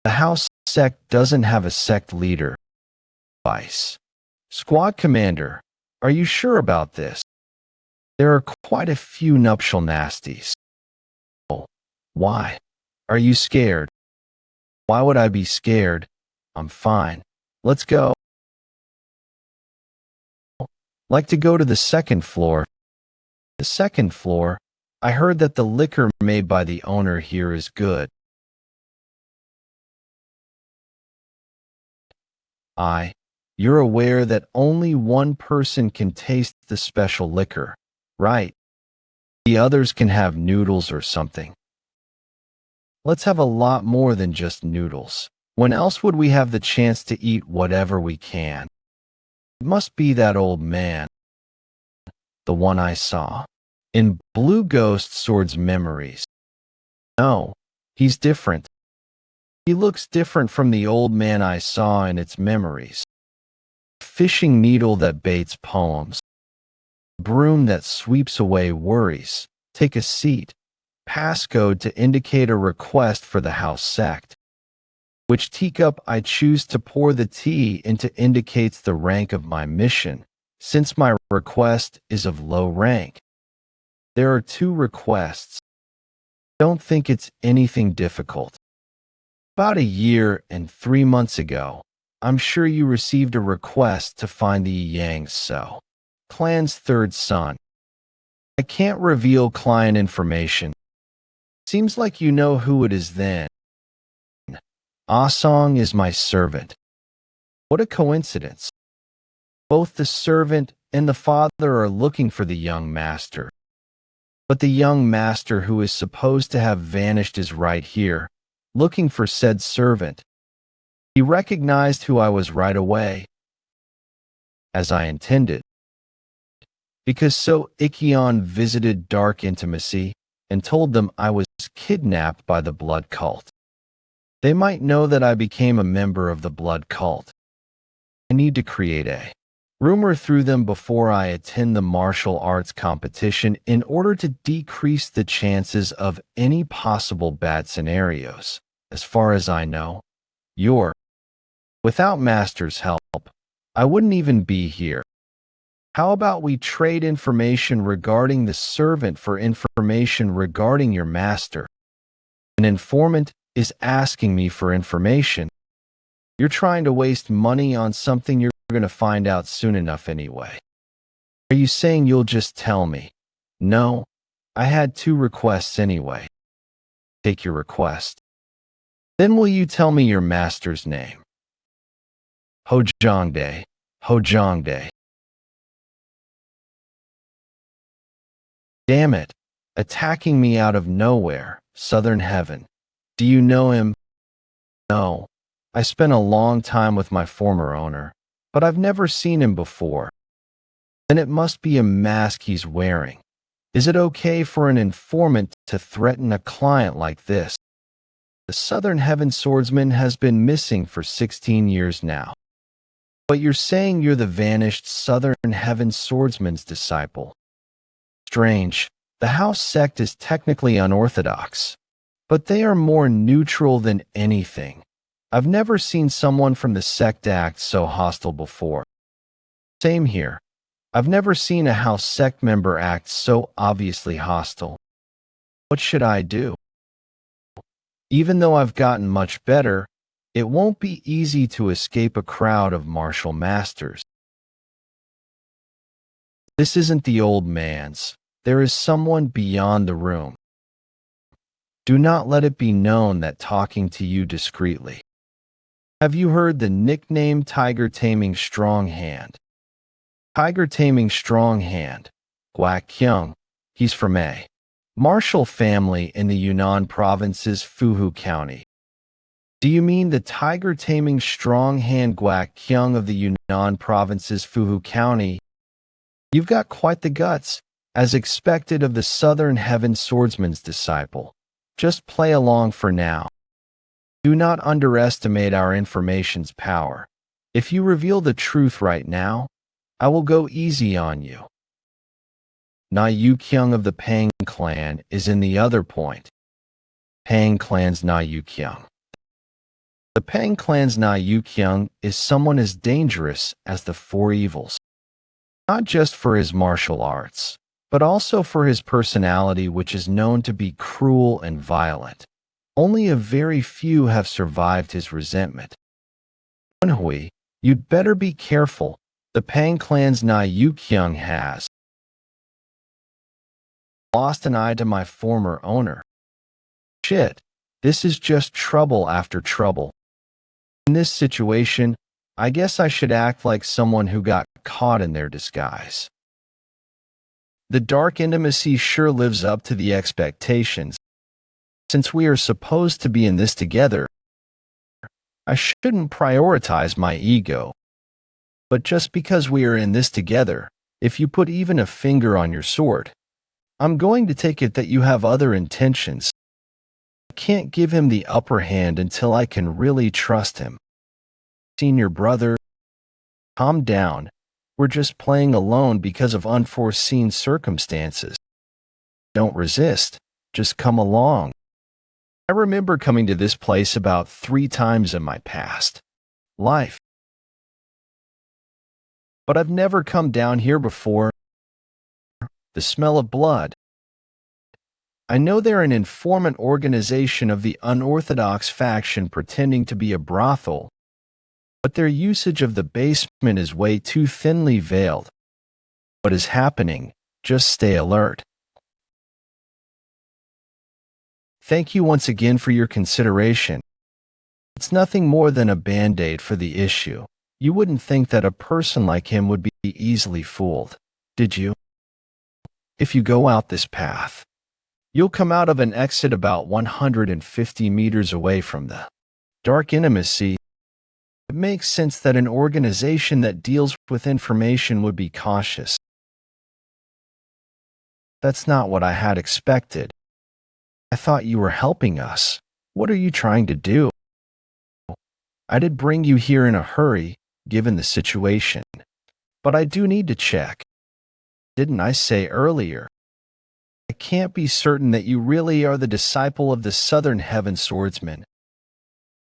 The house sect doesn't have a sect leader. Vice. Squad commander, are you sure about this? There are quite a few nuptial nasties. Oh, why? Are you scared? Why would I be scared? I'm fine. Let's go. Like to go to the second floor. The second floor, I heard that the liquor made by the owner here is good. You're aware that only one person can taste the special liquor, right? The others can have noodles or something. Let's have a lot more than just noodles. When else would we have the chance to eat whatever we can? It must be that old man. The one I saw. In Blue Ghost Sword's memories. No, he's different. He looks different from the old man I saw in its memories. Fishing needle that baits poems. Broom that sweeps away worries. Take a seat. Passcode to indicate a request for the house sect. Which teacup I choose to pour the tea into indicates the rank of my mission, since my request is of low rank. There are 2 requests. Don't think it's anything difficult. About a year and 3 months ago, I'm sure you received a request to find the Moyang Soo clan's 3rd son. I can't reveal client information. Seems like you know who it is then. Asong is my servant. What a coincidence. Both the servant and the father are looking for the young master. But the young master who is supposed to have vanished is right here, looking for said servant. He recognized who I was right away, as I intended. Because So Ikkeon visited Dark Intimacy and told them I was kidnapped by the blood cult. They might know that I became a member of the blood cult. I need to create a rumor through them before I attend the martial arts competition in order to decrease the chances of any possible bad scenarios. As far as I know, without Master's help, I wouldn't even be here. How about we trade information regarding the servant for information regarding your master? An informant is asking me for information. You're trying to waste money on something you're going to find out soon enough anyway. Are you saying you'll just tell me? No, I had 2 requests anyway. Take your request. Then will you tell me your master's name? Hojongdae. Hojongdae. Damn it. Attacking me out of nowhere. Southern Heaven. Do you know him? No. I spent a long time with my former owner, but I've never seen him before. Then it must be a mask he's wearing. Is it okay for an informant to threaten a client like this? The Southern Heaven swordsman has been missing for 16 years now. But you're saying you're the vanished Southern Heaven swordsman's disciple. Strange. The house sect is technically unorthodox, but they are more neutral than anything. I've never seen someone from the sect act so hostile before. Same here. I've never seen a house sect member act so obviously hostile. What should I do? Even though I've gotten much better, it won't be easy to escape a crowd of martial masters. This isn't the old man's. There is someone beyond the room. Do not let it be known that talking to you discreetly. Have you heard the nickname Tiger Taming Strong Hand? Tiger Taming Strong Hand, Guak Kyung. He's from a martial family in the Yunnan province's Fuhu County. Do you mean the Tiger Taming Strong Hand Guak Kyung of the Yunnan province's Fuhu County? You've got quite the guts. as expected of the Southern Heaven Swordsman's disciple. Just play along for now. Do not underestimate our information's power. If you reveal the truth right now, I will go easy on you. Na Yukyung of the Pang clan is in the other point. Pang clan's Na Yukyung. The Pang clan's Na Yukyung is someone as dangerous as the four evils. Not just for his martial arts, but also for his personality, which is known to be cruel and violent. Only a very few have survived his resentment. Woon-Hwi, you'd better be careful. The Pang clan's Na Yukyung has lost an eye to my former owner. Shit, this is just trouble after trouble. In this situation, I guess I should act like someone who got caught in their disguise. The dark intimacy sure lives up to the expectations. Since we are supposed to be in this together, I shouldn't prioritize my ego. But just because we are in this together, if you put even a finger on your sword, I'm going to take it that you have other intentions. I can't give him the upper hand until I can really trust him. Senior brother, calm down. We're just playing alone because of unforeseen circumstances. Don't resist. Just come along. I remember coming to this place about 3 times in my past life. But I've never come down here before. The smell of blood. I know they're an informant organization of the unorthodox faction pretending to be a brothel, but their usage of the basement is way too thinly veiled. What is happening? Just stay alert. Thank you once again for your consideration. It's nothing more than a band-aid for the issue. You wouldn't think that a person like him would be easily fooled, did you? If you go out this path, you'll come out of an exit about 150 meters away from the dark intimacy. It makes sense that an organization that deals with information would be cautious. That's not what I had expected. I thought you were helping us. What are you trying to do? I did bring you here in a hurry, given the situation. But I do need to check. Didn't I say earlier? I can't be certain that you really are the disciple of the Southern Heaven Swordsman.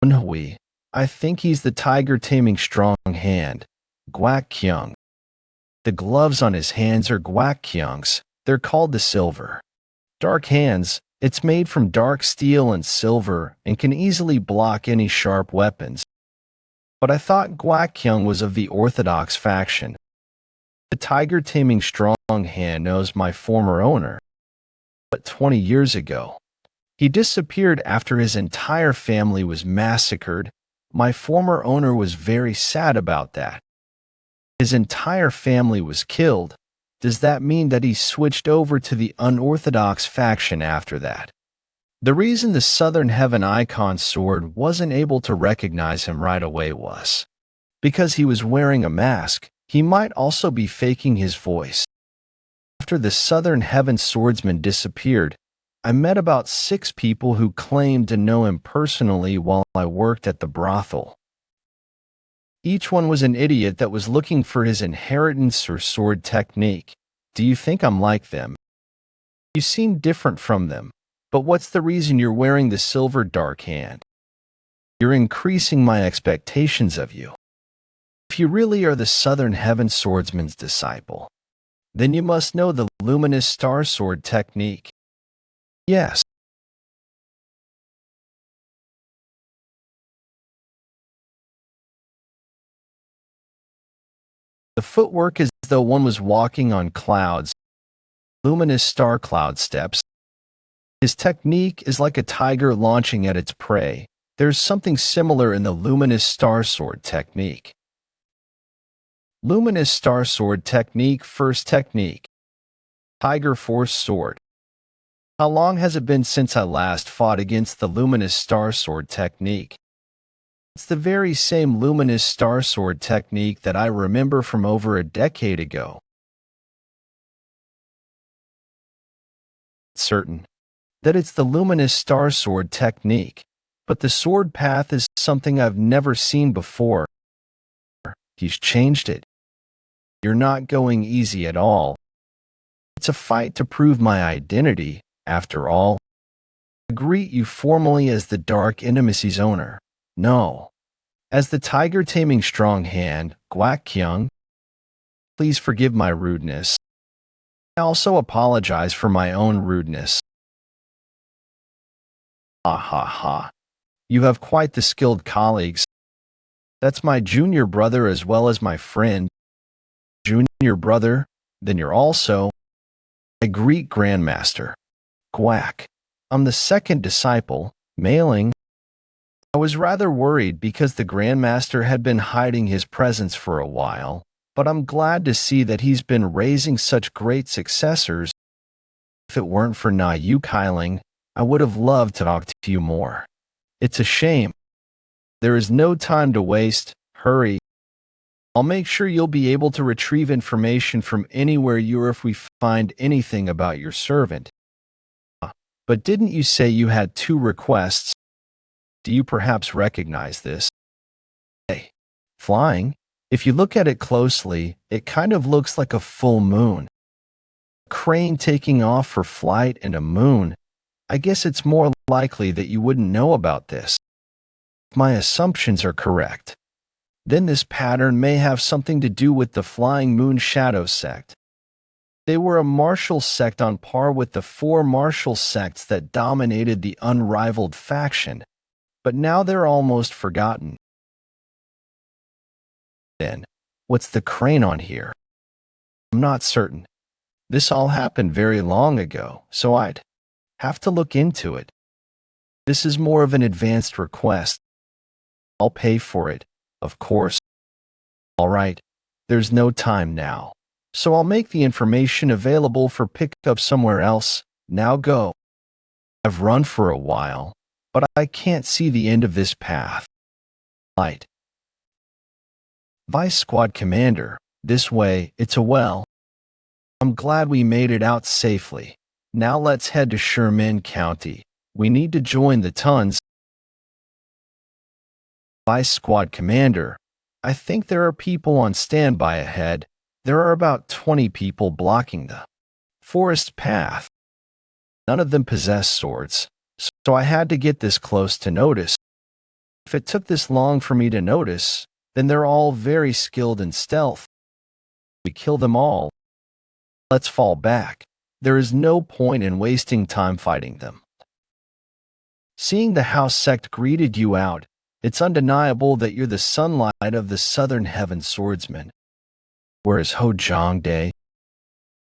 Woon-Hwi, I think he's the tiger taming strong hand, Gwak-kyung. The gloves on his hands are Gwak-kyung's. They're called the silver. Dark hands, it's made from dark steel and silver and can easily block any sharp weapons. But I thought Gwak-kyung was of the orthodox faction. The tiger taming strong hand knows my former owner. But 20 years ago, he disappeared after his entire family was massacred. My former owner was very sad about that. His entire family was killed. Does that mean that he switched over to the unorthodox faction after that? The reason the Southern Heaven Icon sword wasn't able to recognize him right away was because he was wearing a mask. He might also be faking his voice. After the Southern Heaven Swordsman disappeared, I met about 6 people who claimed to know him personally while I worked at the brothel. Each one was an idiot that was looking for his inheritance or sword technique. Do you think I'm like them? You seem different from them, but what's the reason you're wearing the silver dark hand? You're increasing my expectations of you. If you really are the Southern Heaven Swordsman's disciple, then you must know the luminous star sword technique. Yes. The footwork is as though one was walking on clouds, luminous star cloud steps. His technique is like a tiger launching at its prey. There's something similar in the luminous star sword technique. Luminous star sword technique. First technique. Tiger force sword. How long has it been since I last fought against the luminous star sword technique? It's the very same luminous star sword technique that I remember from over a decade ago. certain that it's the luminous star sword technique, but the sword path is something I've never seen before. He's changed it. You're not going easy at all. It's a fight to prove my identity, after all. I greet you formally as the Dark Intimacy's owner. No. As the tiger taming strong hand, Guak Kyung. Please forgive my rudeness. I also apologize for my own rudeness. Ha ha ha. You have quite the skilled colleagues. That's my junior brother as well as my friend. Junior brother, then you're also. I greet Grandmaster. Guak. I'm the second disciple, Mailing. I was rather worried because the Grandmaster had been hiding his presence for a while, but I'm glad to see that he's been raising such great successors. If it weren't for Na Yu Kailing, I would have loved to talk to you more. It's a shame. There is no time to waste. Hurry. I'll make sure you'll be able to retrieve information from anywhere you are if we find anything about your servant. But didn't you say you had 2 requests? Do you perhaps recognize this? Hey, flying? If you look at it closely, it kind of looks like a full moon. A crane taking off for flight and a moon. I guess it's more likely that you wouldn't know about this. If my assumptions are correct, then this pattern may have something to do with the Flying Moon Shadow sect. They were a martial sect on par with the 4 martial sects that dominated the unrivaled faction, but now they're almost forgotten. Then, what's the crane on here? I'm not certain. This all happened very long ago, so I'd have to look into it. This is more of an advanced request. I'll pay for it, of course. All right, there's no time now, so I'll make the information available for pickup somewhere else. Now go. I've run for a while, but I can't see the end of this path. Light. Vice Squad Commander, this way, it's a well. I'm glad we made it out safely. Now let's head to Sherman County. We need to join the Tons. Vice Squad Commander, I think there are people on standby ahead. There are about 20 people blocking the forest path. None of them possess swords, so I had to get this close to notice. If it took this long for me to notice, then they're all very skilled in stealth. We kill them all. Let's fall back. There is no point in wasting time fighting them. Seeing the house sect greeted you out, it's undeniable that you're the sunlight of the Southern Heaven swordsman. Where is Ho Jong Dae?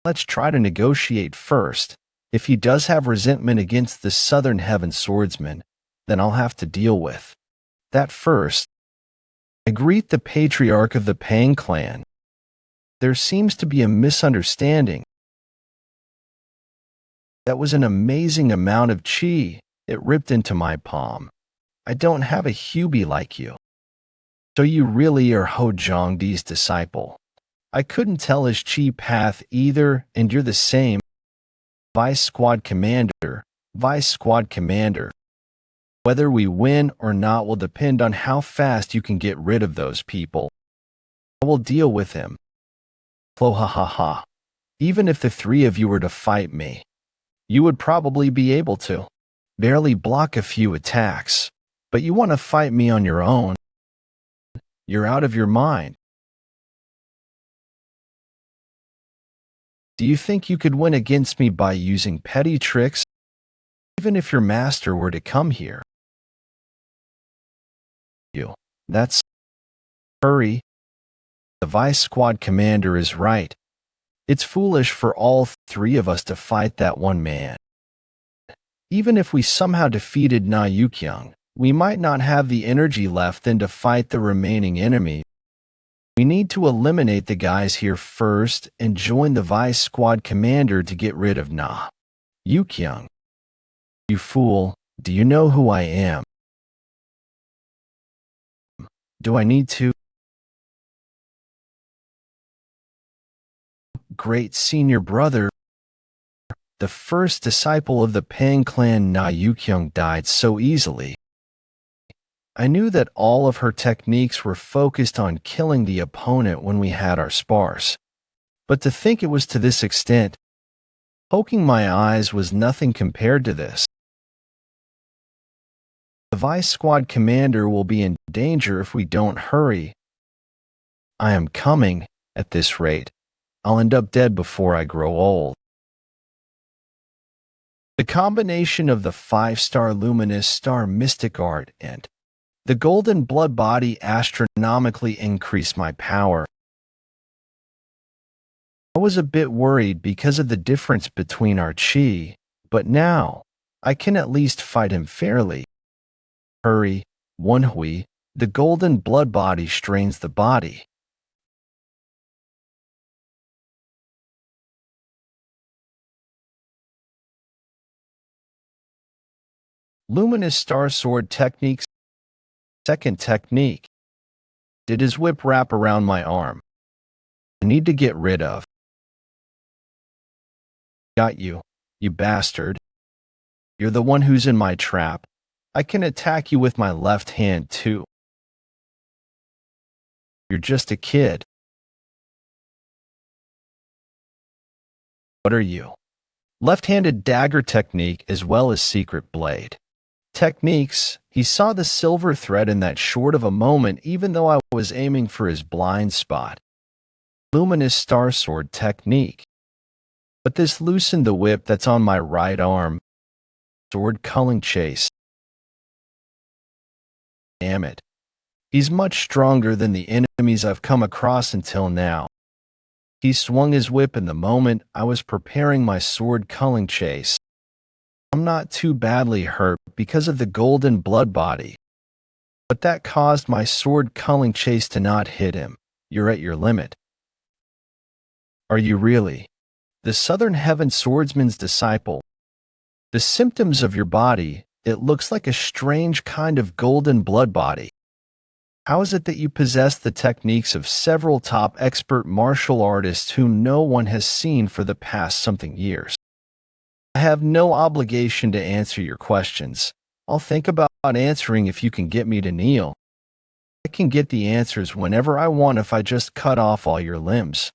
Let's try to negotiate first. If he does have resentment against the Southern Heaven swordsman, then I'll have to deal with that first. I greet the patriarch of the Pang clan. There seems to be a misunderstanding. That was an amazing amount of chi. It ripped into my palm. I don't have a Hubie like you. So you really are Ho Jong-dee's disciple. I couldn't tell his chi path either, and you're the same. Vice Squad Commander, Vice Squad Commander. Whether we win or not will depend on how fast you can get rid of those people. I will deal with him. Flo ha ha ha. Even if the 3 of you were to fight me, you would probably be able to barely block a few attacks, but you want to fight me on your own. You're out of your mind. Do you think you could win against me by using petty tricks, even if your master were to come here? That's hurry. The Vice Squad Commander is right. It's foolish for all 3 of us to fight that one man. Even if we somehow defeated Na Yukyung, we might not have the energy left then to fight the remaining enemy. We need to eliminate the guys here first and join the Vice Squad Commander to get rid of Na Yukyung. You fool, do you know who I am? Do I need to? Great senior brother. the first disciple of the Pang clan Na Yukyung died so easily. I knew that all of her techniques were focused on killing the opponent when we had our spars. But to think it was to this extent, poking my eyes was nothing compared to this. The Vice Squad commander will be in danger if we don't hurry. I am coming. At this rate, I'll end up dead before I grow old. The combination of the 5-star luminous star mystic art and the golden blood body astronomically increased my power. I was a bit worried because of the difference between our chi, but now I can at least fight him fairly. Hurry, Woon-Hwi, the golden blood body strains the body. Luminous Star Sword Techniques. Second technique. Did his whip wrap around my arm? I need to get rid of. Got you, you bastard. You're the one who's in my trap. I can attack you with my left hand too. You're just a kid. What are you? Left-handed dagger technique as well as secret blade. Techniques. He saw the silver thread in that short of a moment even though I was aiming for his blind spot. Luminous Star Sword technique. But this loosened the whip that's on my right arm. Sword culling chase. Damn it. He's much stronger than the enemies I've come across until now. He swung his whip in the moment I was preparing my sword culling chase. I'm not too badly hurt because of the golden blood body, but that caused my sword culling chase to not hit him. You're at your limit. Are you really? The Southern Heaven Swordsman's disciple. The symptoms of your body, it looks like a strange kind of golden blood body. How is it that you possess the techniques of several top expert martial artists whom no one has seen for the past something years? I have no obligation to answer your questions. I'll think about answering if you can get me to kneel. I can get the answers whenever I want if I just cut off all your limbs.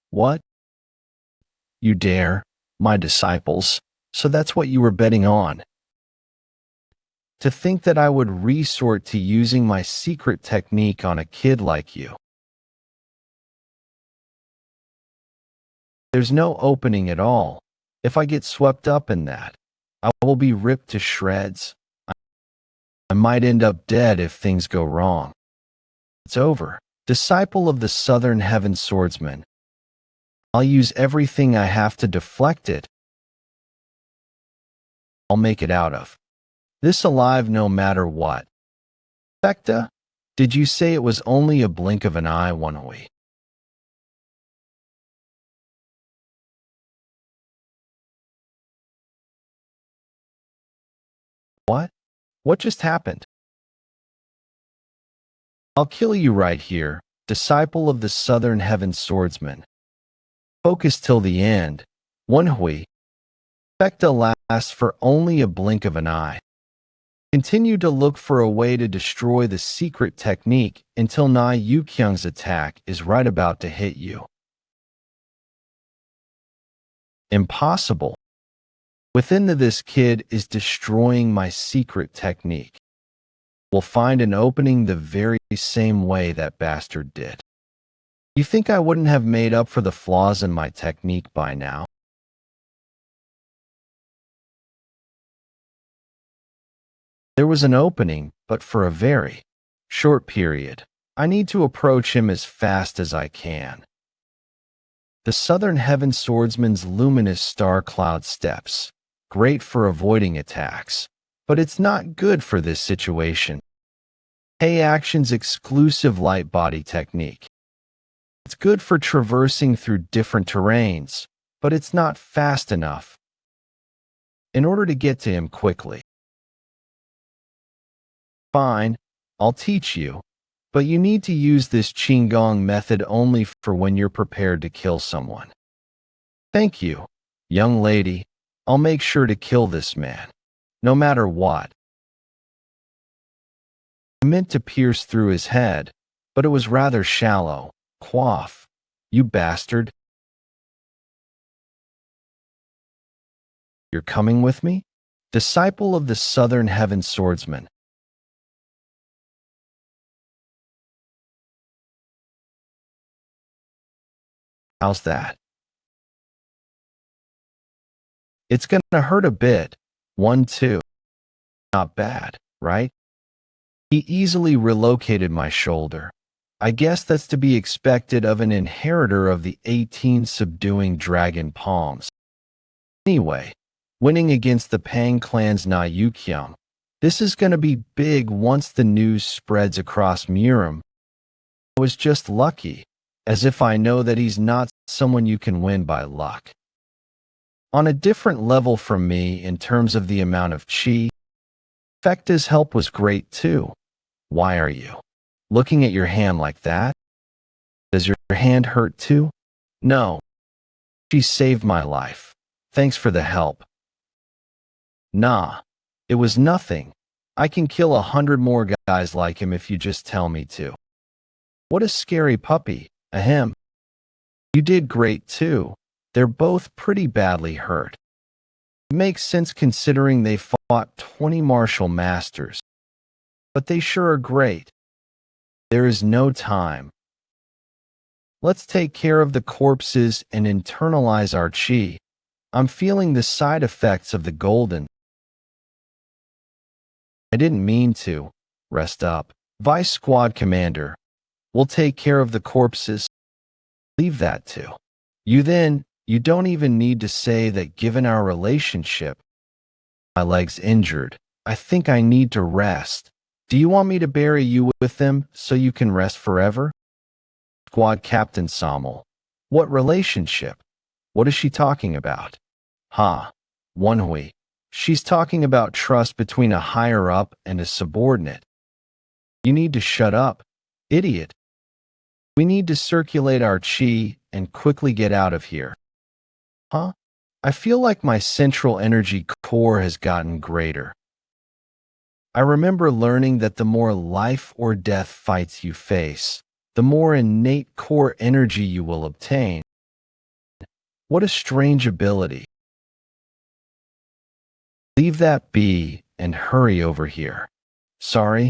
What? You dare, my disciples, so that's what you were betting on. To think that I would resort to using my secret technique on a kid like you. There's no opening at all. If I get swept up in that, I will be ripped to shreds. I might end up dead if things go wrong. It's over. Disciple of the Southern Heaven Swordsman. I'll use everything I have to deflect it. I'll make it out of this alive no matter what. Fekta, did you say it was only a blink of an eye, Woon-Hwi? What? What just happened? I'll kill you right here, disciple of the Southern Heaven Swordsman. Focus till the end, Woon-Hwi. Fekta lasts for only a blink of an eye. Continue to look for a way to destroy the secret technique until Na Yukyung's attack is right about to hit you. Impossible. Within this kid is destroying my secret technique. We'll find an opening the very same way that bastard did. You think I wouldn't have made up for the flaws in my technique by now? There was an opening, but for a very short period. I need to approach him as fast as I can. The Southern Heaven Swordsman's luminous star cloud steps. Great for avoiding attacks, but it's not good for this situation. Hey Action's exclusive light body technique. It's good for traversing through different terrains, but it's not fast enough. In order to get to him quickly. Fine, I'll teach you, but you need to use this Qigong method only for when you're prepared to kill someone. Thank you. Young lady, I'll make sure to kill this man, no matter what. I meant to pierce through his head, but it was rather shallow. Quaff. You bastard. You're coming with me? Disciple of the Southern Heaven Swordsman. How's that? It's gonna hurt a bit. 1, 2. Not bad, right? He easily relocated my shoulder. I guess that's to be expected of an inheritor of the 18 subduing dragon palms. Anyway, winning against the Pang clan's Na Yukyum. This is gonna be big once the news spreads across Murim. I was just lucky, as if I know that he's not someone you can win by luck. On a different level from me in terms of the amount of chi, Fecta's help was great too. Why are you looking at your hand like that? Does your hand hurt too? No. She saved my life. Thanks for the help. Nah, it was nothing. I can kill 100 more guys like him if you just tell me to. What a scary puppy, ahem. You did great too. They're both pretty badly hurt. It makes sense considering they fought 20 martial masters. But they sure are great. There is no time. Let's take care of the corpses and internalize our chi. I'm feeling the side effects of the golden. I didn't mean to. Rest up. Vice Squad Commander. We'll take care of the corpses. Leave that to you then. You don't even need to say that given our relationship. My leg's injured. I think I need to rest. Do you want me to bury you with them so you can rest forever? Squad Captain Sommel. What relationship? What is she talking about? Woon-Hwi. She's talking about trust between a higher-up and a subordinate. You need to shut up, idiot. We need to circulate our chi and quickly get out of here. I feel like my central energy core has gotten greater. I remember learning that the more life or death fights you face, the more innate core energy you will obtain. What a strange ability. Leave that be and hurry over here. Sorry.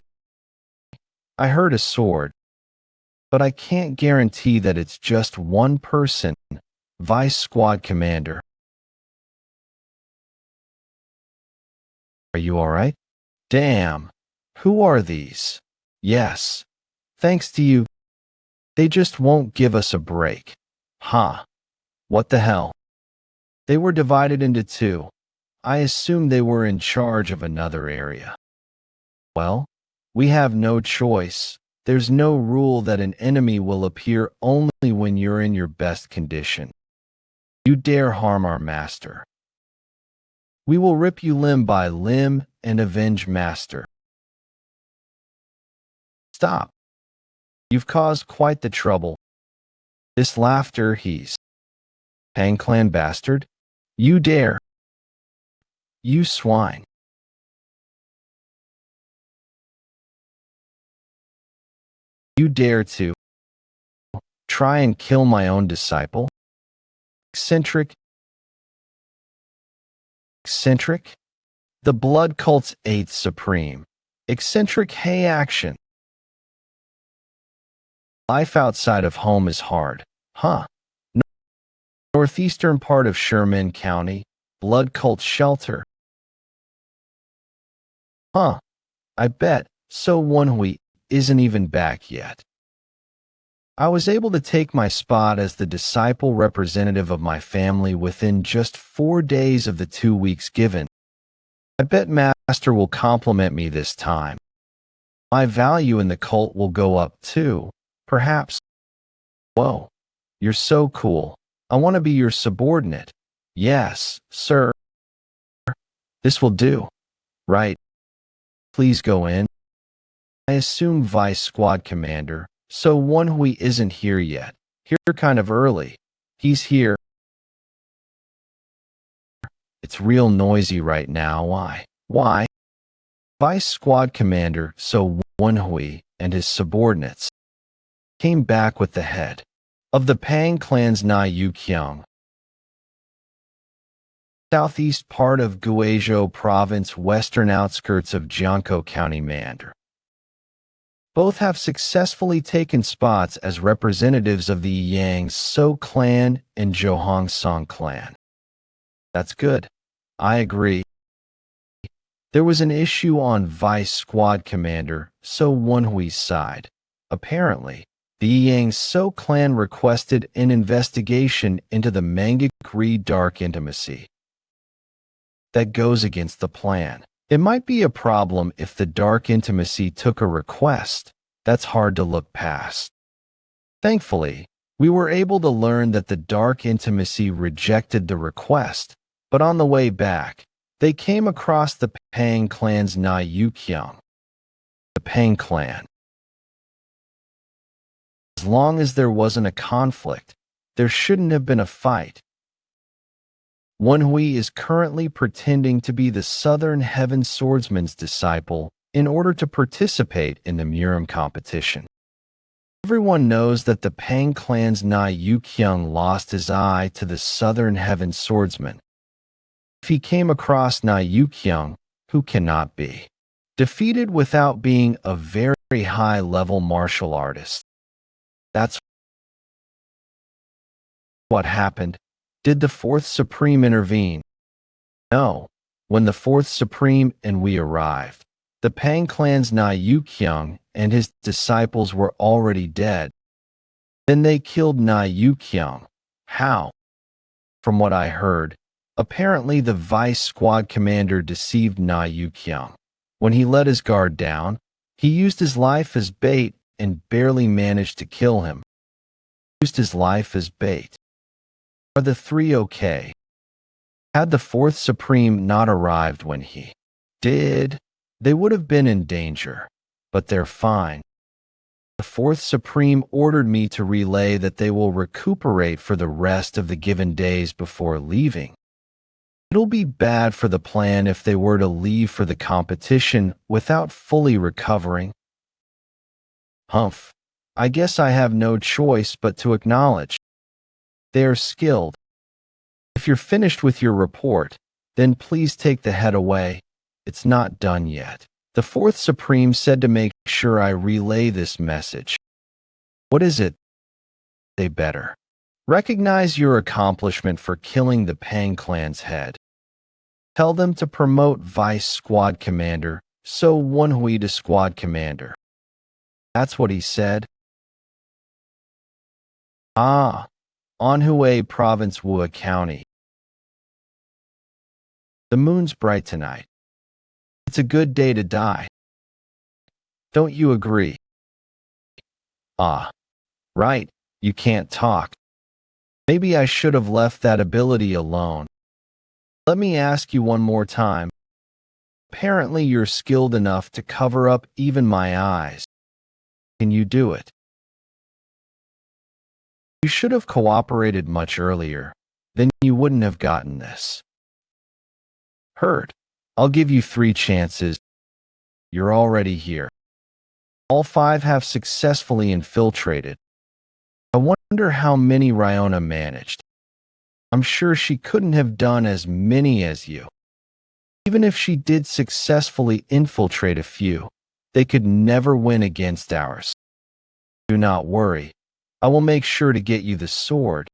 I heard a sword, but I can't guarantee that it's just one person. Vice Squad Commander. Are you alright? Damn. Who are these? Yes. Thanks to you. They just won't give us a break. What the hell? They were divided into two. I assume they were in charge of another area. Well, we have no choice. There's no rule that an enemy will appear only when you're in your best condition. You dare harm our master. We will rip you limb by limb and avenge master. Stop. You've caused quite the trouble. This laughter, he's Pang Clan bastard. You dare. You swine. You dare to try and kill my own disciple? Eccentric. Eccentric? The blood cult's 8th supreme. Eccentric hey action. Life outside of home is hard, Northeastern part of Sherman County, blood cult shelter. I bet, so Woon-Hwi isn't even back yet. I was able to take my spot as the disciple representative of my family within just 4 days of the 2 weeks given. I bet Master will compliment me this time. My value in the cult will go up too, perhaps. Whoa, you're so cool. I want to be your subordinate. Yes, sir. This will do. Right. Please go in. I assume Vice Squad Commander, so Woon-Hwi isn't here yet. Here kind of early. He's here. It's real noisy right now. Why? Vice Squad Commander So Woon-Hwi and his subordinates came back with the head of the Pang clan's Na Yu Kyung, southeast part of Guizhou Province, western outskirts of Jiangkou County, Mandarin. Both have successfully taken spots as representatives of the Yang So clan and Johong Song clan. That's good. I agree. There was an issue on Vice Squad Commander So Woon-Hwi's side. Apparently, the Yang So clan requested an investigation into the Mangak-Ri dark intimacy. That goes against the plan. It might be a problem if the dark intimacy took a request. That's hard to look past. Thankfully, we were able to learn that the dark intimacy rejected the request, but on the way back, they came across the Pang clan's Na Yu Kyung. The Pang clan. As long as there wasn't a conflict, there shouldn't have been a fight. Woon-Hwi is currently pretending to be the Southern Heaven Swordsman's disciple in order to participate in the Murim competition. Everyone knows that the Pang clan's Na Yu Kyung lost his eye to the Southern Heaven Swordsman. If he came across Na Yu Kyung, who cannot be defeated without being a very high-level martial artist. That's what happened. Did the Fourth Supreme intervene? No. When the Fourth Supreme and we arrived, the Pang clan's Na Yu Kyung and his disciples were already dead. Then they killed Na Yu Kyung. How? From what I heard, apparently the Vice Squad Commander deceived Na Yu Kyung. When he let his guard down, he used his life as bait and barely managed to kill him. Used his life as bait. Are the three okay? Had the Fourth Supreme not arrived when he did, they would have been in danger, but they're fine. The Fourth Supreme ordered me to relay that they will recuperate for the rest of the given days before leaving. It'll be bad for the plan if they were to leave for the competition without fully recovering. Humph. I guess I have no choice but to acknowledge. They are skilled. If you're finished with your report, then please take the head away. It's not done yet. The Fourth Supreme said to make sure I relay this message. What is it? They better recognize your accomplishment for killing the Pang clan's head. Tell them to promote Vice Squad Commander So Woon-Hwi to Squad Commander. That's what he said. Woon-Hwi Province, Wu County. The moon's bright tonight. It's a good day to die. Don't you agree? Right, you can't talk. Maybe I should have left that ability alone. Let me ask you one more time. Apparently you're skilled enough to cover up even my eyes. Can you do it? You should have cooperated much earlier. Then you wouldn't have gotten this. Heard. I'll give you 3 chances. You're already here. All 5 have successfully infiltrated. I wonder how many Ryona managed. I'm sure she couldn't have done as many as you. Even if she did successfully infiltrate a few, they could never win against ours. Do not worry. I will make sure to get you the sword.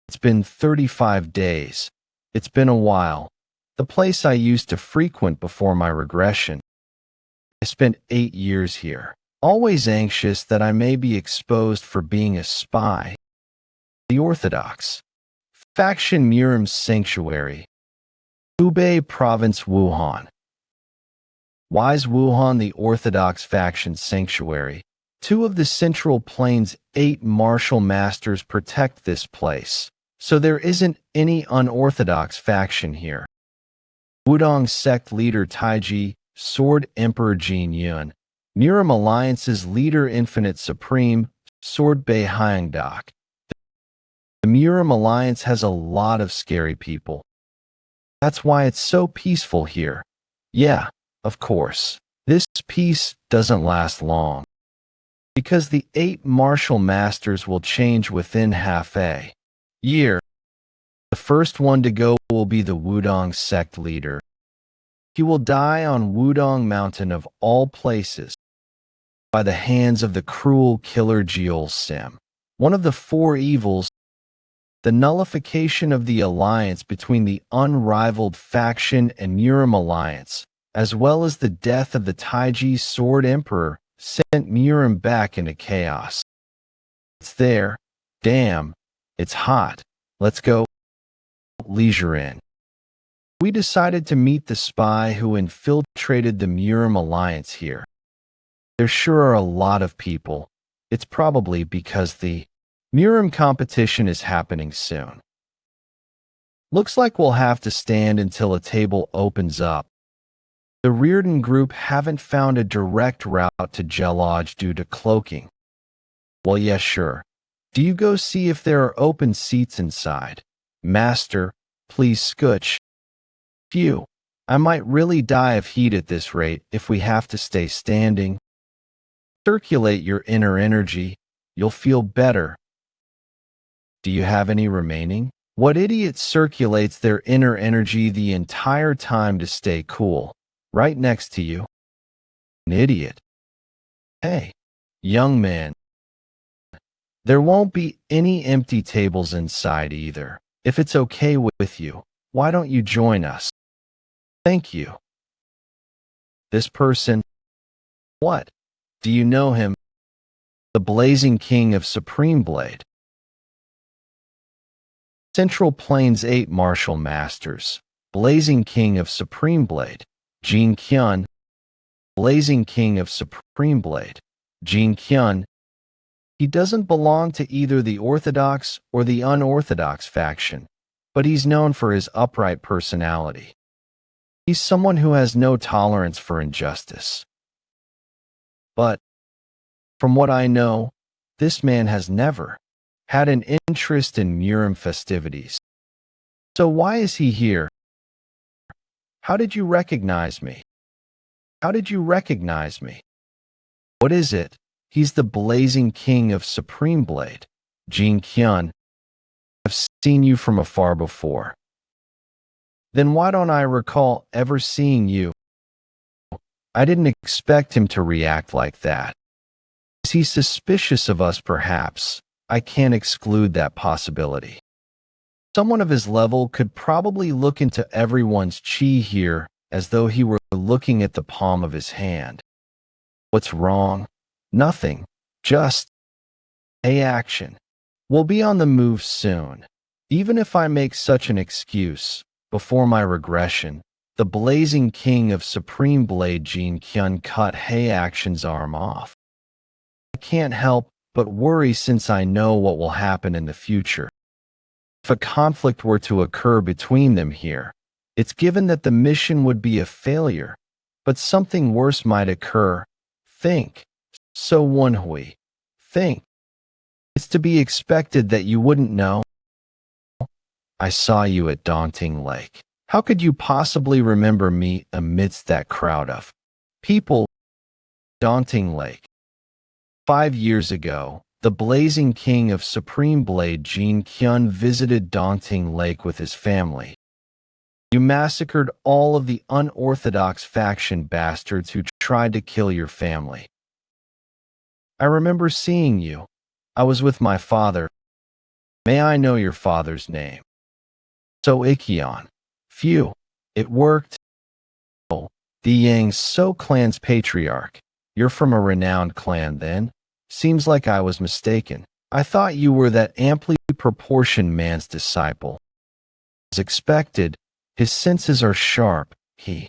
It's been 35 days. It's been a while. The place I used to frequent before my regression. I spent 8 years here, always anxious that I may be exposed for being a spy. The Orthodox faction Murim's Sanctuary. Hubei Province, Wuhan. Wise Wuhan, the Orthodox faction sanctuary. 2 of the Central Plains' 8 martial masters protect this place, so there isn't any unorthodox faction here. Wudong sect leader Taiji, Sword Emperor Jin Yun, Murim Alliance's leader Infinite Supreme, Sword Bei Hyangdok. The Murim Alliance has a lot of scary people. That's why it's so peaceful here. Yeah, of course. This peace doesn't last long, because the 8 martial masters will change within half a year. The first one to go will be the Wudong sect leader. He will die on Wudong Mountain of all places, by the hands of the cruel killer Duel Sim. One of the 4 evils, the nullification of the alliance between the unrivaled faction and Murim Alliance, as well as the death of the Taiji Sword Emperor, sent Murim back into chaos. It's there. Damn, it's hot. Let's go. Leisure in. We decided to meet the spy who infiltrated the Murim Alliance here. There sure are a lot of people. It's probably because the Murim competition is happening soon. Looks like we'll have to stand until a table opens up. The Reardon group haven't found a direct route to Gelodge due to cloaking. Well, yeah, sure. Do you go see if there are open seats inside? Master, please scooch. Phew, I might really die of heat at this rate if we have to stay standing. Circulate your inner energy. You'll feel better. Do you have any remaining? What idiot circulates their inner energy the entire time to stay cool? Right next to you. An idiot. Hey, young man. There won't be any empty tables inside either. If it's okay with you, why don't you join us? Thank you. This person. What? Do you know him? The Blazing King of Supreme Blade. Central Plains 8 Martial Masters. Blazing King of Supreme Blade. Jin Kyun. Blazing King of Supreme Blade. Jin Kyun. He doesn't belong to either the Orthodox or the Unorthodox faction, but he's known for his upright personality. He's someone who has no tolerance for injustice. But, from what I know, this man has never had an interest in Murim festivities. So why is he here? How did you recognize me? How did you recognize me? What is it? He's the Blazing King of Supreme Blade, Jin Kyun. I've seen you from afar before. Then why don't I recall ever seeing you? I didn't expect him to react like that. Is he suspicious of us, perhaps? I can't exclude that possibility. Someone of his level could probably look into everyone's chi here as though he were looking at the palm of his hand. What's wrong? Nothing. Just a action. We'll be on the move soon. Even if I make such an excuse, before my regression, the Blazing King of Supreme Blade Jin Kyun cut Hei Action's arm off. I can't help but worry since I know what will happen in the future. If a conflict were to occur between them here, it's given that the mission would be a failure, but something worse might occur. Think. So Woon-Hwi. Think. It's to be expected that you wouldn't know. I saw you at Daunting Lake. How could you possibly remember me amidst that crowd of people? Daunting Lake. 5 years ago, the Blazing King of Supreme Blade Jin Kyun visited Daunting Lake with his family. You massacred all of the unorthodox faction bastards who tried to kill your family. I remember seeing you. I was with my father. May I know your father's name? So Ikkion. Phew, it worked. Oh, the Yang So clan's patriarch. You're from a renowned clan then? Seems like I was mistaken. I thought you were that amply proportioned man's disciple. As expected, his senses are sharp. He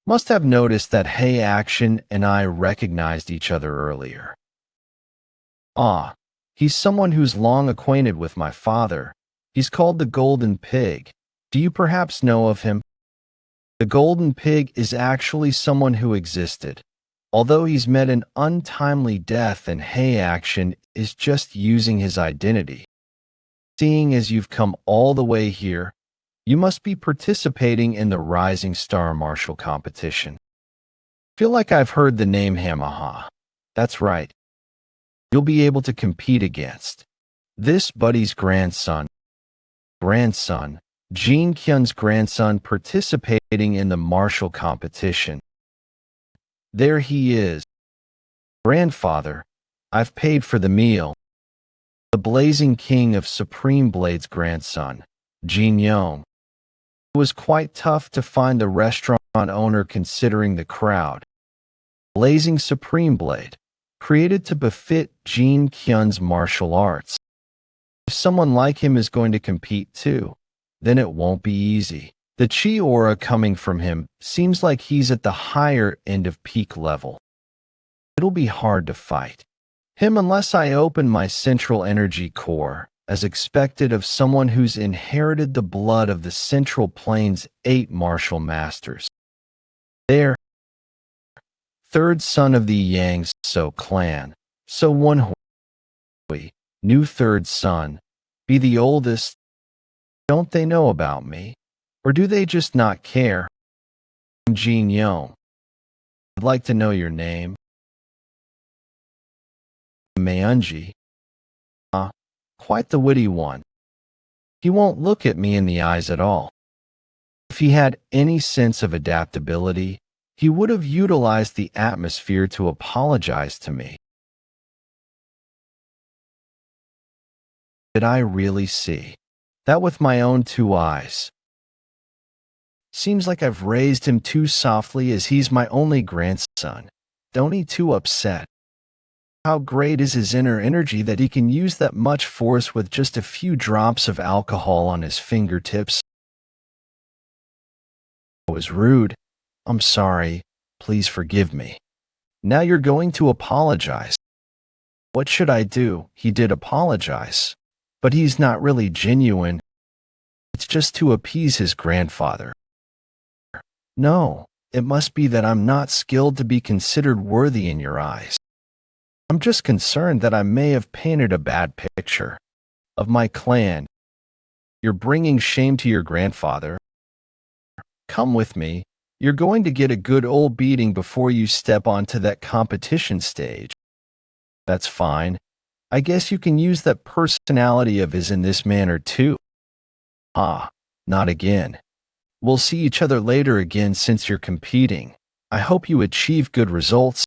must have noticed that Hei Action and I recognized each other earlier. Ah, he's someone who's long acquainted with my father. He's called the Golden Pig. Do you perhaps know of him? The Golden Pig is actually someone who existed. Although he's met an untimely death and Hei Action is just using his identity. Seeing as you've come all the way here, you must be participating in the Rising Star Martial competition. Feel like I've heard the name Hamaha. That's right. You'll be able to compete against this buddy's grandson, Jin Kyun's grandson, participating in the martial competition. There he is. Grandfather, I've paid for the meal. The blazing king of Supreme Blade's grandson, Jin Yong. It was quite tough to find the restaurant owner considering the crowd. Blazing Supreme Blade, created to befit Jin Kyun's martial arts. If someone like him is going to compete too, then it won't be easy. The chi aura coming from him seems like he's at the higher end of peak level. It'll be hard to fight him unless I open my central energy core, as expected of someone who's inherited the blood of the Central Plains 8 martial masters. There, third son of the Yang Soo clan, so Woon-Hwi, new third son, be the oldest. Don't they know about me? Or do they just not care? I'm Jin Yong. I'd like to know your name. Moyang. Quite the witty one. He won't look at me in the eyes at all. If he had any sense of adaptability, he would have utilized the atmosphere to apologize to me. Did I really see that with my own 2 eyes? Seems like I've raised him too softly, as he's my only grandson. Don't he too upset? How great is his inner energy that he can use that much force with just a few drops of alcohol on his fingertips? I was rude. I'm sorry. Please forgive me. Now you're going to apologize. What should I do? He did apologize, but he's not really genuine. It's just to appease his grandfather. No, it must be that I'm not skilled to be considered worthy in your eyes. I'm just concerned that I may have painted a bad picture of my clan. You're bringing shame to your grandfather. Come with me. You're going to get a good old beating before you step onto that competition stage. That's fine. I guess you can use that personality of his in this manner too. Ah, not again. We'll see each other later again since you're competing. I hope you achieve good results.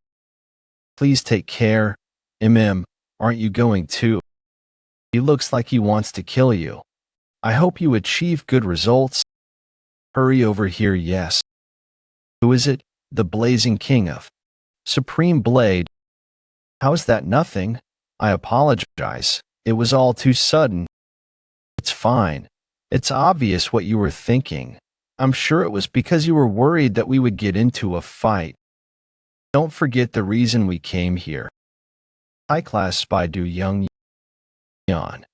Please take care. Aren't you going too? He looks like he wants to kill you. I hope you achieve good results. Hurry over here, yes. Who is it? The blazing king of Supreme Blade. How's that nothing? I apologize. It was all too sudden. It's fine. It's obvious what you were thinking. I'm sure it was because you were worried that we would get into a fight. Don't forget the reason we came here. High-class spy Du Young Yan.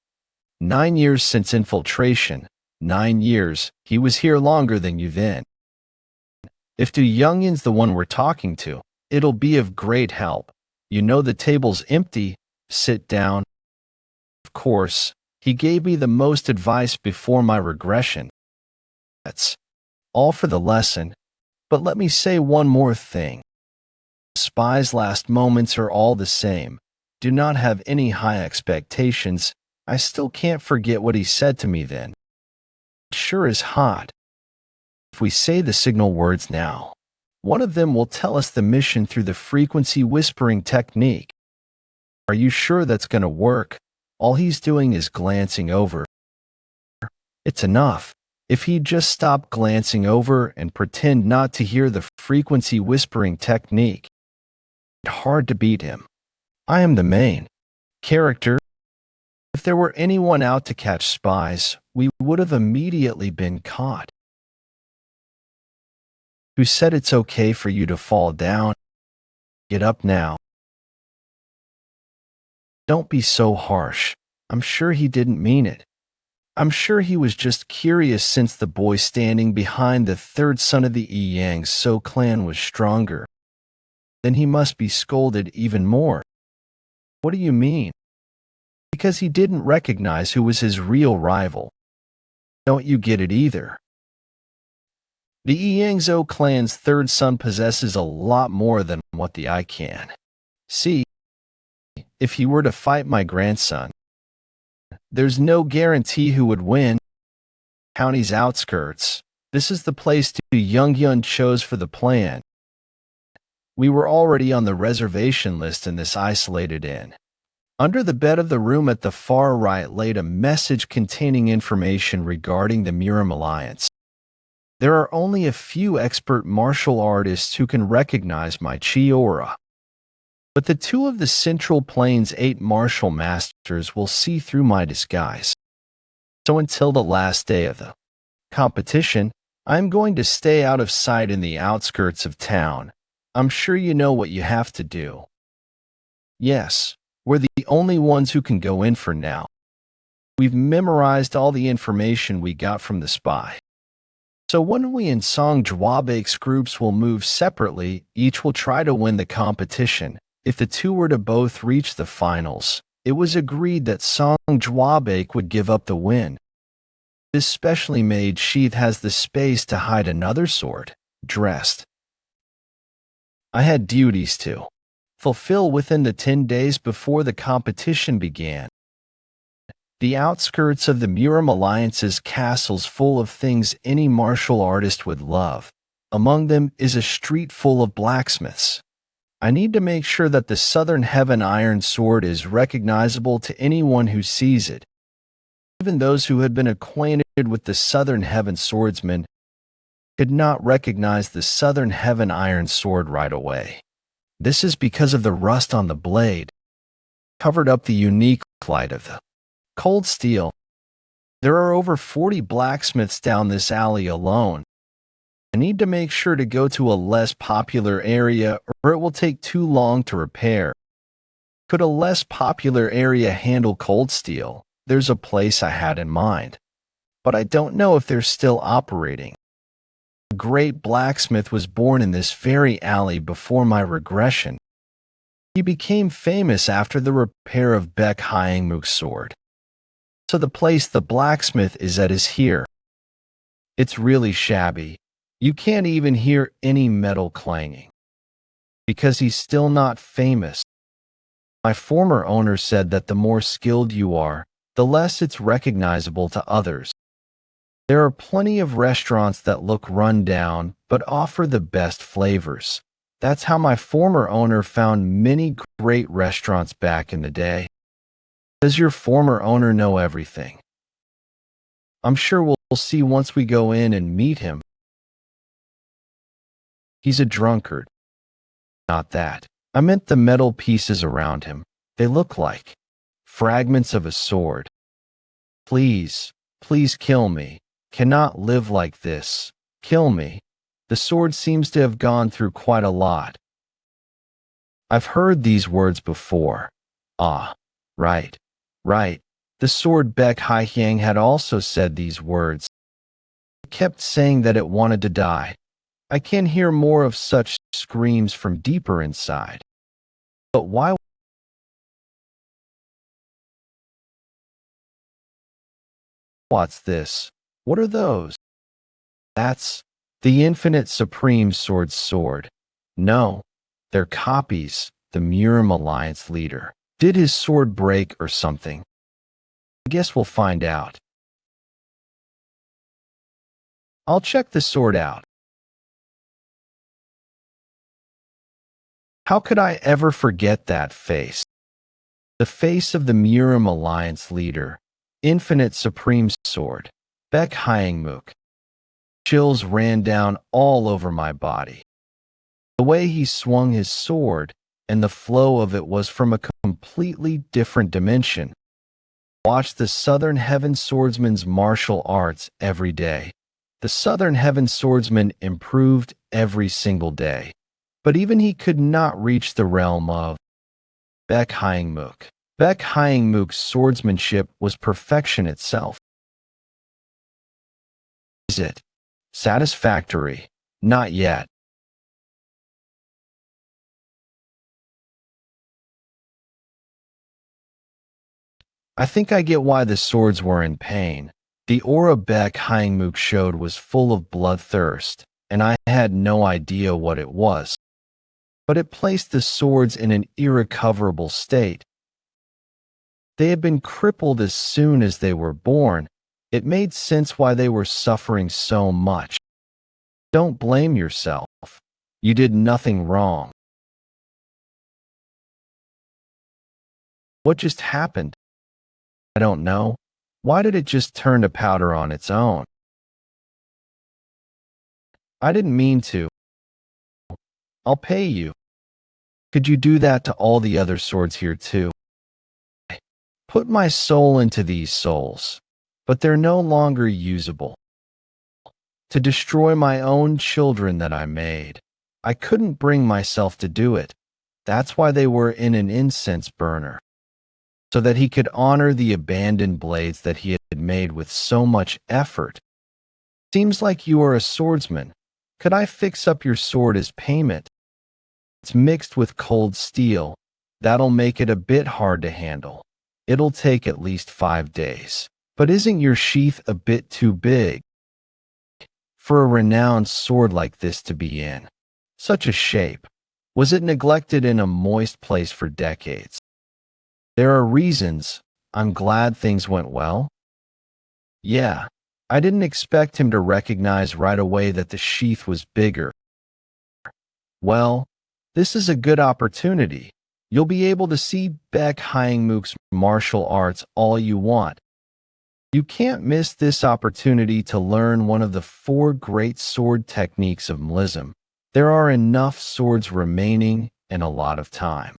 9 years since infiltration. 9 years. He was here longer than you then. If Du Youngyan's the one we're talking to, it'll be of great help. You know the table's empty. Sit down. Of course, he gave me the most advice before my regression. That's all for the lesson. But let me say one more thing. Spy's last moments are all the same. Do not have any high expectations. I still can't forget what he said to me then. It sure is hot. If we say the signal words now, one of them will tell us the mission through the frequency whispering technique. Are you sure that's going to work? All he's doing is glancing over. It's enough. If he'd just stop glancing over and pretend not to hear the frequency whispering technique, it's hard to beat him. I am the main character. If there were anyone out to catch spies, we would have immediately been caught. Who said it's okay for you to fall down? Get up now. Don't be so harsh. I'm sure he didn't mean it. I'm sure he was just curious since the boy standing behind the third son of the Yang Soo clan was stronger. Then he must be scolded even more. What do you mean? because he didn't recognize who was his real rival. Don't you get it either? The Yangzhou clan's third son possesses a lot more than what the I can. See, if he were to fight my grandson, there's no guarantee who would win. County's outskirts. This is the place Young-Yun chose for the plan. We were already on the reservation list in this isolated inn. Under the bed of the room at the far right laid a message containing information regarding the Miram Alliance. There are only a few expert martial artists who can recognize my chi aura. But the two of the Central Plains 8 martial masters will see through my disguise. So until the last day of the competition, I'm going to stay out of sight in the outskirts of town. I'm sure you know what you have to do. Yes, we're the only ones who can go in for now. We've memorized all the information we got from the spy. So Woon-Hwi and Song Jwabaek's groups will move separately, each will try to win the competition. If the two were to both reach the finals, it was agreed that Song Jwabaek would give up the win. This specially made sheath has the space to hide another sword, dressed. I had duties to fulfill within the 10 days before the competition began. The outskirts of the Miram Alliance's castle's full of things any martial artist would love. Among them is a street full of blacksmiths. I need to make sure that the Southern Heaven Iron Sword is recognizable to anyone who sees it. Even those who had been acquainted with the Southern Heaven Swordsman could not recognize the Southern Heaven Iron Sword right away. This is because of the rust on the blade, covered up the unique light of the cold steel. There are over 40 blacksmiths down this alley alone. I need to make sure to go to a less popular area or it will take too long to repair. Could a less popular area handle cold steel? There's a place I had in mind, but I don't know if they're still operating. A great blacksmith was born in this very alley before my regression. He became famous after the repair of Baek Hyangmuk's sword. So the place the blacksmith is at is here. It's really shabby. You can't even hear any metal clanging. Because he's still not famous. My former owner said that the more skilled you are, the less it's recognizable to others. There are plenty of restaurants that look run down but offer the best flavors. That's how my former owner found many great restaurants back in the day. Does your former owner know everything? I'm sure we'll see once we go in and meet him. He's a drunkard. Not that. I meant the metal pieces around him. They look like fragments of a sword. Please, please kill me. Cannot live like this. Kill me. The sword seems to have gone through quite a lot. I've heard these words before. Ah, right. Right. The sword Baek Hyang had also said these words. It kept saying that it wanted to die. I can hear more of such screams from deeper inside. But why? What's this? What are those? That's the Infinite Supreme Sword's sword. No, they're copies. The Miram Alliance leader. Did his sword break or something? I guess we'll find out. I'll check the sword out. How could I ever forget that face? The face of the Miram Alliance leader, Infinite Supreme Sword, Baek Hyangmuk. Chills ran down all over my body. The way he swung his sword and the flow of it was from a completely different dimension. Watch the Southern Heaven Swordsman's martial arts every day. The Southern Heaven Swordsman improved every single day. But even he could not reach the realm of Baek Hyangmuk. Baek Hyangmuk's swordsmanship was perfection itself. Is it satisfactory? Not yet. I think I get why the swords were in pain. The aura Beck Hyangmook showed was full of bloodthirst, and I had no idea what it was. But it placed the swords in an irrecoverable state. They had been crippled as soon as they were born. It made sense why they were suffering so much. Don't blame yourself. You did nothing wrong. What just happened? I don't know. Why did it just turn to powder on its own? I didn't mean to. I'll pay you. Could you do that to all the other swords here too? Put my soul into these souls, but they're no longer usable. To destroy my own children that I made. I couldn't bring myself to do it. That's why they were in an incense burner. So that he could honor the abandoned blades that he had made with so much effort. Seems like you are a swordsman. Could I fix up your sword as payment? It's mixed with cold steel. That'll make it a bit hard to handle. It'll take at least 5 days. But isn't your sheath a bit too big for a renowned sword like this to be in? Such a shape. Was it neglected in a moist place for decades? There are reasons. I'm glad things went well. Yeah, I didn't expect him to recognize right away that the sheath was bigger. Well, this is a good opportunity. You'll be able to see Beck Hyangmook's martial arts all you want. You can't miss this opportunity to learn one of the 4 great sword techniques of Mlism. There are enough swords remaining and a lot of time.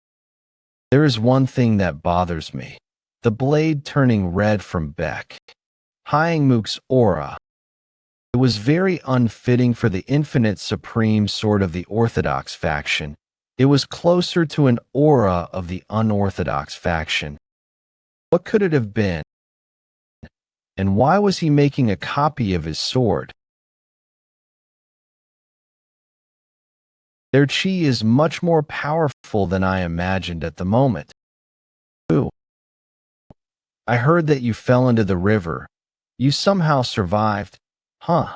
There is one thing that bothers me. The blade turning red from Beck Hyangmook's aura. It was very unfitting for the infinite supreme sword of the Orthodox faction. It was closer to an aura of the unorthodox faction. What could it have been? And why was he making a copy of his sword? Their chi is much more powerful than I imagined at the moment. Ooh. I heard that you fell into the river. You somehow survived, huh?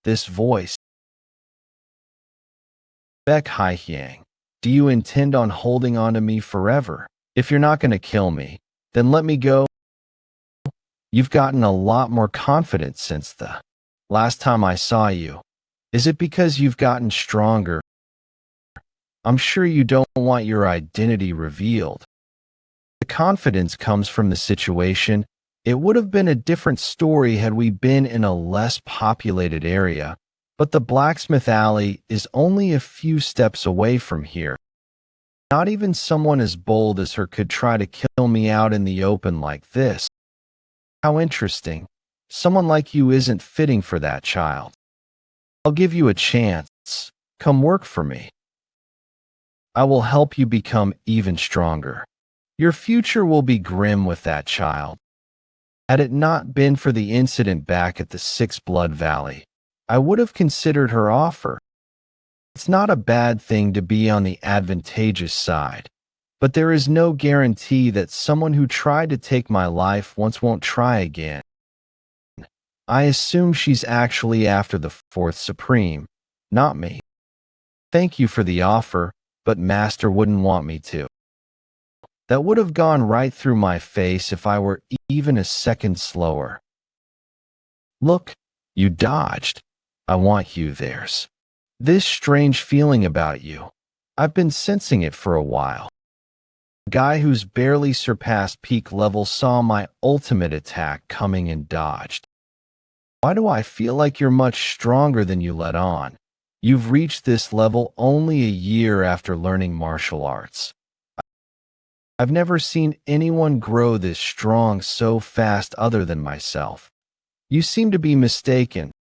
This voice. Beck Hyang, do you intend on holding on to me forever? If you're not going to kill me, then let me go. You've gotten a lot more confident since the last time I saw you. Is it because you've gotten stronger? I'm sure you don't want your identity revealed. The confidence comes from the situation. It would have been a different story had we been in a less populated area, but the blacksmith alley is only a few steps away from here. Not even someone as bold as her could try to kill me out in the open like this. How interesting. Someone like you isn't fitting for that child. I'll give you a chance. Come work for me. I will help you become even stronger. Your future will be grim with that child. Had it not been for the incident back at the Six Blood Valley, I would have considered her offer. It's not a bad thing to be on the advantageous side, but there is no guarantee that someone who tried to take my life once won't try again. I assume she's actually after the 4th Supreme, not me. Thank you for the offer, but Master wouldn't want me to. That would have gone right through my face if I were even a second slower. Look, you dodged. I want you there's this strange feeling about you. I've been sensing it for a while. A guy who's barely surpassed peak level saw my ultimate attack coming and dodged. Why do I feel like you're much stronger than you let on? You've reached this level only a year after learning martial arts. I've never seen anyone grow this strong so fast other than myself. You seem to be mistaken.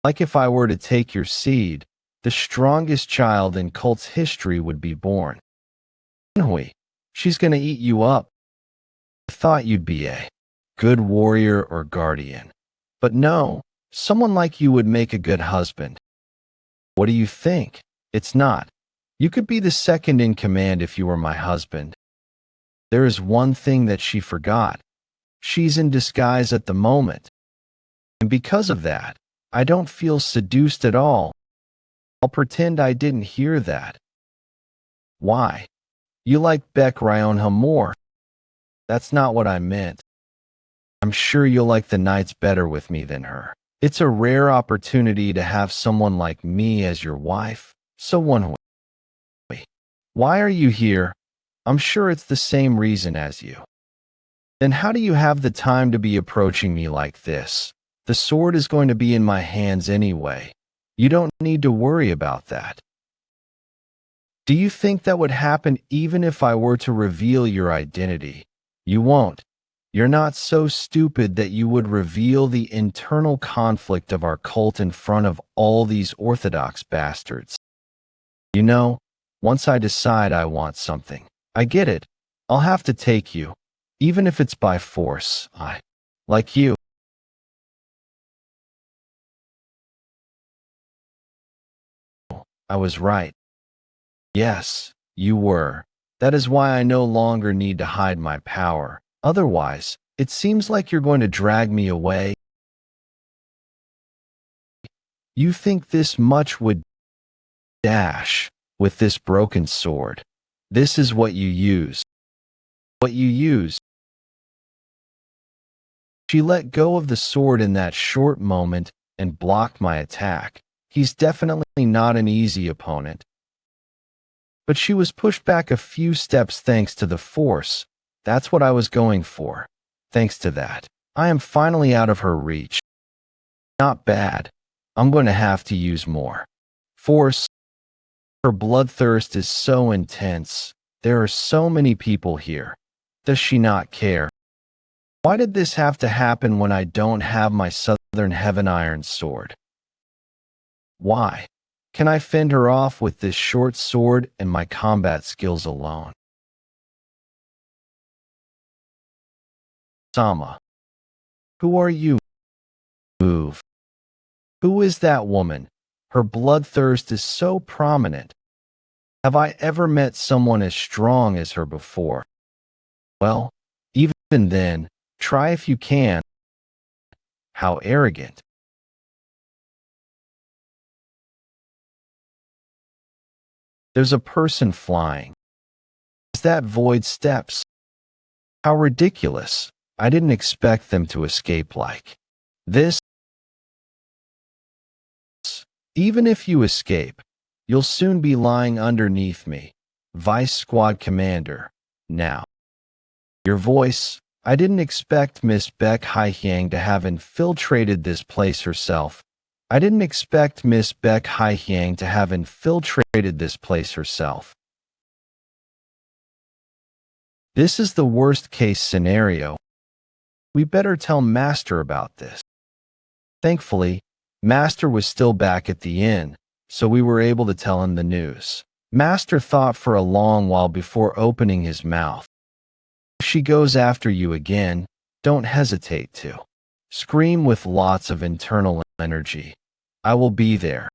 Like if I were to take your seed, the strongest child in cult's history would be born. Woon-Hwi, she's gonna eat you up. I thought you'd be a good warrior or guardian. But no, someone like you would make a good husband. What do you think? It's not. You could be the second in command if you were my husband. There is one thing that she forgot. She's in disguise at the moment. And because of that, I don't feel seduced at all. I'll pretend I didn't hear that. Why? You like Betrayal more. That's not what I meant. I'm sure you'll like the nights better with me than her. It's a rare opportunity to have someone like me as your wife. So Woon-Hwi, why are you here? I'm sure it's the same reason as you. Then how do you have the time to be approaching me like this? The sword is going to be in my hands anyway. You don't need to worry about that. Do you think that would happen even if I were to reveal your identity? You won't. You're not so stupid that you would reveal the internal conflict of our cult in front of all these orthodox bastards. You know, once I decide I want something, I get it. I'll have to take you, even if it's by force. Like you. I was right. Yes, you were. That is why I no longer need to hide my power. Otherwise, it seems like you're going to drag me away. You think this much would dash with this broken sword. This is what you use. What you use. She let go of the sword in that short moment and blocked my attack. He's definitely not an easy opponent. But she was pushed back a few steps thanks to the force. That's what I was going for. Thanks to that, I am finally out of her reach. Not bad. I'm going to have to use more force. Her bloodthirst is so intense. There are so many people here. Does she not care? Why did this have to happen when I don't have my Southern Heaven Iron sword? Why? Can I fend her off with this short sword and my combat skills alone? Sama. Who are you? Move. Who is that woman? Her bloodthirst is so prominent. Have I ever met someone as strong as her before? Well, even then, try if you can. How arrogant. There's a person flying. Is that void steps? How ridiculous. I didn't expect them to escape like this. Even if you escape, you'll soon be lying underneath me. Vice Squad Commander. Now. Your voice. I didn't expect Miss Beck Haihyang to have infiltrated this place herself. I didn't expect Miss Beck Haihyang to have infiltrated this place herself. This is the worst case scenario. We better tell Master about this. Thankfully, Master was still back at the inn, so we were able to tell him the news. Master thought for a long while before opening his mouth. If she goes after you again, don't hesitate to scream with lots of internal energy. I will be there.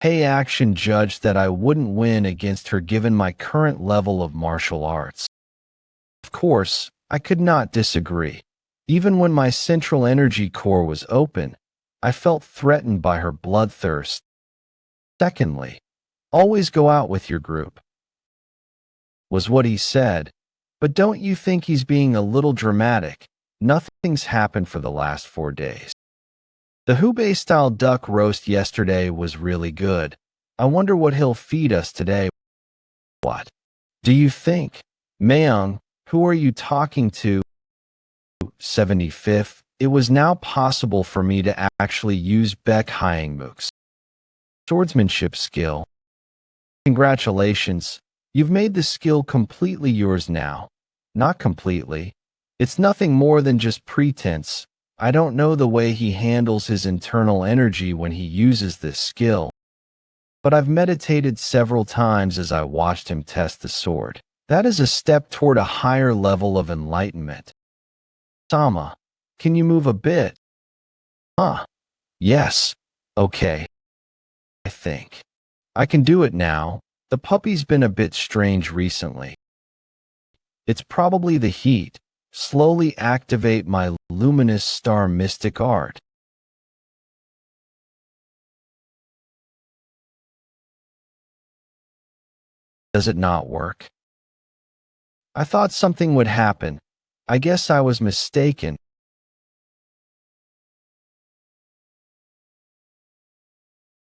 Hey Action judged that I wouldn't win against her given my current level of martial arts. Of course, I could not disagree. Even when my central energy core was open, I felt threatened by her bloodthirst. Secondly, always go out with your group, was what he said. But don't you think he's being a little dramatic? Nothing's happened for the last 4 days. The Hubei-style duck roast yesterday was really good. I wonder what he'll feed us today. What do you think? Moyang, who are you talking to? 75th. It was now possible for me to actually use Beck Hyangmuk's swordsmanship skill. Congratulations. You've made the skill completely yours now. Not completely. It's nothing more than just pretense. I don't know the way he handles his internal energy when he uses this skill. But I've meditated several times as I watched him test the sword. That is a step toward a higher level of enlightenment. Sama, can you move a bit? Yes. Okay. I think I can do it now. The puppy's been a bit strange recently. It's probably the heat. Slowly activate my luminous star mystic art. Does it not work? I thought something would happen. I guess I was mistaken.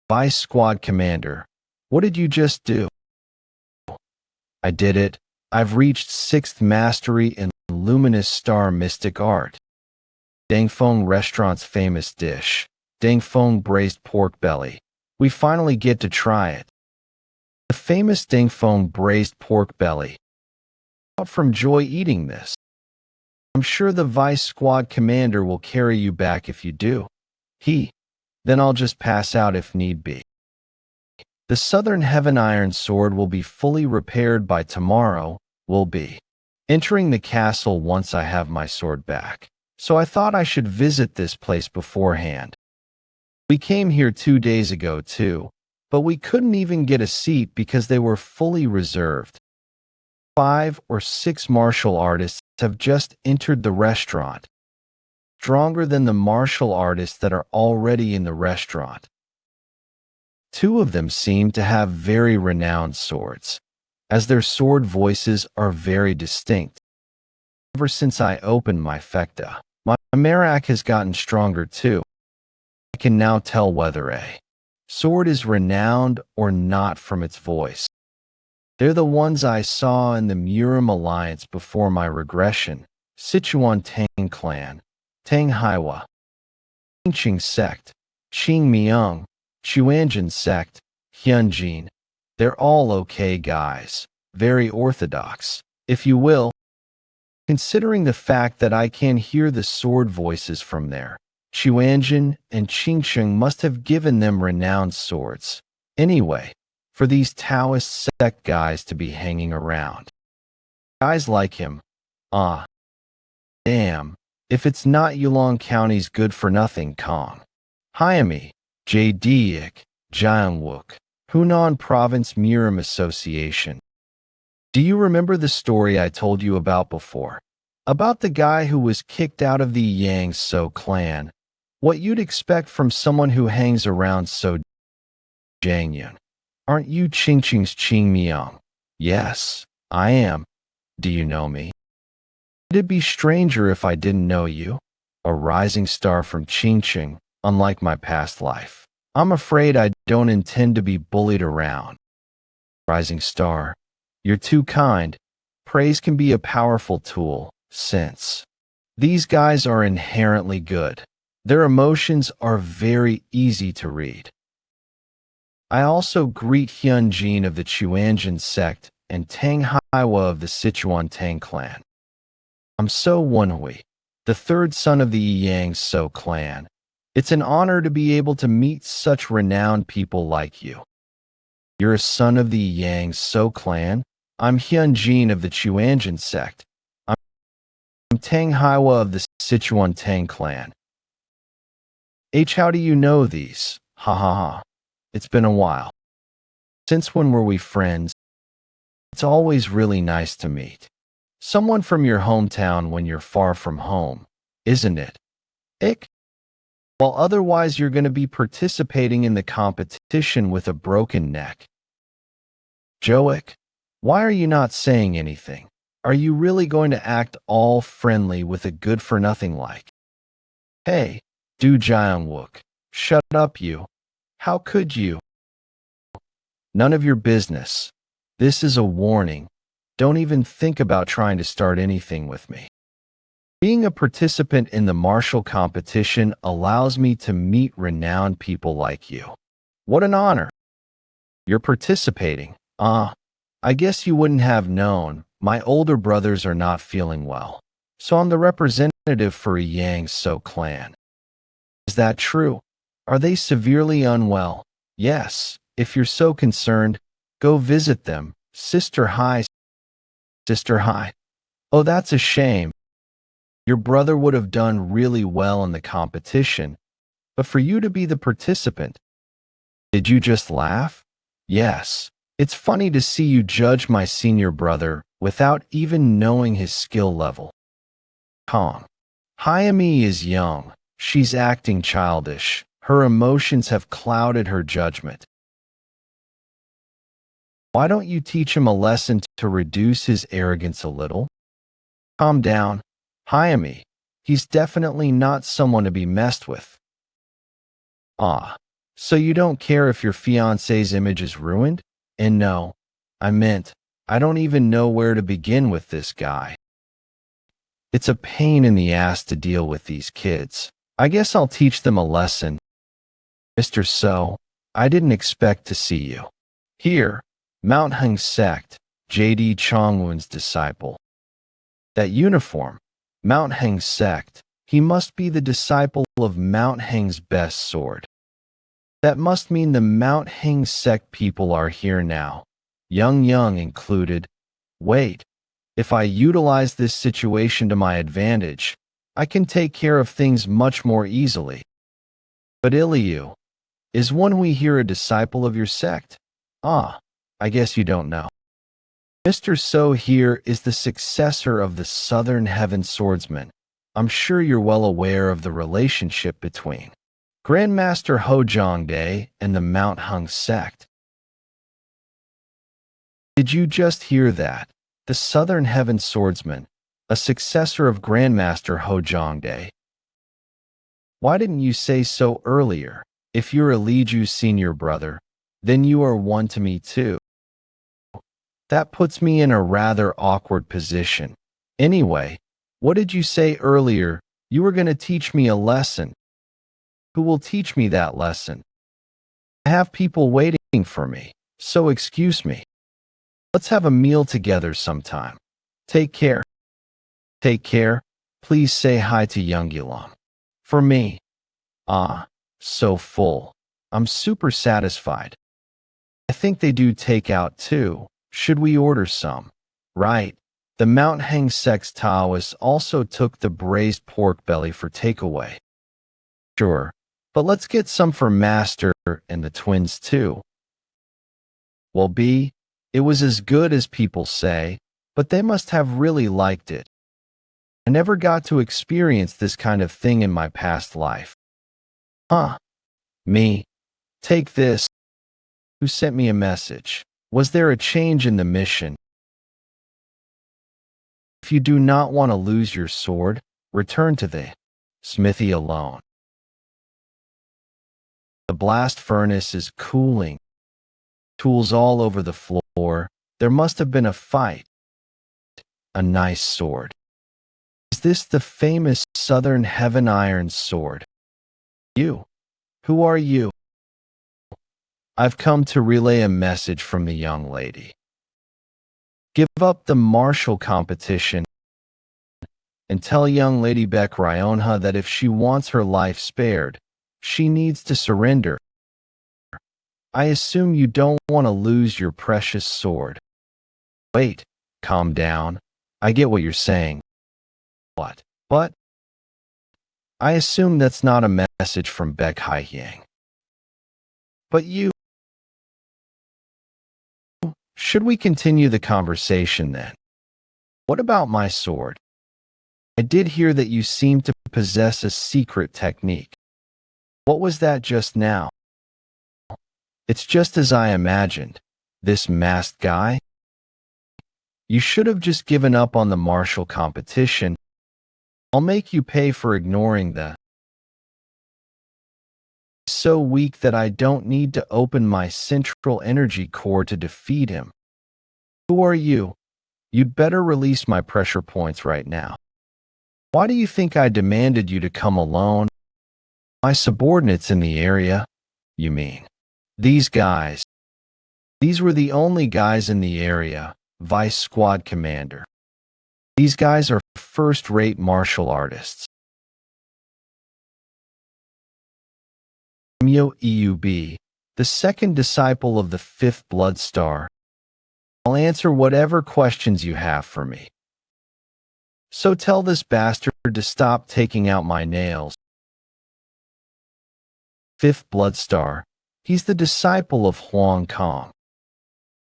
Vice Squad Commander, what did you just do? I did it. I've reached 6th mastery in luminous star mystic art. Dangfeng Restaurant's famous dish, Dangfeng braised pork belly. We finally get to try it. The famous Dangfeng braised pork belly. Out from joy eating this. I'm sure the Vice Squad Commander will carry you back if you do. Then I'll just pass out if need be. The Southern Heaven Iron Sword will be fully repaired by tomorrow. Will be entering the castle once I have my sword back. So I thought I should visit this place beforehand. We came here 2 days ago too, but we couldn't even get a seat because they were fully reserved. 5 or 6 martial artists have just entered the restaurant. Stronger than the martial artists that are already in the restaurant. 2 of them seem to have very renowned swords, as their sword voices are very distinct. Ever since I opened my fecta, my Merak has gotten stronger too. I can now tell whether a sword is renowned or not from its voice. They're the ones I saw in the Murim Alliance before my regression, Sichuan Tang Clan, Tang Haiwa, Qingqing Sect, Qing Miang, Chuanjin Sect, Hyunjin. They're all okay guys, very orthodox, if you will. Considering the fact that I can hear the sword voices from there, Chuanjin and Qingqing must have given them renowned swords. Anyway, for these Taoist sect guys to be hanging around. Guys like him. Damn, if it's not Yulong County's good-for-nothing Kong. Hyami, Jadiak, Jiangwook, Hunan Province Murim Association. Do you remember the story I told you about before? About the guy who was kicked out of the Yang So clan? What you'd expect from someone who hangs around So Jiangyun. Aren't you Qingqing's Qing Miang? Yes, I am. Do you know me? It'd be stranger if I didn't know you. A rising star from Qingqing, unlike my past life. I'm afraid I don't intend to be bullied around. Rising star, you're too kind. Praise can be a powerful tool, since these guys are inherently good. Their emotions are very easy to read. I also greet Hyunjin of the Chuanjin sect and Tang Haiwa of the Sichuan Tang clan. I'm So Woon-Hwi, the 3rd son of the Yang So clan. It's an honor to be able to meet such renowned people like you. You're a son of the Yang So clan? I'm Hyunjin of the Chuanjin sect. I'm Tang Haiwa of the Sichuan Tang clan. How do you know these? Ha ha ha. It's been a while. Since when were we friends? It's always really nice to meet someone from your hometown when you're far from home, isn't it? Well, otherwise you're going to be participating in the competition with a broken neck. Joic, why are you not saying anything? Are you really going to act all friendly with a good-for-nothing like? Hey, Du Jiangwook, shut up you. How could you? None of your business. This is a warning. Don't even think about trying to start anything with me. Being a participant in the martial competition allows me to meet renowned people like you. What an honor. You're participating. I guess you wouldn't have known. My older brothers are not feeling well, so I'm the representative for a Yang So clan. Is that true? Are they severely unwell? Yes, if you're so concerned, go visit them. Sister Hai. Oh, that's a shame. Your brother would have done really well in the competition, but for you to be the participant. Did you just laugh? Yes. It's funny to see you judge my senior brother, without even knowing his skill level. Calm. Hayami is young. She's acting childish. Her emotions have clouded her judgment. Why don't you teach him a lesson to reduce his arrogance a little? Calm down, Hayami. He's definitely not someone to be messed with. Ah, so you don't care if your fiancé's image is ruined? And no, I meant, I don't even know where to begin with this guy. It's a pain in the ass to deal with these kids. I guess I'll teach them a lesson. Mr. So, I didn't expect to see you. Here, Mount Heng sect, J.D. Chongwon's disciple. That uniform, Mount Heng sect, he must be the disciple of Mount Heng's best sword. That must mean the Mount Heng sect people are here now, Young included. Wait, if I utilize this situation to my advantage, I can take care of things much more easily. But Iliu, is Woon-Hwi here a disciple of your sect? Ah, I guess you don't know. Mr. So here is the successor of the Southern Heaven Swordsman. I'm sure you're well aware of the relationship between Grandmaster Hojongdae and the Mount Heng sect. Did you just hear that? The Southern Heaven Swordsman, a successor of Grandmaster Hojongdae. Why didn't you say so earlier? If you're a Liju's senior brother, then you are one to me too. That puts me in a rather awkward position. Anyway, what did you say earlier? You were going to teach me a lesson. Who will teach me that lesson? I have people waiting for me, so excuse me. Let's have a meal together sometime. Take care. Take care. Please say hi to Younggulam. For me. Ah, so full. I'm super satisfied. I think they do takeout too. Should we order some? Right. The Mount Heng sect's Taoists also took the braised pork belly for takeaway. Sure, but let's get some for Master and the twins too. Well, B, it was as good as people say, but they must have really liked it. I never got to experience this kind of thing in my past life. Huh. Me. Take this. Who sent me a message? Was there a change in the mission? If you do not want to lose your sword, return to the smithy alone. The blast furnace is cooling. Tools all over the floor. There must have been a fight. A nice sword. Is this the famous Southern Heaven Iron sword? You. Who are you? I've come to relay a message from the young lady. Give up the martial competition and tell young Lady Beck Ryonha that if she wants her life spared, she needs to surrender. I assume you don't want to lose your precious sword. Wait, calm down. I get what you're saying. What? But? I assume that's not a message from Beck Haiyang. But you... Should we continue the conversation then? What about my sword? I did hear that you seem to possess a secret technique. What was that just now? It's just as I imagined. This masked guy? You should have just given up on the martial competition. I'll make you pay for ignoring the... So weak that I don't need to open my central energy core to defeat him. Who are you? You'd better release my pressure points right now. Why do you think I demanded you to come alone? My subordinates in the area? You mean? These guys. These were the only guys in the area, Vice Squad Commander. These guys are first-rate martial artists. Myo Eub, the second disciple of the fifth Blood Star. I'll answer whatever questions you have for me. So tell this bastard to stop taking out my nails. Fifth Blood Star. He's the disciple of Huang Kong.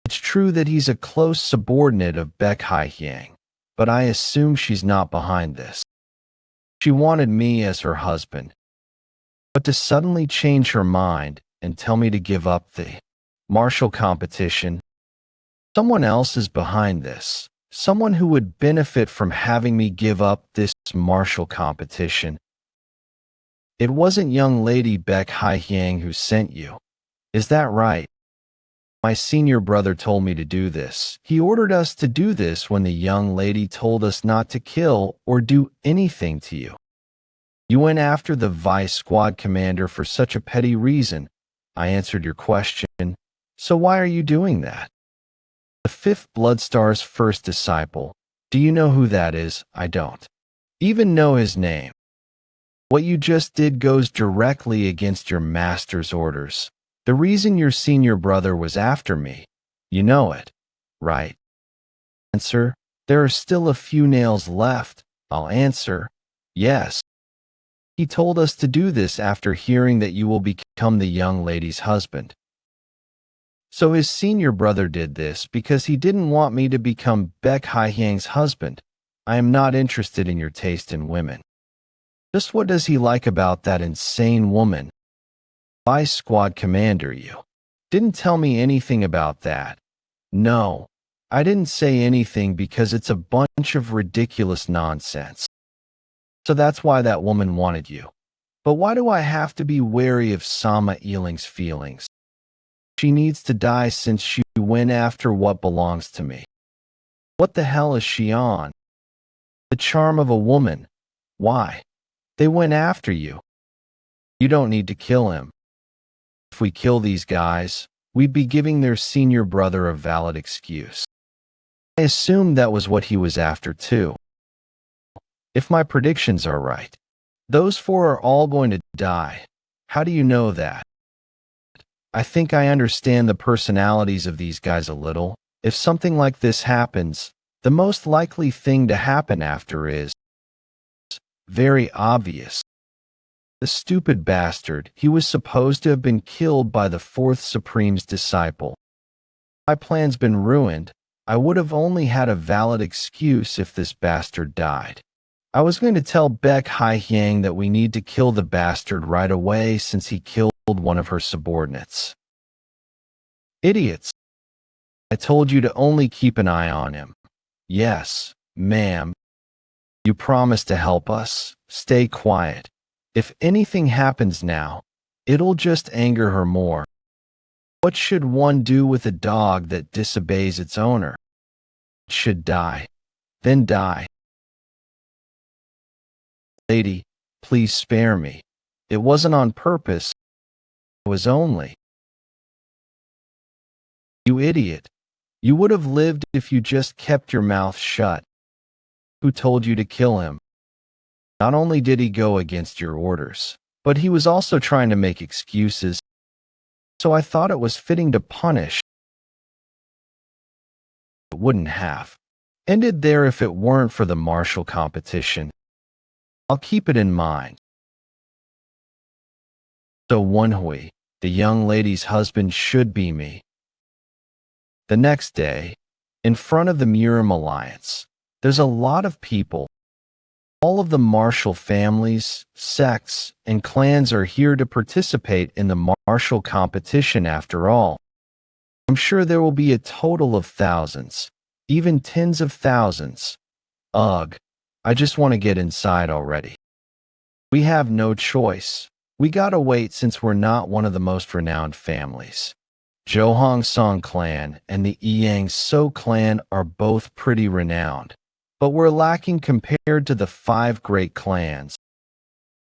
It's true that he's a close subordinate of Baek Hai-hyang, but I assume she's not behind this. She wanted me as her husband, but to suddenly change her mind and tell me to give up the martial competition, someone else is behind this. Someone who would benefit from having me give up this martial competition. It wasn't young lady Baek Hai-hyang who sent you. Is that right? My senior brother told me to do this. He ordered us to do this when the young lady told us not to kill or do anything to you. You went after the vice squad commander for such a petty reason. I answered your question. So why are you doing that? The fifth Bloodstar's first disciple. Do you know who that is? I don't even know his name. What you just did goes directly against your master's orders. The reason your senior brother was after me. You know it, right? Answer. There are still a few nails left. I'll answer. Yes. He told us to do this after hearing that you will become the young lady's husband. So his senior brother did this because he didn't want me to become Baek Hai-hyang's husband. I am not interested in your taste in women. Just what does he like about that insane woman? Vice squad commander, you didn't tell me anything about that. No, I didn't say anything because it's a bunch of ridiculous nonsense. So that's why that woman wanted you. But why do I have to be wary of Sama Eeling's feelings? She needs to die since she went after what belongs to me. What the hell is she on? The charm of a woman. Why? They went after you. You don't need to kill him. If we kill these guys, we'd be giving their senior brother a valid excuse. I assumed that was what he was after too. If my predictions are right, those four are all going to die. How do you know that? I think I understand the personalities of these guys a little. If something like this happens, the most likely thing to happen after is very obvious. The stupid bastard, he was supposed to have been killed by the fourth Supreme's disciple. My plan's been ruined. I would have only had a valid excuse if this bastard died. I was going to tell Baek Hai-hyang that we need to kill the bastard right away since he killed one of her subordinates. Idiots. I told you to only keep an eye on him. Yes, ma'am. You promised to help us. Stay quiet. If anything happens now, it'll just anger her more. What should one do with a dog that disobeys its owner? It should die. Then die. Lady, please spare me. It wasn't on purpose. It was only. You idiot. You would have lived if you just kept your mouth shut. Who told you to kill him? Not only did he go against your orders, but he was also trying to make excuses. So I thought it was fitting to punish. It wouldn't have ended there if it weren't for the martial competition. I'll keep it in mind. So Woon-Hwi, the young lady's husband, should be me. The next day, in front of the Murim Alliance, there's a lot of people. All of the martial families, sects, and clans are here to participate in the martial competition after all. I'm sure there will be a total of thousands, even tens of thousands. Ugh, I just want to get inside already. We have no choice. We gotta wait since we're not one of the most renowned families. Johong Song clan and the Moyang Soo clan are both pretty renowned, but we're lacking compared to the 5 great clans.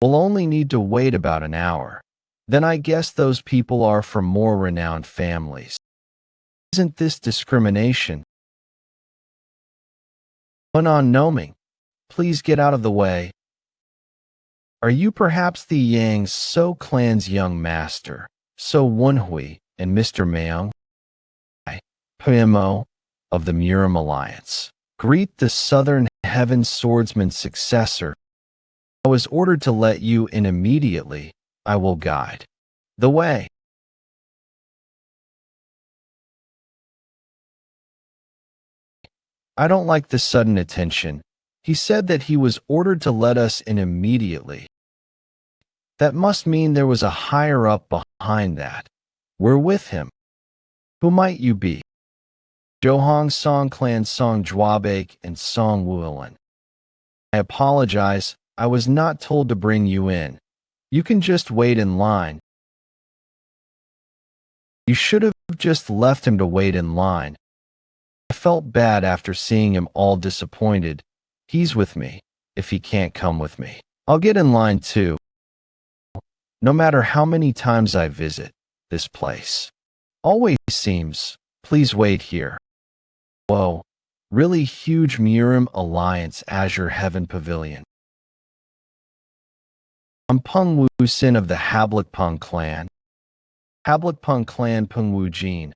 We'll only need to wait about an hour. Then I guess those people are from more renowned families. Isn't this discrimination? Unknown Noming, please get out of the way. Are you perhaps the Moyang Soo clan's young master, So Woon-Hwi and Mr. Moyang? PMO of the Murim Alliance. Greet the Southern Heaven Swordsman's successor. I was ordered to let you in immediately. I will guide the way. I don't like the sudden attention. He said that he was ordered to let us in immediately. That must mean there was a higher-up behind that. We're with him. Who might you be? Johong Song Clan Song Jwabek and Song Wulan. I apologize, I was not told to bring you in. You can just wait in line. You should have just left him to wait in line. I felt bad after seeing him all disappointed. He's with me. If he can't come with me, I'll get in line too. No matter how many times I visit, this place always seems, please wait here. Whoa, really huge Murim Alliance Azure Heaven Pavilion. I'm Peng Wu Sin of the Hablakpung clan. Hablakpung clan Peng Wu Jin.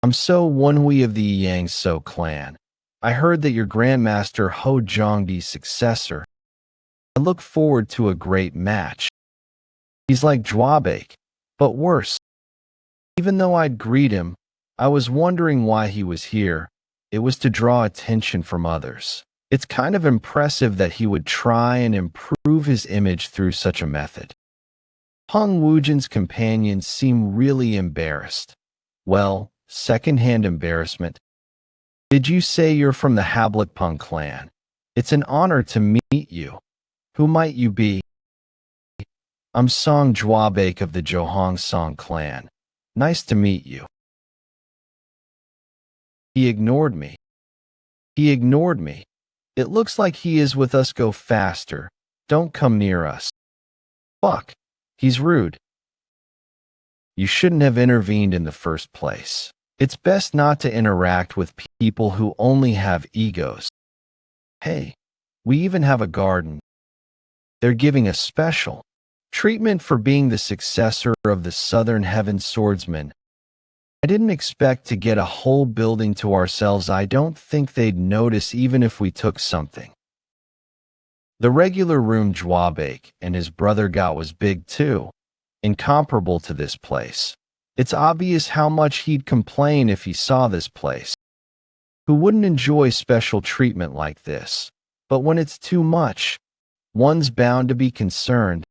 I'm So Woon-Hwi of the Moyang Soo clan. I heard that your Grandmaster Ho Jongdi's successor. I look forward to a great match. He's like Jwabek, but worse. Even though I'd greet him, I was wondering why he was here. It was to draw attention from others. It's kind of impressive that he would try and improve his image through such a method. Peng Wujin's companions seem really embarrassed. Well, second-hand embarrassment. Did you say you're from the Hablakpung clan? It's an honor to meet you. Who might you be? I'm Song Jwabek of the Johong Song clan. Nice to meet you. He ignored me. He ignored me. It looks like he is with us. Go faster. Don't come near us. Fuck. He's rude. You shouldn't have intervened in the first place. It's best not to interact with people who only have egos. Hey, we even have a garden. They're giving a special treatment for being the successor of the Southern Heaven Swordsman. I didn't expect to get a whole building to ourselves. I don't think they'd notice even if we took something. The regular room Jwabek and his brother got was big too, incomparable to this place. It's obvious how much he'd complain if he saw this place. Who wouldn't enjoy special treatment like this? But when it's too much, one's bound to be concerned.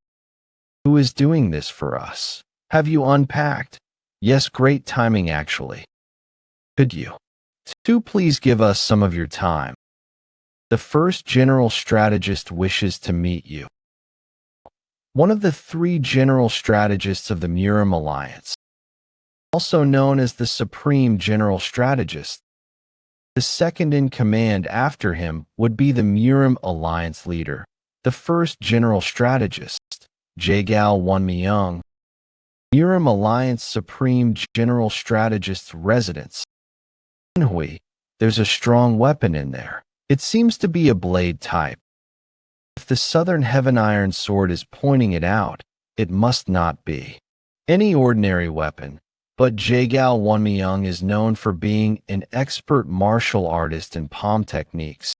Who is doing this for us? Have you unpacked? Yes, great timing actually. Could you two please give us some of your time? The first general strategist wishes to meet you. One of the 3 general strategists of the Murim Alliance, also known as the Supreme General Strategist. The second in command after him would be the Murim Alliance leader, the first general strategist, Jagal Won-Myung. Murim Alliance Supreme General Strategist's residence. Woon-Hwi, there's a strong weapon in there. It seems to be a blade type. If the Southern Heaven Iron Sword is pointing it out, it must not be any ordinary weapon. But Jagal Won-Myung is known for being an expert martial artist in palm techniques.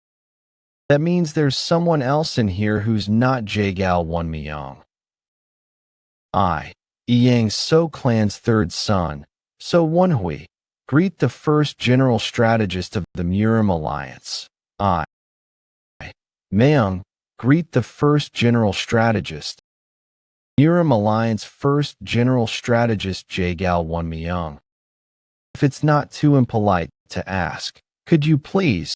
That means there's someone else in here who's not Jagal Won-Myung. Moyang Soo clan's 3rd son, So Woon-Hwi, greet the first general strategist of the Murim Alliance. Moyang, greet the first general strategist. Murim Alliance first general strategist Jagal Won-Myung. If it's not too impolite to ask, could you please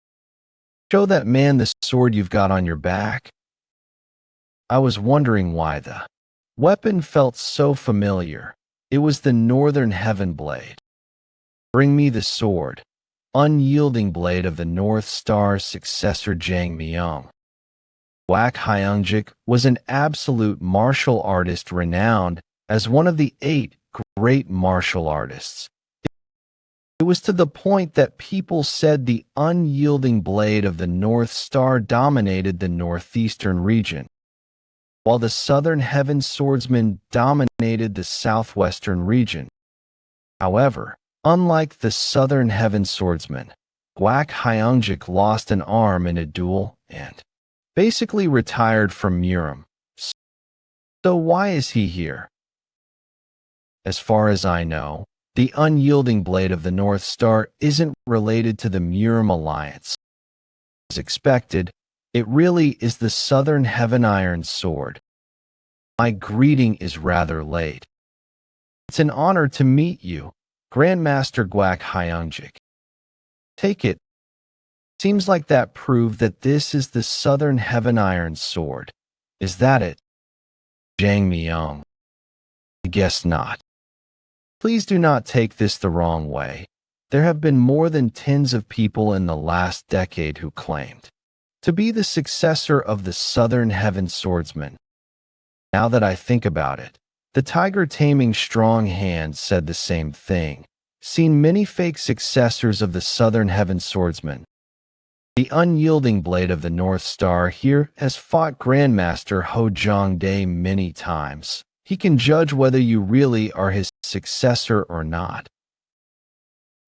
show that man the sword you've got on your back? I was wondering why the weapon felt so familiar. It was the Northern Heaven Blade. Bring me the sword, unyielding blade of the North Star's successor Jang Myung. Wak Hyungjik was an absolute martial artist renowned as one of the 8 great martial artists. It was to the point that people said the unyielding blade of the North Star dominated the northeastern region, while the Southern Heaven Swordsman dominated the southwestern region. However, unlike the Southern Heaven Swordsman, Wak Hyungjik lost an arm in a duel and basically retired from Murim. So why is he here? As far as I know, The unyielding blade of the North Star isn't related to the Murim alliance. As expected, it really is the Southern Heaven Iron Sword. My greeting is rather late. It's an honor to meet you, Grandmaster Guak Hyungjik. Take it. Seems like that proved that this is the Southern Heaven Iron Sword. Is that it? Jang Myung. I guess not. Please do not take this the wrong way. There have been more than tens of people in the last decade who claimed to be the successor of the Southern Heaven Swordsman. Now that I think about it, the tiger taming strong hand said the same thing. Seen many fake successors of the Southern Heaven Swordsman. The unyielding blade of the North Star here has fought Grandmaster Ho Jong-dae many times. He can judge whether you really are his successor or not.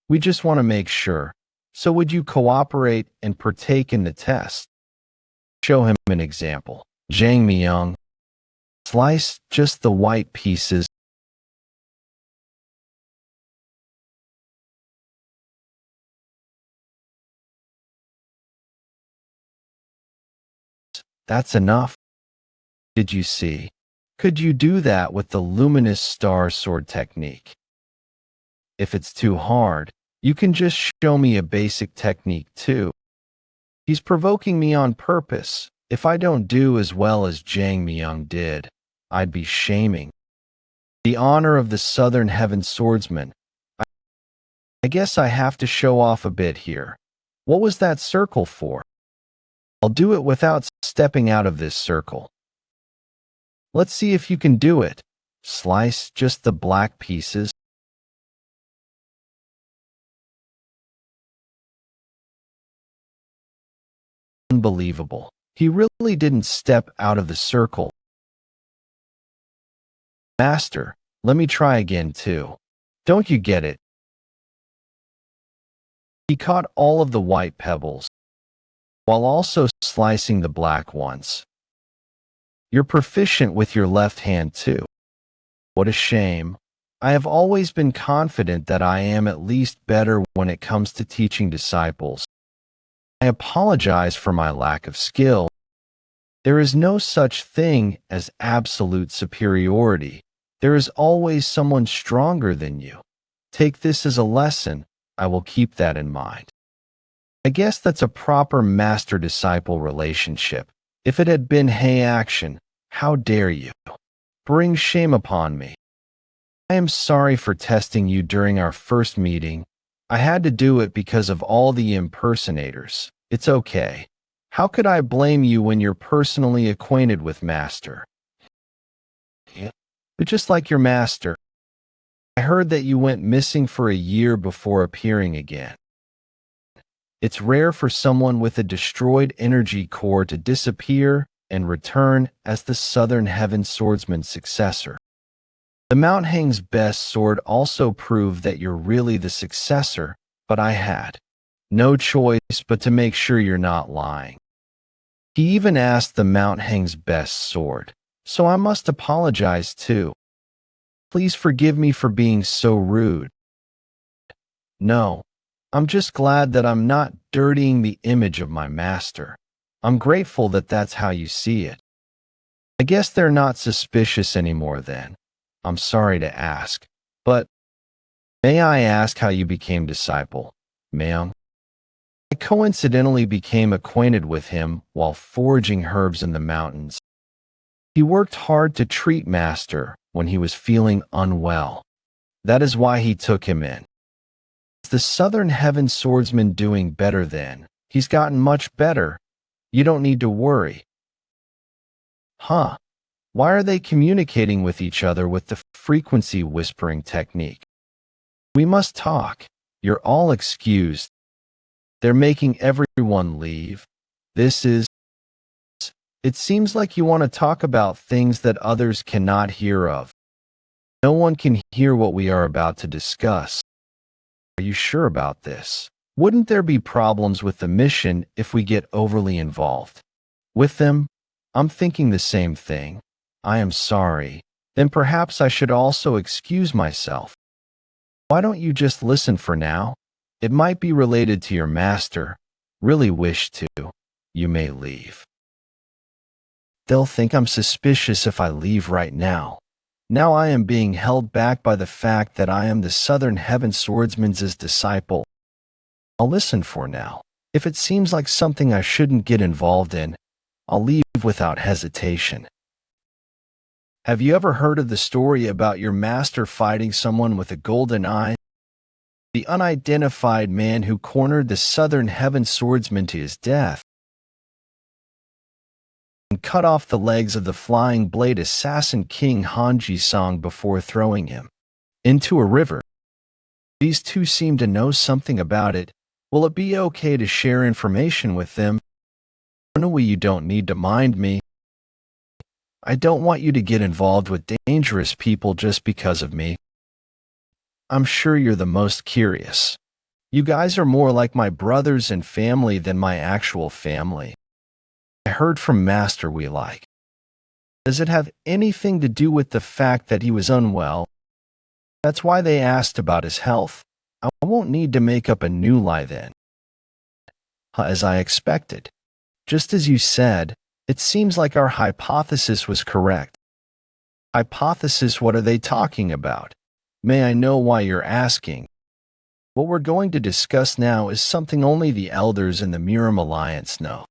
We just want to make sure. So would you cooperate and partake in the test? Show him an example. Jang Myung. Slice just the white pieces. That's enough. Did you see? Could you do that with the luminous star sword technique? If it's too hard, you can just show me a basic technique too. He's provoking me on purpose. If I don't do as well as Jang Myung did, I'd be shaming the honor of the Southern Heaven Swordsman. I guess I have to show off a bit here. What was that circle for? I'll do it without stepping out of this circle. Let's see if you can do it. Slice just the black pieces. Unbelievable. He really didn't step out of the circle. Master, let me try again too. Don't you get it? He caught all of the white pebbles, while also slicing the black ones. You're proficient with your left hand too. What a shame. I have always been confident that I am at least better when it comes to teaching disciples. I apologize for my lack of skill. There is no such thing as absolute superiority. There is always someone stronger than you. Take this as a lesson. I will keep that in mind. I guess that's a proper master-disciple relationship. If it had been hey action, how dare you? Bring shame upon me. I am sorry for testing you during our first meeting. I had to do it because of all the impersonators. It's okay. How could I blame you when you're personally acquainted with Master? But just like your master, I heard that you went missing for a year before appearing again. It's rare for someone with a destroyed energy core to disappear and return as the Southern Heaven Swordsman's successor. The Mount Hang's best sword also proved that you're really the successor, but I had no choice but to make sure you're not lying. He even asked the Mount Hang's best sword, so I must apologize too. Please forgive me for being so rude. No, I'm just glad that I'm not dirtying the image of my master. I'm grateful that that's how you see it. I guess they're not suspicious anymore then. I'm sorry to ask, but may I ask how you became disciple, Moyang? I coincidentally became acquainted with him while foraging herbs in the mountains. He worked hard to treat Master when he was feeling unwell. That is why he took him in. Is the Southern Heaven Swordsman doing better then? He's gotten much better. You don't need to worry. Huh? Why are they communicating with each other with the frequency whispering technique? We must talk. You're all excused. They're making everyone leave. It seems like you want to talk about things that others cannot hear of. No one can hear what we are about to discuss. Are you sure about this? Wouldn't there be problems with the mission if we get overly involved with them? I'm thinking the same thing. I am sorry. Then perhaps I should also excuse myself. Why don't you just listen for now? It might be related to your master. Really wish to. You may leave. They'll think I'm suspicious if I leave right now. Now I am being held back by the fact that I am the Southern Heaven Swordsman's disciple. I'll listen for now. If it seems like something I shouldn't get involved in, I'll leave without hesitation. Have you ever heard of the story about your master fighting someone with a golden eye? The unidentified man who cornered the Southern Heaven Swordsman to his death and cut off the legs of the flying blade assassin King Han-ji-song before throwing him into a river. These two seem to know something about it. Will it be okay to share information with them? Woon-Hwi, you don't need to mind me. I don't want you to get involved with dangerous people just because of me. I'm sure you're the most curious. You guys are more like my brothers and family than my actual family. I heard from Master we like. Does it have anything to do with the fact that he was unwell? That's why they asked about his health. I won't need to make up a new lie then. As I expected. Just as you said, it seems like our hypothesis was correct. Hypothesis, what are they talking about? May I know why you're asking? What we're going to discuss now is something only the elders in the Miram Alliance know.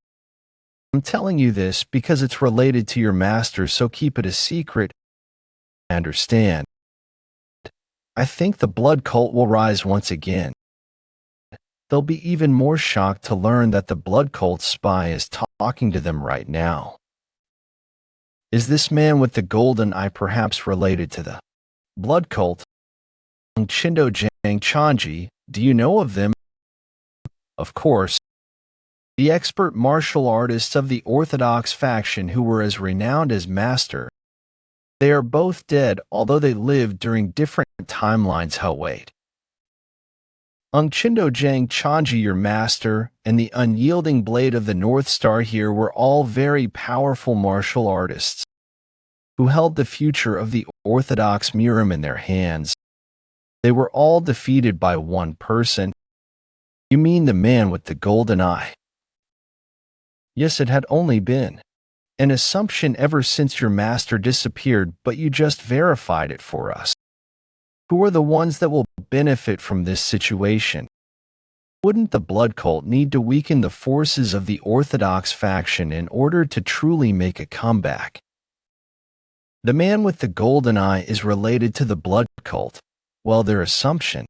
I'm telling you this because it's related to your master, so keep it a secret. I understand. I think the blood cult will rise once again. They'll be even more shocked to learn that the blood cult spy is talking to them right now. Is this man with the golden eye perhaps related to the blood cult? Chindo Jang Chanji, do you know of them? Of course. The expert martial artists of the Orthodox faction who were as renowned as Master. They are both dead, although they lived during different timelines. Wait. Chindo Jang Chanji, your master, and the unyielding blade of the North Star here were all very powerful martial artists who held the future of the Orthodox Miram in their hands. They were all defeated by one person. You mean the man with the golden eye? Yes, it had only been an assumption ever since your master disappeared, but you just verified it for us. Who are the ones that will benefit from this situation? Wouldn't the blood cult need to weaken the forces of the Orthodox faction in order to truly make a comeback? The man with the golden eye is related to the blood cult. Well, their assumption.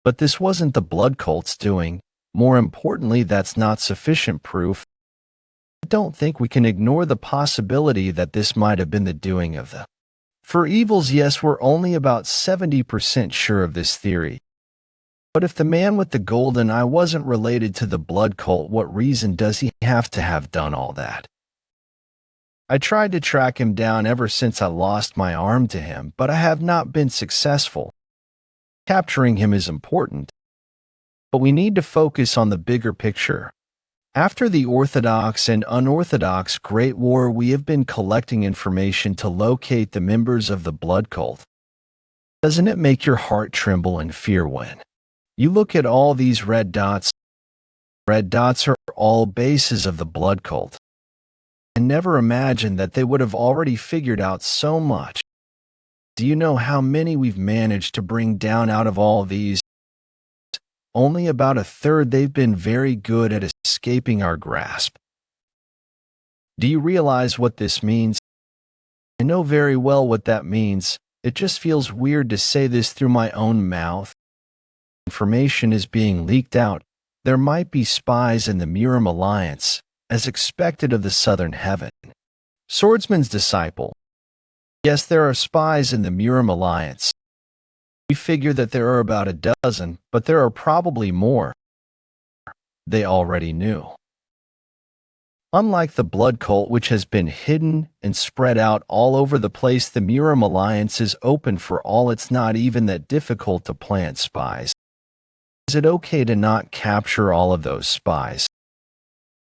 But this wasn't the blood cult's doing. More importantly, that's not sufficient proof. I don't think we can ignore the possibility that this might have been the doing of the For evils. Yes, we're only about 70% sure of this theory. But if the man with the golden eye wasn't related to the blood cult, what reason does he have to have done all that? I tried to track him down ever since I lost my arm to him, but I have not been successful. Capturing him is important, but we need to focus on the bigger picture. After the Orthodox and Unorthodox Great War, we have been collecting information to locate the members of the blood cult. Doesn't it make your heart tremble in fear when you look at all these red dots? Red dots are all bases of the blood cult. I never imagined that they would have already figured out so much. Do you know how many we've managed to bring down out of all these? Only about a third. They've been very good at escaping our grasp. Do you realize what this means? I know very well what that means. It just feels weird to say this through my own mouth. Information is being leaked out. There might be spies in the Miram Alliance, as expected of the Southern Heaven Swordsman's disciple. Yes, there are spies in the Miram Alliance. We figure that there are about a dozen, but there are probably more. They already knew. Unlike the blood cult, which has been hidden and spread out all over the place, the Miram Alliance is open for all. It's not even that difficult to plant spies. Is it okay to not capture all of those spies?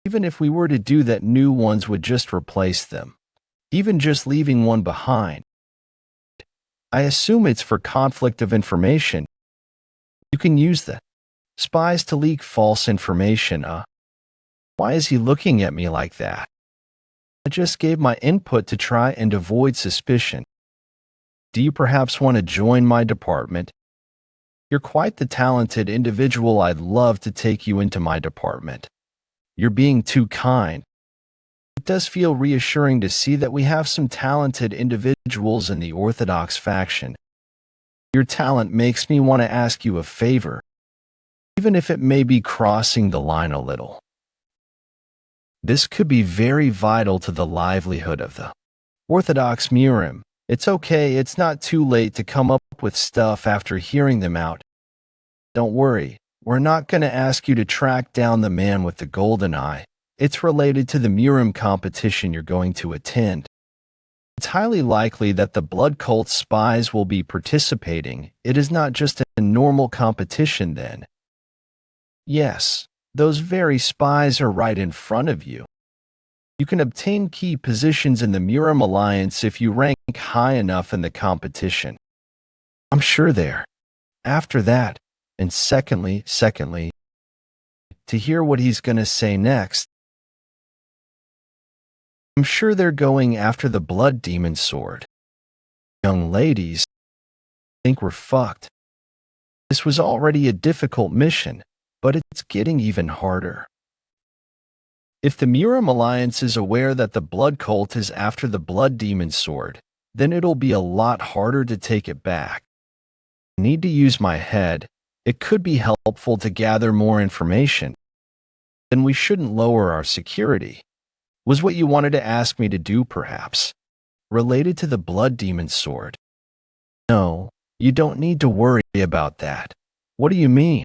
Even if we were to do that, new ones would just replace them. Even just leaving one behind. I assume it's for conflict of information. You can use the spies to leak false information. Why is he looking at me like that? I just gave my input to try and avoid suspicion. Do you perhaps want to join my department? You're quite the talented individual. I'd love to take you into my department. You're being too kind. It does feel reassuring to see that we have some talented individuals in the Orthodox faction. Your talent makes me want to ask you a favor, even if it may be crossing the line a little. This could be very vital to the livelihood of the Orthodox Murim. It's okay, it's not too late to come up with stuff after hearing them out. Don't worry, we're not going to ask you to track down the man with the golden eye. It's related to the Murim competition you're going to attend. It's highly likely that the blood cult spies will be participating. It is not just a normal competition then. Yes, those very spies are right in front of you. You can obtain key positions in the Murim Alliance if you rank high enough in the competition. I'm sure there. After that, and secondly, to hear what he's going to say next, I'm sure they're going after the blood demon sword. Young ladies, I think we're fucked. This was already a difficult mission, but it's getting even harder. If the Murim Alliance is aware that the blood cult is after the blood demon sword, then it'll be a lot harder to take it back. I need to use my head. It could be helpful to gather more information. Then we shouldn't lower our security. Was what you wanted to ask me to do, perhaps? Related to the blood demon sword? No, you don't need to worry about that. What do you mean?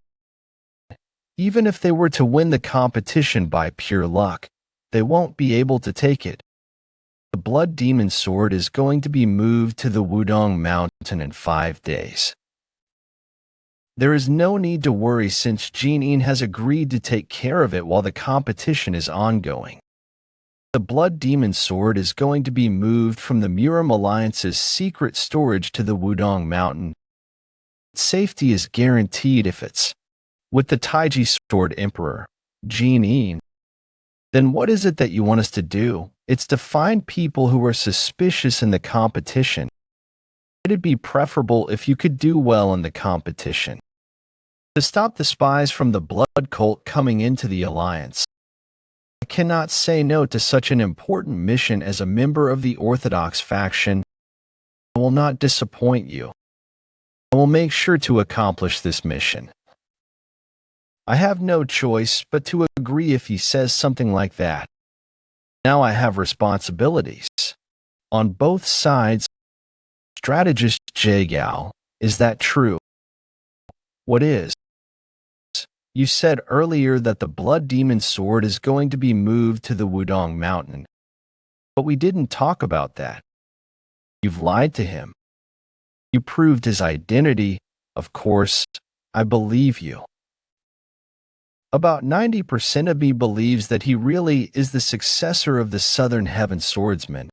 Even if they were to win the competition by pure luck, they won't be able to take it. The blood demon sword is going to be moved to the Wudong Mountain in 5 days. There is no need to worry since Jean has agreed to take care of it while the competition is ongoing. The blood demon sword is going to be moved from the Murim Alliance's secret storage to the Wudong Mountain. Safety is guaranteed if it's with the Taiji Sword Emperor, Jean. Then what is it that you want us to do? It's to find people who are suspicious in the competition. It'd be preferable if you could do well in the competition. To stop the spies from the blood cult coming into the alliance. I cannot say no to such an important mission as a member of the Orthodox faction. I will not disappoint you. I will make sure to accomplish this mission. I have no choice but to agree if he says something like that. Now I have responsibilities. On both sides. Strategist Jae-Gao, is that true? What is? You said earlier that the blood demon sword is going to be moved to the Wudong Mountain. But we didn't talk about that. You've lied to him. You proved his identity. Of course, I believe you. About 90% of me believes that he really is the successor of the Southern Heaven Swordsman.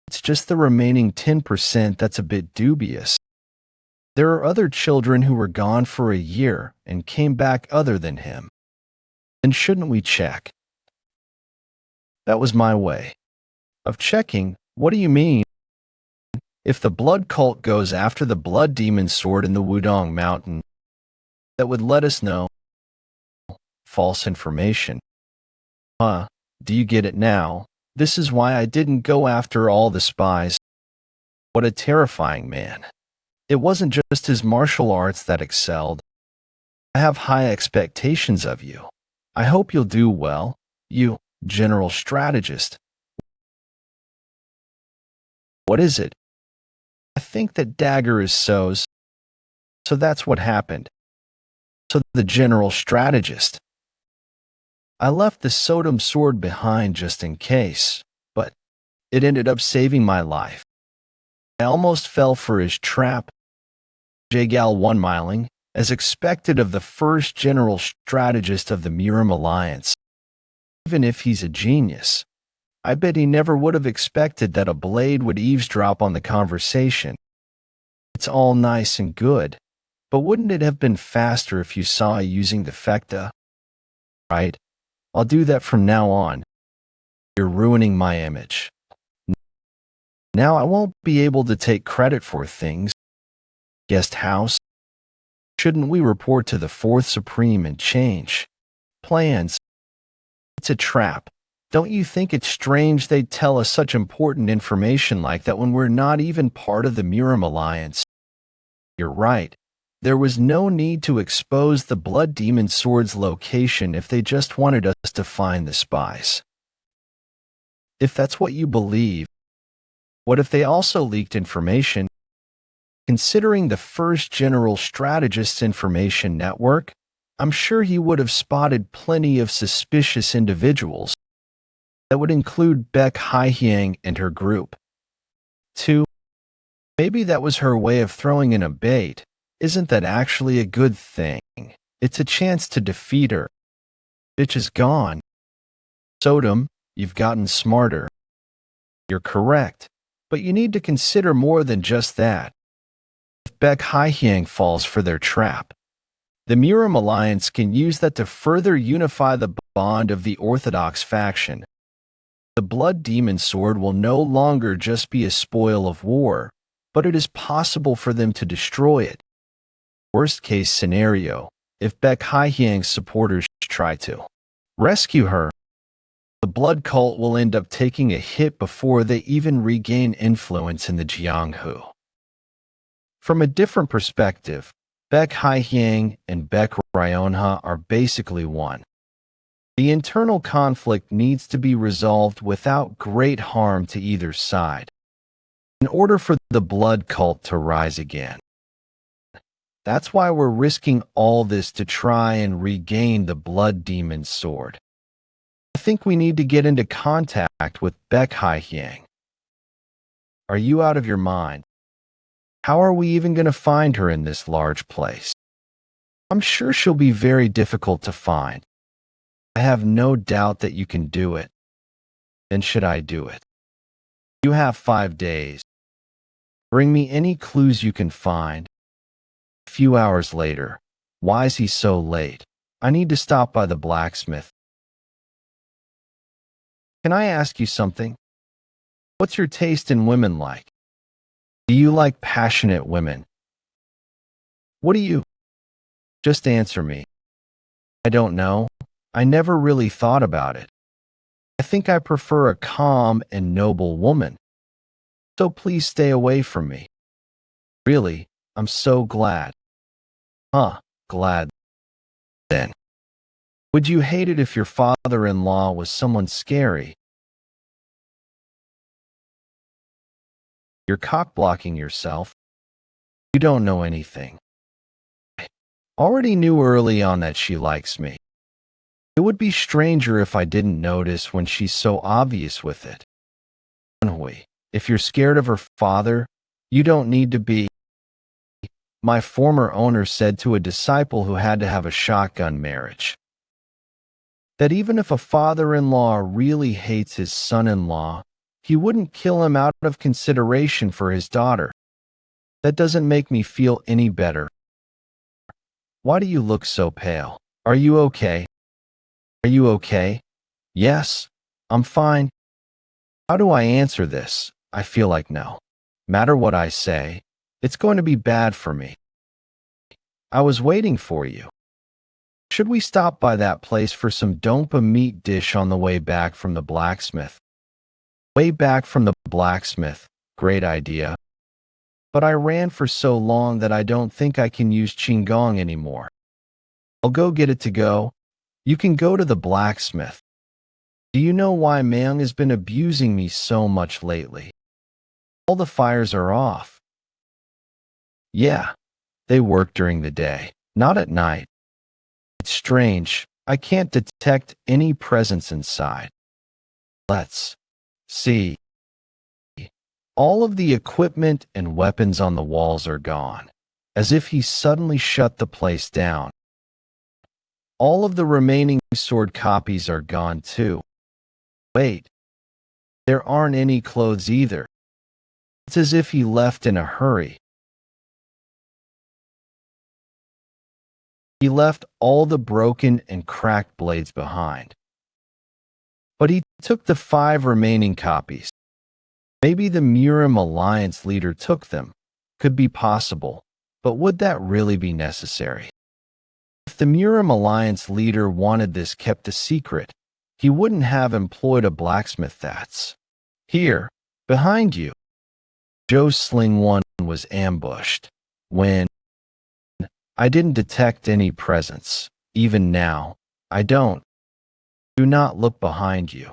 It's just the remaining 10% that's a bit dubious. There are other children who were gone for a year and came back other than him. Then shouldn't we check? That was my way of checking. What do you mean? If the blood cult goes after the blood demon sword in the Wudong Mountain, that would let us know. False information. Do you get it now? This is why I didn't go after all the spies. What a terrifying man. It wasn't just his martial arts that excelled. I have high expectations of you. I hope you'll do well, you, general strategist. What is it? I think that dagger is So's. So that's what happened. So the general strategist. I left the Sodom sword behind just in case, but it ended up saving my life. I almost fell for his trap. Jae-Gao one-miling, as expected of the first general strategist of the Murim Alliance. Even if he's a genius, I bet he never would have expected that a blade would eavesdrop on the conversation. It's all nice and good, But wouldn't it have been faster if you saw using the fecta? Right? I'll do that from now on. You're ruining my image. Now I won't be able to take credit for things. Guest house? Shouldn't we report to the Fourth Supreme and change plans? It's a trap. Don't you think it's strange they'd tell us such important information like that when we're not even part of the Murim Alliance? You're right. There was no need to expose the Blood Demon Sword's location if they just wanted us to find the spies. If that's what you believe, what if they also leaked information? Considering the first General Strategist's information network, I'm sure he would have spotted plenty of suspicious individuals. That would include Baek Haihyang and her group. 2. Maybe that was her way of throwing in a bait. Isn't that actually a good thing? It's a chance to defeat her. Bitch is gone. Sodom, you've gotten smarter. You're correct, but you need to consider more than just that. If Baek Haihyang falls for their trap, the Murim Alliance can use that to further unify the bond of the Orthodox faction. The Blood Demon Sword will no longer just be a spoil of war, but it is possible for them to destroy it. Worst case scenario, if Baek Haihyang's supporters try to rescue her, the blood cult will end up taking a hit before they even regain influence in the Jianghu. From a different perspective, Baek Haihyang and Baek Ryonha are basically one. The internal conflict needs to be resolved without great harm to either side, in order for the blood cult to rise again. That's why we're risking all this to try and regain the Blood Demon Sword. I think we need to get into contact with Baek Haihyang. Are you out of your mind? How are we even going to find her in this large place? I'm sure she'll be very difficult to find. I have no doubt that you can do it. Then should I do it? You have 5 days. Bring me any clues you can find. A few hours later. Why is he so late? I need to stop by the blacksmith. Can I ask you something? What's your taste in women like? Do you like passionate women? What do you? Just answer me. I don't know. I never really thought about it. I think I prefer a calm and noble woman. So please stay away from me. Really, I'm so glad. Glad. Then. Would you hate it if your father-in-law was someone scary? You're cock-blocking yourself. You don't know anything. I already knew early on that she likes me. It would be stranger if I didn't notice when she's so obvious with it. Woon-Hwi, if you're scared of her father, you don't need to be. My former owner said to a disciple who had to have a shotgun marriage that even if a father-in-law really hates his son-in-law, he wouldn't kill him out of consideration for his daughter. That doesn't make me feel any better. Why do you look so pale? Are you okay? Are you okay? Yes, I'm fine. How do I answer this? I feel like no matter what I say, it's going to be bad for me. I was waiting for you. Should we stop by that place for some dompa meat dish on the way back from the blacksmith? Way back from the blacksmith, great idea. But I ran for so long that I don't think I can use Qigong anymore. I'll go get it to go. You can go to the blacksmith. Do you know why Moyang has been abusing me so much lately? All the fires are off. Yeah, they work during the day, not at night. It's strange. I can't detect any presence inside. Let's see. All of the equipment and weapons on the walls are gone, as if he suddenly shut the place down. All of the remaining sword copies are gone too. Wait, there aren't any clothes either. It's as if he left in a hurry. He left all the broken and cracked blades behind. But he took the 5 remaining copies. Maybe the Murim Alliance leader took them. Could be possible. But would that really be necessary? If the Murim Alliance leader wanted this kept a secret, he wouldn't have employed a blacksmith that's here, behind you. Joe's Sling 1 was ambushed. When I didn't detect any presence. Even now, I don't. Do not look behind you.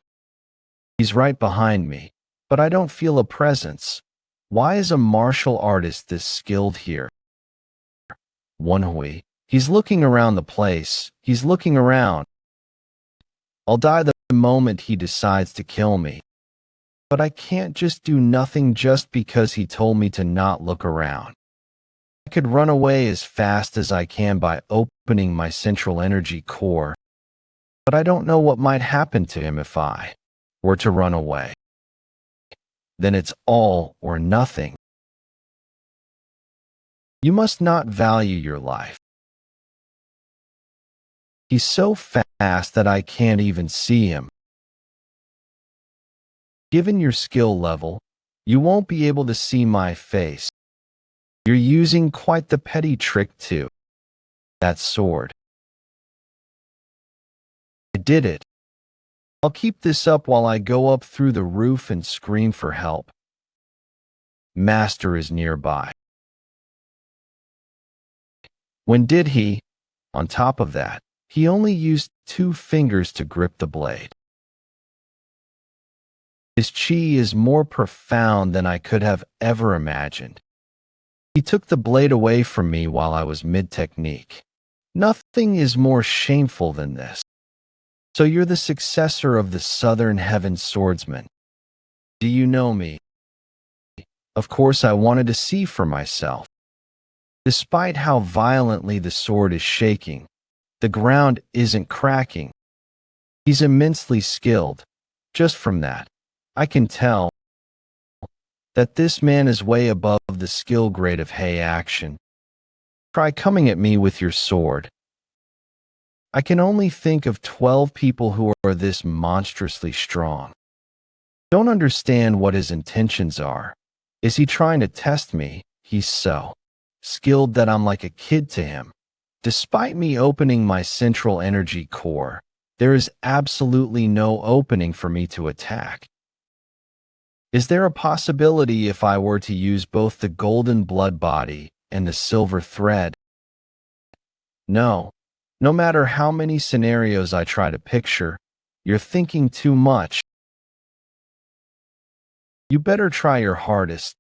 He's right behind me, but I don't feel a presence. Why is a martial artist this skilled here? Woon-Hwi. He's looking around the place. He's looking around. I'll die the moment he decides to kill me. But I can't just do nothing just because he told me to not look around. I could run away as fast as I can by opening my central energy core. But I don't know what might happen to him if I were to run away. Then it's all or nothing. You must not value your life. He's so fast that I can't even see him. Given your skill level, you won't be able to see my face. You're using quite the petty trick too. That sword. I did it. I'll keep this up while I go up through the roof and scream for help. Master is nearby. When did he? On top of that, he only used 2 fingers to grip the blade. His chi is more profound than I could have ever imagined. He took the blade away from me while I was mid-technique. Nothing is more shameful than this. So you're the successor of the Southern Heaven Swordsman. Do you know me? Of course I wanted to see for myself. Despite how violently the sword is shaking, the ground isn't cracking. He's immensely skilled. Just from that, I can tell that this man is way above the skill grade of Hay action. Try coming at me with your sword. I can only think of 12 people who are this monstrously strong. Don't understand what his intentions are. Is he trying to test me? He's so skilled that I'm like a kid to him. Despite me opening my central energy core, there is absolutely no opening for me to attack. Is there a possibility if I were to use both the golden blood body and the silver thread? No. No matter how many scenarios I try to picture, you're thinking too much. You better try your hardest.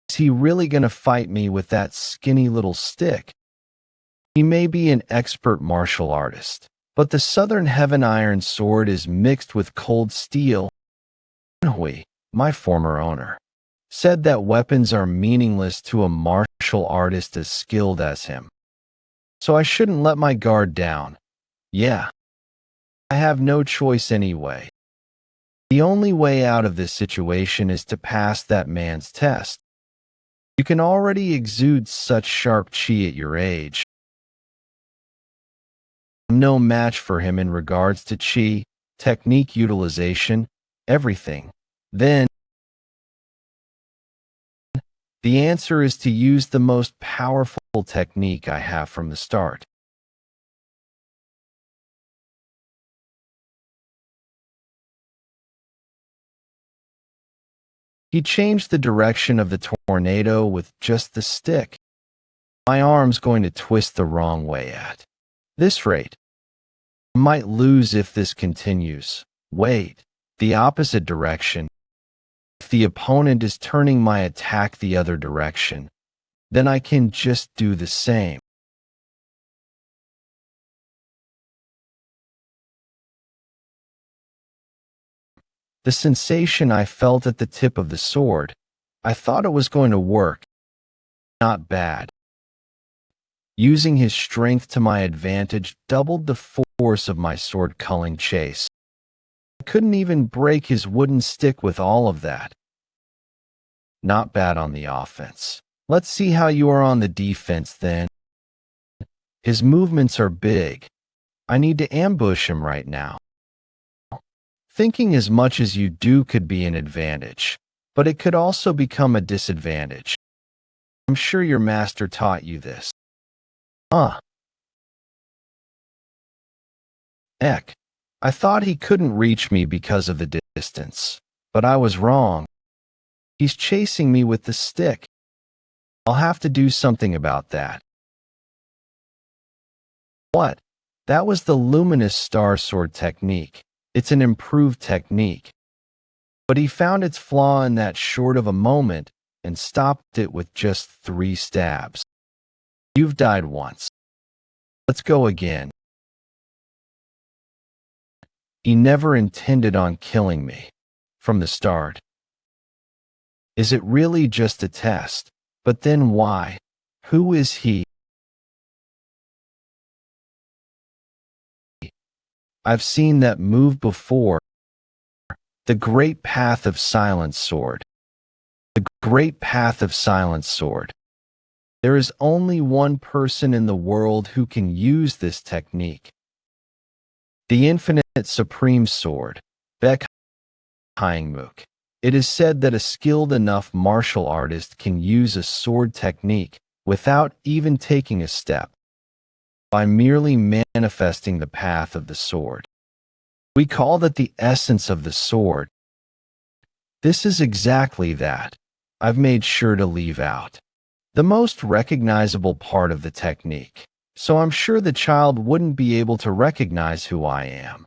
Is he really gonna fight me with that skinny little stick? He may be an expert martial artist, but the Southern Heaven Iron Sword is mixed with cold steel. Woon-Hwi, my former owner, said that weapons are meaningless to a martial artist as skilled as him. So I shouldn't let my guard down. Yeah. I have no choice anyway. The only way out of this situation is to pass that man's test. You can already exude such sharp chi at your age. I'm no match for him in regards to chi, technique utilization, everything. Then, the answer is to use the most powerful technique I have from the start. He changed the direction of the tornado with just the stick. My arm's going to twist the wrong way at this rate. I might lose if this continues. Wait, the opposite direction. If the opponent is turning my attack the other direction, then I can just do the same. The sensation I felt at the tip of the sword, I thought it was going to work. Not bad. Using his strength to my advantage doubled the force of my sword culling chase. I couldn't even break his wooden stick with all of that. Not bad on the offense. Let's see how you are on the defense then. His movements are big. I need to ambush him right now. Thinking as much as you do could be an advantage, but it could also become a disadvantage. I'm sure your master taught you this. Heck, I thought he couldn't reach me because of the distance, but I was wrong. He's chasing me with the stick. I'll have to do something about that. What? That was the luminous star sword technique. It's an improved technique. But he found its flaw in that short of a moment and stopped it with just 3 stabs. You've died once. Let's go again. He never intended on killing me from the start. Is it really just a test? But then why? Who is he? I've seen that move before. The Great Path of Silence Sword. The Great Path of Silence Sword. There is only one person in the world who can use this technique. The Infinite Supreme Sword, Baek Hyangmook. It is said that a skilled enough martial artist can use a sword technique without even taking a step, by merely manifesting the path of the sword. We call that the essence of the sword. This is exactly that. I've made sure to leave out the most recognizable part of the technique, so I'm sure the child wouldn't be able to recognize who I am.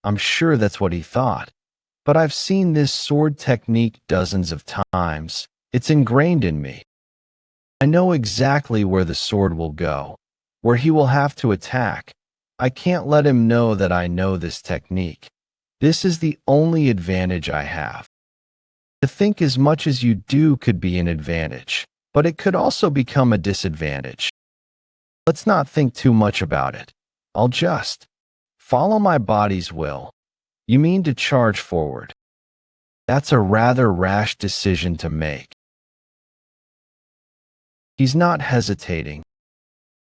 I'm sure that's what he thought. But I've seen this sword technique dozens of times. It's ingrained in me. I know exactly where the sword will go, where he will have to attack. I can't let him know that I know this technique. This is the only advantage I have. To think as much as you do could be an advantage, but it could also become a disadvantage. Let's not think too much about it. I'll just follow my body's will. You mean to charge forward? That's a rather rash decision to make. He's not hesitating.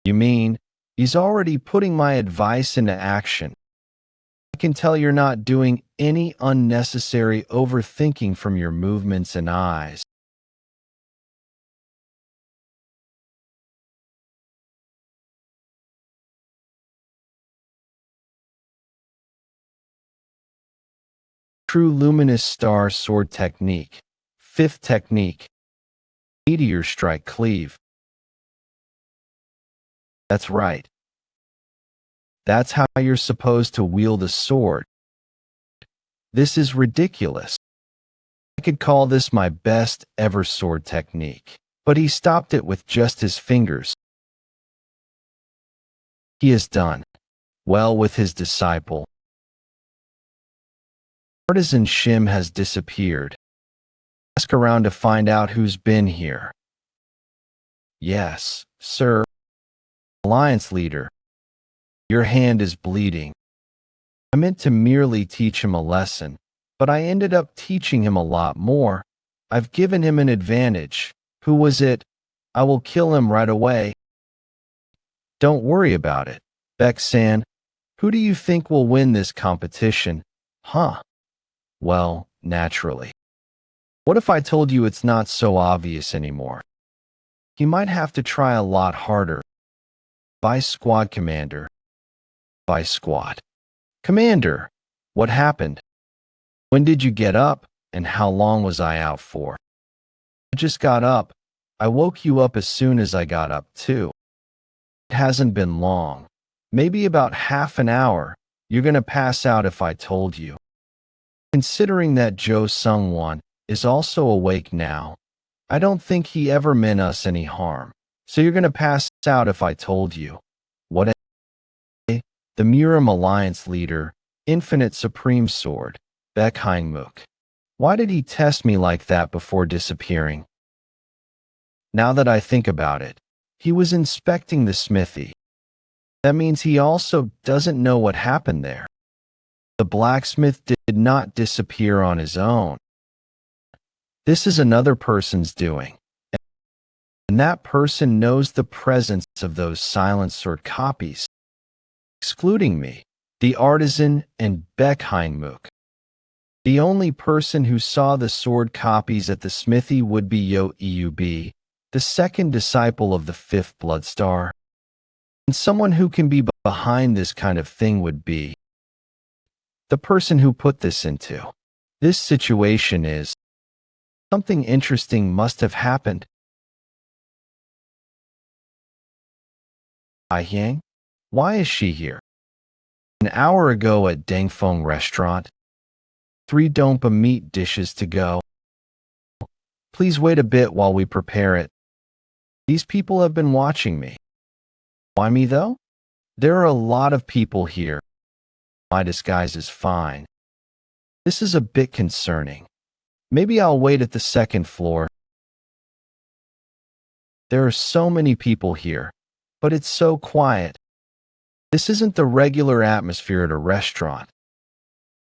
You mean, he's already putting my advice into action. I can tell you're not doing any unnecessary overthinking from your movements and eyes. True luminous star sword technique. 5th technique. Meteor strike cleave. That's right. That's how you're supposed to wield a sword. This is ridiculous. I could call this my best ever sword technique, but he stopped it with just his fingers. He has done well with his disciple. Artisan Shim has disappeared. Ask around to find out who's been here. Yes, sir. Alliance leader. Your hand is bleeding. I meant to merely teach him a lesson, but I ended up teaching him a lot more. I've given him an advantage. Who was it? I will kill him right away. Don't worry about it. Baek-san, who do you think will win this competition? Huh? Well, naturally. What if I told you it's not so obvious anymore? He might have to try a lot harder. Vice Squad Commander. Vice Squad. Commander, what happened? When did you get up, and how long was I out for? I just got up. I woke you up as soon as I got up, too. It hasn't been long. Maybe about half an hour. You're gonna pass out if I told you. Considering that Jo Sung-won is also awake now, I don't think he ever meant us any harm. So you're gonna pass out if I told you. What? The Murim Alliance leader, Infinite Supreme Sword, Baek Hyangmook. Why did he test me like that before disappearing? Now that I think about it, he was inspecting the smithy. That means he also doesn't know what happened there. The blacksmith did not disappear on his own. This is another person's doing. And that person knows the presence of those silent sword copies, excluding me, the artisan, and Beck-Heinmuck. The only person who saw the sword copies at the smithy would be Yo-Eub, the second disciple of the fifth Bloodstar. And someone who can be behind this kind of thing would be the person who put this into this situation. Is something interesting must have happened. Yang? Why is she here? An hour ago at Dangfeng restaurant. 3 Dompa meat dishes to go. Please wait a bit while we prepare it. These people have been watching me. Why me though? There are a lot of people here. My disguise is fine. This is a bit concerning. Maybe I'll wait at the second floor. There are so many people here, but it's so quiet. This isn't the regular atmosphere at a restaurant.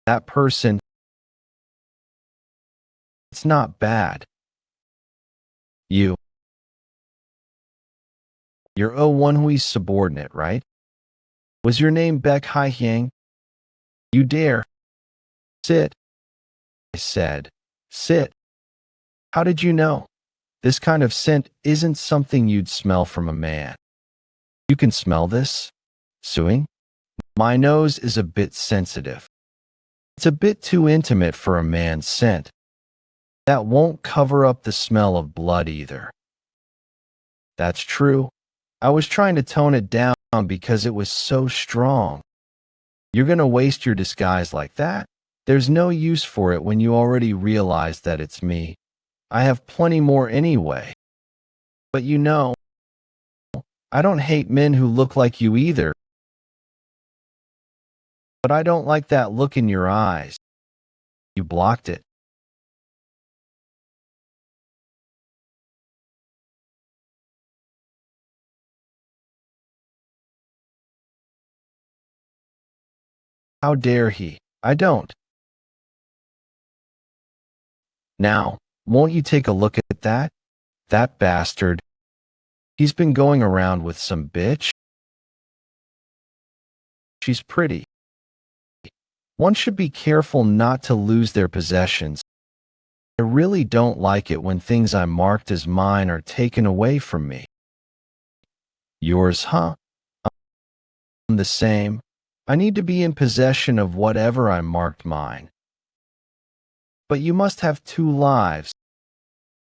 That person, it's not bad. You're Woon-Hwi's subordinate, right? Was your name Beck-Heinmuck? You dare. Sit. I said, sit. How did you know? This kind of scent isn't something you'd smell from a man. You can smell this? Suing? My nose is a bit sensitive. It's a bit too intimate for a man's scent. That won't cover up the smell of blood either. That's true. I was trying to tone it down because it was so strong. You're gonna waste your disguise like that? There's no use for it when you already realize that it's me. I have plenty more anyway. But you know, I don't hate men who look like you either. But I don't like that look in your eyes. You blocked it. How dare he? I don't. Now, won't you take a look at that? That bastard. He's been going around with some bitch. She's pretty. One should be careful not to lose their possessions. I really don't like it when things I marked as mine are taken away from me. Yours, huh? I'm the same. I need to be in possession of whatever I marked mine. But you must have 2 lives.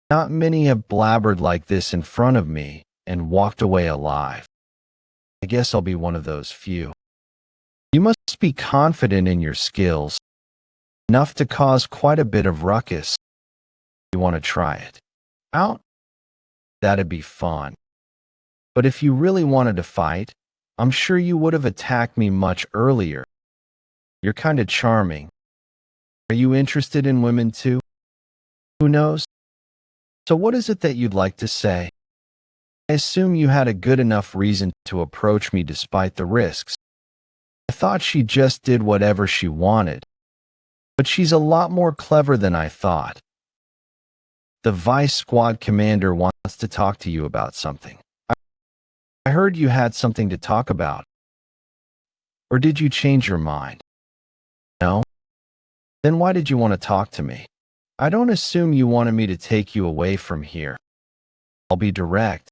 Not many have blabbered like this in front of me and walked away alive. I guess I'll be one of those few. You must be confident in your skills, enough to cause quite a bit of ruckus. You want to try it out? That'd be fun. But if you really wanted to fight, I'm sure you would have attacked me much earlier. You're kind of charming. Are you interested in women too? Who knows? So what is it that you'd like to say? I assume you had a good enough reason to approach me despite the risks. I thought she just did whatever she wanted. But she's a lot more clever than I thought. The vice squad commander wants to talk to you about something. I heard you had something to talk about. Or did you change your mind? No? Then why did you want to talk to me? I don't assume you wanted me to take you away from here. I'll be direct.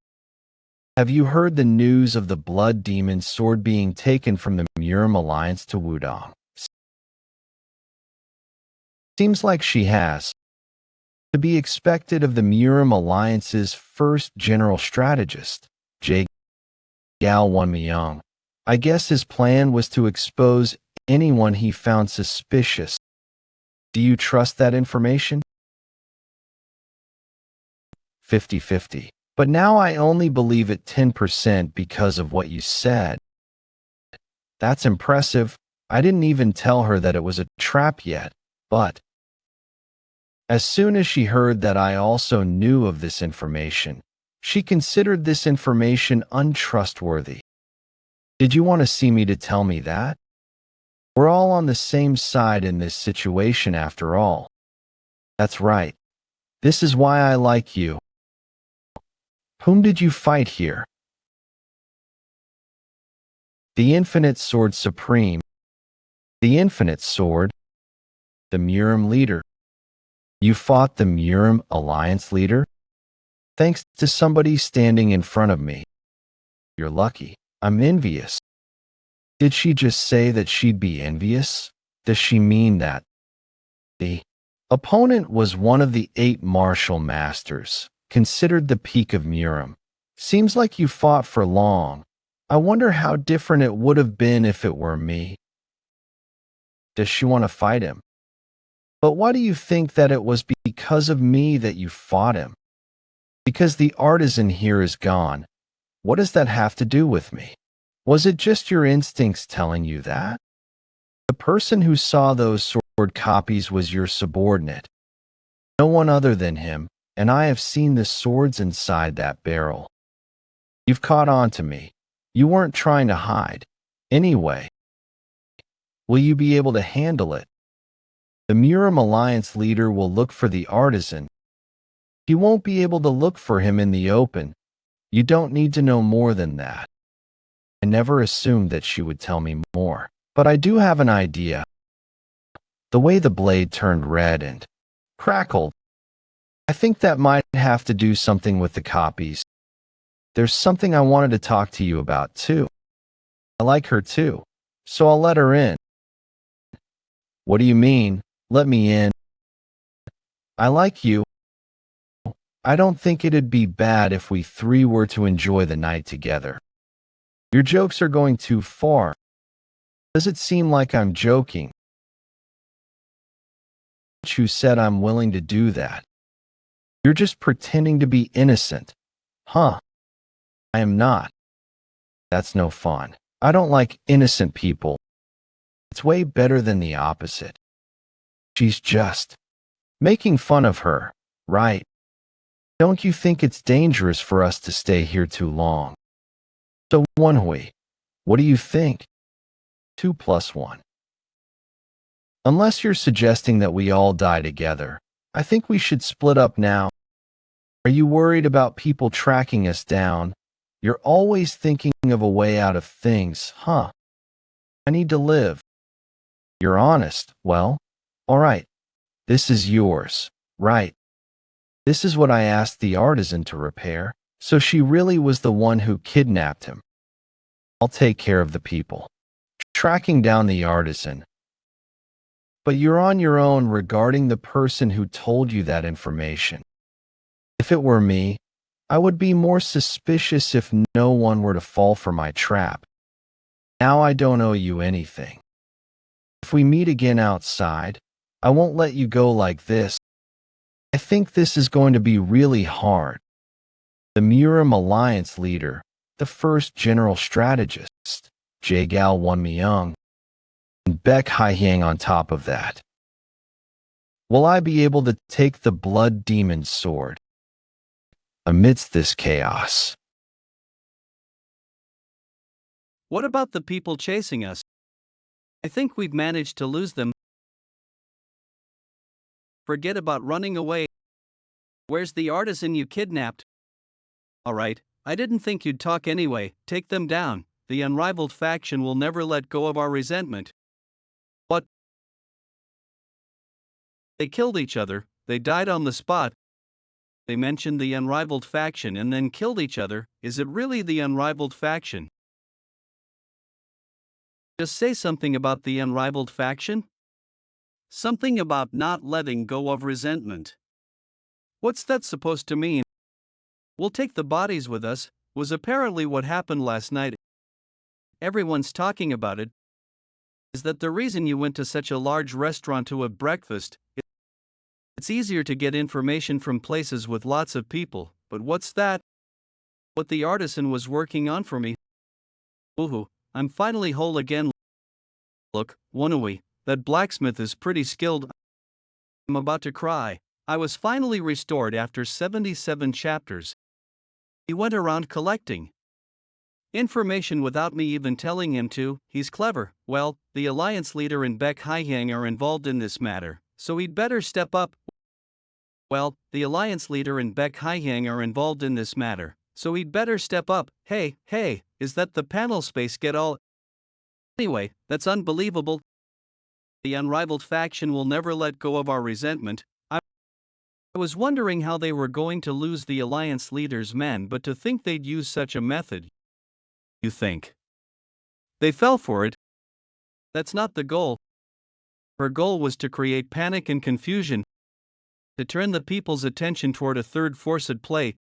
Have you heard the news of the Blood Demon sword being taken from the Murim Alliance to Wudong? Seems like she has. To be expected of the Murim Alliance's first general strategist, J. Gao Moyang. I guess his plan was to expose anyone he found suspicious. Do you trust that information? 50-50. But now I only believe it 10% because of what you said. That's impressive. I didn't even tell her that it was a trap yet, but as soon as she heard that I also knew of this information, she considered this information untrustworthy. Did you want to see me to tell me that? We're all on the same side in this situation after all. That's right. This is why I like you. Whom did you fight here? The Infinite Sword Supreme. The Infinite Sword. The Murim leader. You fought the Murim Alliance leader? Thanks to somebody standing in front of me. You're lucky. I'm envious. Did she just say that she'd be envious? Does she mean that? The opponent was one of the 8 martial masters, considered the peak of Murim. Seems like you fought for long. I wonder how different it would have been if it were me. Does she want to fight him? But why do you think that it was because of me that you fought him? Because the artisan here is gone. What does that have to do with me? Was it just your instincts telling you that? The person who saw those sword copies was your subordinate. No one other than him, and I have seen the swords inside that barrel. You've caught on to me. You weren't trying to hide. Anyway, will you be able to handle it? The Murim Alliance leader will look for the artisan. He won't be able to look for him in the open. You don't need to know more than that. I never assumed that she would tell me more, but I do have an idea. The way the blade turned red and crackled, I think that might have to do something with the copies. There's something I wanted to talk to you about too. I like her too, so I'll let her in. What do you mean, let me in? I like you. I don't think it'd be bad if we 3 were to enjoy the night together. Your jokes are going too far. Does it seem like I'm joking? Who said I'm willing to do that? You're just pretending to be innocent. Huh? I am not. That's no fun. I don't like innocent people. It's way better than the opposite. She's just making fun of her, right? Don't you think it's dangerous for us to stay here too long? So, Woon-Hwi, what do you think? 2 + 1. Unless you're suggesting that we all die together, I think we should split up now. Are you worried about people tracking us down? You're always thinking of a way out of things, huh? I need to live. You're honest. Well, all right. This is yours, right? This is what I asked the artisan to repair, so she really was the one who kidnapped him. I'll take care of the people. Tracking down the artisan. But you're on your own regarding the person who told you that information. If it were me, I would be more suspicious if no one were to fall for my trap. Now I don't owe you anything. If we meet again outside, I won't let you go like this. I think this is going to be really hard. The Murim Alliance leader, the first general strategist, Jagal Woon-Myung, and Baek Hye-hyang on top of that. Will I be able to take the Blood Demon sword? Amidst this chaos. What about the people chasing us? I think we've managed to lose them. Forget about running away. Where's the artisan you kidnapped? Alright, I didn't think you'd talk anyway. Take them down. The unrivaled faction will never let go of our resentment. What? They killed each other. They died on the spot. They mentioned the unrivaled faction and then killed each other. Is it really the unrivaled faction? Just say something about the unrivaled faction? Something about not letting go of resentment. What's that supposed to mean? We'll take the bodies with us, was apparently what happened last night. Everyone's talking about it. Is that the reason you went to such a large restaurant to have breakfast? It's easier to get information from places with lots of people, but what's that? What the artisan was working on for me. Woohoo, I'm finally whole again. Look, Woon-Hwi, that blacksmith is pretty skilled. I'm about to cry. I was finally restored after 77 chapters. He went around collecting information without me even telling him to. He's clever. Well, the alliance leader and Baek Hye-hyang are involved in this matter, so he'd better step up. Well, the alliance leader and Baek Hye-hyang are involved in this matter, so he'd better step up. Hey, is that the panel space get all? Anyway, that's unbelievable. The unrivaled faction will never let go of our resentment. I was wondering how they were going to lose the Alliance leader's men, but to think they'd use such a method. You think they fell for it? That's not the goal. Her goal was to create panic and confusion, to turn the people's attention toward a third force at play.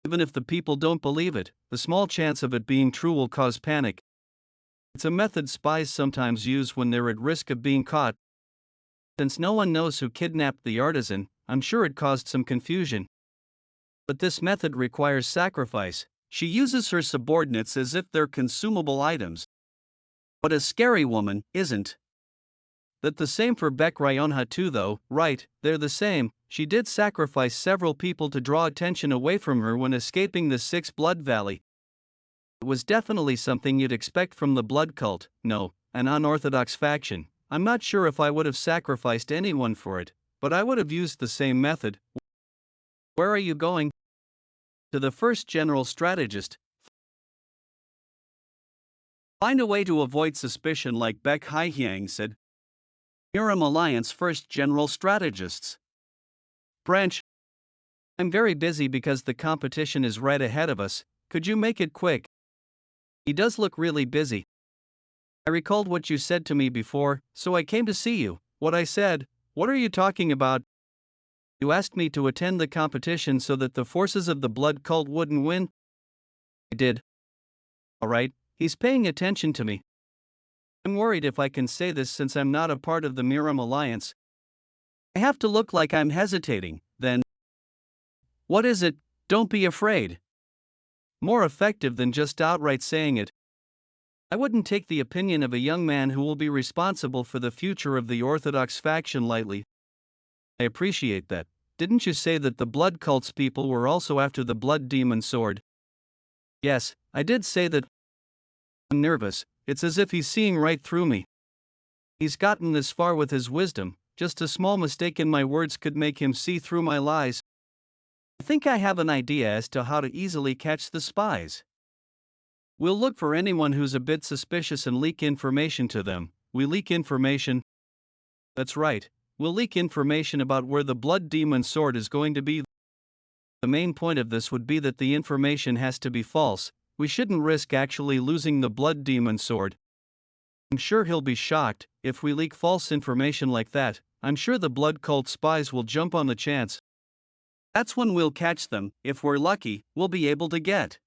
Even if the people don't believe it, the small chance of it being true will cause panic. It's a method spies sometimes use when they're at risk of being caught. Since no one knows who kidnapped the artisan, I'm sure it caused some confusion. But this method requires sacrifice. She uses her subordinates as if they're consumable items. But a scary woman, isn't that the same for Baek Ryonha too though? Right, they're the same. She did sacrifice several people to draw attention away from her when escaping the Six Blood Valley. It was definitely something you'd expect from the blood cult, no, an unorthodox faction. I'm not sure if I would have sacrificed anyone for it, but I would have used the same method. Where are you going? To the first general strategist. Find a way to avoid suspicion like Baek Haihyang said. Miram Alliance first general strategists. Branch. I'm very busy because the competition is right ahead of us. Could you make it quick? He does look really busy. I recalled what you said to me before, so I came to see you. What I said, what are you talking about? You asked me to attend the competition so that the forces of the blood cult wouldn't win? I did. Alright, he's paying attention to me. I'm worried if I can say this since I'm not a part of the Miram Alliance. I have to look like I'm hesitating, then. What is it? Don't be afraid. More effective than just outright saying it. I wouldn't take the opinion of a young man who will be responsible for the future of the Orthodox faction lightly. I appreciate that. Didn't you say that the blood cult's people were also after the blood demon sword? Yes, I did say that. I'm nervous. It's as if he's seeing right through me. He's gotten this far with his wisdom, just a small mistake in my words could make him see through my lies. I think I have an idea as to how to easily catch the spies. We'll look for anyone who's a bit suspicious and leak information to them. We leak information. That's right, we'll leak information about where the blood demon sword is going to be. The main point of this would be that the information has to be false. We shouldn't risk actually losing the blood demon sword. I'm sure he'll be shocked if we leak false information like that. I'm sure the blood cult spies will jump on the chance. That's when we'll catch them. If we're lucky, we'll be able to get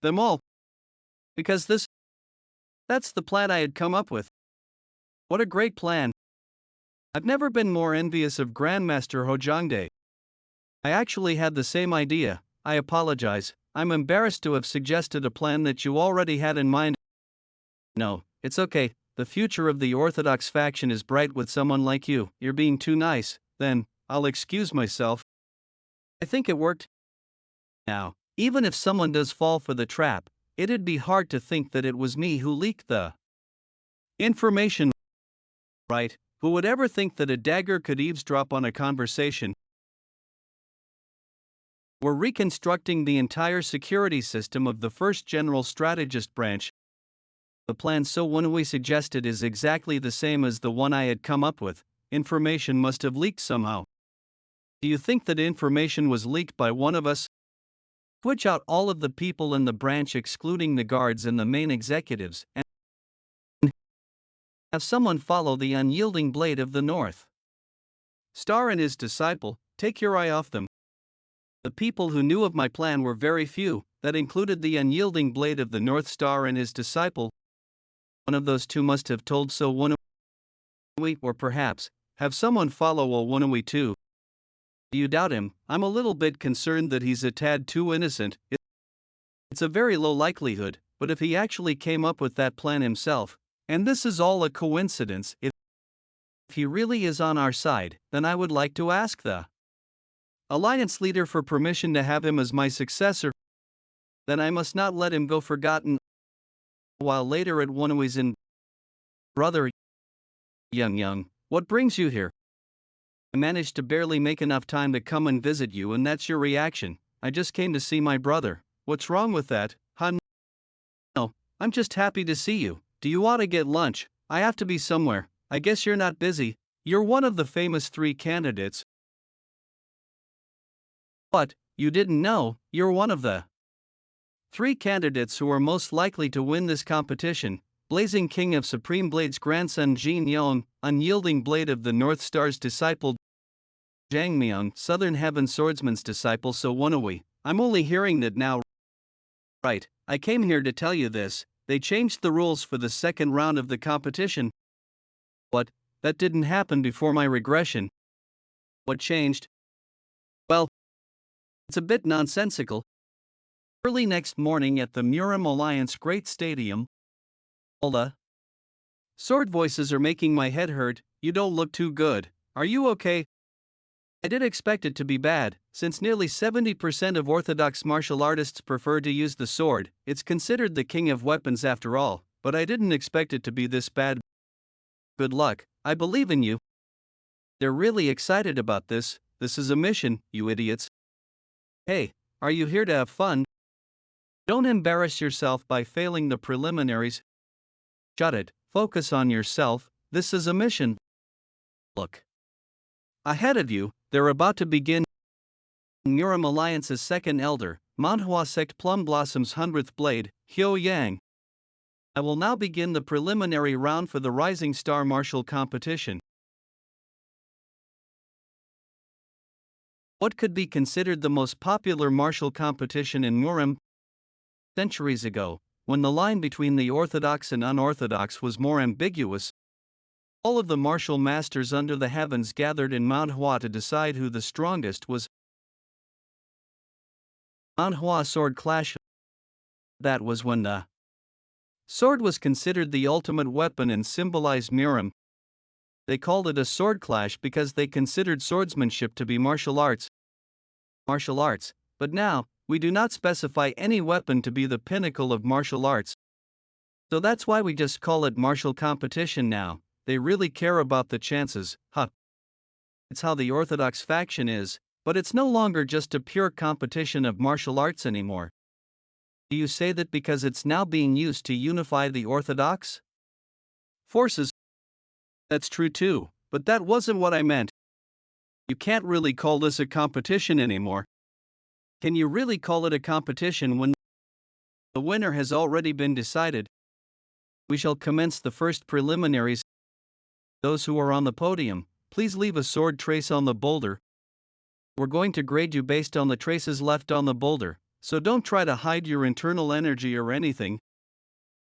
them all. Because that's the plan I had come up with. What a great plan. I've never been more envious of Grandmaster Hojangdae. I actually had the same idea. I apologize. I'm embarrassed to have suggested a plan that you already had in mind. No, it's okay. The future of the Orthodox faction is bright with someone like you. You're being too nice. Then, I'll excuse myself. I think it worked. Now, even if someone does fall for the trap, it'd be hard to think that it was me who leaked the information. Right? Who would ever think that a dagger could eavesdrop on a conversation? We're reconstructing the entire security system of the first general strategist branch. The plan So Woon-Hwi suggested is exactly the same as the one I had come up with. Information must have leaked somehow. Do you think that information was leaked by one of us? Switch out all of the people in the branch excluding the guards and the main executives, and have someone follow the unyielding blade of the North Star and his disciple. Take your eye off them. The people who knew of my plan were very few. That included the unyielding blade of the North Star and his disciple. One of those two must have told So Woon-Hwi, or perhaps have someone follow Woon-Hwi too. Do you doubt him? I'm a little bit concerned that he's a tad too innocent. It's a very low likelihood, but if he actually came up with that plan himself, and this is all a coincidence, if he really is on our side, then I would like to ask the Alliance leader for permission to have him as my successor. Then I must not let him go forgotten. While later at Woon-Hwi's in. Brother Young, what brings you here? I managed to barely make enough time to come and visit you, and that's your reaction. I just came to see my brother. What's wrong with that, huh? No, I'm just happy to see you. Do you want to get lunch? I have to be somewhere. I guess you're not busy. You're one of the famous 3 candidates. What, you didn't know? You're one of the 3 candidates who are most likely to win this competition. Blazing King of Supreme Blade's grandson Jin Yong, Unyielding Blade of the North Star's disciple Jang Myung, Southern Heaven Swordsman's disciple So Woon-Hwi. I'm only hearing that now. Right, I came here to tell you this. They changed the rules for the second round of the competition. What? That didn't happen before my regression. What changed? Well, it's a bit nonsensical. Early next morning at the Muram Alliance Great Stadium, all the sword voices are making my head hurt. You don't look too good. Are you okay? I did expect it to be bad, since nearly 70% of orthodox martial artists prefer to use the sword. It's considered the king of weapons after all, but I didn't expect it to be this bad. Good luck, I believe in you. They're really excited about this. This is a mission, you idiots. Hey, are you here to have fun? Don't embarrass yourself by failing the preliminaries. Shut it, focus on yourself. This is a mission. Look. Ahead of you, they're about to begin. Muram Alliance's second elder, Moyang Sect Plum Blossom's 100th blade, Hyo Yang. I will now begin the preliminary round for the Rising Star Martial Competition. What could be considered the most popular martial competition in Muram? Centuries ago, when the line between the orthodox and unorthodox was more ambiguous, all of the martial masters under the heavens gathered in Mount Hua to decide who the strongest was. Mount Hua Sword Clash. That was when the sword was considered the ultimate weapon and symbolized Muram. They called it a sword clash because they considered swordsmanship to be martial arts. But now, we do not specify any weapon to be the pinnacle of martial arts. So that's why we just call it martial competition now. They really care about the chances, huh? It's how the orthodox faction is, but it's no longer just a pure competition of martial arts anymore. Do you say that because it's now being used to unify the orthodox forces? That's true too, but that wasn't what I meant. You can't really call this a competition anymore. Can you really call it a competition when the winner has already been decided? We shall commence the first preliminaries. Those who are on the podium, please leave a sword trace on the boulder. We're going to grade you based on the traces left on the boulder, so don't try to hide your internal energy or anything.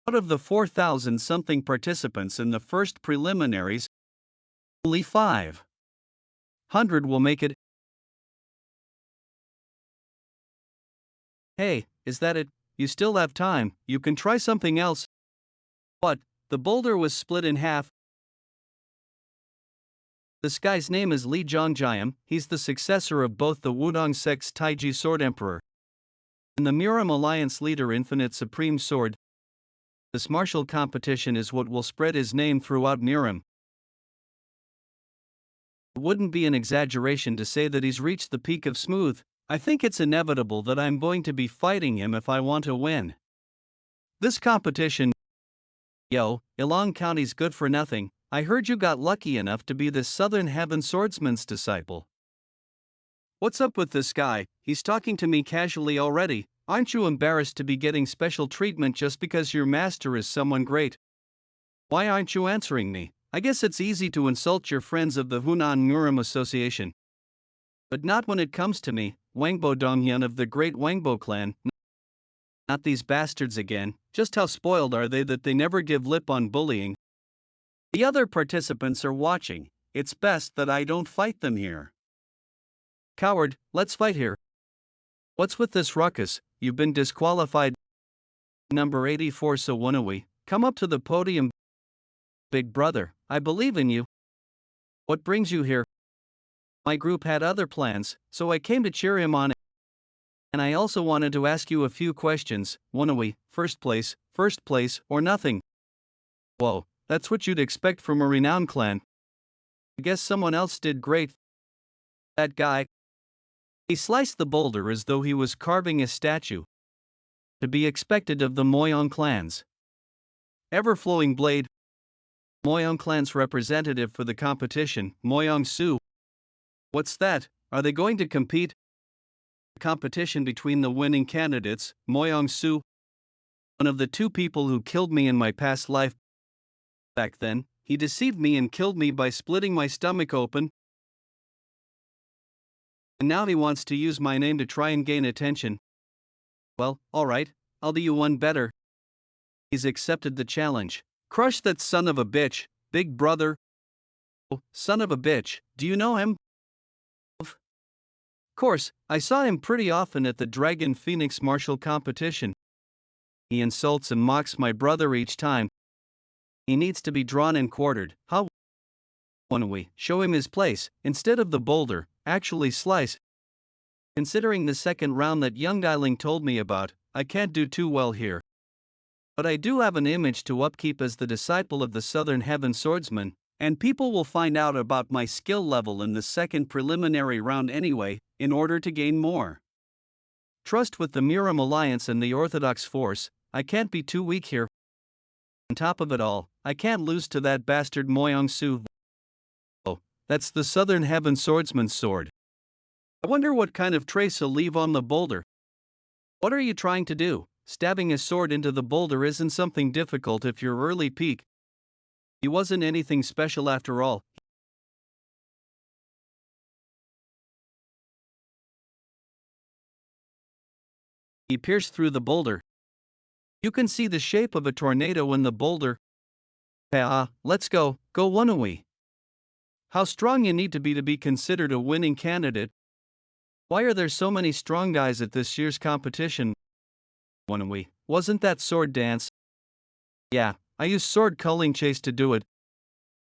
Out of the 4,000-something participants in the first preliminaries, only 500 will make it. Hey, is that it? You still have time, you can try something else. What? The boulder was split in half. This guy's name is Li Zhongjayam. He's the successor of both the Wudong Sect's Taiji Sword Emperor and the Muram Alliance leader Infinite Supreme Sword. This martial competition is what will spread his name throughout Muram. It wouldn't be an exaggeration to say that he's reached the peak of smooth. I think it's inevitable that I'm going to be fighting him if I want to win this competition. Yo, Ilong County's good for nothing. I heard you got lucky enough to be the Southern Heaven Swordsman's disciple. What's up with this guy? He's talking to me casually already. Aren't you embarrassed to be getting special treatment just because your master is someone great? Why aren't you answering me? I guess it's easy to insult your friends of the Hunan Muram Association. But not when it comes to me, Wangbo Donghyun of the great Wangbo clan. Not these bastards again. Just how spoiled are they that they never give lip on bullying? The other participants are watching. It's best that I don't fight them here. Coward, let's fight here. What's with this ruckus? You've been disqualified. Number 84 So Woon-Hwi, come up to the podium. Big brother, I believe in you. What brings you here? My group had other plans, so I came to cheer him on. And I also wanted to ask you a few questions. Woon-Hwi, first place, or nothing. Whoa, that's what you'd expect from a renowned clan. I guess someone else did great. That guy. He sliced the boulder as though he was carving a statue, to be expected of the Moyang clans. Ever-flowing blade. Moyang clan's representative for the competition, Moyang Soo. What's that? Are they going to compete? Competition between the winning candidates, Moyang Soo, one of the two people who killed me in my past life. Back then, he deceived me and killed me by splitting my stomach open. And now he wants to use my name to try and gain attention. Well, alright, I'll do you one better. He's accepted the challenge. Crush that son of a bitch, big brother. Oh, son of a bitch, do you know him? Of course, I saw him pretty often at the Dragon Phoenix martial competition. He insults and mocks my brother each time. He needs to be drawn and quartered. How? Woon-Hwi, show him his place, instead of the boulder, actually slice. Considering the second round that young Duelling told me about, I can't do too well here. But I do have an image to upkeep as the disciple of the Southern Heaven Swordsman, and people will find out about my skill level in the second preliminary round anyway, in order to gain more trust with the Miram Alliance and the Orthodox force. I can't be too weak here. On top of it all, I can't lose to that bastard Moyang Soo. Oh, that's the Southern Heaven Swordsman's sword. I wonder what kind of trace he'll leave on the boulder. What are you trying to do? Stabbing a sword into the boulder isn't something difficult if you're early peak. He wasn't anything special after all. He pierced through the boulder. You can see the shape of a tornado in the boulder. Let's go Woon-Hwi. How strong you need to be considered a winning candidate. Why are there so many strong guys at this year's competition? Woon-Hwi, wasn't that sword dance? Yeah, I used sword culling chase to do it.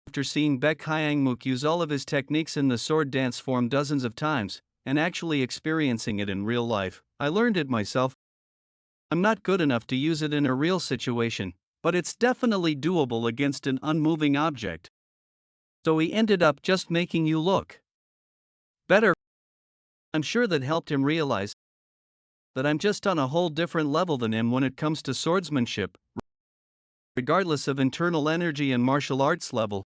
After seeing Baek Hyangmook use all of his techniques in the sword dance form dozens of times, and actually experiencing it in real life, I learned it myself. I'm not good enough to use it in a real situation, but it's definitely doable against an unmoving object. So he ended up just making you look better. I'm sure that helped him realize that I'm just on a whole different level than him when it comes to swordsmanship, regardless of internal energy and martial arts level.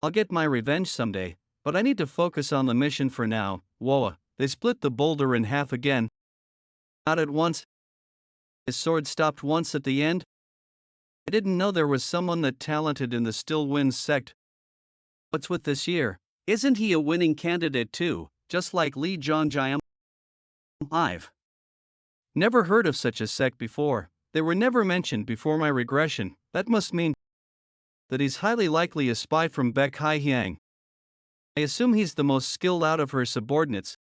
I'll get my revenge someday, but I need to focus on the mission for now. Whoa, they split the boulder in half again. Not at once. His sword stopped once at the end. I didn't know there was someone that talented in the Still Winds sect. What's with this year? Isn't he a winning candidate too, just like Lee Jong-jiam? I've never heard of such a sect before. They were never mentioned before my regression. That must mean that he's highly likely a spy from Baek Hyang. I assume he's the most skilled out of her subordinates.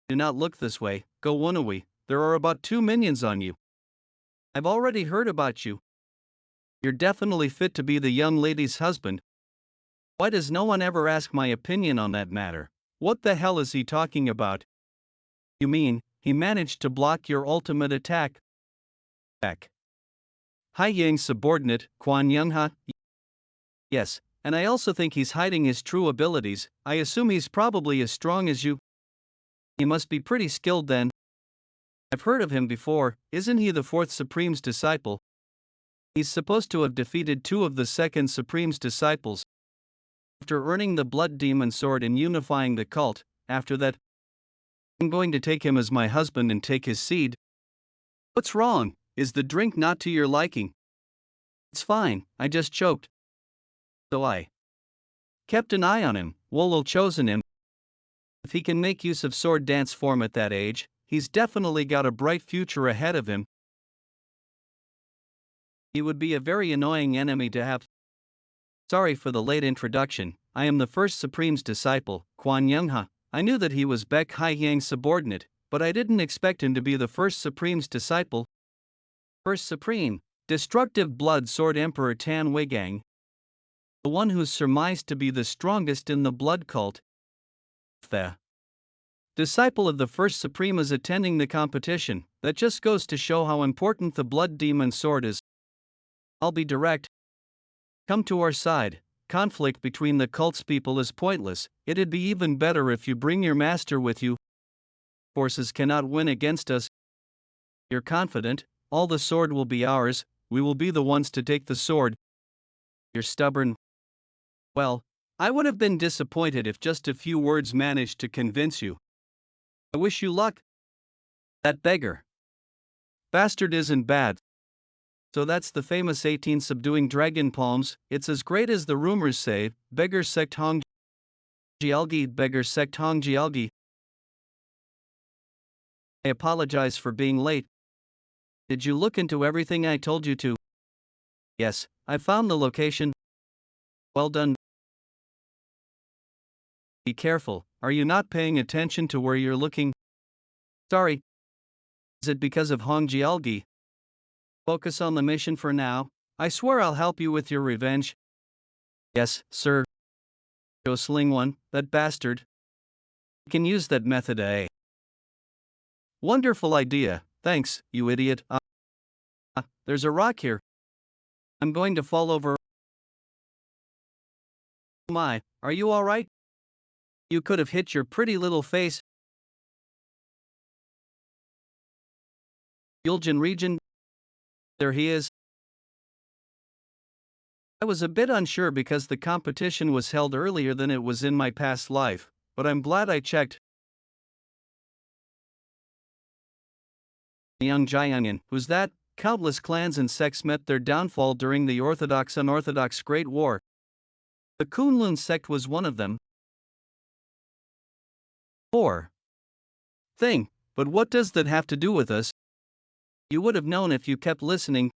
Do not look this way, go Woon-Hwi, there are about 2 minions on you. I've already heard about you. You're definitely fit to be the young lady's husband. Why does no one ever ask my opinion on that matter? What the hell is he talking about? You mean, he managed to block your ultimate attack? Back. Hyang's subordinate, Kwon Young-ha? Yes, and I also think he's hiding his true abilities. I assume he's probably as strong as you. He must be pretty skilled then. I've heard of him before. Isn't he the 4th Supreme's disciple? He's supposed to have defeated 2 of the 2nd Supreme's disciples. After earning the Blood Demon Sword and unifying the cult, after that, I'm going to take him as my husband and take his seed. What's wrong? Is the drink not to your liking? It's fine, I just choked. So I kept an eye on him. Wolol chosen him. If he can make use of sword dance form at that age, he's definitely got a bright future ahead of him. He would be a very annoying enemy to have. Sorry for the late introduction. I am the 1st Supreme's disciple, Kwon Young-ha. I knew that he was Baek Hyang's subordinate, but I didn't expect him to be the 1st Supreme's disciple. 1st Supreme, Destructive Blood Sword Emperor Tan Weigang. The one who's surmised to be the strongest in the blood cult. The disciple of the 1st Supreme is attending the competition. That just goes to show how important the Blood Demon Sword is. I'll be direct. Come to our side. conflict between the cult's people is pointless. It'd be even better if you bring your master with you. Forces cannot win against us. You're confident, all the sword will be ours, we will be the ones to take the sword. You're stubborn. Well, I would have been disappointed if just a few words managed to convince you. I wish you luck. That beggar. Bastard isn't bad. So that's the famous 18 subduing dragon palms. It's as great as the rumors say. Beggar sect Hong Jialgi, beggar sect Hong Jialgi. I apologize for being late. Did you look into everything I told you to? Yes, I found the location. Well done. Be careful, are you not paying attention to where you're looking? Sorry. Is it because of Hong Jialgi? Focus on the mission for now. I swear I'll help you with your revenge. Yes, sir. Go sling one, that bastard. You can use that method, eh? Wonderful idea, thanks, you idiot. There's a rock here. I'm going to fall over. Oh my, are you alright? You could have hit your pretty little face. Yuljin region. There he is. I was a bit unsure because the competition was held earlier than it was in my past life, but I'm glad I checked. Young Jiangyan, who's that? Countless clans and sects met their downfall during the Orthodox-Unorthodox Great War. The Kunlun sect was one of them. Thing, but what does that have to do with us? You would have known if you kept listening.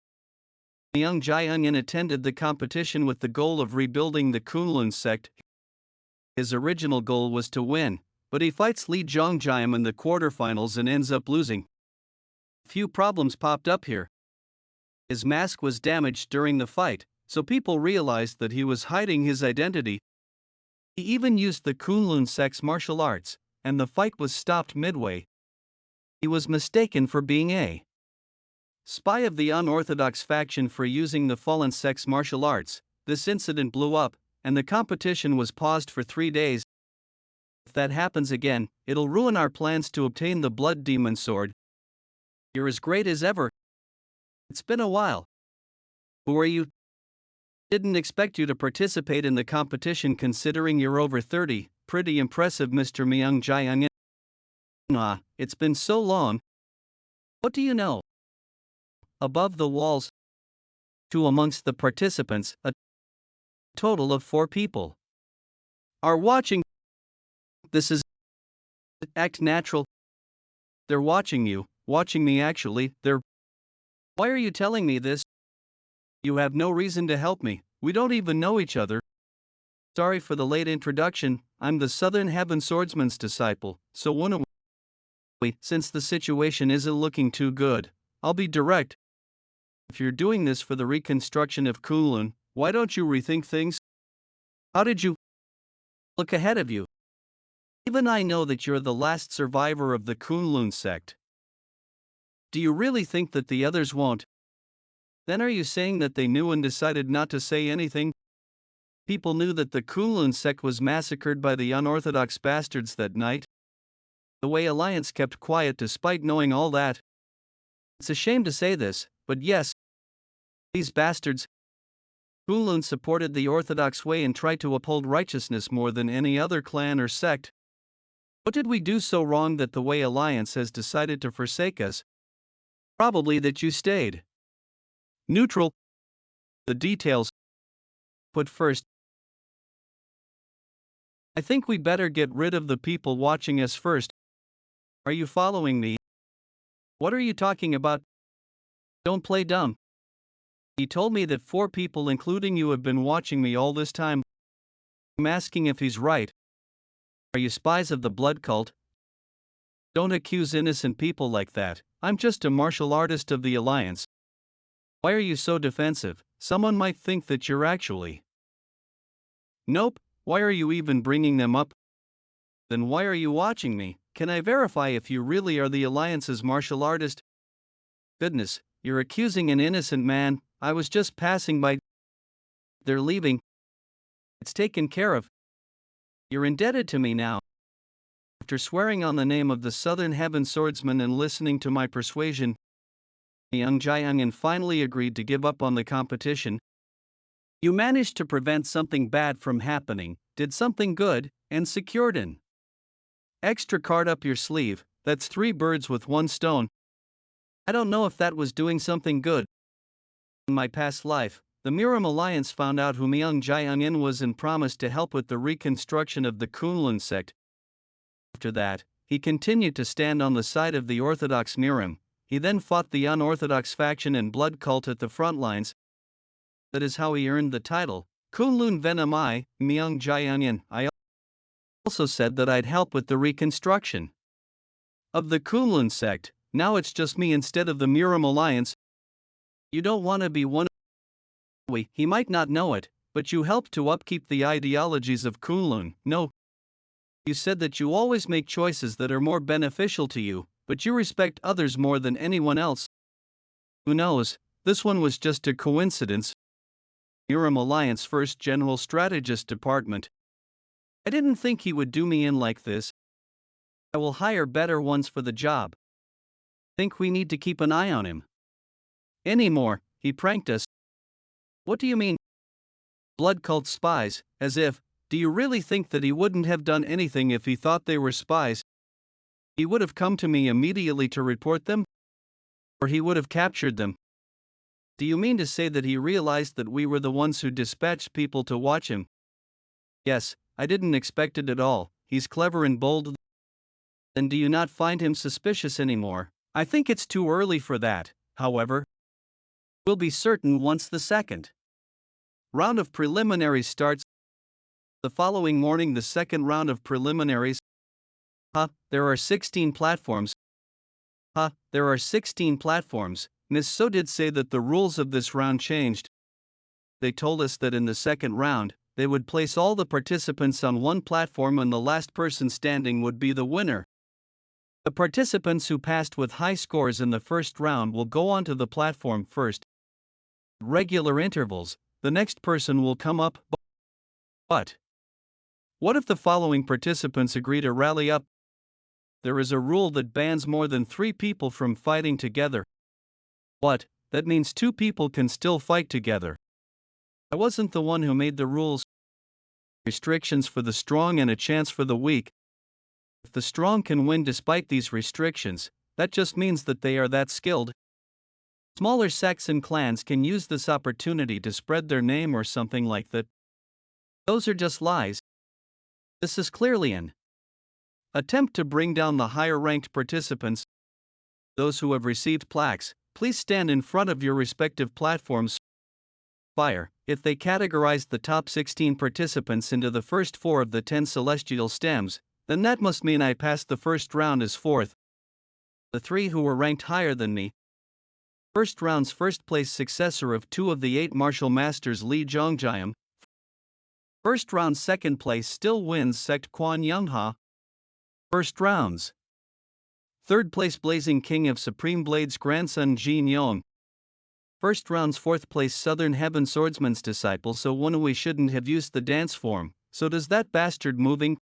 Young Jiangyan attended the competition with the goal of rebuilding the Kunlun sect. His original goal was to win, but he fights Li Zhongjiam in the quarterfinals and ends up losing. Few problems popped up here. His mask was damaged during the fight, so people realized that he was hiding his identity. He even used the Kunlun sect's martial arts, and the fight was stopped midway. He was mistaken for being a spy of the unorthodox faction for using the fallen sect's martial arts. This incident blew up, and the competition was paused for 3 days. If that happens again, it'll ruin our plans to obtain the Blood Demon Sword. You're as great as ever. It's been a while. Who are you? Didn't expect you to participate in the competition considering you're over 30. Pretty impressive, Mr. Moyang Jiangyan. It's been so long. What do you know? Above the walls, two amongst the participants, a total of 4 people, are watching. This is act natural. They're watching you, watching me actually, they're. Why are you telling me this? You have no reason to help me, we don't even know each other. Sorry for the late introduction, I'm the Southern Heaven Swordsman's disciple, so Woon-Hwi, since the situation isn't looking too good, I'll be direct. If you're doing this for the reconstruction of Kunlun, why don't you rethink things? How did you look ahead of you? Even I know that you're the last survivor of the Kunlun sect. Do you really think that the others won't? Then are you saying that they knew and decided not to say anything? People knew that the Kunlun sect was massacred by the unorthodox bastards that night. The Wei Alliance kept quiet despite knowing all that. It's a shame to say this, but yes, these bastards. Kunlun supported the Orthodox Way and tried to uphold righteousness more than any other clan or sect. What did we do so wrong that the Wei Alliance has decided to forsake us? Probably that you stayed neutral. The details. But first, I think we better get rid of the people watching us first. Are you following me? What are you talking about? Don't play dumb. He told me that 4 people including you have been watching me all this time. I'm asking if he's right. Are you spies of the blood cult? Don't accuse innocent people like that. I'm just a martial artist of the Alliance. Why are you so defensive? Someone might think that you're actually. Nope, why are you even bringing them up? Then why are you watching me? Can I verify if you really are the Alliance's martial artist? Goodness, you're accusing an innocent man. I was just passing by. They're leaving. It's taken care of. You're indebted to me now. After swearing on the name of the Southern Heaven Swordsman and listening to my persuasion, young Jiangyan finally agreed to give up on the competition. You managed to prevent something bad from happening, did something good, and secured an extra card up your sleeve. That's 3 birds with 1 stone. I don't know if that was doing something good. In my past life, the Miram Alliance found out who Moyang Jiangyan was and promised to help with the reconstruction of the Kunlun sect. After that, he continued to stand on the side of the Orthodox Miram. He then fought the unorthodox faction and blood cult at the front lines. That is how he earned the title, Kunlun Venom I, Moyang Jiangyan. I also said that I'd help with the reconstruction of the Kunlun sect. Now it's just me instead of the Miram Alliance. You don't want to be one of we. He might not know it, but you helped to upkeep the ideologies of Kunlun. No. You said that you always make choices that are more beneficial to you, but you respect others more than anyone else. Who knows, this one was just a coincidence. Miram Alliance First General Strategist Department. I didn't think he would do me in like this. I will hire better ones for the job. Think we need to keep an eye on him anymore. He pranked us. What do you mean? Blood cult spies, as if. Do you really think that he wouldn't have done anything if he thought they were spies? He would have come to me immediately to report them? Or he would have captured them? Do you mean to say that he realized that we were the ones who dispatched people to watch him? Yes, I didn't expect it at all. He's clever and bold. Then do you not find him suspicious anymore? I think it's too early for that, however. We'll be certain once the second round of preliminaries starts. The following morning, the second round of preliminaries. There are 16 platforms. There are 16 platforms. Miss So did say that the rules of this round changed. They told us that in the second round, they would place all the participants on one platform and the last person standing would be the winner. The participants who passed with high scores in the first round will go onto the platform first. At regular intervals, the next person will come up. But what if the following participants agree to rally up? There is a rule that bans more than 3 people from fighting together. What? That means 2 people can still fight together. I wasn't the one who made the rules. Restrictions for the strong and a chance for the weak. If the strong can win despite these restrictions, that just means that they are that skilled. Smaller sects and clans can use this opportunity to spread their name or something like that. Those are just lies. This is clearly an attempt to bring down the higher-ranked participants. Those who have received plaques, please stand in front of your respective platforms. Fire. If they categorized the top 16 participants into the first 4 of the 10 celestial stems, then that must mean I passed the first round as 4th. The 3 who were ranked higher than me. First round's first-place successor of 2 of the 8 martial masters Li Zhongjiam. First round second place still wins sect Quan Youngha. First rounds. Third place Blazing King of Supreme Blade's grandson Jin Yong. First round's fourth place Southern Heaven Swordsman's disciple, so Woon-Hwi shouldn't have used the dance form. So does that bastard moving?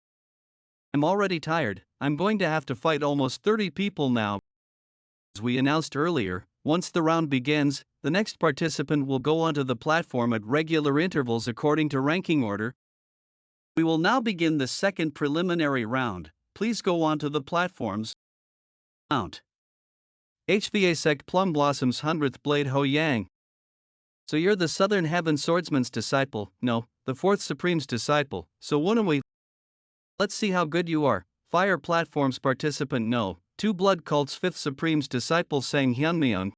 I'm already tired. I'm going to have to fight almost 30 people now. As we announced earlier, once the round begins, the next participant will go onto the platform at regular intervals according to ranking order. We will now begin the second preliminary round. Please go onto the platforms. Mount. HVA Sect Plum Blossom's 100th Blade Ho Yang. So you're the Southern Heaven Swordsman's disciple? No, the 4th Supreme's disciple. So Woon-Hwi. Let's see how good you are. Fire Platform's participant? No. 2 Blood Cult's 5th Supreme's disciple Sang Hyunmyeon.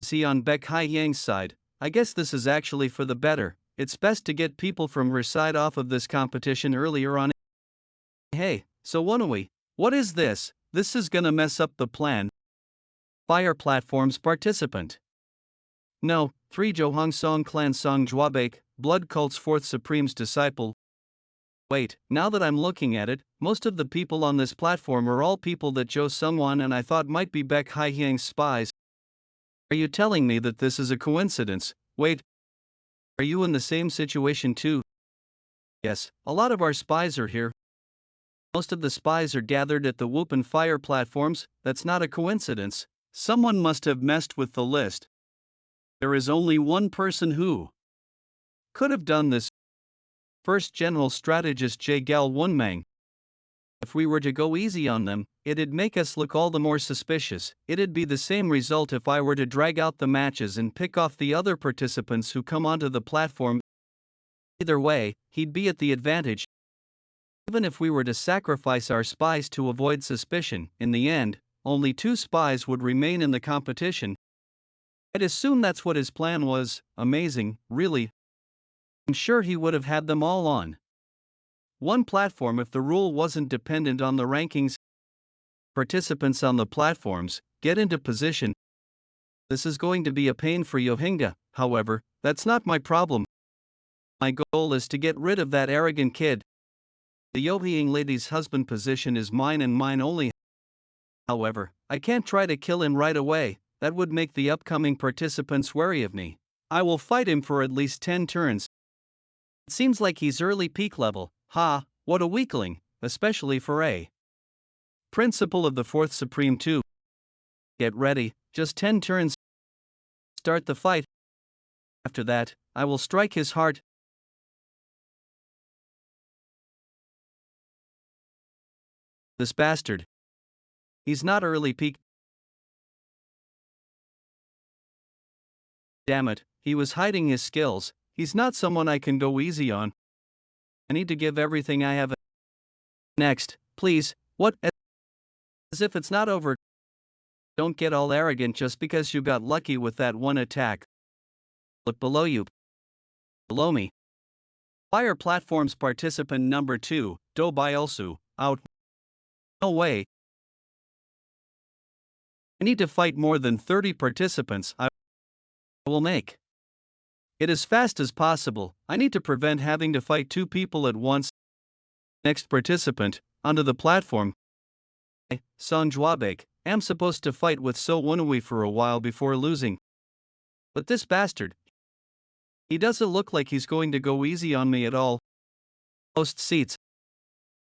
Is he on Baek Hai Yang's side? I guess this is actually for the better. It's best to get people from her side off of this competition earlier on. Hey, so Woon-Hwi, what is this? This is gonna mess up the plan. Fire Platform's participant. No, 3 Johong Song Clan Song Jwabaek, Blood Cult's 4th Supreme's disciple. Wait, now that I'm looking at it, most of the people on this platform are all people that Jo Sungwon and I thought might be Baek Hai Hyang's spies. Are you telling me that this is a coincidence? Wait. Are you in the same situation too? Yes, a lot of our spies are here. Most of the spies are gathered at the Whoop and Fire platforms. That's not a coincidence. Someone must have messed with the list. There is only one person who could have done this. First General Strategist Gal Woon-Hwi. If we were to go easy on them, it'd make us look all the more suspicious. It'd be the same result if I were to drag out the matches and pick off the other participants who come onto the platform. Either way, he'd be at the advantage. Even if we were to sacrifice our spies to avoid suspicion, in the end, only 2 spies would remain in the competition. I'd assume that's what his plan was. Amazing, really. I'm sure he would have had them all on one platform if the rule wasn't dependent on the rankings. Participants on the platforms get into position. This is going to be a pain for Yohinga, however, that's not my problem. My goal is to get rid of that arrogant kid. The Yohying lady's husband position is mine and mine only. However, I can't try to kill him right away, that would make the upcoming participants wary of me. I will fight him for at least 10 turns. It seems like he's early peak level. Ha, what a weakling, especially for a principle of the 4th Supreme 2. Get ready, just 10 turns. Start the fight. After that, I will strike his heart. This bastard. He's not early peak. Damn it, he was hiding his skills. He's not someone I can go easy on. I need to give everything I have. Next, please, what? As if it's not over. Don't get all arrogant just because you got lucky with that one attack. Look below you. Below me. Fire platforms participant number 2, Duel Soo, out. No way. I need to fight more than 30 participants. I will make it as fast as possible. I need to prevent having to fight 2 people at once. Next participant, onto the platform. I, Son Jwabek, am supposed to fight with So Woon-Hwi for a while before losing. But this bastard, he doesn't look like he's going to go easy on me at all. Most seats.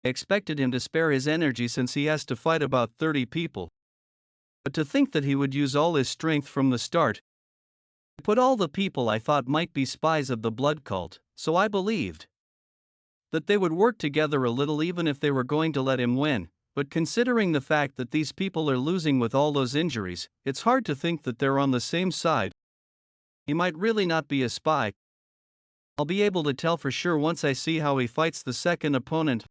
I expected him to spare his energy since he has to fight about 30 people. But to think that he would use all his strength from the start. I put all the people I thought might be spies of the blood cult, so I believed that they would work together a little even if they were going to let him win, but considering the fact that these people are losing with all those injuries, it's hard to think that they're on the same side. He might really not be a spy. I'll be able to tell for sure once I see how he fights the second opponent.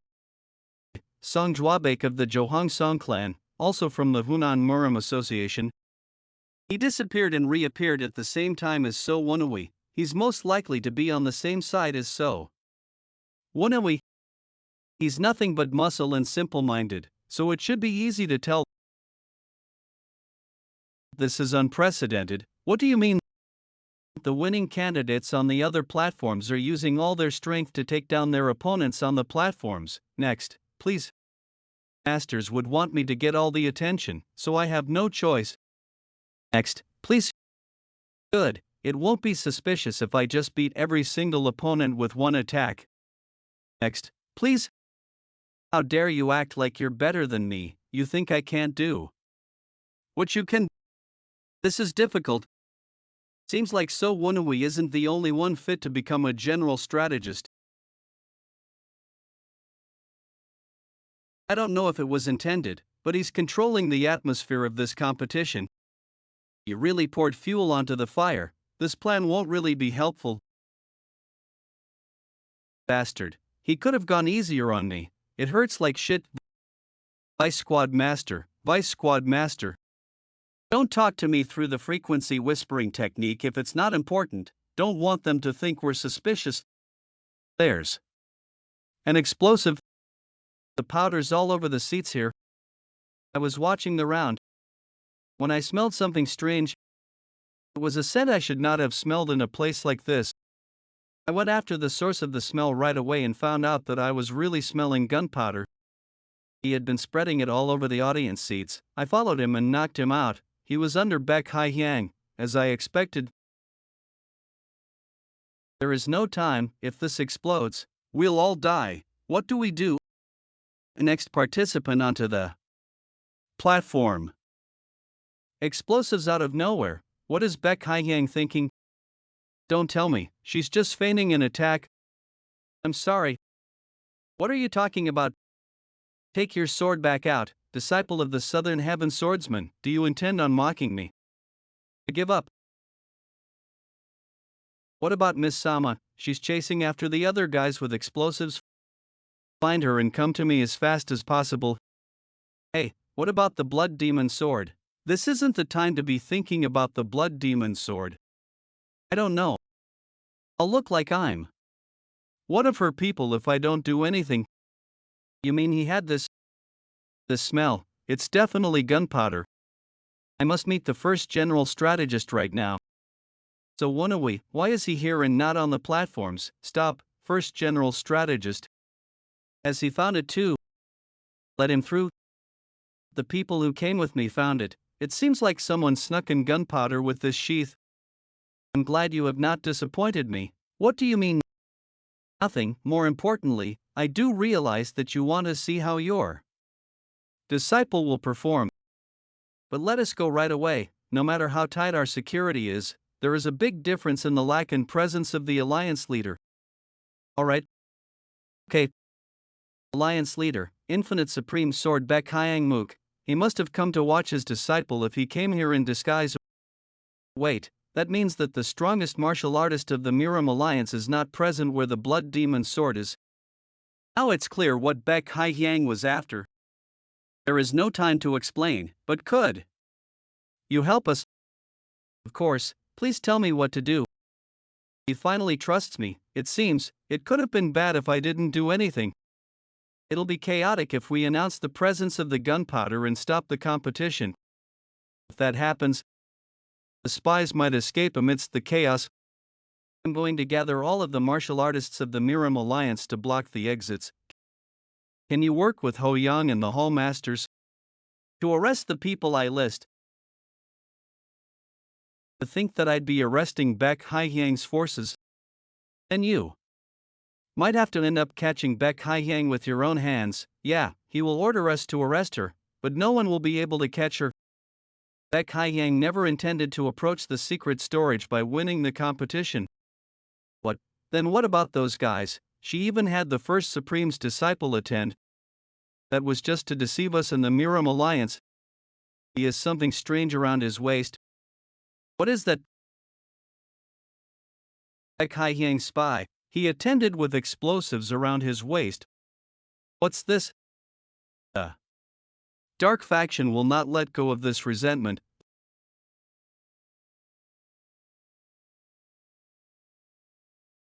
Song Jwabek of the Johang Song clan, also from the Hunan Muram Association. He disappeared and reappeared at the same time as So Woon-Hwi. He's most likely to be on the same side as So Woon-Hwi. He's nothing but muscle and simple-minded, so it should be easy to tell. This is unprecedented. What do you mean? The winning candidates on the other platforms are using all their strength to take down their opponents on the platforms. Next, please. Masters would want me to get all the attention, so I have no choice. Next, please. Good, it won't be suspicious if I just beat every single opponent with one attack. Next, please. How dare you act like you're better than me? You think I can't do what you can? This is difficult. Seems like So Woon-Hwi isn't the only one fit to become a general strategist. I don't know if it was intended, but he's controlling the atmosphere of this competition. You really poured fuel onto the fire. This plan won't really be helpful. Bastard. He could have gone easier on me. It hurts like shit. Vice Squad Master. Don't talk to me through the frequency whispering technique if it's not important. Don't want them to think we're suspicious. There's an explosive. The powder's all over the seats here. I was watching the round when I smelled something strange. It was a scent I should not have smelled in a place like this. I went after the source of the smell right away and found out that I was really smelling gunpowder. He had been spreading it all over the audience seats. I followed him and knocked him out. He was under Baek Hai-hyang, as I expected. There is no time. If this explodes, We'll all die. What do we do? Next participant onto the platform. Explosives out of nowhere. What is Baek Haiyang thinking? Don't tell me, she's just feigning an attack. I'm sorry. What are you talking about? Take your sword back out, disciple of the Southern Heaven Swordsman. Do you intend on mocking me? I give up. What about Miss Sama? She's chasing after the other guys with explosives. Find her and come to me as fast as possible. Hey, what about the Blood Demon Sword? This isn't the time to be thinking about the Blood Demon Sword. I don't know. I'll look like I'm one of her people if I don't do anything. You mean he had this smell? It's definitely gunpowder. I must meet the first general strategist right now. So Woon-Hwi, why is he here and not on the platforms? Stop, first general strategist. Has he found it too? Let him through. The people who came with me found it. It seems like someone snuck in gunpowder with this sheath. I'm glad you have not disappointed me. What do you mean? Nothing. More importantly, I do realize that you want to see how your disciple will perform. But let us go right away. No matter how tight our security is, there is a big difference in the lack and presence of the Alliance leader. Alright. Okay. Alliance leader, Infinite Supreme Sword Baek Haiyang. He must have come to watch his disciple if he came here in disguise. Wait, that means that the strongest martial artist of the Miram Alliance is not present where the Blood Demon Sword is. Now it's clear what Baek Haiyang was after. There is no time to explain, but could you help us? Of course, please tell me what to do. He finally trusts me. It seems, it could have been bad if I didn't do anything. It'll be chaotic if we announce the presence of the gunpowder and stop the competition. If that happens, the spies might escape amidst the chaos. I'm going to gather all of the martial artists of the Miram Alliance to block the exits. Can you work with Ho Young and the Hall Masters to arrest the people I list? To think that I'd be arresting Baek Haiyang's forces. And you might have to end up catching Baek Haiyang with your own hands. Yeah, he will order us to arrest her, but no one will be able to catch her. Baek Haiyang never intended to approach the secret storage by winning the competition. What? Then what about those guys? She even had the first Supreme's disciple attend. That was just to deceive us in the Miram Alliance. He has something strange around his waist. What is that? Baek Haiyang spy. He attended with explosives around his waist. What's this? Dark faction will not let go of this resentment.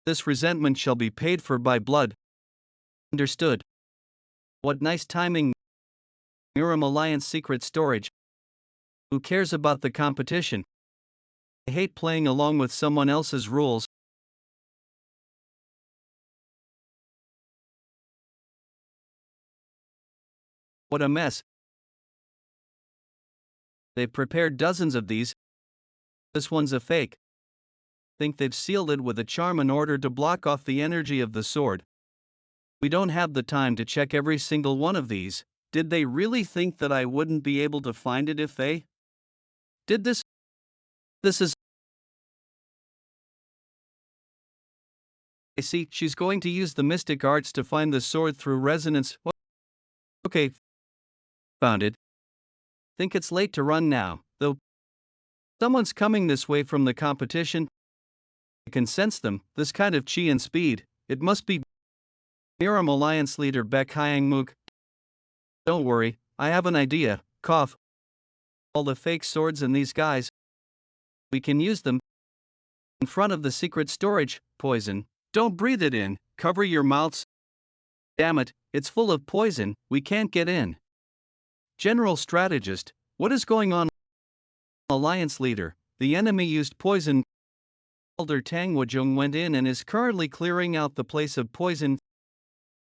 This resentment shall be paid for by blood. Understood. What nice timing. Miram Alliance secret storage. Who cares about the competition? I hate playing along with someone else's rules. What a mess. They've prepared dozens of these. This one's a fake. Think they've sealed it with a charm in order to block off the energy of the sword. We don't have the time to check every single one of these. Did they really think that I wouldn't be able to find it if they did this? This is. I see, she's going to use the mystic arts to find the sword through resonance. Okay. Found it. Think it's late to run now, though. Someone's coming this way from the competition. I can sense them, this kind of chi and speed. It must be Miram Alliance leader Baek Haiyang. Don't worry, I have an idea. Cough. All the fake swords and these guys. We can use them in front of the secret storage. Poison. Don't breathe it in, cover your mouths. Damn it, it's full of poison, we can't get in. General strategist, what is going on? Alliance leader, the enemy used poison. Elder Tang Wujung went in and is currently clearing out the place of poison.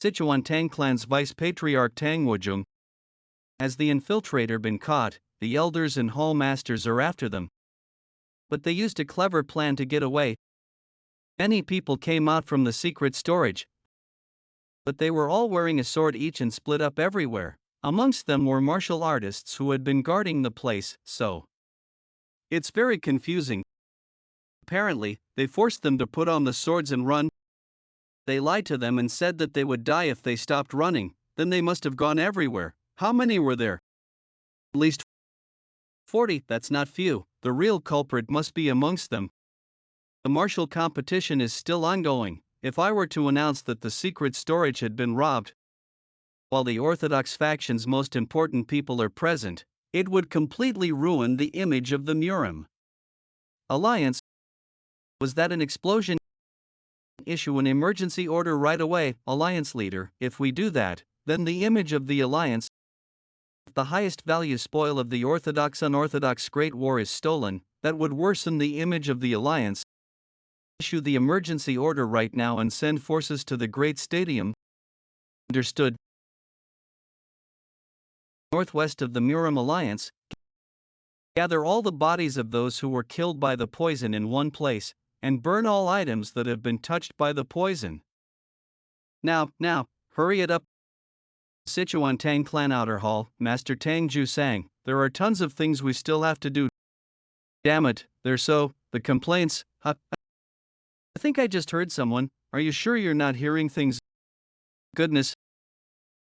Sichuan Tang clan's vice patriarch Tang Wujung. Has the infiltrator been caught? The elders and hall masters are after them. But they used a clever plan to get away. Many people came out from the secret storage. But they were all wearing a sword each and split up everywhere. Amongst them were martial artists who had been guarding the place, so it's very confusing. Apparently, they forced them to put on the swords and run. They lied to them and said that they would die if they stopped running. Then they must have gone everywhere. How many were there? At least 40, that's not few. The real culprit must be amongst them. The martial competition is still ongoing. If I were to announce that the secret storage had been robbed, while the Orthodox faction's most important people are present, it would completely ruin the image of the Murim Alliance. Was that an explosion? Issue an emergency order right away, Alliance leader. If we do that, then the image of the Alliance, the highest value spoil of the Orthodox-unorthodox Great War, is stolen. That would worsen the image of the Alliance. Issue the emergency order right now and send forces to the Great Stadium. Understood. Northwest of the Murim Alliance. Gather all the bodies of those who were killed by the poison in one place, and burn all items that have been touched by the poison. Now, hurry it up. Sichuan Tang Clan Outer Hall, Master Tang Ju sang, there are tons of things we still have to do. Damn it, they're the complaints. I think I just heard someone. Are you sure you're not hearing things? Goodness.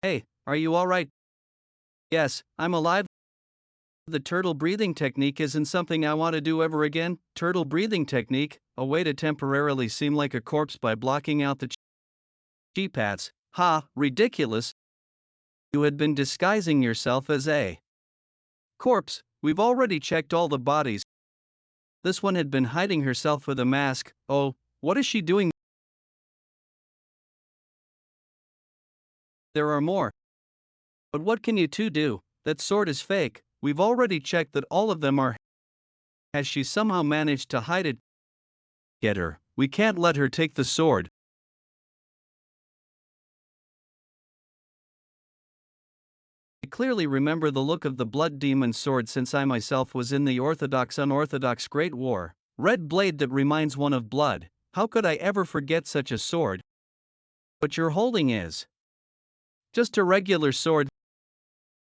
Hey, are you alright? Yes, I'm alive. The turtle breathing technique isn't something I want to do ever again. Turtle breathing technique, a way to temporarily seem like a corpse by blocking out the chi paths. Ha, ridiculous. You had been disguising yourself as a corpse. We've already checked all the bodies. This one had been hiding herself with a mask. Oh, what is she doing? There are more. But what can you two do? That sword is fake. We've already checked that all of them are. Has she somehow managed to hide it? Get her. We can't let her take the sword. I clearly remember the look of the blood demon sword since I myself was in the Orthodox-unorthodox Great War. Red blade that reminds one of blood. How could I ever forget such a sword? What you're holding is just a regular sword.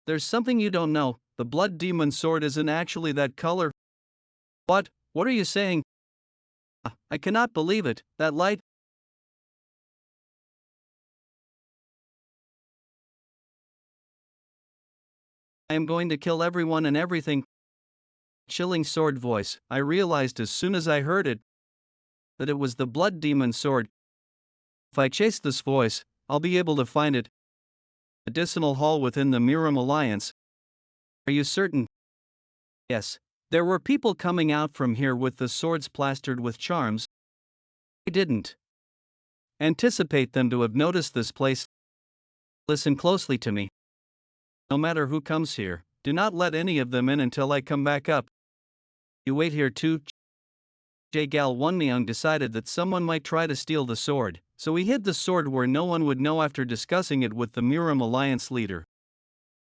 There's something you don't know. The blood demon sword isn't actually that color. What? What are you saying? I cannot believe it. That light. I am going to kill everyone and everything. Chilling sword voice. I realized as soon as I heard it that it was the blood demon sword. If I chase this voice, I'll be able to find it. Medicinal hall within the Murim Alliance. Are you certain? Yes. There were people coming out from here with the swords plastered with charms. I didn't anticipate them to have noticed this place. Listen closely to me. No matter who comes here, do not let any of them in until I come back up. You wait here too. Jaegal Woon-Hwi decided that someone might try to steal the sword, so he hid the sword where no one would know after discussing it with the Murim Alliance leader.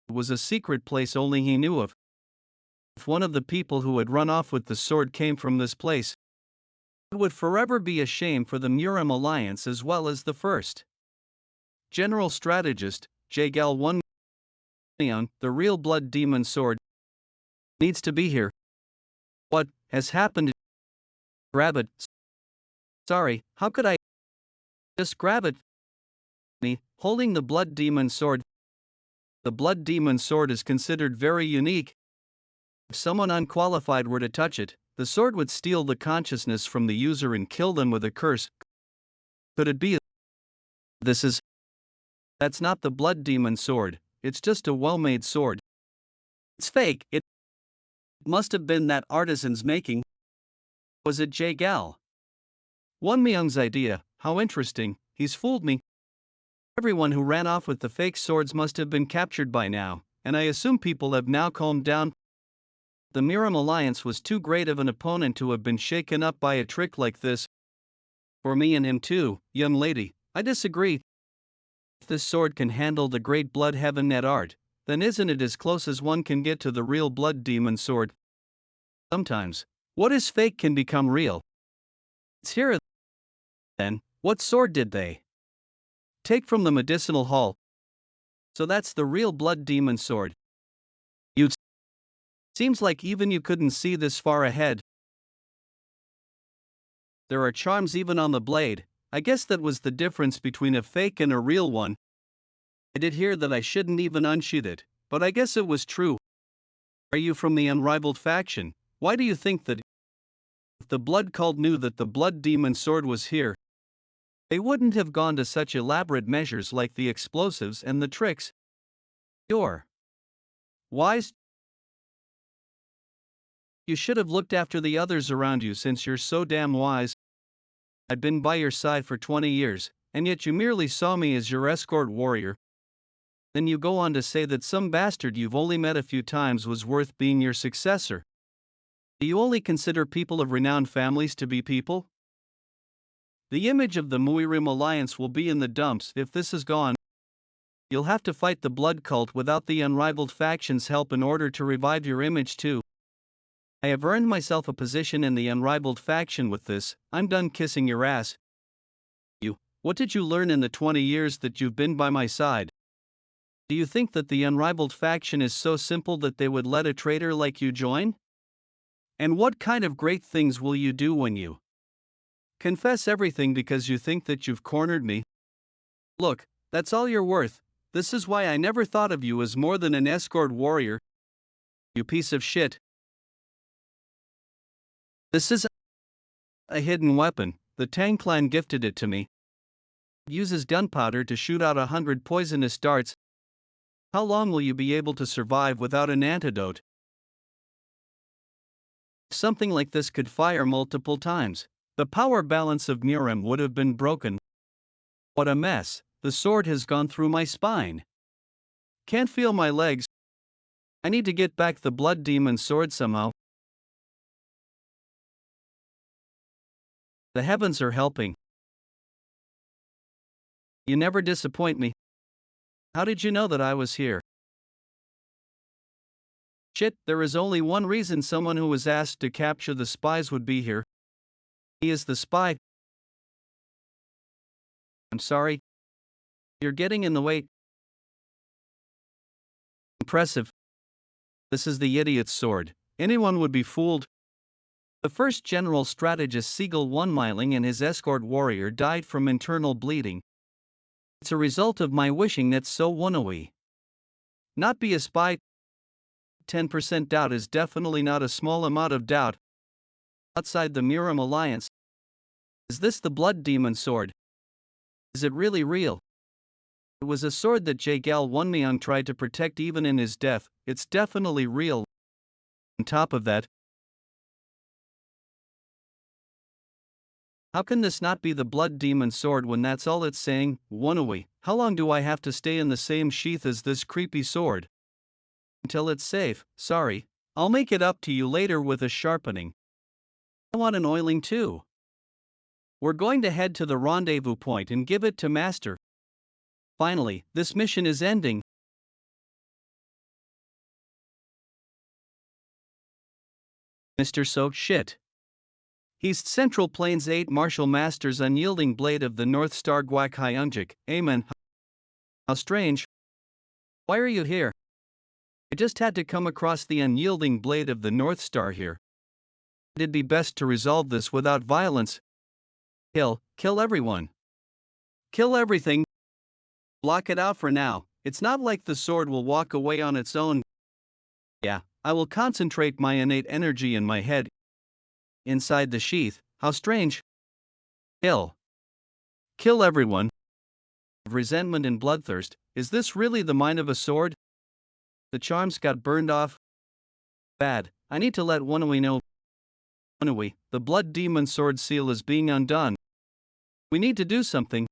It was a secret place only he knew of. If one of the people who had run off with the sword came from this place, it would forever be a shame for the Murim Alliance as well as the first general strategist, Jaegal Woon-Hwi, the real blood demon sword, needs to be here. What has happened? Grab it. Sorry, how could I just grab it? Me, holding the blood demon sword. The blood demon sword is considered very unique. If someone unqualified were to touch it, the sword would steal the consciousness from the user and kill them with a curse. Could it be? That's not the blood demon sword, it's just a well-made sword. It's fake. It must have been that artisan's making. Was it Jaegal Woon-Hwi's idea? How interesting, he's fooled me. Everyone who ran off with the fake swords must have been captured by now, and I assume people have now calmed down. The Murim Alliance was too great of an opponent to have been shaken up by a trick like this. For me and him too, young lady, I disagree. If this sword can handle the great blood heaven net art, then isn't it as close as one can get to the real blood demon sword? Sometimes, what is fake can become real. It's here. Then, what sword did they Take from the medicinal hall. So that's the real blood demon sword. You seems like even you couldn't see this far ahead. There are charms even on the blade. I guess that was the difference between a fake and a real one. I did hear that I shouldn't even unsheath it, but I guess it was true. Are you from the unrivaled faction? Why do you think that if the blood cult knew that the blood demon sword was here, they wouldn't have gone to such elaborate measures like the explosives and the tricks? You're wise. You should have looked after the others around you since you're so damn wise. I've been by your side for 20 years, and yet you merely saw me as your escort warrior. Then you go on to say that some bastard you've only met a few times was worth being your successor. Do you only consider people of renowned families to be people? The image of the Muirim alliance will be in the dumps if this is gone. You'll have to fight the blood cult without the unrivaled faction's help in order to revive your image too. I have earned myself a position in the unrivaled faction with this. I'm done kissing your ass. What did you learn in the 20 years that you've been by my side? Do you think that the unrivaled faction is so simple that they would let a traitor like you join? And what kind of great things will you do when you confess everything because you think that you've cornered me? Look, that's all you're worth. This is why I never thought of you as more than an escort warrior. You piece of shit. This is a hidden weapon. The Tang clan gifted it to me. It uses gunpowder to shoot out 100 poisonous darts. How long will you be able to survive without an antidote? Something like this could fire multiple times. The power balance of Murim would have been broken. What a mess. The sword has gone through my spine. Can't feel my legs. I need to get back the blood demon sword somehow. The heavens are helping. You never disappoint me. How did you know that I was here? Shit, there is only one reason someone who was asked to capture the spies would be here. He is the spy. I'm sorry. You're getting in the way. Impressive. This is the idiot's sword. Anyone would be fooled. The first general strategist Siegel Woon-Hwi and his escort warrior died from internal bleeding. It's a result of my wishing that so Woon-Hwi not be a spy. 10% doubt is definitely not a small amount of doubt. Outside the Murim alliance. Is this the blood demon sword? Is it really real? It was a sword that Jaegal Wonmyang tried to protect even in his death. It's definitely real. On top of that, how can this not be the blood demon sword when that's all it's saying? Woon-Hwi, how long do I have to stay in the same sheath as this creepy sword? Until it's safe. Sorry, I'll make it up to you later with a sharpening. I want an oiling too. We're going to head to the rendezvous point and give it to Master. Finally, this mission is ending. Mr. So shit. He's Central Plains 8 Martial Master's unyielding blade of the North Star Guak Hyunjik. Amen. How strange. Why are you here? I just had to come across the unyielding blade of the North Star here. It'd be best to resolve this without violence. Kill everyone. Kill everything. Block it out for now. It's not like the sword will walk away on its own. Yeah, I will concentrate my innate energy in my head. Inside the sheath. How strange. Kill everyone. Resentment and bloodthirst. Is this really the mind of a sword? The charms got burned off. Bad. I need to let Woon-Hwi know. Woon-Hwi, the blood demon sword seal is being undone. We need to do something.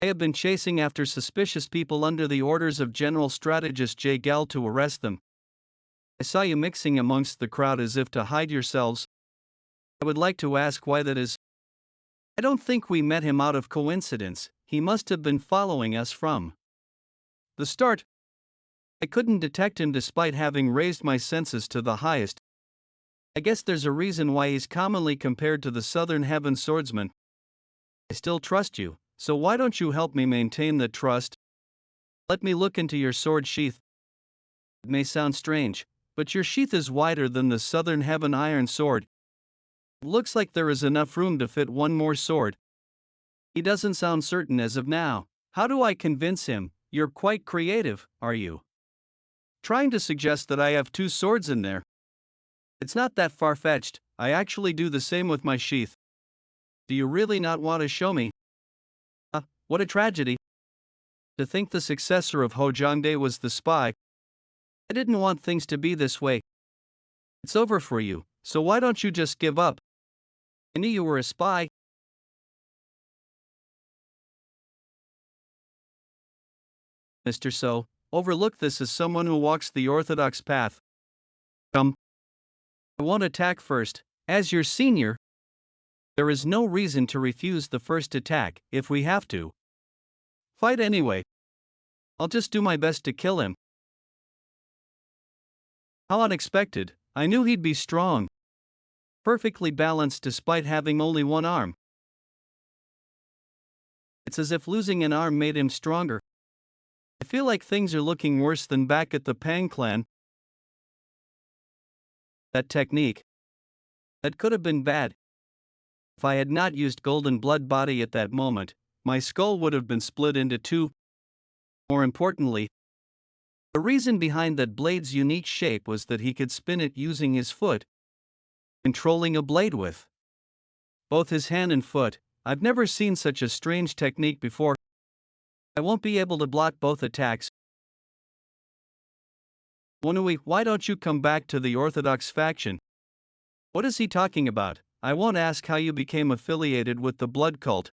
I have been chasing after suspicious people under the orders of General Strategist Jaegal to arrest them. I saw you mixing amongst the crowd as if to hide yourselves. I would like to ask why that is. I don't think we met him out of coincidence. He must have been following us from the start. I couldn't detect him despite having raised my senses to the highest. I guess there's a reason why he's commonly compared to the Southern Heaven swordsman. I still trust you, so why don't you help me maintain that trust? Let me look into your sword sheath. It may sound strange, but your sheath is wider than the Southern Heaven iron sword. It looks like there is enough room to fit one more sword. He doesn't sound certain as of now. How do I convince him? You're quite creative, are you? Trying to suggest that I have two swords in there. It's not that far-fetched. I actually do the same with my sheath. Do you really not want to show me? What a tragedy. To think the successor of Hojangde was the spy. I didn't want things to be this way. It's over for you, so why don't you just give up? I knew you were a spy. Mr. So, overlook this as someone who walks the orthodox path. Come. I won't attack first. As your senior, there is no reason to refuse the first attack if we have to. Fight anyway. I'll just do my best to kill him. How unexpected. I knew he'd be strong. Perfectly balanced despite having only one arm. It's as if losing an arm made him stronger. I feel like things are looking worse than back at the Pang clan. That technique. That could have been bad. If I had not used Golden Blood Body at that moment, my skull would have been split into two. More importantly, the reason behind that blade's unique shape was that he could spin it using his foot, controlling a blade with both his hand and foot. I've never seen such a strange technique before. I won't be able to block both attacks. Woon-Hwi, why don't you come back to the Orthodox faction? What is he talking about? I won't ask how you became affiliated with the blood cult.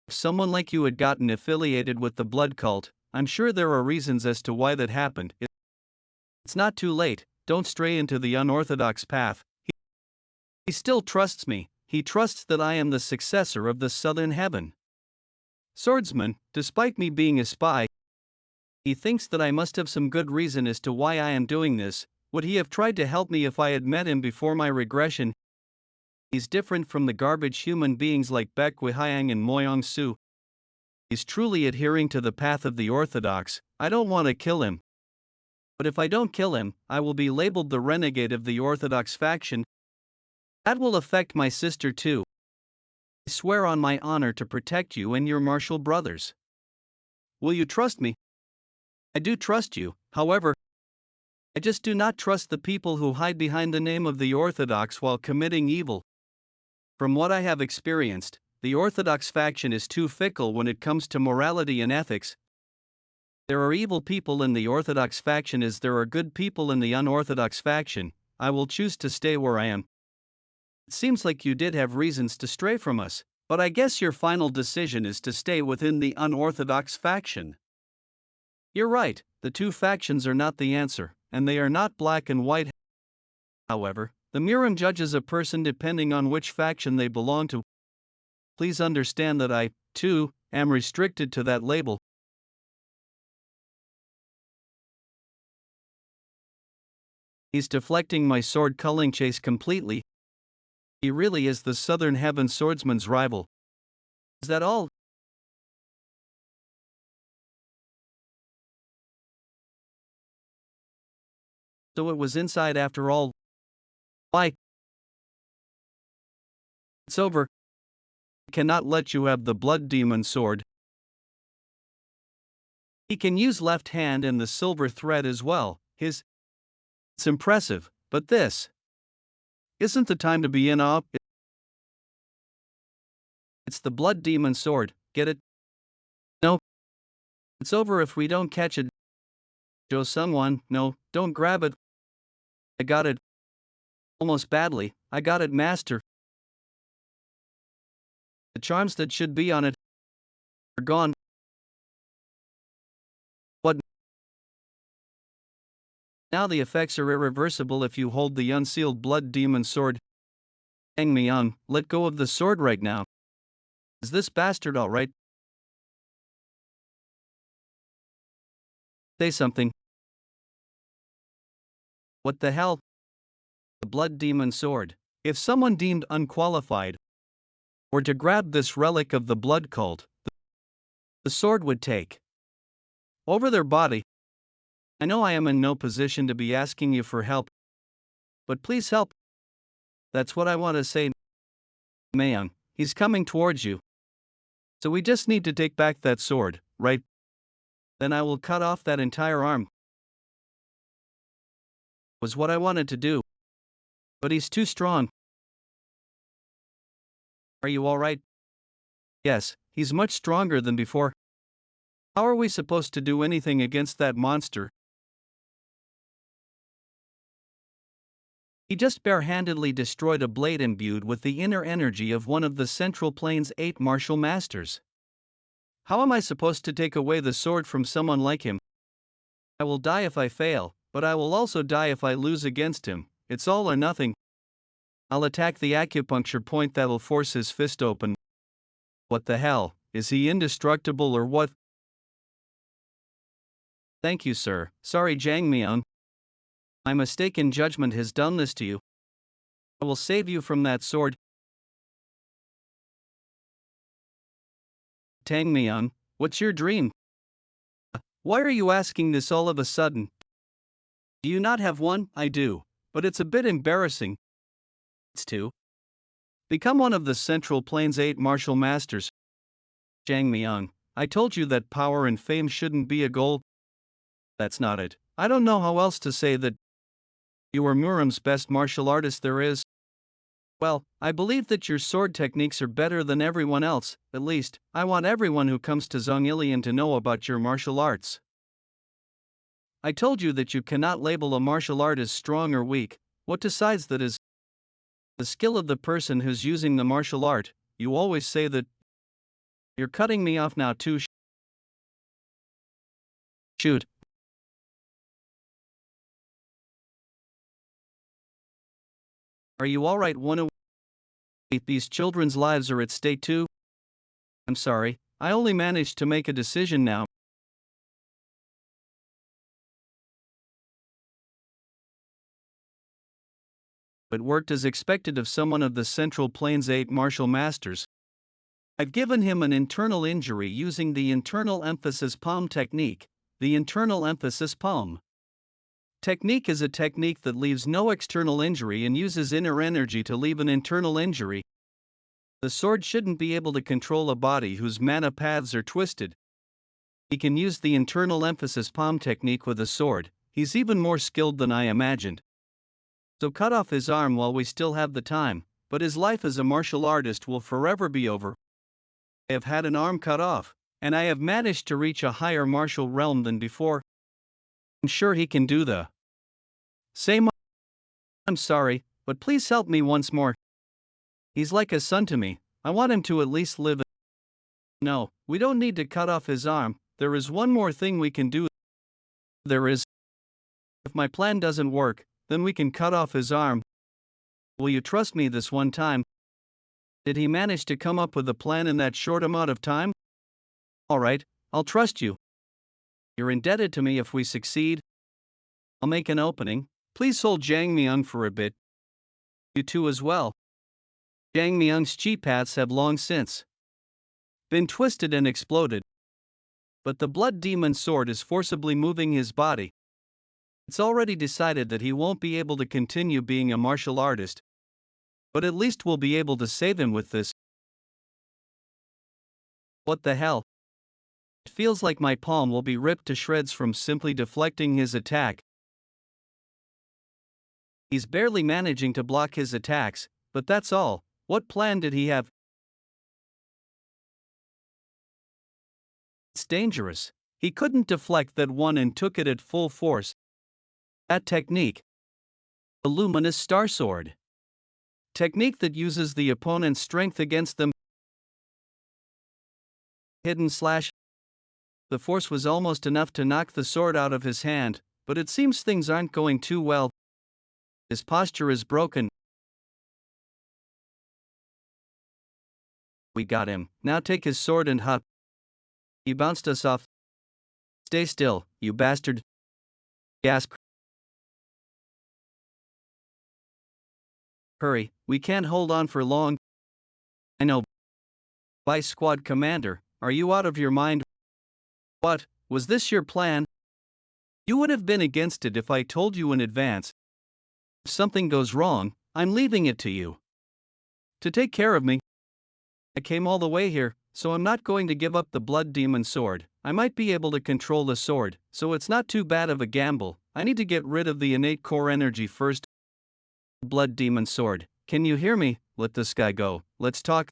If someone like you had gotten affiliated with the blood cult, I'm sure there are reasons as to why that happened. It's not too late. Don't stray into the unorthodox path. He still trusts me. He trusts that I am the successor of the Southern Heaven Swordsman, despite me being a spy. He thinks that I must have some good reason as to why I am doing this. Would he have tried to help me if I had met him before my regression? He's different from the garbage human beings like Baek-Wi-Hyang and Moyang Soo. He's truly adhering to the path of the Orthodox. I don't want to kill him. But if I don't kill him, I will be labeled the renegade of the Orthodox faction. That will affect my sister too. I swear on my honor to protect you and your martial brothers. Will you trust me? I do trust you, however, I just do not trust the people who hide behind the name of the Orthodox while committing evil. From what I have experienced, the Orthodox faction is too fickle when it comes to morality and ethics. There are evil people in the Orthodox faction as there are good people in the unorthodox faction. I will choose to stay where I am. It seems like you did have reasons to stray from us, but I guess your final decision is to stay within the unorthodox faction. You're right, the two factions are not the answer, and they are not black and white. However, the Miram judges a person depending on which faction they belong to. Please understand that I, too, am restricted to that label. He's deflecting my sword culling chase completely. He really is the Southern Heaven swordsman's rival. Is that all? So it was inside after all. Why? It's over. I cannot let you have the blood demon sword. He can use left hand and the silver thread as well. It's impressive, but this isn't the time to be in awe. It's the blood demon sword, get it? No. It's over if we don't catch it. Show someone, no, don't grab it. I got it. Almost badly, I got it, master. The charms that should be on it are gone. What? Now the effects are irreversible if you hold the unsealed blood demon sword. Hang me on, let go of the sword right now. Is this bastard alright? Say something. What the hell? The blood demon sword. If someone deemed unqualified or to grab this relic of the blood cult, the sword would take over their body. I know I am in no position to be asking you for help, but please help. That's what I want to say. Moyang, he's coming towards you. So we just need to take back that sword, right? Then I will cut off that entire arm. Was what I wanted to do. But he's too strong. Are you alright? Yes, he's much stronger than before. How are we supposed to do anything against that monster? He just barehandedly destroyed a blade imbued with the inner energy of one of the Central Plains 8 martial masters. How am I supposed to take away the sword from someone like him? I will die if I fail, but I will also die if I lose against him. It's all or nothing. I'll attack the acupuncture point that'll force his fist open. What the hell, is he indestructible or what? Thank you, sir. Sorry, Jang Myung. My mistaken judgment has done this to you. I will save you from that sword. Tang Myung, what's your dream? Why are you asking this all of a sudden? Do you not have one? I do, but it's a bit embarrassing. It's to become one of the Central Plains 8 martial masters. Jang Myung, I told you that power and fame shouldn't be a goal. That's not it. I don't know how else to say that. You are Muram's best martial artist there is. Well, I believe that your sword techniques are better than everyone else. At least, I want everyone who comes to Zhongilian to know about your martial arts. I told you that you cannot label a martial art as strong or weak. What decides that is the skill of the person who's using the martial art. You always say that. You're cutting me off now too. Shoot. Are you alright, Woon-Hwi? These children's lives are at stake too? I'm sorry, I only managed to make a decision now. It worked as expected of someone of the Central Plains 8 martial masters. I've given him an internal injury using the internal emphasis palm technique. The internal emphasis palm technique is a technique that leaves no external injury and uses inner energy to leave an internal injury. The sword shouldn't be able to control a body whose mana paths are twisted. He can use the internal emphasis palm technique with a sword. He's even more skilled than I imagined. So cut off his arm while we still have the time, but his life as a martial artist will forever be over. I have had an arm cut off, and I have managed to reach a higher martial realm than before. I'm sure he can do the same. I'm sorry, but please help me once more. He's like a son to me. I want him to at least live. No, we don't need to cut off his arm. There is one more thing we can do. There is. If my plan doesn't work, then we can cut off his arm. Will you trust me this one time? Did he manage to come up with a plan in that short amount of time? Alright, I'll trust you. You're indebted to me if we succeed. I'll make an opening. Please hold Jang Myung for a bit. You too as well. Jang Myung's chi paths have long since been twisted and exploded. But the blood demon sword is forcibly moving his body. It's already decided that he won't be able to continue being a martial artist. But at least we'll be able to save him with this. What the hell? It feels like my palm will be ripped to shreds from simply deflecting his attack. He's barely managing to block his attacks, but that's all. What plan did he have? It's dangerous. He couldn't deflect that one and took it at full force. That technique. The luminous star sword. Technique that uses the opponent's strength against them. Hidden slash. The force was almost enough to knock the sword out of his hand, but it seems things aren't going too well. His posture is broken. We got him. Now take his sword and hop. He bounced us off. Stay still, you bastard. Gasp. Hurry, we can't hold on for long. I know. Vice Squad Commander, are you out of your mind? What, was this your plan? You would have been against it if I told you in advance. If something goes wrong, I'm leaving it to you to take care of me. I came all the way here, so I'm not going to give up the Blood Demon Sword. I might be able to control the sword, so it's not too bad of a gamble. I need to get rid of the innate core energy first. Blood Demon Sword, can you hear me? Let this guy go. Let's talk.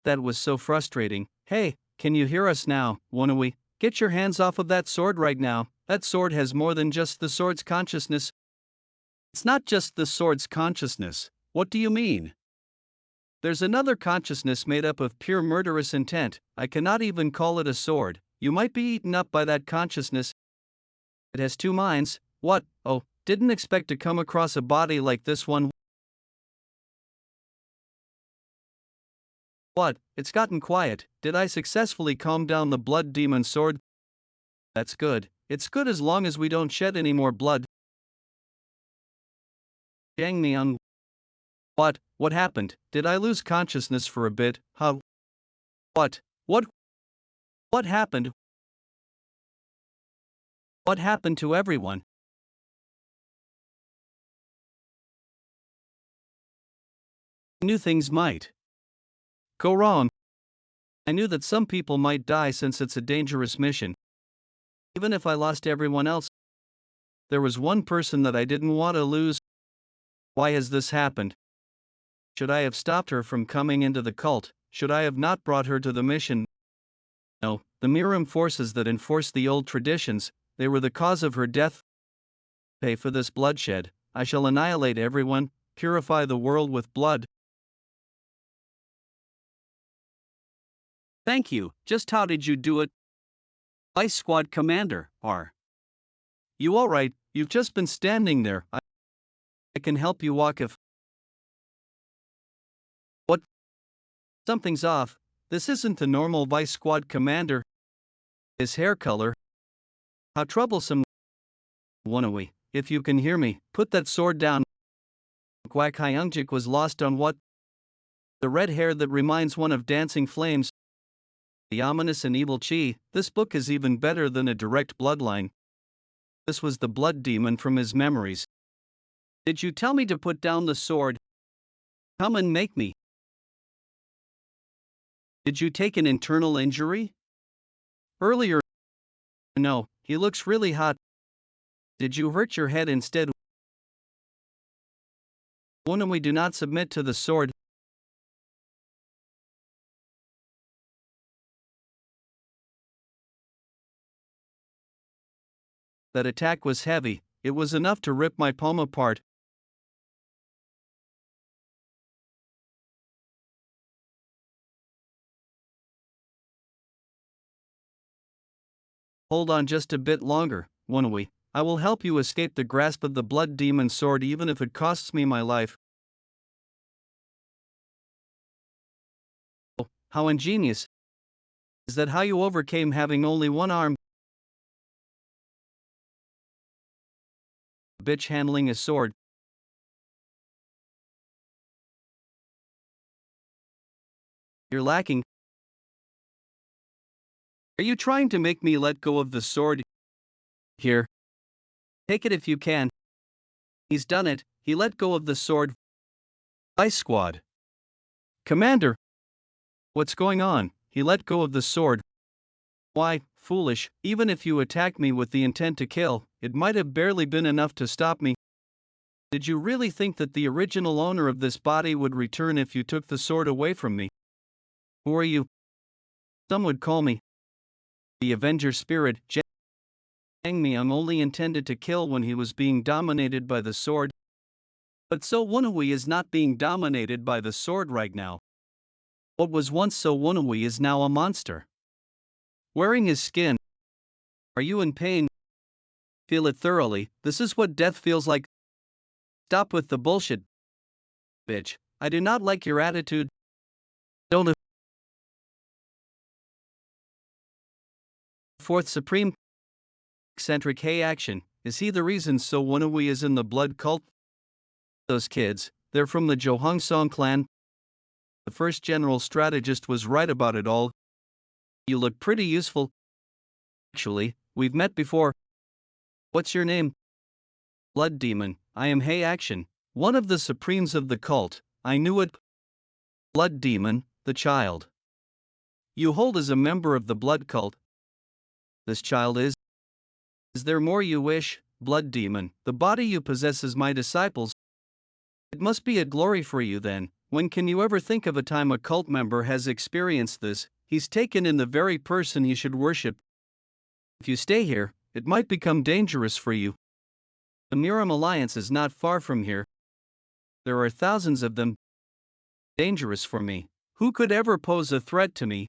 That was so frustrating. Hey, can you hear us now, Woon-Hwi? Get your hands off of that sword right now. That sword has more than just the sword's consciousness. It's not just the sword's consciousness. What do you mean? There's another consciousness made up of pure murderous intent. I cannot even call it a sword. You might be eaten up by that consciousness. It has two minds. What? Oh, didn't expect to come across a body like this one. What? It's gotten quiet. Did I successfully calm down the Blood Demon Sword? That's good. It's good as long as we don't shed any more blood. Dang me on. What? What happened? Did I lose consciousness for a bit? Huh? What? What happened? What happened to everyone? I knew things might go wrong. I knew that some people might die since it's a dangerous mission. Even if I lost everyone else, there was one person that I didn't want to lose. Why has this happened? Should I have stopped her from coming into the cult? Should I have not brought her to the mission? No, the Miram forces that enforce the old traditions, they were the cause of her death. Pay for this bloodshed. I shall annihilate everyone, purify the world with blood. Thank you. Just how did you do it? Vice Squad Commander, are you alright? You've just been standing there. I can help you walk if. What? Something's off. This isn't the normal Vice Squad Commander. His hair color. How troublesome. Woon-Hwi, if you can hear me, put that sword down. Kwak Hyungjik was lost on what? The red hair that reminds one of dancing flames. The ominous and evil Chi. This book is even better than a direct bloodline. This was the blood demon from his memories. Did you tell me to put down the sword? Come and make me. Did you take an internal injury? Earlier. No, he looks really hot. Did you hurt your head instead? Woon-Hwi, do not submit to the sword. That attack was heavy, it was enough to rip my palm apart. Hold on just a bit longer, Woon-Hwi. I will help you escape the grasp of the blood demon sword even if it costs me my life. Oh, how ingenious. Is that how you overcame having only one arm? Bitch handling a sword. You're lacking. Are you trying to make me let go of the sword? Here. Take it if you can. He's done it, he let go of the sword. Vice Squad Commander. What's going on? He let go of the sword. Why, foolish, even if you attacked me with the intent to kill, it might have barely been enough to stop me. Did you really think that the original owner of this body would return if you took the sword away from me? Who are you? Some would call me the Avenger Spirit. Jang Myung only intended to kill when he was being dominated by the sword. But So Woon-Hwi is not being dominated by the sword right now. What was once So Woon-Hwi is now a monster. Wearing his skin. Are you in pain? Feel it thoroughly. This is what death feels like. Stop with the bullshit. Bitch, I do not like your attitude. Don't. Fourth Supreme. Eccentric Hay action. Is he the reason So Woon-Hwi is in the blood cult? Those kids, they're from the Johangsong clan. The first general strategist was right about it all. You look pretty useful. Actually, we've met before. What's your name? Blood Demon. I am Hey Action, one of the supremes of the cult. I knew it. Blood Demon, the child you hold as a member of the blood cult. This child is. Is there more you wish, Blood Demon? The body you possess is my disciples. It must be a glory for you then. When can you ever think of a time a cult member has experienced this? He's taken in the very person you should worship. If you stay here, it might become dangerous for you. The Miram Alliance is not far from here. There are thousands of them. Dangerous for me. Who could ever pose a threat to me?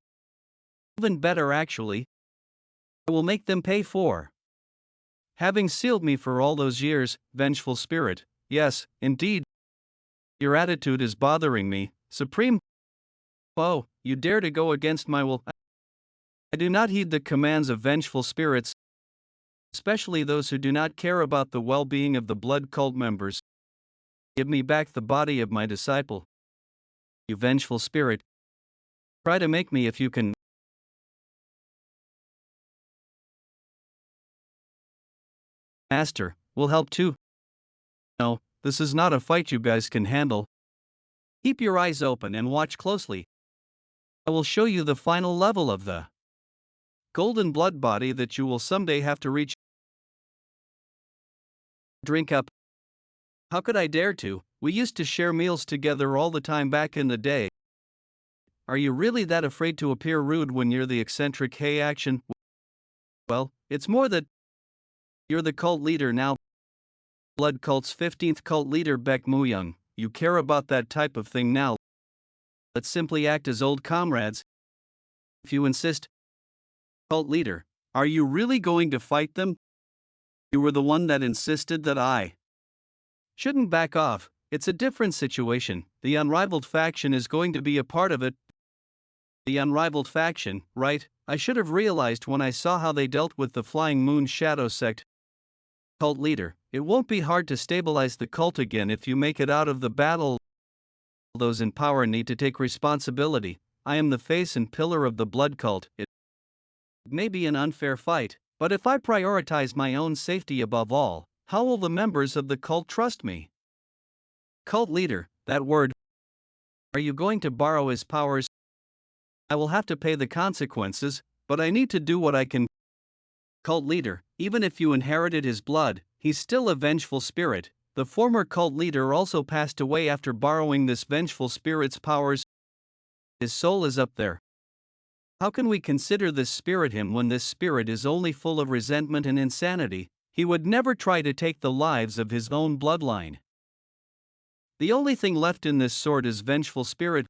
Even better, actually. I will make them pay for having sealed me for all those years, vengeful spirit. Yes, indeed. Your attitude is bothering me, Supreme. Oh, you dare to go against my will. I do not heed the commands of vengeful spirits, especially those who do not care about the well-being of the blood cult members. Give me back the body of my disciple. You vengeful spirit. Try to make me if you can. Master, will help too. No, this is not a fight you guys can handle. Keep your eyes open and watch closely. I will show you the final level of the golden blood body that you will someday have to reach. Drink up. How could I dare to? We used to share meals together all the time back in the day. Are you really that afraid to appear rude when you're the eccentric Hey Action? Well, it's more that you're the cult leader now. Blood cult's 15th cult leader Baek Moyang. You care about that type of thing now. Let's simply act as old comrades. If you insist. Cult leader, are you really going to fight them? You were the one that insisted that I shouldn't back off. It's a different situation. The unrivaled faction is going to be a part of it. The unrivaled faction, right? I should have realized when I saw how they dealt with the Flying Moon Shadow sect. Cult leader, it won't be hard to stabilize the cult again if you make it out of the battle. Those in power need to take responsibility. I am the face and pillar of the blood cult. It may be an unfair fight, but if I prioritize my own safety above all, how will the members of the cult trust me? Cult leader, that word. Are you going to borrow his powers? I will have to pay the consequences, but I need to do what I can. Cult leader, even if you inherited his blood, he's still a vengeful spirit. The former cult leader also passed away after borrowing this vengeful spirit's powers. His soul is up there. How can we consider this spirit him when this spirit is only full of resentment and insanity? He would never try to take the lives of his own bloodline. The only thing left in this sort is vengeful spirit.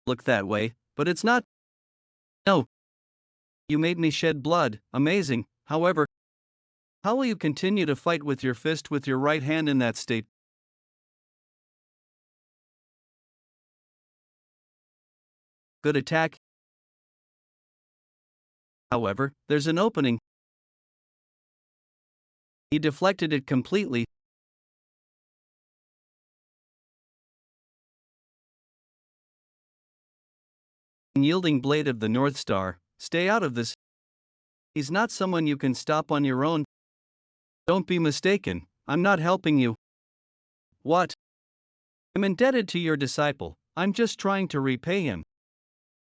Look that way, but it's not. No. You made me shed blood, amazing. However, how will you continue to fight with your fist with your right hand in that state? Good attack. However, there's an opening. He deflected it completely. Unyielding blade of the North Star, stay out of this. He's not someone you can stop on your own. Don't be mistaken, I'm not helping you. What? I'm indebted to your disciple, I'm just trying to repay him.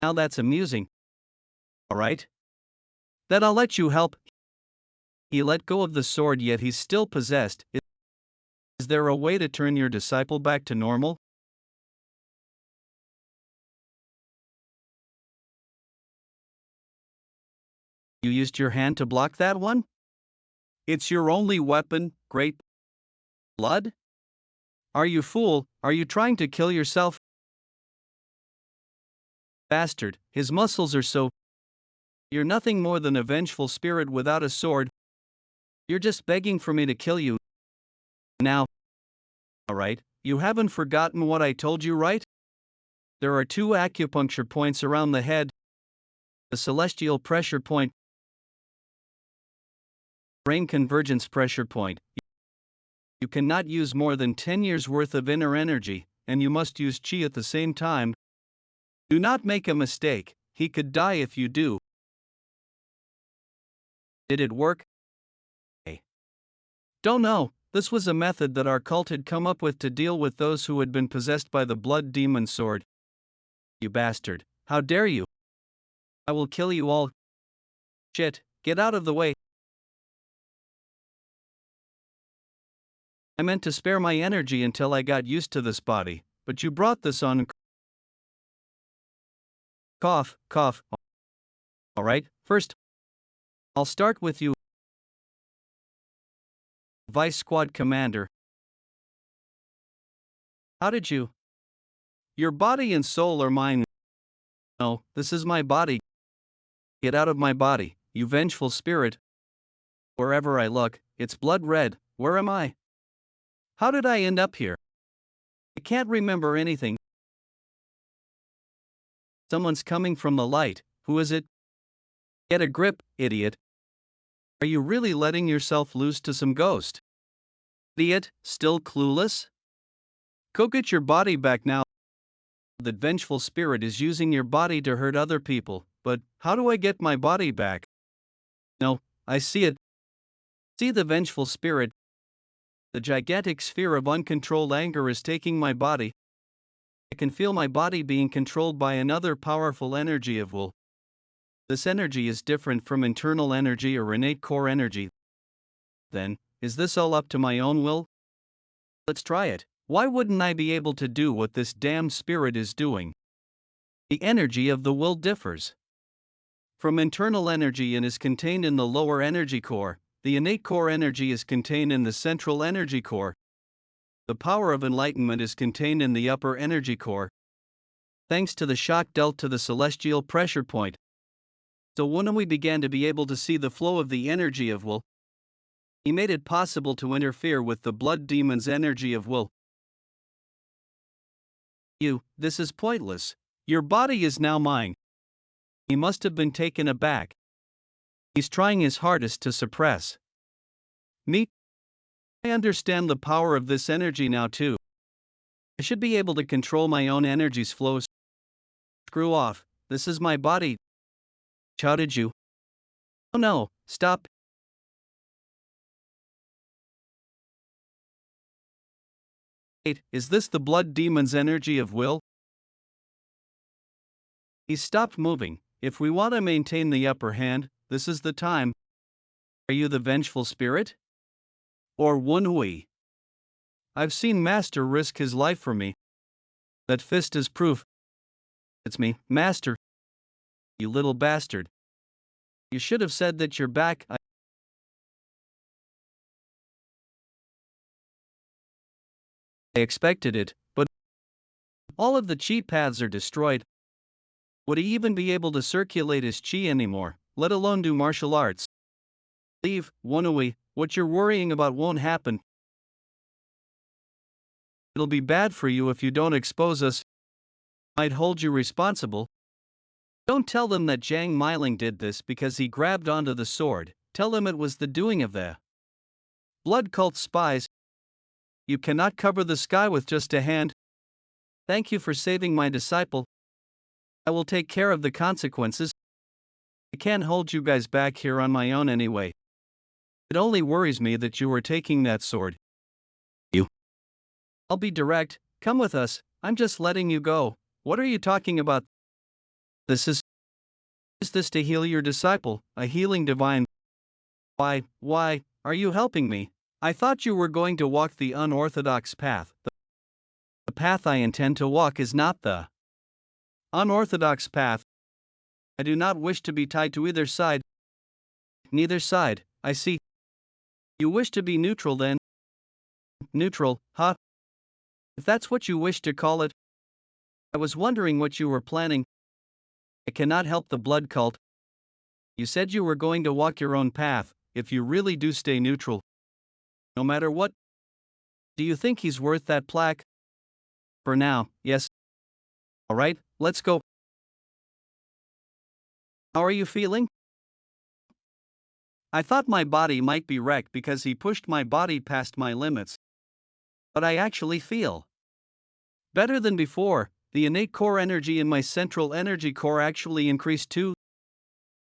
Now that's amusing. Alright? Then I'll let you help. He let go of the sword, yet he's still possessed. Is there a way to turn your disciple back to normal? You used your hand to block that one? It's your only weapon, great blood? Are you fool? Are you trying to kill yourself? Bastard, his muscles are so. You're nothing more than a vengeful spirit without a sword. You're just begging for me to kill you. Now. Alright, you haven't forgotten what I told you, right? There are 2 acupuncture points around the head. The celestial pressure point. Brain convergence pressure point. You cannot use more than 10 years worth of inner energy, and you must use chi at the same time. Do not make a mistake, he could die if you do. Did it work? Don't know. This was a method that our cult had come up with to deal with those who had been possessed by the blood demon sword. You bastard. How dare you? I will kill you all. Shit, get out of the way. I meant to spare my energy until I got used to this body, but you brought this on. Cough, cough. Alright, first, I'll start with you, Vice Squad Commander. How did you? Your body and soul are mine. No, this is my body. Get out of my body, you vengeful spirit. Wherever I look, it's blood red. Where am I? How did I end up here? I can't remember anything. Someone's coming from the light. Who is it? Get a grip, idiot. Are you really letting yourself loose to some ghost? Idiot, still clueless? Go get your body back now. That vengeful spirit is using your body to hurt other people, but how do I get my body back? No, I see it. See the vengeful spirit. The gigantic sphere of uncontrolled anger is taking my body. I can feel my body being controlled by another powerful energy of will. This energy is different from internal energy or innate core energy. Then, is this all up to my own will? Let's try it. Why wouldn't I be able to do what this damn spirit is doing? The energy of the will differs from internal energy and is contained in the lower energy core. The innate core energy is contained in the central energy core. The power of enlightenment is contained in the upper energy core. Thanks to the shock dealt to the celestial pressure point. So when we began to be able to see the flow of the energy of will, he made it possible to interfere with the blood demon's energy of will. This is pointless. Your body is now mine. He must have been taken aback. He's trying his hardest to suppress me. I understand the power of this energy now too. I should be able to control my own energy's flows. Screw off, this is my body. How did you? Oh no, stop. Wait, is this the blood demon's energy of will? He stopped moving. If we want to maintain the upper hand, this is the time. Are you the vengeful spirit? Or Woon-Hwi? I've seen Master risk his life for me. That fist is proof. It's me, Master. You little bastard. You should have said that you're back. I expected it, but all of the chi paths are destroyed. Would he even be able to circulate his chi anymore, let alone do martial arts? Leave, Woon-Hwi, what you're worrying about won't happen. It'll be bad for you if you don't expose us. Might hold you responsible. Don't tell them that Jiang Meiling did this because he grabbed onto the sword. Tell them it was the doing of the blood cult spies. You cannot cover the sky with just a hand. Thank you for saving my disciple. I will take care of the consequences. I can't hold you guys back here on my own anyway. It only worries me that you were taking that sword. I'll be direct. Come with us. I'm just letting you go. What are you talking about? Is this to heal your disciple, a healing divine? Why, are you helping me? I thought you were going to walk the unorthodox path. The path I intend to walk is not the unorthodox path. I do not wish to be tied to either side. Neither side, I see. You wish to be neutral then? Neutral, huh? If that's what you wish to call it. I was wondering what you were planning. I cannot help the blood cult. You said you were going to walk your own path, if you really do stay neutral. No matter what. Do you think he's worth that plaque? For now, yes. Alright, let's go. How are you feeling? I thought my body might be wrecked because he pushed my body past my limits. But I actually feel better than before. The innate core energy in my central energy core actually increased too.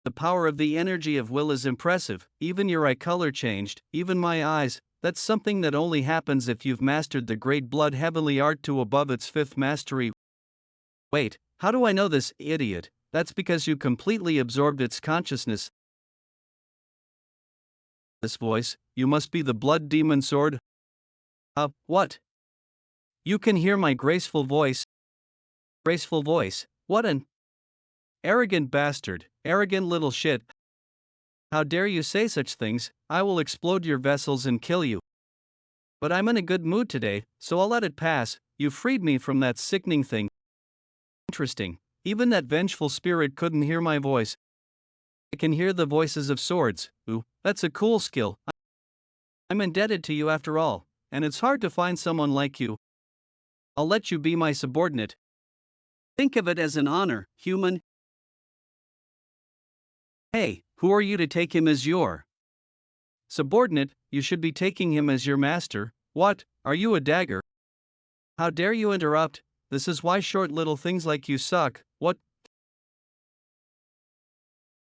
The power of the energy of will is impressive. Even your eye color changed, even my eyes. That's something that only happens if you've mastered the great blood heavenly art to above its fifth mastery. Wait, how do I know this, idiot? That's because you completely absorbed its consciousness. This voice, you must be the blood demon sword. What? You can hear my graceful voice. Graceful voice, what an arrogant bastard, arrogant little shit. How dare you say such things? I will explode your vessels and kill you. But I'm in a good mood today, so I'll let it pass. You freed me from that sickening thing. Interesting, even that vengeful spirit couldn't hear my voice. I can hear the voices of swords. Ooh, that's a cool skill. I'm indebted to you after all, and it's hard to find someone like you. I'll let you be my subordinate. Think of it as an honor, human. Hey, who are you to take him as your subordinate? You should be taking him as your master. What, are you a dagger? How dare you interrupt? This is why short little things like you suck. What?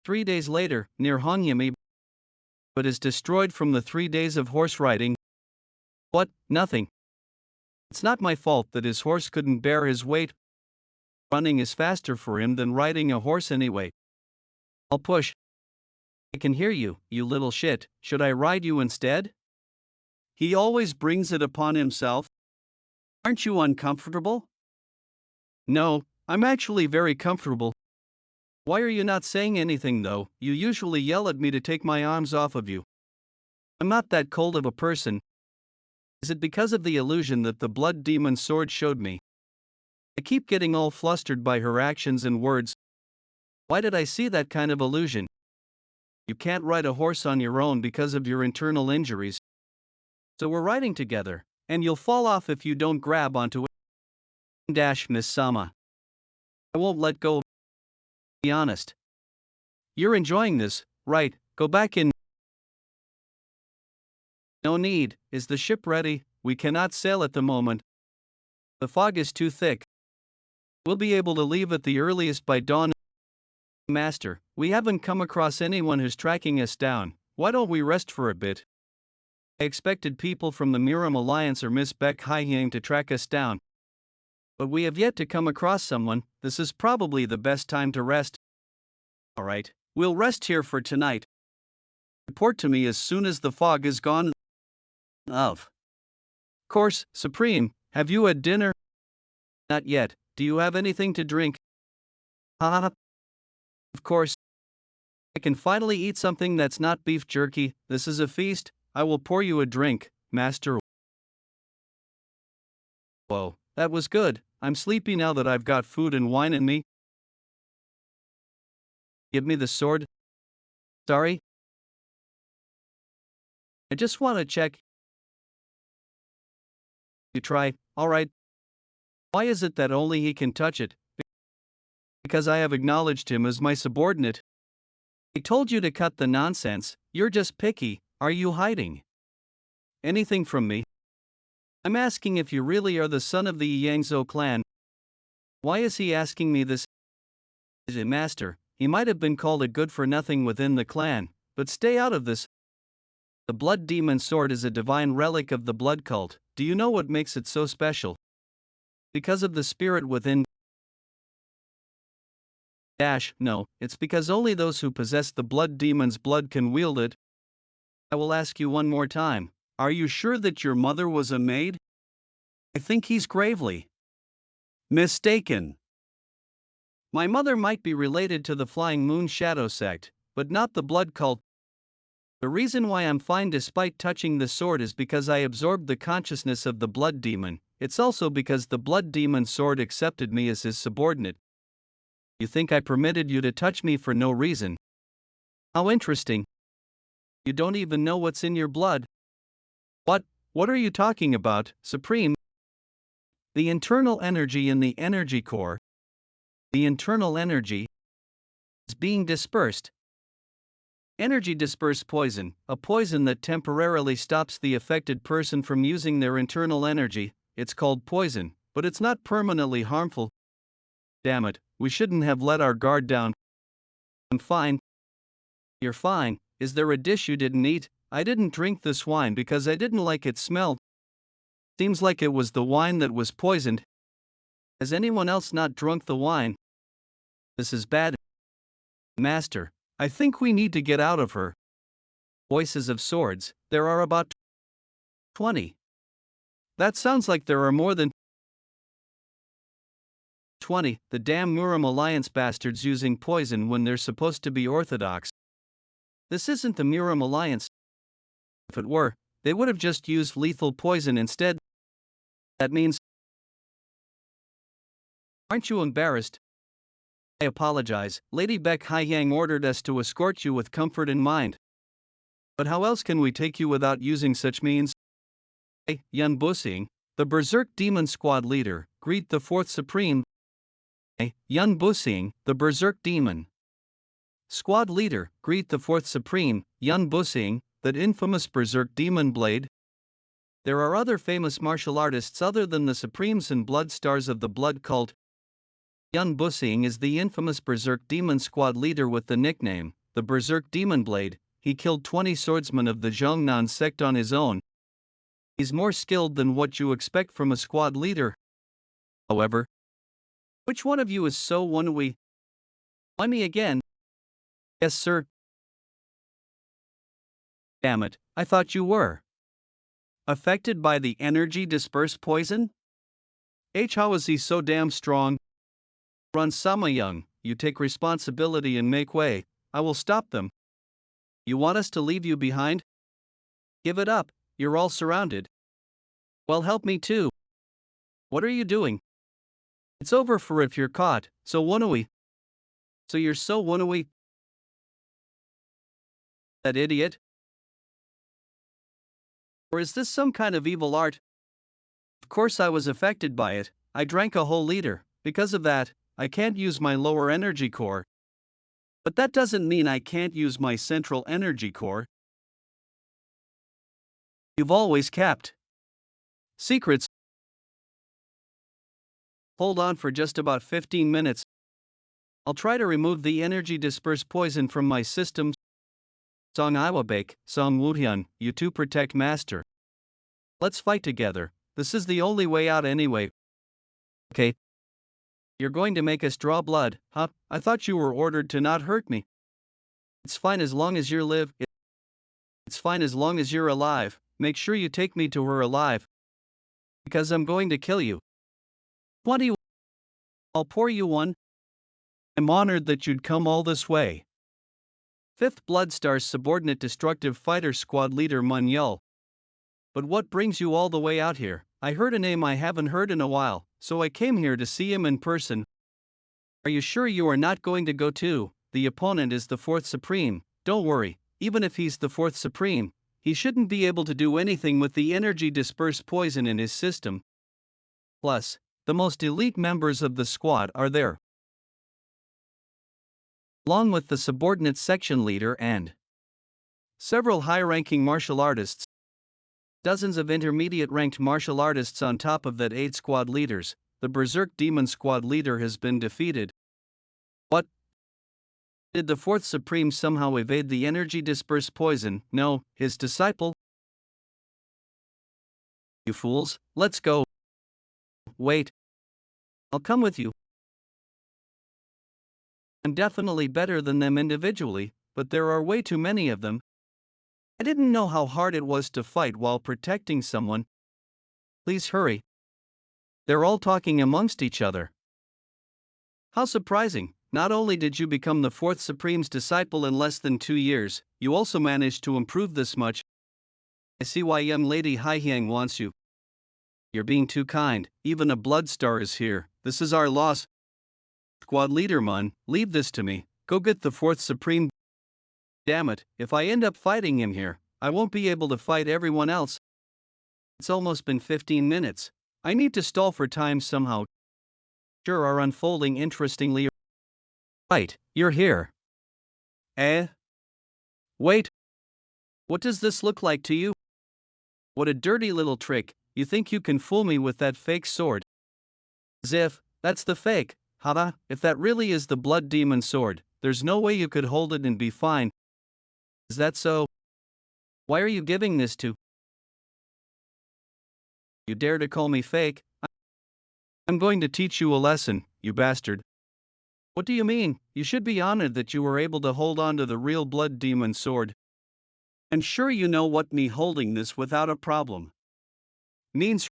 3 days later, near Honyami, but is destroyed from the 3 days of horse riding. What? Nothing. It's not my fault that his horse couldn't bear his weight. Running is faster for him than riding a horse anyway. I'll push. I can hear you, you little shit. Should I ride you instead? He always brings it upon himself. Aren't you uncomfortable? No, I'm actually very comfortable. Why are you not saying anything though? You usually yell at me to take my arms off of you. I'm not that cold of a person. Is it because of the illusion that the blood demon sword showed me? I keep getting all flustered by her actions and words. Why did I see that kind of illusion? You can't ride a horse on your own because of your internal injuries. So we're riding together, and you'll fall off if you don't grab onto it. Miss Sama. I won't let go. Be honest. You're enjoying this, right? Go back in. No need. Is the ship ready? We cannot sail at the moment. The fog is too thick. We'll be able to leave at the earliest by dawn. Master, we haven't come across anyone who's tracking us down. Why don't we rest for a bit? I expected people from the Miram Alliance or Miss Beck Haihyang to track us down. But we have yet to come across someone. This is probably the best time to rest. Alright, we'll rest here for tonight. Report to me as soon as the fog is gone. Of course, Supreme, have you had dinner? Not yet. Do you have anything to drink? Of course. I can finally eat something that's not beef jerky. This is a feast. I will pour you a drink, Master. Whoa, that was good. I'm sleepy now that I've got food and wine in me. Give me the sword. Sorry? I just want to check. You try, alright. Why is it that only he can touch it? Because I have acknowledged him as my subordinate. I told you to cut the nonsense. You're just picky. Are you hiding anything from me? I'm asking if you really are the son of the Yangzhou clan. Why is he asking me this? Master, he might have been called a good-for-nothing within the clan, but stay out of this. The blood demon sword is a divine relic of the blood cult. Do you know what makes it so special? Because of the spirit within. No, it's because only those who possess the blood demon's blood can wield it. I will ask you one more time. Are you sure that your mother was a maid? I think he's gravely mistaken. My mother might be related to the Flying Moon Shadow sect, but not the blood cult. The reason why I'm fine despite touching the sword is because I absorbed the consciousness of the blood demon. It's also because the blood demon sword accepted me as his subordinate. You think I permitted you to touch me for no reason? How interesting. You don't even know what's in your blood. What are you talking about, Supreme? The internal energy in the energy core. The internal energy is being dispersed. Energy dispersed poison, a poison that temporarily stops the affected person from using their internal energy. It's called poison, but it's not permanently harmful. Damn it, we shouldn't have let our guard down. I'm fine. You're fine. Is there a dish you didn't eat? I didn't drink this wine because I didn't like its smell. Seems like it was the wine that was poisoned. Has anyone else not drunk the wine? This is bad. Master, I think we need to get out of her. Voices of swords, there are about 20. That sounds like there are more than 20. The damn Muram Alliance bastards using poison when they're supposed to be orthodox. This isn't the Muram Alliance. If it were, they would have just used lethal poison instead. That means. Aren't you embarrassed? I apologize. Lady Beck Haiyang ordered us to escort you with comfort in mind. But how else can we take you without using such means? Yun Busing, the Berserk Demon Squad leader, greet the Fourth Supreme. Yun Busing, the Berserk Demon Squad leader, greet the Fourth Supreme, Yun Busing, that infamous Berserk Demon Blade. There are other famous martial artists other than the Supremes and Blood Stars of the Blood Cult. Yun Busing is the infamous Berserk Demon Squad leader with the nickname, the Berserk Demon Blade. He killed 20 swordsmen of the Zhongnan sect on his own. He's more skilled than what you expect from a squad leader. However, which one of you is so Woon-Hwi? Why me again? Yes, sir. Damn it, I thought you were affected by the energy dispersed poison? How is he so damn strong? Run Samayang, you take responsibility and make way. I will stop them. You want us to leave you behind? Give it up, you're all surrounded. Well, help me too. What are you doing? It's over for if you're caught, so Woon-Hwi. So you're so Woon-Hwi? That idiot? Or is this some kind of evil art? Of course I was affected by it. I drank a whole liter. Because of that, I can't use my lower energy core. But that doesn't mean I can't use my central energy core. You've always kept secrets. Hold on for just about 15 minutes. I'll try to remove the energy dispersed poison from my system. Song Iwabake, Song Woohyun, you two protect master. Let's fight together. This is the only way out anyway. Okay. You're going to make us draw blood, huh? I thought you were ordered to not hurt me. It's fine as long as you live. It's fine as long as you're alive. Make sure you take me to her alive. Because I'm going to kill you. What do you? I'll pour you one. I'm honored that you'd come all this way. 5th Bloodstar's subordinate destructive fighter squad leader Mun Yul. But what brings you all the way out here? I heard a name I haven't heard in a while, so I came here to see him in person. Are you sure you are not going to go too? The opponent is the 4th Supreme. Don't worry, even if he's the 4th Supreme, he shouldn't be able to do anything with the energy dispersed poison in his system. Plus, the most elite members of the squad are there, along with the subordinate section leader and several high-ranking martial artists. Dozens of intermediate-ranked martial artists on top of that 8 squad leaders. The Berserk Demon Squad leader has been defeated. What? Did the 4th Supreme somehow evade the energy dispersed poison? No, his disciple. You fools, let's go. Wait. I'll come with you. I'm definitely better than them individually, but there are way too many of them. I didn't know how hard it was to fight while protecting someone. Please hurry. They're all talking amongst each other. How surprising, not only did you become the 4th Supreme's disciple in less than 2 years, you also managed to improve this much. I see why young Lady Haiyang wants you. You're being too kind, even a Bloodstar is here, this is our loss. Squad leader Mun, leave this to me, go get the 4th Supreme. Damn it, if I end up fighting him here, I won't be able to fight everyone else. It's almost been 15 minutes. I need to stall for time somehow. Sure are unfolding interestingly. Right, you're here. Eh? Wait, what does this look like to you? What a dirty little trick, you think you can fool me with that fake sword? As if, that's the fake, haha, if that really is the blood demon sword, there's no way you could hold it and be fine. Is that so? Why are you giving this to? You dare to call me fake? I'm going to teach you a lesson, you bastard. What do you mean? You should be honored that you were able to hold on to the real blood demon sword. And sure you know what me holding this without a problem means,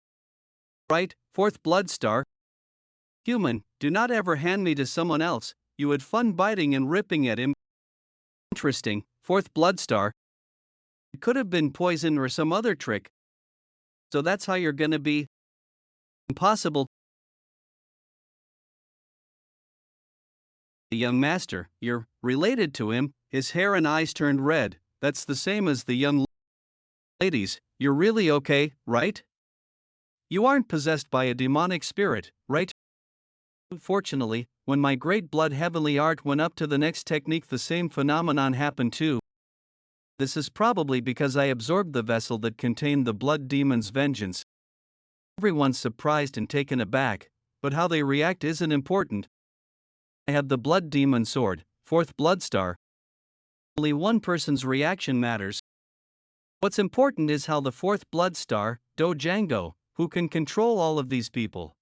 right, fourth blood star? Human, do not ever hand me to someone else, you had fun biting and ripping at him. Interesting, fourth blood star. It could have been poison or some other trick. So that's how you're gonna be? Impossible. The young master, you're related to him, his hair and eyes turned red, that's the same as the young ladies, you're really okay, right? You aren't possessed by a demonic spirit, right? Fortunately, when my great blood heavenly art went up to the next technique, the same phenomenon happened too. This is probably because I absorbed the vessel that contained the blood demon's vengeance. Everyone's surprised and taken aback, but how they react isn't important. I have the blood demon sword, fourth blood star. Only one person's reaction matters. What's important is how the fourth blood star, Do Django, who can control all of these people,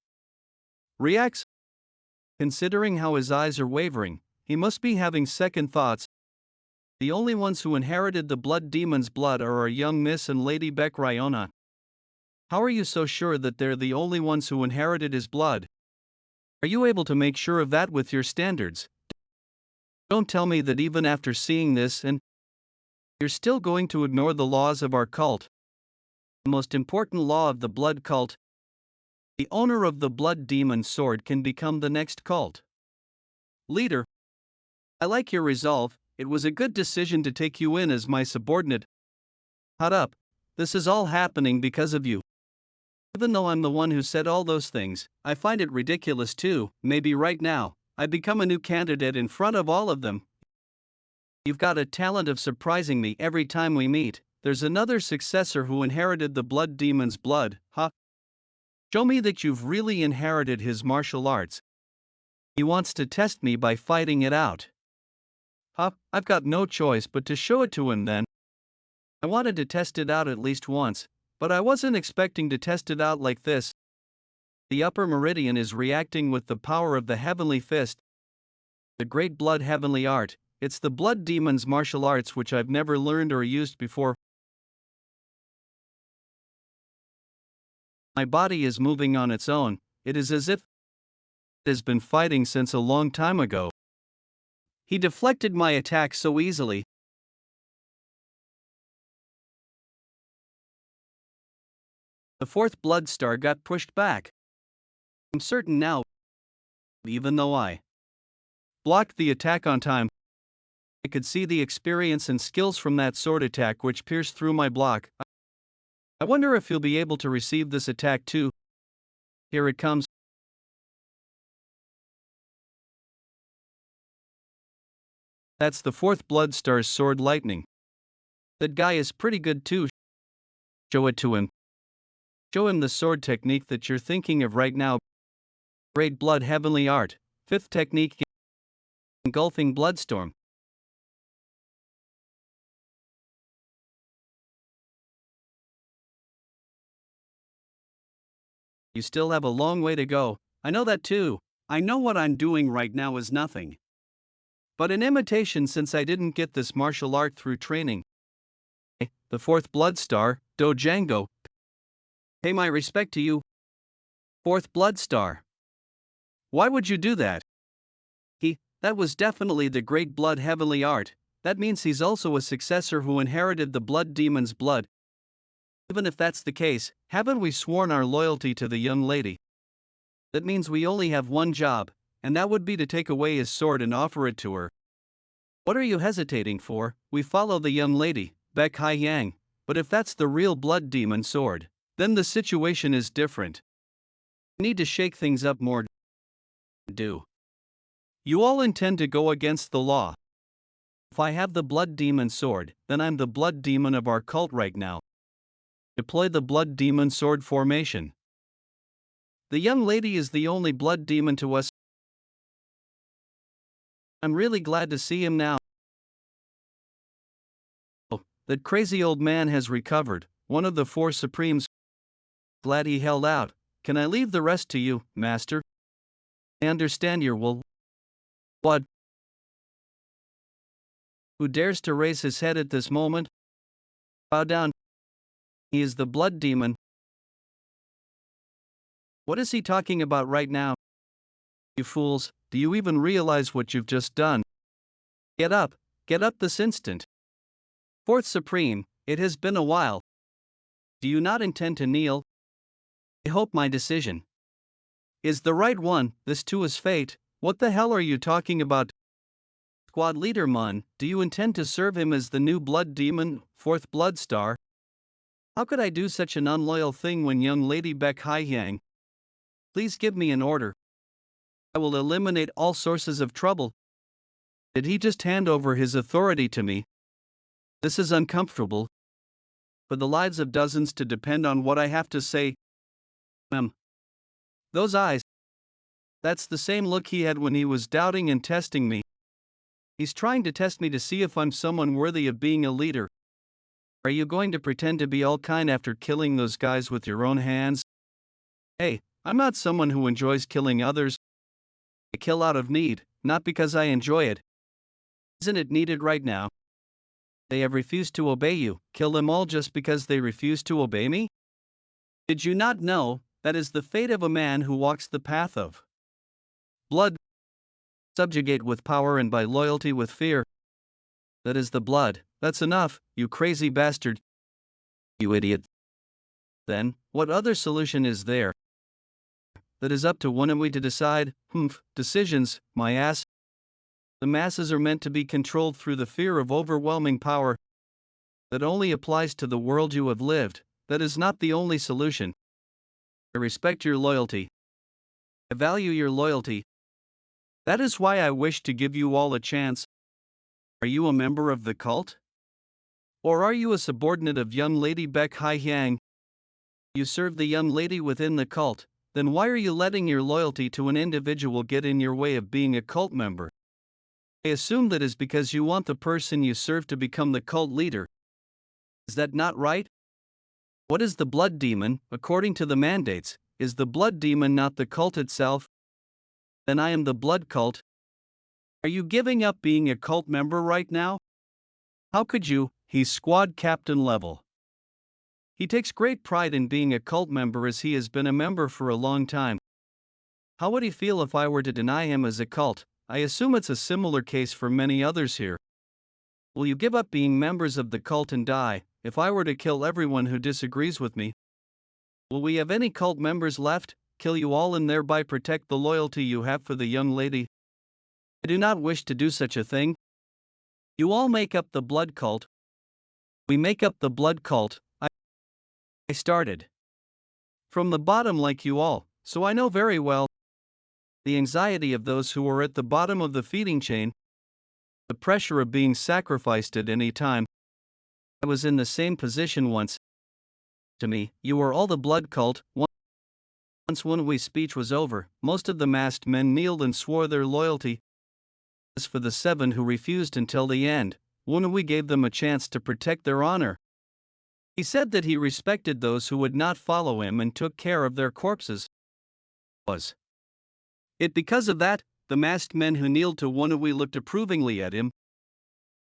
reacts. Considering how his eyes are wavering, he must be having second thoughts. The only ones who inherited the blood demon's blood are our young Miss and Lady Beck Ryona. How are you so sure that they're the only ones who inherited his blood? Are you able to make sure of that with your standards? Don't tell me that even after seeing this and you're still going to ignore the laws of our cult. The most important law of the blood cult. The owner of the blood demon sword can become the next cult leader. I like your resolve, it was a good decision to take you in as my subordinate. Hot up, this is all happening because of you. Even though I'm the one who said all those things, I find it ridiculous too. Maybe right now, I become a new candidate in front of all of them. You've got a talent of surprising me every time we meet. There's another successor who inherited the blood demon's blood, huh? Show me that you've really inherited his martial arts. He wants to test me by fighting it out. Huh, I've got no choice but to show it to him then. I wanted to test it out at least once, but I wasn't expecting to test it out like this. The upper meridian is reacting with the power of the heavenly fist. The great blood heavenly art, it's the blood demon's martial arts which I've never learned or used before. My body is moving on its own, it is as if it has been fighting since a long time ago. He deflected my attack so easily. The fourth blood star got pushed back. I'm certain now, even though I blocked the attack on time, I could see the experience and skills from that sword attack which pierced through my block. I wonder if he'll be able to receive this attack too. Here it comes. That's the fourth blood star's sword lightning. That guy is pretty good too. Show it to him. Show him the sword technique that you're thinking of right now. Great blood heavenly art, fifth technique, engulfing bloodstorm. You still have a long way to go, I know that too. I know what I'm doing right now is nothing but an imitation since I didn't get this martial art through training. The fourth blood star, Do Django. Pay my respect to you. Fourth blood star. Why would you do that? That was definitely the great blood heavenly art. That means he's also a successor who inherited the blood demon's blood. Even if that's the case, haven't we sworn our loyalty to the young lady? That means we only have one job, and that would be to take away his sword and offer it to her. What are you hesitating for? We follow the young lady, Beck Hai Yang, but if that's the real blood demon sword, then the situation is different. We need to shake things up more. Do you all intend to go against the law? If I have the blood demon sword, then I'm the blood demon of our cult right now. Deploy the blood demon sword formation. The young lady is the only blood demon to us. I'm really glad to see him now. Oh, that crazy old man has recovered, one of the four supremes. Glad he held out. Can I leave the rest to you, master? I understand your will. What? Who dares to raise his head at this moment? Bow down. He is the blood demon. What is he talking about right now? You fools, do you even realize what you've just done? Get up this instant. Fourth Supreme, it has been a while. Do you not intend to kneel? I hope my decision is the right one. This too is fate. What the hell are you talking about? Squad leader Mun, do you intend to serve him as the new blood demon, fourth blood star? How could I do such an unloyal thing when young Lady Baek Hye-hyang? Please give me an order. I will eliminate all sources of trouble. Did he just hand over his authority to me? This is uncomfortable. For the lives of dozens to depend on what I have to say. Those eyes. That's the same look he had when he was doubting and testing me. He's trying to test me to see if I'm someone worthy of being a leader. Are you going to pretend to be all kind after killing those guys with your own hands? Hey, I'm not someone who enjoys killing others. I kill out of need, not because I enjoy it. Isn't it needed right now? They have refused to obey you. Kill them all just because they refuse to obey me? Did you not know that is the fate of a man who walks the path of blood? Subjugate with power and by loyalty with fear. That is the blood. That's enough, you crazy bastard. You idiot. Then, what other solution is there? That is up to Woon-Hwi to decide. Decisions, my ass. The masses are meant to be controlled through the fear of overwhelming power. That only applies to the world you have lived. That is not the only solution. I respect your loyalty. I value your loyalty. That is why I wish to give you all a chance. Are you a member of the cult? Or are you a subordinate of young Lady Baek Hye-hyang? You serve the young lady within the cult, then why are you letting your loyalty to an individual get in your way of being a cult member? I assume that is because you want the person you serve to become the cult leader. Is that not right? What is the blood demon, according to the mandates? Is the blood demon not the cult itself? Then I am the blood cult. Are you giving up being a cult member right now? How could you? He's squad captain level. He takes great pride in being a cult member as he has been a member for a long time. How would he feel if I were to deny him as a cult? I assume it's a similar case for many others here. Will you give up being members of the cult and die, if I were to kill everyone who disagrees with me? Will we have any cult members left, kill you all and thereby protect the loyalty you have for the young lady? I do not wish to do such a thing. You all make up the blood cult. We make up the blood cult. I started from the bottom like you all, so I know very well the anxiety of those who are at the bottom of the feeding chain, the pressure of being sacrificed at any time. I was in the same position once. To me, you were all the blood cult. Once Woon-Hwi's speech was over, most of the masked men kneeled and swore their loyalty. As for the 7 who refused until the end, Woon-Hwi gave them a chance to protect their honor. He said that he respected those who would not follow him and took care of their corpses. Was it because of that, the masked men who kneeled to Woon-Hwi looked approvingly at him?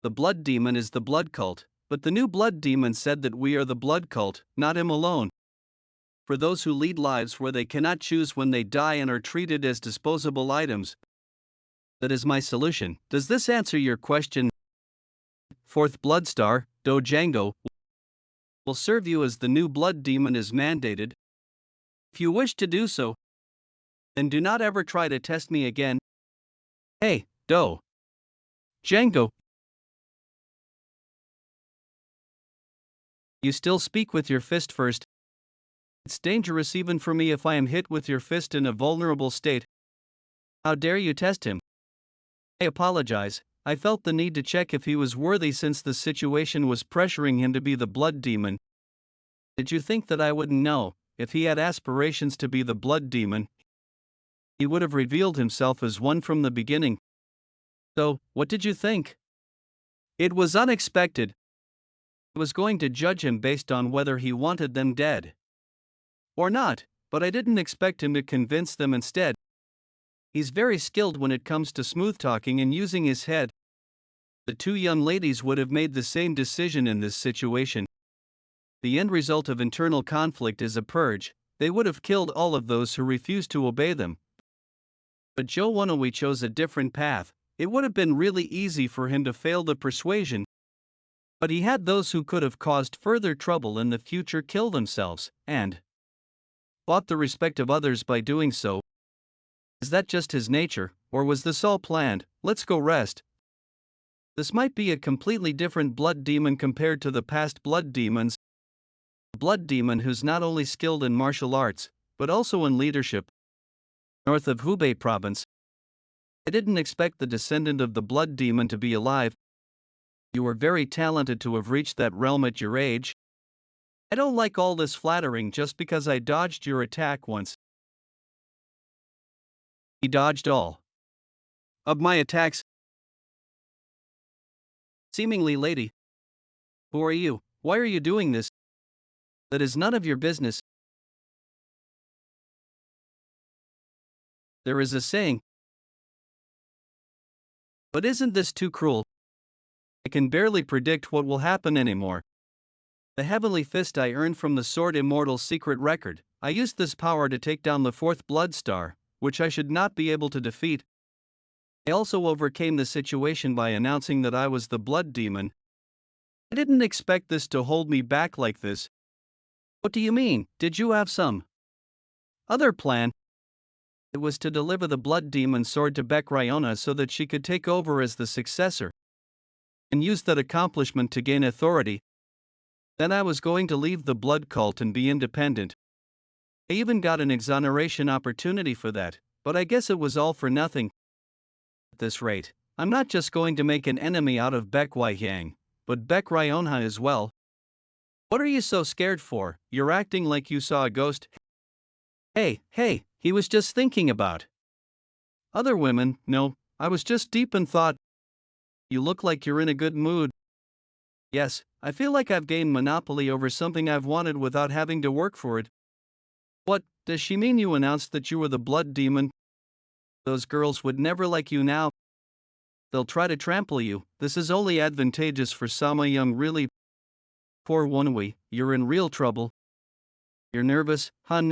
The blood demon is the blood cult, but the new blood demon said that we are the blood cult, not him alone. For those who lead lives where they cannot choose when they die and are treated as disposable items. That is my solution. Does this answer your question? Fourth blood star, Do Django, will serve you as the new blood demon is mandated. If you wish to do so, then do not ever try to test me again. Hey, Do Django. You still speak with your fist first. It's dangerous even for me if I am hit with your fist in a vulnerable state. How dare you test him? I apologize. I felt the need to check if he was worthy since the situation was pressuring him to be the blood demon. Did you think that I wouldn't know? If he had aspirations to be the blood demon, he would have revealed himself as one from the beginning. So, what did you think? It was unexpected. I was going to judge him based on whether he wanted them dead or not, but I didn't expect him to convince them instead. He's very skilled when it comes to smooth talking and using his head. The two young ladies would have made the same decision in this situation. The end result of internal conflict is a purge. They would have killed all of those who refused to obey them. But Woon-Hwi chose a different path. It would have been really easy for him to fail the persuasion. But he had those who could have caused further trouble in the future kill themselves, and bought the respect of others by doing so. Is that just his nature, or was this all planned? Let's go rest. This might be a completely different blood demon compared to the past blood demons. A blood demon who's not only skilled in martial arts, but also in leadership. North of Hubei province. I didn't expect the descendant of the blood demon to be alive. You were very talented to have reached that realm at your age. I don't like all this flattering just because I dodged your attack once. He dodged all of my attacks. Seemingly lady. Who are you? Why are you doing this? That is none of your business. There is a saying. But isn't this too cruel? I can barely predict what will happen anymore. The heavenly fist I earned from the sword immortal secret record. I used this power to take down the fourth blood star, which I should not be able to defeat. I also overcame the situation by announcing that I was the blood demon. I didn't expect this to hold me back like this. What do you mean? Did you have some other plan? It was to deliver the blood demon sword to Betrayal so that she could take over as the successor and use that accomplishment to gain authority. Then I was going to leave the blood cult and be independent. I even got an exoneration opportunity for that, but I guess it was all for nothing. At this rate, I'm not just going to make an enemy out of Baek-Yang, but Betrayal as well. What are you so scared for? You're acting like you saw a ghost. Hey, he was just thinking about other women. No, I was just deep in thought. You look like you're in a good mood. Yes, I feel like I've gained monopoly over something I've wanted without having to work for it. What, does she mean you announced that you were the blood demon? Those girls would never like you now. They'll try to trample you. This is only advantageous for Sama Young, really. Poor Woon-Hwi, you're in real trouble. You're nervous, huh?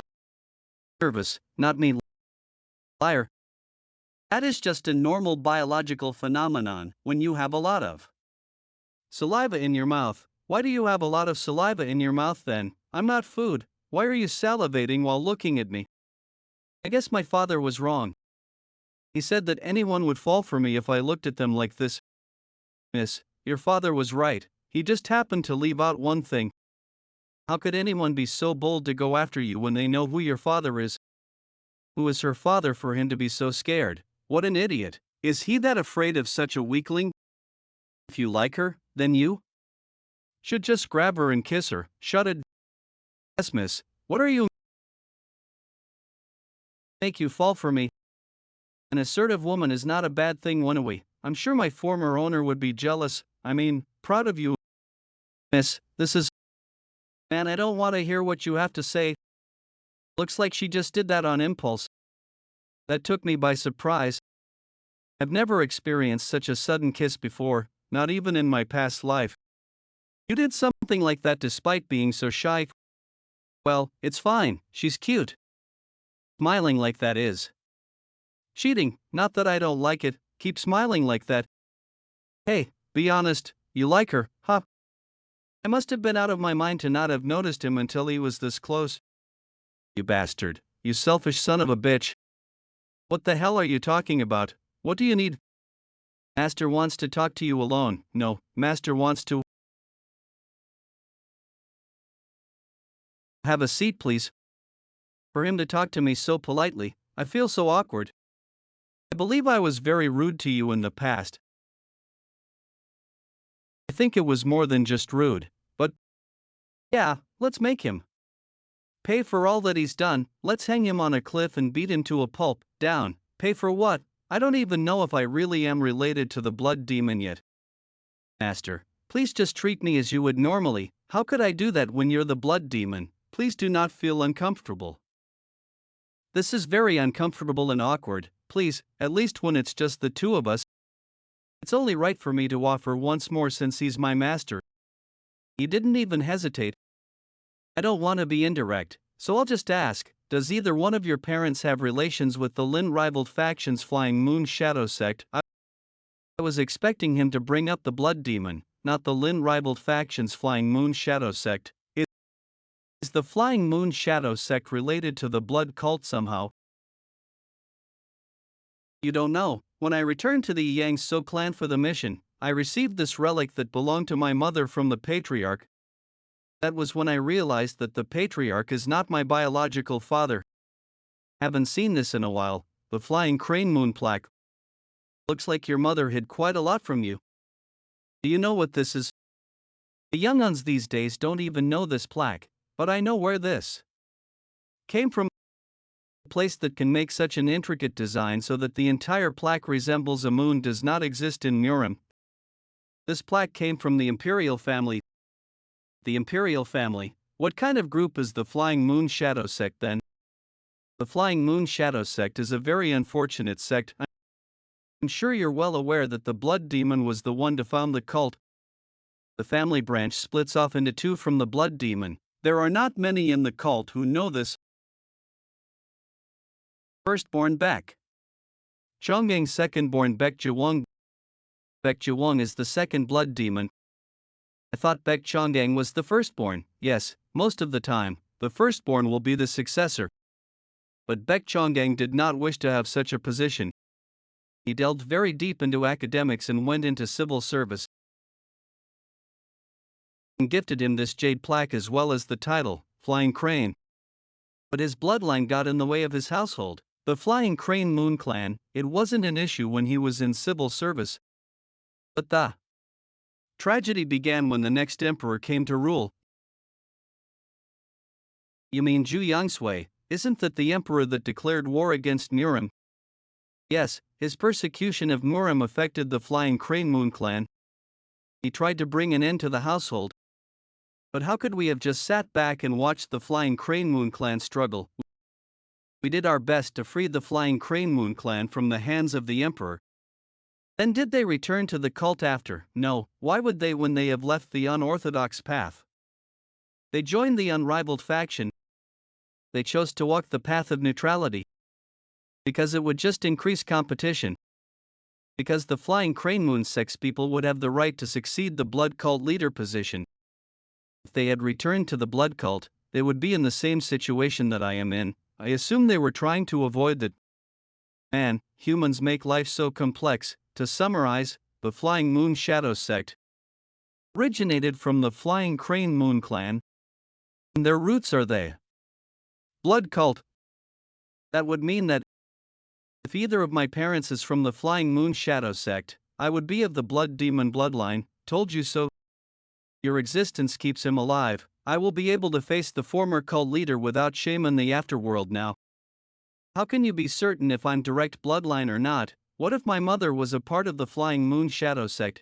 Nervous, not me. Liar. That is just a normal biological phenomenon when you have a lot of saliva in your mouth. Why do you have a lot of saliva in your mouth then? I'm not food. Why are you salivating while looking at me? I guess my father was wrong. He said that anyone would fall for me if I looked at them like this. Miss, your father was right. He just happened to leave out one thing. How could anyone be so bold to go after you when they know who your father is? Who is her father for him to be so scared? What an idiot. Is he that afraid of such a weakling? If you like her, then you should just grab her and kiss her. Shut it. Yes, miss. What are you? Make you fall for me. An assertive woman is not a bad thing, Woon-Hwi. I'm sure my former owner would be jealous. Proud of you. Miss, this is. Man, I don't want to hear what you have to say. Looks like she just did that on impulse. That took me by surprise. I've never experienced such a sudden kiss before, not even in my past life. You did something like that despite being so shy. Well, it's fine, she's cute. Smiling like that is cheating, not that I don't like it, keep smiling like that. Hey, be honest, you like her, huh? I must have been out of my mind to not have noticed him until he was this close. You bastard, you selfish son of a bitch. What the hell are you talking about? What do you need? Master wants to talk to you alone. No, Master wants to. Have a seat, please. For him to talk to me so politely, I feel so awkward. I believe I was very rude to you in the past. I think it was more than just rude, but yeah, let's make him pay for all that he's done. Let's hang him on a cliff and beat him to a pulp. Down. Pay for what? I don't even know if I really am related to the blood demon yet. Master, please just treat me as you would normally. How could I do that when you're the blood demon? Please do not feel uncomfortable. This is very uncomfortable and awkward. Please, at least when it's just the two of us. It's only right for me to offer once more since he's my master. He didn't even hesitate. I don't want to be indirect, so I'll just ask, does either one of your parents have relations with the Lin rivaled faction's Flying Moon Shadow Sect? I was expecting him to bring up the blood demon, not the Lin rivaled faction's Flying Moon Shadow Sect. Is the Flying Moon Shadow Sect related to the blood cult somehow? You don't know. When I returned to the Moyang Soo clan for the mission, I received this relic that belonged to my mother from the patriarch. That was when I realized that the patriarch is not my biological father. Haven't seen this in a while. The flying crane moon plaque. Looks like your mother hid quite a lot from you. Do you know what this is? The young uns these days don't even know this plaque, but I know where this came from. A place that can make such an intricate design so that the entire plaque resembles a moon does not exist in Murim. This plaque came from the Imperial family. The Imperial family? What kind of group is the Flying Moon Shadow Sect then? The Flying Moon Shadow Sect is a very unfortunate sect. I'm sure you're well aware that the Blood Demon was the one to found the cult. The family branch splits off into two from the Blood Demon. There are not many in the cult who know this. Firstborn Baek Chongyang, secondborn Baek Jiwang. Baek Jiwang is the second blood demon. I thought Baek Chongyang was the firstborn. Yes, most of the time, the firstborn will be the successor. But Baek Chongyang did not wish to have such a position. He delved very deep into academics and went into civil service. And gifted him this jade plaque as well as the title, Flying Crane. But his bloodline got in the way of his household. The Flying Crane Moon Clan, it wasn't an issue when he was in civil service. But the tragedy began when the next emperor came to rule. You mean Zhu Yangsui? Isn't that the emperor that declared war against Murim? Yes, his persecution of Murim affected the Flying Crane Moon Clan. He tried to bring an end to the household. But how could we have just sat back and watched the Flying Crane Moon Clan struggle? We did our best to free the Flying Crane Moon Clan from the hands of the Emperor. Then did they return to the cult after? No, why would they when they have left the unorthodox path? They joined the unrivaled faction. They chose to walk the path of neutrality. Because it would just increase competition. Because the Flying Crane Moon Sect's people would have the right to succeed the blood cult leader position. If they had returned to the blood cult, they would be in the same situation that I am in. I assume they were trying to avoid that. Man, humans make life so complex. To summarize, the Flying Moon Shadow Sect originated from the Flying Crane Moon Clan. And their roots are the blood cult. That would mean that if either of my parents is from the Flying Moon Shadow Sect, I would be of the blood demon bloodline. Told you so. Your existence keeps him alive. I will be able to face the former cult leader without shame in the afterworld now. How can you be certain if I'm direct bloodline or not? What if my mother was a part of the Flying Moon Shadow Sect?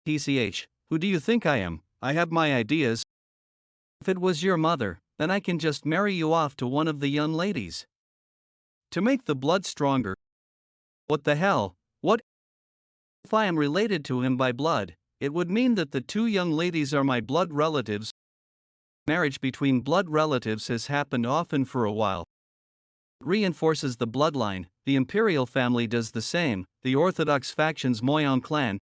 TCH, who do you think I am? I have my ideas. If it was your mother, then I can just marry you off to one of the young ladies. To make the blood stronger. What the hell? What? If I am related to him by blood, it would mean that the two young ladies are my blood relatives. Marriage between blood relatives has happened often for a while. It reinforces the bloodline. The Imperial family does the same. The Orthodox faction's Moyang clan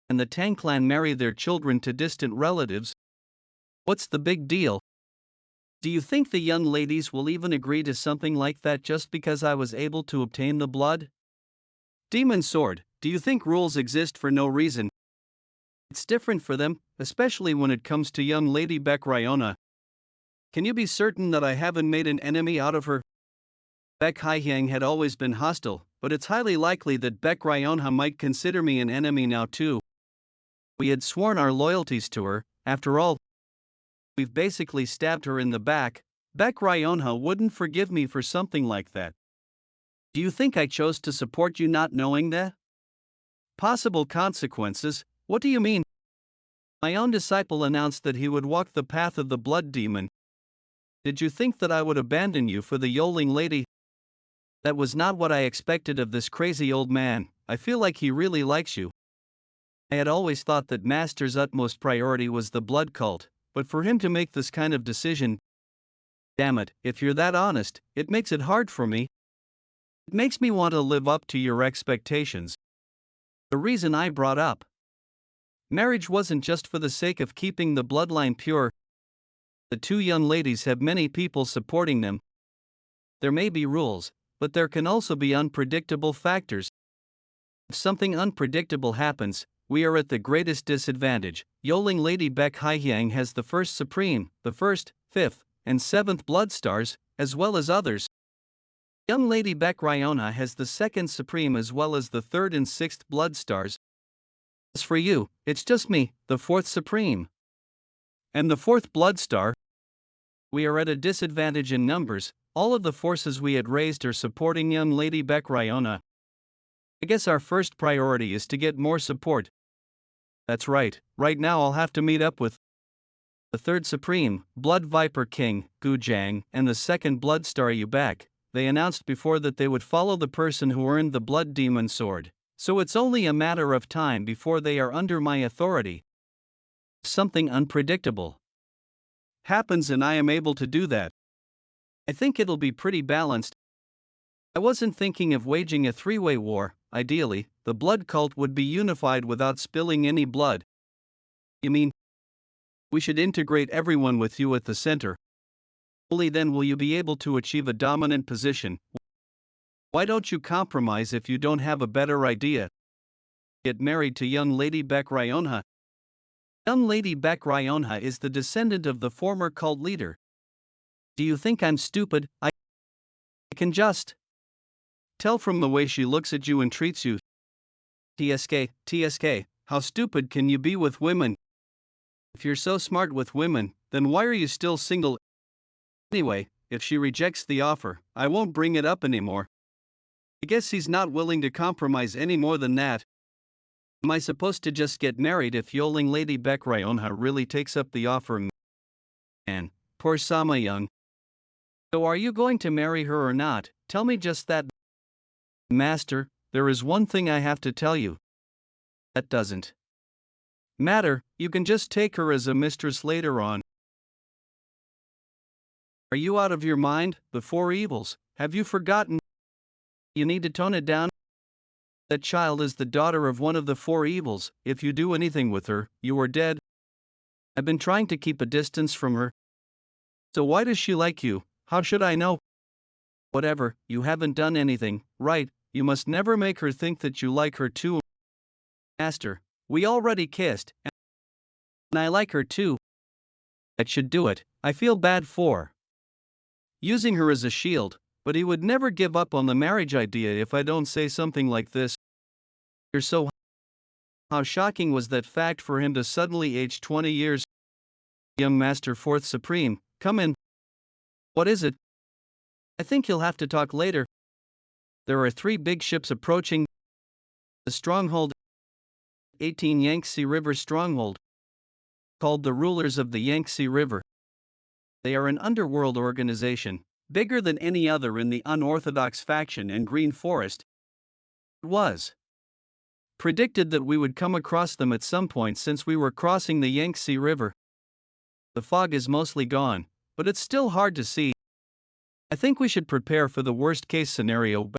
and the Tang clan marry their children to distant relatives. What's the big deal? Do you think the young ladies will even agree to something like that just because I was able to obtain the blood? Demon Sword, do you think rules exist for no reason? It's different for them, especially when it comes to young Lady Baek Ryona. Can you be certain that I haven't made an enemy out of her? Baek Haihyang had always been hostile, but it's highly likely that Baek Ryona might consider me an enemy now too. We had sworn our loyalties to her. After all, we've basically stabbed her in the back. Beck Ryonha wouldn't forgive me for something like that. Do you think I chose to support you not knowing the possible consequences? What do you mean? My own disciple announced that he would walk the path of the blood demon. Did you think that I would abandon you for the Dueling lady? That was not what I expected of this crazy old man. I feel like he really likes you. I had always thought that Master's utmost priority was the blood cult, but for him to make this kind of decision, damn it, if you're that honest, it makes it hard for me. It makes me want to live up to your expectations. The reason I brought up marriage wasn't just for the sake of keeping the bloodline pure. The two young ladies have many people supporting them. There may be rules, but there can also be unpredictable factors. If something unpredictable happens, we are at the greatest disadvantage. Dueling Lady Beck Haihyang has the first supreme, the first, fifth, and seventh blood stars, as well as others. Young Lady Beck Ryona has the second supreme as well as the third and sixth blood stars. As for you, it's just me, the fourth supreme. And the fourth blood star. We are at a disadvantage in numbers. All of the forces we had raised are supporting young Lady Beck Ryona. I guess our first priority is to get more support. That's right, right now I'll have to meet up with the third supreme, Blood Viper King, Gu Jiang, and the second blood star Yubak. They announced before that they would follow the person who earned the blood demon sword, so it's only a matter of time before they are under my authority. Something unpredictable happens and I am able to do that. I think it'll be pretty balanced. I wasn't thinking of waging a three-way war. Ideally, the blood cult would be unified without spilling any blood. You mean, we should integrate everyone with you at the center? Only then will you be able to achieve a dominant position. Why don't you compromise if you don't have a better idea? Get married to young Lady Beck Ryonha. Young Lady Beck Ryonha is the descendant of the former cult leader. Do you think I'm stupid? I can just tell from the way she looks at you and treats you. TSK, how stupid can you be with women? If you're so smart with women, then why are you still single? Anyway, if she rejects the offer, I won't bring it up anymore. I guess he's not willing to compromise any more than that. Am I supposed to just get married if Dueling Lady Beck Ryonha really takes up the offer? Man, poor Sama Young. So are you going to marry her or not? Tell me just that. Master, there is one thing I have to tell you. That doesn't matter, you can just take her as a mistress later on. Are you out of your mind? The four evils, have you forgotten? You need to tone it down. That child is the daughter of one of the four evils. If you do anything with her, you are dead. I've been trying to keep a distance from her. So why does she like you? How should I know? Whatever, you haven't done anything, right? You must never make her think that you like her too. Master, we already kissed, and I like her too. That should do it. I feel bad for using her as a shield, but he would never give up on the marriage idea if I don't say something like this. You're so. How shocking was that fact for him to suddenly age 20 years? Young Master Fourth Supreme, come in. What is it? I think you'll have to talk later. There are 3 big ships approaching the stronghold. 18 Yangtze River stronghold. Called the Rulers of the Yangtze River. They are an underworld organization, bigger than any other in the unorthodox faction in Green Forest. It was predicted that we would come across them at some point since we were crossing the Yangtze River. The fog is mostly gone, but it's still hard to see. I think we should prepare for the worst case scenario.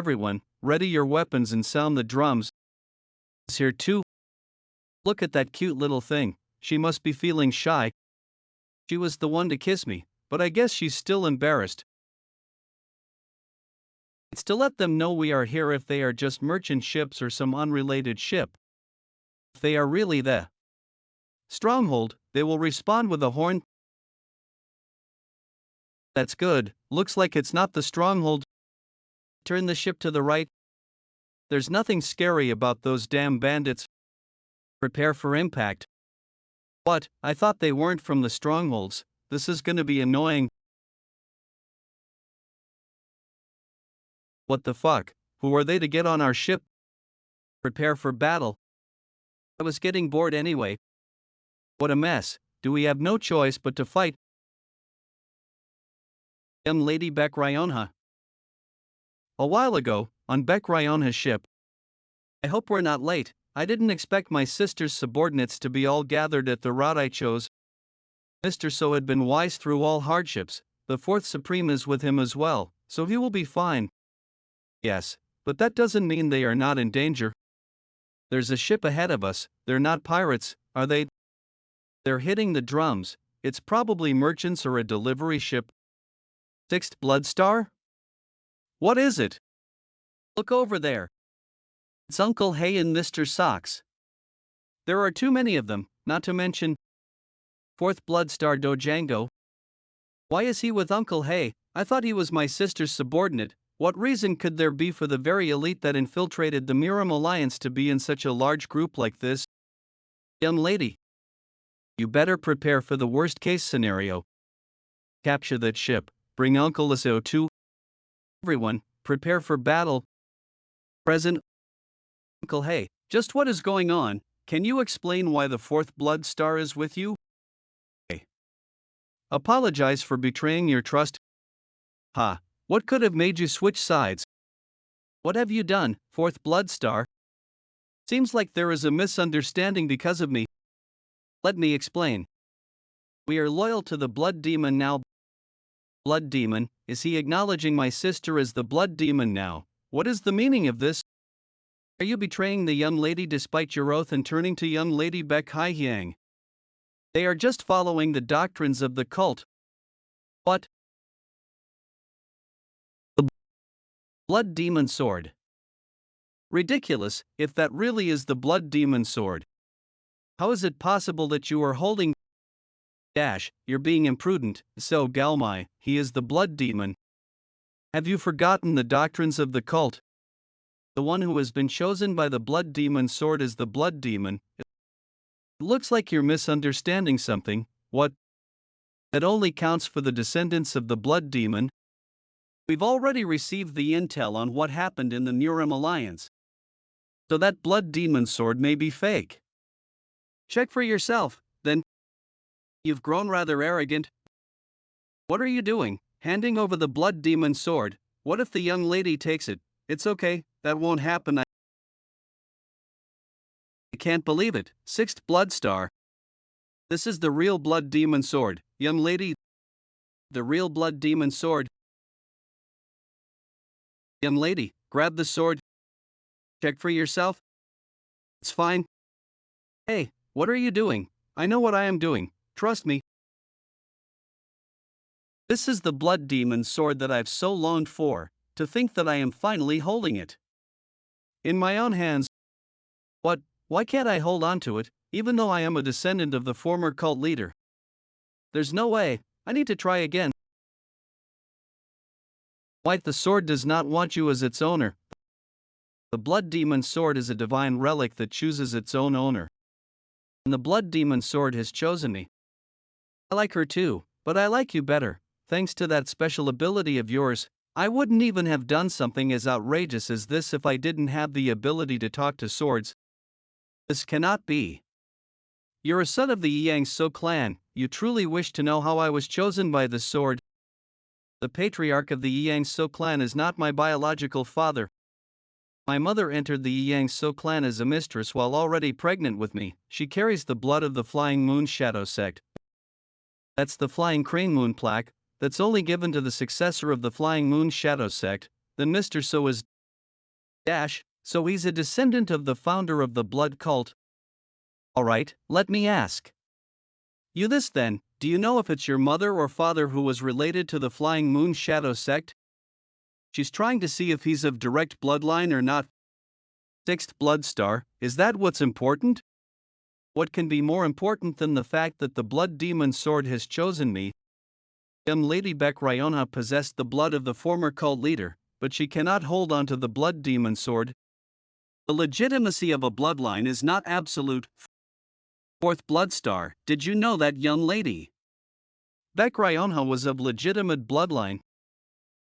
Everyone, ready your weapons and sound the drums. It's here too. Look at that cute little thing, she must be feeling shy. She was the one to kiss me, but I guess she's still embarrassed. It's to let them know we are here if they are just merchant ships or some unrelated ship. If they are really the stronghold, they will respond with a horn. That's good, looks like it's not the stronghold. Turn the ship to the right. There's nothing scary about those damn bandits. Prepare for impact. What? I thought they weren't from the strongholds. This is gonna be annoying. What the fuck? Who are they to get on our ship? Prepare for battle. I was getting bored anyway. What a mess. Do we have no choice but to fight? Lady Beck Ryonha. A while ago, on Beck Ryonha's ship. I hope we're not late. I didn't expect my sister's subordinates to be all gathered at the route I chose. Mr. So had been wise through all hardships. The fourth Supreme is with him as well, so he will be fine. Yes, but that doesn't mean they are not in danger. There's a ship ahead of us. They're not pirates, are they? They're hitting the drums. It's probably merchants or a delivery ship. Sixth Blood Star? What is it? Look over there. It's Uncle Hay and Mr. Socks. There are too many of them, not to mention Fourth Blood Star Dojango. Why is he with Uncle Hay? I thought he was my sister's subordinate. What reason could there be for the very elite that infiltrated the Miram Alliance to be in such a large group like this? Young lady, you better prepare for the worst case scenario. Capture that ship. Bring Uncle Liseo too. Everyone, prepare for battle. Present. Uncle Hay, just what is going on? Can you explain why the Fourth Blood Star is with you? Hey. Apologize for betraying your trust. Ha, what could have made you switch sides? What have you done, Fourth Blood Star? Seems like there is a misunderstanding because of me. Let me explain. We are loyal to the Blood Demon now. Blood Demon, is he acknowledging my sister as the Blood Demon now? What is the meaning of this? Are you betraying the young lady despite your oath and turning to young lady Beck Haihyang? They are just following the doctrines of the cult. What? The Blood Demon Sword. Ridiculous, if that really is the Blood Demon Sword. How is it possible that you are holding you're being imprudent, so Galmai, he is the Blood Demon. Have you forgotten the doctrines of the cult? The one who has been chosen by the Blood Demon Sword is the Blood Demon. It looks like you're misunderstanding something. What? That only counts for the descendants of the Blood Demon. We've already received the intel on what happened in the Nuram Alliance. So that Blood Demon Sword may be fake. Check for yourself, then. You've grown rather arrogant. What are you doing, handing over the Blood Demon Sword? What if the young lady takes it? It's okay, that won't happen. I can't believe it. Sixth Blood Star. This is the real Blood Demon Sword, young lady. The real Blood Demon Sword. Young lady, grab the sword. Check for yourself. It's fine. Hey, what are you doing? I know what I am doing. Trust me. This is the Blood Demon Sword that I've so longed for. To think that I am finally holding it in my own hands. What? Why can't I hold on to it, even though I am a descendant of the former cult leader? There's no way. I need to try again. White, the sword does not want you as its owner. The Blood Demon Sword is a divine relic that chooses its own owner. And the Blood Demon Sword has chosen me. I like her too, but I like you better. Thanks to that special ability of yours, I wouldn't even have done something as outrageous as this if I didn't have the ability to talk to swords. This cannot be. You're a son of the Moyang Soo clan. You truly wish to know how I was chosen by the sword. The patriarch of the Moyang Soo clan is not my biological father. My mother entered the Moyang Soo clan as a mistress while already pregnant with me. She carries the blood of the Flying Moon Shadow sect. That's the Flying Crane Moon plaque. That's only given to the successor of the Flying Moon Shadow sect. Then Mr. So is so he's a descendant of the founder of the blood cult. Alright, let me ask. You this then, do you know if it's your mother or father who was related to the Flying Moon Shadow sect? She's trying to see if he's of direct bloodline or not. Sixth Blood Star, is that what's important? What can be more important than the fact that the Blood Demon Sword has chosen me? Lady Beck Ryonha possessed the blood of the former cult leader, but she cannot hold on to the Blood Demon Sword. The legitimacy of a bloodline is not absolute. Fourth blood star, did you know that, young lady? Baek Ryonha was of legitimate bloodline.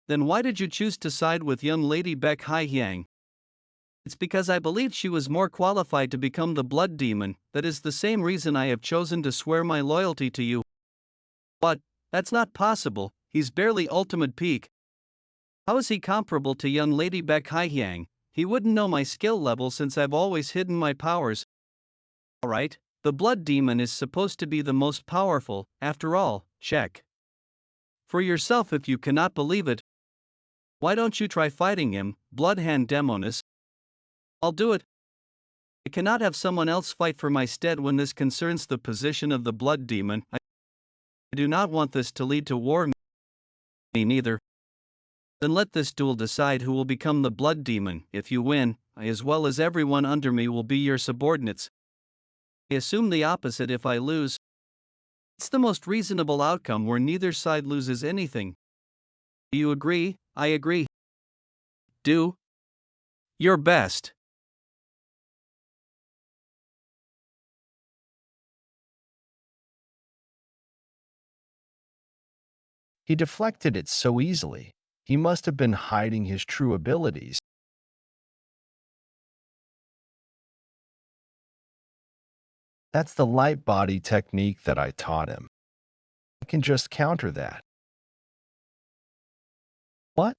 Then why did you choose to side with young lady Baek Hye-hyang? It's because I believed she was more qualified to become the blood demon. That is the same reason I have chosen to swear my loyalty to you. But that's not possible. He's barely ultimate peak. How is he comparable to young lady Baek Hye-hyang? He wouldn't know my skill level since I've always hidden my powers. Alright, the blood demon is supposed to be the most powerful, after all, check. For yourself if you cannot believe it. Why don't you try fighting him, Bloodhand Demonis? I'll do it. I cannot have someone else fight for my stead when this concerns the position of the blood demon. I do not want this to lead to war. Me neither. Then let this duel decide who will become the blood demon. If you win, I as well as everyone under me will be your subordinates. I assume the opposite if I lose. It's the most reasonable outcome where neither side loses anything. Do you agree? I agree. Do your best. He deflected it so easily. He must have been hiding his true abilities. That's the light body technique that I taught him. I can just counter that. What?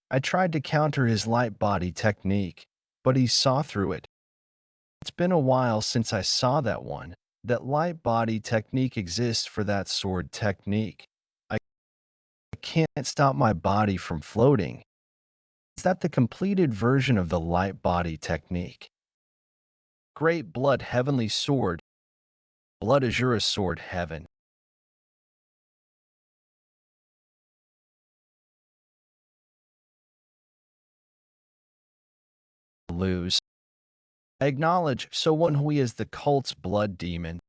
I tried to counter his light body technique, but he saw through it. It's been a while since I saw that one. That light body technique exists for that sword technique. I can't stop my body from floating. Is that the completed version of the light body technique? Great blood heavenly sword. Blood Azura sword heaven. Lose. I acknowledge so Woon-Hwi is the cult's blood demon.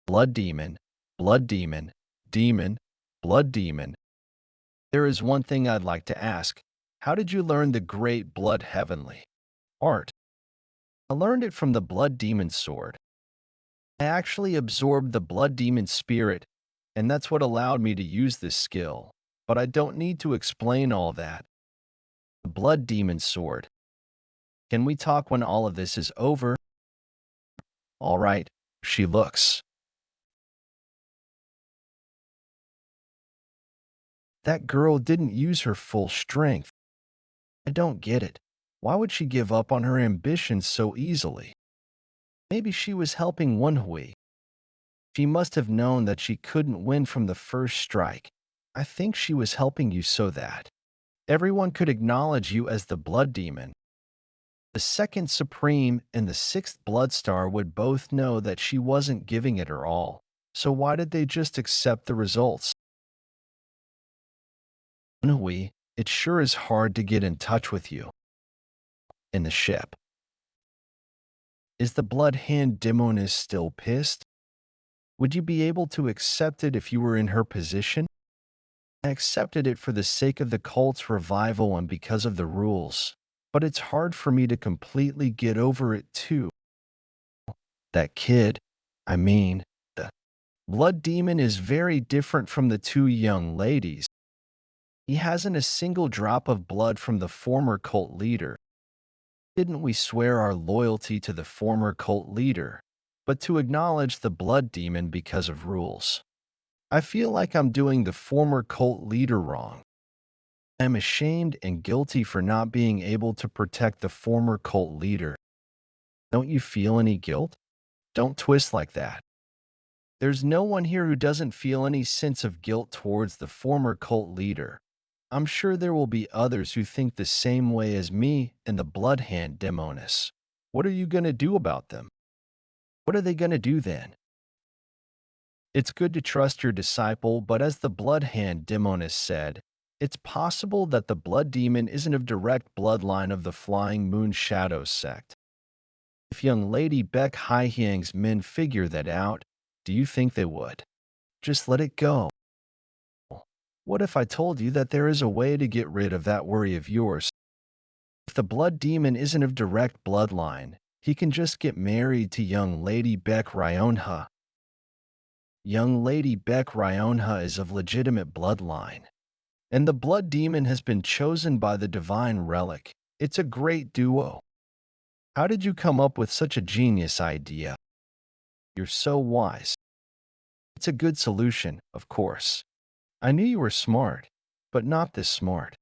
Blood demon, blood demon, demon, blood demon. There is one thing I'd like to ask. How did you learn the great blood heavenly art? I learned it from the blood demon sword. I actually absorbed the blood demon spirit, and that's what allowed me to use this skill. But I don't need to explain all that. The blood demon sword. Can we talk when all of this is over? All right, she looks. That girl didn't use her full strength. I don't get it. Why would she give up on her ambitions so easily? Maybe she was helping Woon-Hwi. She must have known that she couldn't win from the first strike. I think she was helping you so that everyone could acknowledge you as the blood demon. The second Supreme and the sixth Blood Star would both know that she wasn't giving it her all. So why did they just accept the results? Woon-Hwi, it sure is hard to get in touch with you. In the ship. Is the Blood Hand Demoness still pissed? Would you be able to accept it if you were in her position? I accepted it for the sake of the cult's revival and because of the rules. But it's hard for me to completely get over it too. That kid, I mean, the blood demon is very different from the two young ladies. He hasn't a single drop of blood from the former cult leader. Didn't we swear our loyalty to the former cult leader, but to acknowledge the blood demon because of rules? I feel like I'm doing the former cult leader wrong. I'm ashamed and guilty for not being able to protect the former cult leader. Don't you feel any guilt? Don't twist like that. There's no one here who doesn't feel any sense of guilt towards the former cult leader. I'm sure there will be others who think the same way as me and the Bloodhand Demoness. What are you going to do about them? What are they going to do then? It's good to trust your disciple, but as the Bloodhand Demoness said, it's possible that the blood demon isn't of direct bloodline of the Flying Moon Shadow sect. If young lady Baek Hye-hyang's men figure that out, do you think they would? Just let it go. What if I told you that there is a way to get rid of that worry of yours? If the blood demon isn't of direct bloodline, He can just get married to young Lady Beck Ryonha. Young Lady Beck Ryonha is of legitimate bloodline, and the blood demon has been chosen by the divine relic. It's a great duo. How did you come up with such a genius idea? You're so wise. It's a good solution, of course. I knew you were smart, but not this smart.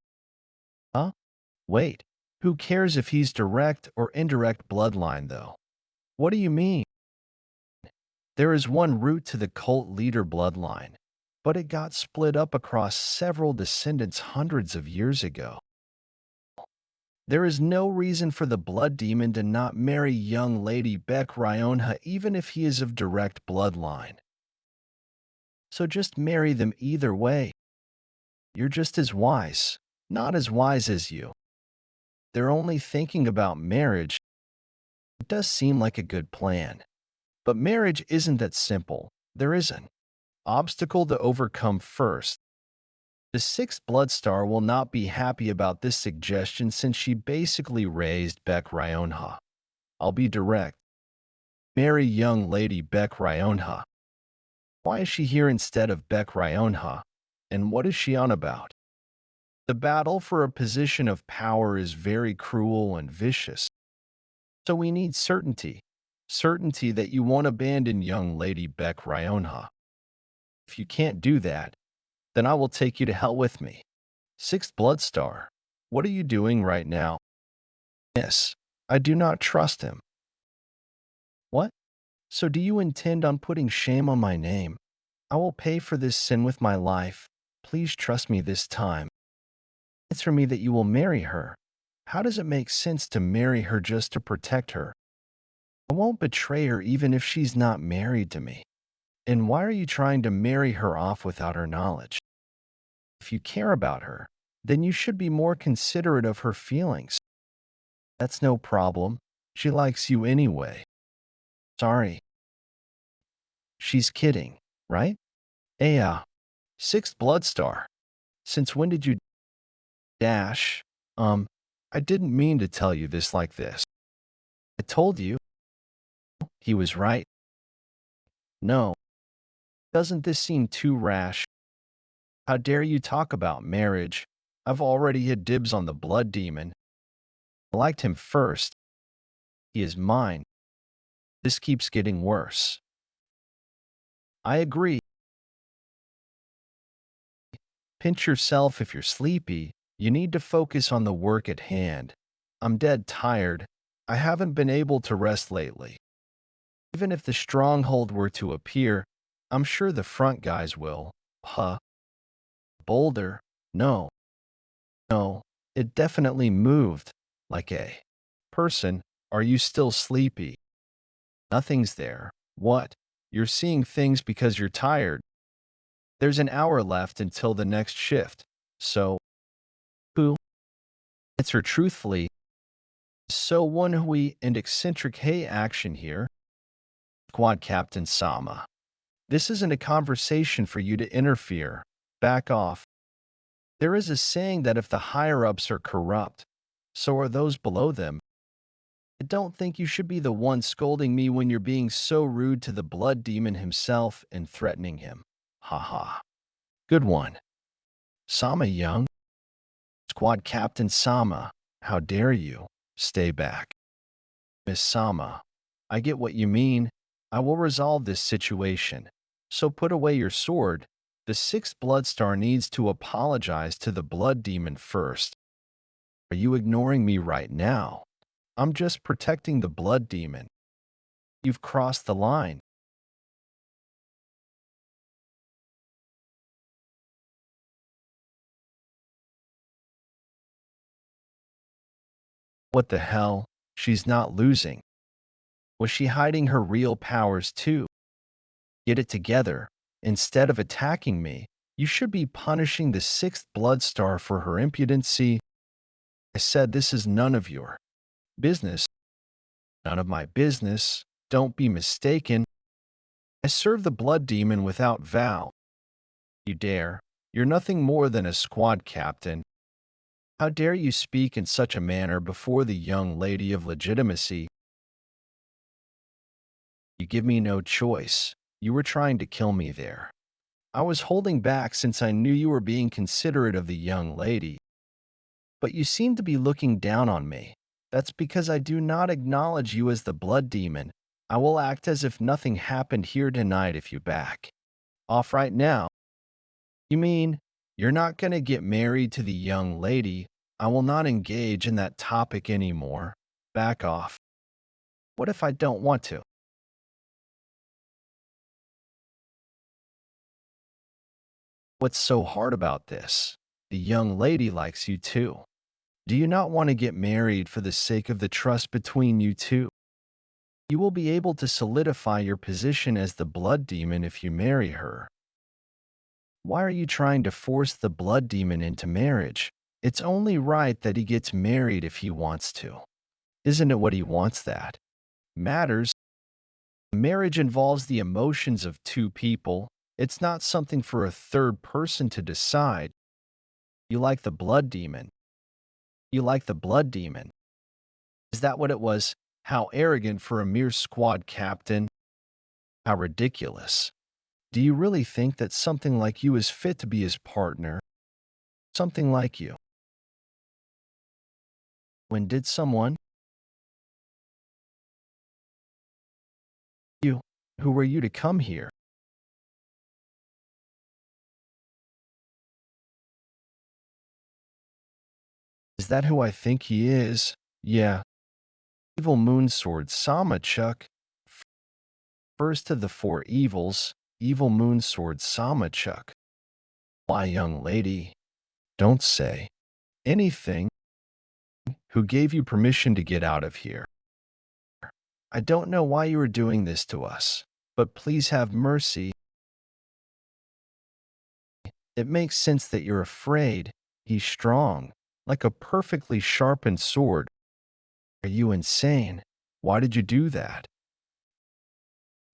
Huh? Wait, who cares if he's direct or indirect bloodline, though? What do you mean? There is one root to the cult leader bloodline, but it got split up across several descendants hundreds of years ago. There is no reason for the blood demon to not marry young Lady Beck Ryonha even if he is of direct bloodline. So just marry them either way. You're just as wise, not as wise as you. They're only thinking about marriage. It does seem like a good plan. But marriage isn't that simple. There is an obstacle to overcome first. The sixth blood star will not be happy about this suggestion since she basically raised Beck Ryonha. I'll be direct. Marry young Lady Beck Ryonha. Why is she here instead of Beck Ryonha? And what is she on about? The battle for a position of power is very cruel and vicious. So we need certainty. Certainty that you won't abandon young Lady Beck Ryonha. If you can't do that, then I will take you to hell with me. Sixth blood star, what are you doing right now? Yes, I do not trust him. What? So do you intend on putting shame on my name? I will pay for this sin with my life. Please trust me this time. Answer me that you will marry her. How does it make sense to marry her just to protect her? I won't betray her even if she's not married to me. And why are you trying to marry her off without her knowledge? If you care about her, then you should be more considerate of her feelings. That's no problem. She likes you anyway. Sorry. She's kidding, right? Yeah. Sixth blood star. Since when did you dash? I didn't mean to tell you this like this. I told you. He was right. No. Doesn't this seem too rash? How dare you talk about marriage? I've already had dibs on the blood demon. I liked him first. He is mine. This keeps getting worse. I agree. Pinch yourself if you're sleepy. You need to focus on the work at hand. I'm dead tired. I haven't been able to rest lately. Even if the stronghold were to appear, I'm sure the front guys will. Huh? Boulder? No. No, it definitely moved. Like a person. Are you still sleepy? Nothing's there. What? You're seeing things because you're tired. There's an hour left until the next shift. So, who? Answer truthfully. So Woon-Hwi and eccentric hey action here. Squad Captain Sama. This isn't a conversation for you to interfere. Back off. There is a saying that if the higher-ups are corrupt, so are those below them. I don't think you should be the one scolding me when you're being so rude to the blood demon himself and threatening him. Ha ha. Good one. Sama Young. Squad Captain Sama, how dare you? Stay back. Miss Sama, I get what you mean. I will resolve this situation. So put away your sword. The sixth blood star needs to apologize to the blood demon first. Are you ignoring me right now? I'm just protecting the blood demon. You've crossed the line. What the hell? She's not losing. Was she hiding her real powers too? Get it together. Instead of attacking me, you should be punishing the sixth blood star for her impudency. I said this is none of your business. None of my business. Don't be mistaken. I serve the blood demon without vow. You dare. You're nothing more than a squad captain. How dare you speak in such a manner before the young lady of legitimacy? You give me no choice. You were trying to kill me there. I was holding back since I knew you were being considerate of the young lady. But you seem to be looking down on me. That's because I do not acknowledge you as the blood demon. I will act as if nothing happened here tonight if you back off right now. You mean you're not going to get married to the young lady? I will not engage in that topic anymore. Back off. What if I don't want to? What's so hard about this? The young lady likes you too. Do you not want to get married for the sake of the trust between you two? You will be able to solidify your position as the blood demon if you marry her. Why are you trying to force the blood demon into marriage? It's only right that he gets married if he wants to. Isn't it what he wants that matters? Marriage involves the emotions of two people. It's not something for a third person to decide. You like the blood demon. You like the blood demon. Is that what it was? How arrogant for a mere squad captain. How ridiculous. Do you really think that something like you is fit to be his partner? Something like you. When did someone? You. Who were you to come here? Is that who I think he is? Yeah. Evil Moonsword Samachuk. First of the four evils, Evil Moonsword Samachuk. Why, young lady, don't say anything. Who gave you permission to get out of here? I don't know why you are doing this to us, but please have mercy. It makes sense that you're afraid. He's strong, like a perfectly sharpened sword. Are you insane? Why did you do that?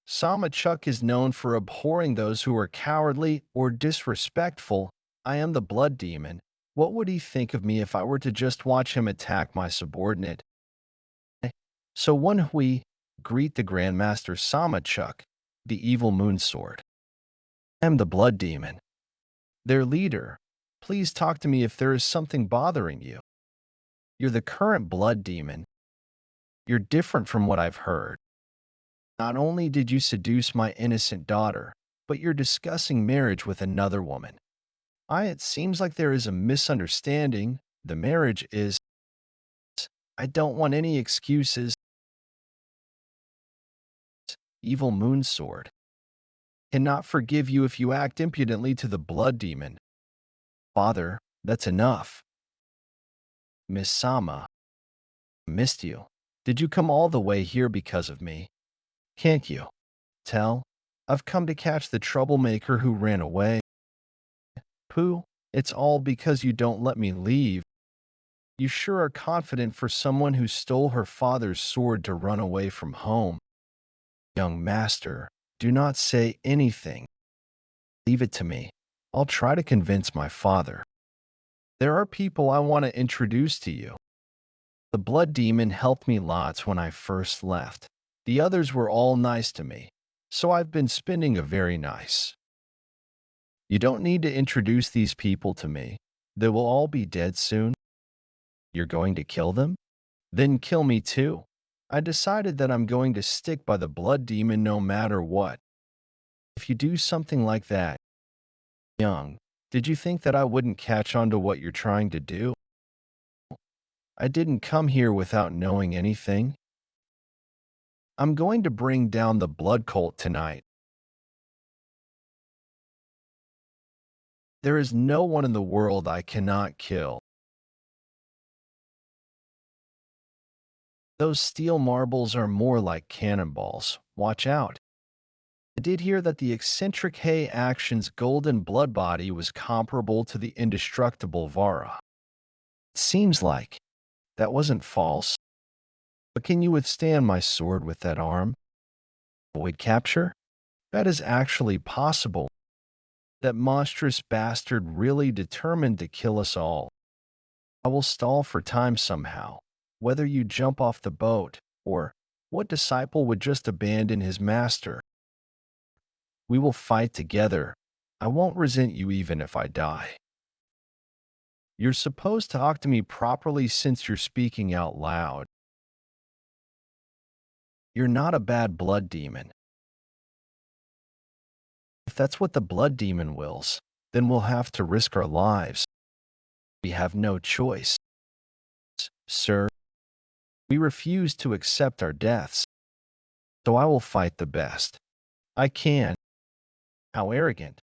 Samachuk is known for abhorring those who are cowardly or disrespectful. I am the blood demon. What would he think of me if I were to just watch him attack my subordinate? So Woon-Hwi, greet the Grandmaster Samachuk, the evil moonsword. I am the blood demon. Their leader. Please talk to me if there is something bothering you. You're the current blood demon. You're different from what I've heard. Not only did you seduce my innocent daughter, but you're discussing marriage with another woman. It seems like there is a misunderstanding. The marriage is... I don't want any excuses. Evil Moonsword. Cannot forgive you if you act impudently to the blood demon. Father, that's enough. Miss Sama. Missed you. Did you come all the way here because of me? Can't you tell? I've come to catch the troublemaker who ran away. Pooh, it's all because you don't let me leave. You sure are confident for someone who stole her father's sword to run away from home. Young master, do not say anything. Leave it to me. I'll try to convince my father. There are people I want to introduce to you. The blood demon helped me lots when I first left. The others were all nice to me, so I've been spending a very nice. You don't need to introduce these people to me. They will all be dead soon. You're going to kill them? Then kill me too. I decided that I'm going to stick by the blood demon no matter what. If you do something like that, young, did you think that I wouldn't catch on to what you're trying to do? I didn't come here without knowing anything. I'm going to bring down the blood cult tonight. There is no one in the world I cannot kill. Those steel marbles are more like cannonballs. Watch out. I did hear that the eccentric Hay Action's golden blood body was comparable to the indestructible Vara. It seems like that wasn't false. But can you withstand my sword with that arm? Avoid capture? That is actually possible. That monstrous bastard really determined to kill us all. I will stall for time somehow, whether you jump off the boat or What disciple would just abandon his master? We will fight together. I won't resent you even if I die. You're supposed to talk to me properly since you're speaking out loud. You're not a bad blood demon. If that's what the blood demon wills, then we'll have to risk our lives. We have no choice. Sir, we refuse to accept our deaths, so I will fight the best I can. How arrogant.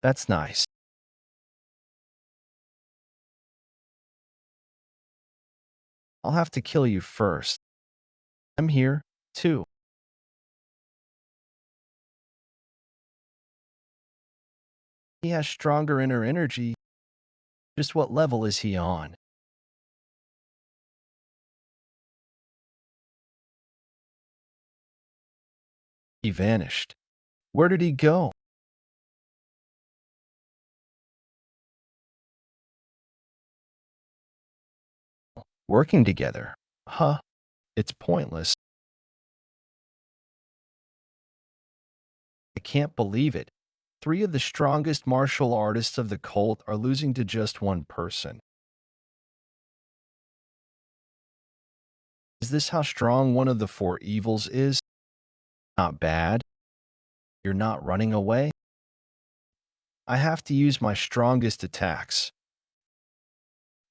That's nice. I'll have to kill you first. I'm here, too. He has stronger inner energy. Just what level is he on? He vanished. Where did he go? Working together. Huh? It's pointless. I can't believe it. 3 of the strongest martial artists of the cult are losing to just one person. Is this how strong one of the 4 evils is? Not bad. You're not running away? I have to use my strongest attacks.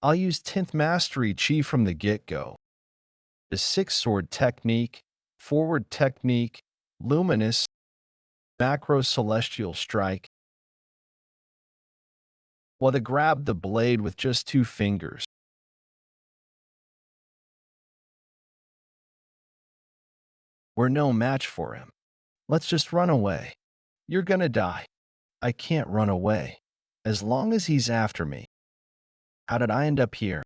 I'll use 10th Mastery Chi from the get-go. The 6-sword technique, forward technique, luminous, macro celestial strike. While to grab the blade with just 2 fingers. We're no match for him. Let's just run away. You're gonna die. I can't run away. As long as he's after me. How did I end up here?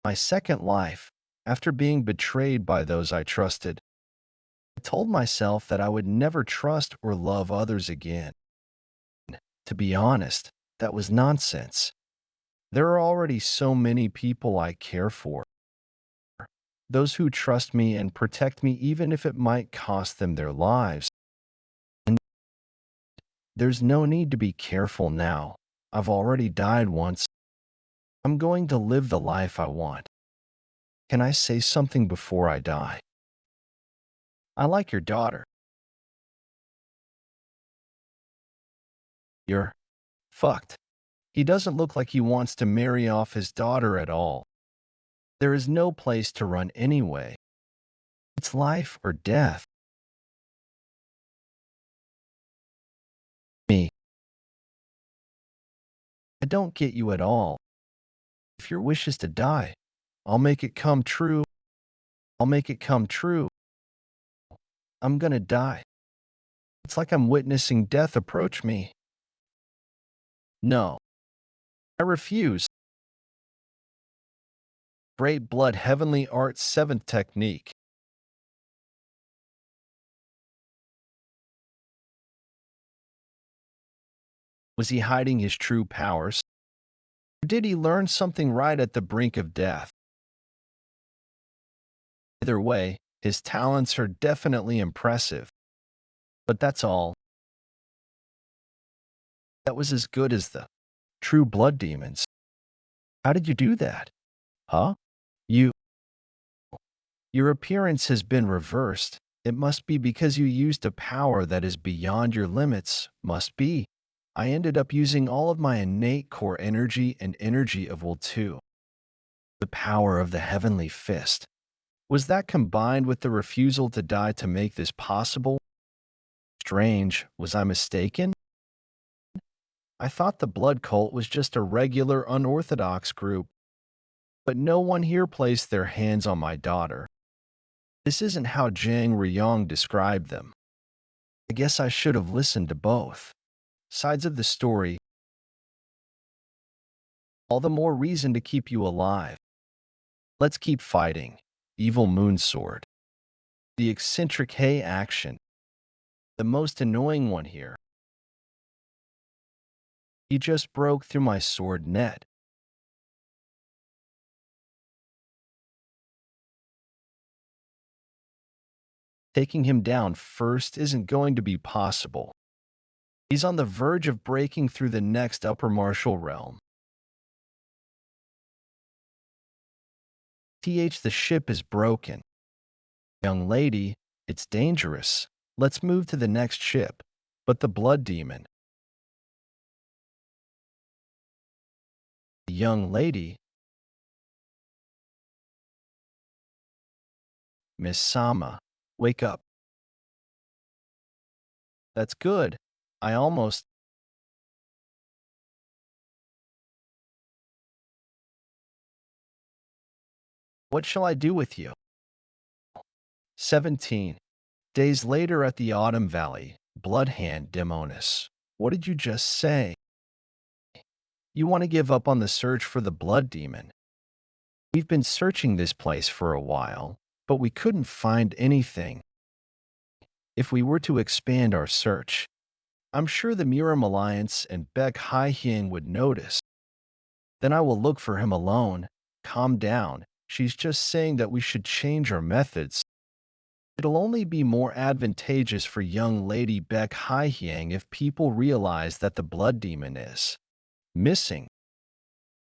My second life, after being betrayed by those I trusted. I told myself that I would never trust or love others again. To be honest, that was nonsense. There are already so many people I care for. Those who trust me and protect me even if it might cost them their lives. And there's no need to be careful now. I've already died once. I'm going to live the life I want. Can I say something before I die? I like your daughter. You're fucked. He doesn't look like he wants to marry off his daughter at all. There is no place to run anyway. It's life or death. Me. I don't get you at all. If your wish is to die, I'll make it come true. I'll make it come true. I'm gonna die. It's like I'm witnessing death approach me. No. I refuse. Great Blood Heavenly Art's 7th technique. Was he hiding his true powers? Or did he learn something right at the brink of death? Either way, his talents are definitely impressive. But that's all. That was as good as the true blood demons. How did you do that? Huh? Your appearance has been reversed. It must be because you used a power that is beyond your limits. Must be. I ended up using all of my innate core energy and energy of will too. The power of the heavenly fist. Was that combined with the refusal to die to make this possible? Strange. Was I mistaken? I thought the blood cult was just a regular unorthodox group. But no one here placed their hands on my daughter. This isn't how Jang Ryong described them. I guess I should have listened to both sides of the story. All the more reason to keep you alive. Let's keep fighting. Evil Moon Sword. The eccentric Hay action. The most annoying one here. He just broke through my sword net. Taking him down first isn't going to be possible. He's on the verge of breaking through the next upper martial realm. The ship is broken. Young lady, it's dangerous. Let's move to the next ship. But the blood demon. Young lady. Miss Sama, wake up. That's good. I almost... What shall I do with you? 17. Days later at the Autumn Valley, Bloodhand Demonis. What did you just say? You want to give up on the search for the blood demon? We've been searching this place for a while, but we couldn't find anything. If we were to expand our search, I'm sure the Muram Alliance and Baek Hai-hyang would notice. Then I will look for him alone. Calm down. She's just saying that we should change our methods. It'll only be more advantageous for young Lady Baek Hai-hyang if people realize that the blood demon is missing.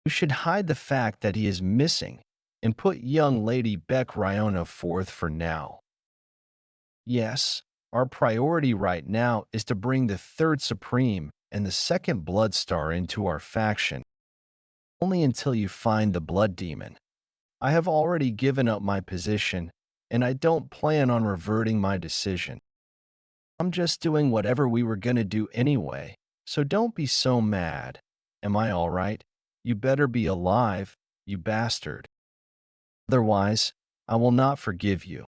You should hide the fact that he is missing and put young Lady Baek Ryona forth for now. Yes, our priority right now is to bring the third Supreme and the second Blood Star into our faction. Only until you find the blood demon. I have already given up my position, and I don't plan on reverting my decision. I'm just doing whatever we were gonna do anyway, so don't be so mad. Am I all right? You better be alive, you bastard. Otherwise, I will not forgive you.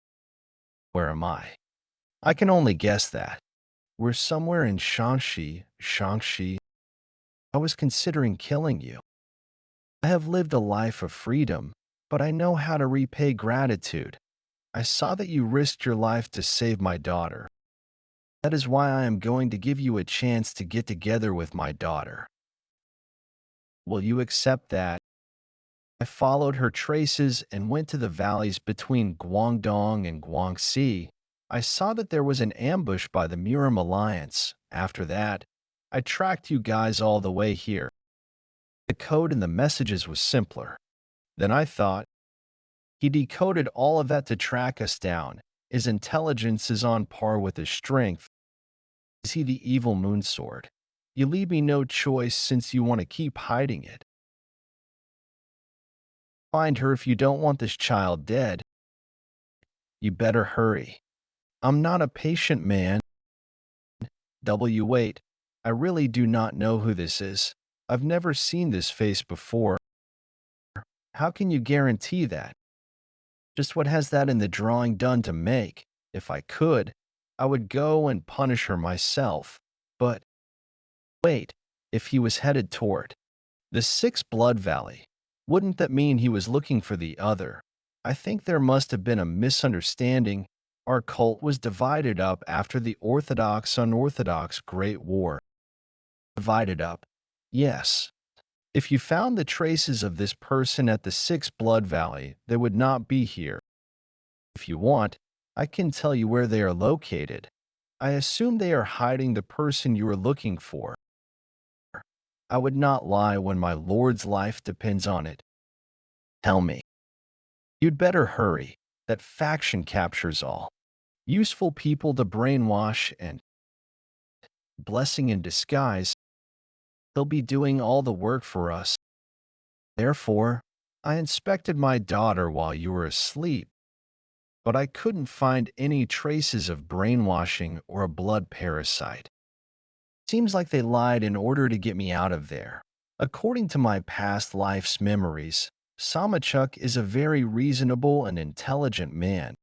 Where am I? I can only guess that. We're somewhere in Shaanxi. I was considering killing you. I have lived a life of freedom, but I know how to repay gratitude. I saw that you risked your life to save my daughter. That is why I am going to give you a chance to get together with my daughter. Will you accept that? I followed her traces and went to the valleys between Guangdong and Guangxi. I saw that there was an ambush by the Muram Alliance. After that, I tracked you guys all the way here. The code in the messages was simpler. Then I thought, he decoded all of that to track us down. His intelligence is on par with his strength. Is he the evil moon sword? You leave me no choice since you want to keep hiding it. Find her if you don't want this child dead. You better hurry. I'm not a patient man. Wait, I really do not know who this is. I've never seen this face before. How can you guarantee that? Just what has that in the drawing done to make? If I could, I would go and punish her myself. But wait, if he was headed toward the Sixth Blood Valley, wouldn't that mean he was looking for the other? I think there must have been a misunderstanding. Our cult was divided up after the Orthodox-Unorthodox Great War. Divided up? Yes. If you found the traces of this person at the Sixth Blood Valley, they would not be here. If you want, I can tell you where they are located. I assume they are hiding the person you are looking for. I would not lie when my lord's life depends on it. Tell me. You'd better hurry. That faction captures all. Useful people to brainwash and blessing in disguise. They'll be doing all the work for us. Therefore, I inspected my daughter while you were asleep, but I couldn't find any traces of brainwashing or a blood parasite. Seems like they lied in order to get me out of there. According to my past life's memories, Samachuk is a very reasonable and intelligent man.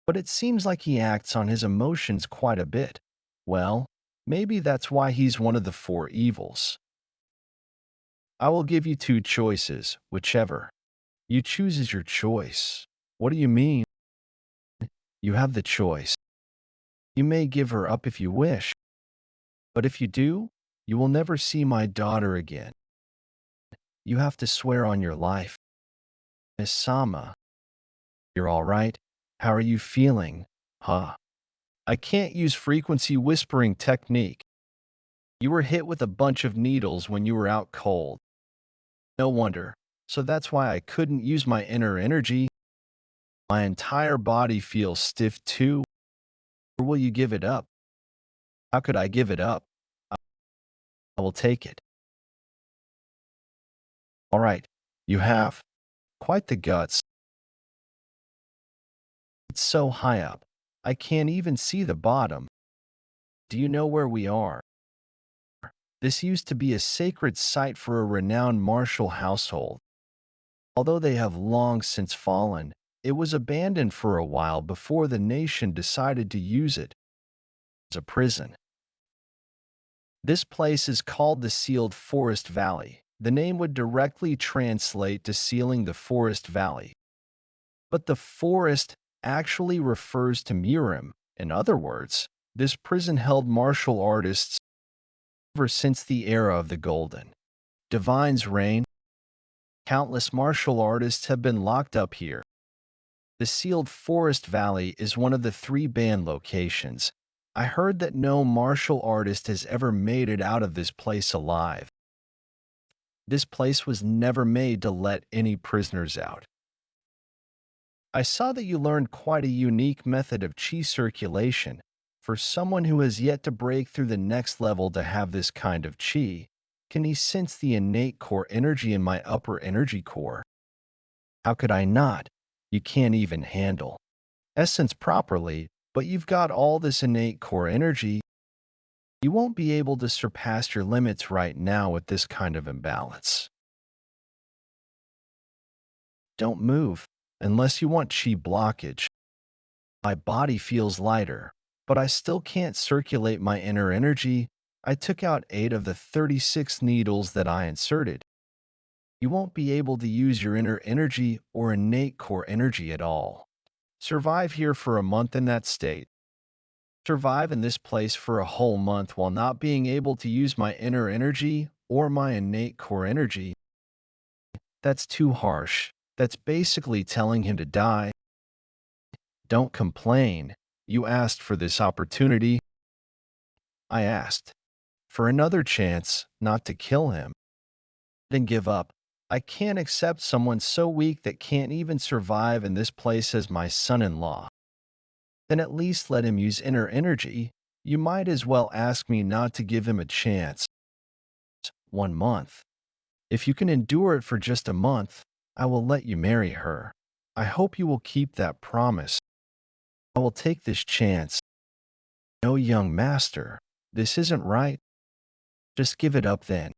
But it seems like he acts on his emotions quite a bit. Well, maybe that's why he's one of the four evils. I will give you two choices, whichever. You choose is your choice. What do you mean? You have the choice. You may give her up if you wish. But if you do, you will never see my daughter again. You have to swear on your life. Miss Sama, you're all right? How are you feeling? Huh. I can't use frequency whispering technique. You were hit with a bunch of needles when you were out cold. No wonder. So that's why I couldn't use my inner energy. My entire body feels stiff too. Or will you give it up? How could I give it up? I will take it. All right. You have quite the guts. It's so high up. I can't even see the bottom. Do you know where we are? This used to be a sacred site for a renowned martial household. Although they have long since fallen, it was abandoned for a while before the nation decided to use it as a prison. This place is called the Sealed Forest Valley. The name would directly translate to sealing the forest valley. But the forest actually refers to Murim. In other words, this prison held martial artists ever since the era of the Golden Divine's reign. Countless martial artists have been locked up here. The Sealed Forest Valley is one of the 3 banned locations. I heard that no martial artist has ever made it out of this place alive. This place was never made to let any prisoners out. I saw that you learned quite a unique method of chi circulation. For someone who has yet to break through the next level to have this kind of chi, can he sense the innate core energy in my upper energy core? How could I not? You can't even handle essence properly, but you've got all this innate core energy. You won't be able to surpass your limits right now with this kind of imbalance. Don't move, unless you want chi blockage. My body feels lighter, but I still can't circulate my inner energy. I took out 8 of the 36 needles that I inserted. You won't be able to use your inner energy or innate core energy at all. Survive here for a month in that state. Survive in this place for a whole month while not being able to use my inner energy or my innate core energy. That's too harsh. That's basically telling him to die. Don't complain. You asked for this opportunity. I asked for another chance not to kill him. Then give up. I can't accept someone so weak that can't even survive in this place as my son-in-law. Then at least let him use inner energy. You might as well ask me not to give him a chance. 1 month. If you can endure it for just a month, I will let you marry her. I hope you will keep that promise. I will take this chance. No, young master, this isn't right. Just give it up then.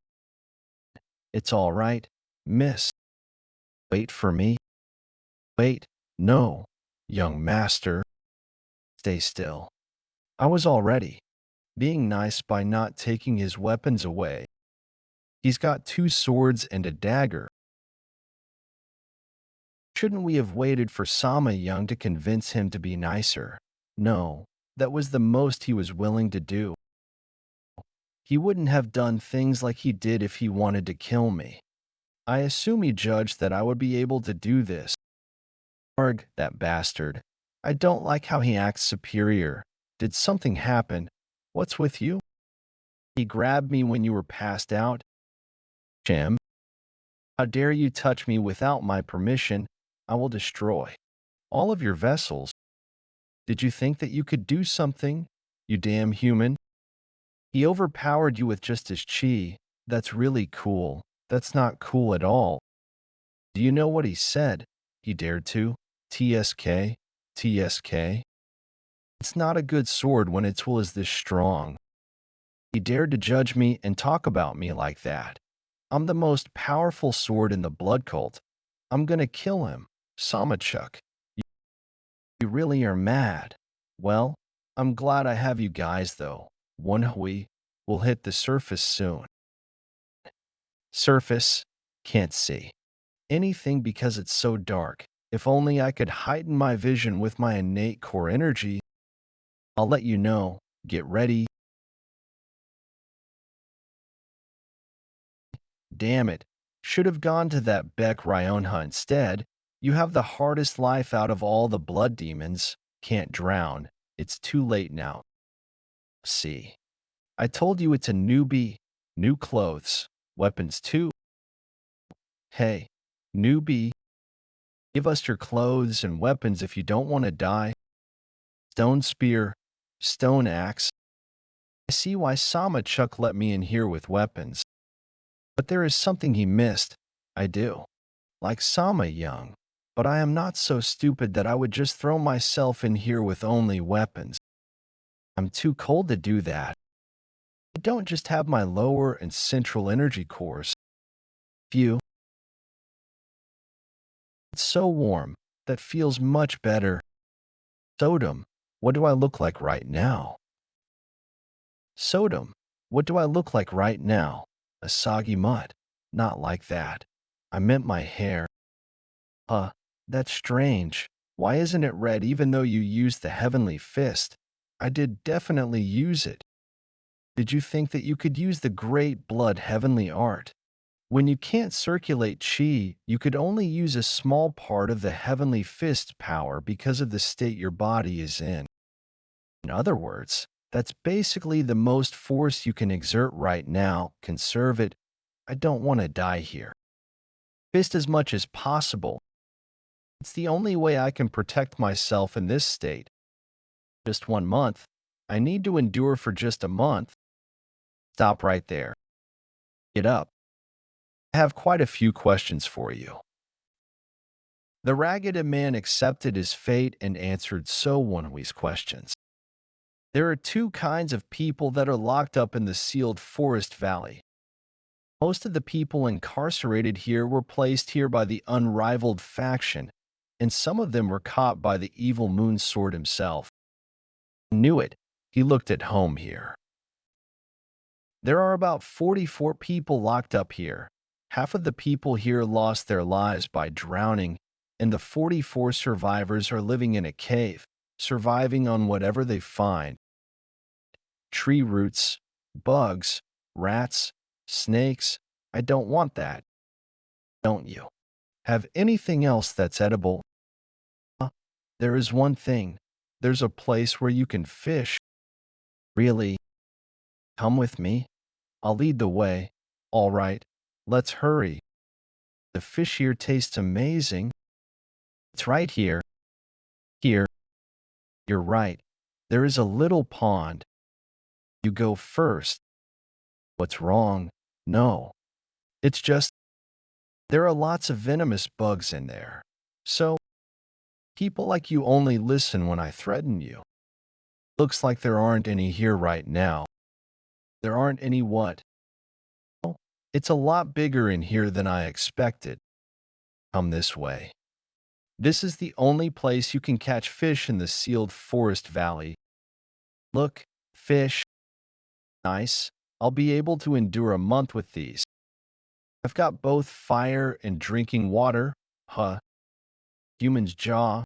It's all right, miss. Wait for me. Wait, no, young master. Stay still. I was already being nice by not taking his weapons away. He's got 2 swords and a dagger. Shouldn't we have waited for Sama Young to convince him to be nicer? No, that was the most he was willing to do. He wouldn't have done things like he did if he wanted to kill me. I assume he judged that I would be able to do this. Arg, that bastard. I don't like how he acts superior. Did something happen? What's with you? He grabbed me when you were passed out. Jim, how dare you touch me without my permission? I will destroy all of your vessels. Did you think that you could do something, you damn human? He overpowered you with just his chi. That's really cool. That's not cool at all. Do you know what he said? He dared to. TSK? TSK? It's not a good sword when its tool is this strong. He dared to judge me and talk about me like that. I'm the most powerful sword in the blood cult. I'm gonna kill him. Samachuk. You really are mad. Well, I'm glad I have you guys though. Woon-Hwi will hit the surface soon. Surface? Can't see anything because it's so dark. If only I could heighten my vision with my innate core energy. I'll let you know. Get ready. Damn it. Should have gone to that Beck Ryonha instead. You have the hardest life out of all the blood demons. Can't drown. It's too late now. See, I told you it's a newbie. New clothes. Weapons too. Hey, newbie, give us your clothes and weapons if you don't want to die. Stone spear, stone axe. I see why Sama Chuck let me in here with weapons. But there is something he missed. I do. Like Sama Young. But I am not so stupid that I would just throw myself in here with only weapons. I'm too cold to do that. I don't just have my lower and central energy cores. Phew. It's so warm. That feels much better. Sodom, what do I look like right now? Sodom, what do I look like right now? A soggy mutt. Not like that. I meant my hair. That's strange. Why isn't it red even though you used the heavenly fist? I did definitely use it. Did you think that you could use the great blood heavenly art? When you can't circulate chi, you could only use a small part of the heavenly fist power because of the state your body is in. In other words, that's basically the most force you can exert right now. Conserve it. I don't want to die here. Fist as much as possible. It's the only way I can protect myself in this state. Just 1 month. I need to endure for just a month. Stop right there. Get up. I have quite a few questions for you. The ragged man accepted his fate and answered Woon-Hwi's questions. There are 2 kinds of people that are locked up in the sealed forest valley. Most of the people incarcerated here were placed here by the unrivaled faction, and some of them were caught by the evil moon sword himself. He knew it. He looked at home here. There are about 44 people locked up here. Half of the people here lost their lives by drowning, and the 44 survivors are living in a cave, surviving on whatever they find. Tree roots, bugs, rats, snakes. I don't want that. Don't you? Have anything else that's edible? There is one thing. There's a place where you can fish. Really? Come with me. I'll lead the way. All right, let's hurry. The fish here tastes amazing. It's right here. Here. You're right. There is a little pond. You go first. What's wrong? No. It's just, there are lots of venomous bugs in there. So, people like you only listen when I threaten you. Looks like there aren't any here right now. There aren't any what? Oh, it's a lot bigger in here than I expected. Come this way. This is the only place you can catch fish in the sealed forest valley. Look, fish. Nice. I'll be able to endure a month with these. I've got both fire and drinking water. Human's jaw.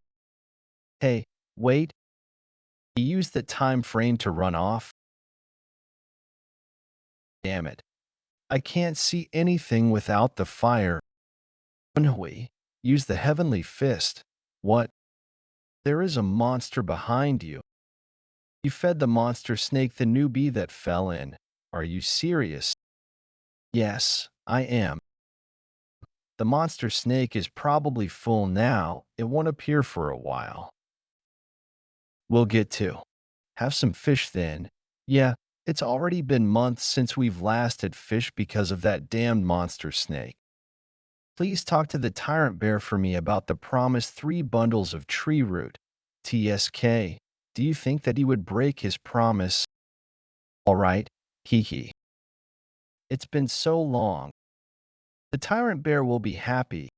Hey, wait. He used the time frame to run off. Damn it. I can't see anything without the fire. Woon-Hwi, use the heavenly fist. What? There is a monster behind you. You fed the monster snake the newbie that fell in. Are you serious? Yes, I am. The monster snake is probably full now. It won't appear for a while. We'll get to. Have some fish then. Yeah, it's already been months since we've last had fish because of that damned monster snake. Please talk to the tyrant bear for me about the promised 3 bundles of tree root. TSK. Do you think that he would break his promise? All right, hee. It's been so long. The tyrant bear will be happy.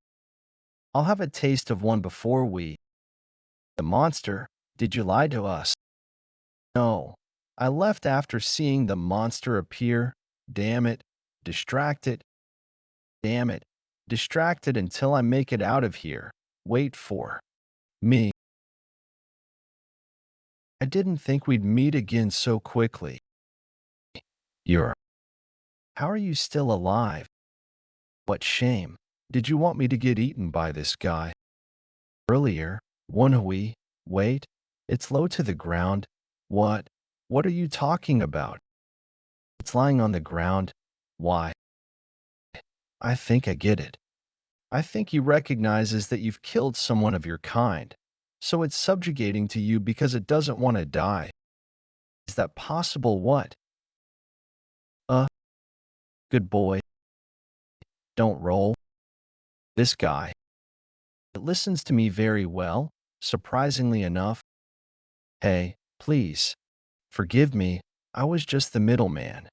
I'll have a taste of one before we. The monster, did you lie to us? No. I left after seeing the monster appear. Damn it. Distracted. Damn it. Distracted until I make it out of here. Wait for me. I didn't think we'd meet again so quickly. How are you still alive? What shame. Did you want me to get eaten by this guy? Earlier, Woon-Hwi, wait. It's low to the ground. What? What are you talking about? It's lying on the ground. Why? I think I get it. I think he recognizes that you've killed someone of your kind, so it's subjugating to you because it doesn't want to die. Is that possible? What? Uh, good boy. Don't roll. This guy. It listens to me very well, surprisingly enough. Hey, please, forgive me. I was just the middleman.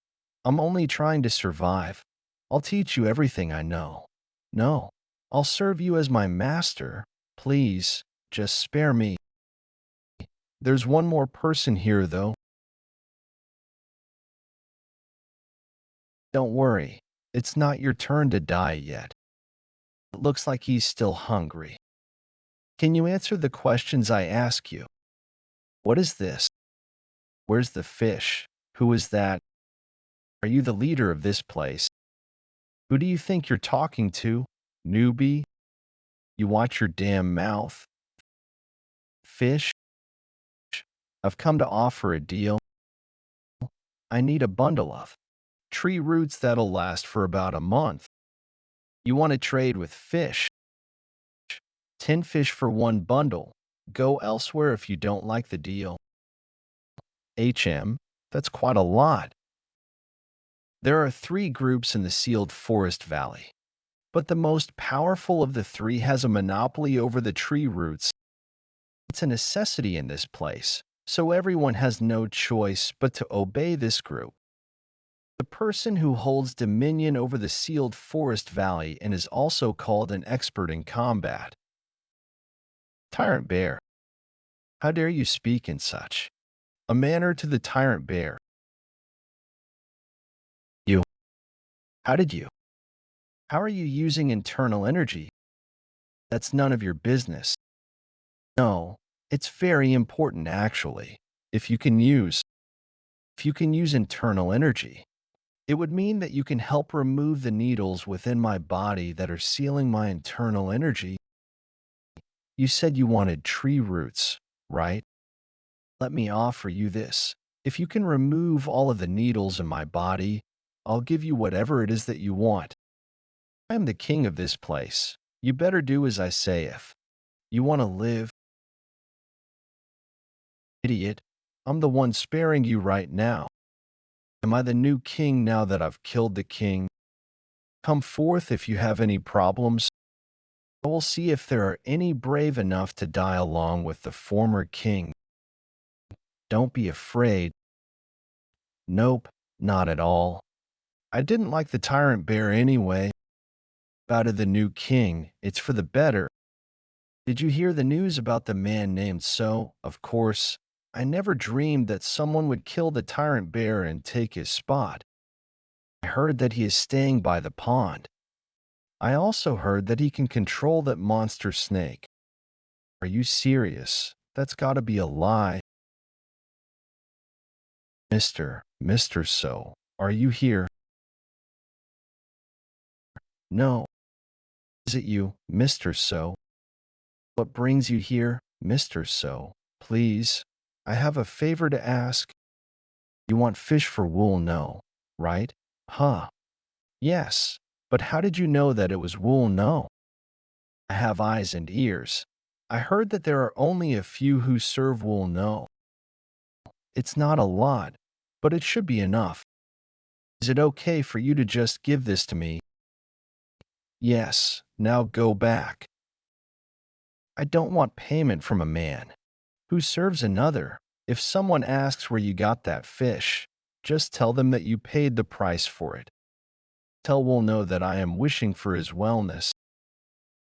I'm only trying to survive. I'll teach you everything I know. No, I'll serve you as my master. Please, just spare me. There's one more person here, though. Don't worry, it's not your turn to die yet. It looks like he's still hungry. Can you answer the questions I ask you? What is this? Where's the fish? Who is that? Are you the leader of this place? Who do you think you're talking to? Newbie? You watch your damn mouth. Fish? I've come to offer a deal. I need a bundle of tree roots that'll last for about a month. You want to trade with fish? 10 fish for one bundle. Go elsewhere if you don't like the deal. That's quite a lot. There are 3 groups in the sealed forest valley, but the most powerful of the 3 has a monopoly over the tree roots. It's a necessity in this place, so everyone has no choice but to obey this group. The person who holds dominion over the sealed forest valley and is also called an expert in combat. Tyrant Bear. How dare you speak in such a manner to the Tyrant Bear? You. How did you? How are you using internal energy? That's none of your business. No, it's very important actually. If you can use internal energy, it would mean that you can help remove the needles within my body that are sealing my internal energy. You said you wanted tree roots, right? Let me offer you this. If you can remove all of the needles in my body, I'll give you whatever it is that you want. I am the king of this place. You better do as I say if you want to live. Idiot, I'm the one sparing you right now. Am I the new king now that I've killed the king? Come forth if you have any problems. I will see if there are any brave enough to die along with the former king. Don't be afraid. Nope, not at all. I didn't like the Tyrant Bear anyway. Out of the new king, it's for the better. Did you hear the news about the man named So? Of course, I never dreamed that someone would kill the Tyrant Bear and take his spot. I heard that he is staying by the pond. I also heard that he can control that monster snake. Are you serious? That's gotta be a lie. Mr. So, are you here? No. Is it you, Mr. So? What brings you here, Mr. So? Please, I have a favor to ask. You want fish for wool, no, right? Huh. Yes, but how did you know that it was wool, no? I have eyes and ears. I heard that there are only a few who serve wool, no. It's not a lot, but it should be enough. Is it okay for you to just give this to me? Yes, now go back. I don't want payment from a man who serves another. If someone asks where you got that fish, just tell them that you paid the price for it. Tell Will know that I am wishing for his wellness.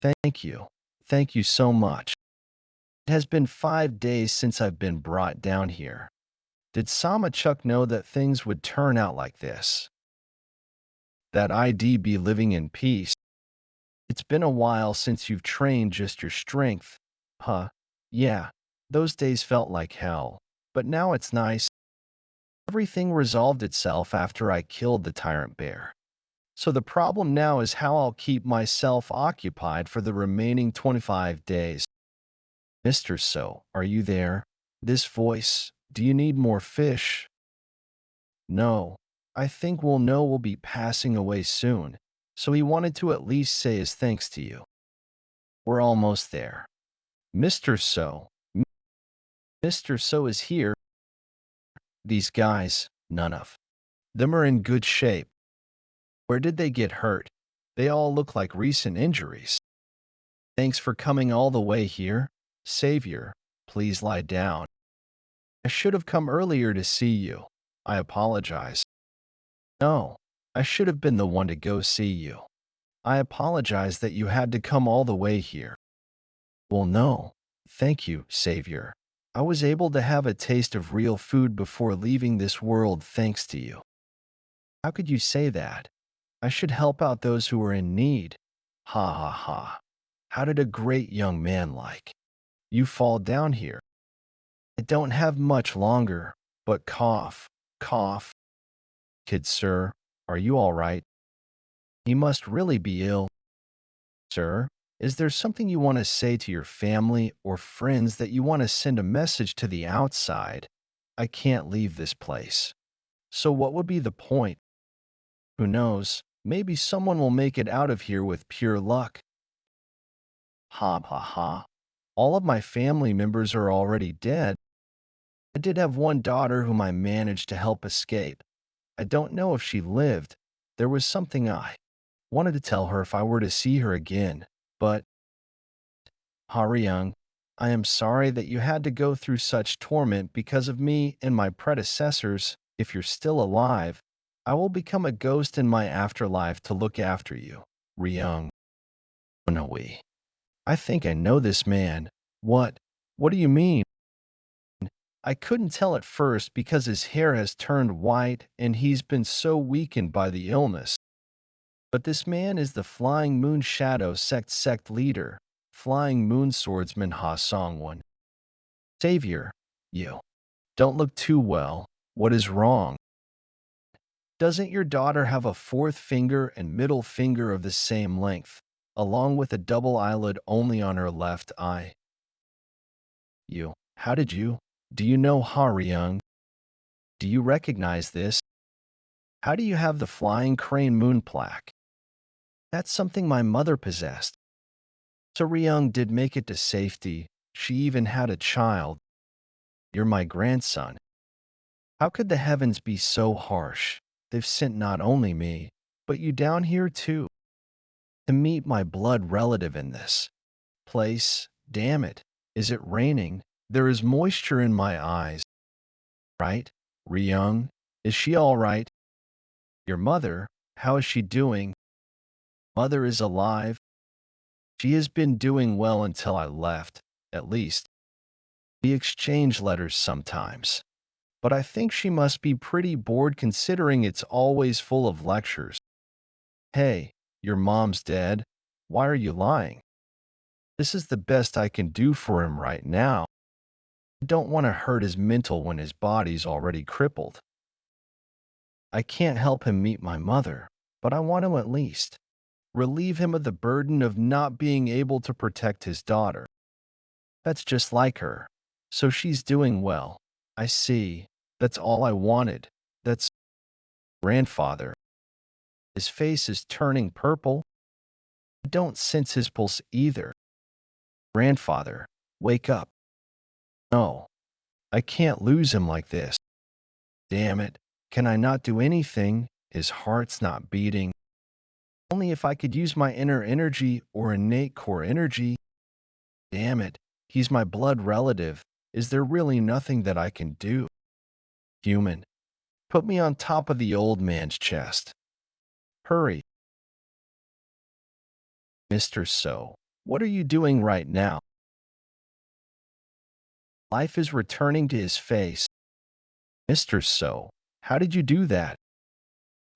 Thank you. Thank you so much. It has been 5 days since I've been brought down here. Did Samachuk know that things would turn out like this? That I'd be living in peace? It's been a while since you've trained just your strength. Huh? Yeah, those days felt like hell. But now it's nice. Everything resolved itself after I killed the Tyrant Bear. So the problem now is how I'll keep myself occupied for the remaining 25 days. Mr. So, are you there? This voice, do you need more fish? No, I think we'll know we'll be passing away soon, so he wanted to at least say his thanks to you. We're almost there. Mr. So. Mr. So is here. These guys, none of them are in good shape. Where did they get hurt? They all look like recent injuries. Thanks for coming all the way here. Savior, please lie down. I should have come earlier to see you. I apologize. No, I should have been the one to go see you. I apologize that you had to come all the way here. Well, no, thank you, Savior. I was able to have a taste of real food before leaving this world thanks to you. How could you say that? I should help out those who are in need. Ha ha ha. How did a great young man like you fall down here? I don't have much longer, but cough, cough. Kid sir, are you all right? He must really be ill. Sir, is there something you want to say to your family or friends that you want to send a message to the outside? I can't leave this place. So what would be the point? Who knows? Maybe someone will make it out of here with pure luck. Ha ha ha. All of my family members are already dead. I did have one daughter whom I managed to help escape. I don't know if she lived. There was something I wanted to tell her if I were to see her again, but Young, I am sorry that you had to go through such torment because of me and my predecessors. If you're still alive, I will become a ghost in my afterlife to look after you. Ryung. Woon-Hwi. I think I know this man. What? What do you mean? I couldn't tell at first because his hair has turned white and he's been so weakened by the illness. But this man is the Flying Moon Shadow sect leader, Flying Moon Swordsman Ha Song-won. Savior, you don't look too well. What is wrong? Doesn't your daughter have a fourth finger and middle finger of the same length, along with a double eyelid only on her left eye? How did you? Do you know Young? Do you recognize this? How do you have the flying crane moon plaque? That's something my mother possessed. So Ryung did make it to safety. She even had a child. You're my grandson. How could the heavens be so harsh? They've sent not only me, but you down here too. To meet my blood relative in this place. Damn it. Is it raining? There is moisture in my eyes. Right? Ryung, is she all right? Your mother, how is she doing? Mother is alive. She has been doing well until I left, at least. We exchange letters sometimes. But I think she must be pretty bored considering it's always full of lectures. Hey, your mom's dead. Why are you lying? This is the best I can do for him right now. I don't want to hurt his mental when his body's already crippled. I can't help him meet my mother, but I want to at least relieve him of the burden of not being able to protect his daughter. That's just like her. So she's doing well. I see. That's all I wanted. That's grandfather. His face is turning purple. I don't sense his pulse either. Grandfather, wake up. No, I can't lose him like this. Damn it. Can I not do anything? His heart's not beating. Only if I could use my inner energy or innate core energy. Damn it. He's my blood relative. Is there really nothing that I can do? Human. Put me on top of the old man's chest. Hurry. Mr. So, what are you doing right now? Life is returning to his face. Mr. So, how did you do that?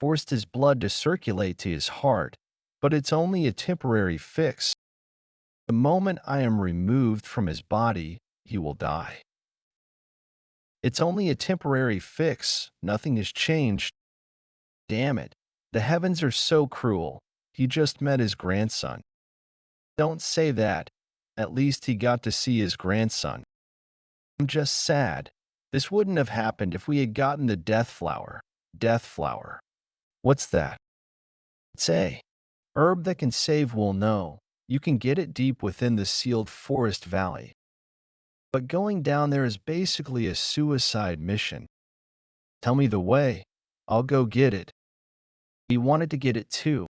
Forced his blood to circulate to his heart, but it's only a temporary fix. The moment I am removed from his body, he will die. It's only a temporary fix. Nothing has changed. Damn it. The heavens are so cruel. He just met his grandson. Don't say that. At least he got to see his grandson. I'm just sad. This wouldn't have happened if we had gotten the death flower. Death flower. What's that? It's a herb that can save. Well, no. You can get it deep within the sealed forest valley. But going down there is basically a suicide mission. Tell me the way. I'll go get it. We wanted to get it too.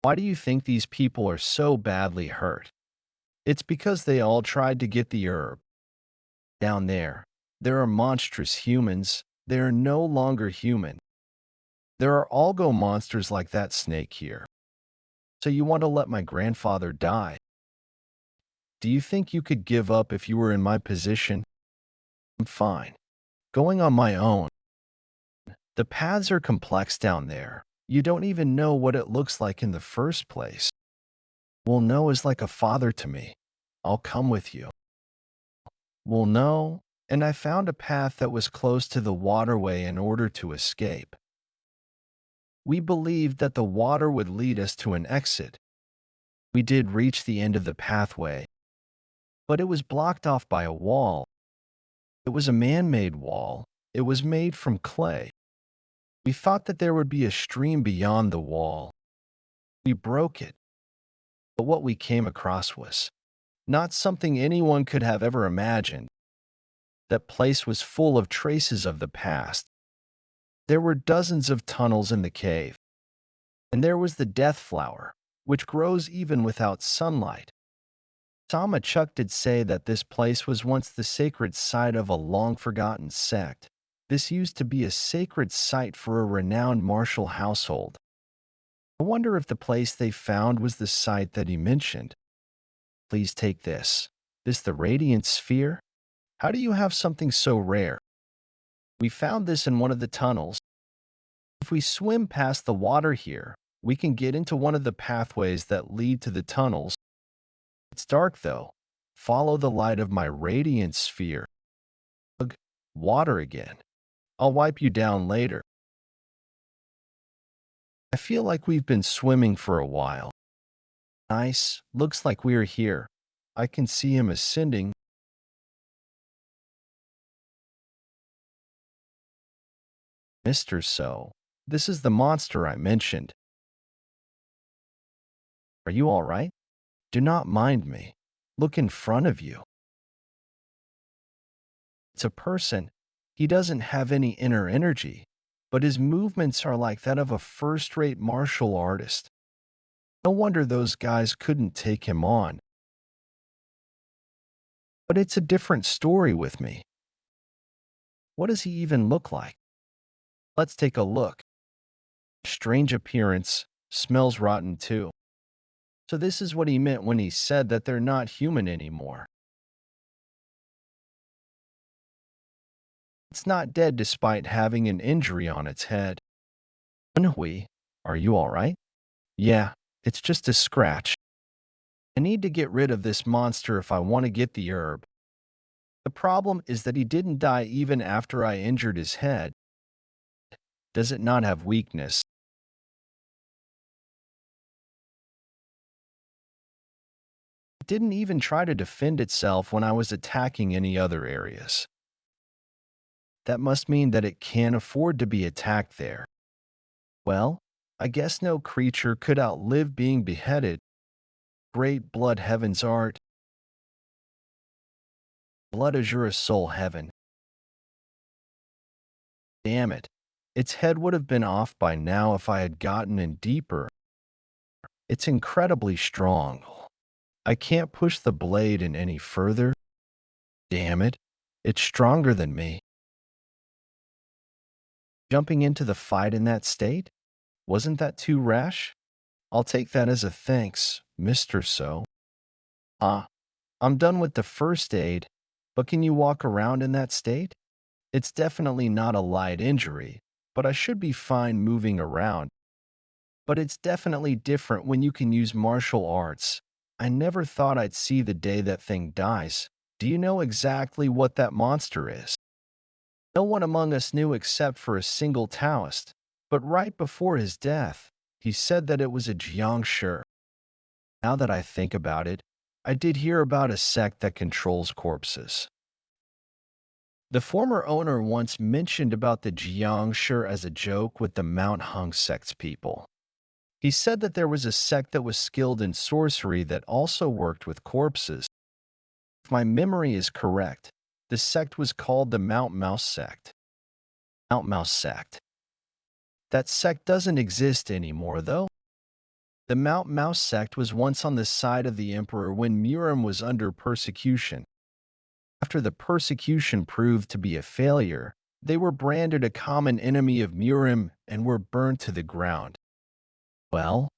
Why do you think these people are so badly hurt? It's because they all tried to get the herb. Down there, there are monstrous humans. They are no longer human. There are algo monsters like that snake here. So you want to let my grandfather die? Do you think you could give up if you were in my position? I'm fine. Going on my own. The paths are complex down there. You don't even know what it looks like in the first place. Well, no is like a father to me. I'll come with you. Well, no, and I found a path that was close to the waterway in order to escape. We believed that the water would lead us to an exit. We did reach the end of the pathway, but it was blocked off by a wall. It was a man-made wall. It was made from clay. We thought that there would be a stream beyond the wall. We broke it, but what we came across was not something anyone could have ever imagined. That place was full of traces of the past. There were dozens of tunnels in the cave, and there was the death flower, which grows even without sunlight. Sama Chuk did say that this place was once the sacred site of a long-forgotten sect. This used to be a sacred site for a renowned martial household. I wonder if the place they found was the site that he mentioned. Please take this. This the radiant sphere? How do you have something so rare? We found this in one of the tunnels. If we swim past the water here, we can get into one of the pathways that lead to the tunnels. It's dark though. Follow the light of my radiant sphere. Ugh, water again. I'll wipe you down later. I feel like we've been swimming for a while. Nice. Looks like we're here. I can see him ascending. Mr. So, this is the monster I mentioned. Are you all right? Do not mind me. Look in front of you. It's a person. He doesn't have any inner energy, but his movements are like that of a first-rate martial artist. No wonder those guys couldn't take him on. But it's a different story with me. What does he even look like? Let's take a look. Strange appearance, smells rotten too. So this is what he meant when he said that they're not human anymore. It's not dead despite having an injury on its head. Woon-Hwi, are you all right? Yeah, it's just a scratch. I need to get rid of this monster if I want to get the herb. The problem is that he didn't die even after I injured his head. Does it not have weakness? It didn't even try to defend itself when I was attacking any other areas. That must mean that it can't afford to be attacked there. Well, I guess no creature could outlive being beheaded. Great blood heavens art. Blood azure soul heaven. Damn it. Its head would have been off by now if I had gotten in deeper. It's incredibly strong. I can't push the blade in any further. Damn it. It's stronger than me. Jumping into the fight in that state? Wasn't that too rash? I'll take that as a thanks, Mr. So. I'm done with the first aid, but can you walk around in that state? It's definitely not a light injury, but I should be fine moving around. But it's definitely different when you can use martial arts. I never thought I'd see the day that thing dies. Do you know exactly what that monster is? No one among us knew except for a single Taoist, but right before his death, he said that it was a Jiangshi. Now that I think about it, I did hear about a sect that controls corpses. The former owner once mentioned about the Jiangshi as a joke with the Mount Hung sect's people. He said that there was a sect that was skilled in sorcery that also worked with corpses. If my memory is correct, the sect was called the Mount Mouse sect. Mount Mouse sect. That sect doesn't exist anymore, though. The Mount Mouse sect was once on the side of the emperor when Murim was under persecution. After the persecution proved to be a failure, they were branded a common enemy of Murim and were burned to the ground. Well,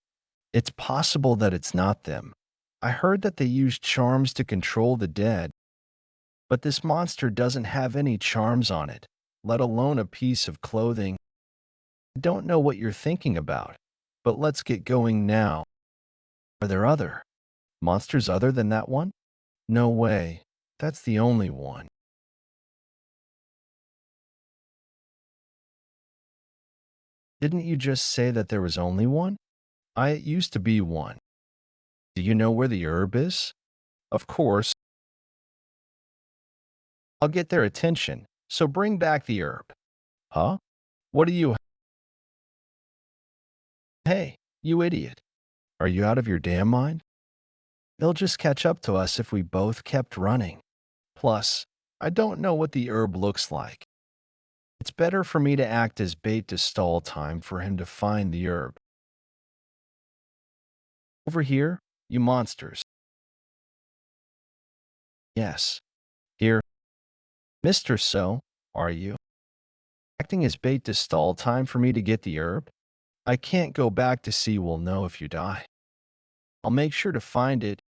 it's possible that it's not them. I heard that they used charms to control the dead, but this monster doesn't have any charms on it, let alone a piece of clothing. I don't know what you're thinking about, but let's get going now. Are there other monsters other than that one? No way. That's the only one. Didn't you just say that there was only one? It used to be one. Do you know where the herb is? Of course. I'll get their attention, so bring back the herb. Huh? What do you... Hey, you idiot. Are you out of your damn mind? They'll just catch up to us if we both kept running. Plus, I don't know what the herb looks like. It's better for me to act as bait to stall time for him to find the herb. Over here, you monsters. Yes. Here. Mr. So, are you acting as bait to stall time for me to get the herb? I can't go back to see we'll know if you die. I'll make sure to find it.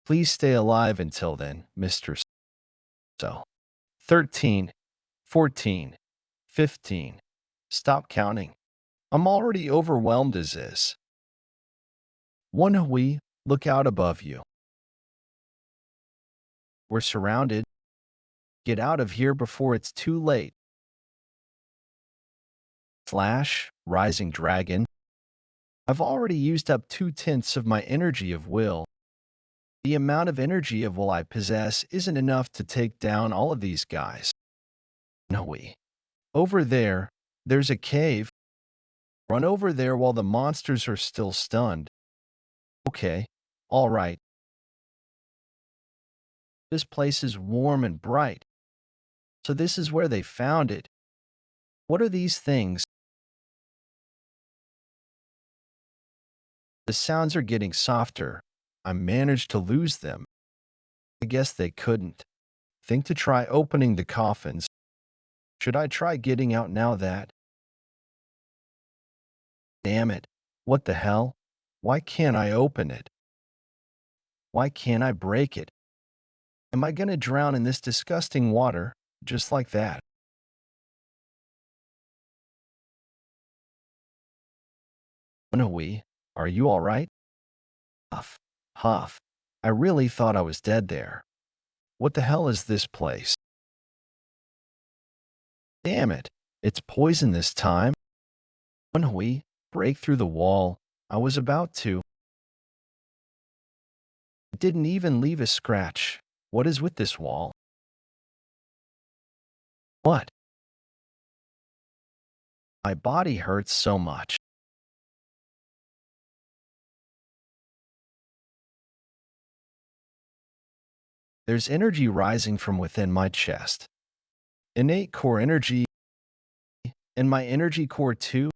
Please stay alive until then, Mr. So. 13, 14, 15. Stop counting. I'm already overwhelmed as is. Woon-Hwi, look out above you. We're surrounded. Get out of here before it's too late. Rising dragon. I've already used up 2/10 of my energy of will. The amount of energy of will I possess isn't enough to take down all of these guys. No. Over there, there's a cave. Run over there while the monsters are still stunned. Okay, all right. This place is warm and bright. So this is where they found it. What are these things? The sounds are getting softer. I managed to lose them. I guess they couldn't. Think to try opening the coffins. Should I try getting out now that? Damn it. What the hell? Why can't I open it? Why can't I break it? Am I gonna drown in this disgusting water, just like that? Woon-Hwi, are you alright? Huff, huff. I really thought I was dead there. What the hell is this place? Damn it. It's poison this time. Woon-Hwi, break through the wall. I was about to. It didn't even leave a scratch. What is with this wall? What? My body hurts so much. There's energy rising from within my chest. Innate core energy. And my energy core too?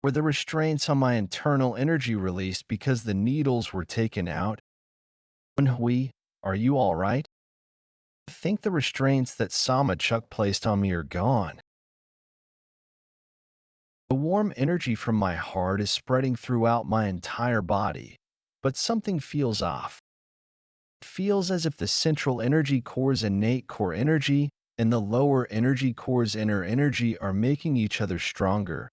Were the restraints on my internal energy released because the needles were taken out? Woon-Hwi, are you alright? I think the restraints that Sama Chuck placed on me are gone. The warm energy from my heart is spreading throughout my entire body, but something feels off. It feels as if the central energy core's innate core energy and the lower energy core's inner energy are making each other stronger.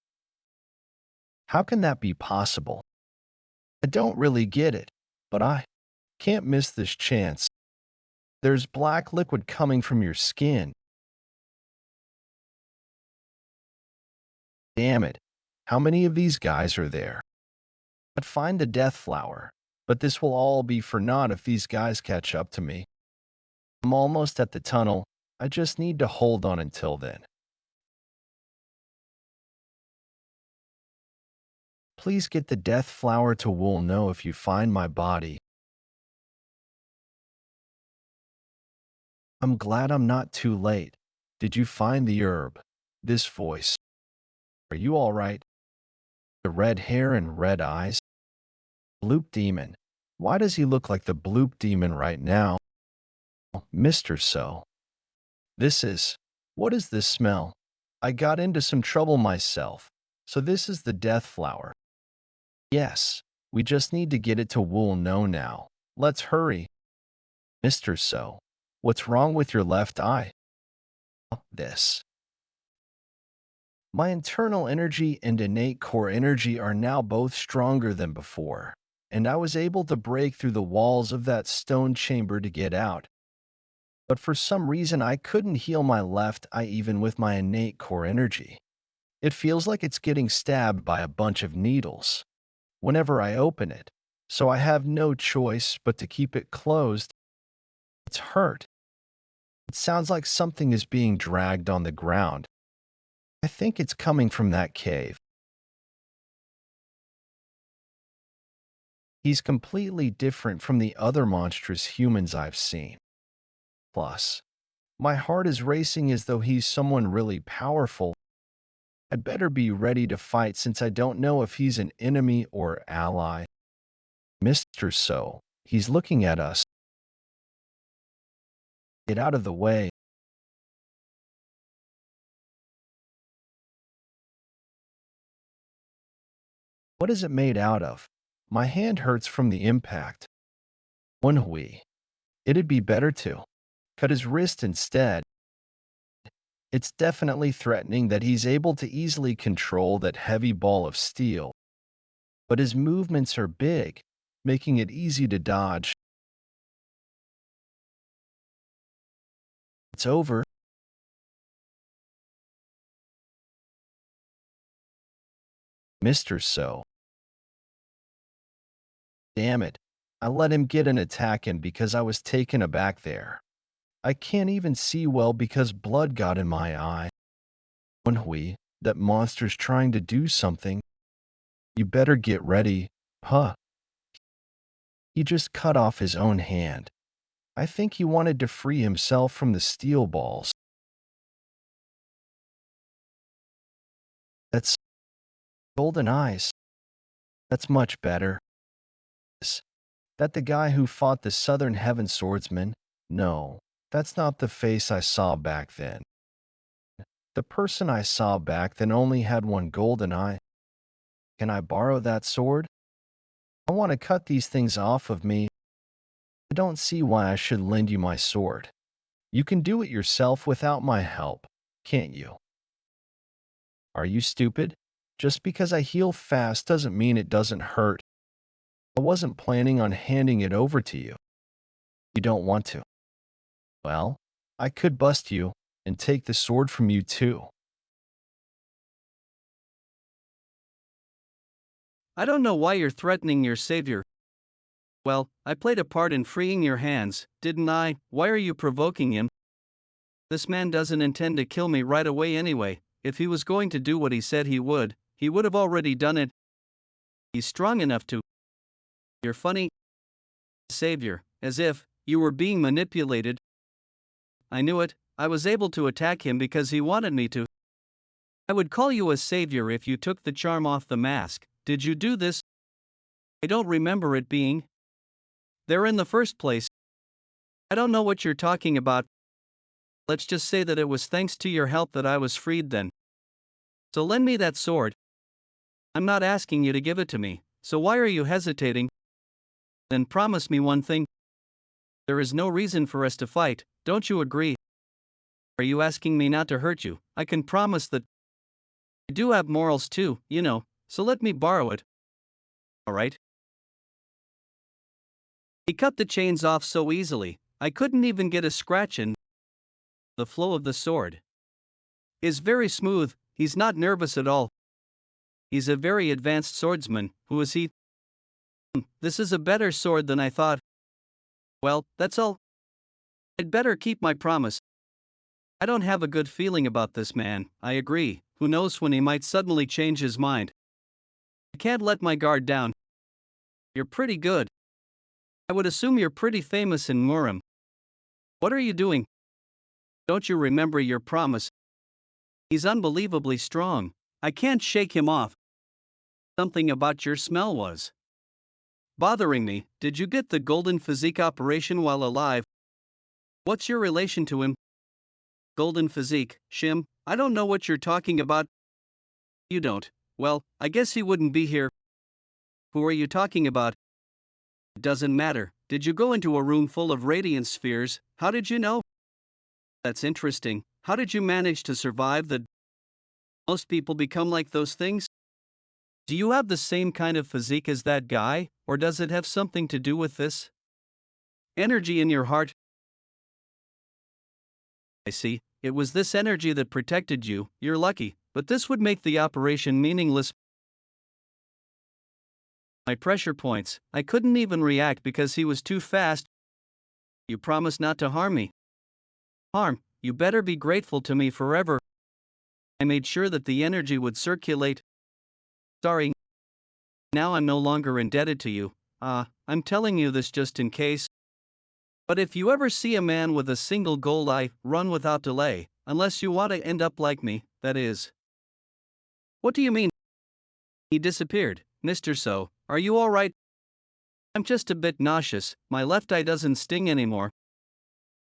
How can that be possible? I don't really get it, but I can't miss this chance. There's black liquid coming from your skin. Damn it. How many of these guys are there? I'd find the death flower, but this will all be for naught if these guys catch up to me. I'm almost at the tunnel. I just need to hold on until then. Please get the death flower to Wool know if you find my body. I'm glad I'm not too late. Did you find the herb? This voice. Are you all right? The red hair and red eyes? Bloop demon. Why does he look like the bloop demon right now? Mr. So. This is. What is this smell? I got into some trouble myself. So this is the death flower. Yes. We just need to get it to Wool know now. Let's hurry. Mr. So. What's wrong with your left eye? This. My internal energy and innate core energy are now both stronger than before, and I was able to break through the walls of that stone chamber to get out. But for some reason, I couldn't heal my left eye even with my innate core energy. It feels like it's getting stabbed by a bunch of needles whenever I open it, so I have no choice but to keep it closed. It's hurt. It sounds like something is being dragged on the ground. I think it's coming from that cave. He's completely different from the other monstrous humans I've seen. Plus, my heart is racing as though he's someone really powerful. I'd better be ready to fight since I don't know if he's an enemy or ally. Mr. So, he's looking at us. Get out of the way. What is it made out of? My hand hurts from the impact. Woon-Hwi. It'd be better to cut his wrist instead. It's definitely threatening that he's able to easily control that heavy ball of steel. But his movements are big, making it easy to dodge. It's over. Mr. So. Damn it. I let him get an attack in because I was taken aback there. I can't even see well because blood got in my eye. Woon-Hwi, that monster's trying to do something. You better get ready, huh? He just cut off his own hand. I think he wanted to free himself from the steel balls. That's golden eyes. That's much better. Is that the guy who fought the Southern Heaven Swordsman? No, that's not the face I saw back then. The person I saw back then only had one golden eye. Can I borrow that sword? I want to cut these things off of me. I don't see why I should lend you my sword. You can do it yourself without my help, can't you? Are you stupid? Just because I heal fast doesn't mean it doesn't hurt. I wasn't planning on handing it over to you. You don't want to. Well, I could bust you and take the sword from you too. I don't know why you're threatening your savior. Well, I played a part in freeing your hands, didn't I? Why are you provoking him? This man doesn't intend to kill me right away anyway. If he was going to do what he said he would have already done it. He's strong enough to. You're funny, savior, as if you were being manipulated. I knew it. I was able to attack him because he wanted me to. I would call you a savior if you took the charm off the mask. Did you do this? I don't remember it being there in the first place. I don't know what you're talking about. Let's just say that it was thanks to your help that I was freed then. So lend me that sword. I'm not asking you to give it to me, so why are you hesitating? Then promise me one thing. There is no reason for us to fight, don't you agree? Are you asking me not to hurt you? I can promise that I do have morals too, you know, so let me borrow it. Alright? He cut the chains off so easily, I couldn't even get a scratch in. The flow of the sword is very smooth, he's not nervous at all. He's a very advanced swordsman. Who is he? This is a better sword than I thought. Well, that's all. I'd better keep my promise. I don't have a good feeling about this man, I agree. Who knows when he might suddenly change his mind. I can't let my guard down. You're pretty good. I would assume you're pretty famous in Murim. What are you doing? Don't you remember your promise? He's unbelievably strong. I can't shake him off. Something about your smell was bothering me. Did you get the golden physique operation while alive? What's your relation to him? Golden physique, Shim? I don't know what you're talking about. You don't. Well, I guess he wouldn't be here. Who are you talking about? It doesn't matter. Did you go into a room full of radiance spheres? How did you know? That's interesting. How did you manage to survive the... Most people become like those things? Do you have the same kind of physique as that guy, or does it have something to do with this? Energy in your heart? I see. It was this energy that protected you. You're lucky, but this would make the operation meaningless. My pressure points. I couldn't even react because he was too fast. You promised not to harm me. Harm? You better be grateful to me forever. I made sure that the energy would circulate. Sorry. Now I'm no longer indebted to you. I'm telling you this just in case. But if you ever see a man with a single goal, run without delay, unless you want to end up like me, that is. What do you mean? He disappeared. Mr. So, are you alright? I'm just a bit nauseous, my left eye doesn't sting anymore.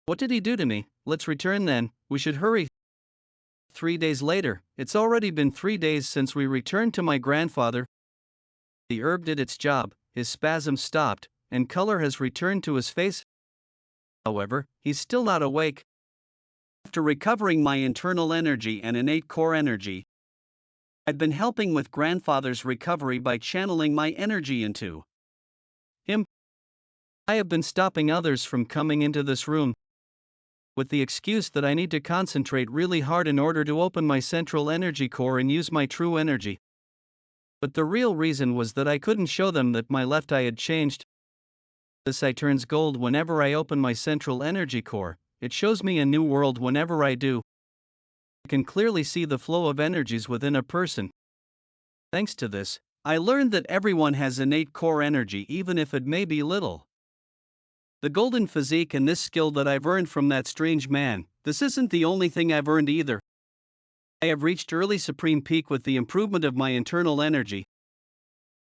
What did he do to me? Let's return then, we should hurry. 3 days later, it's already been 3 days since we returned to my grandfather. The herb did its job, his spasm stopped, and color has returned to his face. However, he's still not awake. After recovering my internal energy and innate core energy, I've been helping with grandfather's recovery by channeling my energy into him. I have been stopping others from coming into this room, with the excuse that I need to concentrate really hard in order to open my central energy core and use my true energy. But the real reason was that I couldn't show them that my left eye had changed. This eye turns gold whenever I open my central energy core. It shows me a new world whenever I do. I can clearly see the flow of energies within a person. Thanks to this, I learned that everyone has innate core energy even if it may be little. The golden physique and this skill that I've earned from that strange man, this isn't the only thing I've earned either. I have reached early supreme peak with the improvement of my internal energy.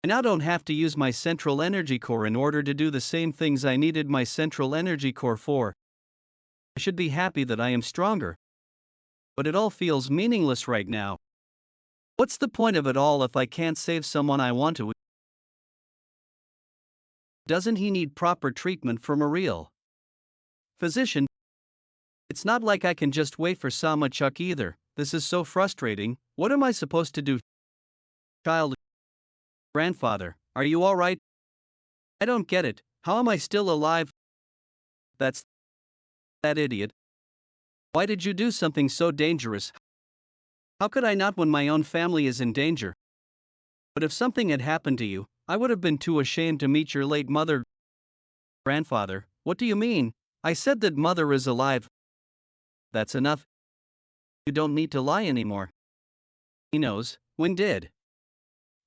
I now don't have to use my central energy core in order to do the same things I needed my central energy core for. I should be happy that I am stronger. But it all feels meaningless right now. What's the point of it all if I can't save someone I want to? Doesn't he need proper treatment from a real physician? It's not like I can just wait for Sama Chuck either. This is so frustrating. What am I supposed to do? Child. Grandfather, are you alright? I don't get it. How am I still alive? That's that idiot. Why did you do something so dangerous? How could I not when my own family is in danger? But if something had happened to you, I would have been too ashamed to meet your late mother. Grandfather, what do you mean? I said that mother is alive. That's enough. You don't need to lie anymore. He knows. When did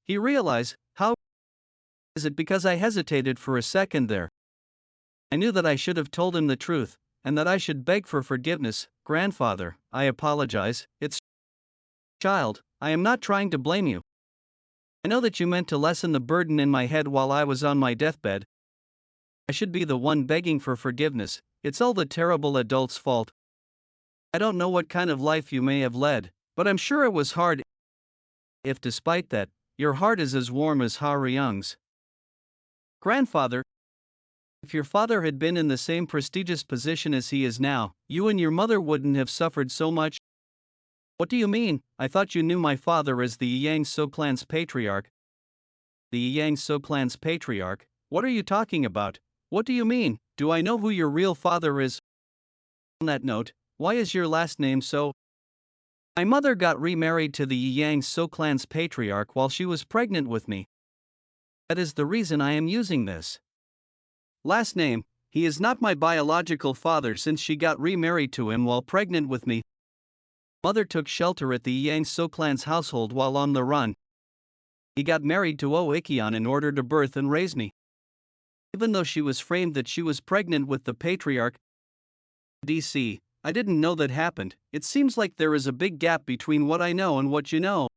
he realize? How is it? Because I hesitated for a second there. I knew that I should have told him the truth, and that I should beg for forgiveness. Grandfather, I apologize. It's child, I am not trying to blame you. I know that you meant to lessen the burden in my head while I was on my deathbed. I should be the one begging for forgiveness. It's all the terrible adult's fault. I don't know what kind of life you may have led, but I'm sure it was hard. If despite that, your heart is as warm as Ha Ryung's. Grandfather, if your father had been in the same prestigious position as he is now, you and your mother wouldn't have suffered so much. What do you mean? I thought you knew my father as the Yang So clan's patriarch. The Yang So clan's patriarch? What are you talking about? What do you mean? Do I know who your real father is? On that note, why is your last name So? My mother got remarried to the Yang So clan's patriarch while she was pregnant with me. That is the reason I am using this last name. He is not my biological father since she got remarried to him while pregnant with me. Mother took shelter at the Moyang Soo clan's household while on the run. He got married to Oh Ikyeon in order to birth and raise me. Even though she was framed that she was pregnant with the patriarch, DC, I didn't know that happened. It seems like there is a big gap between what I know and what you know.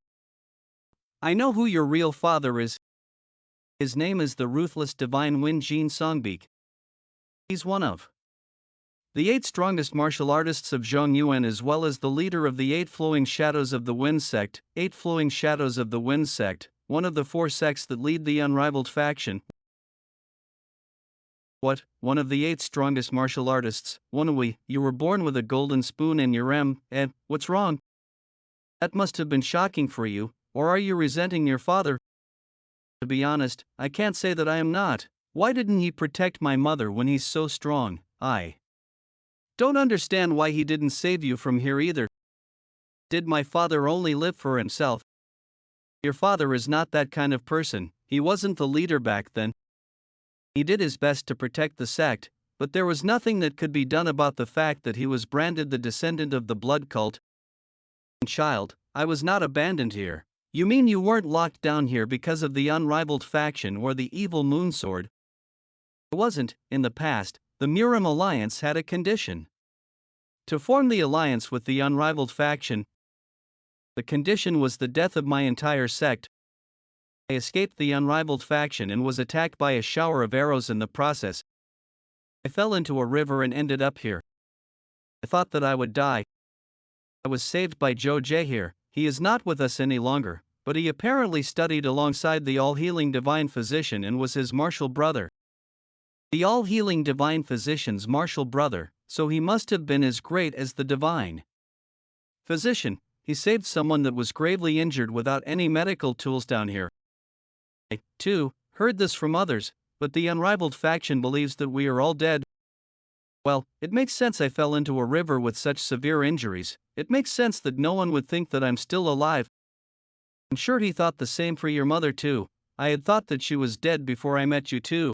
I know who your real father is. His name is the ruthless divine Wind Jin Songbeak. He's one of the 8 strongest martial artists of Zhongyuan, as well as the leader of the 8 Flowing Shadows of the Wind sect. 8 Flowing Shadows of the Wind sect, one of the 4 sects that lead the unrivaled faction. What? One of the 8 strongest martial artists? Woon-Hwi, you were born with a golden spoon in your what's wrong? That must have been shocking for you, or are you resenting your father? To be honest, I can't say that I am not. Why didn't he protect my mother when he's so strong? I don't understand why he didn't save you from here either. Did my father only live for himself? Your father is not that kind of person. He wasn't the leader back then. He did his best to protect the sect, but there was nothing that could be done about the fact that he was branded the descendant of the blood cult. Child, I was not abandoned here. You mean you weren't locked down here because of the unrivaled faction or the evil moonsword? I wasn't. In the past, the Murim Alliance had a condition. To form the alliance with the unrivaled faction, the condition was the death of my entire sect. I escaped the unrivaled faction and was attacked by a shower of arrows in the process. I fell into a river and ended up here. I thought that I would die. I was saved by Joe J here. He is not with us any longer, but he apparently studied alongside the all-healing divine physician and was his martial brother. The all-healing divine physician's martial brother, so he must have been as great as the divine physician. He saved someone that was gravely injured without any medical tools down here. I, too, heard this from others, but the unrivaled faction believes that we are all dead. Well, it makes sense I fell into a river with such severe injuries. It makes sense that no one would think that I'm still alive. I'm sure he thought the same for your mother too. I had thought that she was dead before I met you too.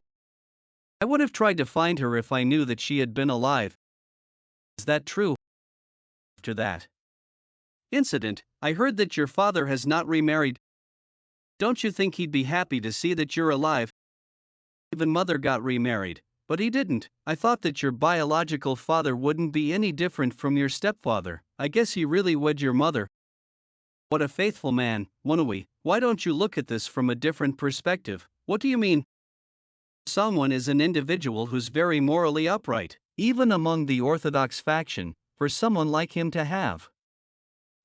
I would have tried to find her if I knew that she had been alive. Is that true? After that incident, I heard that your father has not remarried. Don't you think he'd be happy to see that you're alive? Even mother got remarried, but he didn't. I thought that your biological father wouldn't be any different from your stepfather. I guess he really wed your mother. What a faithful man, Woon-Hwi. Why don't you look at this from a different perspective? What do you mean? Someone is an individual who's very morally upright, even among the Orthodox faction, for someone like him to have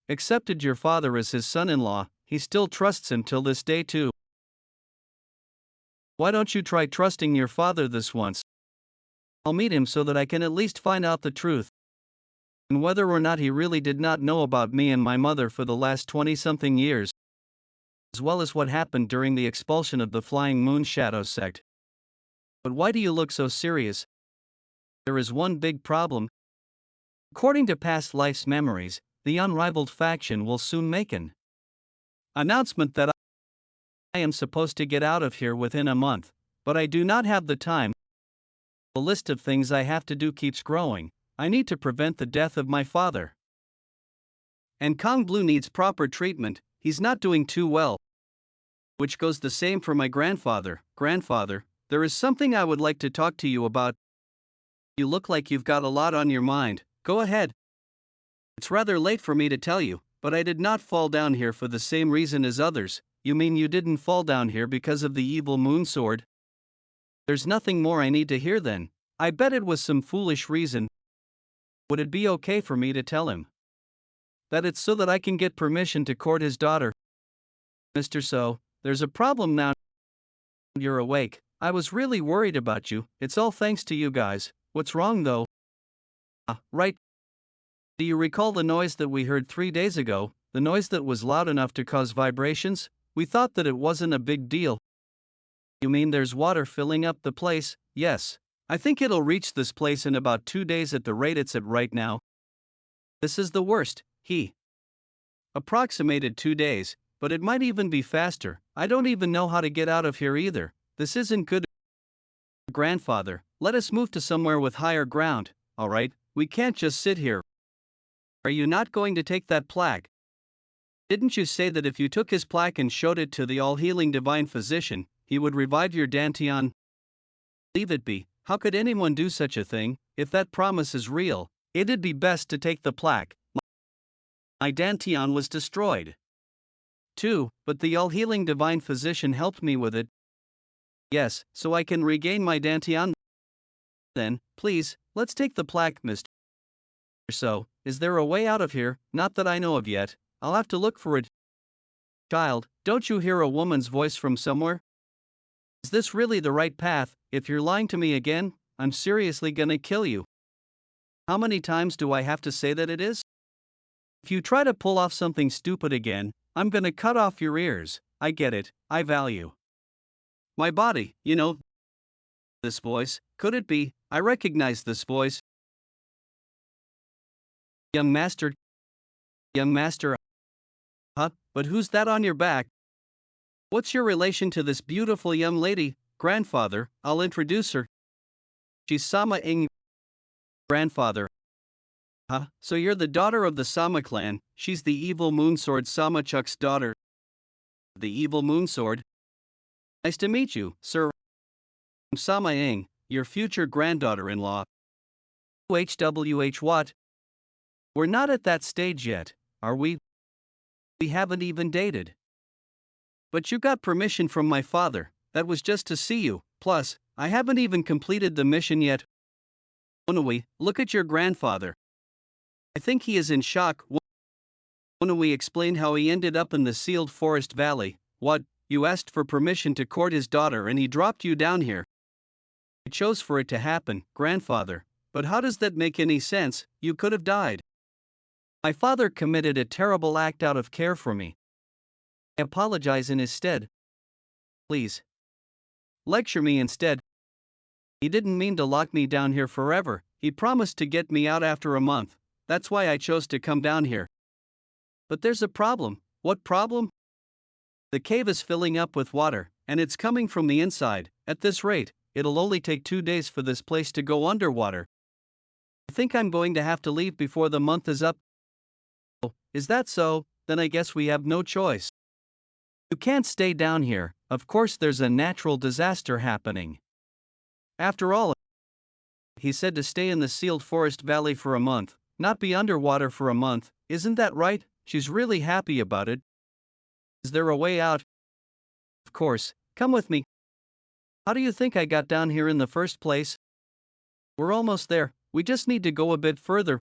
accepted your father as his son-in-law. He still trusts him till this day too. Why don't you try trusting your father this once? I'll meet him so that I can at least find out the truth. And whether or not he really did not know about me and my mother for the last 20-something years, as well as what happened during the expulsion of the Flying Moon Shadow sect. But why do you look so serious? There is one big problem. According to past life's memories, the unrivaled faction will soon make an announcement that I am supposed to get out of here within a month, but I do not have the time. The list of things I have to do keeps growing. I need to prevent the death of my father. And Kong Blue needs proper treatment. He's not doing too well. Which goes the same for my grandfather. Grandfather, there is something I would like to talk to you about. You look like you've got a lot on your mind. Go ahead. It's rather late for me to tell you, but I did not fall down here for the same reason as others. You mean you didn't fall down here because of the evil moon sword? There's nothing more I need to hear then. I bet it was some foolish reason. Would it be okay for me to tell him that it's so that I can get permission to court his daughter? Mr. So, there's a problem now. You're awake. I was really worried about you. It's all thanks to you guys. What's wrong though? Right. Do you recall the noise that we heard 3 days ago? The noise that was loud enough to cause vibrations? We thought that it wasn't a big deal. You mean there's water filling up the place? Yes. I think it'll reach this place in about 2 days at the rate it's at right now. This is the worst. He approximated 2 days, but it might even be faster. I don't even know how to get out of here either. This isn't good. Grandfather, let us move to somewhere with higher ground. Alright, we can't just sit here. Are you not going to take that plaque? Didn't you say that if you took his plaque and showed it to the all-healing divine physician, he would revive your Dantian? Leave it be. How could anyone do such a thing? If that promise is real, it'd be best to take the plaque. My Dantian was destroyed. Too, but the all-healing divine physician helped me with it. Yes, so I can regain my Dantian. Then, please, let's take the plaque, Mr. So, is there a way out of here? Not that I know of yet. I'll have to look for it. Child, don't you hear a woman's voice from somewhere? Is this really the right path? If you're lying to me again, I'm seriously gonna kill you. How many times do I have to say that it is? If you try to pull off something stupid again, I'm gonna cut off your ears. I get it, I value my body, you know. This voice, could it be? I recognize this voice. Young master. Young master. Huh? But who's that on your back? What's your relation to this beautiful young lady? Grandfather, I'll introduce her. She's Sama Ing. Grandfather. Huh? So you're the daughter of the Sama clan. She's the evil moonsword Sama Chuk's daughter. The evil moonsword? Nice to meet you, sir. I'm Sama Ing, your future granddaughter-in-law. HWH what? We're not at that stage yet, are we? We haven't even dated. But you got permission from my father. That was just to see you. Plus, I haven't even completed the mission yet. Woon-Hwi, look at your grandfather. I think he is in shock. Woon-Hwi explained how he ended up in the sealed forest valley. What? You asked for permission to court his daughter and he dropped you down here. I chose for it to happen, grandfather. But how does that make any sense? You could have died. My father committed a terrible act out of care for me. I apologize in his stead. Please. Lecture me instead. He didn't mean to lock me down here forever. He promised to get me out after a month. That's why I chose to come down here. But there's a problem. What problem? The cave is filling up with water, and it's coming from the inside. At this rate, it'll only take 2 days for this place to go underwater. I think I'm going to have to leave before the month is up. Oh, is that so? Then I guess we have no choice. You can't stay down here. Of course there's a natural disaster happening. After all, he said to stay in the sealed forest valley for a month, not be underwater for a month. Isn't that right? She's really happy about it. Is there a way out? Of course, come with me. How do you think I got down here in the first place? We're almost there. We just need to go a bit further.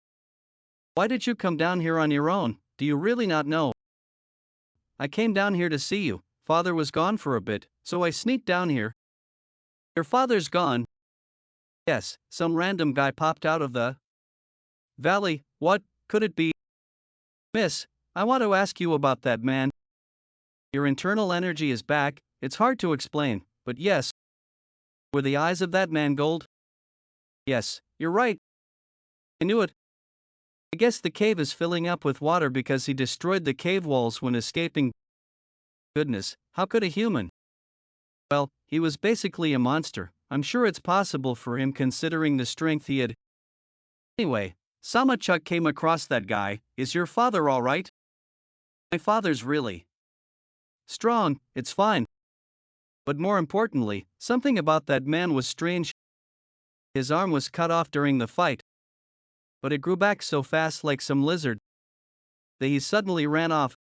Why did you come down here on your own? Do you really not know? I came down here to see you. Father was gone for a bit, so I sneaked down here. Your father's gone? Yes, some random guy popped out of the valley. What could it be? Miss, I want to ask you about that man. Your internal energy is back. It's hard to explain, but yes. Were the eyes of that man gold? Yes, you're right. I knew it. I guess the cave is filling up with water because he destroyed the cave walls when escaping. Goodness, how could a human? Well, he was basically a monster. I'm sure it's possible for him considering the strength he had. Anyway, Sama Chuk came across that guy. Is your father all right? My father's really strong, it's fine. But more importantly, something about that man was strange. His arm was cut off during the fight, but it grew back so fast like some lizard that he suddenly ran off.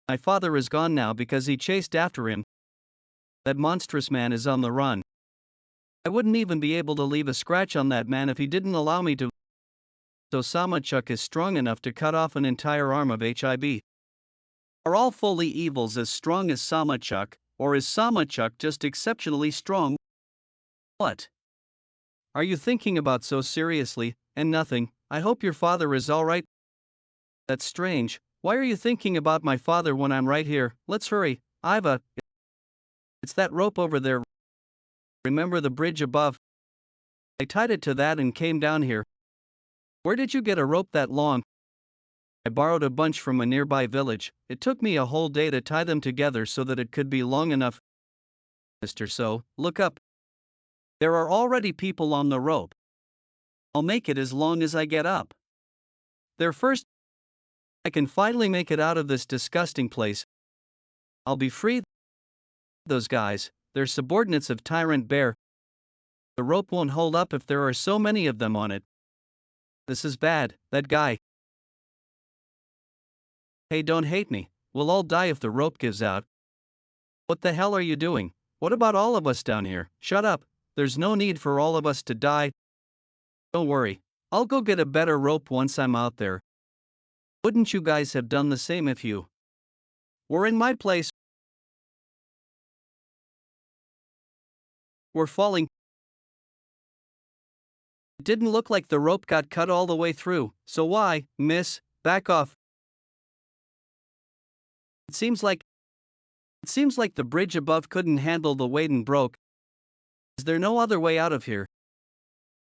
My father is gone now because he chased after him. That monstrous man is on the run. I wouldn't even be able to leave a scratch on that man if he didn't allow me to. So Sama Chuk is strong enough to cut off an entire arm of HIB. Are all fully evils as strong as Sama Chuk, or is Sama Chuk just exceptionally strong? What are you thinking about so seriously? And nothing. I hope your father is all right. That's strange. Why are you thinking about my father when I'm right here? Let's hurry. It's that rope over there. Remember the bridge above? I tied it to that and came down here. Where did you get a rope that long? I borrowed a bunch from a nearby village. It took me a whole day to tie them together so that it could be long enough. Mr. So, look up. There are already people on the rope. I'll make it as long as I get up. They're first. I can finally make it out of this disgusting place. I'll be free. Those guys, they're subordinates of Tyrant Bear. The rope won't hold up if there are so many of them on it. This is bad, that guy. Hey, don't hate me. We'll all die if the rope gives out. What the hell are you doing? What about all of us down here? Shut up. There's no need for all of us to die. Don't worry. I'll go get a better rope once I'm out there. Wouldn't you guys have done the same if you were in my place? We're falling. It didn't look like the rope got cut all the way through, so why, miss, back off. It seems like the bridge above couldn't handle the weight and broke. Is there no other way out of here?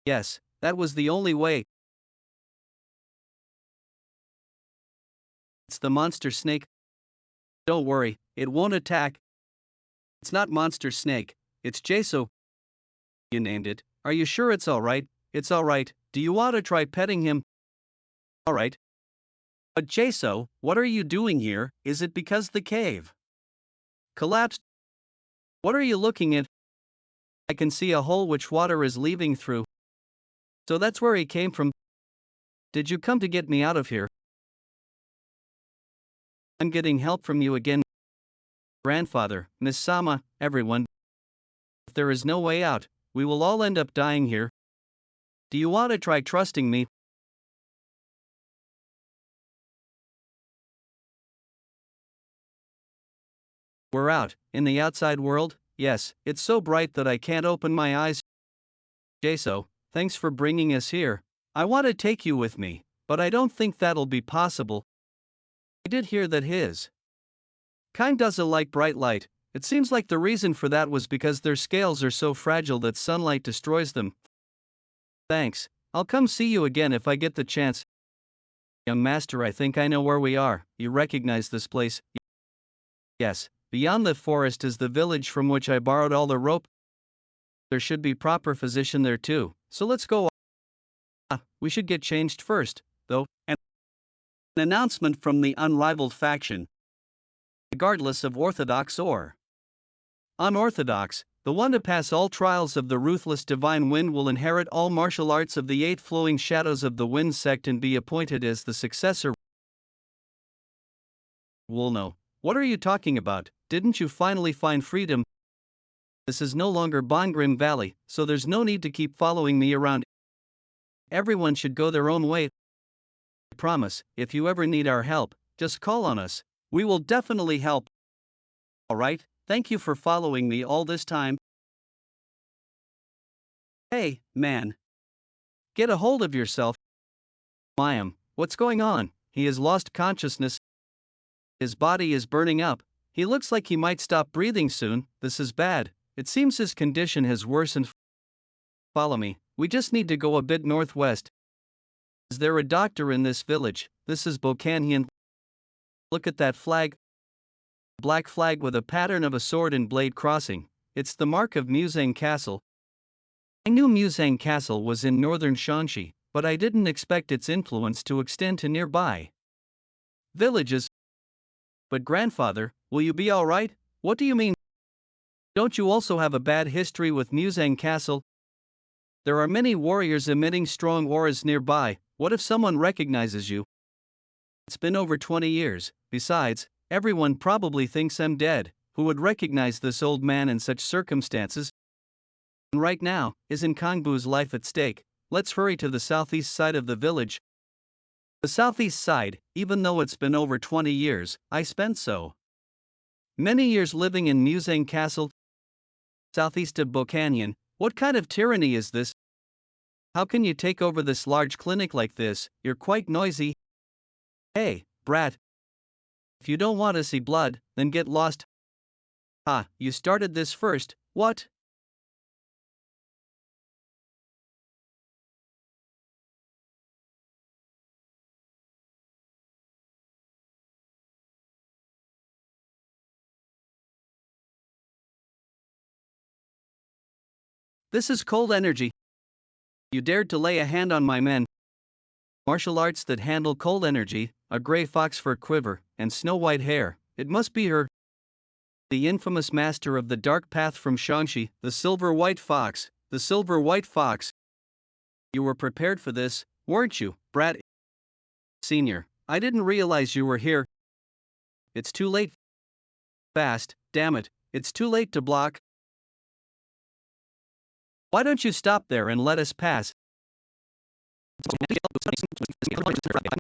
Yes, that was the only way. It's the monster snake. Don't worry, it won't attack. It's not monster snake, it's Jeso. You named it. Are you sure it's alright? It's alright. Do you want to try petting him? Alright. But Jeso, what are you doing here? Is it because the cave collapsed? What are you looking at? I can see a hole which water is leaving through. So that's where he came from. Did you come to get me out of here? I'm getting help from you again. Grandfather, Miss Sama, everyone. If there is no way out, we will all end up dying here. Do you want to try trusting me? We're out, in the outside world. Yes, it's so bright that I can't open my eyes. Jeso, thanks for bringing us here. I want to take you with me, but I don't think that'll be possible. I did hear that his kind doesn't like bright light. It seems like the reason for that was because their scales are so fragile that sunlight destroys them. Thanks. I'll come see you again if I get the chance. Young master, I think I know where we are. You recognize this place? Yes. Beyond the forest is the village from which I borrowed all the rope. There should be proper physician there too, so let's go. We should get changed first, though. An announcement from the unrivaled faction. Regardless of orthodox or unorthodox, the one to pass all trials of the ruthless divine wind will inherit all martial arts of the 8 flowing shadows of the wind sect and be appointed as the successor. Wool-No. What are you talking about? Didn't you finally find freedom? This is no longer Bongrim Valley, so there's no need to keep following me around. Everyone should go their own way. I promise, if you ever need our help, just call on us. We will definitely help. Alright, thank you for following me all this time. Hey, man. Get a hold of yourself. Mayim, what's going on? He has lost consciousness. His body is burning up. He looks like he might stop breathing soon. This is bad. It seems his condition has worsened. Follow me. We just need to go a bit northwest. Is there a doctor in this village? This is Bokanhian. Look at that flag. Black flag with a pattern of a sword and blade crossing. It's the mark of Moyang Castle. I knew Moyang Castle was in northern Shanxi, but I didn't expect its influence to extend to nearby villages. But grandfather, will you be alright? What do you mean? Don't you also have a bad history with Moyang Castle? There are many warriors emitting strong auras nearby. What if someone recognizes you? It's been over 20 years. Besides, everyone probably thinks I'm dead. Who would recognize this old man in such circumstances? And right now, isn't Kangbu's life at stake? Let's hurry to the southeast side of the village. The southeast side, even though it's been over 20 years, I spent so many years living in Moyang Castle. Southeast of Bokanhian, what kind of tyranny is this? How can you take over this large clinic like this? You're quite noisy. Hey, brat. If you don't want to see blood, then get lost. Ah, you started this first, what? This is cold energy. You dared to lay a hand on my men. martial arts that handle cold energy, a gray fox fur quiver, and snow-white hair. It must be her. The infamous master of the dark path from Shaanxi, the silver-white fox, the silver-white fox. You were prepared for this, weren't you, Brad Senior? I didn't realize you were here. It's too late. Fast, damn it, it's too late to block. Why don't you stop there and let us pass?